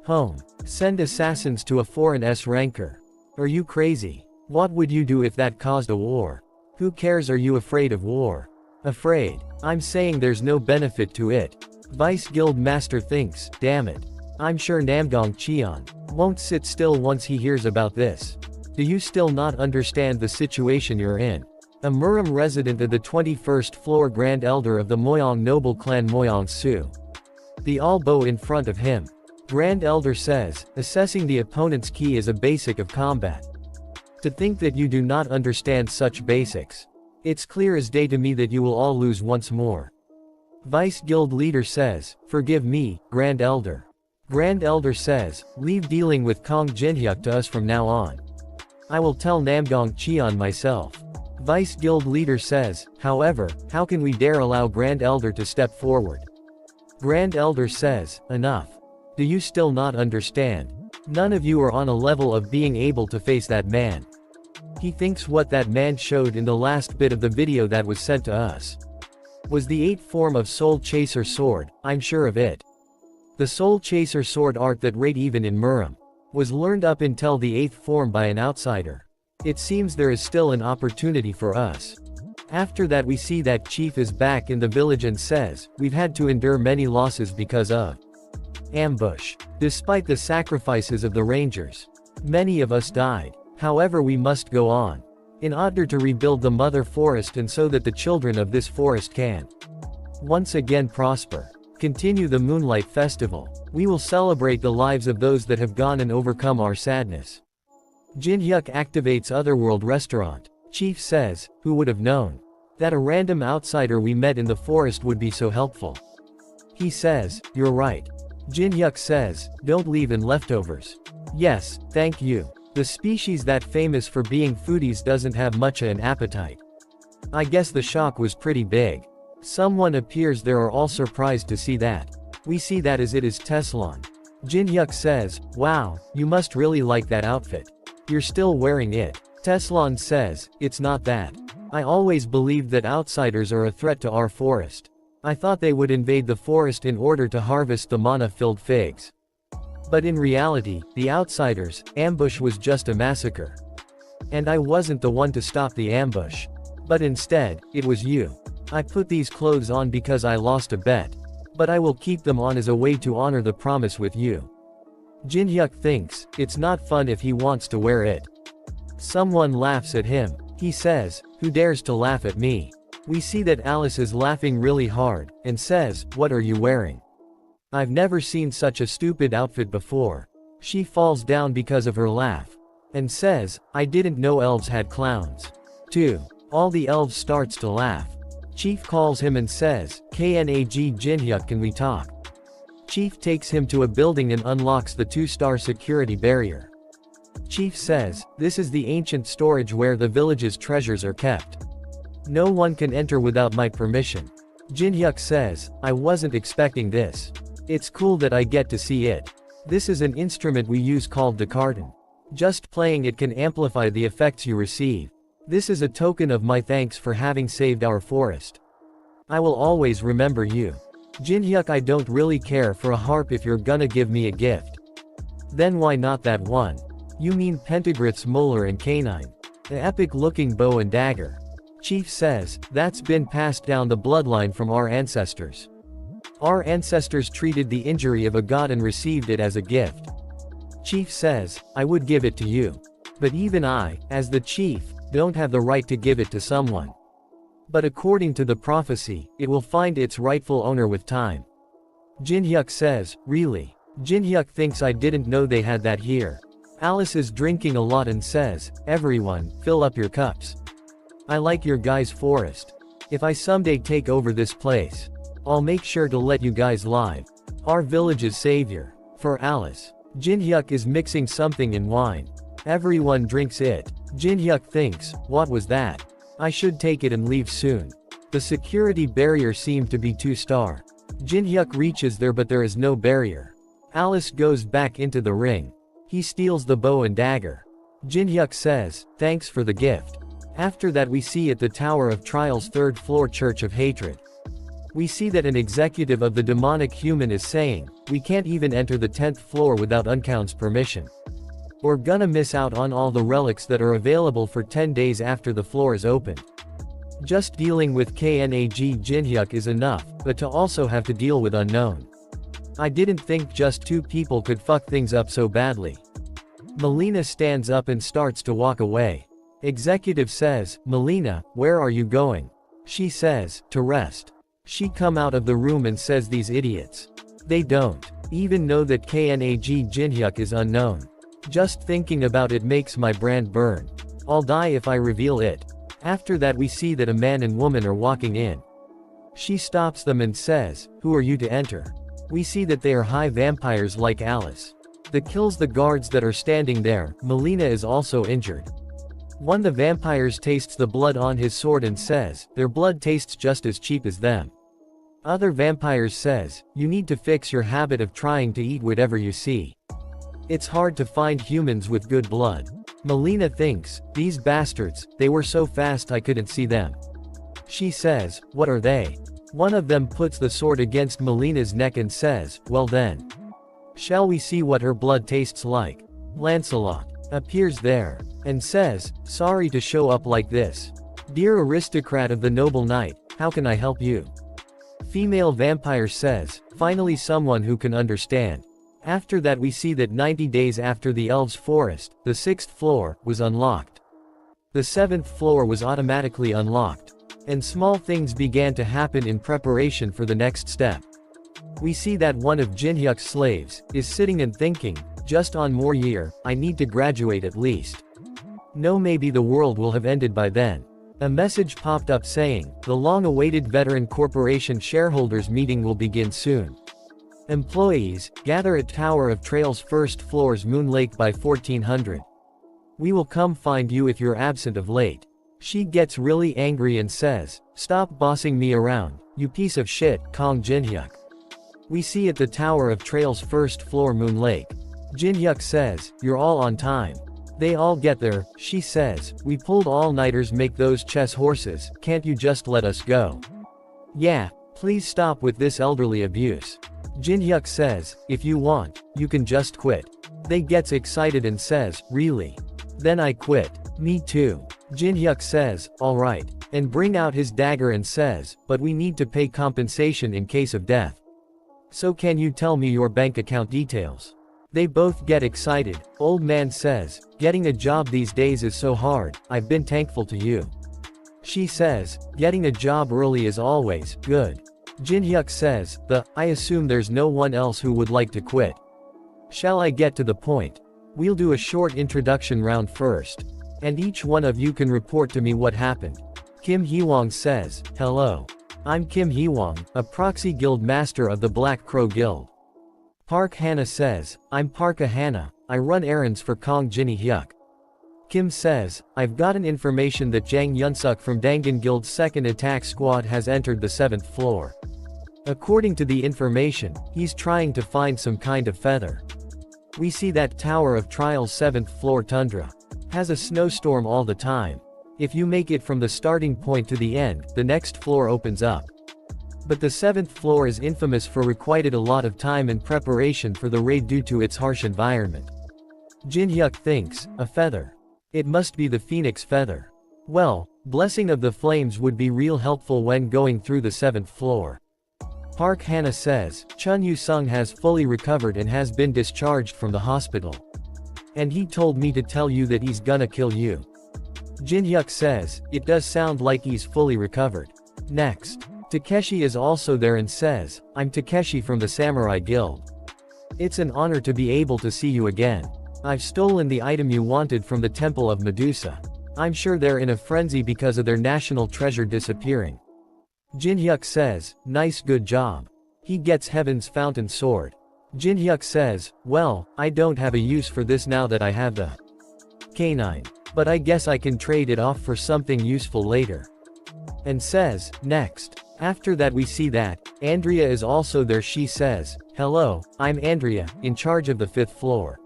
home? Send assassins to a foreign S ranker. Are you crazy? What would you do if that caused a war? Who cares? Are you afraid of war? Afraid? I'm saying there's no benefit to it. Vice Guild Master thinks, damn it. I'm sure Namgong Cheon won't sit still once he hears about this. Do you still not understand the situation you're in? A Muram resident of the 21st floor Grand Elder of the Moyong noble clan Moyong Su. The Albo in front of him. Grand Elder says, assessing the opponent's ki is a basic of combat. To think that you do not understand such basics. It's clear as day to me that you will all lose once more. Vice Guild Leader says, forgive me, Grand Elder. Grand Elder says, leave dealing with Kong Jinhyuk to us from now on. I will tell Namgong Cheon myself. Vice Guild Leader says, however, how can we dare allow Grand Elder to step forward? Grand Elder says, enough. Do you still not understand? None of you are on a level of being able to face that man. He thinks what that man showed in the last bit of the video that was sent to us was the 8th form of Soul Chaser Sword. I'm sure of it. The Soul Chaser Sword art that rate even in Muram was learned up until the 8th form by an outsider. It seems there is still an opportunity for us. After that we see that Chief is back in the village and says, we've had to endure many losses because of ambush. Despite the sacrifices of the Rangers, many of us died. However, we must go on in order to rebuild the mother forest and so that the children of this forest can once again prosper. Continue the Moonlight Festival. We will celebrate the lives of those that have gone and overcome our sadness. Jinhyuk activates Otherworld Restaurant. Chief says, who would have known that a random outsider we met in the forest would be so helpful? He says, you're right. Jinhyuk says, don't leave in leftovers. Yes, thank you. The species that famous for being foodies doesn't have much of an appetite. I guess the shock was pretty big. Someone appears there are all surprised to see that. We see that as it is Teslon. Jinhyuk says, wow, you must really like that outfit. You're still wearing it. Teslon says, it's not that. I always believed that outsiders are a threat to our forest. I thought they would invade the forest in order to harvest the mana-filled figs. But in reality, the outsiders' ambush was just a massacre. And I wasn't the one to stop the ambush. But instead, it was you. I put these clothes on because I lost a bet. But I will keep them on as a way to honor the promise with you. Jinhyuk thinks, it's not fun if he wants to wear it. Someone laughs at him. He says, who dares to laugh at me? We see that Alice is laughing really hard, and says, what are you wearing? I've never seen such a stupid outfit before. She falls down because of her laugh. And says, I didn't know elves had clowns. 2. All the elves starts to laugh. Chief calls him and says, Knag Jinhyuk, can we talk? Chief takes him to a building and unlocks the 2-star security barrier. Chief says, this is the ancient storage where the village's treasures are kept. No one can enter without my permission. Jinhyuk says, I wasn't expecting this. It's cool that I get to see it. This is an instrument we use called the carton. Just playing it can amplify the effects you receive. This is a token of my thanks for having saved our forest. I will always remember you. Jinhyuk, I don't really care for a harp if you're gonna give me a gift. Then why not that one? You mean Pentagrith's molar and canine. The epic-looking bow and dagger. Chief says, that's been passed down the bloodline from our ancestors. Our ancestors treated the injury of a god and received it as a gift. Chief says, I would give it to you. But even I, as the chief, don't have the right to give it to someone. But according to the prophecy, it will find its rightful owner with time. Jinhyuk says, really? Jinhyuk thinks I didn't know they had that here. Alice is drinking a lot and says, everyone, fill up your cups. I like your guys' forest. If I someday take over this place, I'll make sure to let you guys live. Our village's savior. For Alice. Jinhyuk is mixing something in wine. Everyone drinks it. Jinhyuk thinks, what was that? I should take it and leave soon. The security barrier seemed to be 2-star. Jin-hyuk reaches there but there is no barrier. Alice goes back into the ring. He steals the bow and dagger. Jin-hyuk says, "Thanks for the gift." After that we see at the Tower of Trial's 3rd floor Church of Hatred. We see that an executive of the demonic human is saying, "We can't even enter the 10th floor without Uncount's permission. We're gonna miss out on all the relics that are available for 10 days after the floor is opened." Just dealing with Knag Jin-hyuk is enough, but to also have to deal with unknown. I didn't think just 2 people could fuck things up so badly. Melina stands up and starts to walk away. Executive says, "Melina, where are you going?" She says, "To rest." She come out of the room and says these idiots. They don't even know that Knag Jin-hyuk is unknown. Just thinking about it makes my brand burn. I'll die if I reveal it. After that we see that a man and woman are walking in. She stops them and says, "Who are you to enter?" We see that they are high vampires like Alice. That kills the guards that are standing there. Melina is also injured. One of the vampires tastes the blood on his sword and says, "Their blood tastes just as cheap as them." Other vampires says, "You need to fix your habit of trying to eat whatever you see. It's hard to find humans with good blood." Melina thinks, "These bastards, they were so fast I couldn't see them." She says, "What are they?" One of them puts the sword against Melina's neck and says, "Well then. Shall we see what her blood tastes like?" Lancelot appears there and says, "Sorry to show up like this. Dear aristocrat of the noble knight, how can I help you?" Female vampire says, "Finally someone who can understand." After that we see that 90 days after the Elves' Forest, the 6th floor was unlocked. The 7th floor was automatically unlocked. And small things began to happen in preparation for the next step. We see that one of Jin-hyuk's slaves is sitting and thinking, "Just on more year, I need to graduate at least. No, maybe the world will have ended by then." A message popped up saying, "The long-awaited Veteran Corporation shareholders meeting will begin soon. Employees, gather at Tower of Trail's 1st floor's Moon Lake by 1400. We will come find you if you're absent of late." She gets really angry and says, "Stop bossing me around, you piece of shit, Kong Jin-hyuk." We see at the Tower of Trail's 1st floor Moon Lake. Jin-hyuk says, "You're all on time." They all get there. She says, "We pulled all-nighters make those chess horses, can't you just let us go?" "Yeah, please stop with this elderly abuse." Jin-hyuk says, "If you want, you can just quit." They gets excited and says, "Really? Then I quit." "Me too." Jin-hyuk says, "Alright," and bring out his dagger and says, "But we need to pay compensation in case of death. So can you tell me your bank account details?" They both get excited. Old man says, "Getting a job these days is so hard, I've been thankful to you." She says, "Getting a job early is always good." Jin-hyuk says, I assume there's no one else who would like to quit. Shall I get to the point? We'll do a short introduction round first. And each one of you can report to me what happened." Kim Hee-wong says, "Hello. I'm Kim Hee-wong, a proxy guild master of the Black Crow Guild." Park Hana says, "I'm Parka Hana, I run errands for Kong Jin-hyuk." Kim says, "I've gotten information that Jang Yunsuk from Dangan Guild's 2nd attack squad has entered the 7th floor. According to the information, he's trying to find some kind of feather." We see that Tower of Trial's 7th floor tundra has a snowstorm all the time. If you make it from the starting point to the end, the next floor opens up. But the 7th floor is infamous for required a lot of time and preparation for the raid due to its harsh environment. Jin-hyuk thinks, a feather. It must be the phoenix feather. Well, blessing of the flames would be real helpful when going through the 7th floor. Park Hana says, Chun Yu-sung has fully recovered and has been discharged from the hospital. And he told me to tell you that he's gonna kill you. Jin-hyuk says, it does sound like he's fully recovered. Next, Takeshi is also there and says, I'm Takeshi from the Samurai Guild. It's an honor to be able to see you again. I've stolen the item you wanted from the Temple of Medusa. I'm sure they're in a frenzy because of their national treasure disappearing. Jin-hyuk says, nice, good job. He gets Heaven's Fountain Sword. Jin-hyuk says, well, I don't have a use for this now that I have the K9. But I guess I can trade it off for something useful later. and says, next. After that we see that, Andrea is also there. She says, hello, I'm Andrea, in charge of the 5th floor.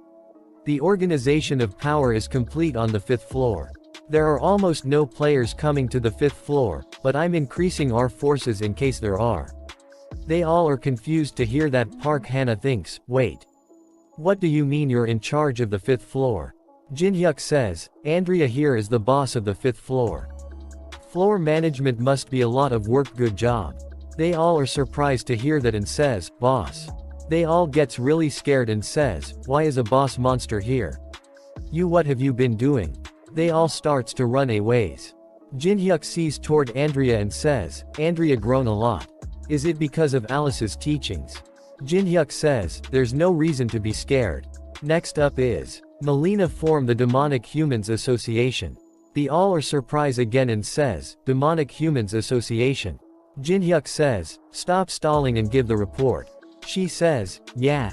The organization of power is complete on the 5th floor. There are almost no players coming to the 5th floor, but I'm increasing our forces in case there are. They all are confused to hear that. Park Hana thinks, wait. What do you mean you're in charge of the 5th floor? Jin-hyuk says, Andrea here is the boss of the 5th floor. Floor management must be a lot of work. Good job. They all are surprised to hear that and says, boss. They all gets really scared and says, why is a boss monster here? You, what have you been doing? They all starts to run a ways. Jin-hyuk sees toward Andrea and says, Andrea grown a lot. Is it because of Alice's teachings? Jin-hyuk says, there's no reason to be scared. Next up is, Melina formed the Demonic Humans Association. The all are surprised again and says, Demonic Humans Association. Jin-hyuk says, stop stalling and give the report. She says, yeah.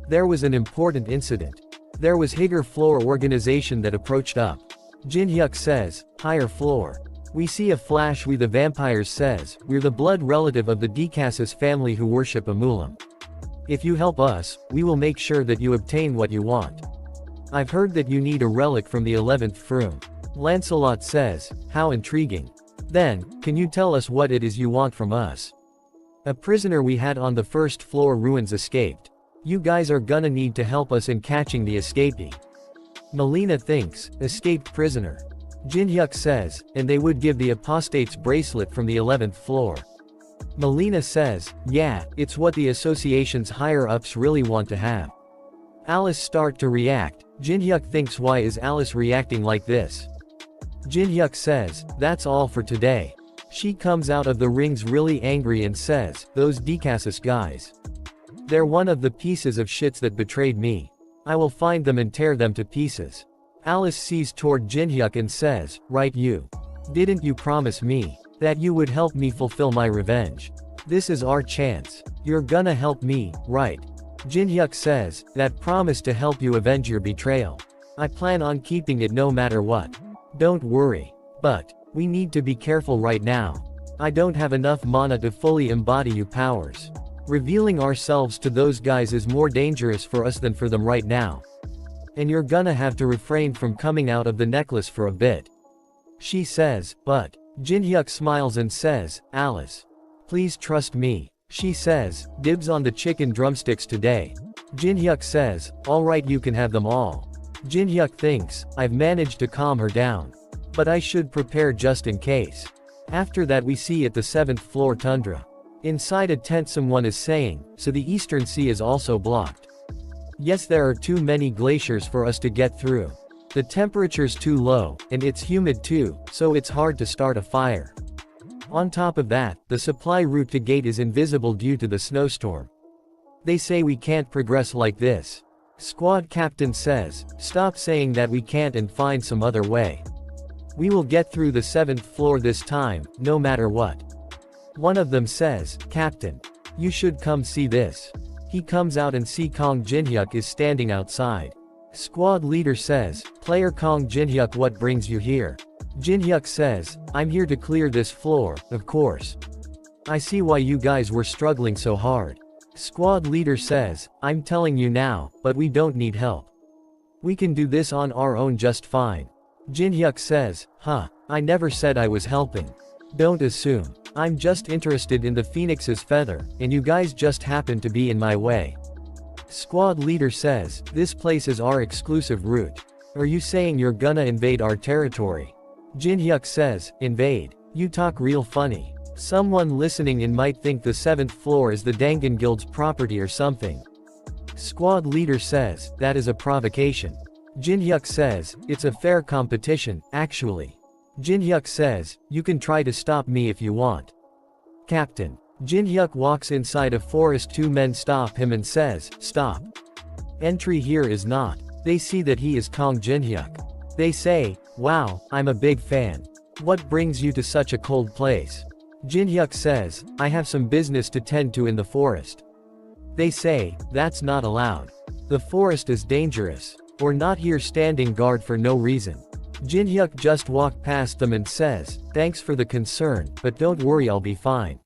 There was an important incident. There was higher floor organization that approached up. Jin-hyuk says, higher floor. We see a flash. We the vampires says, we're the blood relative of the Decasus family who worship Amulam. If you help us, we will make sure that you obtain what you want. I've heard that you need a relic from the 11th Froom. Lancelot says, how intriguing. Then, can you tell us what it is you want from us? A prisoner we had on the 1st floor ruins escaped. You guys are gonna need to help us in catching the escapee. Melina thinks, escaped prisoner. Jin-hyuk says, and they would give the apostate's bracelet from the 11th floor. Melina says, yeah, it's what the association's higher-ups really want to have. Alice start to react. Jin-hyuk thinks, why is Alice reacting like this? Jin-hyuk says, that's all for today. She comes out of the rings really angry and says, those Decasus guys. They're one of the pieces of shits that betrayed me. I will find them and tear them to pieces. Alice sees toward Jin-hyuk and says, right, you. Didn't you promise me that you would help me fulfill my revenge? This is our chance. You're gonna help me, right? Jin-hyuk says, that promise to help you avenge your betrayal. I plan on keeping it no matter what. Don't worry. But, we need to be careful right now. I don't have enough mana to fully embody your powers. Revealing ourselves to those guys is more dangerous for us than for them right now. And you're gonna have to refrain from coming out of the necklace for a bit. She says, but. Jin-hyuk smiles and says, Alice. Please trust me. She says, dibs on the chicken drumsticks today. Jin-hyuk says, alright, you can have them all. Jin-hyuk thinks, I've managed to calm her down. But I should prepare just in case. After that we see at the 7th floor tundra. Inside a tent someone is saying, so the Eastern Sea is also blocked. Yes, there are too many glaciers for us to get through. The temperature's too low, and it's humid too, so it's hard to start a fire. On top of that, the supply route to gate is invisible due to the snowstorm. They say we can't progress like this. Squad captain says, stop saying that we can't and find some other way. We will get through the 7th floor this time, no matter what. One of them says, Captain. You should come see this. He comes out and see Kong Jin-hyuk is standing outside. Squad leader says, player Kong Jin-hyuk, what brings you here? Jin-hyuk says, I'm here to clear this floor, of course. I see why you guys were struggling so hard. Squad leader says, I'm telling you now, but we don't need help. We can do this on our own just fine. Jin-hyuk says, I never said I was helping. Don't assume. I'm just interested in the phoenix's feather, and you guys just happen to be in my way. Squad leader says, this place is our exclusive route. Are you saying you're gonna invade our territory? Jin-hyuk says, invade? You talk real funny. Someone listening in might think the 7th floor is the Dangan Guild's property or something. Squad leader says, that is a provocation. Jin-hyuk says, it's a fair competition, actually. Jin-hyuk says, you can try to stop me if you want. Captain. Jin-hyuk walks inside a forest. Two men stop him and says, stop. Entry here is not. They see that he is Kong Jin-hyuk. They say, wow, I'm a big fan. What brings you to such a cold place? Jin-hyuk says, I have some business to tend to in the forest. They say, that's not allowed. The forest is dangerous. Or not here standing guard for no reason. Jinhyuk just walked past them and says, "Thanks for the concern, but don't worry, I'll be fine."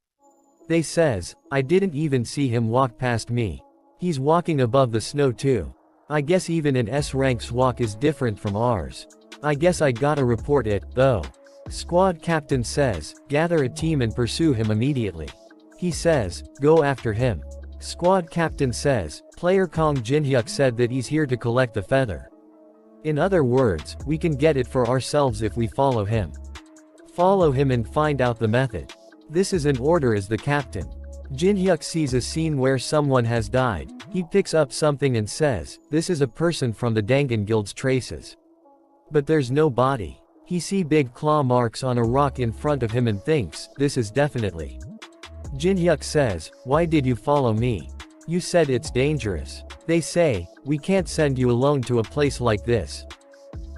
They says, "I didn't even see him walk past me. He's walking above the snow too. I guess even an S rank's walk is different from ours. I guess I gotta report it, though." Squad captain says, "Gather a team and pursue him immediately." He says, "Go after him." Squad captain says, "Player Kong Jinhyuk said that he's here to collect the feather. In other words, we can get it for ourselves if we follow him. Follow him and find out the method. This is an order as the captain." Jinhyuk sees a scene where someone has died. He picks up something and says, "This is a person from the Dangan Guild's traces." But there's no body. He see big claw marks on a rock in front of him and thinks, "This is definitely." Jinhyuk says, "Why did you follow me? You said it's dangerous." They say, "We can't send you alone to a place like this.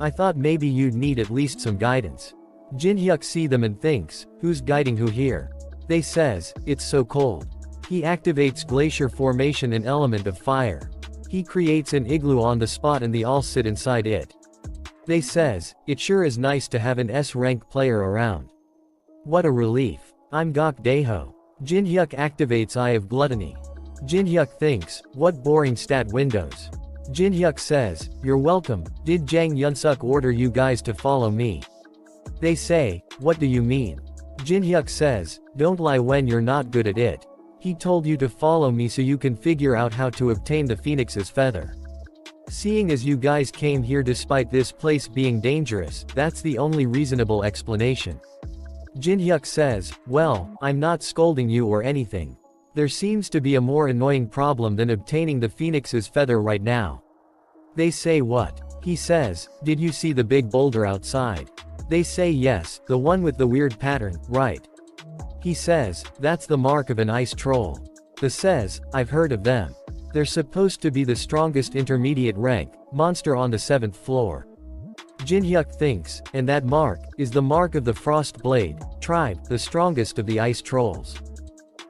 I thought maybe you'd need at least some guidance." Jinhyuk see them and thinks, "Who's guiding who here?" They says, "It's so cold." He activates glacier formation, an element of fire. He creates an igloo on the spot and they all sit inside it. They says, "It sure is nice to have an S-rank player around. What a relief. I'm Gok Daeho." Jinhyuk activates Eye of Gluttony. Jinhyuk thinks, "What boring stat windows." Jinhyuk says, "You're welcome. Did Jang Yunsuk order you guys to follow me?" They say, "What do you mean?" Jinhyuk says, "Don't lie when you're not good at it. He told you to follow me so you can figure out how to obtain the phoenix's feather. Seeing as you guys came here despite this place being dangerous, that's the only reasonable explanation." Jinhyuk says, "Well, I'm not scolding you or anything. There seems to be a more annoying problem than obtaining the phoenix's feather right now." They say, "What?" He says, "Did you see the big boulder outside?" They say, "Yes, the one with the weird pattern, right?" He says, "That's the mark of an ice troll." The says, "I've heard of them. They're supposed to be the strongest intermediate rank monster on the 7th floor. Jinhyuk thinks, and that mark is the mark of the Frost Blade tribe, the strongest of the ice trolls.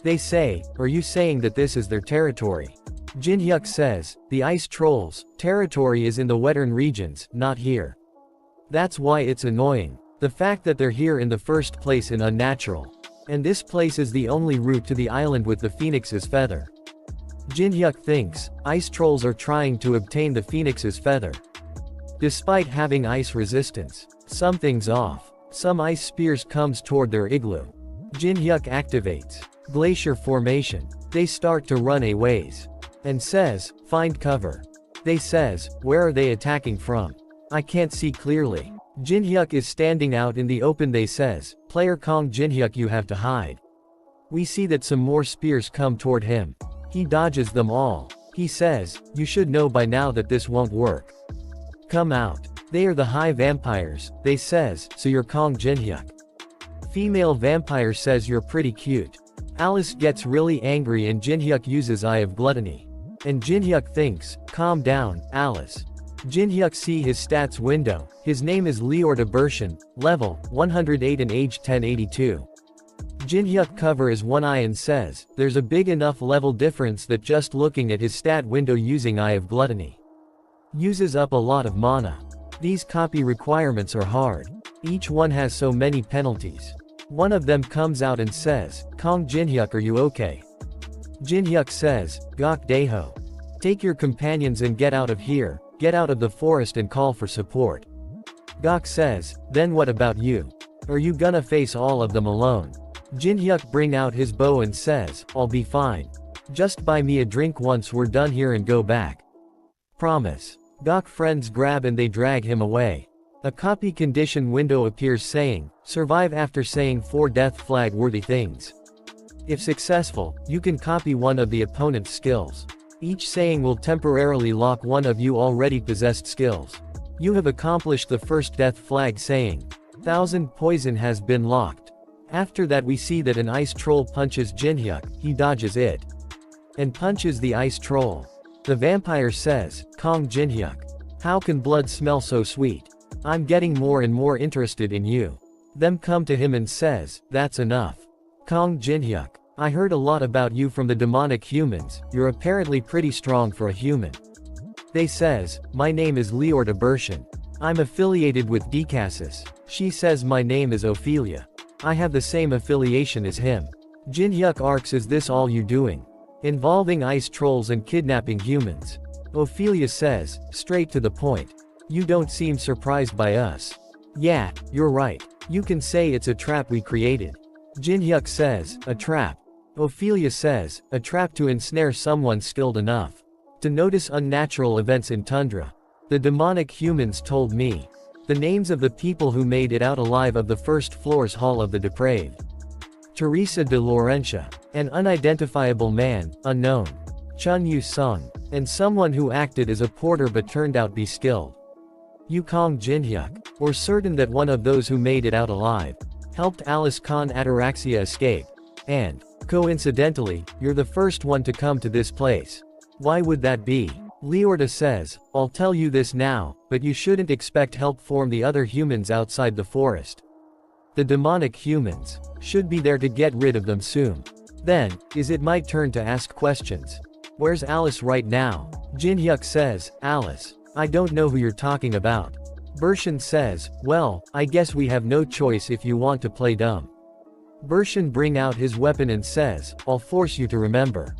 They say, "Are you saying that this is their territory?" Jinhyuk says, "The ice trolls' territory is in the Western regions, not here. That's why it's annoying. The fact that they're here in the first place is unnatural. And this place is the only route to the island with the phoenix's feather." Jinhyuk thinks, ice trolls are trying to obtain the phoenix's feather. Despite having ice resistance, something's off. Some ice spears comes toward their igloo. Jinhyuk activates glacier formation. They start to run a ways. And says, "Find cover." They says, "Where are they attacking from? I can't see clearly." Jinhyuk is standing out in the open. They says, "Player Kong Jinhyuk, you have to hide." We see that some more spears come toward him. He dodges them all. He says, "You should know by now that this won't work. Come out." They are the high vampires. They says, "So you're Kong Jinhyuk." Female vampire says, "You're pretty cute." Alice gets really angry and Jinhyuk uses Eye of Gluttony. And Jinhyuk thinks, "Calm down, Alice." Jinhyuk see his stats window. His name is Leorda Bershin, level 108 and age 1082. Jinhyuk cover is one eye and says, "There's a big enough level difference that just looking at his stat window using Eye of Gluttony uses up a lot of mana. These copy requirements are hard. Each one has so many penalties." One of them comes out and says, "Kong Jinhyuk, are you okay?" Jinhyuk says, "Gok Daeho. Take your companions and get out of here, get out of the forest and call for support." Gok says, "Then what about you? Are you gonna face all of them alone?" Jinhyuk bring out his bow and says, "I'll be fine. Just buy me a drink once we're done here and go back. Promise." Gok friends grab and they drag him away. A copy condition window appears saying, "Survive after saying 4 death flag worthy things." If successful, you can copy one of the opponent's skills. Each saying will temporarily lock one of you already possessed skills. You have accomplished the first death flag saying. 1000 poison has been locked. After that we see that an ice troll punches Jinhyuk. He dodges it and punches the ice troll. The vampire says, "Kong Jinhyuk. How can blood smell so sweet? I'm getting more and more interested in you." Them come to him and says, "That's enough. Kong Jinhyuk. I heard a lot about you from the demonic humans. You're apparently pretty strong for a human." They says, "My name is Leorda Bershin. I'm affiliated with Decasus. She says my name is Ophelia. I have the same affiliation as him. Jinhyuk arcs, is this all you doing? Involving ice trolls and kidnapping humans. Ophelia says, straight to the point. You don't seem surprised by us. Yeah, you're right. You can say it's a trap we created. Jinhyuk says, a trap. Ophelia says, a trap to ensnare someone skilled enough to notice unnatural events in tundra. The demonic humans told me the names of the people who made it out alive of the first floor's Hall of the Depraved. Teresa de Laurentia, an unidentifiable man, unknown. Chun Yu-sung, and someone who acted as a porter but turned out be skilled. Yukong Jinhyuk, we're certain that one of those who made it out alive helped Alice Khan Ataraxia escape. And, coincidentally, you're the first one to come to this place. Why would that be? Leorta says, I'll tell you this now, but you shouldn't expect help from the other humans outside the forest. The demonic humans should be there to get rid of them soon. Then, is it my turn to ask questions? Where's Alice right now? Jinhyuk says, Alice. I don't know who you're talking about. Bershin says, well, I guess we have no choice if you want to play dumb. Bershin bring out his weapon and says, I'll force you to remember.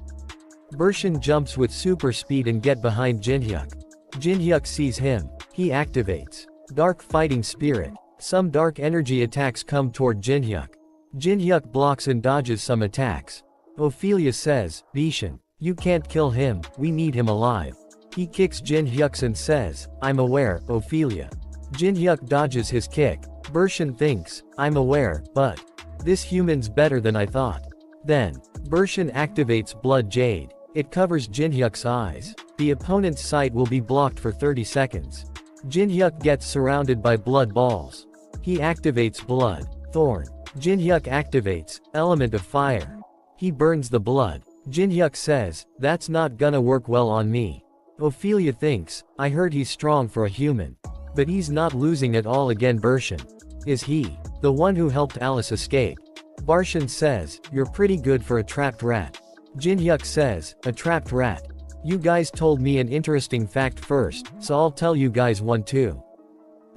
Bershin jumps with super speed and get behind Jinhyuk. Jinhyuk sees him. He activates Dark Fighting Spirit. Some dark energy attacks come toward Jinhyuk. Jinhyuk blocks and dodges some attacks. Ophelia says, Bershin, you can't kill him, we need him alive. He kicks Jinhyuk and says, I'm aware, Ophelia. Jinhyuk dodges his kick. Bershin thinks, I'm aware, but this human's better than I thought. Then, Bershin activates Blood Jade. It covers Jinhyuk's eyes. The opponent's sight will be blocked for 30 seconds. Jinhyuk gets surrounded by blood balls. He activates Blood Thorn. Jinhyuk activates Element of Fire. He burns the blood. Jinhyuk says, that's not gonna work well on me. Ophelia thinks, I heard he's strong for a human. But he's not losing at all again. Bershin. Is he the one who helped Alice escape? Bershin says, you're pretty good for a trapped rat. Jinhyuk says, a trapped rat. You guys told me an interesting fact first, so I'll tell you guys one too.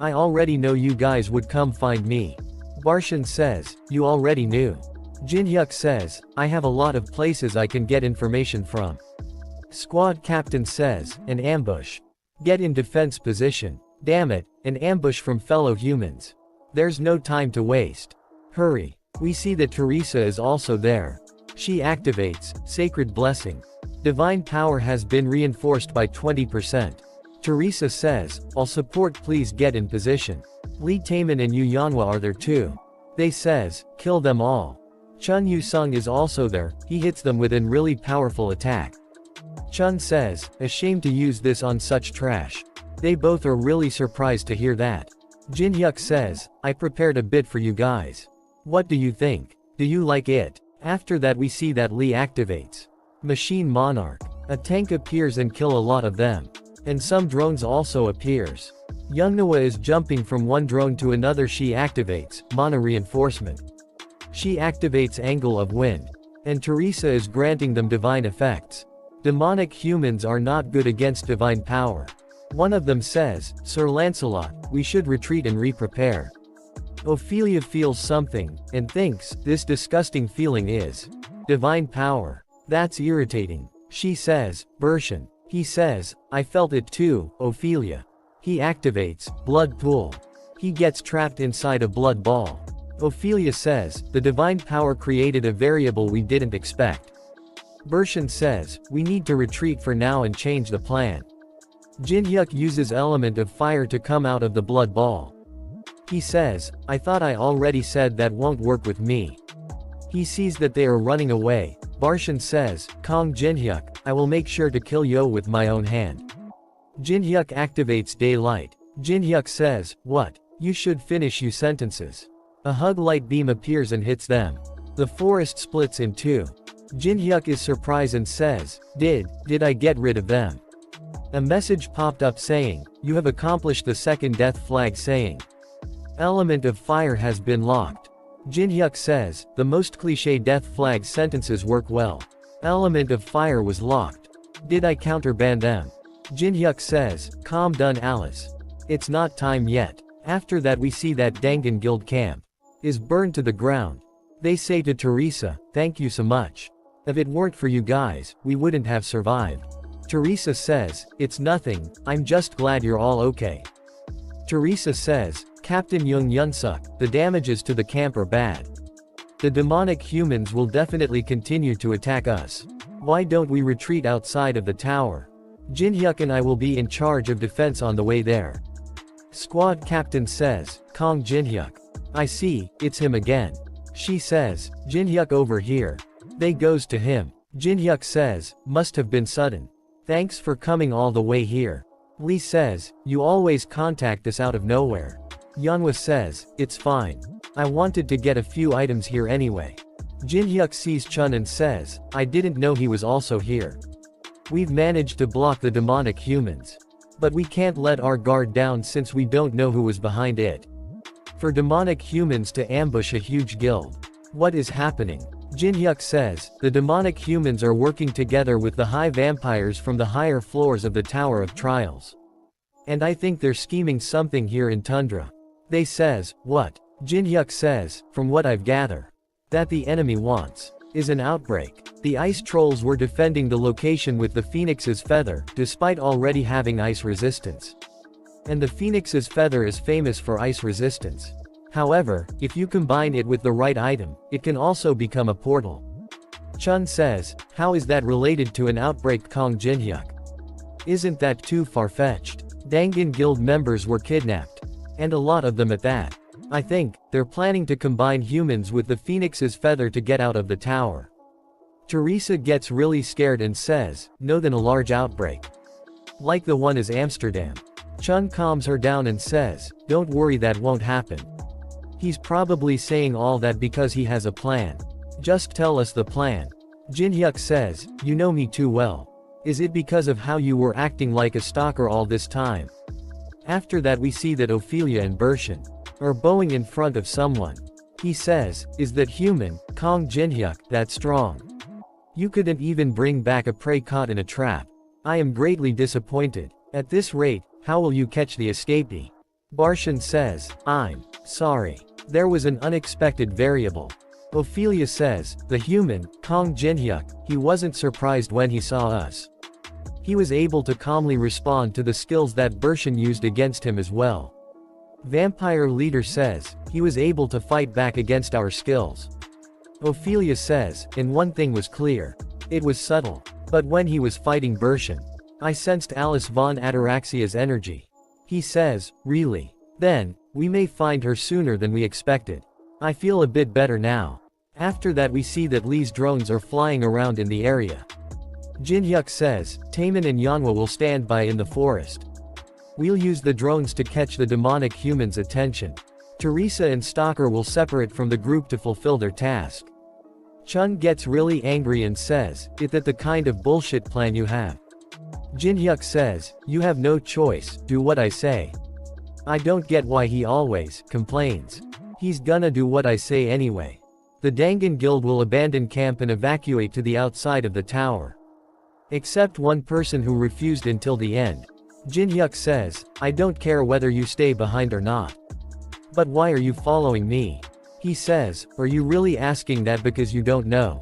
I already know you guys would come find me. Bershin says, you already knew. Jinhyuk says, I have a lot of places I can get information from. Squad captain says, an ambush. Get in defense position. Damn it, an ambush from fellow humans. There's no time to waste. Hurry. We see that Teresa is also there. She activates Sacred Blessing. Divine power has been reinforced by 20%. Teresa says, I'll support, please get in position. Lee Taemin and Yu Yanhwa are there too. They says, kill them all. Chun Yu-sung is also there, he hits them with an really powerful attack. Chun says, ashamed to use this on such trash. They both are really surprised to hear that. Jinhyuk says, I prepared a bit for you guys. What do you think? Do you like it? After that we see that Lee activates Machine Monarch. A tank appears and kill a lot of them. And some drones also appears. Youngnawa is jumping from one drone to another. She activates Mana Reinforcement. She activates Angle of Wind. And Teresa is granting them divine effects. Demonic humans are not good against divine power. One of them says, Sir Lancelot, we should retreat and re-prepare. Ophelia feels something, and thinks, this disgusting feeling is divine power. That's irritating. She says, Bershin. He says, I felt it too, Ophelia. He activates Blood Pool. He gets trapped inside a blood ball. Ophelia says, the divine power created a variable we didn't expect. Bershin says, we need to retreat for now and change the plan. Jinhyuk uses Element of Fire to come out of the blood ball. He says, I thought I already said that won't work with me. He sees that they are running away. Bershin says, Kong Jinhyuk, I will make sure to kill Yo with my own hand. Jinhyuk activates Daylight. Jinhyuk says, what? You should finish your sentences. A hug light beam appears and hits them. The forest splits in two. Jinhyuk is surprised and says, Did I get rid of them? A message popped up saying, you have accomplished the second death flag saying, Element of Fire has been locked. Jinhyuk says, the most cliché death flag sentences work well. Element of Fire was locked. Did I counterban them? Jinhyuk says, calm down Alice. It's not time yet. After that we see that Dangan Guild camp is burned to the ground. They say to Teresa, "Thank you so much. If it weren't for you guys, we wouldn't have survived." Teresa says, "It's nothing, I'm just glad you're all okay." Teresa says, "Captain Young Yunsuk, the damages to the camp are bad. The demonic humans will definitely continue to attack us. Why don't we retreat outside of the tower? Jinhyuk and I will be in charge of defense on the way there." Squad captain says, "Kong Jinhyuk. I see, it's him again." She says, "Jinhyuk over here." They goes to him. Jinhyuk says, "Must have been sudden. Thanks for coming all the way here." Lee says, "You always contact us out of nowhere." Yeonhwa says, "It's fine. I wanted to get a few items here anyway." Jinhyuk sees Chun and says, "I didn't know he was also here. We've managed to block the demonic humans. But we can't let our guard down since we don't know who was behind it. For demonic humans to ambush a huge guild. What is happening?" Jinhyuk says, "The demonic humans are working together with the high vampires from the higher floors of the Tower of Trials. And I think they're scheming something here in Tundra." They says, "What?" Jinhyuk says, "From what I've gathered, that the enemy wants is an outbreak. The ice trolls were defending the location with the Phoenix's feather, despite already having ice resistance. And the Phoenix's feather is famous for ice resistance. However, if you combine it with the right item, it can also become a portal." Chun says, "How is that related to an outbreak, Kong Jinhyuk? Isn't that too far-fetched? Dangan Guild members were kidnapped. And a lot of them at that. I think they're planning to combine humans with the Phoenix's feather to get out of the tower." Teresa gets really scared and says, "No, then a large outbreak. Like the one is Amsterdam." Chun calms her down and says, "Don't worry, that won't happen. He's probably saying all that because he has a plan. Just tell us the plan." Jinhyuk says, "You know me too well. Is it because of how you were acting like a stalker all this time?" After that we see that Ophelia and Bershin are bowing in front of someone. He says, "Is that human, Kong Jinhyuk, that strong? You couldn't even bring back a prey caught in a trap. I am greatly disappointed. At this rate, how will you catch the escapee?" Bershin says, "I'm sorry. There was an unexpected variable." Ophelia says, "The human, Kong Jinhyuk, he wasn't surprised when he saw us. He was able to calmly respond to the skills that Bershin used against him as well. Vampire leader says, he was able to fight back against our skills." Ophelia says, "And one thing was clear. It was subtle. But when he was fighting Bershin, I sensed Alice von Ataraxia's energy." He says, "Really? Then, we may find her sooner than we expected. I feel a bit better now." After that we see that Lee's drones are flying around in the area. Jinhyuk says, "Taemin and Yeonhwa will stand by in the forest. We'll use the drones to catch the demonic humans' attention. Teresa and Stalker will separate from the group to fulfill their task." Chun gets really angry and says, "Is that the kind of bullshit plan you have?" Jinhyuk says, "You have no choice, do what I say." I don't get why he always complains. He's gonna do what I say anyway. The Dangan Guild will abandon camp and evacuate to the outside of the tower. Except one person who refused until the end. Jinhyuk says, "I don't care whether you stay behind or not. But why are you following me?" He says, "Are you really asking that because you don't know?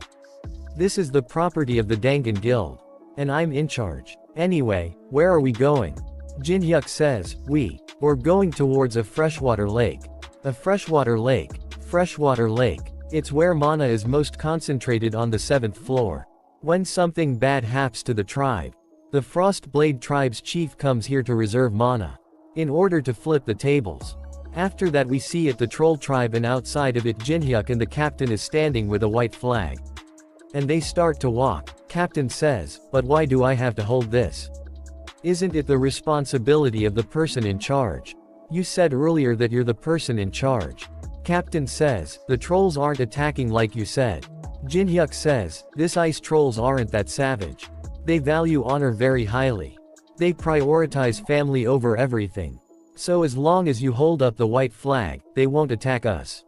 This is the property of the Dangan Guild. And I'm in charge. Anyway, where are we going?" Jinhyuk says, "We're going towards a freshwater lake." A freshwater lake. Freshwater lake. It's where mana is most concentrated on the 7th floor. When something bad happens to the tribe, the Frostblade tribe's chief comes here to reserve mana, in order to flip the tables. After that we see it the troll tribe, and outside of it Jinhyuk and the captain is standing with a white flag. And they start to walk. Captain says, "But why do I have to hold this? Isn't it the responsibility of the person in charge? You said earlier that you're the person in charge." Captain says, "The trolls aren't attacking like you said." Jinhyuk says, "This ice trolls aren't that savage. They value honor very highly. They prioritize family over everything. So as long as you hold up the white flag, they won't attack us."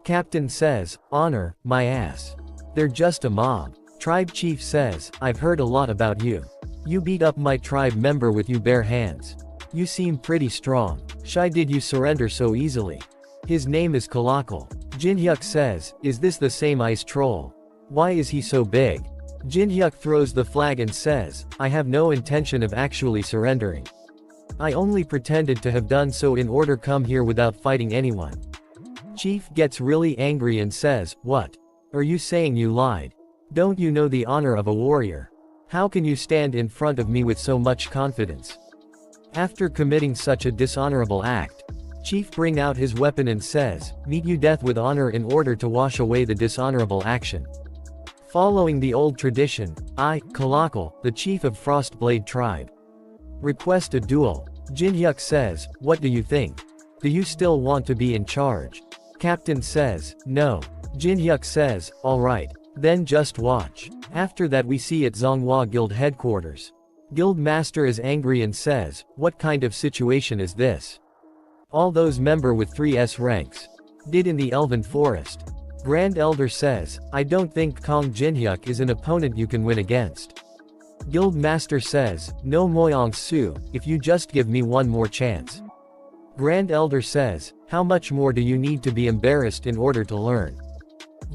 Captain says, "Honor, my ass. They're just a mob." Tribe chief says, "I've heard a lot about you. You beat up my tribe member with your bare hands. You seem pretty strong. Why did you surrender so easily? His name is Colossal. Jinhyuk says, is this the same ice troll? Why is he so big? Jinhyuk throws the flag and says, I have no intention of actually surrendering. I only pretended to have done so in order to come here without fighting anyone. Chief gets really angry and says, what? Are you saying you lied? Don't you know the honor of a warrior? How can you stand in front of me with so much confidence? After committing such a dishonorable act, Chief brings out his weapon and says, meet you death with honor in order to wash away the dishonorable action. Following the old tradition, I, Colossal, the chief of Frostblade tribe, request a duel. Jinhyuk says, what do you think? Do you still want to be in charge? Captain says, no. Jinhyuk says, alright. Then just watch. After that we see at Zonghua Guild headquarters. Guild Master is angry and says, what kind of situation is this? All those member with 3S ranks did in the Elven Forest. Grand Elder says, I don't think Kong Jinhyuk is an opponent you can win against. Guild Master says, no Moyong Su, if you just give me one more chance. Grand Elder says, how much more do you need to be embarrassed in order to learn?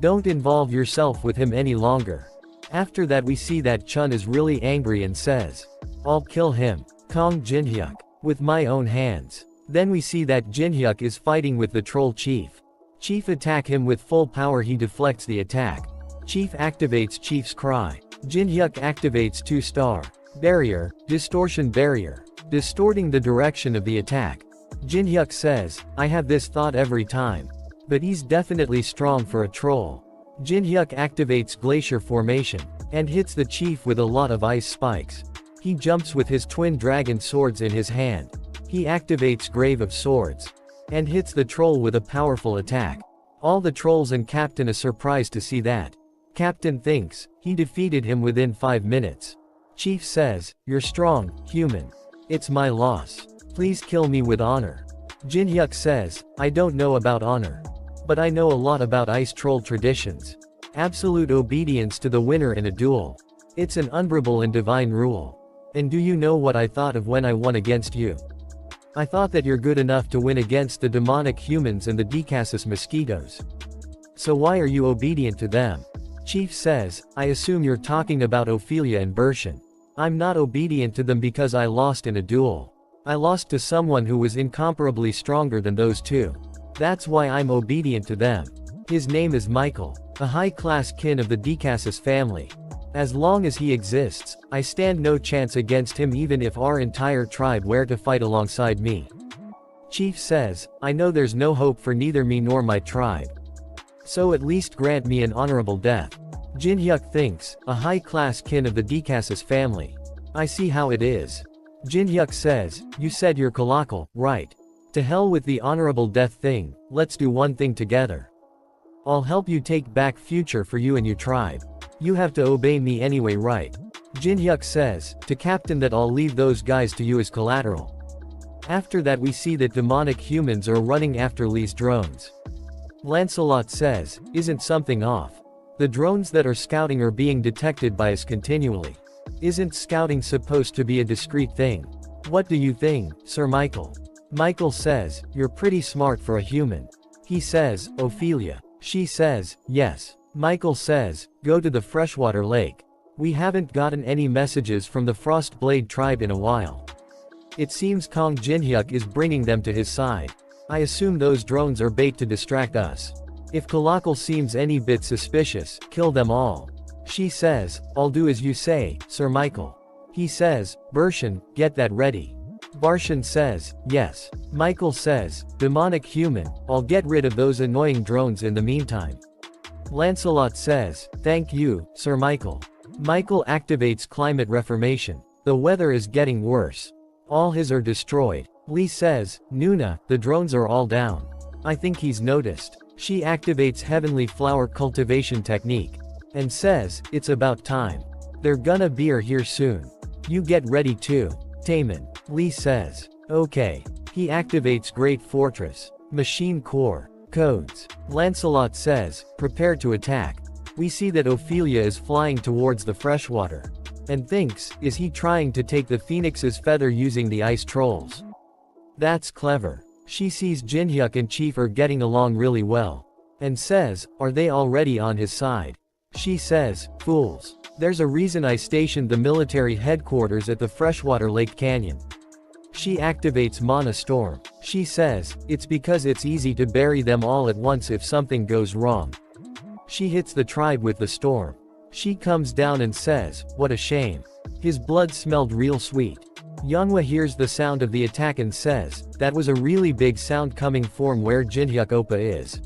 Don't involve yourself with him any longer. After that we see that Chun is really angry and says, I'll kill him, Kong Jinhyuk, with my own hands. Then we see that Jinhyuk is fighting with the troll chief. Chief attack him with full power, he deflects the attack. Chief activates Chief's cry. Jinhyuk activates 2-star barrier, distortion barrier, distorting the direction of the attack. Jinhyuk says, I have this thought every time. But he's definitely strong for a troll. Jinhyuk activates glacier formation, and hits the chief with a lot of ice spikes. He jumps with his twin dragon swords in his hand. He activates Grave of Swords, and hits the troll with a powerful attack. All the trolls and Captain are surprised to see that. Captain thinks, he defeated him within 5 minutes. Chief says, you're strong, human. It's my loss. Please kill me with honor. Jinhyuk says, I don't know about honor. But I know a lot about ice troll traditions. Absolute obedience to the winner in a duel. It's an unbreakable and divine rule. And do you know what I thought of when I won against you? I thought that you're good enough to win against the demonic humans and the Decasus mosquitoes. So why are you obedient to them? Chief says, I assume you're talking about Ophelia and Bershin. I'm not obedient to them because I lost in a duel. I lost to someone who was incomparably stronger than those two. That's why I'm obedient to them. His name is Michael, a high-class kin of the Decasus family. As long as he exists, I stand no chance against him even if our entire tribe were to fight alongside me. Chief says, I know there's no hope for neither me nor my tribe. So at least grant me an honorable death. Jinhyuk thinks, a high-class kin of the Decasus family. I see how it is. Jinhyuk says, you said you're Colossal, right? To hell with the honorable death thing, let's do one thing together. I'll help you take back future for you and your tribe. You have to obey me anyway, right? Jinhyuk says, to Captain, that I'll leave those guys to you as collateral. After that we see that demonic humans are running after Lee's drones. Lancelot says, isn't something off? The drones that are scouting are being detected by us continually. Isn't scouting supposed to be a discreet thing? What do you think, Sir Michael? Michael says, you're pretty smart for a human. He says, Ophelia. She says, yes. Michael says, go to the freshwater lake. We haven't gotten any messages from the Frostblade tribe in a while. It seems Kong Jinhyuk is bringing them to his side. I assume those drones are bait to distract us. If Colossal seems any bit suspicious, kill them all. She says, I'll do as you say, Sir Michael. He says, Bershin, get that ready. Barshin says, yes. Michael says, demonic human, I'll get rid of those annoying drones in the meantime. Lancelot says, thank you, Sir Michael. Michael activates climate reformation. The weather is getting worse. All his are destroyed. Lee says, Nuna, the drones are all down. I think he's noticed. She activates heavenly flower cultivation technique. And says, it's about time. They're gonna be here soon. You get ready too. Taemin. Lee says, okay. He activates Great Fortress. Machine Core. Codes. Lancelot says, prepare to attack. We see that Ophelia is flying towards the freshwater. and thinks, is he trying to take the phoenix's feather using the ice trolls? That's clever. She sees Jinhyuk and Chief are getting along really well, and says, are they already on his side? She says, fools. There's a reason I stationed the military headquarters at the freshwater lake canyon. She activates Mana Storm. She says, it's because it's easy to bury them all at once if something goes wrong. She hits the tribe with the storm. She comes down and says, what a shame. His blood smelled real sweet. Yeonhwa hears the sound of the attack and says, that was a really big sound coming from where Jinhyuk Oppa is.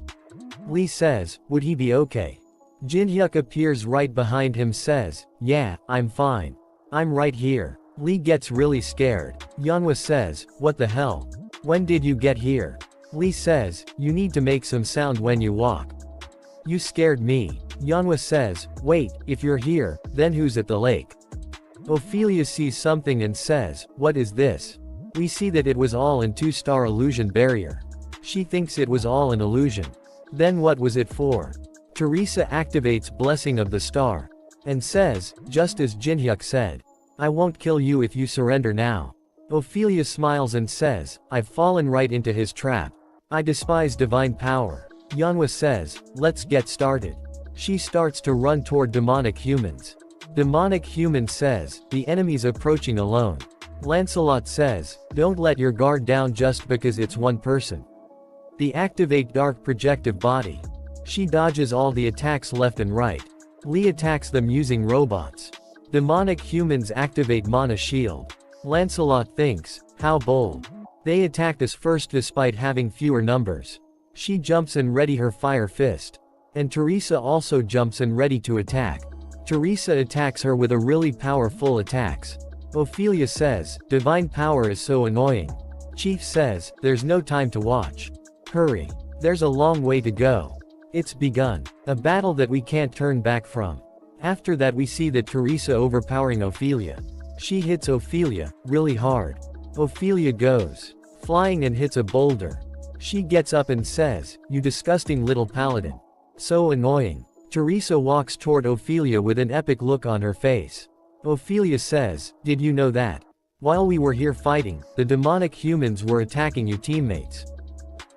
Lee says, would he be okay? Jinhyuk appears right behind him says, yeah, I'm fine. I'm right here. Lee gets really scared. Yeonhwa says, what the hell? When did you get here? Lee says, you need to make some sound when you walk. You scared me. Yeonhwa says, wait, if you're here, then who's at the lake? Ophelia sees something and says, what is this? We see that it was all in 2-star illusion barrier. She thinks it was all an illusion. Then what was it for? Teresa activates Blessing of the Star, and says, just as Jinhyuk said, I won't kill you if you surrender now. Ophelia smiles and says, I've fallen right into his trap. I despise divine power. Yeonhwa says, let's get started. She starts to run toward demonic humans. Demonic human says, the enemy's approaching alone. Lancelot says, don't let your guard down just because it's one person. They activate dark projective body. She dodges all the attacks left and right. Lee attacks them using robots. Demonic humans activate Mana Shield. Lancelot thinks, how bold. They attacked us first despite having fewer numbers. She jumps and ready her fire fist. And Teresa also jumps and ready to attack. Teresa attacks her with a really powerful attacks. Ophelia says, divine power is so annoying. Chief says, there's no time to watch. Hurry. There's a long way to go. It's begun. A battle that we can't turn back from. After that we see that Teresa overpowering Ophelia. She hits Ophelia, really hard. Ophelia goes flying and hits a boulder. She gets up and says, you disgusting little paladin. So annoying. Teresa walks toward Ophelia with an epic look on her face. Ophelia says, did you know that? While we were here fighting, the demonic humans were attacking you teammates.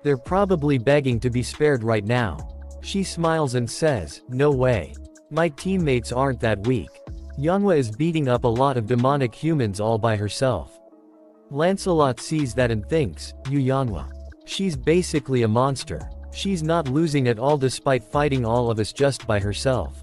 They're probably begging to be spared right now. She smiles and says, no way. My teammates aren't that weak. Yeonhwa is beating up a lot of demonic humans all by herself. Lancelot sees that and thinks, you Yeonhwa. She's basically a monster. She's not losing at all despite fighting all of us just by herself.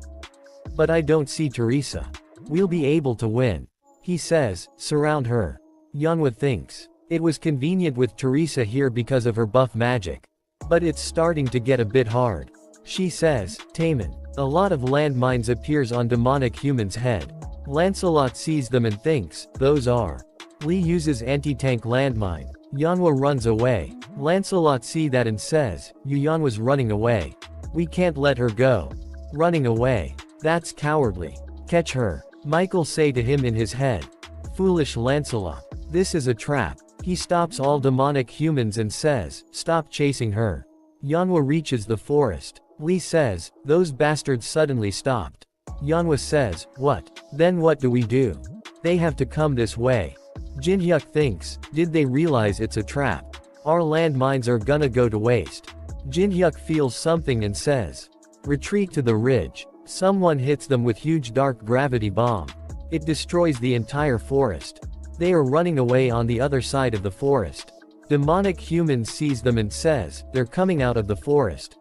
But I don't see Teresa. We'll be able to win. He says, surround her. Yeonhwa thinks, it was convenient with Teresa here because of her buff magic. But it's starting to get a bit hard. She says, Taemin. A lot of landmines appears on demonic human's head. Lancelot sees them and thinks, those are. Lee uses anti-tank landmine. Yeonhwa runs away. Lancelot see that and says, Yeonhwa's running away. We can't let her go. Running away. That's cowardly. Catch her. Michael say to him in his head. Foolish Lancelot. This is a trap. He stops all demonic humans and says, stop chasing her. Yeonhwa reaches the forest. Lee says, those bastards suddenly stopped. Yeonhwa says, what? Then what do we do? They have to come this way. Jinhyuk thinks, did they realize it's a trap? Our landmines are gonna go to waste. Jinhyuk feels something and says, retreat to the ridge. Someone hits them with huge dark gravity bomb. It destroys the entire forest. They are running away on the other side of the forest. Demonic humans sees them and says, they're coming out of the forest.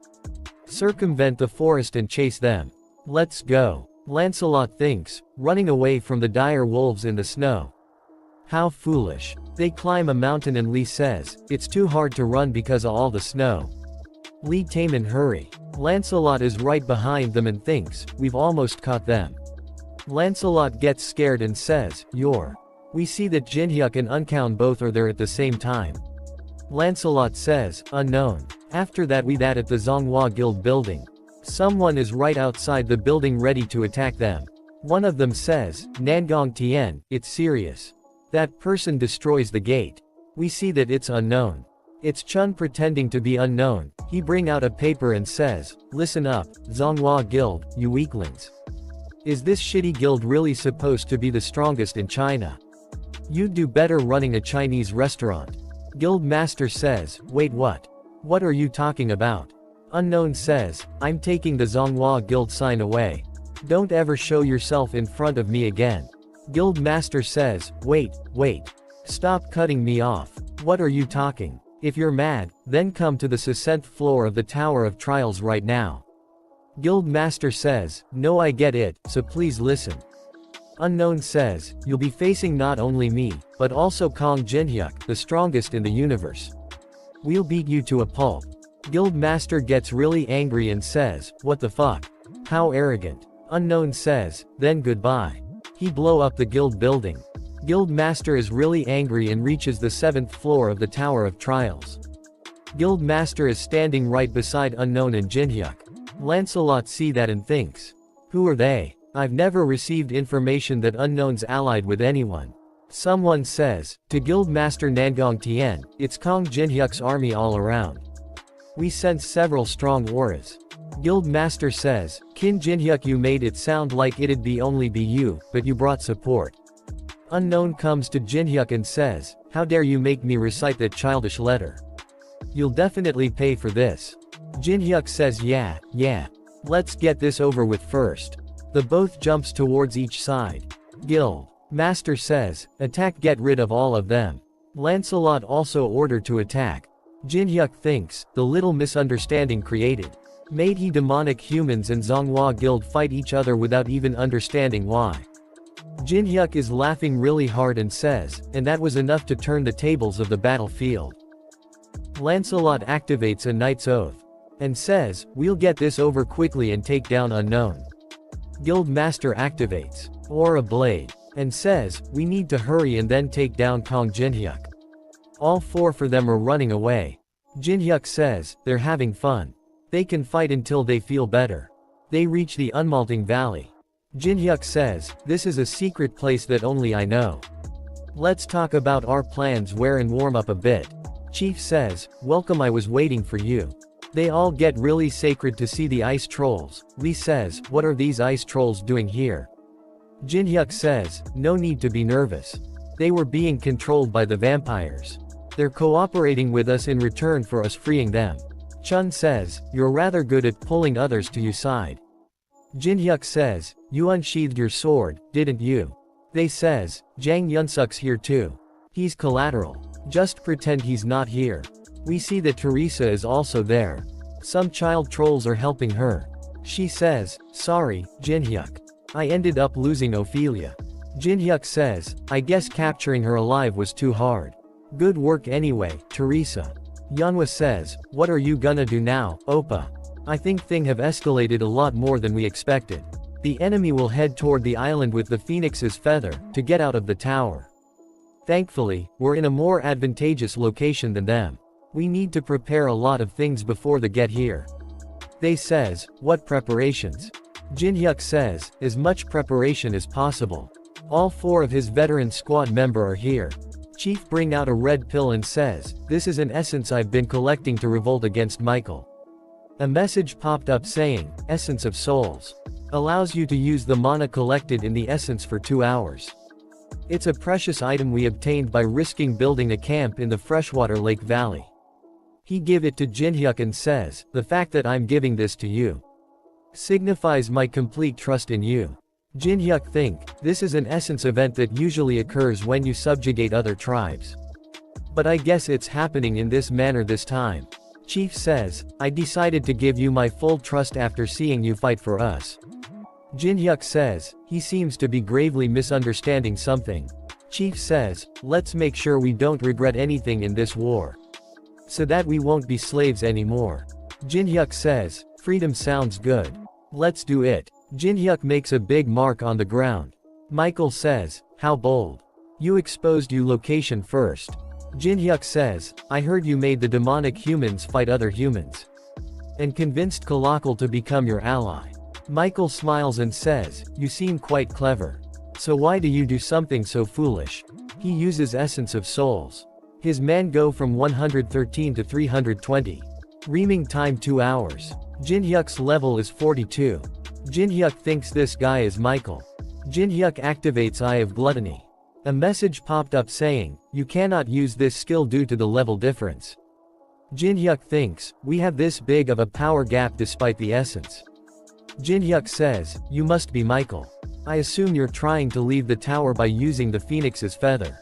Circumvent the forest and chase them. Let's go. Lancelot thinks, running away from the dire wolves in the snow. How foolish. They climb a mountain and Lee says, it's too hard to run because of all the snow. Lee Taemin hurry. Lancelot is right behind them and thinks, we've almost caught them. Lancelot gets scared and says, you're. We see that Jinhyuk and Unkown both are there at the same time. Lancelot says, unknown. After that we that at the Zonghua Guild building. Someone is right outside the building ready to attack them. One of them says, Nangong Tien, it's serious. That person destroys the gate. We see that it's unknown. It's Chun pretending to be unknown. He bring out a paper and says, listen up, Zonghua Guild, you weaklings. Is this shitty guild really supposed to be the strongest in China? You'd do better running a Chinese restaurant. Guild Master says, wait what? What are you talking about? Unknown says, I'm taking the Zhonghua guild sign away. Don't ever show yourself in front of me again. Guild Master says, wait. Stop cutting me off. What are you talking? If you're mad, then come to the 7th floor of the Tower of Trials right now. Guild Master says, no, I get it, so please listen. Unknown says, you'll be facing not only me, but also Kong Jinhyuk, the strongest in the universe. We'll beat you to a pulp. Guild Master gets really angry and says, what the fuck? How arrogant. Unknown says, then goodbye. He blow up the guild building. Guild Master is really angry and reaches the 7th floor of the Tower of Trials. Guild Master is standing right beside Unknown and Jinhyuk. Lancelot see that and thinks, who are they? I've never received information that Unknown's allied with anyone. Someone says, to Guild Master Nangong Tian, it's Kong Jinhyuk's army all around. We sense several strong auras. Guild Master says, Qin Jinhyuk, you made it sound like it'd be only be you, but you brought support. Unknown comes to Jinhyuk and says, how dare you make me recite that childish letter? You'll definitely pay for this. Jinhyuk says yeah. Let's get this over with first. The both jumps towards each side. Guild Master says, attack, get rid of all of them. Lancelot also ordered to attack. Jinhyuk thinks, the little misunderstanding created made he demonic humans and Zhonghua guild fight each other without even understanding why. Jinhyuk is laughing really hard and says, and that was enough to turn the tables of the battlefield. Lancelot activates a knight's oath and says, we'll get this over quickly and take down Unknown. Guild Master activates Aura Blade and says, we need to hurry and then take down Kong Jinhyuk. All 4 of them are running away. Jinhyuk says, they're having fun. They can fight until they feel better. They reach the Unmalting Valley. Jinhyuk says, this is a secret place that only I know. Let's talk about our plans where and warm up a bit. Chief says, welcome, I was waiting for you. They all get really sacred to see the ice trolls. Lee says, what are these ice trolls doing here? Jinhyuk says, no need to be nervous. They were being controlled by the vampires. They're cooperating with us in return for us freeing them. Chun says, you're rather good at pulling others to your side. Jinhyuk says, you unsheathed your sword, didn't you? They says, Jang Yunsuk's here too. He's collateral. Just pretend he's not here. We see that Teresa is also there. Some child trolls are helping her. She says, sorry, Jinhyuk. I ended up losing Ophelia. Jinhyuk says, I guess capturing her alive was too hard. Good work anyway, Teresa. Yanhwa says, what are you gonna do now, Oppa? I think things have escalated a lot more than we expected. The enemy will head toward the island with the Phoenix's feather, to get out of the tower. Thankfully, we're in a more advantageous location than them. We need to prepare a lot of things before they get here. They says, what preparations? Jinhyuk says, as much preparation as possible. All 4 of his veteran squad member are here. Chief bring out a red pill and says, this is an essence I've been collecting to revolt against Michael. A message popped up saying, Essence of Souls. Allows you to use the mana collected in the essence for 2 hours. It's a precious item we obtained by risking building a camp in the freshwater lake valley. He give it to Jinhyuk and says, the fact that I'm giving this to you signifies my complete trust in you. Jinhyuk think, this is an essence event that usually occurs when you subjugate other tribes. But I guess it's happening in this manner this time. Chief says, I decided to give you my full trust after seeing you fight for us. Jinhyuk says, he seems to be gravely misunderstanding something. Chief says, let's make sure we don't regret anything in this war. So that we won't be slaves anymore. Jinhyuk says, freedom sounds good. Let's do it. Jinhyuk makes a big mark on the ground. Michael says, how bold. You exposed your location first. Jinhyuk says, I heard you made the demonic humans fight other humans. And convinced Kalakal to become your ally. Michael smiles and says, you seem quite clever. So why do you do something so foolish? He uses Essence of Souls. His man go from 113 to 320. Reaming time 2 hours. Jinhyuk's level is 42. Jin-hyuk thinks this guy is Michael. Jin-hyuk activates Eye of Gluttony. A message popped up saying, you cannot use this skill due to the level difference. Jin-hyuk thinks, we have this big of a power gap despite the essence. Jin-hyuk says, you must be Michael. I assume you're trying to leave the tower by using the phoenix's feather.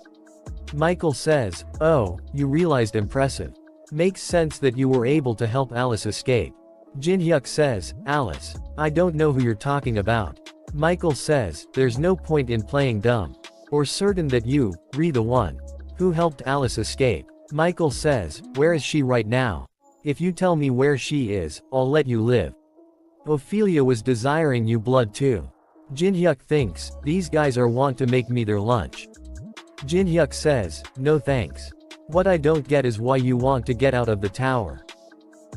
Michael says, oh, you realized, impressive. Makes sense that you were able to help Alice escape. Jin-hyuk says, Alice. I don't know who you're talking about. Michael says, there's no point in playing dumb. Or certain that you, Re the one, who helped Alice escape. Michael says, where is she right now? If you tell me where she is, I'll let you live. Ophelia was desiring you blood too. Jin-hyuk thinks, these guys are want to make me their lunch. Jin-hyuk says, no thanks. What I don't get is why you want to get out of the tower.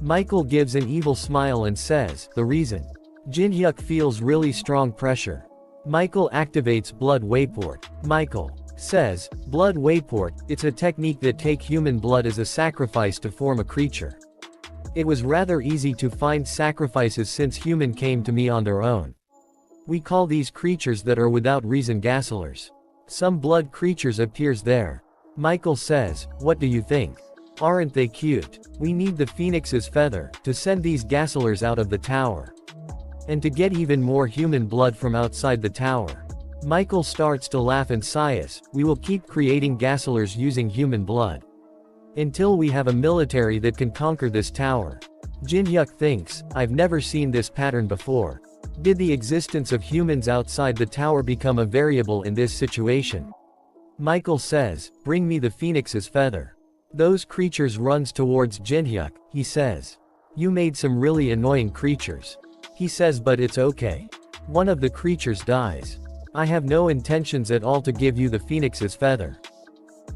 Michael gives an evil smile and says, the reason. Jin-hyuk feels really strong pressure. Michael activates Blood Wayport. Michael says, Blood Wayport, it's a technique that take human blood as a sacrifice to form a creature. It was rather easy to find sacrifices since human came to me on their own. We call these creatures that are without reason Gasolers. Some blood creatures appears there. Michael says, what do you think? Aren't they cute? We need the phoenix's feather to send these Gasolers out of the tower. And to get even more human blood from outside the tower. Michael starts to laugh and sighs, we will keep creating Gasolers using human blood. Until we have a military that can conquer this tower. Jin-hyuk thinks, I've never seen this pattern before. Did the existence of humans outside the tower become a variable in this situation? Michael says, bring me the phoenix's feather. Those creatures runs towards Jin-hyuk, he says. You made some really annoying creatures. He says but it's okay. One of the creatures dies. I have no intentions at all to give you the phoenix's feather.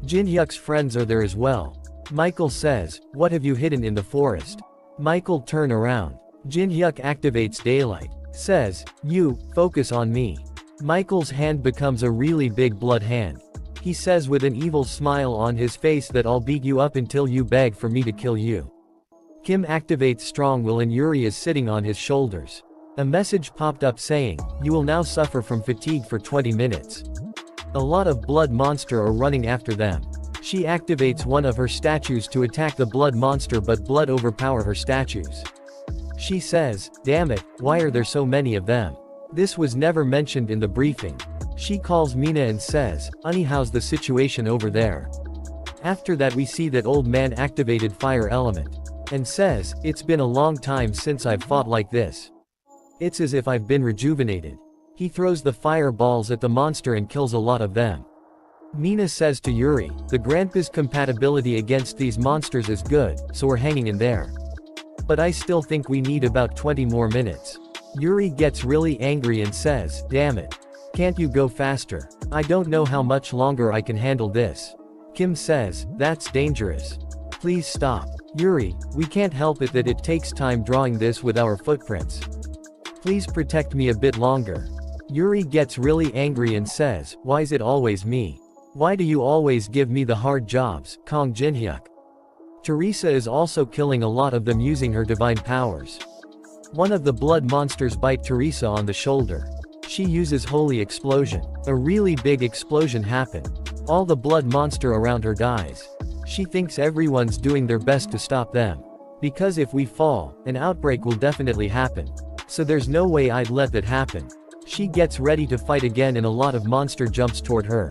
Jin-hyuk's friends are there as well. Michael says, what have you hidden in the forest? Michael turn around. Jin-hyuk activates daylight. Says, you, focus on me. Michael's hand becomes a really big blood hand. He says with an evil smile on his face that I'll beat you up until you beg for me to kill you. Kim activates strong will and Yuri is sitting on his shoulders. A message popped up saying, you will now suffer from fatigue for 20 minutes. A lot of blood monster are running after them. She activates one of her statues to attack the blood monster but blood overpower her statues. She says, damn it, why are there so many of them? This was never mentioned in the briefing. She calls Mina and says, honey, how's the situation over there? After that we see that old man activated fire element. And says, it's been a long time since I've fought like this. It's as if I've been rejuvenated. He throws the fireballs at the monster and kills a lot of them. Mina says to Yuri, the grandpa's compatibility against these monsters is good, so we're hanging in there. But I still think we need about 20 more minutes. Yuri gets really angry and says, damn it. Can't you go faster? I don't know how much longer I can handle this. Kim says, that's dangerous. Please stop. Yuri, we can't help it that it takes time drawing this with our footprints. Please protect me a bit longer. Yuri gets really angry and says, why's it always me? Why do you always give me the hard jobs, Kong Jin-hyuk? Teresa is also killing a lot of them using her divine powers. One of the blood monsters bite Teresa on the shoulder. She uses Holy Explosion. A really big explosion happened. All the blood monster around her dies. She thinks everyone's doing their best to stop them. Because if we fall, an outbreak will definitely happen. So there's no way I'd let that happen. She gets ready to fight again and a lot of monster jumps toward her.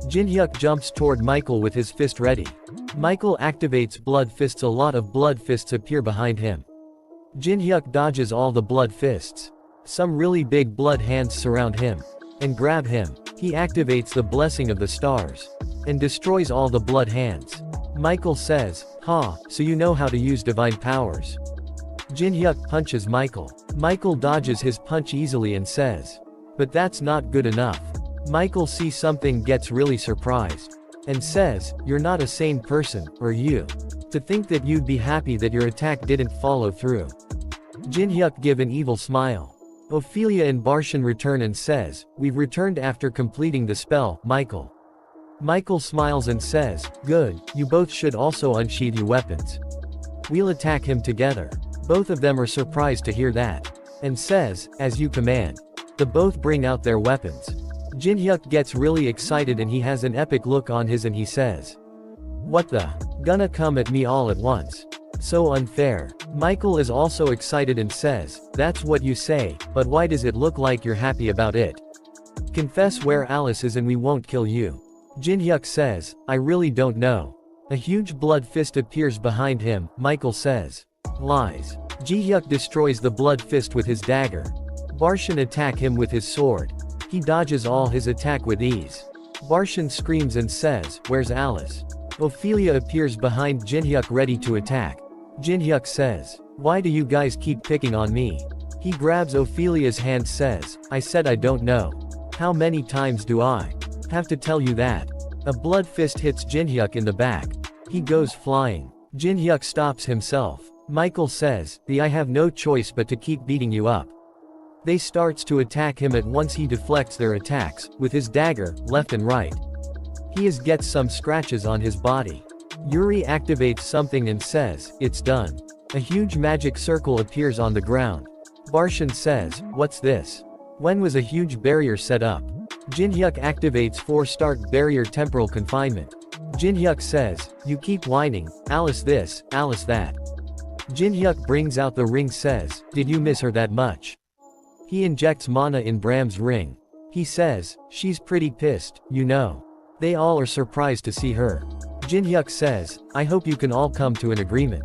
Jin-hyuk jumps toward Michael with his fist ready. Michael activates blood fists, a lot of blood fists appear behind him. Jin-hyuk dodges all the blood fists. Some really big blood hands surround him. And grab him. He activates the blessing of the stars. And destroys all the blood hands. Michael says, so you know how to use divine powers. Jin-hyuk punches Michael. Michael dodges his punch easily and says, but that's not good enough. Michael sees something, gets really surprised. And says, you're not a sane person, are you? To think that you'd be happy that your attack didn't follow through. Jin-hyuk give an evil smile. Ophelia and Barshan return and says, we've returned after completing the spell, Michael. Michael smiles and says, good, you both should also unsheath your weapons. We'll attack him together. Both of them are surprised to hear that. and says, as you command. The both bring out their weapons. Jinhyuk gets really excited and he has an epic look on his and he says, "What the? Gonna come at me all at once? So unfair." Michael is also excited and says, "That's what you say, but why does it look like you're happy about it? Confess where Alice is and we won't kill you." Jinhyuk says, "I really don't know." A huge blood fist appears behind him. Michael says, "Lies." Jihyuk destroys the blood fist with his dagger. Barshan attack him with his sword. He dodges all his attack with ease. Barshan screams and says, "Where's Alice?" Ophelia appears behind Jinhyuk ready to attack. Jinhyuk says, "Why do you guys keep picking on me?" He grabs Ophelia's hand says, "I said I don't know. How many times do I have to tell you that?" A blood fist hits Jinhyuk in the back. He goes flying. Jinhyuk stops himself. Michael says, I have no choice but to keep beating you up." They starts to attack him at once. He deflects their attacks, with his dagger, left and right. He gets some scratches on his body. Yuri activates something and says, "It's done." A huge magic circle appears on the ground. Barshan says, "What's this? When was a huge barrier set up?" Jinhyuk activates 4-start barrier temporal confinement. Jinhyuk says, "You keep whining, Alice this, Alice that." Jinhyuk brings out the ring says, "Did you miss her that much?" He injects mana in Bram's ring. He says, "She's pretty pissed, you know." They all are surprised to see her. Jinhyuk says, "I hope you can all come to an agreement."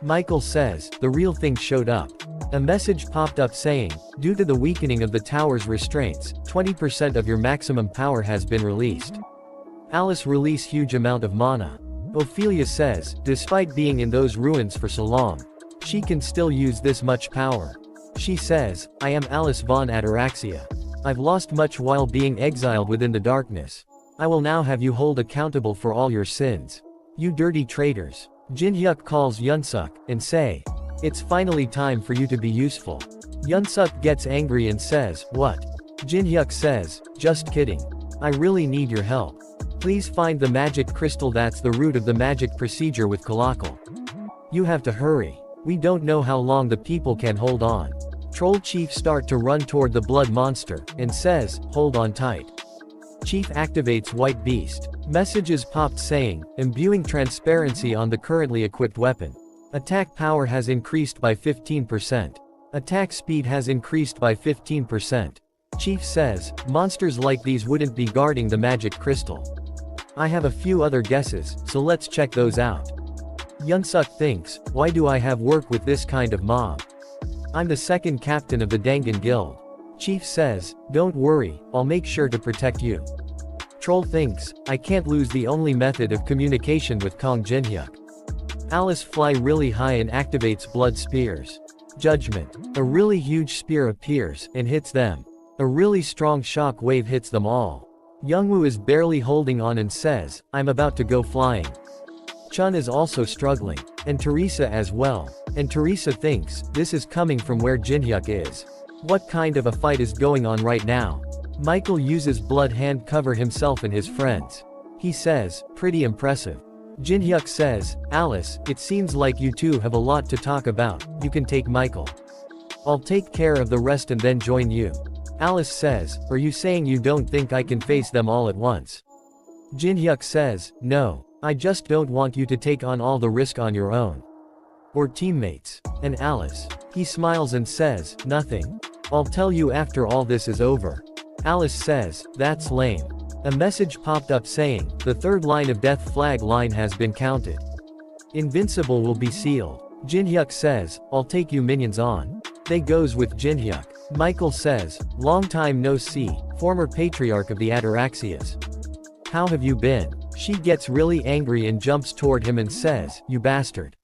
Michael says, "The real thing showed up." A message popped up saying, "Due to the weakening of the tower's restraints, 20% of your maximum power has been released. Alice release huge amount of mana." Ophelia says, "Despite being in those ruins for so long, she can still use this much power." She says, "I am Alice von Ataraxia. I've lost much while being exiled within the darkness. I will now have you hold accountable for all your sins. You dirty traitors." Jinhyuk calls Yunsuk, and say, "It's finally time for you to be useful." Yunsuk gets angry and says, "What?" Jinhyuk says, "Just kidding. I really need your help. Please find the magic crystal that's the root of the magic procedure with Kalakal. You have to hurry. We don't know how long the people can hold on." Troll Chief start to run toward the blood monster, and says, "Hold on tight." Chief activates White Beast. Messages popped saying, imbuing transparency on the currently equipped weapon. Attack power has increased by 15%. Attack speed has increased by 15%. Chief says, monsters like these wouldn't be guarding the magic crystal. I have a few other guesses, so let's check those out. Yunsuk thinks, why do I have work with this kind of mob? I'm the second captain of the Dangan Guild. Chief says, don't worry, I'll make sure to protect you. Troll thinks, I can't lose the only method of communication with Kong Jinhyuk. Alice fly really high and activates blood spears. Judgment. A really huge spear appears, and hits them. A really strong shock wave hits them all. Youngwoo is barely holding on and says, I'm about to go flying. Chun is also struggling. And Teresa as well. And Teresa thinks, this is coming from where Jinhyuk is. What kind of a fight is going on right now? Michael uses blood hand cover himself and his friends. He says, pretty impressive. Jinhyuk says, Alice, it seems like you two have a lot to talk about, you can take Michael. I'll take care of the rest and then join you. Alice says, are you saying you don't think I can face them all at once? Jinhyuk says, no, I just don't want you to take on all the risk on your own. Or teammates. And Alice. He smiles and says, nothing. I'll tell you after all this is over. Alice says, that's lame. A message popped up saying, the third line of death flag line has been counted. Invincible will be sealed. Jinhyuk says, I'll take you minions on. They goes with Jinhyuk. Michael says, long time no see, former patriarch of the Ataraxias. How have you been? She gets really angry and jumps toward him and says, you bastard.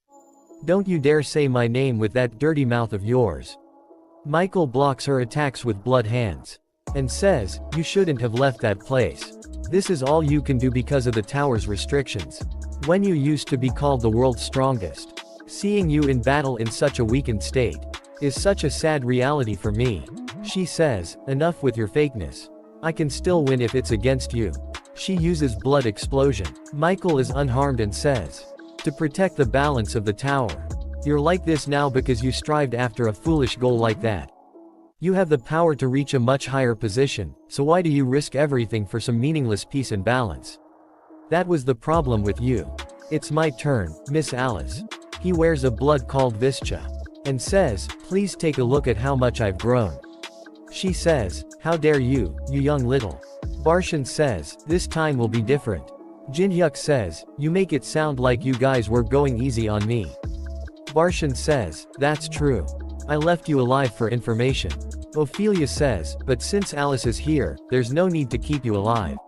Don't you dare say my name with that dirty mouth of yours. Michael blocks her attacks with blood hands. And says, you shouldn't have left that place. This is all you can do because of the tower's restrictions. When you used to be called the world's strongest. Seeing you in battle in such a weakened state is such a sad reality for me. She says, enough with your fakeness. I can still win if it's against you. She uses blood explosion. Michael is unharmed and says, to protect the balance of the tower. You're like this now because you strived after a foolish goal like that. You have the power to reach a much higher position, so why do you risk everything for some meaningless peace and balance? That was the problem with you. It's my turn, Miss Alice. He wears a blood called Vischa. And says, please take a look at how much I've grown. She says, how dare you, you young little. Barshan says, this time will be different. Jinhyuk says, you make it sound like you guys were going easy on me. Barshan says, that's true. I left you alive for information. Ophelia says, but since Alice is here, there's no need to keep you alive.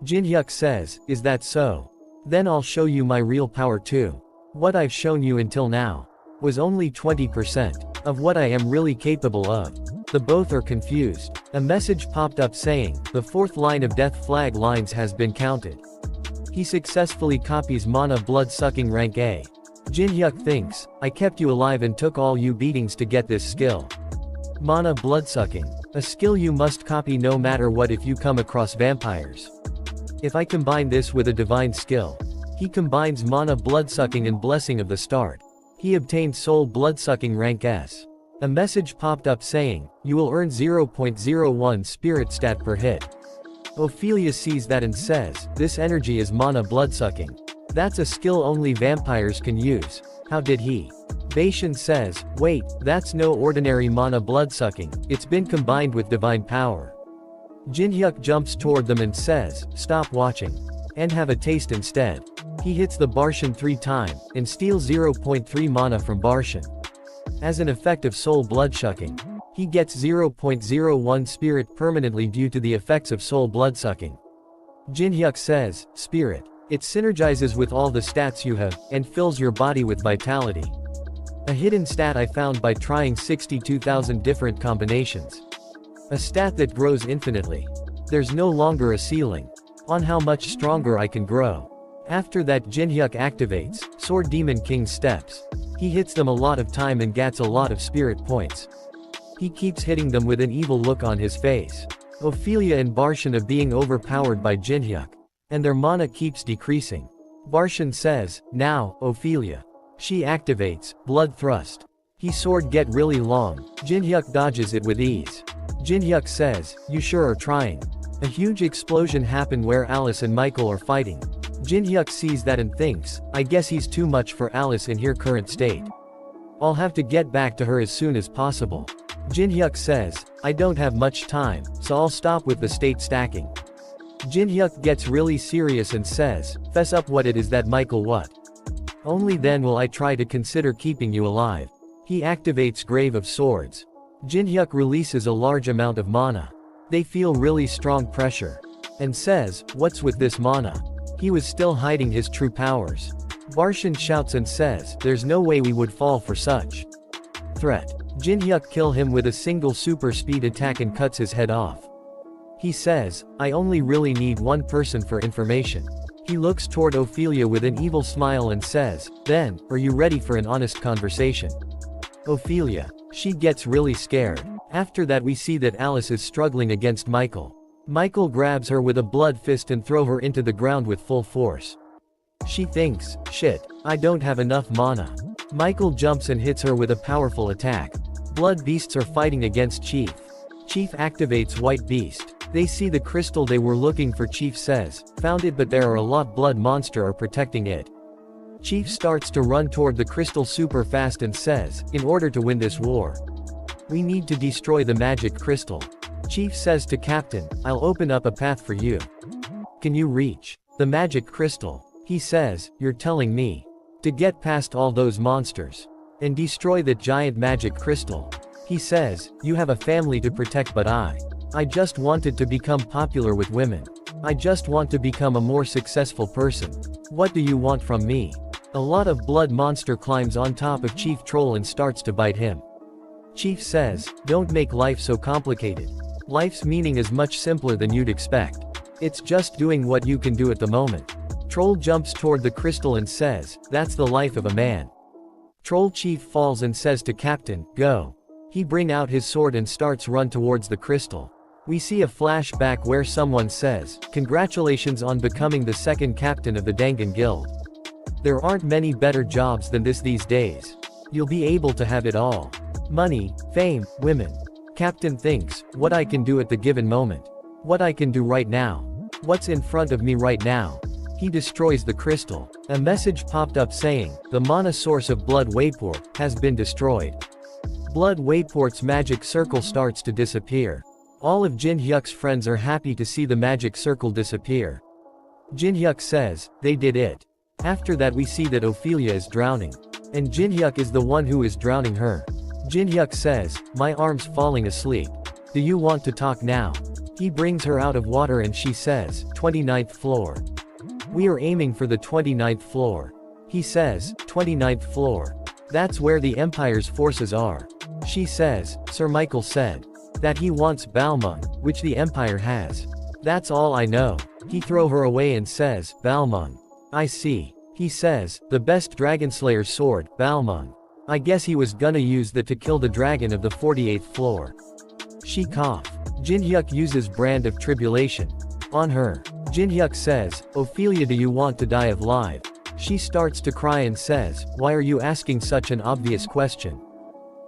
Jinhyuk says, is that so? Then I'll show you my real power too. What I've shown you until now was only 20% of what I am really capable of. The both are confused. A message popped up saying, the fourth line of death flag lines has been counted. He successfully copies Mana blood-sucking rank A. Jinhyuk thinks, I kept you alive and took all you beatings to get this skill. Mana blood-sucking. A skill you must copy no matter what if you come across vampires. If I combine this with a divine skill. He combines Mana blood-sucking and Blessing of the Start. He obtained Soul blood-sucking rank S. A message popped up saying, you will earn 0.01 spirit stat per hit. Ophelia sees that and says, this energy is Mana blood-sucking. That's a skill only vampires can use. How did he? Baishan says, wait, that's no ordinary Mana blood-sucking, it's been combined with divine power. Jinhyuk jumps toward them and says, stop watching. And have a taste instead. He hits the Barshan 3 times, and steals 0.3 mana from Barshan. As an effect of soul blood-sucking, he gets 0.01 spirit permanently due to the effects of soul blood-sucking. Jinhyuk says, spirit. It synergizes with all the stats you have, and fills your body with vitality. A hidden stat I found by trying 62,000 different combinations. A stat that grows infinitely. There's no longer a ceiling on how much stronger I can grow. After that Jinhyuk activates Sword Demon King's steps. He hits them a lot of time and gets a lot of spirit points. He keeps hitting them with an evil look on his face. Ophelia and Barshan are being overpowered by Jinhyuk. And their mana keeps decreasing. Barshan says, now, Ophelia. She activates Blood Thrust. His sword get really long. Jinhyuk dodges it with ease. Jinhyuk says, you sure are trying. A huge explosion happened where Alice and Michael are fighting. Jinhyuk sees that and thinks, I guess he's too much for Alice in her current state. I'll have to get back to her as soon as possible. Jinhyuk says, I don't have much time, so I'll stop with the state stacking. Jinhyuk gets really serious and says, fess up what it is that Michael what? Only then will I try to consider keeping you alive. He activates Grave of Swords. Jinhyuk releases a large amount of mana. They feel really strong pressure. And says, what's with this mana? He was still hiding his true powers. Barshan shouts and says, there's no way we would fall for such threat. Jinhyuk kill him with a single super speed attack and cuts his head off. He says, I only really need one person for information. He looks toward Ophelia with an evil smile and says, then, are you ready for an honest conversation? Ophelia. She gets really scared. After that we see that Alice is struggling against Michael. Michael grabs her with a blood fist and throw her into the ground with full force. She thinks, shit, I don't have enough mana. Michael jumps and hits her with a powerful attack. Blood beasts are fighting against Chief. Chief activates White Beast. They see the crystal they were looking for. Chief says, found it, but there are a lot blood monster are protecting it. Chief starts to run toward the crystal super fast and says, in order to win this war, we need to destroy the magic crystal. Chief says to Captain, I'll open up a path for you. Can you reach the magic crystal? He says, you're telling me to get past all those monsters and destroy that giant magic crystal. He says, you have a family to protect, but I just wanted to become popular with women. I just want to become a more successful person. What do you want from me? A lot of blood monster climbs on top of Chief Troll and starts to bite him. Chief says, don't make life so complicated. Life's meaning is much simpler than you'd expect. It's just doing what you can do at the moment. Troll jumps toward the crystal and says, that's the life of a man. Troll Chief falls and says to Captain, go. He bring out his sword and starts run towards the crystal. We see a flashback where someone says, congratulations on becoming the second captain of the Dangan Guild. There aren't many better jobs than this these days. You'll be able to have it all. Money, fame, women. Captain thinks, what I can do at the given moment. What I can do right now. What's in front of me right now. He destroys the crystal. A message popped up saying, the mana source of Blood Wayport has been destroyed. Blood Wayport's magic circle starts to disappear. All of Jin Hyuk's friends are happy to see the magic circle disappear. Jin Hyuk says, they did it. After that we see that Ophelia is drowning. And Jin Hyuk is the one who is drowning her. Jin Hyuk says, my arm's falling asleep. Do you want to talk now? He brings her out of water and she says, 29th floor. We are aiming for the 29th floor. He says, 29th floor. That's where the Empire's forces are. She says, Sir Michael said that he wants Balmung, which the Empire has. That's all I know. He throw her away and says, Balmung. I see. He says, the best Dragonslayer sword, Balmung. I guess he was gonna use that to kill the dragon of the 48th floor. She cough. Jin Hyuk uses Brand of Tribulation on her. Jin Hyuk says, Ophelia, do you want to die of live? She starts to cry and says, why are you asking such an obvious question?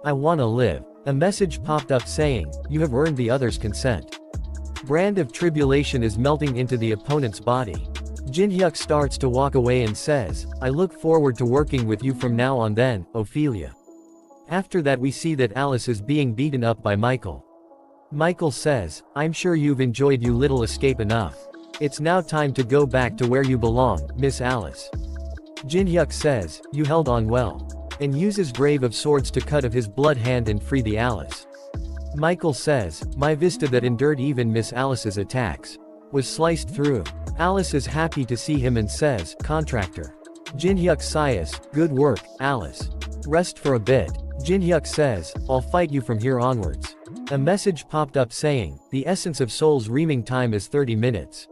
I wanna live. A message popped up saying, you have earned the other's consent. Brand of Tribulation is melting into the opponent's body. Jin Hyuk starts to walk away and says, I look forward to working with you from now on then, Ophelia. After that we see that Alice is being beaten up by Michael. Michael says, I'm sure you've enjoyed your little escape enough. It's now time to go back to where you belong, Miss Alice. Jin Hyuk says, you held on well. And uses Grave of Swords to cut of his blood hand and free the Alice. Michael says, my vista that endured even Miss Alice's attacks was sliced through. Alice is happy to see him and says, contractor. Jin Hyuk sighs, good work, Alice. Rest for a bit. Jin Hyuk says, I'll fight you from here onwards. A message popped up saying, the essence of soul's reaming time is 30 minutes.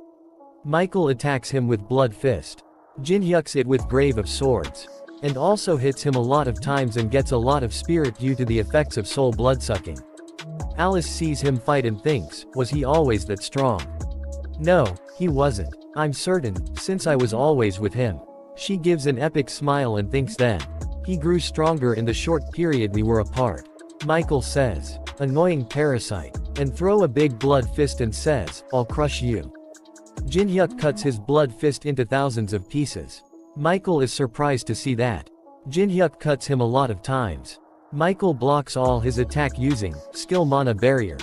Michael attacks him with Blood Fist. Jin Hyuk's it with Grave of Swords. And also hits him a lot of times and gets a lot of spirit due to the effects of soul bloodsucking. Alice sees him fight and thinks, was he always that strong? No, he wasn't. I'm certain, since I was always with him. She gives an epic smile and thinks then. He grew stronger in the short period we were apart. Michael says, annoying parasite, and throw a big blood fist and says, I'll crush you. Jin Hyuk cuts his blood fist into thousands of pieces. Michael is surprised to see that. Jin Hyuk cuts him a lot of times. Michael blocks all his attack using skill mana barrier.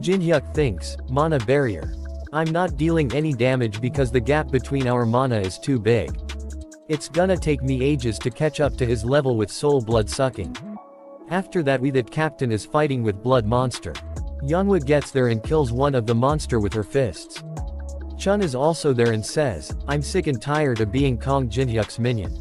Jin Hyuk thinks, mana barrier. I'm not dealing any damage because the gap between our mana is too big. It's gonna take me ages to catch up to his level with soul blood sucking. After that that captain is fighting with blood monster. Younghwa gets there and kills one of the monster with her fists. Chun is also there and says, I'm sick and tired of being Kong Jin Hyuk's minion.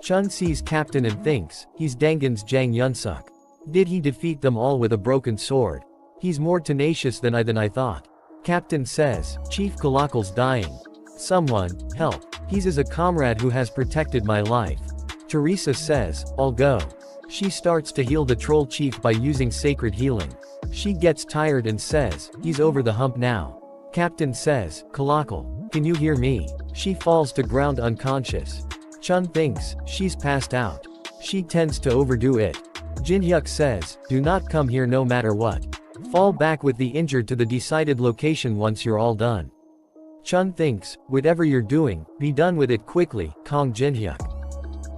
Chun sees Captain and thinks, he's Dangan's Jang Yunsuk. Did he defeat them all with a broken sword? He's more tenacious than I thought. Captain says, Chief Kalakal's dying. Someone, help. He's as a comrade who has protected my life. Teresa says, I'll go. She starts to heal the troll chief by using sacred healing. She gets tired and says, he's over the hump now. Captain says, Kalakal, can you hear me? She falls to ground unconscious. Chun thinks, she's passed out. She tends to overdo it. Jin Hyuk says, do not come here no matter what. Fall back with the injured to the decided location once you're all done. Chun thinks, whatever you're doing, be done with it quickly, Kong Jin Hyuk.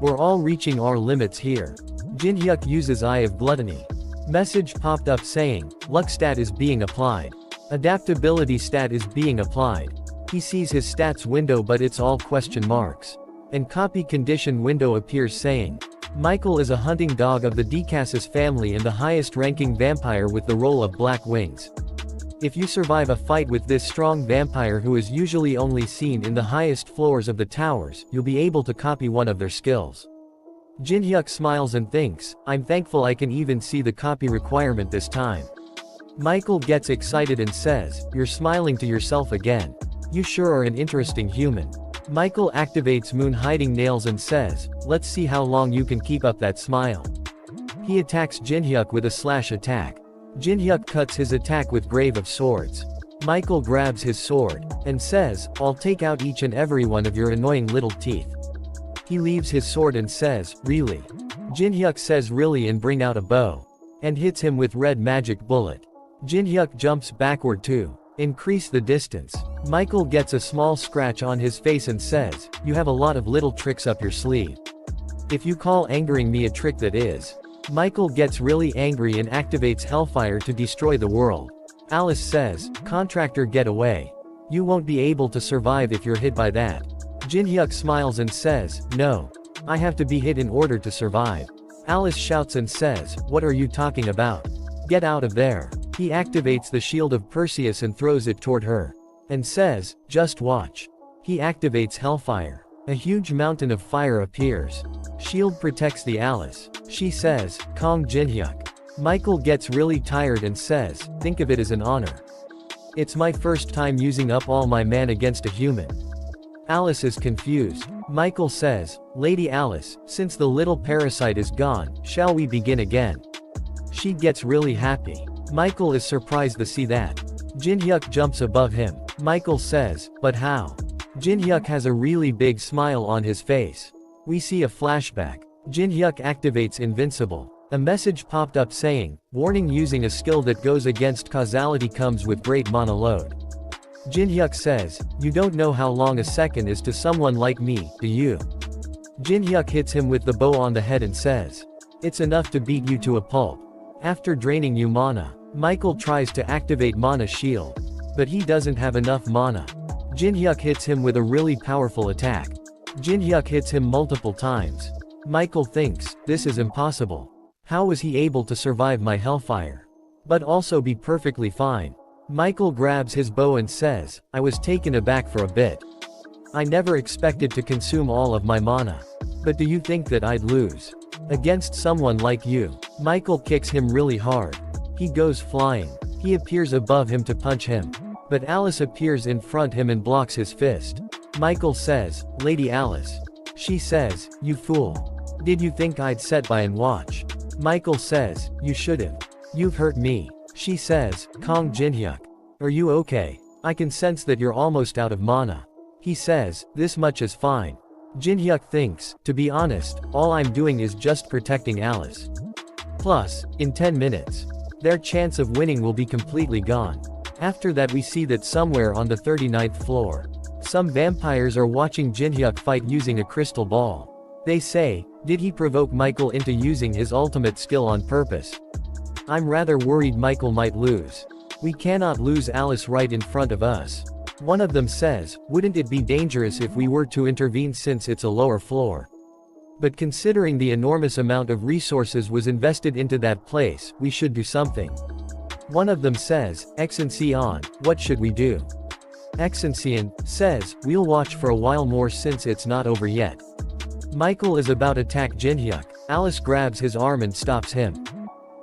We're all reaching our limits here. Jin Hyuk uses Eye of Gluttony. Message popped up saying, luck stat is being applied. Adaptability stat is being applied. He sees his stats window but it's all question marks. And copy condition window appears saying, Michael is a hunting dog of the Decasus family and the highest ranking vampire with the role of Black Wings. If you survive a fight with this strong vampire who is usually only seen in the highest floors of the towers, you'll be able to copy one of their skills. Jin Hyuk smiles and thinks, I'm thankful I can even see the copy requirement this time. Michael gets excited and says, you're smiling to yourself again. You sure are an interesting human. Michael activates Moon Hiding Nails and says, let's see how long you can keep up that smile. He attacks Jin Hyuk with a slash attack. Jin Hyuk cuts his attack with Grave of Swords. Michael grabs his sword, and says, I'll take out each and every one of your annoying little teeth. He leaves his sword and says, really? Jinhyuk says really and bring out a bow. And hits him with red magic bullet. Jinhyuk jumps backward to increase the distance. Michael gets a small scratch on his face and says, you have a lot of little tricks up your sleeve. If you call angering me a trick, that is. Michael gets really angry and activates Hellfire to destroy the world. Alice says, contractor, get away. You won't be able to survive if you're hit by that. Jinhyuk smiles and says, no. I have to be hit in order to survive. Alice shouts and says, what are you talking about? Get out of there. He activates the shield of Perseus and throws it toward her. And says, just watch. He activates Hellfire. A huge mountain of fire appears. Shield protects the Alice. She says, Kong Jinhyuk. Michael gets really tired and says, think of it as an honor. It's my first time using up all my man against a human. Alice is confused. Michael says, Lady Alice, since the little parasite is gone, shall we begin again? She gets really happy. Michael is surprised to see that. Jinhyuk jumps above him. Michael says, but how? Jinhyuk has a really big smile on his face. We see a flashback. Jinhyuk activates Invincible. A message popped up saying, warning, using a skill that goes against causality comes with great mana load. Jinhyuk says, you don't know how long a second is to someone like me, do you? Jinhyuk hits him with the bow on the head and says, it's enough to beat you to a pulp. After draining you mana, Michael tries to activate Mana Shield. But he doesn't have enough mana. Jinhyuk hits him with a really powerful attack. Jinhyuk hits him multiple times. Michael thinks, this is impossible. How was he able to survive my hellfire? But also be perfectly fine. Michael grabs his bow and says, I was taken aback for a bit. I never expected to consume all of my mana. But do you think that I'd lose? Against someone like you? Michael kicks him really hard. He goes flying. He appears above him to punch him. But Alice appears in front him and blocks his fist. Michael says, Lady Alice. She says, you fool. Did you think I'd sit by and watch? Michael says, you should've. You've hurt me. She says, Kong Jinhyuk. Are you okay? I can sense that you're almost out of mana. He says, this much is fine. Jinhyuk thinks, to be honest, all I'm doing is just protecting Alice. Plus, in 10 minutes, their chance of winning will be completely gone. After that we see that somewhere on the 39th floor, some vampires are watching Jinhyuk fight using a crystal ball. They say, did he provoke Michael into using his ultimate skill on purpose? I'm rather worried Michael might lose. We cannot lose Alice right in front of us. One of them says, wouldn't it be dangerous if we were to intervene since it's a lower floor? But considering the enormous amount of resources was invested into that place, we should do something. One of them says, Excelsior, what should we do? Excelsior says, we'll watch for a while more since it's not over yet. Michael is about to attack Jinhyuk. Alice grabs his arm and stops him.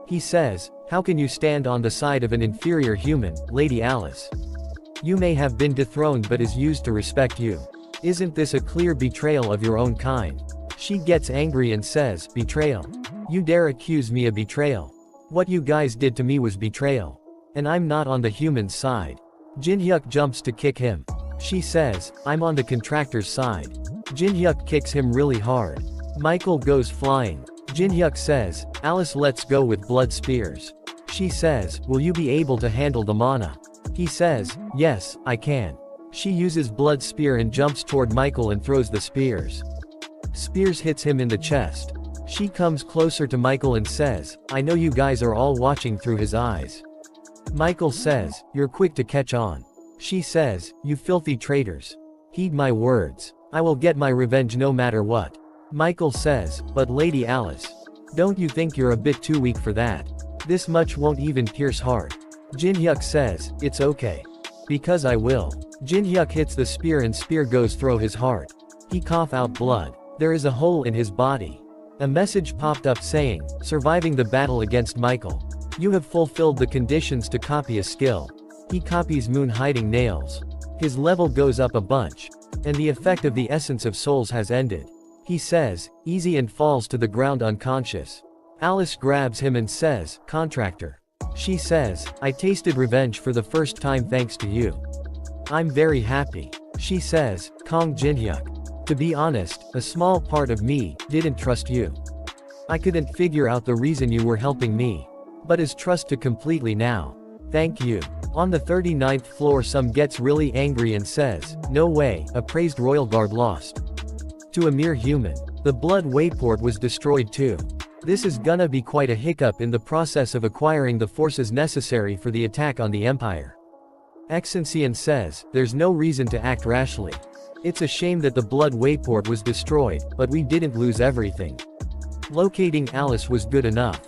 He says, how can you stand on the side of an inferior human, Lady Alice? You may have been dethroned but is used to respect you. Isn't this a clear betrayal of your own kind? She gets angry and says, betrayal? You dare accuse me of betrayal? What you guys did to me was betrayal. And I'm not on the human's side. Jinhyuk jumps to kick him. She says, I'm on the contractor's side. Jinhyuk kicks him really hard. Michael goes flying. Jinhyuk says, Alice, let's go with blood spears. She says, will you be able to handle the mana? He says, yes, I can. She uses blood spear and jumps toward Michael and throws the spears. Spears hits him in the chest. She comes closer to Michael and says, I know you guys are all watching through his eyes. Michael says, you're quick to catch on. She says, you filthy traitors. Heed my words. I will get my revenge no matter what. Michael says, but Lady Alice. Don't you think you're a bit too weak for that? This much won't even pierce heart. Jinhyuk says, it's okay. Because I will. Jinhyuk hits the spear and spear goes through his heart. He cough out blood. There is a hole in his body. A message popped up saying, surviving the battle against Michael. You have fulfilled the conditions to copy a skill. He copies moon hiding nails. His level goes up a bunch. And the effect of the essence of souls has ended. He says, easy, and falls to the ground unconscious. Alice grabs him and says, contractor. She says, I tasted revenge for the first time thanks to you. I'm very happy. She says, Kong Jinhyuk. To be honest, a small part of me didn't trust you. I couldn't figure out the reason you were helping me. But his trust to completely now. Thank you. On the 39th floor some gets really angry and says, no way, a praised royal guard lost. To a mere human. The blood wayport was destroyed too. This is gonna be quite a hiccup in the process of acquiring the forces necessary for the attack on the Empire. Excelsior says, there's no reason to act rashly. It's a shame that the blood wayport was destroyed, but we didn't lose everything. Locating Alice was good enough.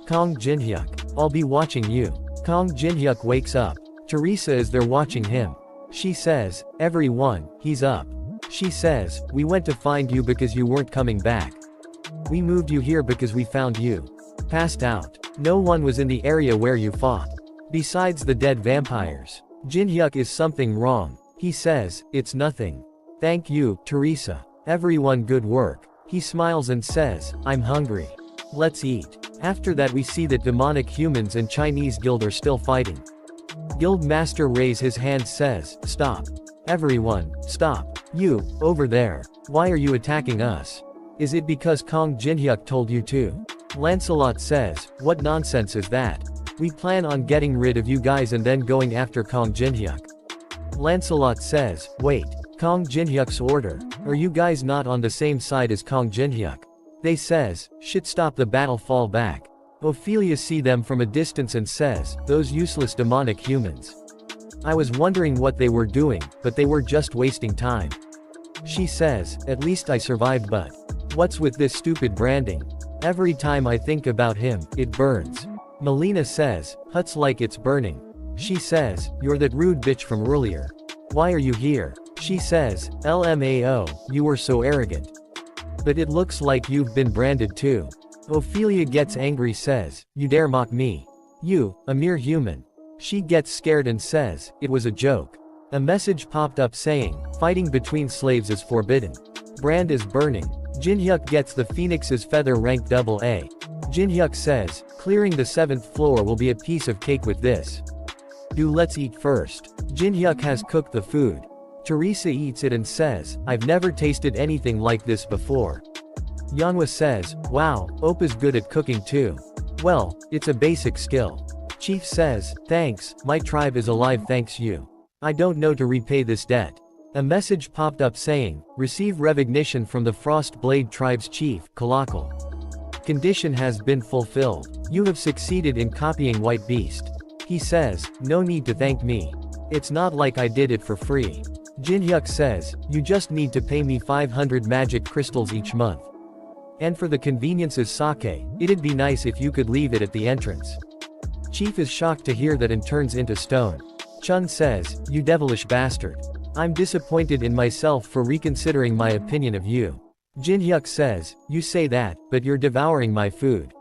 Kong Jinhyuk. I'll be watching you. Kong Jinhyuk wakes up. Teresa is there watching him. She says, everyone, he's up. She says, we went to find you because you weren't coming back. We moved you here because we found you passed out. No one was in the area where you fought. Besides the dead vampires. Jinhyuk is something wrong. He says, it's nothing. Thank you, Teresa. Everyone good work. He smiles and says, I'm hungry. Let's eat. After that we see that demonic humans and Chinese guild are still fighting. Guild master raise his hand says, stop. Everyone, stop. You, over there. Why are you attacking us? Is it because Kong Jinhyuk told you to? Lancelot says, what nonsense is that? We plan on getting rid of you guys and then going after Kong Jinhyuk. Lancelot says, wait. Kong Jinhyuk's order. Are you guys not on the same side as Kong Jinhyuk? They says, shit, stop the battle, fall back. Ophelia see them from a distance and says, those useless demonic humans. I was wondering what they were doing, but they were just wasting time. She says, at least I survived, but what's with this stupid branding? Every time I think about him, it burns. Melina says, Hut's like it's burning. She says, you're that rude bitch from earlier. Why are you here? She says, LMAO, you were so arrogant. But it looks like you've been branded too. Ophelia gets angry, says, you dare mock me. You, a mere human. She gets scared and says, it was a joke. A message popped up saying, fighting between slaves is forbidden. Brand is burning. Jinhyuk gets the Phoenix's feather ranked AA. Jinhyuk says, clearing the 7th floor will be a piece of cake with this. Let's eat first. Jinhyuk has cooked the food. Teresa eats it and says, I've never tasted anything like this before. Yanhwa says, wow, Opa's good at cooking too. Well, it's a basic skill. Chief says, thanks, my tribe is alive thanks you. I don't know to repay this debt. A message popped up saying, receive recognition from the Frost Blade tribe's chief, Kalakal. Condition has been fulfilled. You have succeeded in copying White Beast. He says, no need to thank me. It's not like I did it for free. Jinhyuk says, you just need to pay me 500 magic crystals each month. And for the convenience's sake, it'd be nice if you could leave it at the entrance. Chief is shocked to hear that and turns into stone. Chun says, you devilish bastard. I'm disappointed in myself for reconsidering my opinion of you. Jinhyuk says, you say that, but you're devouring my food.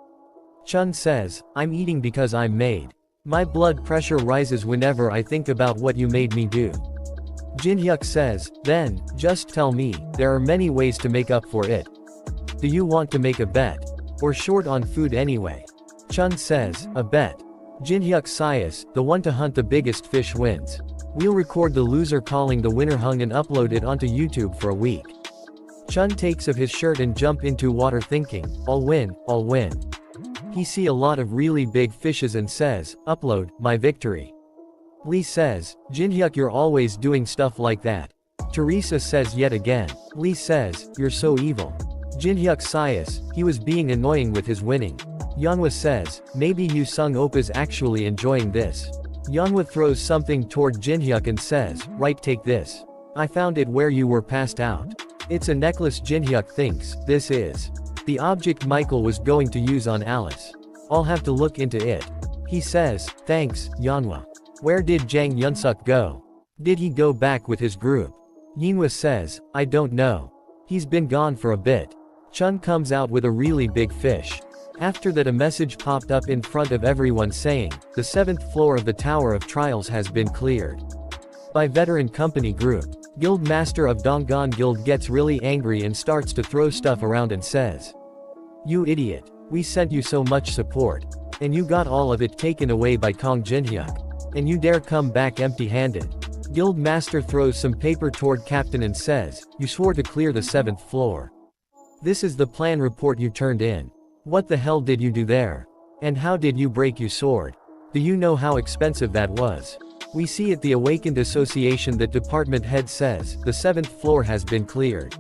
Chun says, I'm eating because I'm made. My blood pressure rises whenever I think about what you made me do. Jinhyuk says, then, just tell me, there are many ways to make up for it. Do you want to make a bet? Or short on food anyway? Chun says, a bet. Jinhyuk sighs, the one to hunt the biggest fish wins. We'll record the loser calling the winner hung and upload it onto YouTube for a week. Chun takes off his shirt and jump into water thinking, I'll win, I'll win. He see a lot of really big fishes and says, upload, my victory. Lee says, Jinhyuk, you're always doing stuff like that. Teresa says yet again. Lee says, you're so evil. Jinhyuk sighs, he was being annoying with his winning. Yanhwa says, maybe Yu Sung Opa's actually enjoying this. Yanhwa throws something toward Jinhyuk and says, right, take this. I found it where you were passed out. It's a necklace. Jinhyuk thinks, this is the object Michael was going to use on Alice. I'll have to look into it. He says, thanks, Yanhwa. Where did Jang Yunsuk go? Did he go back with his group? Yinhwa says, I don't know. He's been gone for a bit. Chun comes out with a really big fish. After that a message popped up in front of everyone saying, the 7th floor of the Tower of Trials has been cleared. By Veteran Company Group. Guild Master of Donggon Guild gets really angry and starts to throw stuff around and says, you idiot. We sent you so much support. And you got all of it taken away by Kong Jinhyuk. And you dare come back empty-handed. Guild Master throws some paper toward Captain and says, you swore to clear the 7th floor. This is the plan report you turned in. What the hell did you do there? And how did you break your sword? Do you know how expensive that was? We see at the Awakened Association that department head says, the 7th floor has been cleared.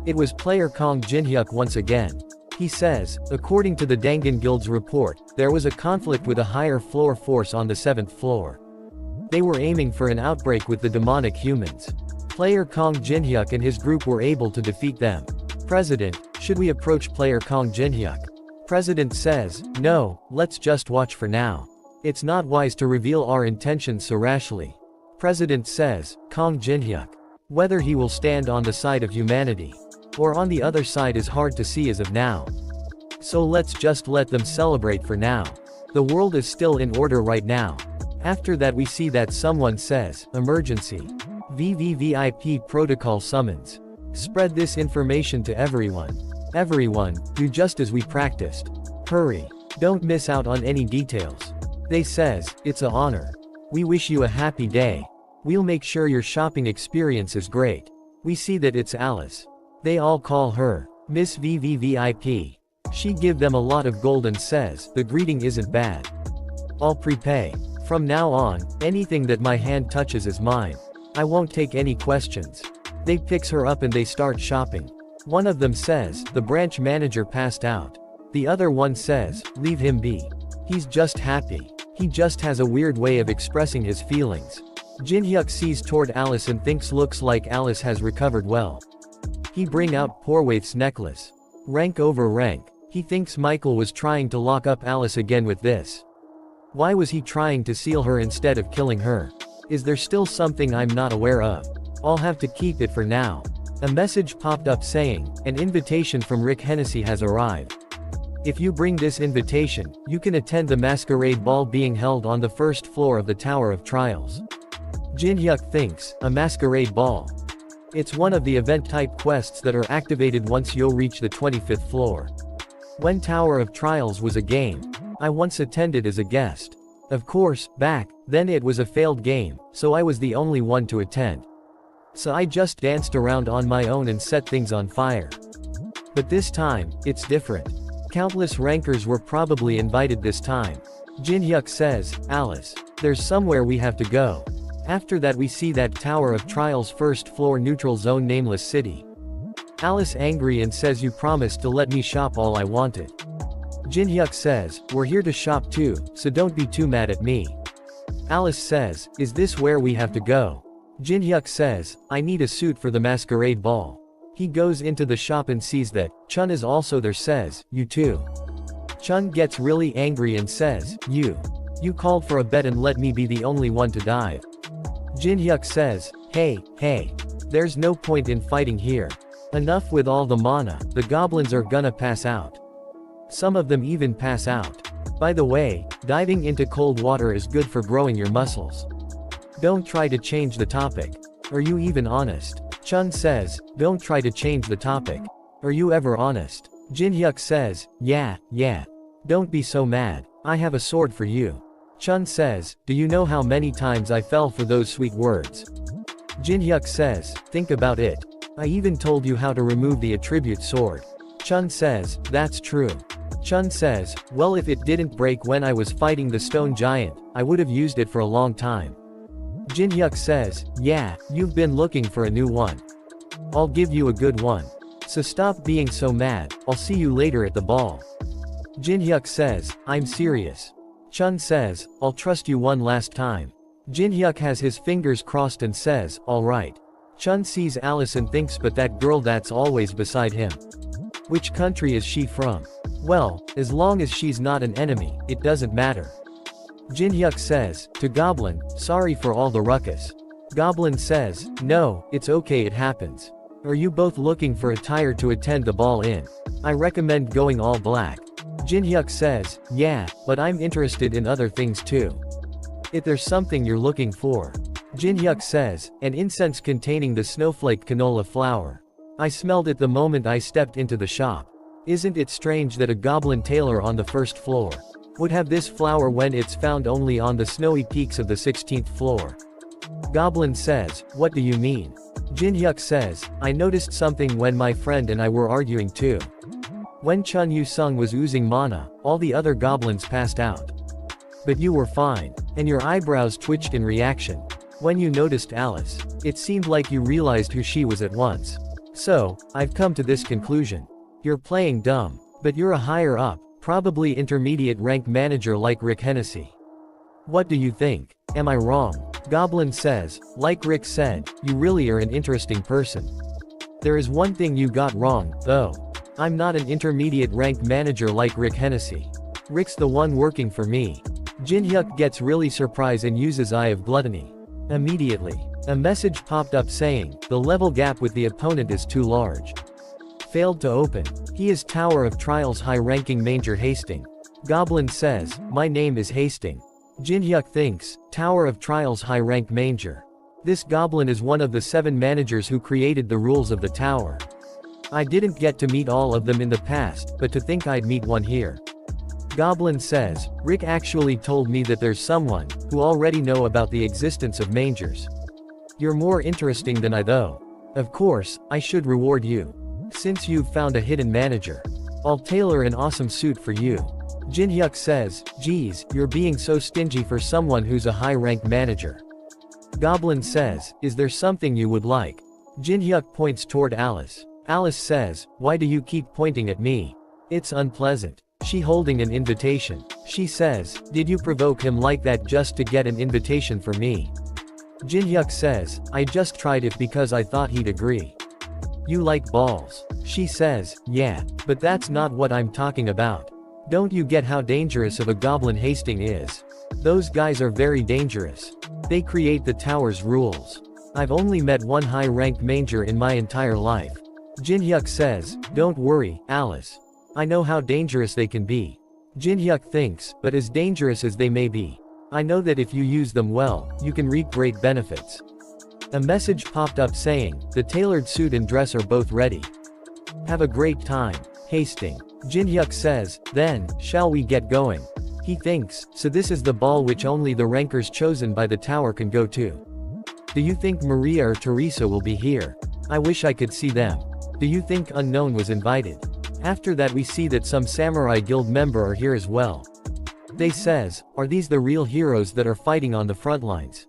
It was player Kong Jinhyuk once again. He says, according to the Dangan Guild's report, there was a conflict with a higher floor force on the 7th floor. They were aiming for an outbreak with the demonic humans. Player Kong Jinhyuk and his group were able to defeat them. President, should we approach player Kong Jinhyuk? President says, no, let's just watch for now. It's not wise to reveal our intentions so rashly. President says, Kong Jinhyuk. Whether he will stand on the side of humanity or on the other side is hard to see as of now. So let's just let them celebrate for now. The world is still in order right now. After that we see that someone says, emergency. VVVIP protocol summons. Spread this information to everyone. Everyone, do just as we practiced. Hurry. Don't miss out on any details. They says, it's an honor. We wish you a happy day. We'll make sure your shopping experience is great. We see that it's Alice. They all call her Miss VVVIP. She give them a lot of gold and says, the greeting isn't bad. I'll prepay. From now on, anything that my hand touches is mine. I won't take any questions. They picks her up and they start shopping. One of them says, the branch manager passed out. The other one says, leave him be. He's just happy. He just has a weird way of expressing his feelings. Jinhyuk sees toward Alice and thinks looks like Alice has recovered well. He bring out Porwaith's necklace. Rank over rank. He thinks Michael was trying to lock up Alice again with this. Why was he trying to seal her instead of killing her? Is there still something I'm not aware of? I'll have to keep it for now. A message popped up saying, an invitation from Rick Hennessy has arrived. If you bring this invitation, you can attend the masquerade ball being held on the 1st floor of the Tower of Trials. Jinhyuk thinks, a masquerade ball. It's one of the event-type quests that are activated once you'll reach the 25th floor. When Tower of Trials was a game, I once attended as a guest. Of course, back then it was a failed game, so I was the only one to attend. So I just danced around on my own and set things on fire. But this time, it's different. Countless rankers were probably invited this time. Jinhyuk says, Alice, there's somewhere we have to go. After that we see that Tower of Trials 1st floor neutral zone nameless city. Alice angry and says you promised to let me shop all I wanted. Jinhyuk says, we're here to shop too, so don't be too mad at me. Alice says, is this where we have to go? Jinhyuk says, I need a suit for the masquerade ball. He goes into the shop and sees that Chun is also there says, you too. Chun gets really angry and says, you called for a bet and let me be the only one to dive. Jinhyuk says, hey, there's no point in fighting here. Enough with all the mana, the goblins are gonna pass out. Some of them even pass out. By the way, diving into cold water is good for growing your muscles. Don't try to change the topic. Are you even honest? Chun says, don't try to change the topic. Are you ever honest? Jinhyuk says, yeah. Don't be so mad. I have a sword for you. Chun says, do you know how many times I fell for those sweet words? Jinhyuk says, think about it. I even told you how to remove the attribute sword. Chun says, that's true. Chun says, well if it didn't break when I was fighting the stone giant, I would have used it for a long time. Jinhyuk says, yeah, you've been looking for a new one. I'll give you a good one. So stop being so mad, I'll see you later at the ball. Jinhyuk says, I'm serious. Chun says, I'll trust you one last time. Jinhyuk has his fingers crossed and says, alright. Chun sees Alice and thinks but that girl that's always beside him. Which country is she from? Well, as long as she's not an enemy, it doesn't matter. Jinhyuk says, to Goblin, sorry for all the ruckus. Goblin says, no, it's okay it happens. Are you both looking for attire to attend the ball in? I recommend going all black. Jinhyuk says, yeah, but I'm interested in other things too. If there's something you're looking for. Jinhyuk says, an incense containing the snowflake canola flower. I smelled it the moment I stepped into the shop. Isn't it strange that a goblin tailor on the 1st floor would have this flower when it's found only on the snowy peaks of the 16th floor? Goblin says, what do you mean? Jinhyuk says, I noticed something when my friend and I were arguing too. When Chun Yu-sung was oozing mana, all the other goblins passed out. But you were fine. And your eyebrows twitched in reaction. When you noticed Alice, it seemed like you realized who she was at once. So, I've come to this conclusion. You're playing dumb. But you're a higher up, probably intermediate rank manager like Rick Hennessy. What do you think? Am I wrong? Goblin says, like Rick said, you really are an interesting person. There is one thing you got wrong, though. I'm not an intermediate rank manager like Rick Hennessy. Rick's the one working for me. Jin-hyuk gets really surprised and uses Eye of Gluttony. Immediately, a message popped up saying, the level gap with the opponent is too large. Failed to open. He is Tower of Trials high-ranking Manger Hasting. Goblin says, my name is Hasting. Jin-hyuk thinks, Tower of Trials high-rank Manger. This goblin is one of the 7 managers who created the rules of the tower. I didn't get to meet all of them in the past, but to think I'd meet one here. Goblin says, Rick actually told me that there's someone who already know about the existence of mangers. You're more interesting than I though. Of course, I should reward you. Since you've found a hidden manager, I'll tailor an awesome suit for you. Jin-hyuk says, geez, you're being so stingy for someone who's a high-ranked manager. Goblin says, is there something you would like? Jin-hyuk points toward Alice. Alice says, why do you keep pointing at me? It's unpleasant. She holding an invitation. She says, did you provoke him like that just to get an invitation for me? Jin-hyuk says, I just tried it because I thought he'd agree. You like balls. She says, yeah, but that's not what I'm talking about. Don't you get how dangerous of a goblin Hasting is? Those guys are very dangerous. They create the tower's rules. I've only met one high-ranked manger in my entire life. Jin-hyuk says, don't worry, Alice. I know how dangerous they can be. Jin-hyuk thinks, but as dangerous as they may be, I know that if you use them well, you can reap great benefits. A message popped up saying, the tailored suit and dress are both ready. Have a great time, Hasting. Jin-hyuk says, then, shall we get going? He thinks, so this is the ball which only the rankers chosen by the tower can go to. Do you think Maria or Teresa will be here? I wish I could see them. Do you think Unknown was invited? After that we see that some Samurai Guild member are here as well. They says, are these the real heroes that are fighting on the front lines?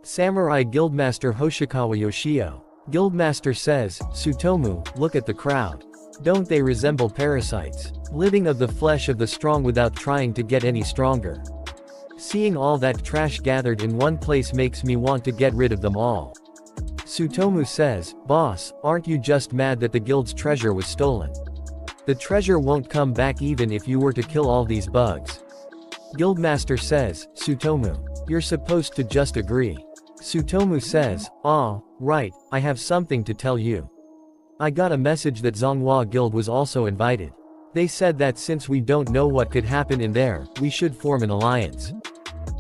Samurai Guildmaster Hoshikawa Yoshio. Guildmaster says, Tsutomu, look at the crowd. Don't they resemble parasites, living of the flesh of the strong without trying to get any stronger? Seeing all that trash gathered in one place makes me want to get rid of them all. Tsutomu says, boss, aren't you just mad that the guild's treasure was stolen? The treasure won't come back even if you were to kill all these bugs. Guildmaster says, Tsutomu, you're supposed to just agree. Tsutomu says, right, I have something to tell you. I got a message that Zonghua Guild was also invited. They said that since we don't know what could happen in there, we should form an alliance.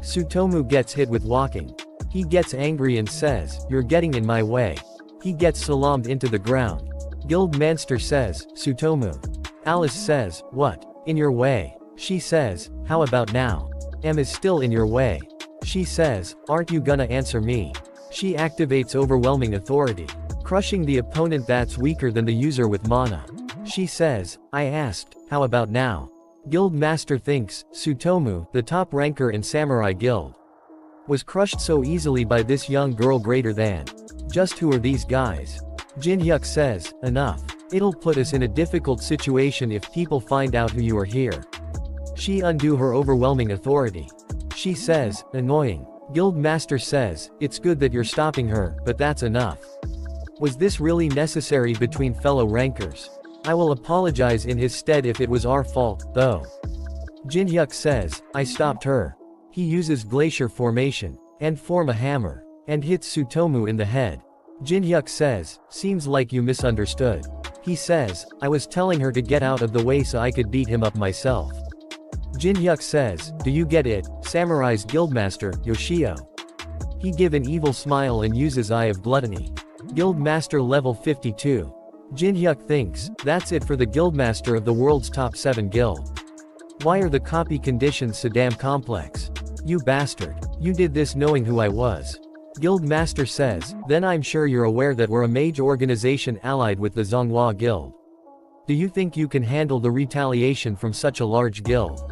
Tsutomu gets hit with walking. He gets angry and says, you're getting in my way. He gets salamed into the ground. Guildmaster says, Tsutomu. Alice says, what? In your way? She says, how about now? M is still in your way. She says, aren't you gonna answer me? She activates overwhelming authority, crushing the opponent that's weaker than the user with mana. She says, I asked, how about now? Guildmaster thinks, Tsutomu, the top ranker in Samurai Guild, was crushed so easily by this young girl greater than. Just who are these guys? Jin-hyuk says, enough. It'll put us in a difficult situation if people find out who you are here. She undo her overwhelming authority. She says, annoying. Guildmaster says, it's good that you're stopping her, but that's enough. Was this really necessary between fellow rankers? I will apologize in his stead if it was our fault, though. Jin-hyuk says, I stopped her. He uses glacier formation, and form a hammer, and hits Tsutomu in the head. Jin-hyuk says, seems like you misunderstood. He says, I was telling her to get out of the way so I could beat him up myself. Jin-hyuk says, do you get it, Samurai's Guildmaster, Yoshio? He give an evil smile and uses Eye of Gluttony. Guildmaster level 52. Jin-hyuk thinks, that's it for the Guildmaster of the world's top 7 guild. Why are the copy conditions so damn complex? You bastard. You did this knowing who I was. Guildmaster says, then I'm sure you're aware that we're a mage organization allied with the Zonghua Guild. Do you think you can handle the retaliation from such a large guild?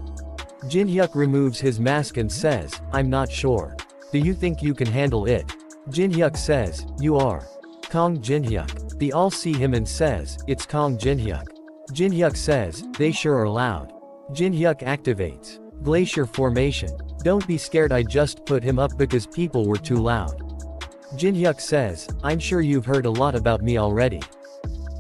Jinhyuk removes his mask and says, I'm not sure. Do you think you can handle it? Jinhyuk says, you are Kong Jinhyuk. They all see him and says, it's Kong Jinhyuk. Jinhyuk says, they sure are loud. Jinhyuk activates Glacier Formation. Don't be scared, I just put him up because people were too loud. Jinhyuk says, I'm sure you've heard a lot about me already.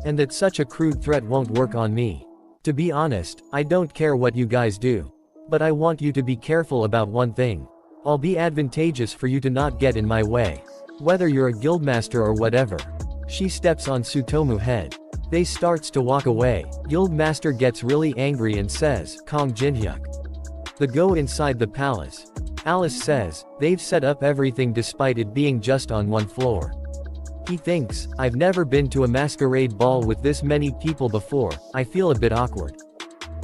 And that such a crude threat won't work on me. To be honest, I don't care what you guys do. But I want you to be careful about one thing. I'll be advantageous for you to not get in my way. Whether you're a guildmaster or whatever. She steps on Tsutomu's head. They starts to walk away. Guildmaster gets really angry and says, Kong Jinhyuk. They go inside the palace. Alice says, they've set up everything despite it being just on one floor. He thinks, I've never been to a masquerade ball with this many people before, I feel a bit awkward.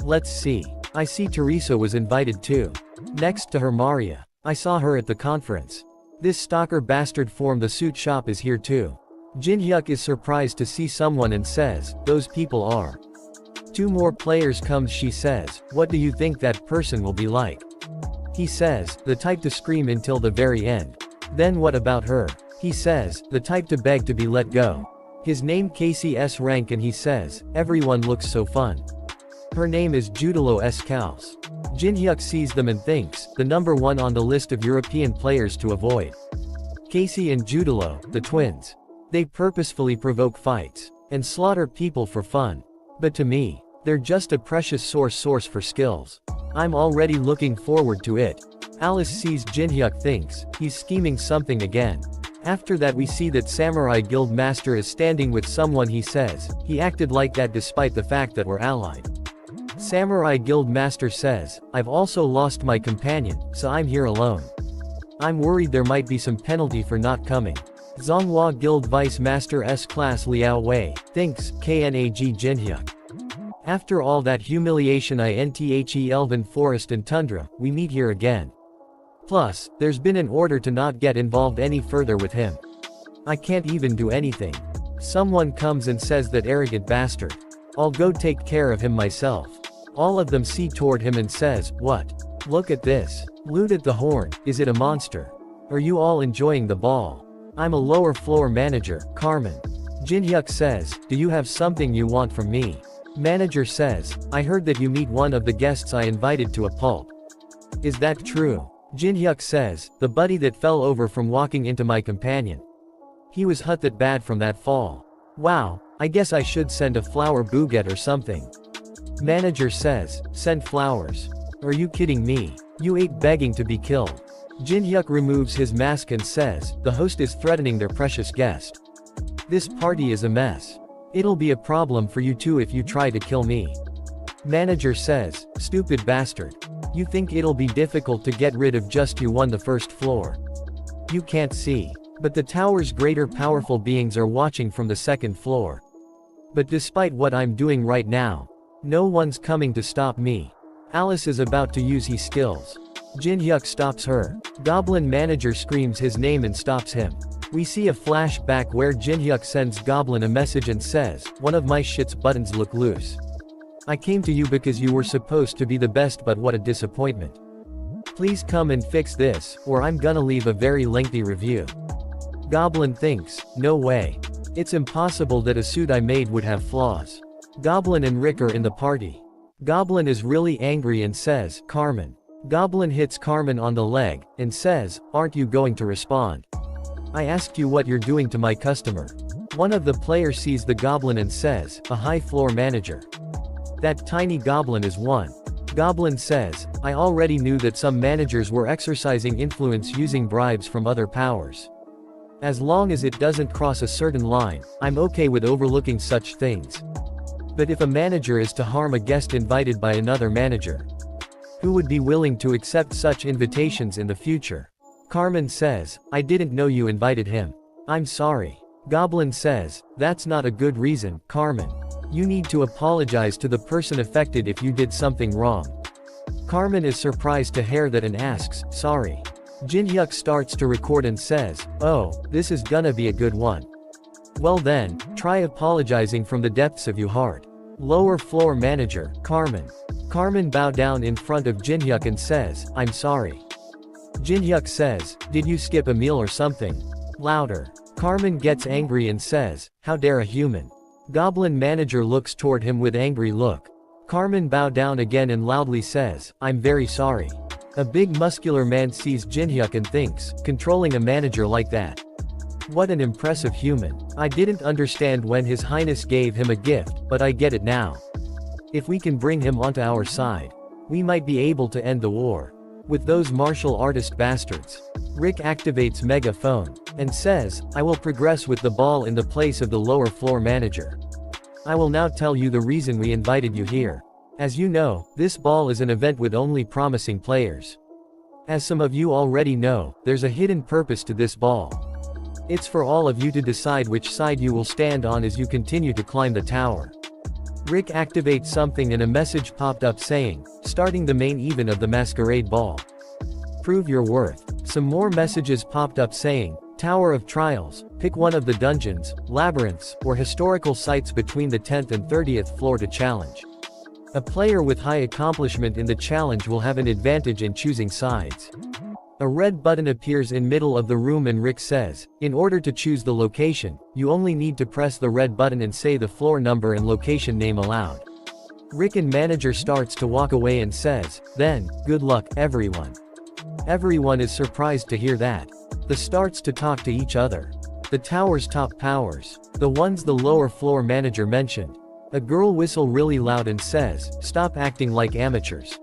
Let's see. I see Teresa was invited too. Next to her Maria. I saw her at the conference. This stalker bastard from the suit shop is here too. Jinhyuk is surprised to see someone and says, those people are. Two more players comes, she says, what do you think that person will be like? He says, the type to scream until the very end. Then what about her? He says, the type to beg to be let go. His name Casey S. Rank and he says, everyone looks so fun. Her name is Judilo S. Kaus. Jinhyuk sees them and thinks, the number one on the list of European players to avoid. Casey and Judilo, the twins. They purposefully provoke fights and slaughter people for fun. But to me, they're just a precious source for skills. I'm already looking forward to it. Alice sees Jinhyuk thinks, he's scheming something again. After that we see that Samurai Guild Master is standing with someone. He says, he acted like that despite the fact that we're allied. Samurai Guild Master says, I've also lost my companion, so I'm here alone. I'm worried there might be some penalty for not coming. Zonghua Guild Vice Master S-Class Liao Wei thinks, Knag Jinhyuk. After all that humiliation INTHE Elven Forest and Tundra, we meet here again. Plus, there's been an order to not get involved any further with him. I can't even do anything. Someone comes and says that arrogant bastard. I'll go take care of him myself. All of them see toward him and says, what? Look at this. Loot at the horn, is it a monster? Are you all enjoying the ball? I'm a lower floor manager, Carmen. Jinhyuk says, do you have something you want from me? Manager says, I heard that you meet one of the guests I invited to a pulp. Is that true? Jinhyuk says, the buddy that fell over from walking into my companion. He was hurt that bad from that fall. Wow, I guess I should send a flower bouquet or something. Manager says, send flowers. Are you kidding me? You ain't begging to be killed. Jinhyuk removes his mask and says, the host is threatening their precious guest. This party is a mess. It'll be a problem for you too if you try to kill me. Manager says, stupid bastard. You think it'll be difficult to get rid of just you on the first floor. You can't see. But the tower's greater powerful beings are watching from the second floor. But despite what I'm doing right now, no one's coming to stop me. Alice is about to use his skills. Jinhyuk stops her. Goblin Manager screams his name and stops him. We see a flashback where Jinhyuk sends Goblin a message and says, one of my shit's buttons look loose. I came to you because you were supposed to be the best, but what a disappointment. Please come and fix this, or I'm gonna leave a very lengthy review. Goblin thinks, no way. It's impossible that a suit I made would have flaws. Goblin and Rick are in the party. Goblin is really angry and says, Carmen. Goblin hits Carmen on the leg, and says, aren't you going to respond? I asked you what you're doing to my customer. One of the players sees the goblin and says, a high floor manager. That tiny goblin is one. Goblin says, I already knew that some managers were exercising influence using bribes from other powers. As long as it doesn't cross a certain line, I'm okay with overlooking such things. But if a manager is to harm a guest invited by another manager, who would be willing to accept such invitations in the future? Carmen says, I didn't know you invited him. I'm sorry. Goblin says, that's not a good reason, Carmen. You need to apologize to the person affected if you did something wrong. Carmen is surprised to hear that and asks, sorry. Jinhyuk starts to record and says, oh, this is gonna be a good one. Well then, try apologizing from the depths of your heart. Lower floor manager, Carmen. Carmen bow down in front of Jinhyuk and says, I'm sorry. Jinhyuk says, did you skip a meal or something? Louder. Carmen gets angry and says, how dare a human. Goblin manager looks toward him with angry look. Carmen bow down again and loudly says, I'm very sorry. A big muscular man sees Jinhyuk and thinks, controlling a manager like that. What an impressive human. I didn't understand when His Highness gave him a gift, but I get it now. If we can bring him onto our side, we might be able to end the war with those martial artist bastards. Rick activates megaphone and says, I will progress with the ball in the place of the lower floor manager. I will now tell you the reason we invited you here. As you know, this ball is an event with only promising players. As some of you already know, there's a hidden purpose to this ball. It's for all of you to decide which side you will stand on as you continue to climb the tower. Rick activates something and a message popped up saying, starting the main event of the masquerade ball. Prove your worth. Some more messages popped up saying, Tower of Trials, pick one of the dungeons, labyrinths, or historical sites between the 10th and 30th floor to challenge. A player with high accomplishment in the challenge will have an advantage in choosing sides. A red button appears in middle of the room and Rick says, in order to choose the location, you only need to press the red button and say the floor number and location name aloud. Rick and manager starts to walk away and says, then, good luck, everyone. Everyone is surprised to hear that. They starts to talk to each other. The tower's top powers, the ones the lower floor manager mentioned. A girl whistle really loud and says, stop acting like amateurs.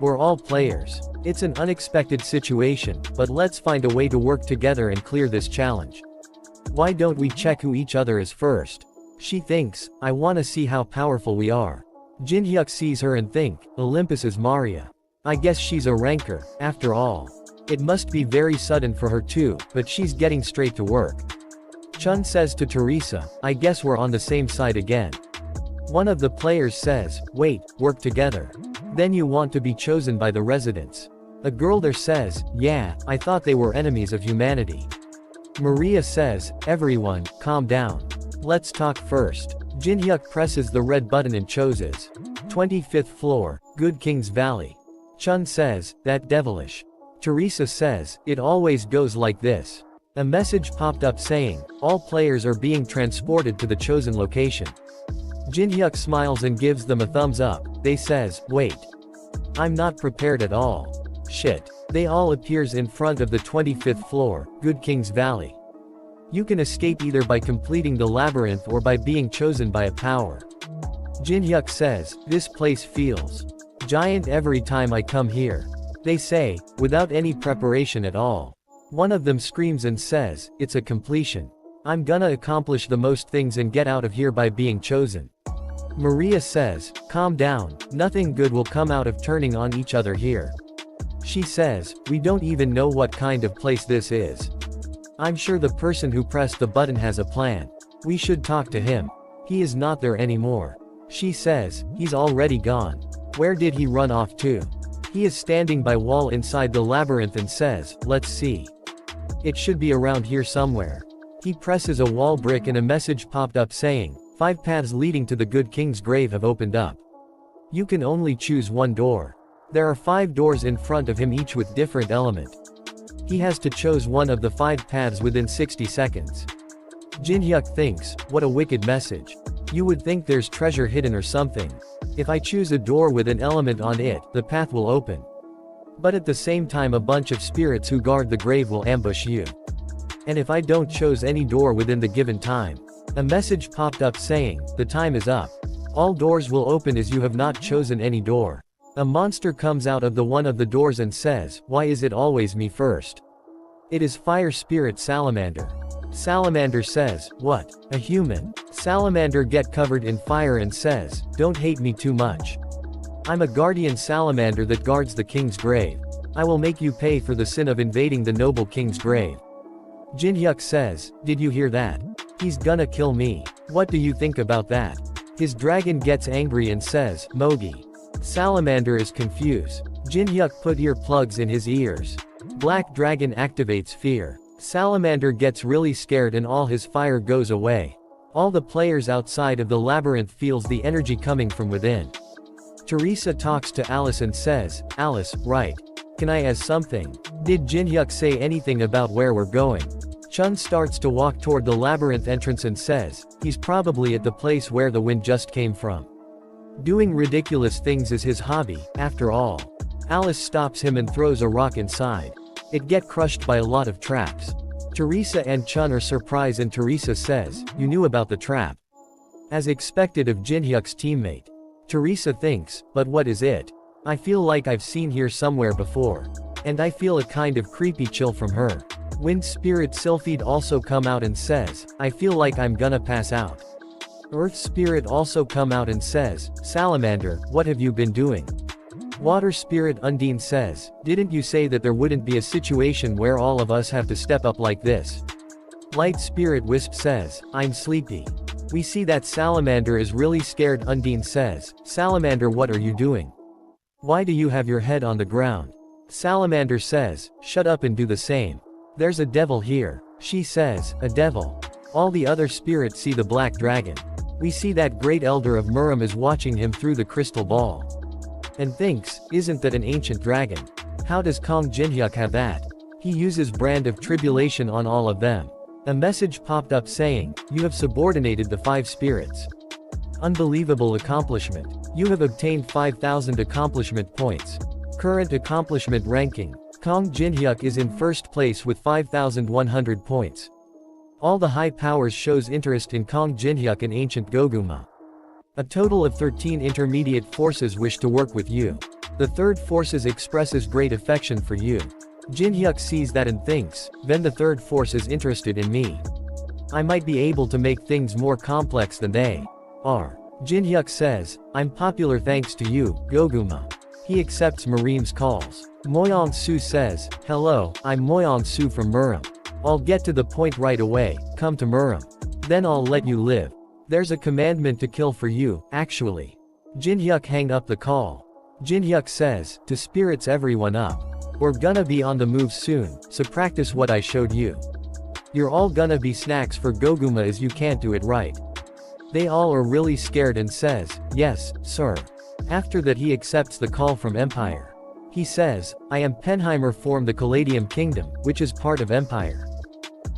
We're all players. It's an unexpected situation, but let's find a way to work together and clear this challenge. Why don't we check who each other is first? She thinks, I wanna see how powerful we are. Jinhyuk sees her and think, Olympus is Maria. I guess she's a ranker, after all. It must be very sudden for her too, but she's getting straight to work. Chun says to Teresa, I guess we're on the same side again. One of the players says, wait, work together. Then you want to be chosen by the residents. A girl there says, yeah, I thought they were enemies of humanity. Maria says, everyone, calm down. Let's talk first. Jinhyuk presses the red button and chooses 25th floor, Good King's Valley. Chun says, that devilish. Teresa says, it always goes like this. A message popped up saying, all players are being transported to the chosen location. Jinhyuk smiles and gives them a thumbs up. They says, wait. I'm not prepared at all. Shit. They all appears in front of the 25th floor, Good King's Valley. You can escape either by completing the labyrinth or by being chosen by a power. Jinhyuk says, this place feels giant every time I come here. They say, without any preparation at all. One of them screams and says, it's a completion. I'm gonna accomplish the most things and get out of here by being chosen. Maria says, calm down, nothing good will come out of turning on each other here. She says, we don't even know what kind of place this is. I'm sure the person who pressed the button has a plan. We should talk to him. He is not there anymore. She says, he's already gone. Where did he run off to? He is standing by wall inside the labyrinth and says, let's see. It should be around here somewhere. He presses a wall brick and a message popped up saying, 5 paths leading to the Good King's grave have opened up. You can only choose one door. There are 5 doors in front of him, each with different element. He has to choose one of the 5 paths within 60 seconds. Jinhyuk thinks, what a wicked message. You would think there's treasure hidden or something. If I choose a door with an element on it, the path will open. But at the same time a bunch of spirits who guard the grave will ambush you. And if I don't choose any door within the given time, a message popped up saying, the time is up. All doors will open as you have not chosen any door. A monster comes out of the one of the doors and says, why is it always me first? It is Fire Spirit Salamander. Salamander says, what? A human? Salamander get covered in fire and says, don't hate me too much. I'm a guardian salamander that guards the king's grave. I will make you pay for the sin of invading the noble king's grave. Jinhyuk says, did you hear that? He's gonna kill me. What do you think about that? His dragon gets angry and says, Mogi. Salamander is confused. Jinhyuk put earplugs in his ears. Black Dragon activates fear. Salamander gets really scared and all his fire goes away. All the players outside of the labyrinth feels the energy coming from within. Teresa talks to Alice and says, Alice, right. Can I ask something? Did Jinhyuk say anything about where we're going? Chun starts to walk toward the labyrinth entrance and says, he's probably at the place where the wind just came from. Doing ridiculous things is his hobby, after all. Alice stops him and throws a rock inside. It gets crushed by a lot of traps. Teresa and Chun are surprised and Teresa says, you knew about the trap. As expected of Jinhyuk's teammate. Teresa thinks, but what is it? I feel like I've seen her somewhere before. And I feel a kind of creepy chill from her. Wind Spirit Sylphide also come out and says, I feel like I'm gonna pass out. Earth Spirit also come out and says, Salamander, what have you been doing? Water Spirit Undine says, didn't you say that there wouldn't be a situation where all of us have to step up like this? Light Spirit Wisp says, I'm sleepy. We see that Salamander is really scared. Undine says, Salamander, what are you doing? Why do you have your head on the ground? Salamander says, shut up and do the same. There's a devil here. She says, a devil. All the other spirits see the black dragon. We see that great elder of Muram is watching him through the crystal ball. And thinks, isn't that an ancient dragon? How does Kong Jinhyuk have that? He uses brand of tribulation on all of them. A message popped up saying, you have subordinated the 5 spirits. Unbelievable accomplishment. You have obtained 5,000 accomplishment points. Current accomplishment ranking. Kong Jinhyuk is in first place with 5,100 points. All the high powers shows interest in Kong Jinhyuk and Ancient Goguma. A total of 13 intermediate forces wish to work with you. The third forces expresses great affection for you. Jinhyuk sees that and thinks, then the third force is interested in me. I might be able to make things more complex than they are. Jinhyuk says, I'm popular thanks to you, Goguma. He accepts Marim's calls. Moyong Su says, hello, I'm Moyong Su from Muram. I'll get to the point right away, come to Muram. Then I'll let you live. There's a commandment to kill for you, actually. Jinhyuk hang up the call. Jinhyuk says, to spirits everyone up. We're gonna be on the move soon, so practice what I showed you. You're all gonna be snacks for Goguma as you can't do it right. They all are really scared and says, yes, sir. After that he accepts the call from Empire. He says, I am Penheimer from the Caladium Kingdom, which is part of Empire.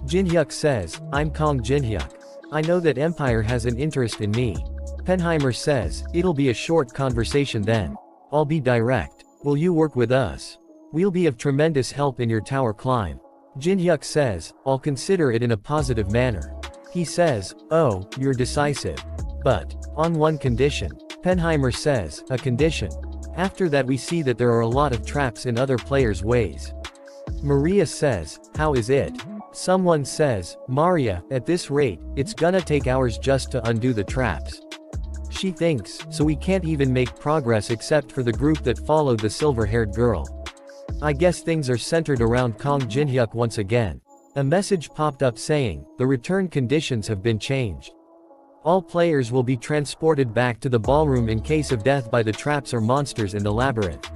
Jinhyuk says, I'm Kong Jinhyuk. I know that Empire has an interest in me. Penheimer says, it'll be a short conversation then. I'll be direct. Will you work with us? We'll be of tremendous help in your tower climb. Jinhyuk says, I'll consider it in a positive manner. He says, oh, you're decisive. But, on one condition. Penheimer says, a condition. After that we see that there are a lot of traps in other players' ways. Maria says, how is it? Someone says, Maria, at this rate, it's gonna take hours just to undo the traps. She thinks, so we can't even make progress except for the group that followed the silver-haired girl. I guess things are centered around Kong Jinhyuk once again. A message popped up saying, the return conditions have been changed. All players will be transported back to the ballroom in case of death by the traps or monsters in the labyrinth.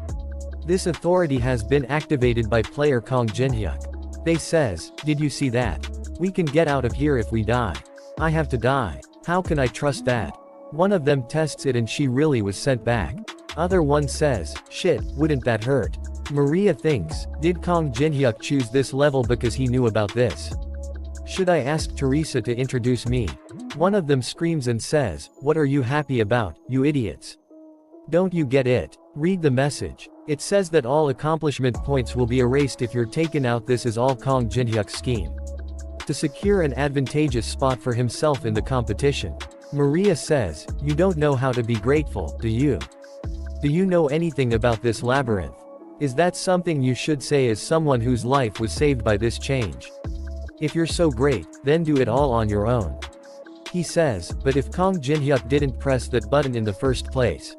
This authority has been activated by player Kong Jinhyuk. They says, did you see that? We can get out of here if we die. I have to die. How can I trust that? One of them tests it and she really was sent back. Other one says, shit, wouldn't that hurt? Maria thinks, did Kong Jinhyuk choose this level because he knew about this? Should I ask Teresa to introduce me? One of them screams and says, what are you happy about, you idiots? Don't you get it? Read the message. It says that all accomplishment points will be erased if you're taken out. This is all Kong Jinhyuk's scheme. To secure an advantageous spot for himself in the competition. Maria says, you don't know how to be grateful, do you? Do you know anything about this labyrinth? Is that something you should say as someone whose life was saved by this change? If you're so great, then do it all on your own. He says, but if Kong Jinhyuk didn't press that button in the first place?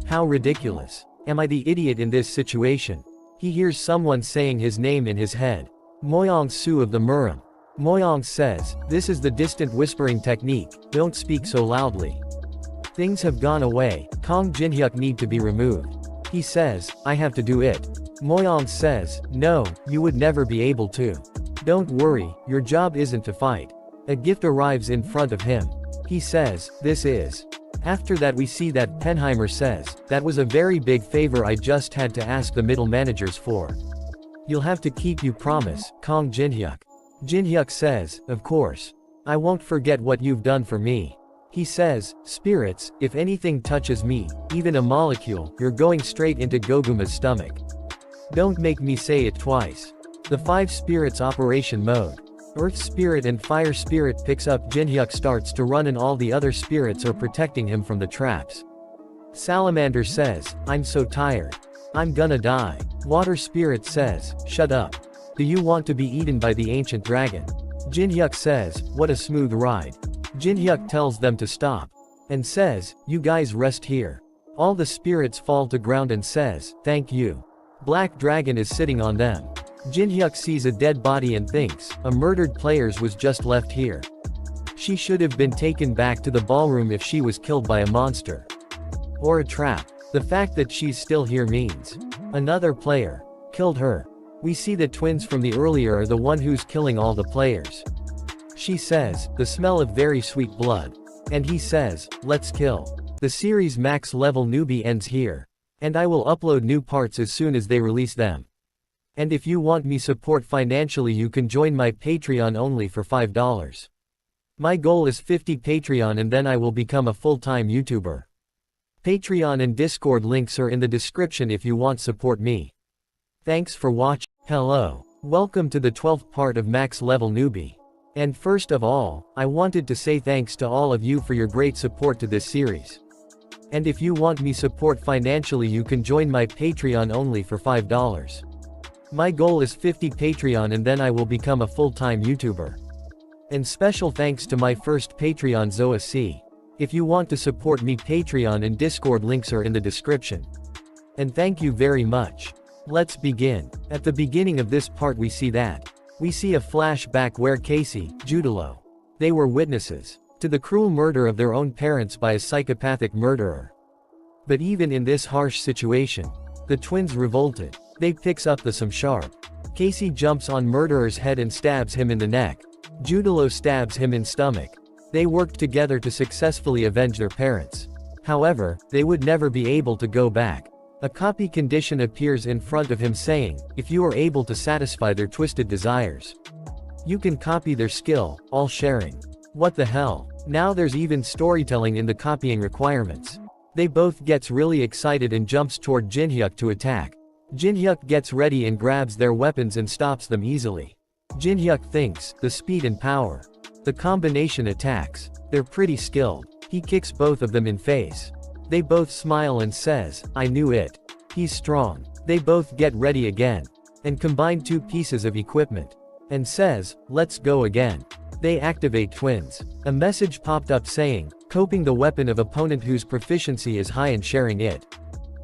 How ridiculous. Am I the idiot in this situation? He hears someone saying his name in his head. Moyong Su of the Muram. Moyong says, this is the distant whispering technique, don't speak so loudly. Things have gone away, Kong Jinhyuk need to be removed. He says, I have to do it. Moyong says, no, you would never be able to. Don't worry, your job isn't to fight. A gift arrives in front of him. He says, this is. After that we see that Penheimer says, that was a very big favor I just had to ask the middle managers for. You'll have to keep you promise, Kong Jinhyuk. Jinhyuk says, of course. I won't forget what you've done for me. He says, spirits, if anything touches me, even a molecule, you're going straight into Goguma's stomach. Don't make me say it twice. The 5 spirits operation mode. Earth spirit and fire spirit picks up. Jinhyuk starts to run and all the other spirits are protecting him from the traps. Salamander says, I'm so tired. I'm gonna die. Water spirit says, shut up. Do you want to be eaten by the ancient dragon? Jinhyuk says, what a smooth ride. Jinhyuk tells them to stop. And says, you guys rest here. All the spirits fall to ground and says, thank you. Black dragon is sitting on them. Jinhyuk sees a dead body and thinks, a murdered players was just left here. She should have been taken back to the ballroom if she was killed by a monster. Or a trap. The fact that she's still here means another player killed her. We see the twins from the earlier are the one who's killing all the players. She says, the smell of very sweet blood. And he says, let's kill. The series max level newbie ends here. And I will upload new parts as soon as they release them. And if you want me support financially you can join my Patreon only for $5. My goal is 50 Patreon and then I will become a full-time YouTuber. Patreon and Discord links are in the description if you want support me. Thanks for watching. Hello. Welcome to the 12th part of Max Level Newbie. And first of all, I wanted to say thanks to all of you for your great support to this series. And if you want me support financially you can join my Patreon only for $5. My goal is 50 Patreon and then I will become a full-time YouTuber. And special thanks to my first Patreon Zoa C. If you want to support me Patreon and Discord links are in the description. And thank you very much. Let's begin. At the beginning of this part we see a flashback where Casey, Judalo. They were witnesses to the cruel murder of their own parents by a psychopathic murderer. But even in this harsh situation, the twins revolted. They picks up some sharp. Casey jumps on murderer's head and stabs him in the neck. Judalo stabs him in stomach. They worked together to successfully avenge their parents. However, they would never be able to go back. A copy condition appears in front of him saying, if you are able to satisfy their twisted desires, you can copy their skill, all sharing. What the hell? Now there's even storytelling in the copying requirements. They both gets really excited and jumps toward Jinhyuk to attack. Jinhyuk gets ready and grabs their weapons and stops them easily. Jinhyuk thinks, the speed and power. The combination attacks. They're pretty skilled. He kicks both of them in face. They both smile and says, I knew it. He's strong. They both get ready again. And combine 2 pieces of equipment. And says, let's go again. They activate twins. A message popped up saying, coping the weapon of opponent whose proficiency is high and sharing it.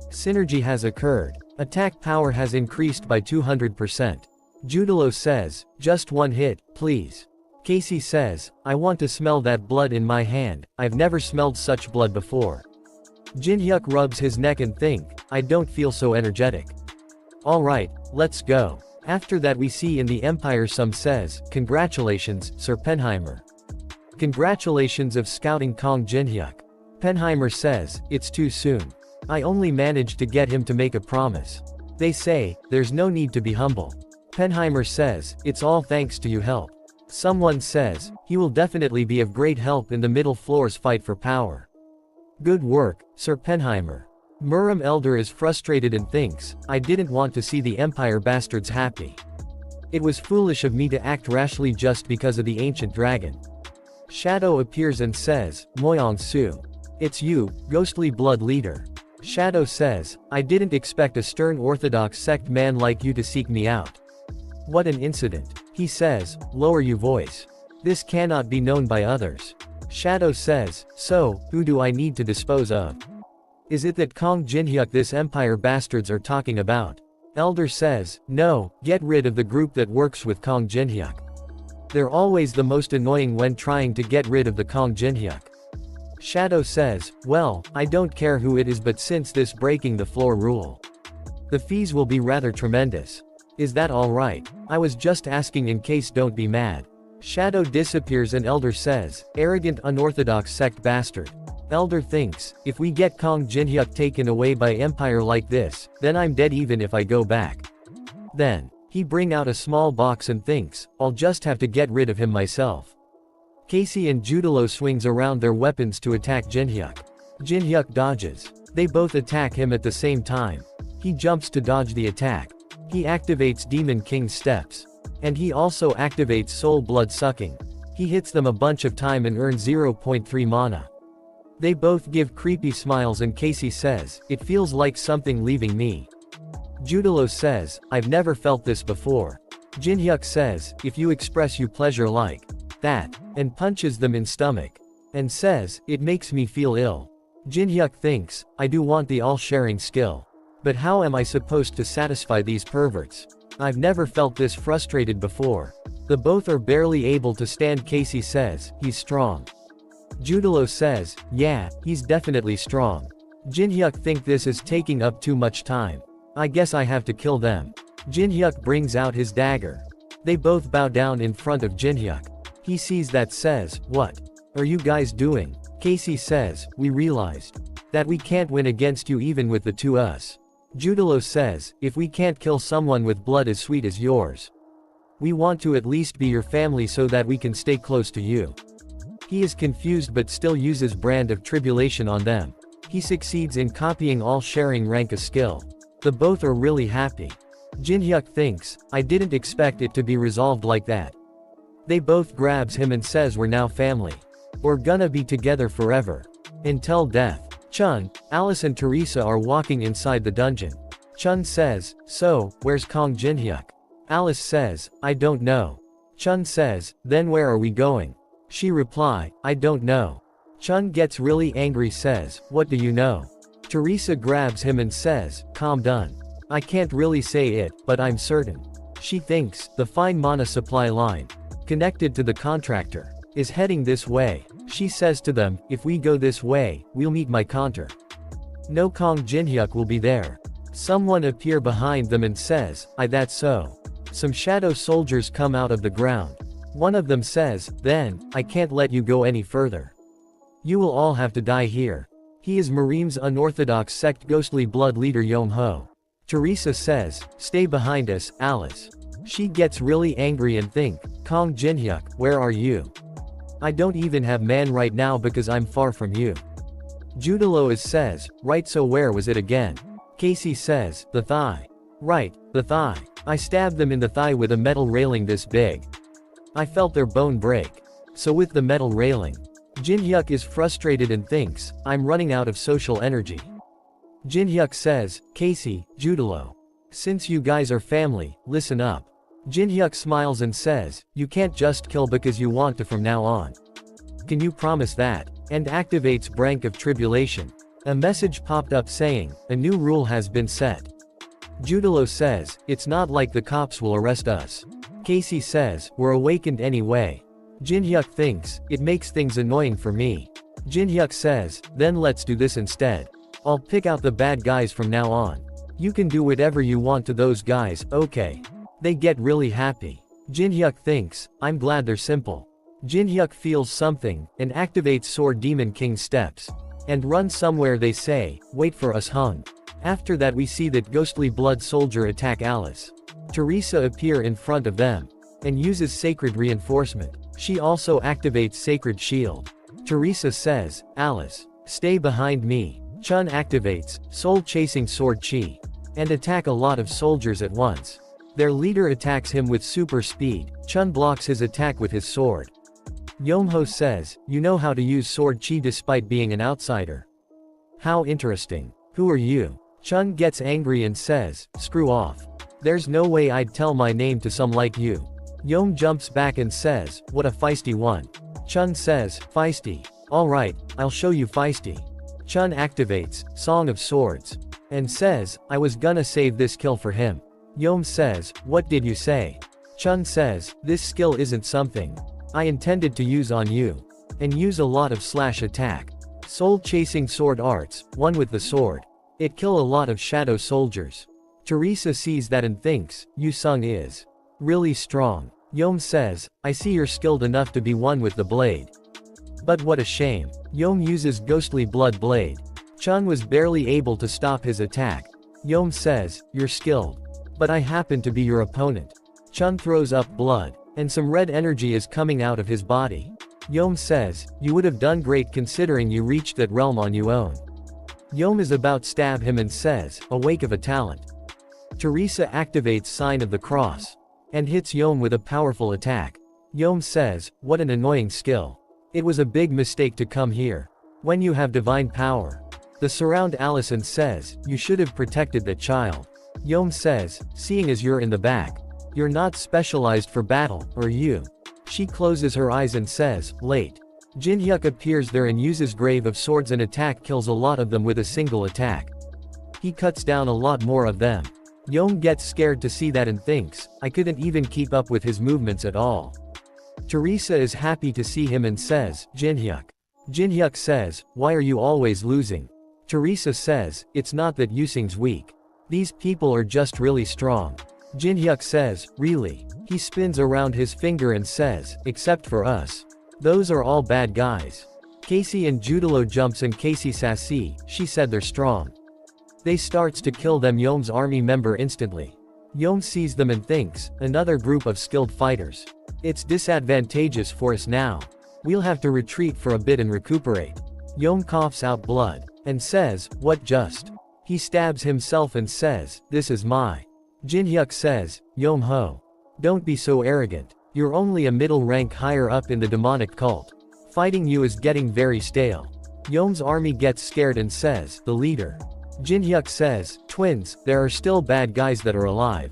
Synergy has occurred. Attack power has increased by 200%. Judalo says, just one hit, please. Casey says, I want to smell that blood in my hand, I've never smelled such blood before. Jinhyuk rubs his neck and think, I don't feel so energetic. Alright, let's go. After that we see in the Empire some says, congratulations, Sir Penheimer. Congratulations of scouting Kong Jinhyuk. Penheimer says, it's too soon. I only managed to get him to make a promise. They say, there's no need to be humble. Penheimer says, it's all thanks to you help. Someone says, he will definitely be of great help in the middle floor's fight for power. Good work, Sir Penheimer. Muram Elder is frustrated and thinks, I didn't want to see the Empire bastards happy. It was foolish of me to act rashly just because of the ancient dragon. Shadow appears and says, Moyong Su. It's you, ghostly blood leader. Shadow says, I didn't expect a stern orthodox sect man like you to seek me out. What an incident. He says, lower your voice. This cannot be known by others. Shadow says, so, who do I need to dispose of? Is it that Kong Jinhyuk this Empire bastards are talking about? Elder says, no, get rid of the group that works with Kong Jinhyuk. They're always the most annoying when trying to get rid of the Kong Jinhyuk. Shadow says, well, I don't care who it is but since this breaking the floor rule, the fees will be rather tremendous. Is that alright? I was just asking in case don't be mad. Shadow disappears and Elder says, arrogant unorthodox sect bastard. Elder thinks, if we get Kong Jinhyuk taken away by Empire like this, then I'm dead even if I go back. Then, he bring out a small box and thinks, I'll just have to get rid of him myself. Casey and Judalo swings around their weapons to attack Jinhyuk. Jinhyuk dodges. They both attack him at the same time. He jumps to dodge the attack. He activates Demon King's steps. And he also activates Soul Blood Sucking. He hits them a bunch of time and earns 0.3 mana. They both give creepy smiles and Casey says, it feels like something leaving me. Judalo says, I've never felt this before. Jinhyuk says, if you express you pleasure like that, and punches them in stomach. And says, it makes me feel ill. Jinhyuk thinks, I do want the all-sharing skill. But how am I supposed to satisfy these perverts? I've never felt this frustrated before. The both are barely able to stand. Casey says, he's strong. Judalo says, yeah, he's definitely strong. Jinhyuk think this is taking up too much time. I guess I have to kill them. Jinhyuk brings out his dagger. They both bow down in front of Jinhyuk. He sees that says, what are you guys doing? Casey says, we realized that we can't win against you even with the two us. Judalo says, if we can't kill someone with blood as sweet as yours, we want to at least be your family so that we can stay close to you. He is confused but still uses Brand of Tribulation on them. He succeeds in copying all sharing rank a skill. The both are really happy. Jinhyuk thinks, I didn't expect it to be resolved like that. They both grabs him and says we're now family. We're gonna be together forever. Until death. Chun, Alice and Teresa are walking inside the dungeon. Chun says, so, where's Kong Jinhyuk? Alice says, I don't know. Chun says, then where are we going? She reply, I don't know. Chun gets really angry says, what do you know? Teresa grabs him and says, calm down. I can't really say it, but I'm certain. She thinks, the fine mana supply line, connected to the contractor, is heading this way. She says to them, if we go this way, we'll meet my counter. No Kong Jinhyuk will be there. Someone appear behind them and says, that's so. Some shadow soldiers come out of the ground. One of them says, then, I can't let you go any further. You will all have to die here. He is Mareem's unorthodox sect ghostly blood leader Yong-ho. Teresa says, stay behind us, Alice. She gets really angry and think, Kong Jinhyuk, where are you? I don't even have man right now because I'm far from you. Judalo says, right, so where was it again? Casey says, the thigh. Right, the thigh. I stabbed them in the thigh with a metal railing this big. I felt their bone break. So with the metal railing. Jinhyuk is frustrated and thinks, I'm running out of social energy. Jinhyuk says, Casey, Judalo. Since you guys are family, listen up. Jinhyuk smiles and says, you can't just kill because you want to from now on. Can you promise that? And activates Brank of Tribulation. A message popped up saying, a new rule has been set. Judalo says, it's not like the cops will arrest us. Casey says, we're awakened anyway. Jinhyuk thinks, it makes things annoying for me. Jinhyuk says, then let's do this instead. I'll pick out the bad guys from now on. You can do whatever you want to those guys, okay? They get really happy. Jinhyuk thinks, I'm glad they're simple. Jinhyuk feels something, and activates Sword Demon King steps. And runs somewhere. They say, wait for us hung. After that we see that ghostly blood soldier attack Alice. Teresa appear in front of them. And uses Sacred Reinforcement. She also activates Sacred Shield. Teresa says, Alice, stay behind me. Chun activates, Soul Chasing Sword Chi. And attack a lot of soldiers at once. Their leader attacks him with super speed. Chun blocks his attack with his sword. Yomho says, you know how to use sword chi despite being an outsider. How interesting. Who are you? Chun gets angry and says, screw off. There's no way I'd tell my name to some like you. Yom jumps back and says, what a feisty one. Chun says, feisty. Alright, I'll show you feisty. Chun activates, Song of Swords. And says, I was gonna save this kill for him. Yom says, what did you say? Chun says, this skill isn't something I intended to use on you. And use a lot of slash attack. Soul Chasing Sword Arts, one with the sword. It kill a lot of shadow soldiers. Teresa sees that and thinks, Yu Sung is really strong. Yom says, I see you're skilled enough to be one with the blade. But what a shame. Yom uses ghostly blood blade. Chun was barely able to stop his attack. Yom says, you're skilled. But I happen to be your opponent. Chun throws up blood, and some red energy is coming out of his body. Yom says, you would have done great considering you reached that realm on your own. Yom is about to stab him and says, a wake of a talent. Teresa activates Sign of the Cross, and hits Yom with a powerful attack. Yom says, what an annoying skill. It was a big mistake to come here. When you have divine power. The surround Alice and says, you should have protected that child. Yom says, seeing as you're in the back. You're not specialized for battle, are you? She closes her eyes and says, late. Jinhyuk appears there and uses Grave of Swords and attack kills a lot of them with a single attack. He cuts down a lot more of them. Yom gets scared to see that and thinks, I couldn't even keep up with his movements at all. Teresa is happy to see him and says, Jinhyuk. Jinhyuk says, why are you always losing? Teresa says, it's not that Yusing's weak. These people are just really strong. Jinhyuk says, really? He spins around his finger and says, except for us. Those are all bad guys. Casey and Judalo jumps and Casey sassy, she said they're strong. They starts to kill them. Yom's army member instantly. Yom sees them and thinks, another group of skilled fighters. It's disadvantageous for us now. We'll have to retreat for a bit and recuperate. Yom coughs out blood, and says, what just? He stabs himself and says, this is my. Jinhyuk says, Yom ho. Don't be so arrogant. You're only a middle rank higher up in the demonic cult. Fighting you is getting very stale. Yom's army gets scared and says, the leader. Jinhyuk says, twins, there are still bad guys that are alive.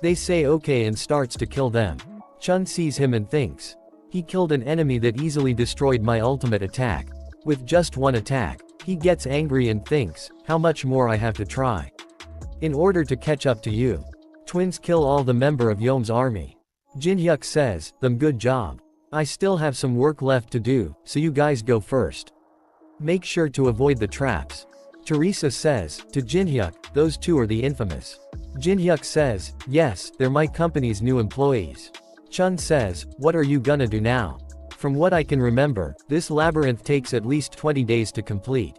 They say okay and starts to kill them. Chun sees him and thinks, he killed an enemy that easily destroyed my ultimate attack. With just one attack, he gets angry and thinks, how much more I have to try. In order to catch up to you. Twins kill all the member of Yom's army. Jinhyuk says, them good job. I still have some work left to do, so you guys go first. Make sure to avoid the traps. Teresa says, to Jinhyuk, those two are the infamous. Jinhyuk says, yes, they're my company's new employees. Chun says, what are you gonna do now? From what I can remember, this labyrinth takes at least 20 days to complete.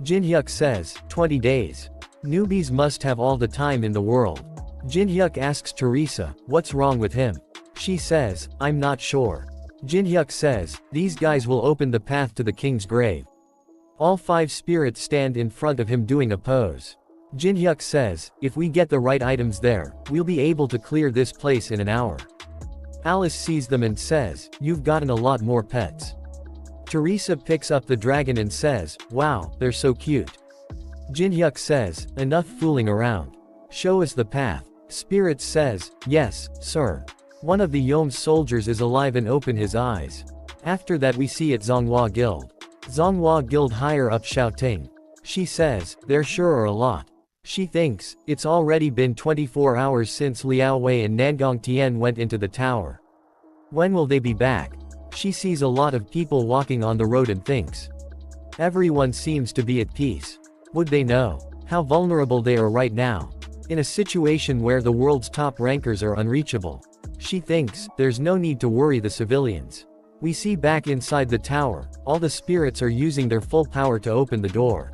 Jinhyuk says, 20 days. Newbies must have all the time in the world. Jinhyuk asks Teresa, what's wrong with him? She says, I'm not sure. Jinhyuk says, these guys will open the path to the king's grave. All 5 spirits stand in front of him doing a pose. Jinhyuk says, if we get the right items there, we'll be able to clear this place in an hour. Alice sees them and says, you've gotten a lot more pets. Teresa picks up the dragon and says, wow, they're so cute. Jinhyuk says, enough fooling around. Show us the path. Spirit says, yes, sir. One of the Yom's soldiers is alive and open his eyes. After that we see at Zonghua Guild. Zonghua Guild higher up shouting. She says, there sure are a lot. She thinks, it's already been 24 hours since Liao Wei and Nangong Tian went into the tower. When will they be back? She sees a lot of people walking on the road and thinks. Everyone seems to be at peace. Would they know how vulnerable they are right now? In a situation where the world's top rankers are unreachable. She thinks, there's no need to worry the civilians. We see back inside the tower, all the spirits are using their full power to open the door.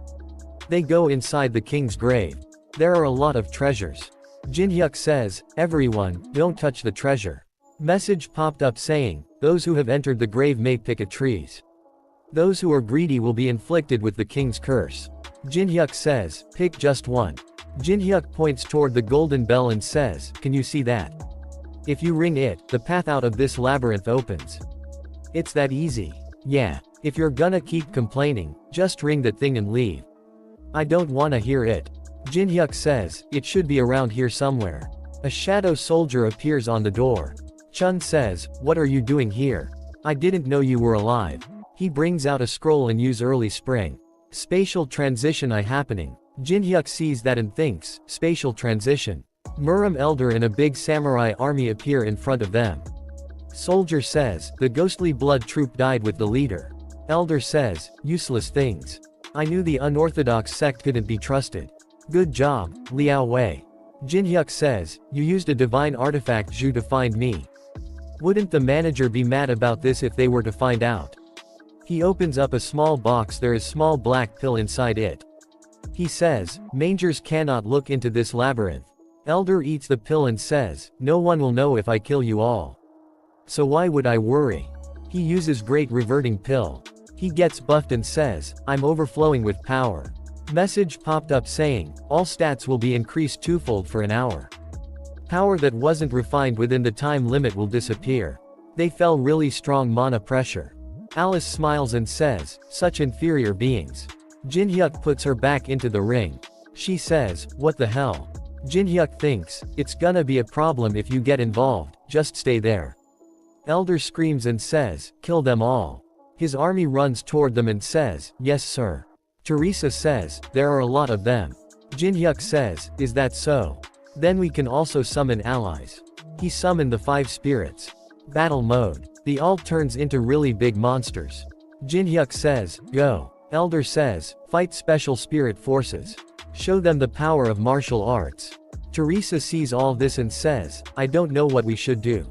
They go inside the king's grave. There are a lot of treasures. Jinhyuk says, everyone, don't touch the treasure. Message popped up saying, those who have entered the grave may pick at trees. Those who are greedy will be inflicted with the king's curse. Jinhyuk says, pick just one. Jinhyuk points toward the golden bell and says, can you see that? If you ring it, the path out of this labyrinth opens. It's that easy. Yeah. If you're gonna keep complaining, just ring that thing and leave. I don't wanna hear it. Jinhyuk says, it should be around here somewhere. A shadow soldier appears on the door. Chun says, what are you doing here? I didn't know you were alive. He brings out a scroll and use early spring. Spatial transition happening. Jinhyuk sees that and thinks, spatial transition. Muram Elder and a big samurai army appear in front of them. Soldier says, the ghostly blood troop died with the leader. Elder says, useless things. I knew the unorthodox sect couldn't be trusted. Good job, Liao Wei. Jinhyuk says, you used a divine artifact Zhu to find me. Wouldn't the manager be mad about this if they were to find out? He opens up a small box, there is small black pill inside it. He says, mangers cannot look into this labyrinth. Elder eats the pill and says, no one will know if I kill you all. So why would I worry? He uses great reverting pill. He gets buffed and says, I'm overflowing with power. Message popped up saying, all stats will be increased twofold for an hour. Power that wasn't refined within the time limit will disappear. They fell really strong mana pressure. Alice smiles and says, such inferior beings. Jinhyuk puts her back into the ring. She says, what the hell? Jinhyuk thinks, it's gonna be a problem if you get involved, just stay there. Elder screams and says, kill them all. His army runs toward them and says, yes sir. Teresa says, there are a lot of them. Jinhyuk says, is that so? Then we can also summon allies. He summoned the 5 spirits. Battle mode. The alt turns into really big monsters. Jinhyuk says, go. Elder says, fight special spirit forces. Show them the power of martial arts. Teresa sees all this and says, I don't know what we should do.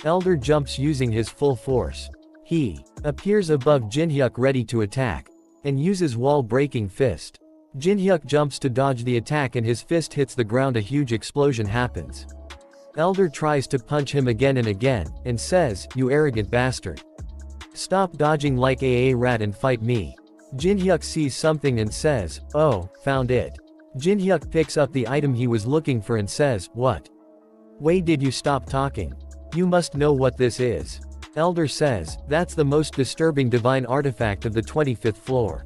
Elder jumps using his full force. He appears above Jinhyuk ready to attack, and uses wall-breaking fist. Jinhyuk jumps to dodge the attack and his fist hits the ground. A huge explosion happens. Elder tries to punch him again and again, and says, you arrogant bastard. Stop dodging like a rat and fight me. Jinhyuk sees something and says, oh, found it. Jinhyuk picks up the item he was looking for and says, what? Wait, did you stop talking? You must know what this is. Elder says, that's the most disturbing divine artifact of the 25th floor.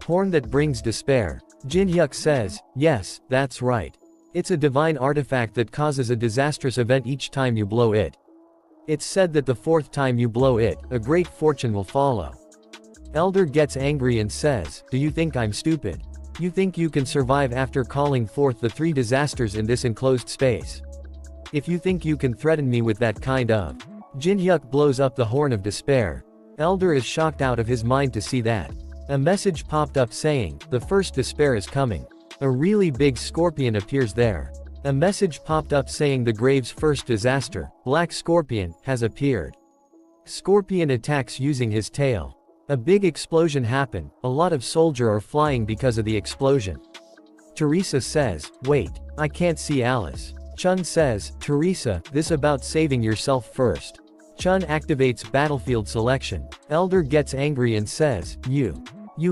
Horn that brings despair. Jinhyuk says, yes, that's right. It's a divine artifact that causes a disastrous event each time you blow it. It's said that the 4th time you blow it, a great fortune will follow. Elder gets angry and says, do you think I'm stupid? You think you can survive after calling forth the 3 disasters in this enclosed space? If you think you can threaten me with that kind of... Jinhyuk blows up the horn of despair. Elder is shocked out of his mind to see that. A message popped up saying, the first despair is coming. A really big scorpion appears there. A message popped up saying the grave's first disaster, Black Scorpion, has appeared. Scorpion attacks using his tail. A big explosion happened, a lot of soldiers are flying because of the explosion. Teresa says, wait, I can't see Alice. Chun says, Teresa, this about saving yourself first. Chun activates battlefield selection. Elder gets angry and says, you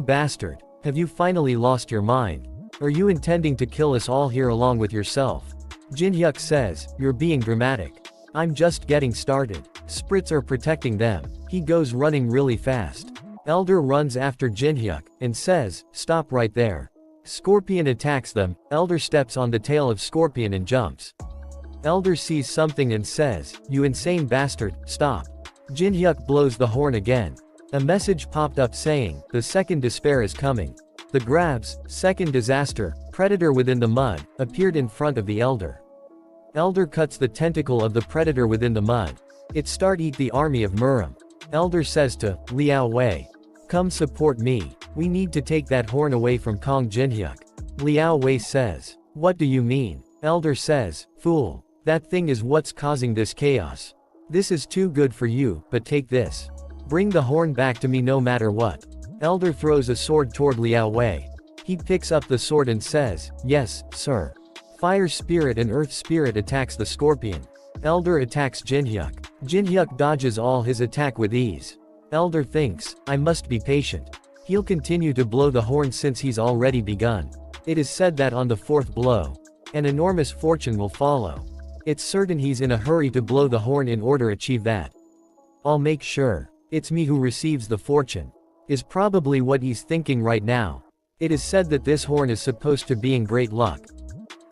bastard. Have you finally lost your mind? Are you intending to kill us all here along with yourself? Jinhyuk says, you're being dramatic. I'm just getting started. Spritz are protecting them. He goes running really fast. Elder runs after Jinhyuk, and says, stop right there. Scorpion attacks them. Elder steps on the tail of Scorpion and jumps. Elder sees something and says, you insane bastard, stop. Jinhyuk blows the horn again. A message popped up saying, the second despair is coming. The grabs, second disaster, predator within the mud, appeared in front of the Elder. Elder cuts the tentacle of the predator within the mud. It start eat the army of Muram. Elder says to Liao Wei, come support me. We need to take that horn away from Kong Jinhyuk. Liao Wei says, what do you mean? Elder says, fool. That thing is what's causing this chaos. This is too good for you, but take this. Bring the horn back to me no matter what. Elder throws a sword toward Liao Wei. He picks up the sword and says, yes, sir. Fire spirit and earth spirit attacks the scorpion. Elder attacks Jinhyuk. Jinhyuk dodges all his attack with ease. Elder thinks, I must be patient. He'll continue to blow the horn since he's already begun. It is said that on the 4th blow, an enormous fortune will follow. It's certain he's in a hurry to blow the horn in order to achieve that. I'll make sure. It's me who receives the fortune. Is probably what he's thinking right now. It is said that this horn is supposed to be in great luck.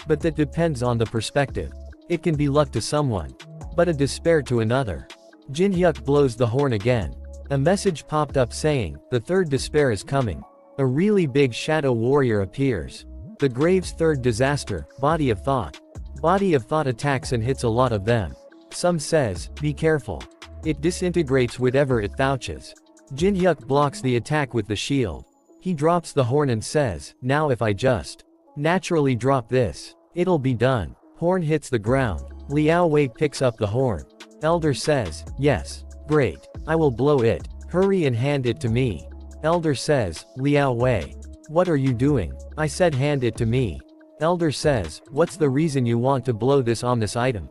But that depends on the perspective. It can be luck to someone, but a despair to another. Jinhyuk blows the horn again. A message popped up saying, the third despair is coming. A really big shadow warrior appears. The grave's third disaster, Body of Thought. Body of Thought attacks and hits a lot of them. Some says, be careful. It disintegrates whatever it touches. Jinhyuk blocks the attack with the shield. He drops the horn and says, now if I just naturally drop this, it'll be done. Horn hits the ground. Liao Wei picks up the horn. Elder says, yes. Great. I will blow it. Hurry and hand it to me. Elder says, Liao Wei. What are you doing? I said hand it to me. Elder says, what's the reason you want to blow this ominous item?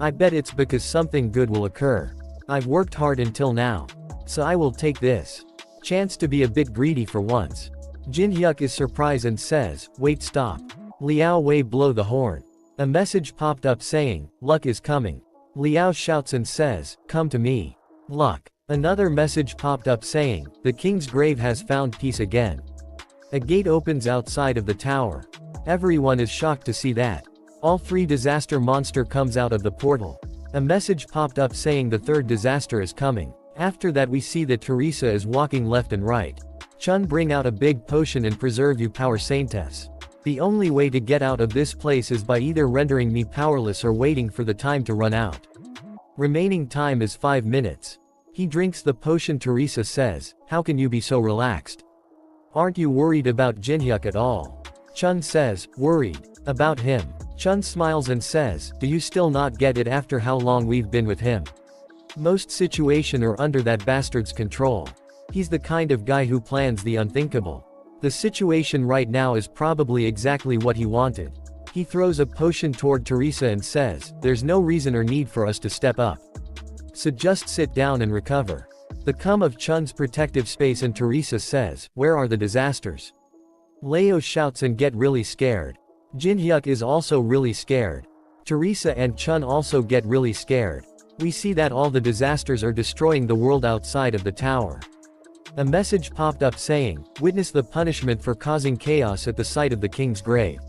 I bet it's because something good will occur. I've worked hard until now. So I will take this chance to be a bit greedy for once. Jinhyuk is surprised and says, wait, stop. Liao Wei, blow the horn. A message popped up saying, luck is coming. Liao shouts and says, come to me. Luck. Another message popped up saying, the king's grave has found peace again. A gate opens outside of the tower. Everyone is shocked to see that. All three disaster monster comes out of the portal. A message popped up saying the third disaster is coming. After that we see that Teresa is walking left and right. Chun, bring out a big potion and preserve you power Saintess. The only way to get out of this place is by either rendering me powerless or waiting for the time to run out. Remaining time is 5 minutes. He drinks the potion. Teresa says, how can you be so relaxed? Aren't you worried about Jinhyuk at all? Chun says, worried. About him. Chun smiles and says, do you still not get it after how long we've been with him? Most situation are under that bastard's control. He's the kind of guy who plans the unthinkable. The situation right now is probably exactly what he wanted. He throws a potion toward Teresa and says, there's no reason or need for us to step up. So just sit down and recover. The come of Chun's protective space, and Teresa says, where are the disasters? Leo shouts and get really scared. Jinhyuk is also really scared. Teresa and Chun also get really scared. We see that all the disasters are destroying the world outside of the tower. A message popped up saying, witness the punishment for causing chaos at the site of the king's grave.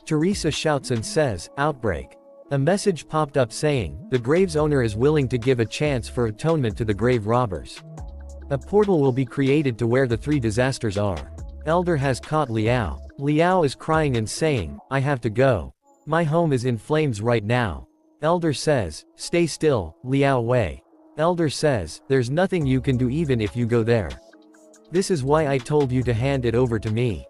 Teresa shouts and says, outbreak. A message popped up saying, the grave's owner is willing to give a chance for atonement to the grave robbers. A portal will be created to where the three disasters are. Elder has caught Liao. Liao is crying and saying, I have to go. My home is in flames right now. Elder says, stay still, Liao Wei. Elder says, there's nothing you can do even if you go there. This is why I told you to hand it over to me.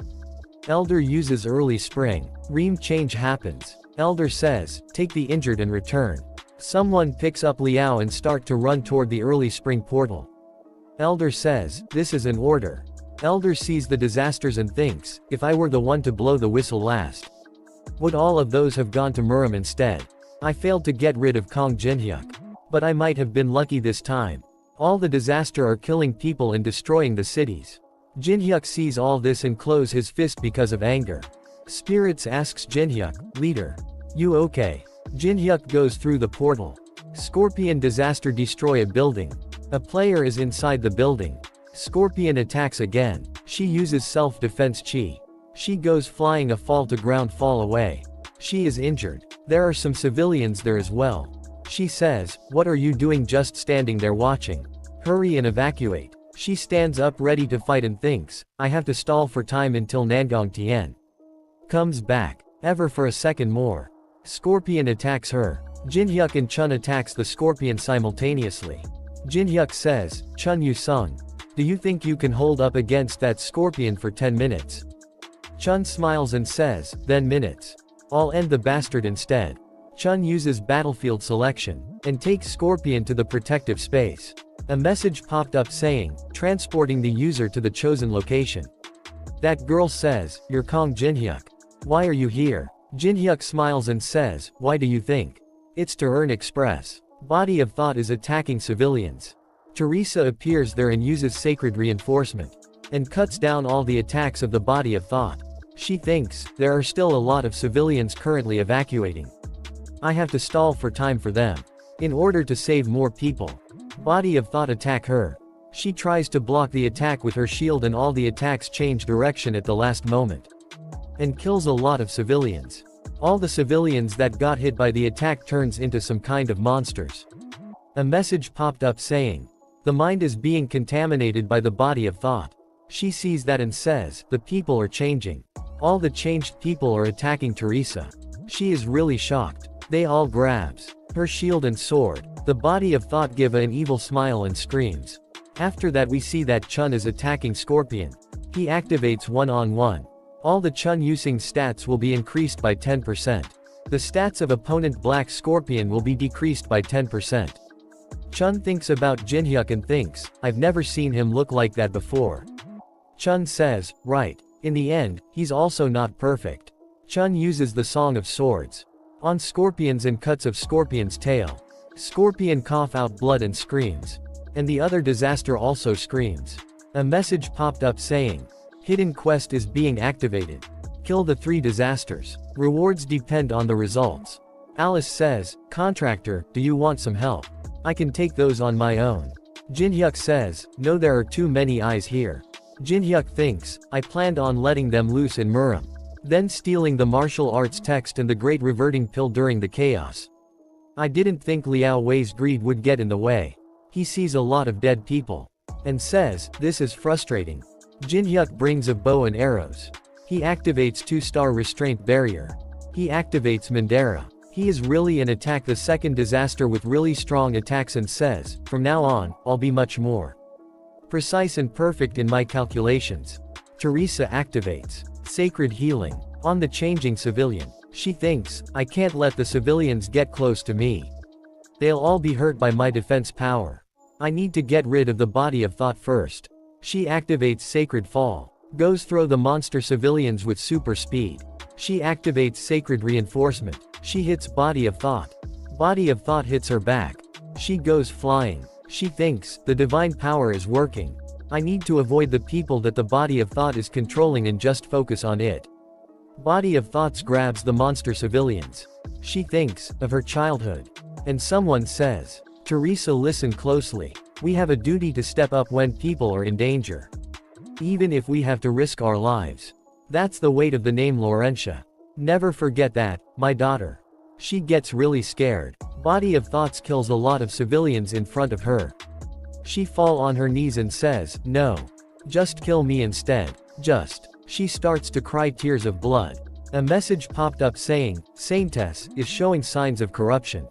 Elder uses early spring. Ream change happens. Elder says, take the injured and return. Someone picks up Liao and start to run toward the early spring portal. Elder says, this is an order. Elder sees the disasters and thinks, if I were the one to blow the whistle last, would all of those have gone to Murim instead? I failed to get rid of Kong Jinhyuk. But I might have been lucky this time. All the disaster are killing people and destroying the cities. Jinhyuk sees all this and closes his fist because of anger. Spirits asks Jinhyuk, leader, you okay? Jinhyuk goes through the portal. Scorpion disaster destroy a building. A player is inside the building. Scorpion attacks again. She uses self-defense chi. She goes flying, a fall to ground, fall away. She is injured. There are some civilians there as well. She says, what are you doing just standing there watching? Hurry and evacuate. She stands up ready to fight and thinks, I have to stall for time until Nangong Tian comes back. Ever for a second more. Scorpion attacks her. Jinhyuk and Chun attacks the scorpion simultaneously. Jinhyuk says, Chun Yu-sung, do you think you can hold up against that scorpion for 10 minutes? Chun smiles and says, then minutes. I'll end the bastard instead. Chun uses battlefield selection, and takes Scorpion to the protective space. A message popped up saying, transporting the user to the chosen location. That girl says, you're Kong Jinhyuk. Why are you here? Jinhyuk smiles and says, why do you think? It's to earn express. Body of Thought is attacking civilians. Teresa appears there and uses sacred reinforcement, and cuts down all the attacks of the Body of Thought. She thinks, there are still a lot of civilians currently evacuating. I have to stall for time for them. In order to save more people. Body of Thought attack her. She tries to block the attack with her shield and all the attacks change direction at the last moment. And kills a lot of civilians. All the civilians that got hit by the attack turns into some kind of monsters. A message popped up saying, the mind is being contaminated by the Body of Thought. She sees that and says, the people are changing. All the changed people are attacking Teresa. She is really shocked. They all grabs her shield and sword. The Body of Thought give an evil smile and screams. After that we see that Chun is attacking Scorpion. He activates one-on-one. All the Chun using stats will be increased by 10%. The stats of opponent Black Scorpion will be decreased by 10%. Chun thinks about Jinhyuk and thinks, I've never seen him look like that before. Chun says, right. In the end, he's also not perfect. Chun uses the Song of Swords on Scorpions and cuts of Scorpion's tail. Scorpion cough out blood and screams. And the other disaster also screams. A message popped up saying, Hidden Quest is being activated. Kill the 3 disasters. Rewards depend on the results. Alice says, Contractor, do you want some help? I can take those on my own. Jinhyuk says, no, there are too many eyes here. Jinhyuk thinks, I planned on letting them loose in Muram. Then stealing the martial arts text and the great reverting pill during the chaos. I didn't think Liao Wei's greed would get in the way. He sees a lot of dead people. And says, this is frustrating. Jinhyuk brings a bow and arrows. He activates 2-star restraint barrier. He activates Mandara. He is really an attack the second disaster with really strong attacks and says, from now on, I'll be much more precise and perfect in my calculations. Teresa activates Sacred Healing on the changing civilian. She thinks, I can't let the civilians get close to me. They'll all be hurt by my defense power. I need to get rid of the body of thought first. She activates Sacred Fall. Goes through the monster civilians with super speed. She activates Sacred Reinforcement. She hits Body of Thought. Body of Thought hits her back. She goes flying. She thinks, the divine power is working. I need to avoid the people that the Body of Thought is controlling and just focus on it. Body of Thoughts grabs the monster civilians. She thinks, of her childhood. And someone says, Teresa, listen closely. We have a duty to step up when people are in danger. Even if we have to risk our lives. That's the weight of the name Laurentia. Never forget that, my daughter. She gets really scared. Body of Thoughts kills a lot of civilians in front of her. She fall on her knees and says, no. Just kill me instead. Just. She starts to cry tears of blood. A message popped up saying, Saintess is showing signs of corruption.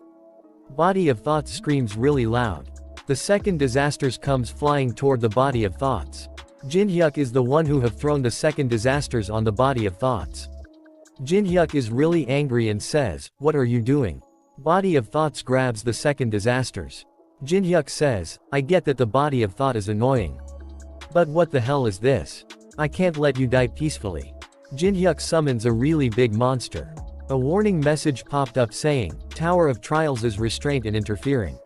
Body of Thoughts screams really loud. The second disasters comes flying toward the Body of Thoughts. Jinhyuk is the one who have thrown the second disasters on the Body of Thoughts. Jinhyuk is really angry and says, what are you doing? Body of Thoughts grabs the second disasters. Jinhyuk says, I get that the Body of Thought is annoying. But what the hell is this? I can't let you die peacefully. Jinhyuk summons a really big monster. A warning message popped up saying, Tower of Trials is restrained and interfering.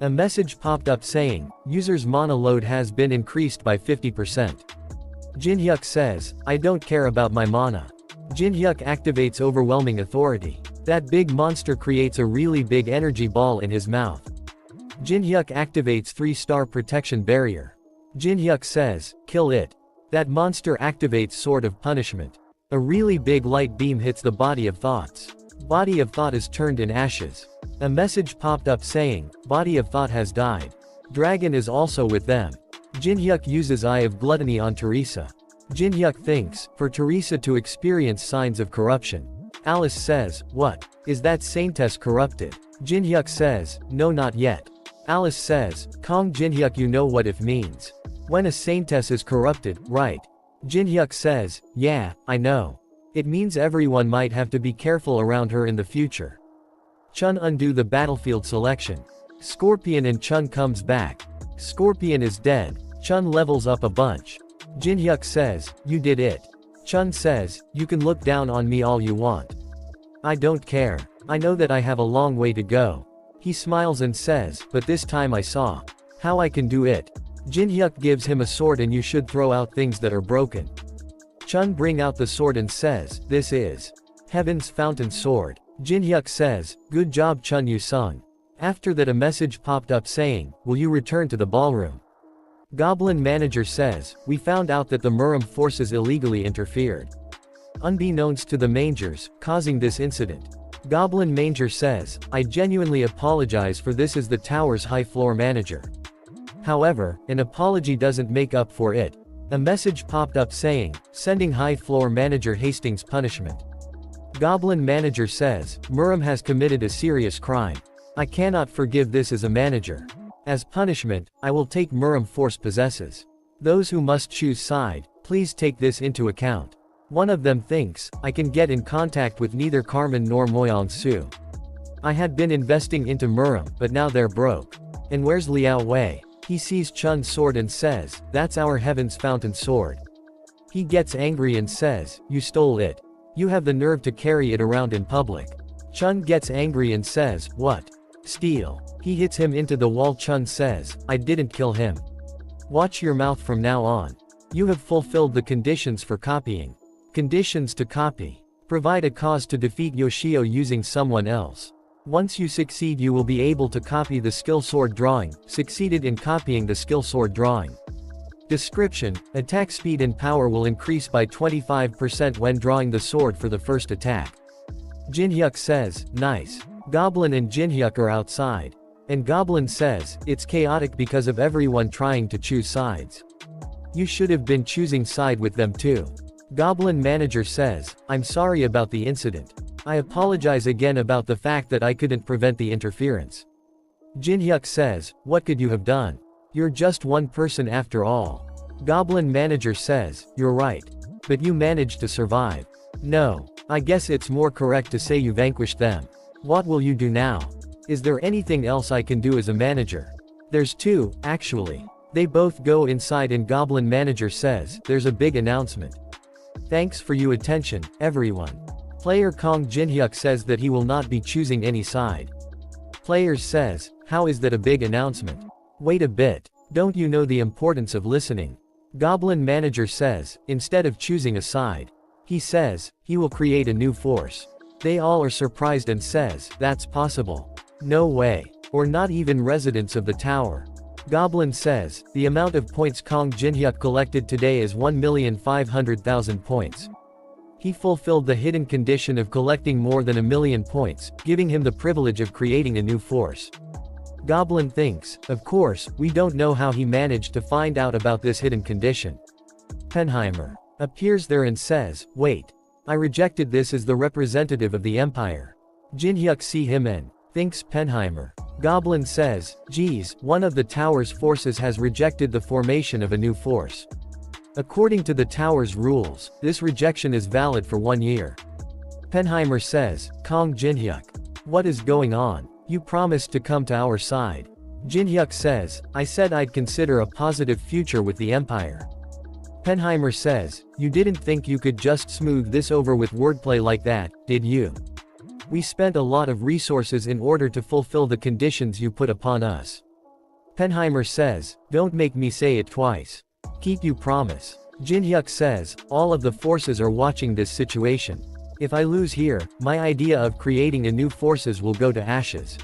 A message popped up saying, user's mana load has been increased by 50%. Jinhyuk says, I don't care about my mana. Jinhyuk activates Overwhelming Authority. That big monster creates a really big energy ball in his mouth. Jinhyuk activates 3-star protection barrier. Jinhyuk says, kill it. That monster activates Sword of Punishment. A really big light beam hits the Body of Thoughts. Body of Thought is turned in ashes. A message popped up saying, Body of Thought has died. Dragon is also with them. Jinhyuk uses Eye of Gluttony on Teresa. Jinhyuk thinks, for Teresa to experience signs of corruption. Alice says, what? Is that Saintess corrupted? Jinhyuk says, no, not yet. Alice says, Kong Jinhyuk, you know what if means. When a Saintess is corrupted, right? Jinhyuk says, yeah, I know. It means everyone might have to be careful around her in the future. Chun undo the battlefield selection. Scorpion and Chun comes back. Scorpion is dead. Chun levels up a bunch. Jinhyuk says, you did it. Chun says, you can look down on me all you want. I don't care. I know that I have a long way to go. He smiles and says, but this time I saw how I can do it. Jinhyuk gives him a sword and you should throw out things that are broken. Chun bring out the sword and says, this is Heaven's Fountain Sword. Jinhyuk says, good job Chun, you sung. After that a message popped up saying, will you return to the ballroom? Goblin manager says, we found out that the Muram forces illegally interfered. Unbeknownst to the Mangers, causing this incident. Goblin Manger says, I genuinely apologize for this as the tower's high floor manager. However, an apology doesn't make up for it. A message popped up saying, sending high floor manager Hastings punishment. Goblin manager says, Muram has committed a serious crime. I cannot forgive this as a manager. As punishment, I will take Muram force possesses. Those who must choose side, please take this into account. One of them thinks, I can get in contact with neither Carmen nor Moyang Su. I had been investing into Muram, but now they're broke. And where's Liao Wei? He sees Chun's sword and says, that's our Heaven's Fountain sword. He gets angry and says, you stole it. You have the nerve to carry it around in public. Chun gets angry and says, what? Steal. He hits him into the wall. Chun says, I didn't kill him. Watch your mouth from now on. You have fulfilled the conditions for copying. Conditions to copy. Provide a cause to defeat Yoshio using someone else. Once you succeed, you will be able to copy the skill sword drawing. Succeeded in copying the skill sword drawing. Description: attack speed and power will increase by 25% when drawing the sword for the first attack. Jinhyuk says, nice. Goblin and Jinhyuk are outside. And Goblin says, it's chaotic because of everyone trying to choose sides. You should have been choosing side with them too. Goblin manager says, I'm sorry about the incident. I apologize again about the fact that I couldn't prevent the interference. Jinhyuk says, what could you have done? You're just one person after all. Goblin manager says, you're right. But you managed to survive. No. I guess it's more correct to say you vanquished them. What will you do now? Is there anything else I can do as a manager? There's two, actually. They both go inside and Goblin manager says, there's a big announcement. Thanks for your attention, everyone. Player Kong Jinhyuk says that he will not be choosing any side. Players says, how is that a big announcement? Wait a bit. Don't you know the importance of listening? Goblin manager says, instead of choosing a side. He says, he will create a new force. They all are surprised and says, that's possible. No way. Or not even residents of the tower. Goblin says, the amount of points Kong Jinhyuk collected today is 1,500,000 points. He fulfilled the hidden condition of collecting more than 1,000,000 points, giving him the privilege of creating a new force. Goblin thinks, of course, we don't know how he managed to find out about this hidden condition. Penheimer appears there and says, wait. I rejected this as the representative of the Empire. Jinhyuk see him and thinks Penheimer. Goblin says, geez, one of the tower's forces has rejected the formation of a new force. According to the tower's rules, this rejection is valid for 1 year. Penheimer says, Kong Jinhyuk. What is going on? You promised to come to our side. Jinhyuk says, I said I'd consider a positive future with the Empire. Penheimer says, you didn't think you could just smooth this over with wordplay like that, did you? We spent a lot of resources in order to fulfill the conditions you put upon us. Penheimer says, don't make me say it twice. Keep your promise. Jinhyuk says, all of the forces are watching this situation. If I lose here, my idea of creating a new forces will go to ashes.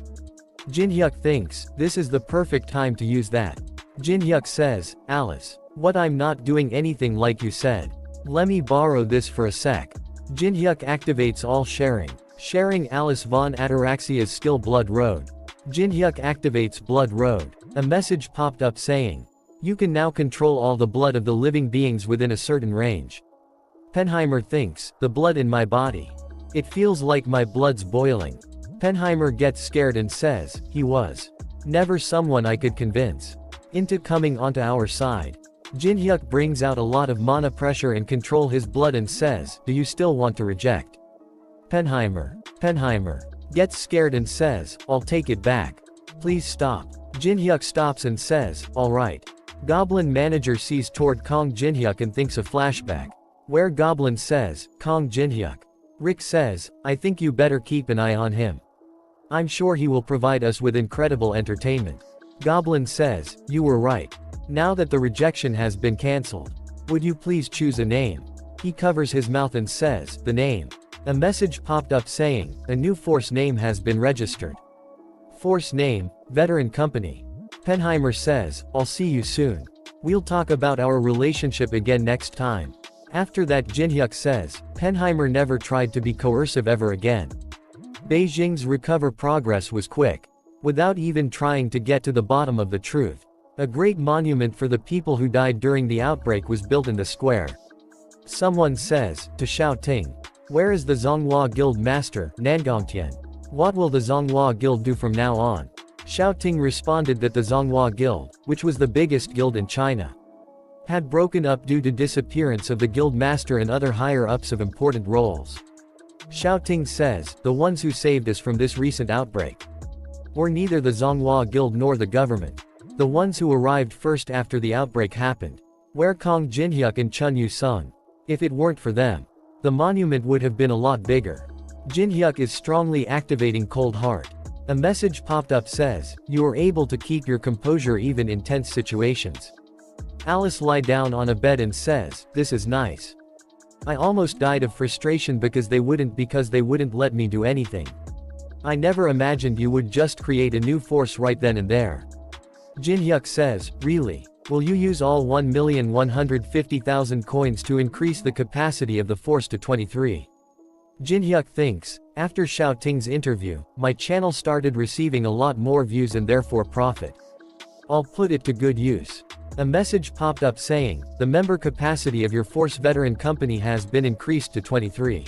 Jinhyuk thinks, this is the perfect time to use that. Jinhyuk says, Alice. What, I'm not doing anything like you said. Let me borrow this for a sec. Jinhyuk activates all sharing. Sharing Alice von Ataraxia's skill Blood Road. Jinhyuk activates Blood Road. A message popped up saying, you can now control all the blood of the living beings within a certain range. Penheimer thinks, the blood in my body. It feels like my blood's boiling. Penheimer gets scared and says, he was never someone I could convince into coming onto our side. Jinhyuk brings out a lot of mana pressure and control his blood and says, do you still want to reject? Penheimer gets scared and says, I'll take it back. Please stop. Jinhyuk stops and says, alright. Goblin manager sees toward Kong Jinhyuk and thinks a flashback. Where Goblin says, Kong Jinhyuk. Rick says, I think you better keep an eye on him. I'm sure he will provide us with incredible entertainment. Goblin says, you were right. Now that the rejection has been cancelled, would you please choose a name? He covers his mouth and says, the name. A message popped up saying, a new force name has been registered. Force name, Veteran Company. Penheimer says, I'll see you soon. We'll talk about our relationship again next time. After that, Jinhyuk says, Penheimer never tried to be coercive ever again. Beijing's recover progress was quick. Without even trying to get to the bottom of the truth. A great monument for the people who died during the outbreak was built in the square. Someone says, to Xiao Ting. Where is the Zonghua Guild Master, Nangongtian? What will the Zonghua Guild do from now on? Xiao Ting responded that the Zonghua Guild, which was the biggest guild in China, had broken up due to disappearance of the guild master and other higher-ups of important roles. Xiaoting says, the ones who saved us from this recent outbreak were neither the Zonghua Guild nor the government. The ones who arrived first after the outbreak happened were Kong Jinhyuk and Chun Yu-sung. If it weren't for them, the monument would have been a lot bigger. Jinhyuk is strongly activating Cold Heart. A message popped up says, you are able to keep your composure even in tense situations. Alice lie down on a bed and says, this is nice. I almost died of frustration because they wouldn't let me do anything. I never imagined you would just create a new force right then and there. Jinhyuk says, really? Will you use all 1,150,000 coins to increase the capacity of the force to 23? Jinhyuk thinks, after Xiaoting's interview, my channel started receiving a lot more views and therefore profit. I'll put it to good use. A message popped up saying, the member capacity of your force veteran company has been increased to 23.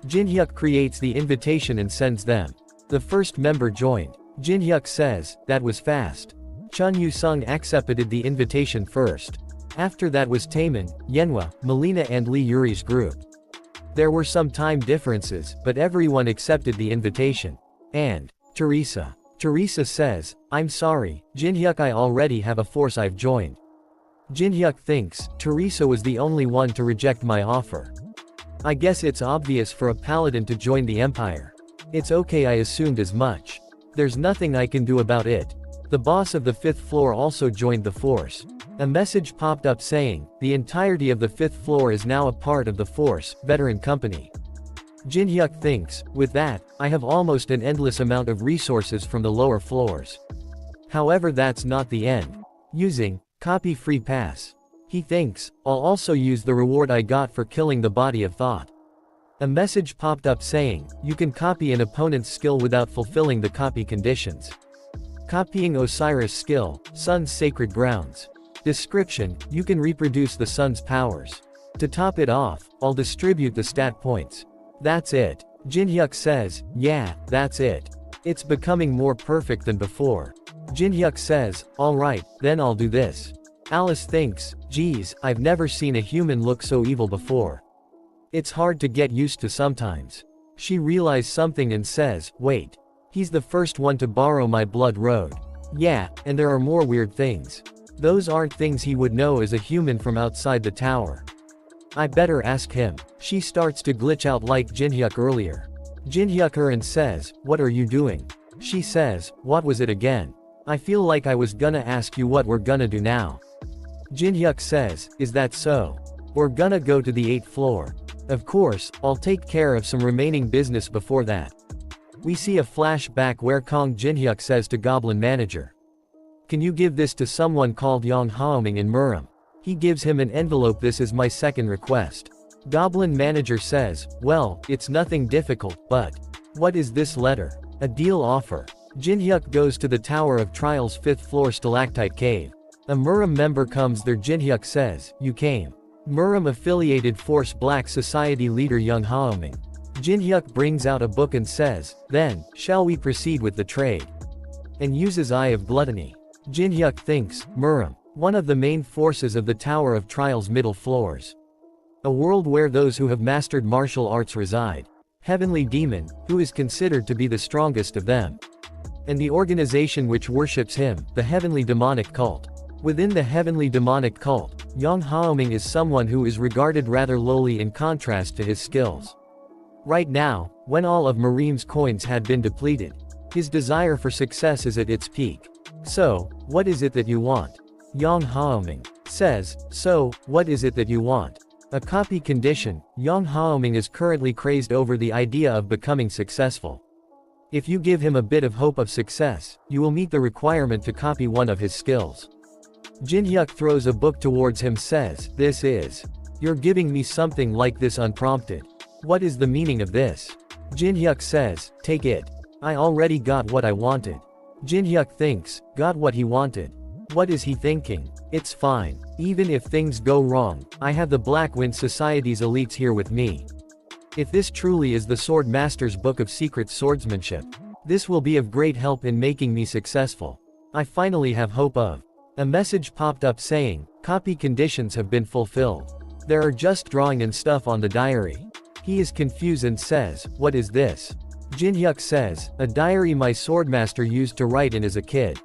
Jinhyuk creates the invitation and sends them. The first member joined. Jinhyuk says, that was fast. Chun Yu-sung accepted the invitation first. After that was Taemin, Yenhua, Melina and Lee Yuri's group. There were some time differences, but everyone accepted the invitation. And Teresa. Teresa says, I'm sorry, Jinhyuk, I already have a force I've joined. Jinhyuk thinks, Teresa was the only one to reject my offer. I guess it's obvious for a paladin to join the Empire. It's okay, I assumed as much. There's nothing I can do about it. The boss of the 5th floor also joined the force. A message popped up saying, the entirety of the 5th floor is now a part of the force veteran company. Jinhyuk thinks, with that, I have almost an endless amount of resources from the lower floors. However, that's not the end. Using copy free pass. He thinks, I'll also use the reward I got for killing the body of thought. A message popped up saying, you can copy an opponent's skill without fulfilling the copy conditions. Copying Osiris skill, Sun's sacred grounds. Description, you can reproduce the sun's powers. To top it off, I'll distribute the stat points. That's it. Jinhyuk says, yeah, that's it. It's becoming more perfect than before. Jinhyuk says, alright, then I'll do this. Alice thinks, geez, I've never seen a human look so evil before. It's hard to get used to sometimes. She realizes something and says, wait. He's the first one to borrow my blood road. Yeah, and there are more weird things. Those aren't things he would know as a human from outside the tower. I better ask him. She starts to glitch out like Jinhyuk earlier. Jinhyuk her and says, what are you doing? She says, what was it again? I feel like I was gonna ask you what we're gonna do now. Jinhyuk says, is that so? We're gonna go to the 8th floor. Of course, I'll take care of some remaining business before that. We see a flashback where Kong Jinhyuk says to Goblin Manager, can you give this to someone called Yang Haoming in Murim? He gives him an envelope. This is my second request. Goblin Manager says, well, it's nothing difficult, but what is this letter? A deal offer. Jinhyuk goes to the Tower of Trials 5th floor stalactite cave. A Murim member comes there. Jinhyuk says, you came. Murim affiliated force Black Society leader Yang Haoming. Jinhyuk brings out a book and says, then, shall we proceed with the trade? And uses Eye of Gluttony. Jinhyuk thinks, Murim, one of the main forces of the Tower of Trials middle floors. A world where those who have mastered martial arts reside. Heavenly Demon, who is considered to be the strongest of them. And the organization which worships him, the Heavenly Demonic Cult. Within the Heavenly Demonic Cult, Yang Haoming is someone who is regarded rather lowly in contrast to his skills. Right now, when all of Murim's coins had been depleted, his desire for success is at its peak. So, what is it that you want? Yang Haoming says, so, what is it that you want? A copy condition. Yang Haoming is currently crazed over the idea of becoming successful. If you give him a bit of hope of success, you will meet the requirement to copy one of his skills. Jinhyuk throws a book towards him, says, this is. You're giving me something like this unprompted. What is the meaning of this? Jinhyuk says, take it. I already got what I wanted. Jinhyuk thinks, got what he wanted. What is he thinking? It's fine. Even if things go wrong, I have the Blackwind Society's elites here with me. If this truly is the Sword Master's Book of Secret Swordsmanship, this will be of great help in making me successful. I finally have hope of A message popped up saying, copy conditions have been fulfilled. There are just drawing and stuff on the diary. He is confused and says, what is this? Jinhyuk says, a diary my swordmaster used to write in as a kid.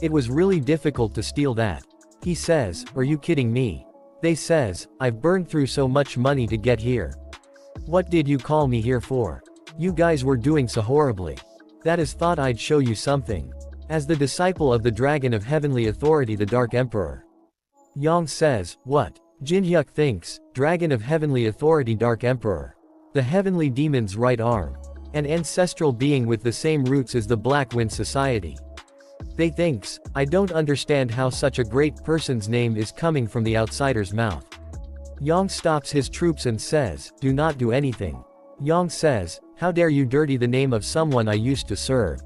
It was really difficult to steal that. He says, are you kidding me? They says, I've burned through so much money to get here. What did you call me here for? You guys were doing so horribly. That is thought I'd show you something. As the disciple of the Dragon of Heavenly Authority, the Dark Emperor. Yang says, what? Jinhyuk thinks, Dragon of Heavenly Authority, Dark Emperor. The Heavenly Demon's right arm. An ancestral being with the same roots as the Black Wind Society. They thinks, I don't understand how such a great person's name is coming from the outsider's mouth. Yang stops his troops and says, do not do anything. Yang says, how dare you dirty the name of someone I used to serve.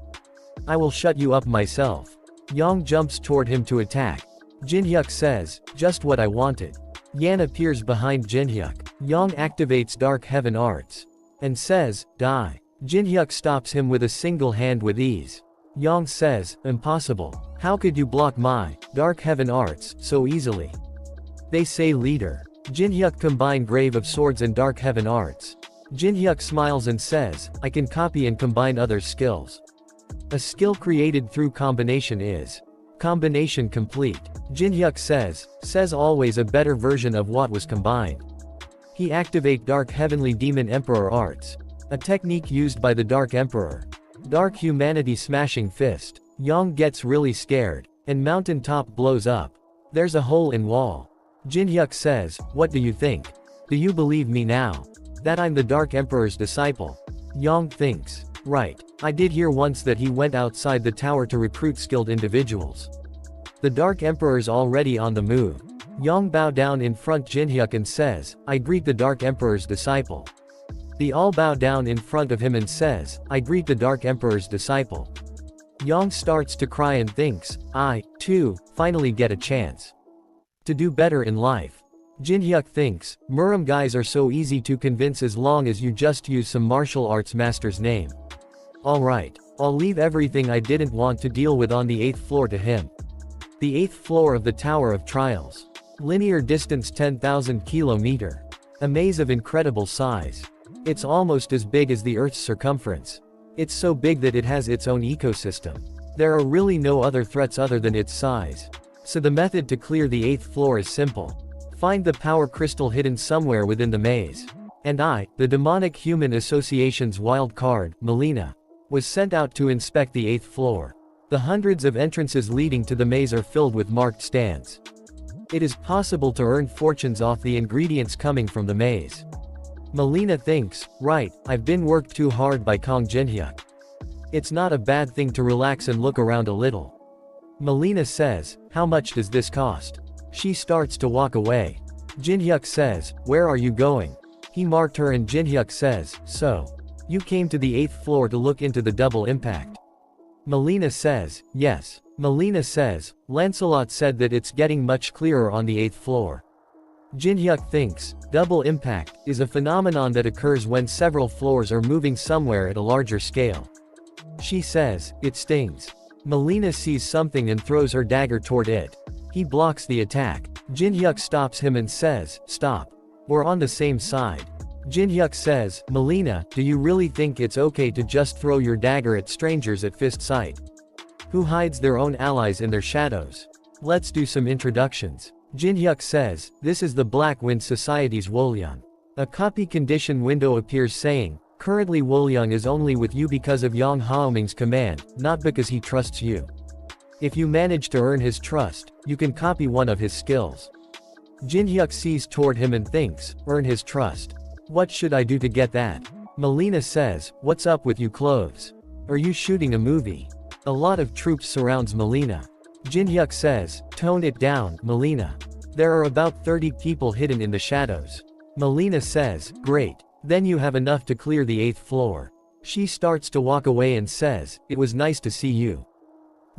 I will shut you up myself. Yang jumps toward him to attack. Jinhyuk says, just what I wanted. Yan appears behind Jinhyuk. Yang activates Dark Heaven Arts. And says, die. Jinhyuk stops him with a single hand with ease. Yang says, impossible. How could you block my Dark Heaven Arts so easily? They say leader. Jinhyuk combine Grave of Swords and Dark Heaven Arts. Jinhyuk smiles and says, I can copy and combine other skills. A skill created through combination is combination complete. Jinhyuk says always a better version of what was combined. He activate Dark Heavenly Demon Emperor Arts. A technique used by the Dark Emperor. Dark Humanity Smashing Fist. Yang gets really scared, and mountain top blows up. There's a hole in wall. Jinhyuk says, what do you think? Do you believe me now? That I'm the Dark Emperor's disciple? Yang thinks, right. I did hear once that he went outside the tower to recruit skilled individuals. The Dark Emperor's already on the move. Yang bow down in front Jinhyuk and says, I greet the Dark Emperor's disciple. They all bow down in front of him and says, I greet the Dark Emperor's disciple. Yang starts to cry and thinks, I, too, finally get a chance to do better in life. Jinhyuk thinks, Muram guys are so easy to convince as long as you just use some martial arts master's name. Alright, I'll leave everything I didn't want to deal with on the 8th floor to him. The 8th floor of the Tower of Trials. Linear distance 10,000 kilometer. A maze of incredible size. It's almost as big as the Earth's circumference. It's so big that it has its own ecosystem. There are really no other threats other than its size. So the method to clear the 8th floor is simple. Find the power crystal hidden somewhere within the maze. And I, the Demonic Human Association's wild card, Melina, was sent out to inspect the 8th floor. The hundreds of entrances leading to the maze are filled with marked stands. It is possible to earn fortunes off the ingredients coming from the maze. Melina thinks, right, I've been worked too hard by Kong Jinhyuk. It's not a bad thing to relax and look around a little. Melina says, how much does this cost? She starts to walk away. Jinhyuk says, where are you going? He marked her and Jinhyuk says, so. You came to the 8th floor to look into the double impact. Melina says, yes. Melina says, Lancelot said that it's getting much clearer on the 8th floor. Jinhyuk thinks, double impact, is a phenomenon that occurs when several floors are moving somewhere at a larger scale. She says, it stings. Melina sees something and throws her dagger toward it. He blocks the attack. Jinhyuk stops him and says, stop. We're on the same side. Jinhyuk says, Melina, do you really think it's okay to just throw your dagger at strangers at fist sight? Who hides their own allies in their shadows? Let's do some introductions. Jinhyuk says, this is the Black Wind Society's Wolyung. A copy condition window appears saying, currently Wolyung is only with you because of Yang Haoming's command, not because he trusts you. If you manage to earn his trust, you can copy one of his skills. Jinhyuk sees toward him and thinks, earn his trust. What should I do to get that? Melina says, what's up with you clothes? Are you shooting a movie? A lot of troops surrounds Melina. Jinhyuk says, tone it down, Melina. There are about 30 people hidden in the shadows. Melina says, great. Then you have enough to clear the 8th floor. She starts to walk away and says, it was nice to see you.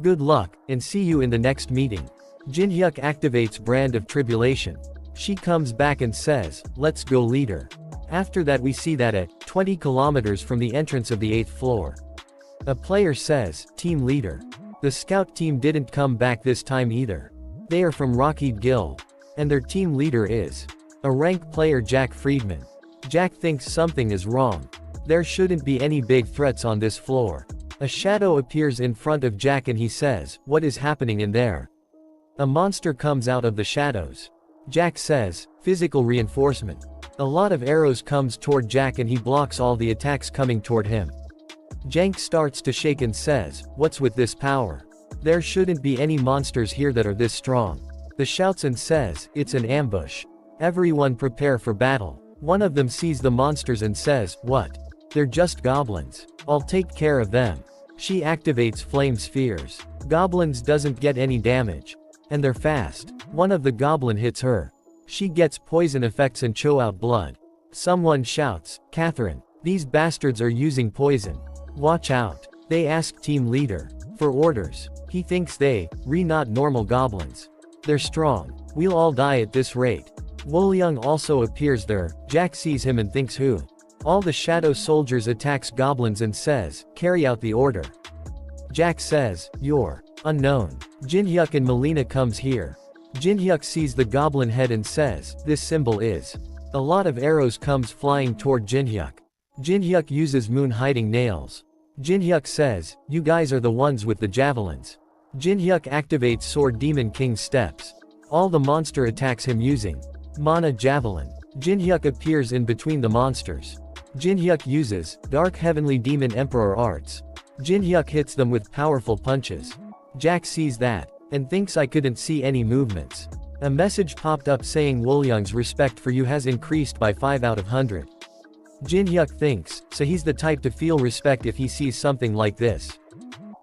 Good luck, and see you in the next meeting. Jinhyuk activates Brand of Tribulation. She comes back and says, let's go leader. After that we see that at 20 kilometers from the entrance of the 8th floor. A player says, team leader. The scout team didn't come back this time either. They are from Rocky Guild. And their team leader is a rank player, Jack Friedman. Jack thinks something is wrong. There shouldn't be any big threats on this floor. A shadow appears in front of Jack and he says, "What is happening in there?" A monster comes out of the shadows. Jack says, "Physical reinforcement." A lot of arrows comes toward Jack and he blocks all the attacks coming toward him. Jack starts to shake and says, "What's with this power? There shouldn't be any monsters here that are this strong." The shouts and says, "It's an ambush. Everyone prepare for battle." One of them sees the monsters and says, "What? They're just goblins. I'll take care of them." She activates flame spheres. Goblins doesn't get any damage. And they're fast. One of the goblin hits her. She gets poison effects and chow out blood. Someone shouts, "Catherine, these bastards are using poison. Watch out." They ask team leader for orders. He thinks they're not normal goblins. They're strong. We'll all die at this rate. Wolyung also appears there. Jack sees him and thinks who? All the shadow soldiers attacks goblins and says, "Carry out the order." Jack says, "You're unknown." Jinhyuk and Melina comes here. Jinhyuk sees the goblin head and says, "This symbol is." A lot of arrows comes flying toward Jinhyuk. Jinhyuk uses moon hiding nails. Jinhyuk says, "You guys are the ones with the javelins." Jinhyuk activates Sword Demon King steps. All the monster attacks him using Mana Javelin. Jinhyuk appears in between the monsters. Jinhyuk uses Dark Heavenly Demon Emperor arts. Jinhyuk hits them with powerful punches. Jack sees that and thinks I couldn't see any movements. A message popped up saying Wolyung's respect for you has increased by 5 out of 100. Jinhyuk thinks, so he's the type to feel respect if he sees something like this.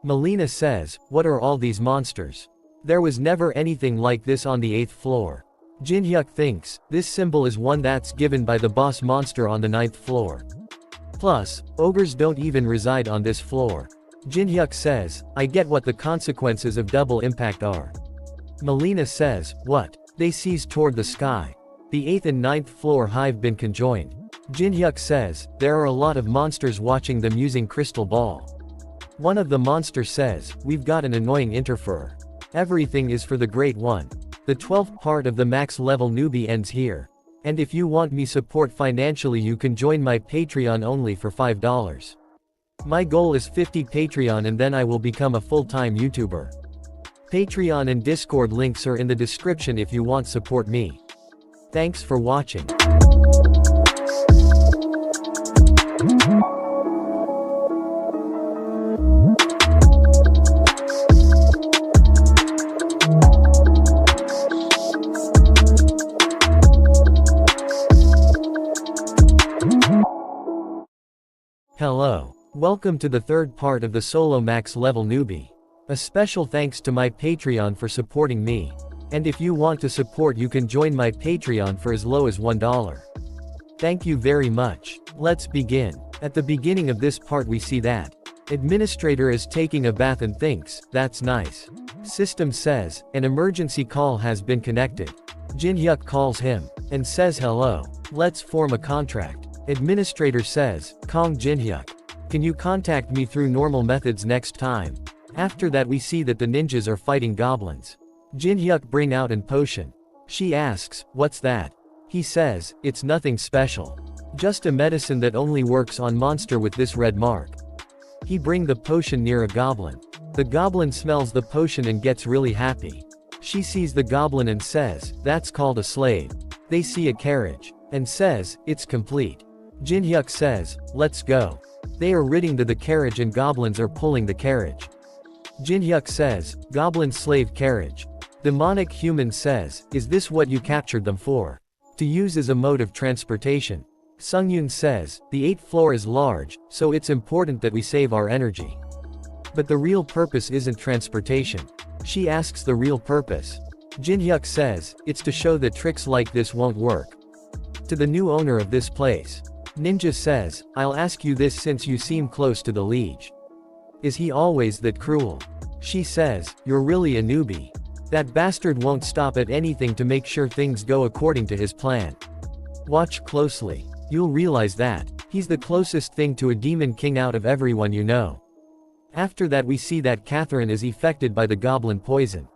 Melina says, "What are all these monsters? There was never anything like this on the 8th floor." Jinhyuk thinks, this symbol is one that's given by the boss monster on the 9th floor. Plus, ogres don't even reside on this floor. Jinhyuk says, "I get what the consequences of double impact are." Melina says, "What?" They seize toward the sky. The 8th and 9th floor have been conjoined. Jinhyuk says, "There are a lot of monsters watching them using crystal ball." One of the monsters says, "We've got an annoying interferer. Everything is for the Great One." The 12th part of the max level newbie ends here. And if you want me support financially, you can join my Patreon only for $5. My goal is 50 Patreon and then I will become a full-time YouTuber. Patreon and Discord links are in the description if you want support me. Thanks for watching. Hello. Welcome to the third part of the solo max level newbie. A special thanks to my Patreon for supporting me. And if you want to support, you can join my Patreon for as low as $1. Thank you very much. Let's begin. At the beginning of this part we see that administrator is taking a bath and thinks, "That's nice." System says, "An emergency call has been connected." Jinhyuk calls him and says, "Hello. Let's form a contract." Administrator says, "Kong Jinhyuk. Can you contact me through normal methods next time?" After that we see that the ninjas are fighting goblins. Jinhyuk bring out an potion. She asks, "What's that?" He says, "It's nothing special. Just a medicine that only works on monster with this red mark." He bring the potion near a goblin. The goblin smells the potion and gets really happy. She sees the goblin and says, "That's called a slave." They see a carriage and says, "It's complete." Jinhyuk says, "Let's go." They are riding to the carriage and goblins are pulling the carriage. Jinhyuk says, "Goblin slave carriage." Demonic human says, "Is this what you captured them for? To use as a mode of transportation?" Sungyun says, "The 8th floor is large, so it's important that we save our energy. But the real purpose isn't transportation." She asks the real purpose. Jinhyuk says, "It's to show that tricks like this won't work." To the new owner of this place. Ninja says, "I'll ask you this since you seem close to the liege. Is he always that cruel?" She says, "You're really a newbie. That bastard won't stop at anything to make sure things go according to his plan. Watch closely. You'll realize that he's the closest thing to a demon king out of everyone you know." After that we see that Catherine is affected by the goblin poison.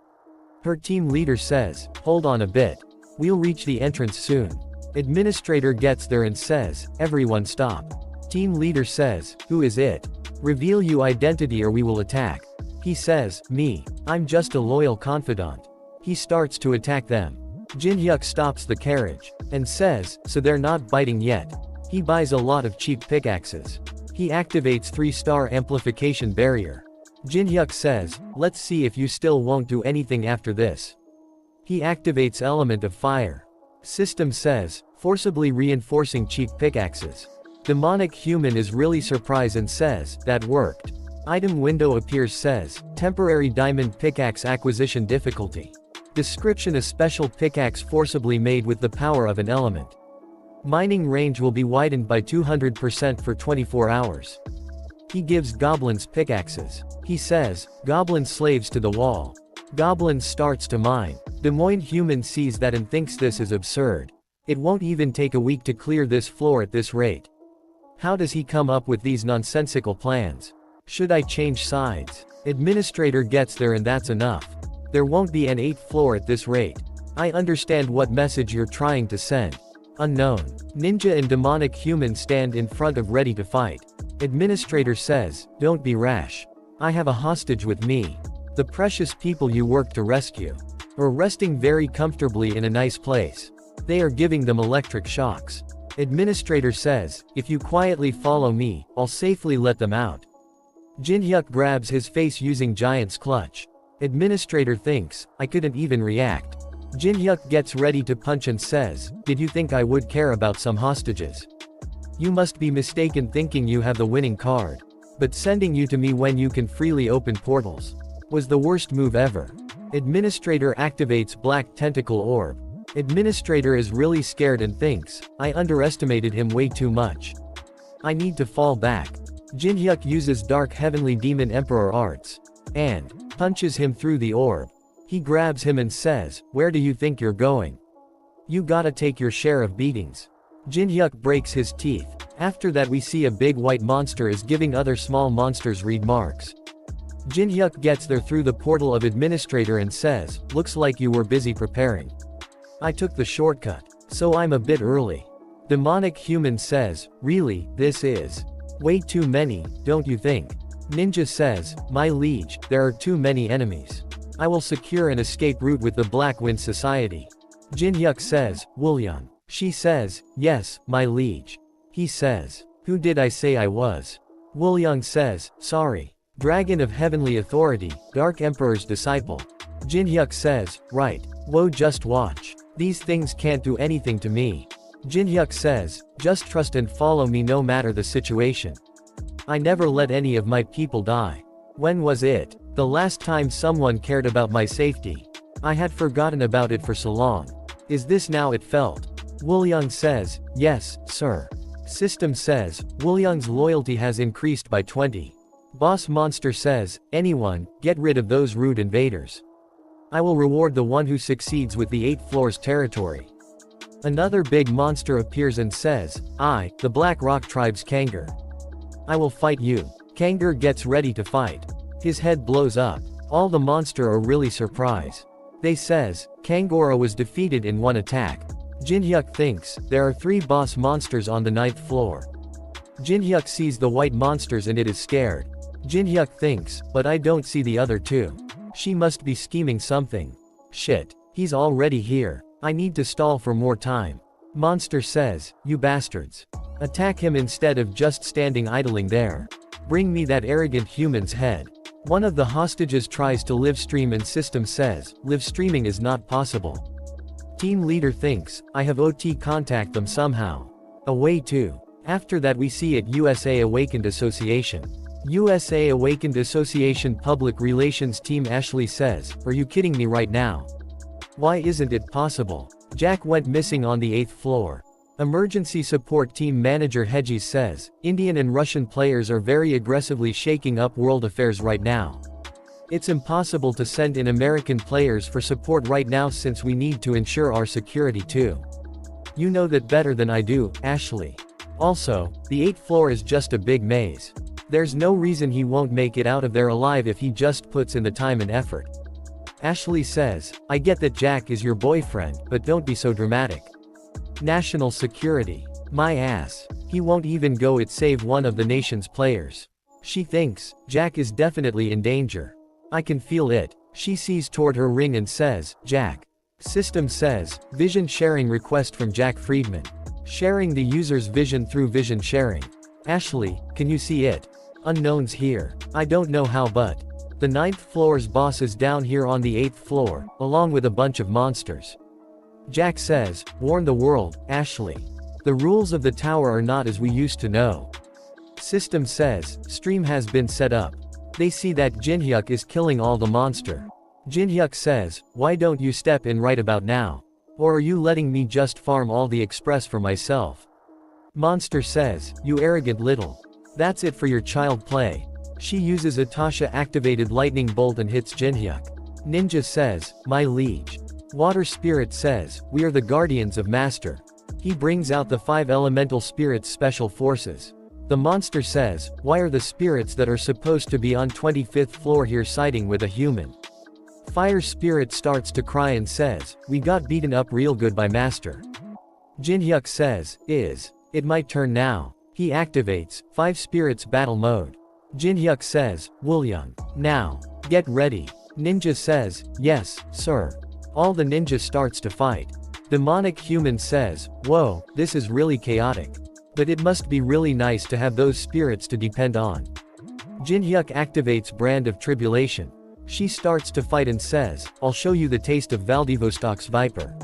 Her team leader says, hold on a bit. We'll reach the entrance soon. Administrator gets there and says, everyone stop. Team leader says, who is it? Reveal your identity or we will attack. He says, me. I'm just a loyal confidant. He starts to attack them. Jin-hyuk stops the carriage, and says, so they're not biting yet. He buys a lot of cheap pickaxes. He activates 3-star amplification barrier. Jin-hyuk says, let's see if you still won't do anything after this. He activates element of fire. System says, forcibly reinforcing cheap pickaxes. Demonic human is really surprised and says, that worked. Item window appears says, temporary diamond pickaxe acquisition difficulty. Description: a special pickaxe forcibly made with the power of an element. Mining range will be widened by 200% for 24 hours. He gives goblins pickaxes. He says, goblin slaves to the wall. Goblin starts to mine. Des Moines human sees that and thinks this is absurd. It won't even take a week to clear this floor at this rate. How does he come up with these nonsensical plans? Should I change sides? Administrator gets there and that's enough. There won't be an 8th floor at this rate. I understand what message you're trying to send. Unknown. Ninja and demonic human stand in front of ready to fight. Administrator says, don't be rash. I have a hostage with me. The precious people you work to rescue. Are resting very comfortably in a nice place. They are giving them electric shocks. Administrator says, if you quietly follow me, I'll safely let them out. Jin-hyuk grabs his face using Giant's clutch. Administrator thinks, I couldn't even react. Jin-hyuk gets ready to punch and says, did you think I would care about some hostages? You must be mistaken thinking you have the winning card. But sending you to me when you can freely open portals was the worst move ever. Administrator activates black tentacle orb. Administrator is really scared and thinks, I underestimated him way too much. I need to fall back. Jin-hyuk uses dark heavenly demon emperor arts. And punches him through the orb. He grabs him and says, where do you think you're going? You gotta take your share of beatings. Jin-hyuk breaks his teeth. After that we see a big white monster is giving other small monsters read marks. Jin-hyuk gets there through the portal of administrator and says, looks like you were busy preparing. I took the shortcut, so I'm a bit early. Demonic human says, really, this is way too many, don't you think? Ninja says, my liege, there are too many enemies. I will secure an escape route with the Black Wind Society. Jin-hyuk says, Woolyang. She says, yes, my liege. He says, who did I say I was? Woolyang says, sorry. Dragon of Heavenly Authority, Dark Emperor's disciple. Jin-hyuk says, right. Whoa, just watch. These things can't do anything to me. Jin-hyuk says, just trust and follow me no matter the situation. I never let any of my people die. When was it? The last time someone cared about my safety? I had forgotten about it for so long. Is this now it felt? Woolyang says, yes, sir. System says, Woolyang's loyalty has increased by 20. Boss monster says, anyone, get rid of those rude invaders. I will reward the one who succeeds with the 8th floor's territory. Another big monster appears and says, I, the Black Rock Tribe's Kangar. I will fight you. Kangar gets ready to fight. His head blows up. All the monster are really surprised. They says, Kangora was defeated in one attack. Jin-hyuk thinks, there are 3 boss monsters on the 9th floor. Jin-hyuk sees the white monsters and it is scared. Jin-hyuk thinks, but I don't see the other 2. She must be scheming something. Shit. He's already here. I need to stall for more time. Monster says, you bastards. Attack him instead of just standing idling there. Bring me that arrogant human's head. One of the hostages tries to live stream and system says, live streaming is not possible. Team leader thinks, I have OT contact them somehow. Away too. After that we see it USA Awakened Association. USA Awakened Association Public Relations Team Ashley says, are you kidding me right now? Why isn't it possible? Jack went missing on the 8th floor. Emergency Support Team Manager Hedges says, Indian and Russian players are very aggressively shaking up world affairs right now. It's impossible to send in American players for support right now since we need to ensure our security too. You know that better than I do, Ashley. Also, the 8th floor is just a big maze. There's no reason he won't make it out of there alive if he just puts in the time and effort. Ashley says, I get that Jack is your boyfriend, but don't be so dramatic. National security. My ass. He won't even go it save one of the nation's players. She thinks, Jack is definitely in danger. I can feel it. She sees toward her ring and says, Jack. System says, vision sharing request from Jack Friedman. Sharing the user's vision through vision sharing. Ashley, can you see it? Unknowns here. I don't know how but. The 9th floor's boss is down here on the 8th floor, along with a bunch of monsters. Jack says, warn the world, Ashley. The rules of the tower are not as we used to know. System says, stream has been set up. They see that Jinhyuk is killing all the monster. Jinhyuk says, why don't you step in right about now? Or are you letting me just farm all the express for myself? Monster says, you arrogant little. That's it for your child play. She uses Atasha activated lightning bolt and hits Jinhyuk. Ninja says, my liege. Water spirit says, we are the guardians of master. He brings out the 5 elemental spirits special forces. The monster says, why are the spirits that are supposed to be on 25th floor here siding with a human? Fire spirit starts to cry and says, we got beaten up real good by master. Jinhyuk says, it my turn now. He activates 5 spirits battle mode. Jinhyuk says, Woolyung. Now. Get ready. Ninja says, yes, sir. All the ninja starts to fight. Demonic human says, whoa, this is really chaotic. But it must be really nice to have those spirits to depend on. Jinhyuk activates brand of tribulation. She starts to fight and says, I'll show you the taste of Vladivostok's viper.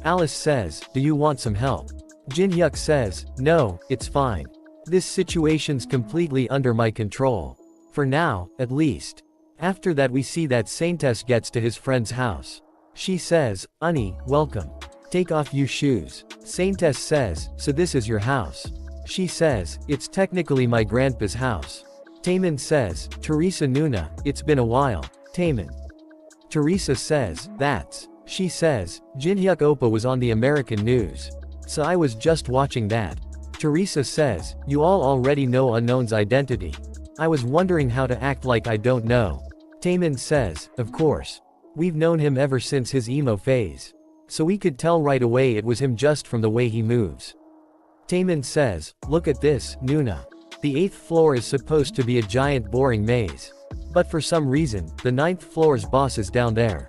Alice says, do you want some help? Jinhyuk says, no, it's fine. This situation's completely under my control. For now, at least. After that we see that Saintes gets to his friend's house. She says, Unnie, welcome. Take off you shoes. Saintes says, so this is your house. She says, it's technically my grandpa's house. Taemin says, Teresa Nuna, it's been a while. Taemin. Teresa says, that's. She says, Jinhyuk Oppa was on the American news. So I was just watching that. Teresa says, you all already know Unknown's identity. I was wondering how to act like I don't know. Taemin says, of course. We've known him ever since his emo phase. So we could tell right away it was him just from the way he moves. Taemin says, look at this, Nuna. The 8th floor is supposed to be a giant boring maze. But for some reason, the 9th floor's boss is down there.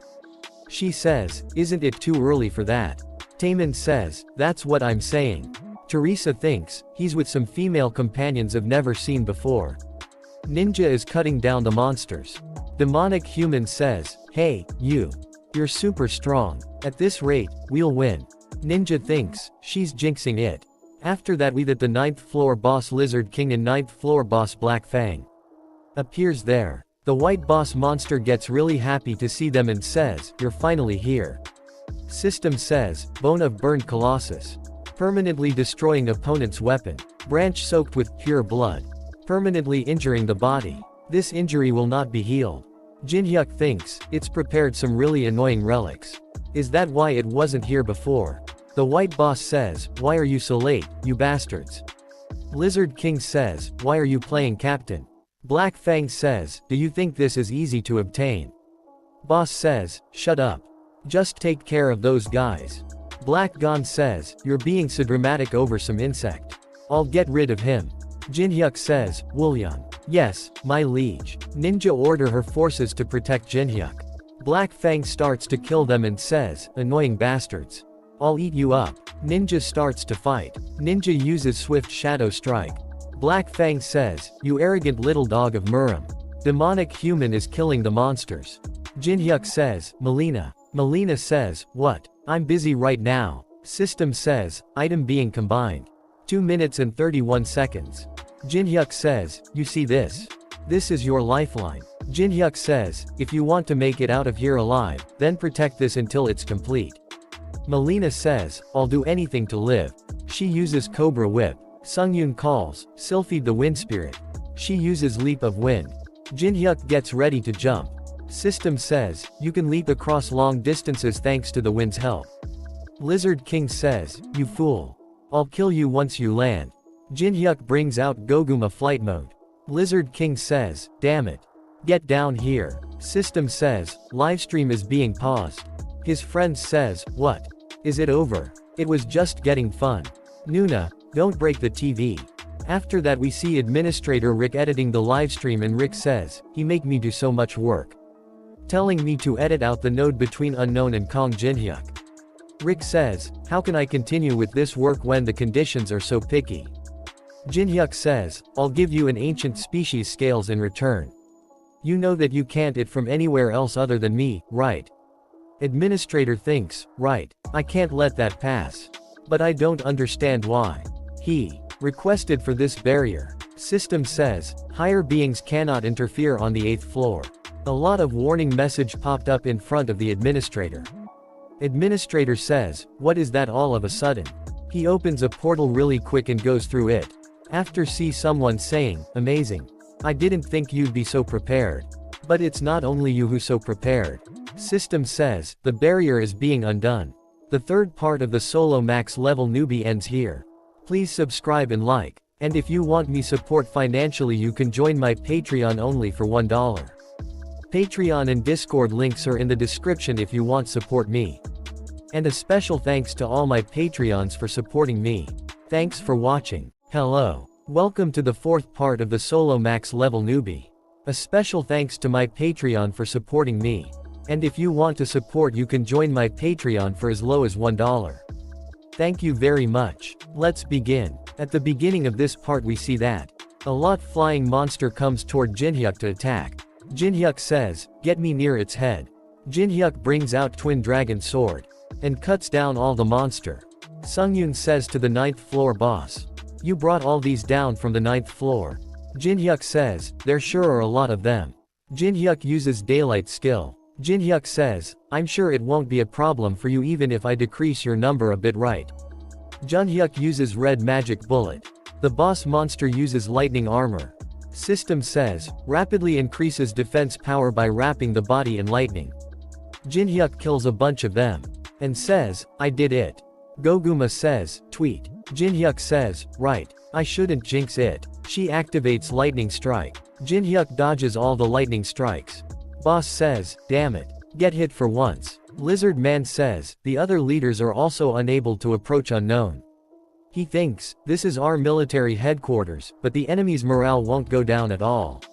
She says, isn't it too early for that? Taemin says, that's what I'm saying. Teresa thinks, he's with some female companions I've never seen before. Ninja is cutting down the monsters. Demonic human says, hey, you're super strong. At this rate, we'll win. Ninja thinks, she's jinxing it. After that we that the 9th floor boss Lizard King and 9th floor boss Black Fang appears there. The white boss monster gets really happy to see them and says, you're finally here. System says, bone of burned colossus. Permanently destroying opponent's weapon. Branch soaked with pure blood. Permanently injuring the body. This injury will not be healed. Jinhyuk thinks, it's prepared some really annoying relics. Is that why it wasn't here before? The white boss says, why are you so late, you bastards? Lizard King says, why are you playing captain? Black Fang says, do you think this is easy to obtain? Boss says, shut up. Just take care of those guys. Black Gon says, you're being so dramatic over some insect. I'll get rid of him. Jinhyuk says, Woolyung. Yes, my liege. Ninja order her forces to protect Jinhyuk. Black Fang starts to kill them and says, annoying bastards. I'll eat you up. Ninja starts to fight. Ninja uses swift shadow strike. Black Fang says, you arrogant little dog of Murim. Demonic human is killing the monsters. Jinhyuk says, Melina. Melina says, what? I'm busy right now. System says, item being combined. 2 minutes and 31 seconds. Jinhyuk says, you see this? This is your lifeline. Jinhyuk says, if you want to make it out of here alive, then protect this until it's complete. Melina says, I'll do anything to live. She uses Cobra Whip. Sungyun calls, Sylphide the Wind Spirit. She uses Leap of Wind. Jinhyuk gets ready to jump. System says, you can leap across long distances thanks to the wind's help. Lizard King says, you fool. I'll kill you once you land. Jinhyuk brings out Goguma flight mode. Lizard King says, damn it. Get down here. System says, livestream is being paused. His friend says, what? Is it over? It was just getting fun. Nuna, don't break the TV. After that we see administrator Rick editing the livestream and Rick says, he make me do so much work. Telling me to edit out the node between Unknown and Kong Jinhyuk. Rick says, how can I continue with this work when the conditions are so picky? Jinhyuk says, I'll give you an ancient species scales in return. You know that you can't it from anywhere else other than me, right? Administrator thinks, right, I can't let that pass. But I don't understand why. He requested for this barrier. System says, higher beings cannot interfere on the 8th floor. A lot of warning message popped up in front of the administrator. Administrator says, what is that all of a sudden? He opens a portal really quick and goes through it. After see someone saying, amazing. I didn't think you'd be so prepared. But it's not only you who's so prepared. System says, the barrier is being undone. The third part of the solo max level newbie ends here. Please subscribe and like. And if you want me support financially you can join my Patreon only for $1. Patreon and Discord links are in the description if you want support me. And a special thanks to all my Patreons for supporting me. Thanks for watching. Hello. Welcome to the fourth part of the solo max level newbie. A special thanks to my Patreon for supporting me. And if you want to support you can join my Patreon for as low as $1. Thank you very much. Let's begin. At the beginning of this part we see that a lot flying monster comes toward Jinhyuk to attack. Jinhyuk says, get me near its head. Jinhyuk brings out twin dragon sword and cuts down all the monster. Sungyun says to the 9th floor boss, you brought all these down from the 9th floor. Jinhyuk says, there sure are a lot of them. Jinhyuk uses daylight skill. Jinhyuk says, I'm sure it won't be a problem for you even if I decrease your number a bit, right? Junhyuk uses red magic bullet. The boss monster uses lightning armor. System says, rapidly increases defense power by wrapping the body in lightning. Jinhyuk kills a bunch of them. And says, I did it. Goguma says, tweet. Jinhyuk says, right, I shouldn't jinx it. She activates lightning strike. Jinhyuk dodges all the lightning strikes. Boss says, damn it. Get hit for once. Lizard Man says, the other leaders are also unable to approach Unknown. He thinks, this is our military headquarters, but the enemy's morale won't go down at all.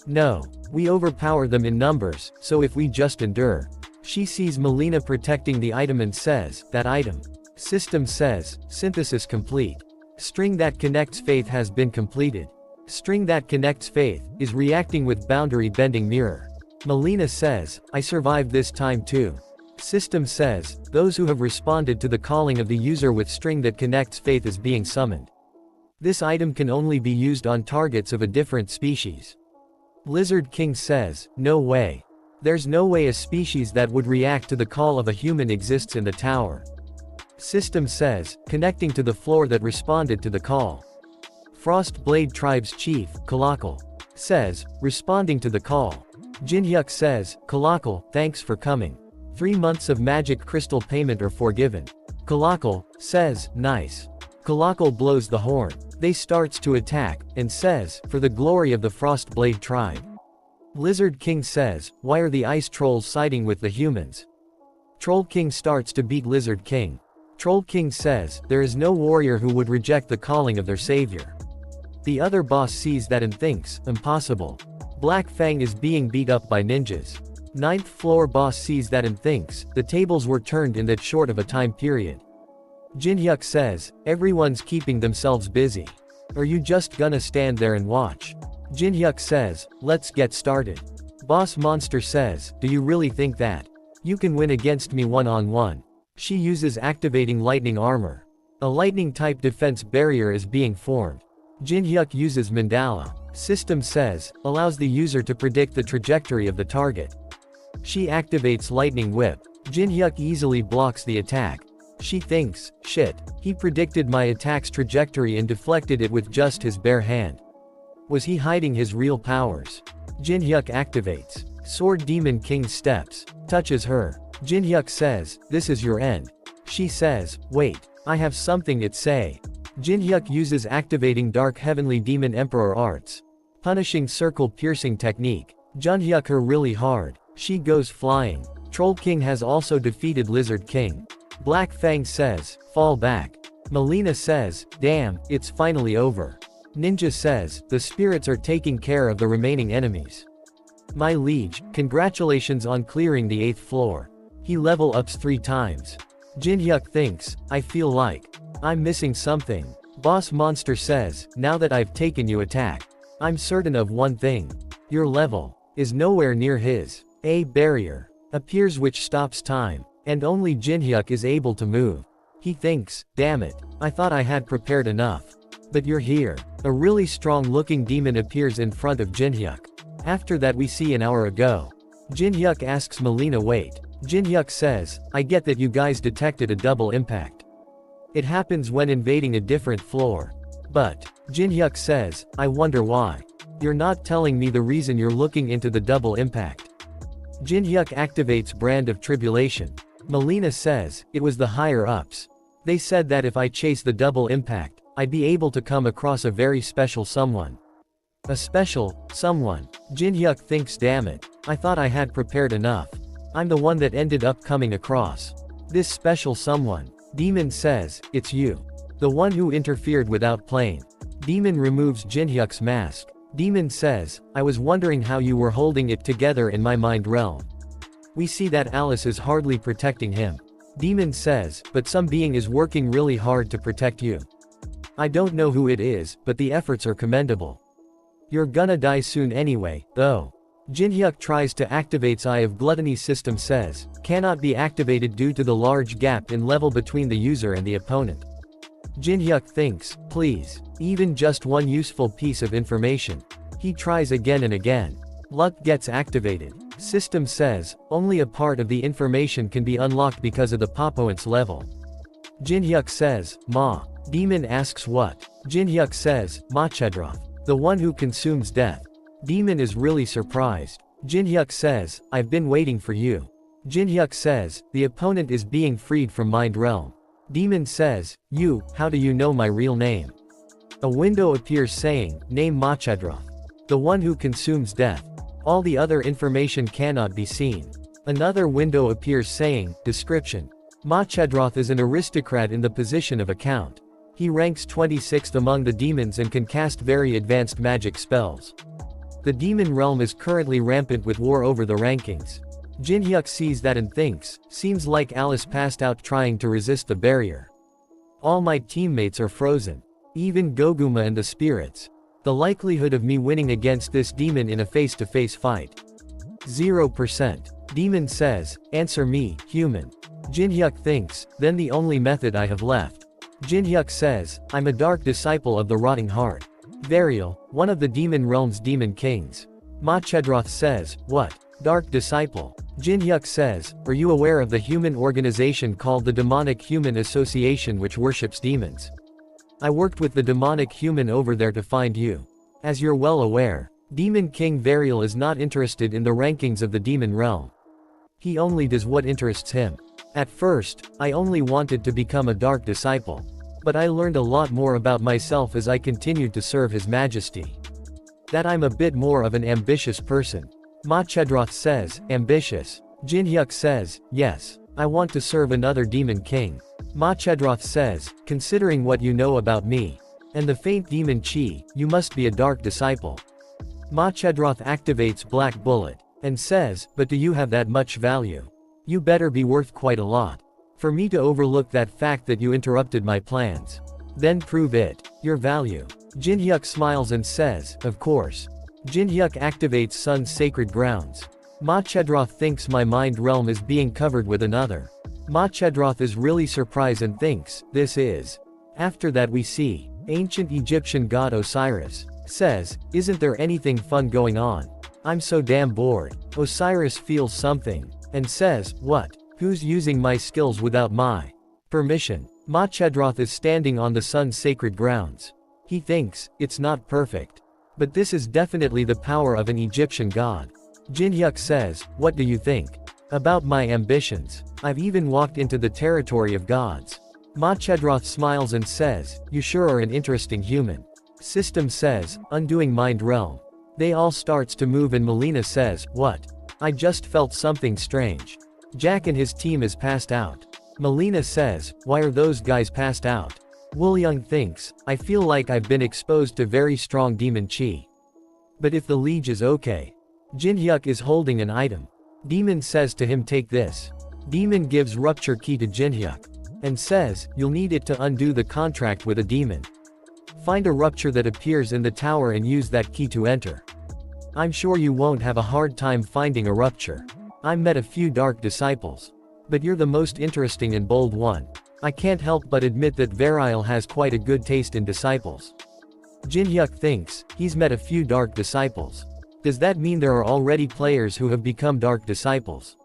No. We overpower them in numbers, so if we just endure. She sees Melina protecting the item and says, that item. System says, synthesis complete. String that connects faith has been completed. String that connects faith is reacting with boundary bending mirror. Melina says, I survived this time too. System says, those who have responded to the calling of the user with string that connects faith is being summoned. This item can only be used on targets of a different species. Lizard King says, no way. There's no way a species that would react to the call of a human exists in the tower. System says, connecting to the floor that responded to the call. Frost Blade Tribe's chief, Kalakal, says, responding to the call. Jinhyuk says, Kalakal, thanks for coming. 3 months of magic crystal payment are forgiven. Kalakal says, nice. Kalakal blows the horn. They starts to attack, and says, for the glory of the Frost Blade tribe. Lizard King says, why are the ice trolls siding with the humans? Troll King starts to beat Lizard King. Troll King says, there is no warrior who would reject the calling of their savior. The other boss sees that and thinks, impossible. Black Fang is being beat up by ninjas. 9th floor boss sees that and thinks, the tables were turned in that short of a time period. Jinhyuk says, everyone's keeping themselves busy. Are you just gonna stand there and watch? Jinhyuk says, let's get started. Boss monster says, do you really think that you can win against me one-on-one? She uses activating lightning armor. A lightning type defense barrier is being formed. Jinhyuk uses mandala. System says, allows the user to predict the trajectory of the target. She activates lightning whip. Jinhyuk easily blocks the attack. She thinks, shit, he predicted my attack's trajectory and deflected it with just his bare hand. Was he hiding his real powers? Jinhyuk activates. Sword Demon King steps, touches her. Jinhyuk says, this is your end. She says, wait, I have something to say. Jinhyuk uses activating Dark Heavenly Demon Emperor arts. Punishing circle piercing technique. Junhyuk her really hard. She goes flying. Troll King has also defeated Lizard King. Black Fang says, fall back. Melina says, damn, it's finally over. Ninja says, the spirits are taking care of the remaining enemies. My liege, congratulations on clearing the 8th floor. He level ups 3 times. Jinhyuk thinks, I feel like I'm missing something. Boss Monster says, now that I've taken you attack, I'm certain of one thing. Your level is nowhere near his. A barrier appears which stops time, and only Jinhyuk is able to move. He thinks, damn it, I thought I had prepared enough. But you're here. A really strong looking demon appears in front of Jinhyuk. After that we see an hour ago. Jinhyuk asks Melina wait. Jinhyuk says, I get that you guys detected a double impact. It happens when invading a different floor. But, Jinhyuk says, I wonder why. You're not telling me the reason you're looking into the double impact. Jinhyuk activates Brand of Tribulation. Melina says, it was the higher ups. They said that if I chase the double impact, I'd be able to come across a very special someone. A special someone. Jinhyuk thinks damn it, I thought I had prepared enough. I'm the one that ended up coming across this special someone. Demon says, it's you. The one who interfered without playing. Demon removes Jinhyuk's mask. Demon says, I was wondering how you were holding it together in my mind realm. We see that Alice is hardly protecting him. Demon says, but some being is working really hard to protect you. I don't know who it is, but the efforts are commendable. You're gonna die soon anyway, though. Jinhyuk tries to activate Eye of Gluttony system says, cannot be activated due to the large gap in level between the user and the opponent. Jinhyuk thinks, please, even just one useful piece of information. He tries again and again. Luck gets activated. System says, only a part of the information can be unlocked because of the Popoant's level. Jinhyuk says, Ma. Demon asks what? Jinhyuk says, Machedroth. The one who consumes death. Demon is really surprised. Jinhyuk says, I've been waiting for you. Jinhyuk says, the opponent is being freed from Mind Realm. Demon says, you, how do you know my real name? A window appears saying, name Machedroth. The one who consumes death. All the other information cannot be seen. Another window appears saying, description. Machedroth is an aristocrat in the position of a count. He ranks 26th among the demons and can cast very advanced magic spells. The demon realm is currently rampant with war over the rankings. Jinhyuk sees that and thinks, seems like Alice passed out trying to resist the barrier. All my teammates are frozen. Even Goguma and the spirits. The likelihood of me winning against this demon in a face-to-face fight. 0%. Demon says, answer me, human. Jinhyuk thinks, then the only method I have left. Jinhyuk says, I'm a dark disciple of the Rotting Heart. Varial, one of the demon realm's demon kings. Machedroth says, what? Dark disciple. Jinhyuk says, are you aware of the human organization called the Demonic Human Association which worships demons? I worked with the demonic human over there to find you. As you're well aware, Demon King Varial is not interested in the rankings of the demon realm. He only does what interests him. At first, I only wanted to become a dark disciple. But I learned a lot more about myself as I continued to serve His Majesty. That I'm a bit more of an ambitious person. Machedroth says, ambitious. Jinhyuk says, yes, I want to serve another demon king. Machedroth says, considering what you know about me, and the faint demon chi, you must be a dark disciple. Machedroth activates Black Bullet, and says, but do you have that much value? You better be worth quite a lot. For me to overlook that fact that you interrupted my plans. Then prove it. Your value. Jinhyuk smiles and says, of course. Jinhyuk activates Sun's sacred grounds. Machedroth thinks my mind realm is being covered with another. Machedroth is really surprised and thinks, this is. After that we see, ancient Egyptian god Osiris, says, isn't there anything fun going on? I'm so damn bored. Osiris feels something, and says, what? Who's using my skills without my permission? Machedroth is standing on the sun's sacred grounds. He thinks, it's not perfect. But this is definitely the power of an Egyptian god. Jinhyuk says, what do you think? About my ambitions. I've even walked into the territory of gods. Machedroth smiles and says, you sure are an interesting human. System says, undoing mind realm. They all starts to move and Melina says, "What? I just felt something strange. Jack and his team is passed out." Melina says, "Why are those guys passed out?" Woolyoung thinks, "I feel like I've been exposed to very strong demon chi. But if the liege is okay." Jinhyuk is holding an item. Demon says to him, "Take this." Demon gives rupture key to Jinhyuk. And says, "You'll need it to undo the contract with a demon. Find a rupture that appears in the tower and use that key to enter. I'm sure you won't have a hard time finding a rupture. I met a few dark disciples. But you're the most interesting and bold one. I can't help but admit that Virile has quite a good taste in disciples." Jinhyuk thinks, he's met a few dark disciples. Does that mean there are already players who have become dark disciples?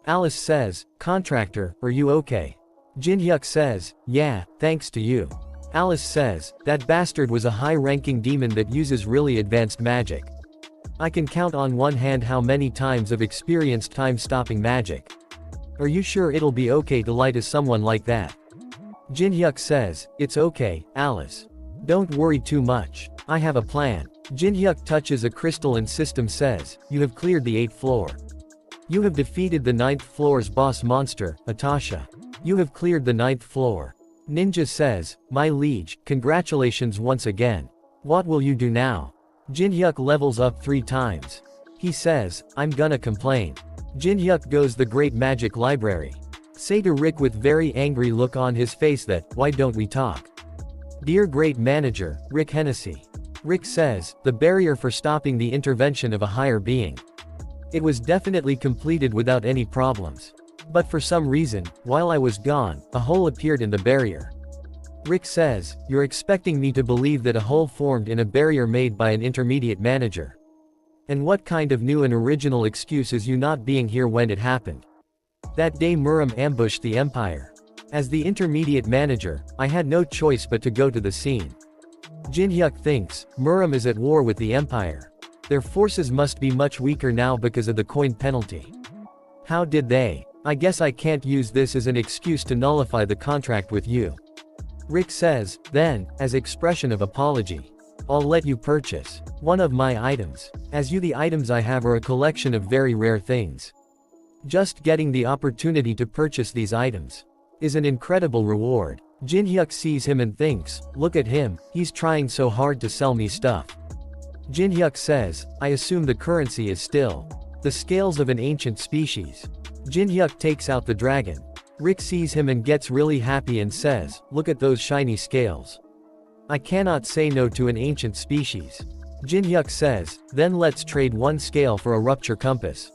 Alice says, "Contractor, are you okay?" Jinhyuk says, "Yeah, thanks to you." Alice says, "That bastard was a high-ranking demon that uses really advanced magic. I can count on one hand how many times I've experienced time-stopping magic. Are you sure it'll be okay to lie to someone like that?" Jinhyuk says, "It's okay, Alice. Don't worry too much. I have a plan." Jinhyuk touches a crystal and system says, "You have cleared the 8th floor. You have defeated the 9th floor's boss monster, Atasha. You have cleared the 9th floor." Ninja says, "My liege, congratulations once again. What will you do now?" Jinhyuk levels up 3 times. He says, "I'm gonna complain." Jinhyuk goes the great magic library. Say to Rick with very angry look on his face that, "Why don't we talk?" "Dear great manager, Rick Hennessy." Rick says, "The barrier for stopping the intervention of a higher being. It was definitely completed without any problems. But for some reason, while I was gone, a hole appeared in the barrier." Rick says, "You're expecting me to believe that a hole formed in a barrier made by an intermediate manager? And what kind of new and original excuse is you not being here when it happened? That day Muram ambushed the Empire. As the intermediate manager, I had no choice but to go to the scene." Jinhyuk thinks, Muram is at war with the Empire. Their forces must be much weaker now because of the coin penalty. How did they? I guess I can't use this as an excuse to nullify the contract with you. Rick says, then, as expression of apology, I'll let you purchase one of my items. As you, the items I have are a collection of very rare things. Just getting the opportunity to purchase these items is an incredible reward. Jinhyuk sees him and thinks, look at him, he's trying so hard to sell me stuff. Jinhyuk says, I assume the currency is still the scales of an ancient species. Jinhyuk takes out the dragon. Rick sees him and gets really happy and says, look at those shiny scales. I cannot say no to an ancient species. Jinhyuk says, then let's trade one scale for a rupture compass.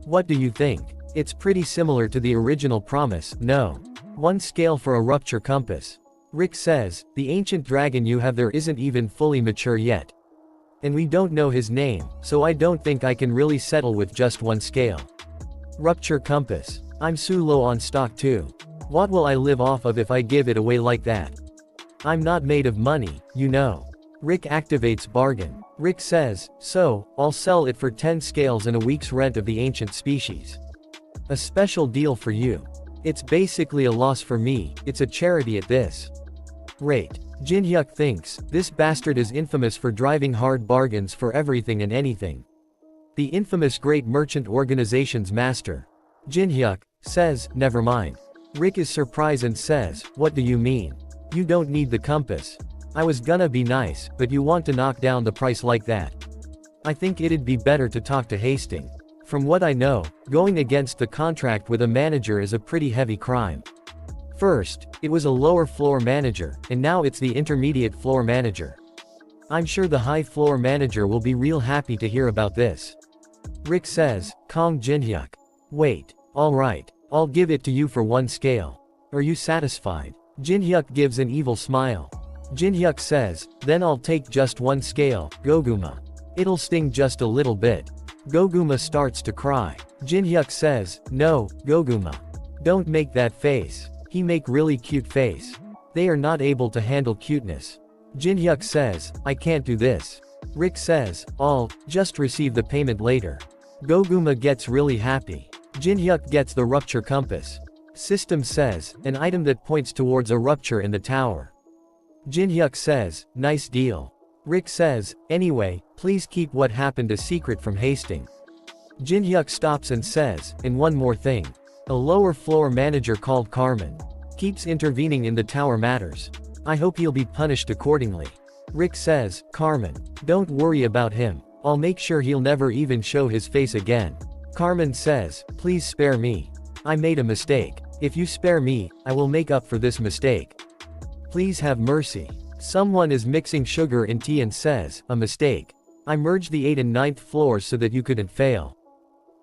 What do you think? It's pretty similar to the original promise, no? One scale for a rupture compass. Rick says, the ancient dragon you have there isn't even fully mature yet. And we don't know his name, so I don't think I can really settle with just one scale. Rupture compass. I'm so low on stock too. What will I live off of if I give it away like that? I'm not made of money, you know. Rick activates bargain. Rick says, so, I'll sell it for 10 scales and a week's rent of the ancient species. A special deal for you. It's basically a loss for me, it's a charity at this rate. Jinhyuk thinks, this bastard is infamous for driving hard bargains for everything and anything. The infamous Great Merchant Organization's master. Jinhyuk says, never mind. Rick is surprised and says, what do you mean? You don't need the compass. I was gonna be nice, but you want to knock down the price like that. I think it'd be better to talk to Hastings. From what I know, going against the contract with a manager is a pretty heavy crime. First, it was a lower floor manager, and now it's the intermediate floor manager. I'm sure the high floor manager will be real happy to hear about this. Rick says, Kong Jinhyuk. Wait, alright, I'll give it to you for one scale. Are you satisfied? Jinhyuk gives an evil smile. Jinhyuk says, then I'll take just one scale, Goguma. It'll sting just a little bit. Goguma starts to cry. Jinhyuk says, no, Goguma. Don't make that face. He make really cute face. They are not able to handle cuteness. Jinhyuk says, I can't do this. Rick says, I'll just receive the payment later. Goguma gets really happy. Jinhyuk gets the rupture compass. System says, an item that points towards a rupture in the tower. Jinhyuk says, nice deal. Rick says, anyway, please keep what happened a secret from Hastings. Jin-hyuk stops and says, and one more thing. A lower floor manager called Carmen keeps intervening in the tower matters. I hope he'll be punished accordingly. Rick says, Carmen, don't worry about him. I'll make sure he'll never even show his face again. Carmen says, please spare me. I made a mistake. If you spare me, I will make up for this mistake. Please have mercy. Someone is mixing sugar in tea and says, a mistake. I merged the 8th and 9th floors so that you couldn't fail.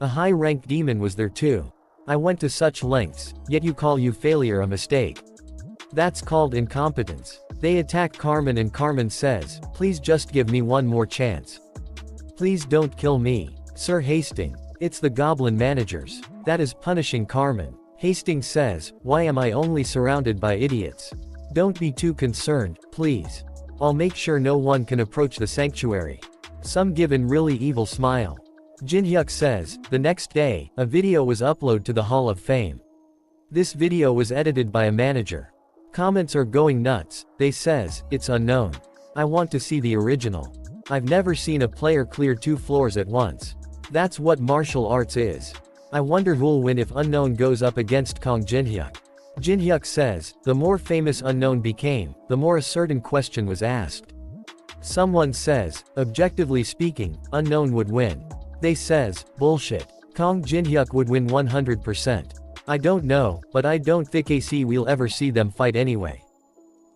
A high-ranked demon was there too. I went to such lengths, yet you call your failure a mistake. That's called incompetence. They attack Carmen and Carmen says, please just give me one more chance. Please don't kill me, Sir Hastings. It's the goblin managers. That is punishing Carmen. Hastings says, why am I only surrounded by idiots? Don't be too concerned, please. I'll make sure no one can approach the sanctuary. Some give an really evil smile. Jin-hyuk says, the next day, a video was uploaded to the Hall of Fame. This video was edited by a manager. Comments are going nuts. They says, it's unknown. I want to see the original. I've never seen a player clear 2 floors at once. That's what martial arts is. I wonder who'll win if Unknown goes up against Kong Jin-hyuk. Jin-hyuk says, the more famous Unknown became, the more a certain question was asked. Someone says, objectively speaking, Unknown would win. They says, bullshit. Kong Jin-hyuk would win 100%. I don't know, but I don't think we'll ever see them fight anyway.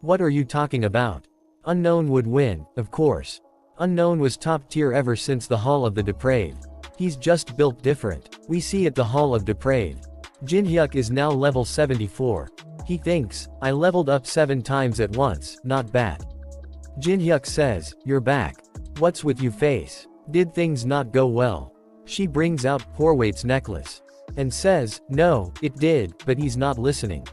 What are you talking about? Unknown would win, of course. Unknown was top tier ever since the Hall of the Depraved. He's just built different. We see at the Hall of Depraved. Jin-hyuk is now level 74. He thinks, I leveled up 7 times at once, not bad. Jin-hyuk says, you're back. What's with you face? Did things not go well? She brings out Porwait's necklace. And says, no, it did, but he's not listening.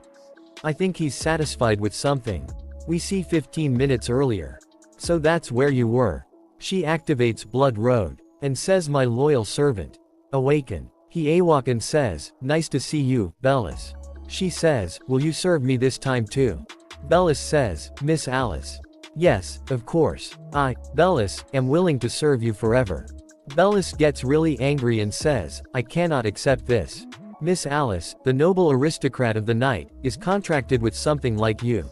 I think he's satisfied with something. We see 15 minutes earlier. So that's where you were. She activates Blood Road. And says my loyal servant. Awaken. He awak and says, nice to see you, Bellis. She says, will you serve me this time too? Bellis says, Miss Alice. Yes, of course. I, Bellis, am willing to serve you forever. Bellis gets really angry and says, I cannot accept this. Miss Alice, the noble aristocrat of the night, is contracted with something like you.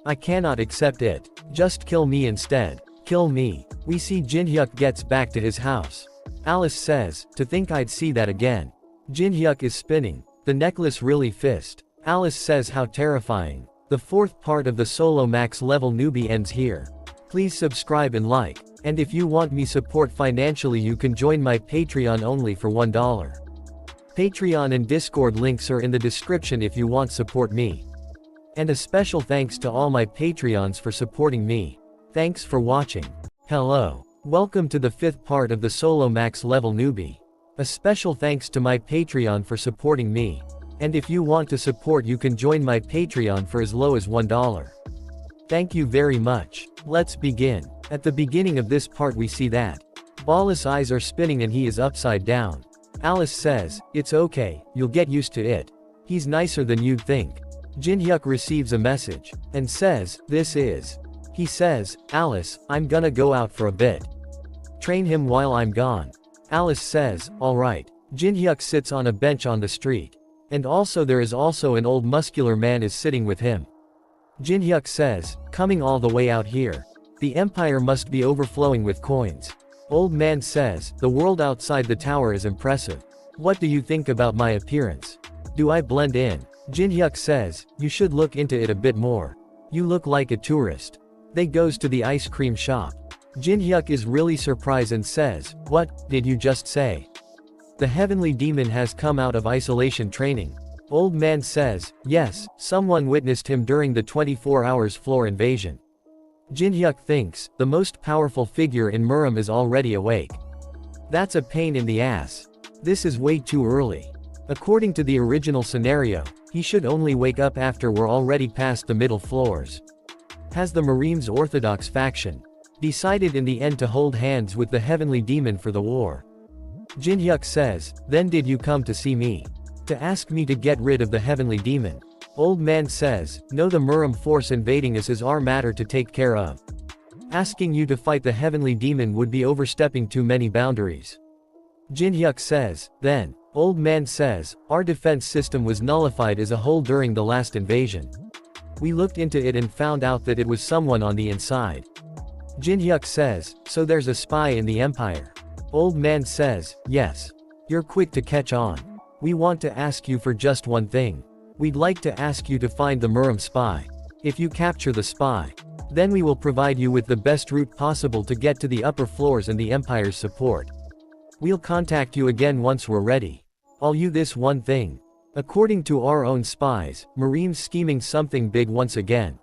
I cannot accept it. Just kill me instead. Kill me. We see Jin-hyuk gets back to his house. Alice says, to think I'd see that again. Jin-hyuk is spinning. The necklace really fist. Alice says how terrifying. The 4th part of the solo max level newbie ends here. Please subscribe and like. And if you want me support financially you can join my Patreon only for $1. Patreon and Discord links are in the description if you want support me. And a special thanks to all my Patreons for supporting me. Thanks for watching. Hello. Welcome to the 5th part of the solo max level newbie. A special thanks to my Patreon for supporting me. And if you want to support you can join my Patreon for as low as $1. Thank you very much. Let's begin. At the beginning of this part we see that Ballis' eyes are spinning and he is upside down. Alice says, it's okay, you'll get used to it. He's nicer than you'd think. Jin-hyuk receives a message. And says, this is. He says, Alice, I'm gonna go out for a bit. Train him while I'm gone. Alice says, alright. Jin-hyuk sits on a bench on the street. And also there is also an old muscular man is sitting with him. Jin-hyuk says, coming all the way out here. The empire must be overflowing with coins. Old man says, the world outside the tower is impressive. What do you think about my appearance? Do I blend in? Jin-hyuk says, you should look into it a bit more. You look like a tourist. They goes to the ice cream shop. Jin-hyuk is really surprised and says, what did you just say? The heavenly demon has come out of isolation training. Old man says, yes, someone witnessed him during the 24 hours floor invasion. Jin-hyuk thinks, the most powerful figure in Murim is already awake. That's a pain in the ass. This is way too early. According to the original scenario, he should only wake up after we're already past the middle floors. Has the Marine's Orthodox faction decided in the end to hold hands with the heavenly demon for the war? Jin-hyuk says, then did you come to see me? To ask me to get rid of the heavenly demon? Old man says, no, the Murim force invading us is our matter to take care of. Asking you to fight the heavenly demon would be overstepping too many boundaries. Jinhyuk says, then. Old man says, our defense system was nullified as a whole during the last invasion. We looked into it and found out that it was someone on the inside. Jinhyuk says, so there's a spy in the empire. Old man says, yes. You're quick to catch on. We want to ask you for just one thing. We'd like to ask you to find the Muram spy. If you capture the spy, then we will provide you with the best route possible to get to the upper floors and the empire's support. We'll contact you again once we're ready. All you this one thing. According to our own spies, Marim's scheming something big once again.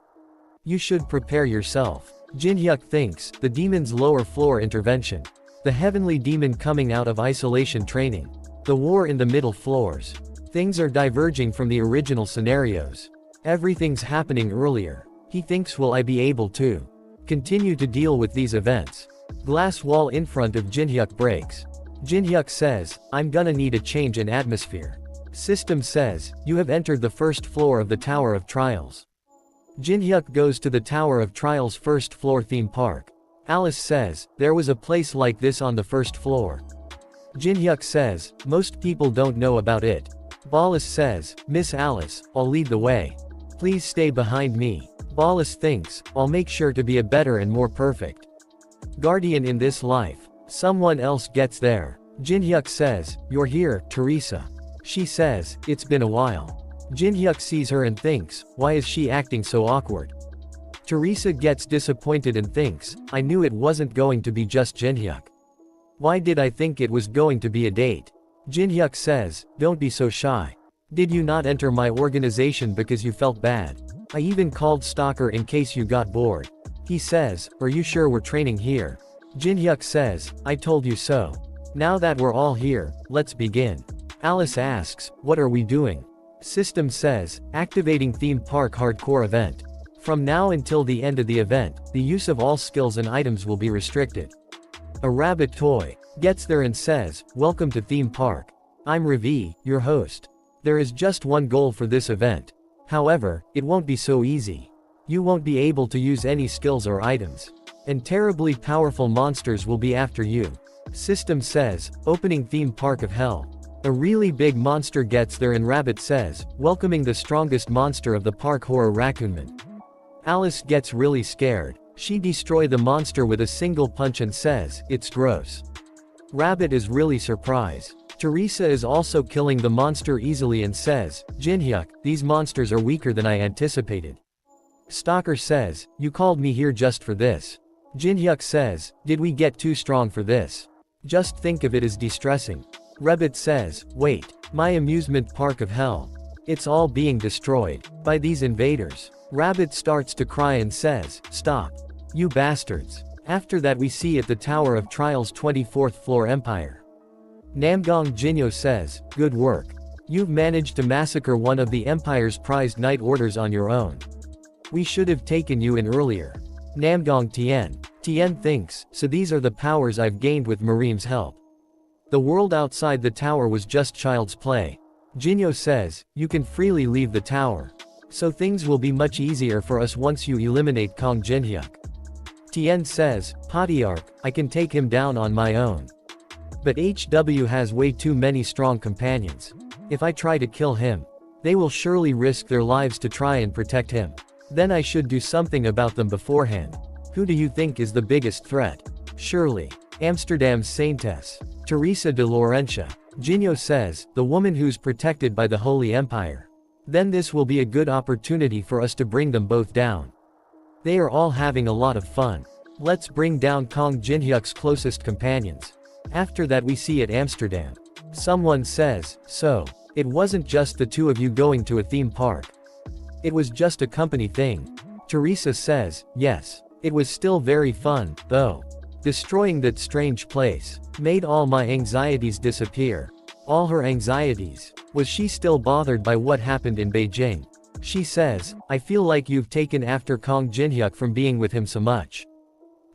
You should prepare yourself. Jinhyuk thinks, the demon's lower floor intervention. The heavenly demon coming out of isolation training. The war in the middle floors. Things are diverging from the original scenarios. Everything's happening earlier. He thinks will I be able to continue to deal with these events. Glass wall in front of Jinhyuk breaks. Jinhyuk says, I'm gonna need a change in atmosphere. System says, you have entered the first floor of the Tower of Trials. Jinhyuk goes to the Tower of Trials first floor theme park. Alice says, there was a place like this on the first floor. Jinhyuk says, most people don't know about it. Ballas says, Miss Alice, I'll lead the way. Please stay behind me. Ballas thinks, I'll make sure to be a better and more perfect guardian in this life. Someone else gets there. Jinhyuk says, you're here, Teresa. She says, it's been a while. Jinhyuk sees her and thinks, why is she acting so awkward? Teresa gets disappointed and thinks, I knew it wasn't going to be just Jinhyuk. Why did I think it was going to be a date? Jinhyuk says, don't be so shy. Did you not enter my organization because you felt bad? I even called Stalker in case you got bored. He says, are you sure we're training here? Jinhyuk says, I told you so. Now that we're all here, let's begin. Alice asks, what are we doing? System says, activating theme park hardcore event. From now until the end of the event, the use of all skills and items will be restricted. A rabbit toy gets there and says, welcome to theme park. I'm Ravi, your host. There is just one goal for this event. However, it won't be so easy. You won't be able to use any skills or items. And terribly powerful monsters will be after you. System says, opening theme park of hell. A really big monster gets there and Rabbit says, welcoming the strongest monster of the park horror Raccoonman. Alice gets really scared. She destroys the monster with a single punch and says, it's gross. Rabbit is really surprised. Teresa is also killing the monster easily and says, Jinhyuk, these monsters are weaker than I anticipated. Stalker says, you called me here just for this. Jinhyuk says, did we get too strong for this? Just think of it as distressing. Rabbit says, wait, my amusement park of hell. It's all being destroyed by these invaders. Rabbit starts to cry and says, stop. You bastards. After that we see at the Tower of Trials 24th floor Empire. Namgong Jinyo says, good work. You've managed to massacre one of the Empire's prized knight orders on your own. We should have taken you in earlier. Namgong Tien thinks, so these are the powers I've gained with Marim's help. The world outside the tower was just child's play. Jinyo says, you can freely leave the tower. So things will be much easier for us once you eliminate Kong Jinhyuk. Tien says, Patriarch, I can take him down on my own. But HW has way too many strong companions. If I try to kill him, they will surely risk their lives to try and protect him. Then I should do something about them beforehand. Who do you think is the biggest threat? Surely, Amsterdam's Saintess, Teresa de Laurentia. Jinyo says, the woman who's protected by the Holy Empire. Then this will be a good opportunity for us to bring them both down. They are all having a lot of fun. Let's bring down Kong Jinhyuk's closest companions. After that we see at Amsterdam. Someone says, so, it wasn't just the two of you going to a theme park. It was just a company thing. Teresa says, yes. It was still very fun, though. Destroying that strange place made all my anxieties disappear. All her anxieties. Was she still bothered by what happened in Beijing? She says, I feel like you've taken after Kong Jinhyuk from being with him so much.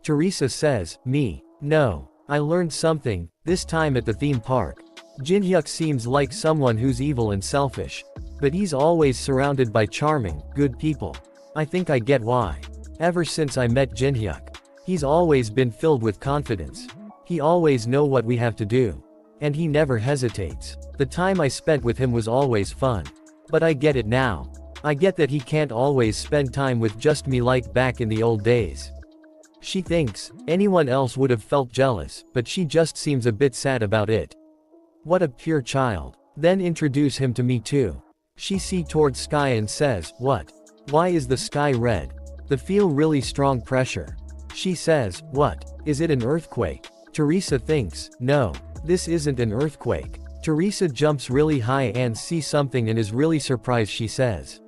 Teresa says, me? No. I learned something, this time at the theme park. Jinhyuk seems like someone who's evil and selfish. But he's always surrounded by charming, good people. I think I get why. Ever since I met Jinhyuk, He's always been filled with confidence. He always know what we have to do. And he never hesitates. The time I spent with him was always fun. But I get it now. I get that he can't always spend time with just me like back in the old days. She thinks, anyone else would have felt jealous, but she just seems a bit sad about it. What a pure child. Then introduce him to me too. She sees towards sky and says, what? Why is the sky red? The feel really strong pressure. She says, what? Is it an earthquake? Teresa thinks, no. This isn't an earthquake. Teresa jumps really high and sees something and is really surprised. She says,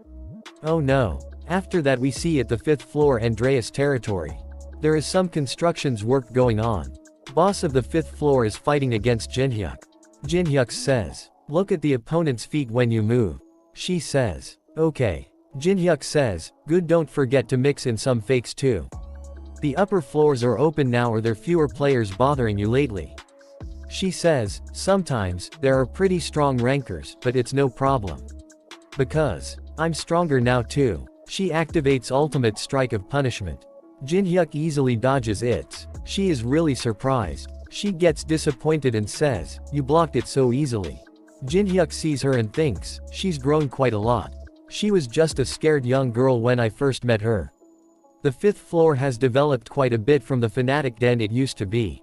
oh no. After that we see at the 5th floor Andreas territory. There is some constructions work going on. Boss of the 5th floor is fighting against Jinhyuk. Jinhyuk says, look at the opponent's feet when you move. She says, okay. Jinhyuk says, good, don't forget to mix in some fakes too. The upper floors are open now. Are there fewer players bothering you lately? She says, sometimes, there are pretty strong rankers, but it's no problem. Because, I'm stronger now too. She activates ultimate strike of punishment. Jinhyuk easily dodges it. She is really surprised. She gets disappointed and says, you blocked it so easily. Jinhyuk sees her and thinks, she's grown quite a lot. She was just a scared young girl when I first met her. The 5th floor has developed quite a bit from the fanatic den it used to be.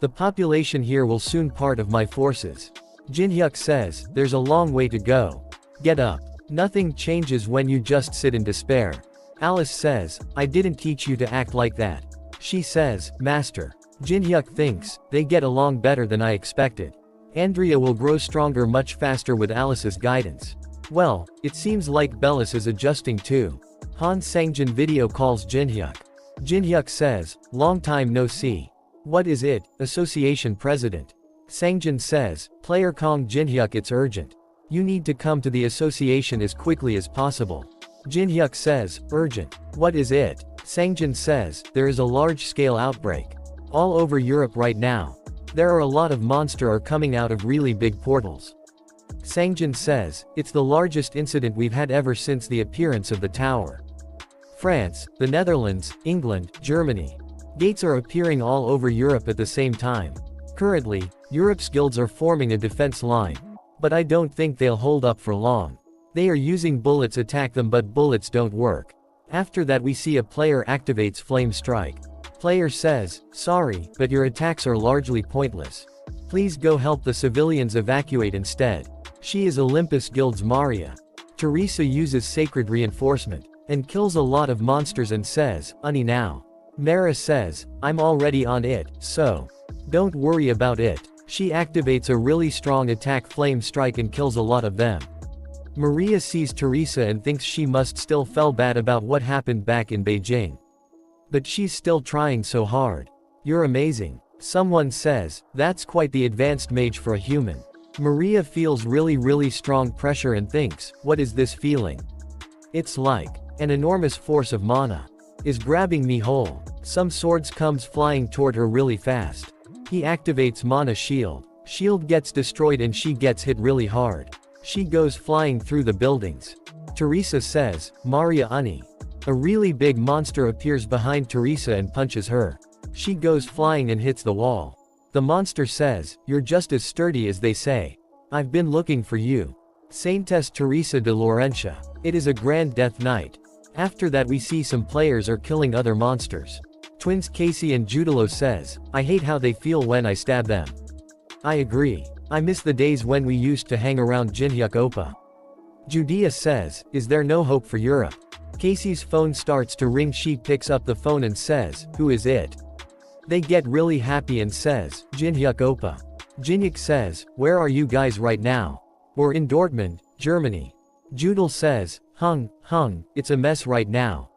The population here will soon part of my forces. Jinhyuk says, there's a long way to go. Get up. Nothing changes when you just sit in despair. Alice says, I didn't teach you to act like that. She says, Master. Jinhyuk thinks, they get along better than I expected. Andrea will grow stronger much faster with Alice's guidance. Well, it seems like Bellis is adjusting too. Han Sangjin video calls Jinhyuk. Jinhyuk says, long time no see. What is it, Association President? Sangjin says, Player Kong Jinhyuk, it's urgent. You need to come to the association as quickly as possible. Jinhyuk says, urgent. What is it? Sangjin says, there is a large-scale outbreak. All over Europe right now. There are a lot of monsters are coming out of really big portals. Sangjin says, it's the largest incident we've had ever since the appearance of the tower. France, the Netherlands, England, Germany. Gates are appearing all over Europe at the same time. Currently, Europe's guilds are forming a defense line. But I don't think they'll hold up for long. They are using bullets attack them, but bullets don't work. After that we see a player activates Flame Strike. Player says, sorry, but your attacks are largely pointless. Please go help the civilians evacuate instead. She is Olympus Guild's Maria. Teresa uses Sacred Reinforcement, and kills a lot of monsters and says, Unny now. Mara says, I'm already on it, so don't worry about it. She activates a really strong attack Flame Strike and kills a lot of them. Maria sees Teresa and thinks she must still feel bad about what happened back in Beijing. But she's still trying so hard. You're amazing. Someone says, that's quite the advanced mage for a human. Maria feels really strong pressure and thinks, what is this feeling? It's like an enormous force of mana is grabbing me whole. Some swords comes flying toward her really fast. He activates Mana Shield. Shield gets destroyed and she gets hit really hard. She goes flying through the buildings. Teresa says, Maria Unny. A really big monster appears behind Teresa and punches her. She goes flying and hits the wall. The monster says, you're just as sturdy as they say. I've been looking for you. Saintess Teresa de Laurentia. It is a grand death night. After that we see some players are killing other monsters. Twins Casey and Judilo says, I hate how they feel when I stab them. I agree. I miss the days when we used to hang around Jinhyuk Oppa. Judea says, is there no hope for Europe? Casey's phone starts to ring. She picks up the phone and says, who is it? They get really happy and says, Jinhyuk Oppa. Jinhyuk says, where are you guys right now? We're in Dortmund, Germany. Judel says, hung, it's a mess right now.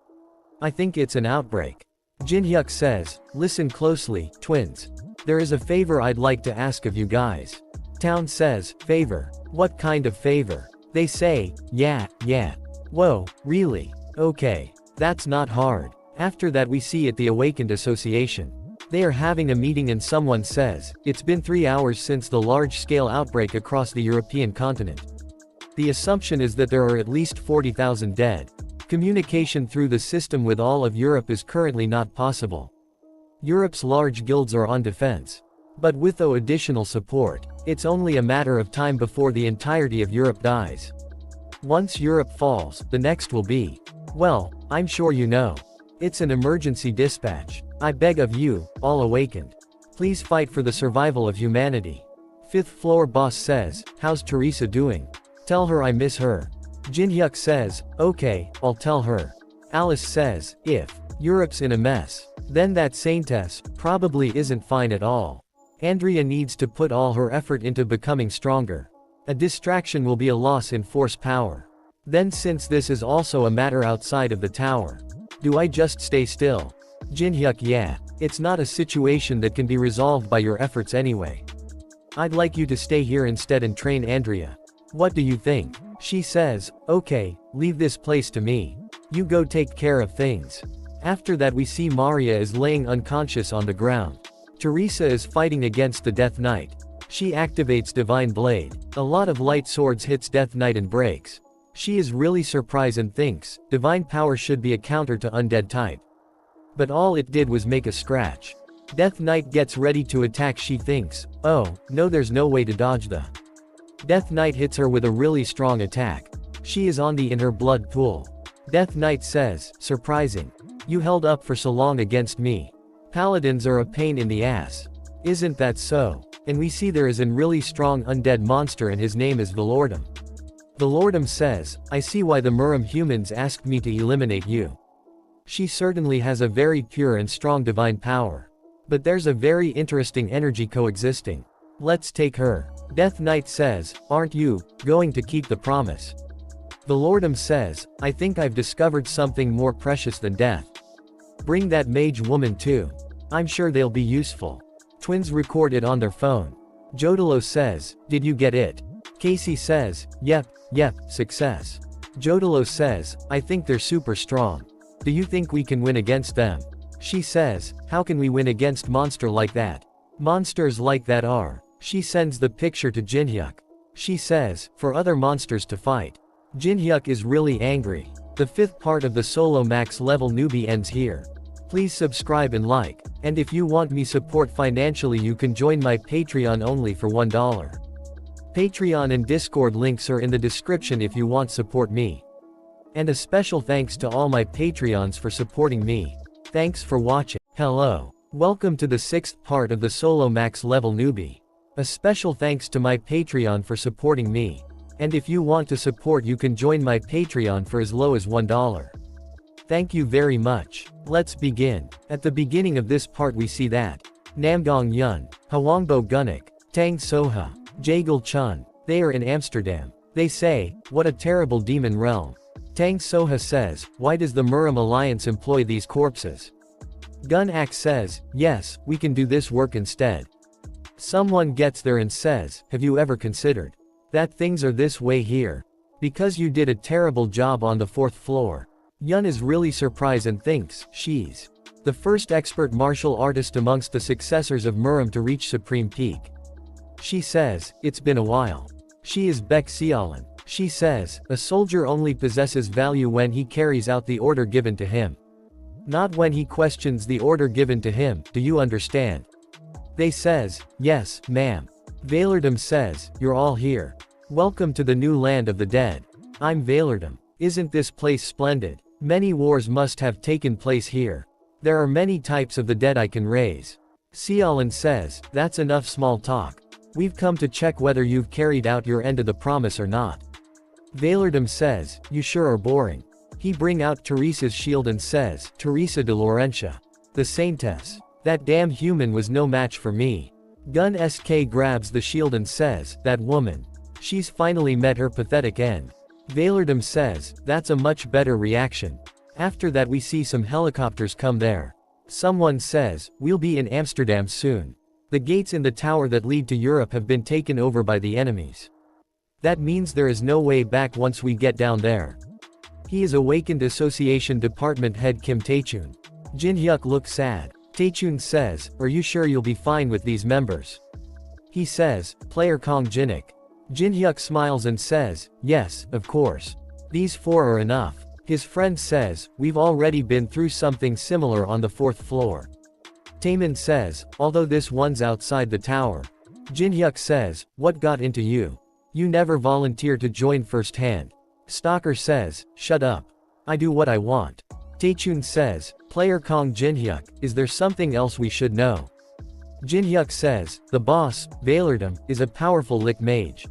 I think it's an outbreak. Jinhyuk says, listen closely, twins. There is a favor I'd like to ask of you guys. Town says, favor? What kind of favor? They say, yeah. Whoa, really? Okay. That's not hard. After that we see at the Awakened Association. They are having a meeting and someone says, it's been 3 hours since the large-scale outbreak across the European continent. The assumption is that there are at least 40,000 dead. Communication through the system with all of Europe is currently not possible. Europe's large guilds are on defense. But with the additional support, it's only a matter of time before the entirety of Europe dies. Once Europe falls, the next will be. Well, I'm sure you know. It's an emergency dispatch. I beg of you, all awakened. Please fight for the survival of humanity. Fifth floor boss says, how's Teresa doing? Tell her I miss her. Jinhyuk says, okay, I'll tell her. Alice says, if Europe's in a mess, then that saintess probably isn't fine at all. Andrea needs to put all her effort into becoming stronger. A distraction will be a loss in force power. Then since this is also a matter outside of the tower, do I just stay still? Jinhyuk, yeah, it's not a situation that can be resolved by your efforts anyway. I'd like you to stay here instead and train Andrea. What do you think? She says, okay, leave this place to me. You go take care of things. After that we see Maria is laying unconscious on the ground. Teresa is fighting against the Death Knight. She activates Divine Blade. A lot of light swords hits Death Knight and breaks. She is really surprised and thinks, divine power should be a counter to undead type. But all it did was make a scratch. Death Knight gets ready to attack. She thinks, oh, no, there's no way to dodge the. Death Knight hits her with a really strong attack. She is on the in her blood pool. Death Knight says, surprising. You held up for so long against me. Paladins are a pain in the ass. Isn't that so? And we see there is a really strong undead monster and his name is Valordum. Valordum says, I see why the Muram humans asked me to eliminate you. She certainly has a very pure and strong divine power. But there's a very interesting energy coexisting. Let's take her. Death Knight says, aren't you going to keep the promise? Valordum says, I think I've discovered something more precious than death. Bring that mage woman too. I'm sure they'll be useful. Twins record it on their phone. Jotaro says, did you get it? Casey says, yep, success. Jotaro says, I think they're super strong. Do you think we can win against them? She says, how can we win against monster like that? Monsters like that are. She sends the picture to Jinhyuk. She says, for other monsters to fight. Jinhyuk is really angry. The fifth part of the solo max level newbie ends here. Please subscribe and like. And if you want me support financially you can join my Patreon only for $1. Patreon and Discord links are in the description if you want support me. And a special thanks to all my Patreons for supporting me. Thanks for watching. Hello. Welcome to the sixth part of the solo max level newbie. A special thanks to my Patreon for supporting me. And if you want to support you can join my Patreon for as low as $1. Thank you very much. Let's begin. At the beginning of this part we see that Namgong Yun, Hwangbo Gunnik, Tang Soha, Jaegul Chun, they are in Amsterdam. They say, what a terrible demon realm. Tang Soha says, why does the Muram Alliance employ these corpses? Gun Ak says, yes, we can do this work instead. Someone gets there and says, have you ever considered that things are this way here? Because you did a terrible job on the fourth floor. Yun is really surprised and thinks, she's the first expert martial artist amongst the successors of Muram to reach supreme peak. She says, it's been a while. She is Baek Seolin. She says, a soldier only possesses value when he carries out the order given to him. Not when he questions the order given to him, do you understand? They says, yes, ma'am. Valordum says, you're all here. Welcome to the new land of the dead. I'm Valordum. Isn't this place splendid? Many wars must have taken place here. There are many types of the dead I can raise. Seolin says, that's enough small talk. We've come to check whether you've carried out your end of the promise or not. Valordum says, you sure are boring. He bring out Teresa's shield and says, Teresa de Laurentia. The saintess. That damn human was no match for me. Gun SK grabs the shield and says, that woman. She's finally met her pathetic end. Valordum says, that's a much better reaction. After that we see some helicopters come there. Someone says, we'll be in Amsterdam soon. The gates in the tower that lead to Europe have been taken over by the enemies. That means there is no way back once we get down there. He is awakened Association Department Head Kim Taechun. Jinhyuk looks sad. Taechun says, are you sure you'll be fine with these members? He says, player Kong Jinnik. Jinhyuk smiles and says, yes, of course. These four are enough. His friend says, we've already been through something similar on the fourth floor. Taemin says, although this one's outside the tower. Jinhyuk says, what got into you? You never volunteer to join firsthand. Stalker says, shut up. I do what I want. Taechun says, player Kong Jinhyuk, is there something else we should know? Jinhyuk says, the boss, Valerdum, is a powerful lick mage.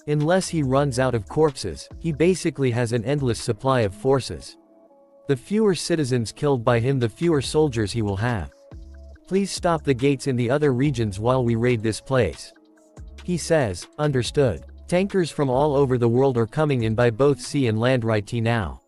Unless he runs out of corpses, he basically has an endless supply of forces. The fewer citizens killed by him, the fewer soldiers he will have. Please stop the gates in the other regions while we raid this place. He says, understood. Tankers from all over the world are coming in by both sea and land right now.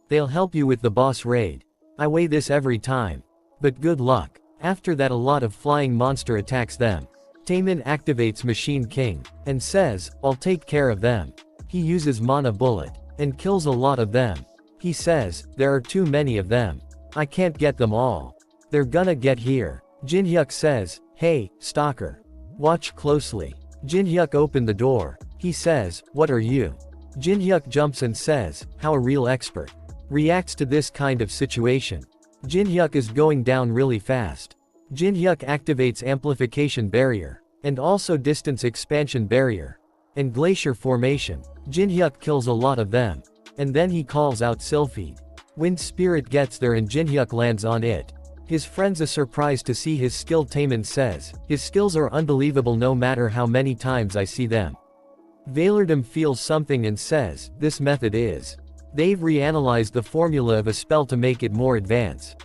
They'll help you with the boss raid. I weigh this every time. But good luck. After that, a lot of flying monster attacks them. Taemin activates Machine King, and says, I'll take care of them. He uses Mana Bullet, and kills a lot of them. He says, there are too many of them. I can't get them all. They're gonna get here. Jinhyuk says, hey, Stalker. Watch closely. Jinhyuk opened the door. He says, what are you? Jinhyuk jumps and says, how a real expert reacts to this kind of situation. Jinhyuk is going down really fast. Jinhyuk activates Amplification Barrier, and also Distance Expansion Barrier, and Glacier Formation. Jinhyuk kills a lot of them. And then he calls out Sylphid. Wind Spirit gets there and Jinhyuk lands on it. His friends are surprised to see his skill. Taemin says, his skills are unbelievable no matter how many times I see them. Valerdum feels something and says, this method is. They've reanalyzed the formula of a spell to make it more advanced.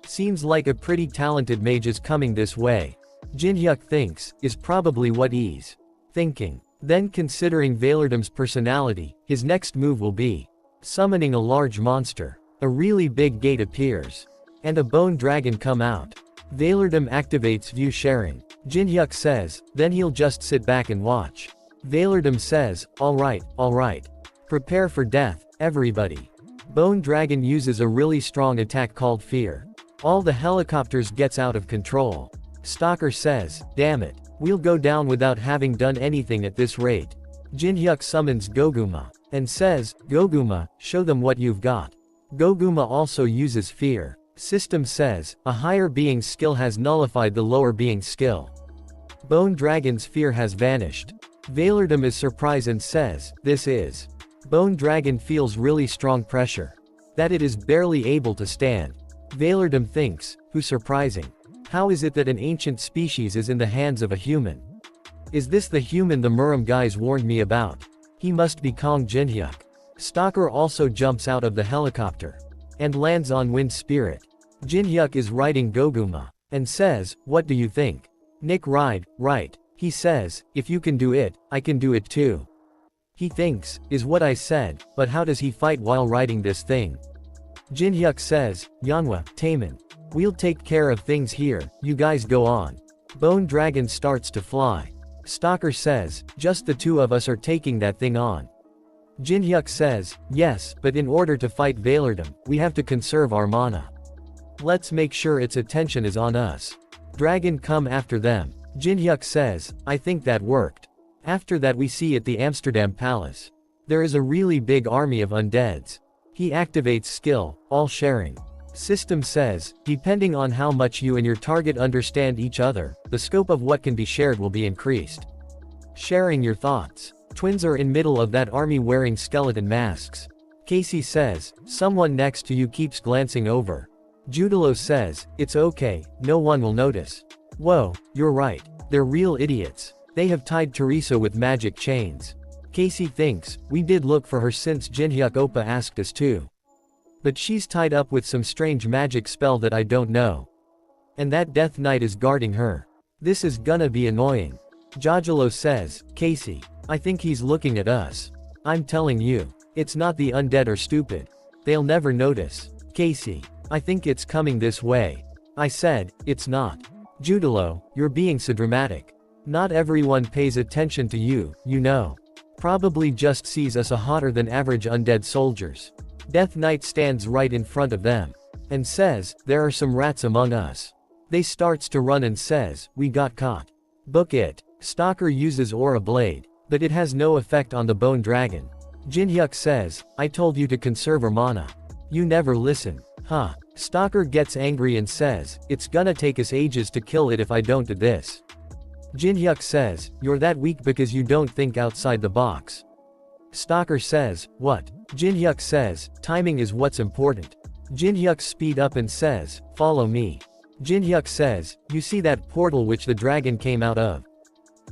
Seems like a pretty talented mage is coming this way. Jinhyuk thinks, is probably what he's thinking. Then considering Valerdum's personality, his next move will be summoning a large monster. A really big gate appears. And a bone dragon come out. Valerdum activates view sharing. Jinhyuk says, then he'll just sit back and watch. Valerdum says, alright. Prepare for death, everybody. Bone dragon uses a really strong attack called Fear. All the helicopters gets out of control. Stalker says, damn it. We'll go down without having done anything at this rate. Jinhyuk summons Goguma. And says, Goguma, show them what you've got. Goguma also uses Fear. System says, a higher being's skill has nullified the lower being's skill. Bone Dragon's fear has vanished. Valerdum is surprised and says, this is. Bone Dragon feels really strong pressure. That it is barely able to stand. Valerdum thinks, who surprising. How is it that an ancient species is in the hands of a human? Is this the human the Muram guys warned me about? He must be Kong Jinhyuk. Stalker also jumps out of the helicopter. And lands on Wind Spirit. Jinhyuk is riding Goguma. And says, what do you think? Nick ride, right. He says, if you can do it, I can do it too. He thinks, is what I said, but how does he fight while riding this thing? Jinhyuk says, Yanhwa, Taemin. We'll take care of things here, you guys go on. Bone Dragon starts to fly. Stalker says, just the two of us are taking that thing on. Jinhyuk says, yes, but in order to fight Valerdum, we have to conserve our mana. Let's make sure its attention is on us. Dragon come after them. Jinhyuk says, I think that worked. After that we see at the Amsterdam Palace. There is a really big army of undeads. He activates skill, all sharing. System says, depending on how much you and your target understand each other, the scope of what can be shared will be increased. Sharing your thoughts. Twins are in middle of that army wearing skeleton masks. Casey says, someone next to you keeps glancing over. Judilo says, it's okay, no one will notice. Whoa, you're right. They're real idiots. They have tied Teresa with magic chains. Casey thinks, we did look for her since Jinhyuk Oppa asked us to. But she's tied up with some strange magic spell that I don't know. And that Death Knight is guarding her. This is gonna be annoying. Jojilo says, Casey. I think he's looking at us. I'm telling you. It's not the undead are stupid. They'll never notice. Casey. I think it's coming this way. I said, it's not. Judilo, you're being so dramatic. Not everyone pays attention to you, you know. Probably just sees us a hotter than average undead soldiers. Death Knight stands right in front of them. And says, there are some rats among us. They starts to run and says, we got caught. Book it. Stalker uses Aura Blade. But it has no effect on the Bone Dragon. Jinhyuk says, I told you to conserve our mana. You never listen. Huh. Stalker gets angry and says, it's gonna take us ages to kill it if I don't do this. Jinhyuk says, you're that weak because you don't think outside the box. Stalker says, what? Jinhyuk says, timing is what's important. Jinhyuk speed up and says, follow me. Jinhyuk says, you see that portal which the dragon came out of?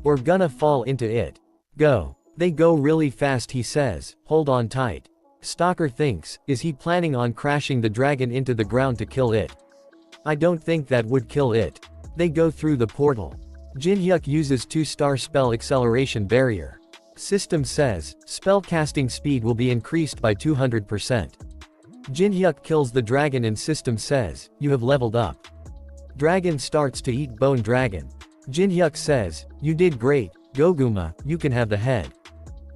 We're gonna fall into it. Go. They go really fast, he says, hold on tight. Stalker thinks, is he planning on crashing the dragon into the ground to kill it? I don't think that would kill it. They go through the portal. Jinhyuk uses 2-star spell acceleration barrier. System says, spell casting speed will be increased by 200%. Jinhyuk kills the dragon and system says, you have leveled up. Dragon starts to eat bone dragon. Jinhyuk says, you did great, Goguma, you can have the head.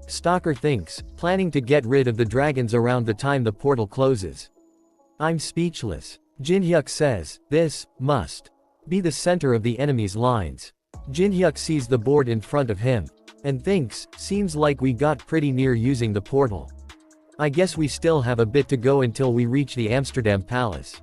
Stalker thinks, planning to get rid of the dragons around the time the portal closes. I'm speechless. Jinhyuk says, this must be the center of the enemy's lines. Jinhyuk sees the board in front of him and thinks, seems like we got pretty near using the portal. I guess we still have a bit to go until we reach the Amsterdam Palace.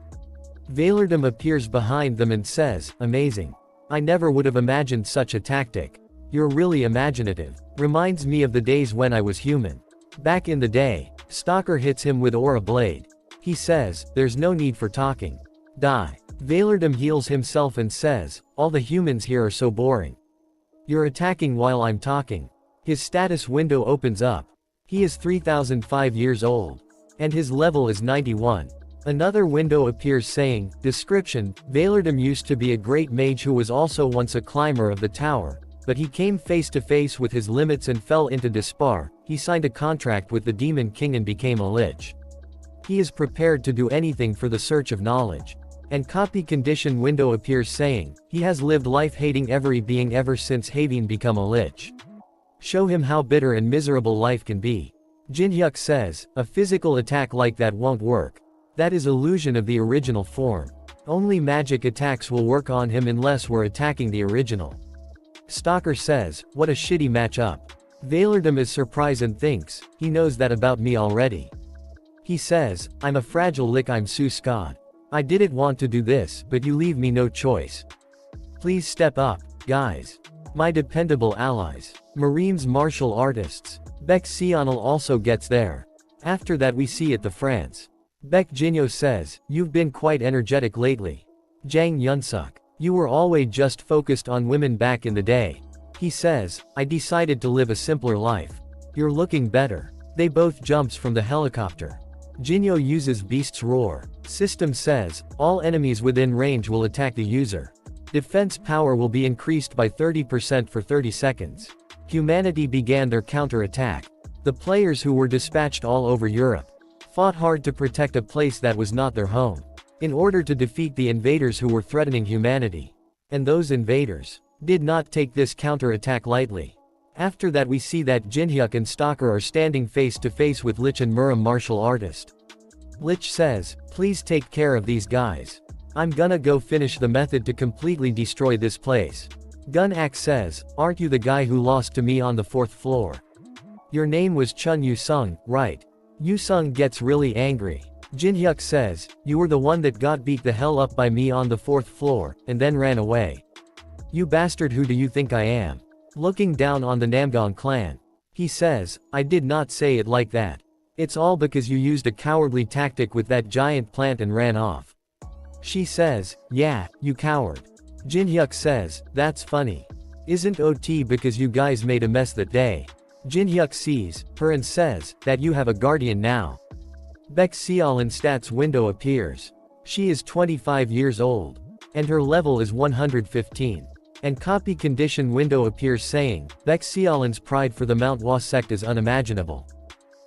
Valerdum appears behind them and says, amazing. I never would have imagined such a tactic. You're really imaginative. Reminds me of the days when I was human. Back in the day. Stalker hits him with Aura Blade. He says, there's no need for talking. Die. Valerdum heals himself and says, all the humans here are so boring. You're attacking while I'm talking. His status window opens up. He is 3005 years old. And his level is 91. Another window appears saying, description, Valerdum used to be a great mage who was also once a climber of the tower, but he came face to face with his limits and fell into despair. He signed a contract with the Demon King and became a lich. He is prepared to do anything for the search of knowledge. And copy condition window appears saying, he has lived life hating every being ever since having become a lich. Show him how bitter and miserable life can be. Jinhyuk says, a physical attack like that won't work. That is illusion of the original form. Only magic attacks will work on him unless we're attacking the original. Stalker says, what a shitty matchup. Valerdum is surprised and thinks, he knows that about me already. He says, I'm a fragile lick, I'm Sue Scott. I didn't want to do this, but you leave me no choice. Please step up, guys. My dependable allies. Marines martial artists. Beck Sional also gets there. After that we see at the France. Beck Jinyo says, you've been quite energetic lately. Jang Yunsuk. You were always just focused on women back in the day. He says, I decided to live a simpler life. You're looking better. They both jumps from the helicopter. Jinyo uses Beast's Roar. System says, all enemies within range will attack the user. Defense power will be increased by 30% for 30 seconds. Humanity began their counter-attack. The players who were dispatched all over Europe fought hard to protect a place that was not their home, in order to defeat the invaders who were threatening humanity. And those invaders did not take this counter-attack lightly. After that we see that Jinhyuk and Stalker are standing face to face with Lich and Muram martial artist. Lich says, please take care of these guys. I'm gonna go finish the method to completely destroy this place. Gun-Ak says, aren't you the guy who lost to me on the 4th floor? Your name was Chun Yu-sung, right? Yu-sung gets really angry. Jinhyuk says, you were the one that got beat the hell up by me on the 4th floor, and then ran away. You bastard, who do you think I am? Looking down on the Namgong clan. He says, I did not say it like that. It's all because you used a cowardly tactic with that giant plant and ran off. She says, yeah, you coward. Jinhyuk says, that's funny. Isn't OT because you guys made a mess that day. Jinhyuk sees her and says, that you have a guardian now. Beck Xiaolin stats window appears. She is 25 years old. And her level is 115. And copy condition window appears saying, Beck Xiaolin's pride for the Manhwa sect is unimaginable.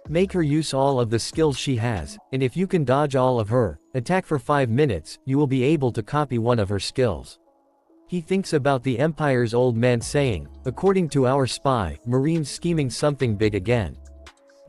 Make her use all of the skills she has, and if you can dodge all of her attack for 5 minutes, you will be able to copy one of her skills. He thinks about the Empire's old man saying, according to our spy, Marine's scheming something big again.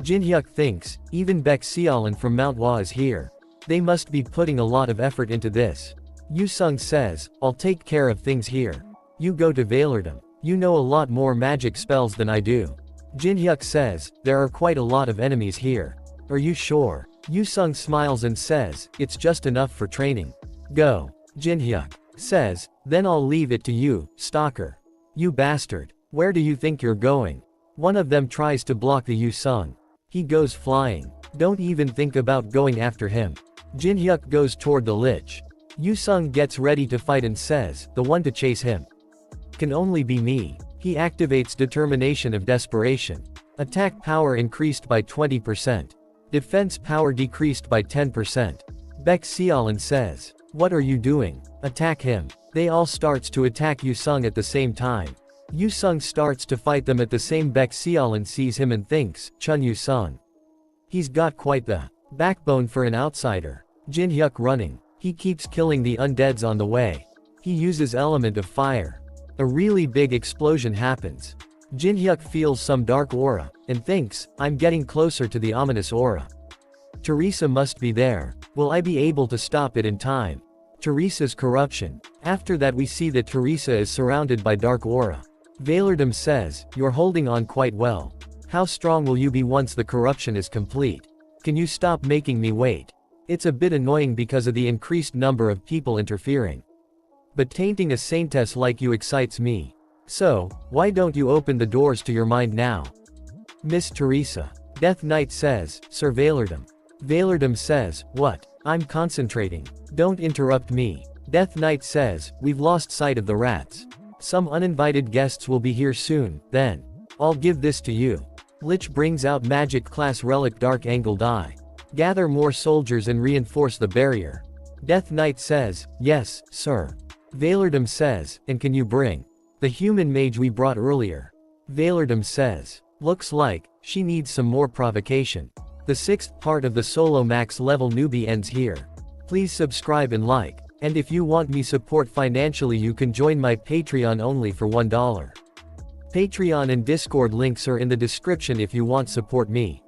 Jinhyuk thinks, even Beck Xiaolin from Manhwa is here. They must be putting a lot of effort into this. Yu-sung says, I'll take care of things here. You go to Valerdum. You know a lot more magic spells than I do. Jinhyuk says, there are quite a lot of enemies here. Are you sure? Yu-sung smiles and says, it's just enough for training. Go. Jin-hyuk says, then I'll leave it to you, stalker. You bastard. Where do you think you're going? One of them tries to block the Yu-sung. He goes flying. Don't even think about going after him. Jin-hyuk goes toward the lich. Yu-sung gets ready to fight and says, the one to chase him can only be me. He activates determination of desperation. Attack power increased by 20%. Defense power decreased by 10%. Baek Seolin says, what are you doing? Attack him. They all starts to attack Yu-sung at the same time. Yu-sung starts to fight them at the same. Baek Seolin sees him and thinks, Chun Yu-sung. He's got quite the backbone for an outsider. Jin-hyuk running. He keeps killing the undeads on the way. He uses element of fire. A really big explosion happens. Jin-hyuk feels some dark aura, and thinks, I'm getting closer to the ominous aura. Teresa must be there. Will I be able to stop it in time? Teresa's corruption. After that we see that Teresa is surrounded by dark aura. Vailerdom says, you're holding on quite well. How strong will you be once the corruption is complete? Can you stop making me wait? It's a bit annoying because of the increased number of people interfering. But tainting a saintess like you excites me. So, why don't you open the doors to your mind now? Miss Teresa. Death Knight says, Sir Vailerdom. Vailerdom says, what? I'm concentrating. Don't interrupt me. Death Knight says, we've lost sight of the rats. Some uninvited guests will be here soon, then. I'll give this to you. Lich brings out magic class relic Dark Angled Eye. Gather more soldiers and reinforce the barrier. Death Knight says, yes, sir. Vailerdom says, and can you bring the human mage we brought earlier? Vailerdom says, looks like she needs some more provocation. The 6th part of the solo max level newbie ends here. Please subscribe and like, and if you want me support financially you can join my Patreon only for $1. Patreon and Discord links are in the description if you want support me.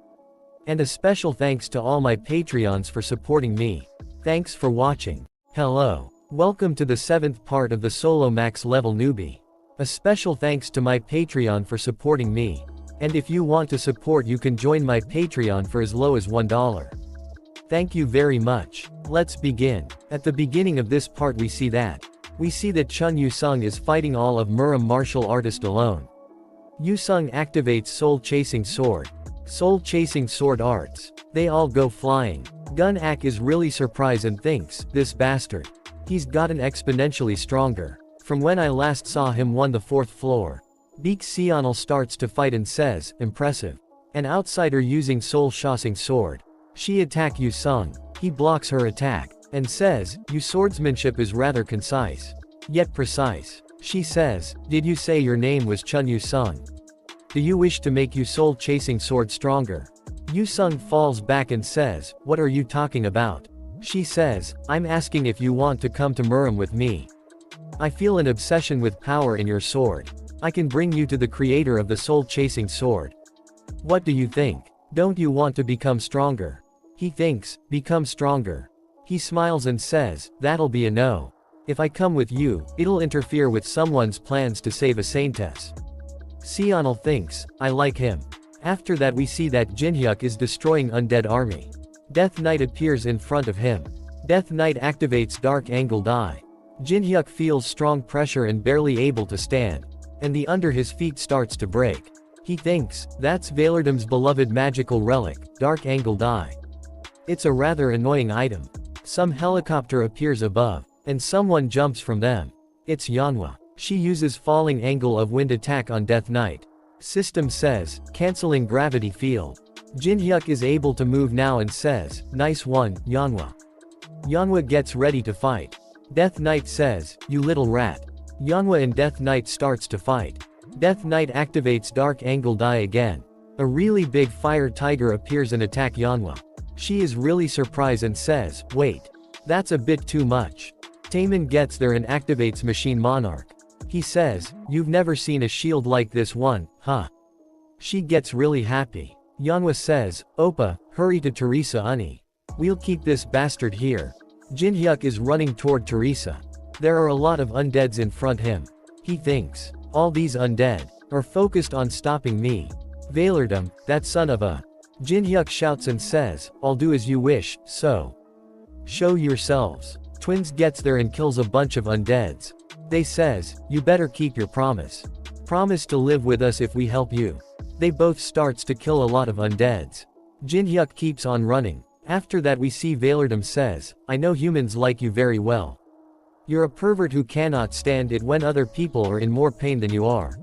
And a special thanks to all my Patreons for supporting me. Thanks for watching. Hello. Welcome to the 7th part of the solo max level newbie. A special thanks to my Patreon for supporting me. And if you want to support you can join my Patreon for as low as $1. Thank you very much. Let's begin. At the beginning of this part we see that Chun Yu-sung is fighting all of Muram martial artist alone. Yu-sung activates Soul Chasing Sword. Soul Chasing Sword arts. They all go flying. Gun-ak is really surprised and thinks, this bastard. He's gotten exponentially stronger. From when I last saw him on the 4th floor. Baek Seonil starts to fight and says, impressive. An outsider using Soul Chasing Sword. She attack Yu-sung. He blocks her attack, and says, your swordsmanship is rather concise. Yet precise. She says, did you say your name was Chun Yu-sung? Do you wish to make your Soul Chasing Sword stronger? Yu-sung falls back and says, what are you talking about? She says, I'm asking if you want to come to Muram with me. I feel an obsession with power in your sword. I can bring you to the creator of the Soul Chasing Sword. What do you think? Don't you want to become stronger? He thinks, become stronger. He smiles and says, that'll be a no. If I come with you, it'll interfere with someone's plans to save a saintess. Seonil thinks, I like him. After that we see that Jin-hyuk is destroying undead army. Death Knight appears in front of him. Death Knight activates Dark Angled Eye. Jin-hyuk feels strong pressure and barely able to stand. And the under his feet starts to break. He thinks, that's Valerdom's beloved magical relic, Dark Angled Eye. It's a rather annoying item. Some helicopter appears above, and someone jumps from them. It's Yanhwa. She uses falling angle of wind attack on Death Knight. System says, canceling gravity field. Jin-hyuk is able to move now and says, nice one, Yanhwa. Yanhwa gets ready to fight. Death Knight says, you little rat. Yanhwa and Death Knight starts to fight. Death Knight activates Dark Angled Eye again. A really big fire tiger appears and attack Yanhwa. She is really surprised and says, wait. That's a bit too much. Taemin gets there and activates Machine Monarch. He says, you've never seen a shield like this one, huh? She gets really happy. Yanhwa says, Oppa, hurry to Teresa Uni. We'll keep this bastard here. Jin-hyuk is running toward Teresa. There are a lot of undeads in front him. He thinks, all these undead are focused on stopping me. Vailerdom, that son of a. Jinhyuk shouts and says, I'll do as you wish, so show yourselves. Twins gets there and kills a bunch of undeads. They says, you better keep your promise. Promise to live with us if we help you. They both starts to kill a lot of undeads. Jinhyuk keeps on running. After that we see Valerdam says, I know humans like you very well. You're a pervert who cannot stand it when other people are in more pain than you are.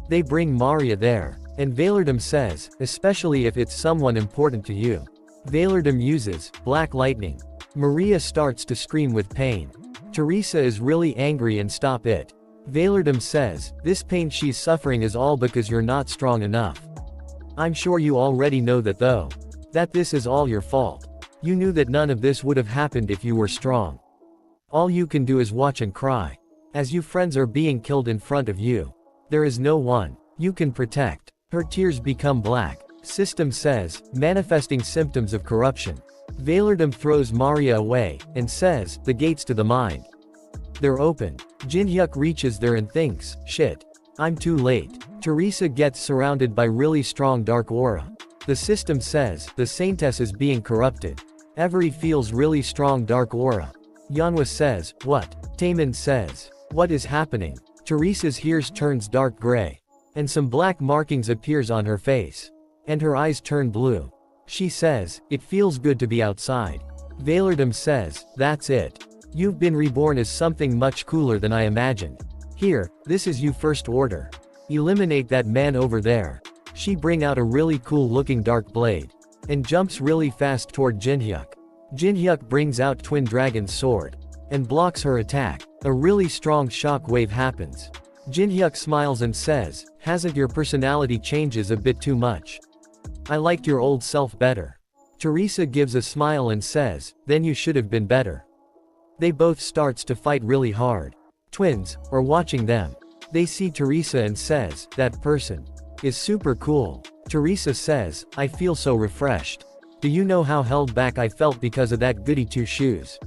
They bring Maria there. And Valerdam says, especially if it's someone important to you. Valerdam uses black lightning. Maria starts to scream with pain. Teresa is really angry and stop it. Valerdam says, this pain she's suffering is all because you're not strong enough. I'm sure you already know that though. That this is all your fault. You knew that none of this would have happened if you were strong. All you can do is watch and cry. As you friends are being killed in front of you. There is no one you can protect. Her tears become black. System says, manifesting symptoms of corruption. Valerdam throws Maria away, and says, the gates to the mind. They're open. Jinhyuk reaches there and thinks, shit. I'm too late. Teresa gets surrounded by really strong dark aura. The system says, the saintess is being corrupted. Avery feels really strong dark aura. Yanhwa says, what? Taemin says, what is happening? Teresa's hair turns dark gray. And some black markings appears on her face. And her eyes turn blue. She says, it feels good to be outside. Valerdam says, that's it. You've been reborn as something much cooler than I imagined. Here, this is you first order. Eliminate that man over there. She bring out a really cool looking dark blade. And jumps really fast toward Jinhyuk. Jinhyuk brings out Twin Dragon's sword. And blocks her attack. A really strong shock wave happens. Jinhyuk smiles and says, hasn't your personality changes a bit too much? I liked your old self better. Teresa gives a smile and says, then you should have been better. They both starts to fight really hard. Twins are watching them. They see Teresa and says, that person is super cool. Teresa says, I feel so refreshed. Do you know how held back I felt because of that goody two-shoes?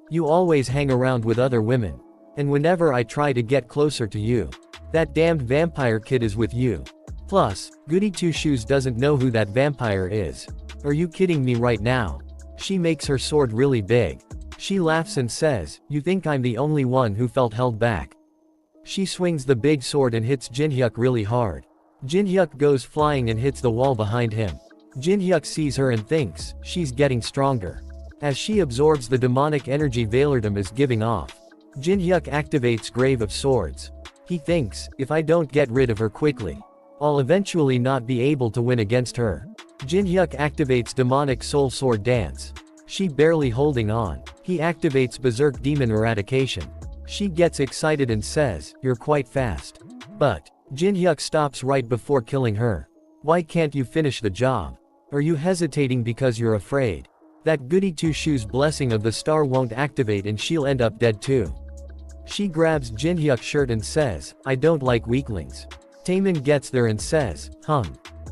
You always hang around with other women. And whenever I try to get closer to you, that damned vampire kid is with you. Plus, Goody Two-Shoes doesn't know who that vampire is. Are you kidding me right now? She makes her sword really big. She laughs and says, you think I'm the only one who felt held back? She swings the big sword and hits Jinhyuk really hard. Jinhyuk goes flying and hits the wall behind him. Jinhyuk sees her and thinks, she's getting stronger. As she absorbs the demonic energy Valerdam is giving off. Jinhyuk activates Grave of Swords. He thinks, if I don't get rid of her quickly, I'll eventually not be able to win against her. Jinhyuk activates Demonic Soul Sword Dance. She barely holding on. He activates Berserk Demon Eradication. She gets excited and says, you're quite fast. But Jinhyuk stops right before killing her. Why can't you finish the job? Are you hesitating because you're afraid that Goody Two-Shoes blessing of the star won't activate and she'll end up dead too? She grabs Jinhyuk's shirt and says, I don't like weaklings. Taemin gets there and says,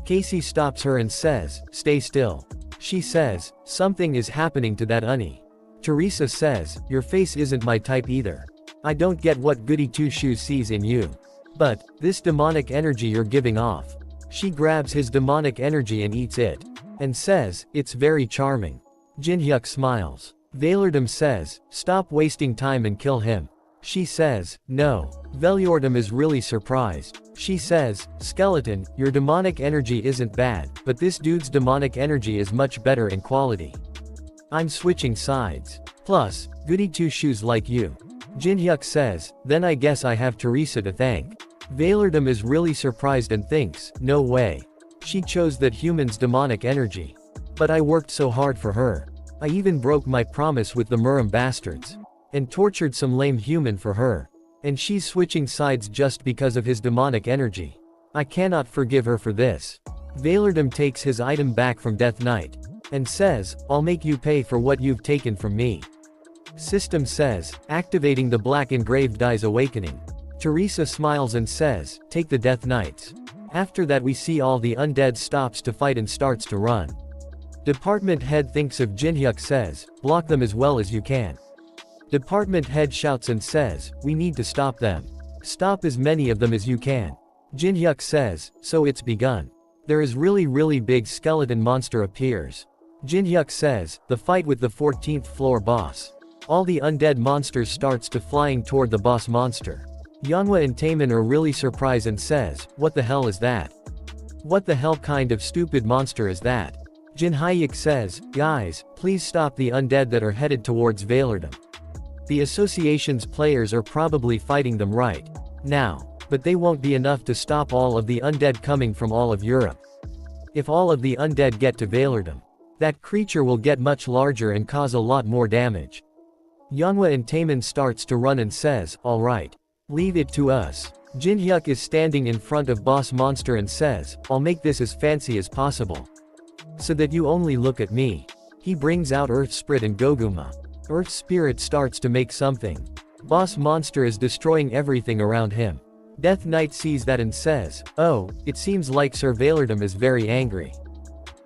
Casey stops her and says, stay still. She says, something is happening to that Unnie. Teresa says, your face isn't my type either. I don't get what Goody Two-Shoes sees in you. But this demonic energy you're giving off. She grabs his demonic energy and eats it. And says, it's very charming. Jinhyuk smiles. Valerdam says, stop wasting time and kill him. She says, no. Valerdam is really surprised. She says, skeleton, your demonic energy isn't bad, but this dude's demonic energy is much better in quality. I'm switching sides. Plus, Goody Two-Shoes like you. Jinhyuk says, then I guess I have Teresa to thank. Valerdam is really surprised and thinks, no way. She chose that human's demonic energy. But I worked so hard for her. I even broke my promise with the Muram bastards. And tortured some lame human for her. And she's switching sides just because of his demonic energy. I cannot forgive her for this. Valerdam takes his item back from Death Knight. And says, I'll make you pay for what you've taken from me. System says, activating the Black Engraved Die's awakening. Teresa smiles and says, take the Death Knights. After that we see all the undead stops to fight and starts to run. Department head thinks of Jinhyuk says, block them as well as you can. Department head shouts and says, we need to stop them. Stop as many of them as you can. Jinhyuk says, so it's begun. there is really big skeleton monster appears. Jinhyuk says, the fight with the 14th floor boss. All the undead monsters starts to flying toward the boss monster. Yeonhwa and Taemin are really surprised and says, what the hell is that? What the hell kind of stupid monster is that? Jin Hyuk says, guys, please stop the undead that are headed towards Valerdom. The association's players are probably fighting them right now, but they won't be enough to stop all of the undead coming from all of Europe. If all of the undead get to Valerdom, that creature will get much larger and cause a lot more damage. Yeonhwa and Taemin starts to run and says, alright. Leave it to us. Jinhyuk is standing in front of boss monster and says, I'll make this as fancy as possible. So that you only look at me. He brings out Earth Spirit and Goguma. Earth Spirit starts to make something. Boss monster is destroying everything around him. Death Knight sees that and says, oh, it seems like Sir Valerdom is very angry.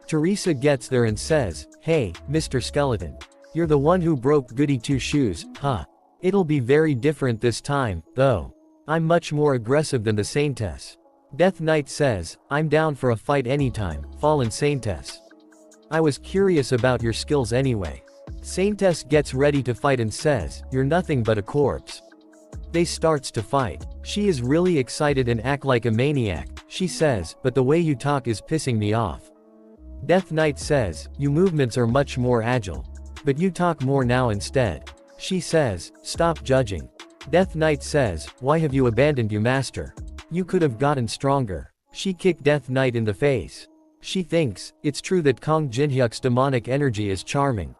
Teresa gets there and says, hey, Mr. Skeleton. You're the one who broke Goody Two Shoes, huh? It'll be very different this time, though. I'm much more aggressive than the Saintess. Death Knight says, I'm down for a fight anytime, Fallen Saintess. I was curious about your skills anyway. Saintess gets ready to fight and says, you're nothing but a corpse. They starts to fight. She is really excited and act like a maniac. She says, but the way you talk is pissing me off. Death Knight says, you movements are much more agile. But you talk more now instead. She says, stop judging. Death Knight says, why have you abandoned you master? You could have gotten stronger. She kicked Death Knight in the face. She thinks, it's true that Kong Jinhyuk's demonic energy is charming.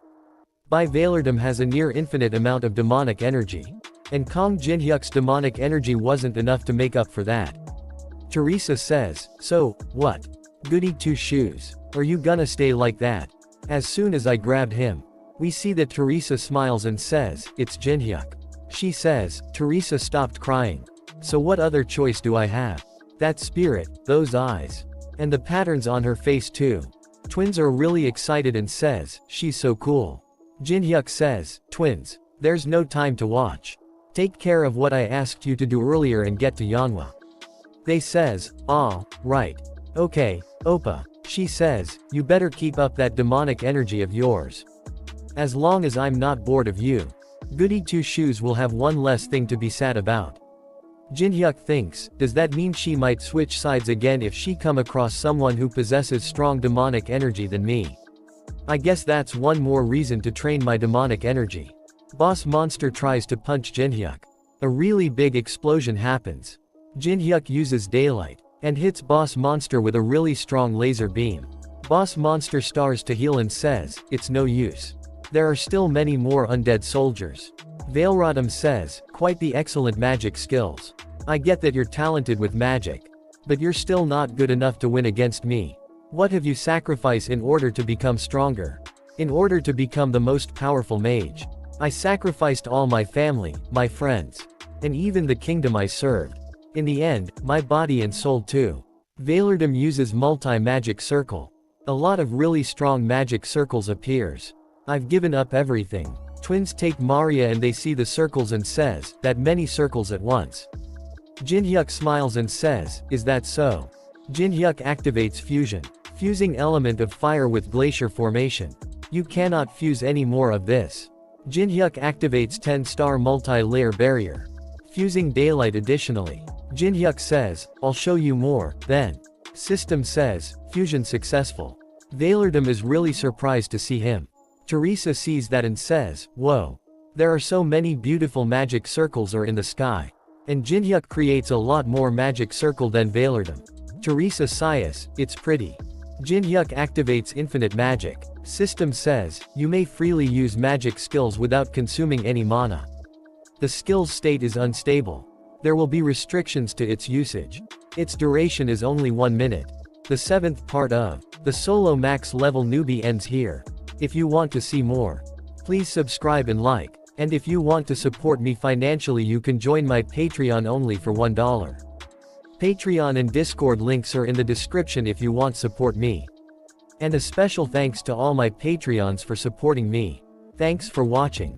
Bai Valerdom has a near infinite amount of demonic energy. And Kong Jinhyuk's demonic energy wasn't enough to make up for that. Teresa says, so, what? Goody Two Shoes. Are you gonna stay like that? As soon as I grabbed him. We see that Teresa smiles and says, it's Jinhyuk. She says, Teresa stopped crying. So what other choice do I have? That spirit, those eyes. And the patterns on her face too. Twins are really excited and says, she's so cool. Jinhyuk says, twins. There's no time to watch. Take care of what I asked you to do earlier and get to Yeonhwa. They says, right. Okay, Oppa. She says, you better keep up that demonic energy of yours. As long as I'm not bored of you. Goody Two Shoes will have one less thing to be sad about. Jinhyuk thinks, does that mean she might switch sides again if she come across someone who possesses strong demonic energy than me? I guess that's one more reason to train my demonic energy. Boss monster tries to punch Jinhyuk. A really big explosion happens. Jinhyuk uses daylight, and hits boss monster with a really strong laser beam. Boss monster stars to heal and says, it's no use. There are still many more undead soldiers. Valrodom says, quite the excellent magic skills. I get that you're talented with magic. But you're still not good enough to win against me. What have you sacrificed in order to become stronger? In order to become the most powerful mage. I sacrificed all my family, my friends. And even the kingdom I served. In the end, my body and soul too. Valerdom uses multi-magic circle. A lot of really strong magic circles appears. I've given up everything. Twins take Maria and they see the circles and says, that many circles at once. Jinhyuk smiles and says, is that so? Jinhyuk activates fusion. Fusing element of fire with glacier formation. You cannot fuse any more of this. Jinhyuk activates 10-star multi-layer barrier. Fusing daylight additionally. Jinhyuk says, I'll show you more, then. System says, fusion successful. Valerdom is really surprised to see him. Teresa sees that and says, whoa. There are so many beautiful magic circles are in the sky. And Jinhyuk creates a lot more magic circle than Valerdom. Teresa sighs, it's pretty. Jinhyuk activates infinite magic. System says, you may freely use magic skills without consuming any mana. The skill's state is unstable. There will be restrictions to its usage. Its duration is only 1 minute. The 7th part of the solo max level newbie ends here. If you want to see more, please subscribe and like. And if you want to support me financially, you can join my Patreon only for $1. Patreon and Discord links are in the description if you want support me. And a special thanks to all my Patreons for supporting me. Thanks for watching.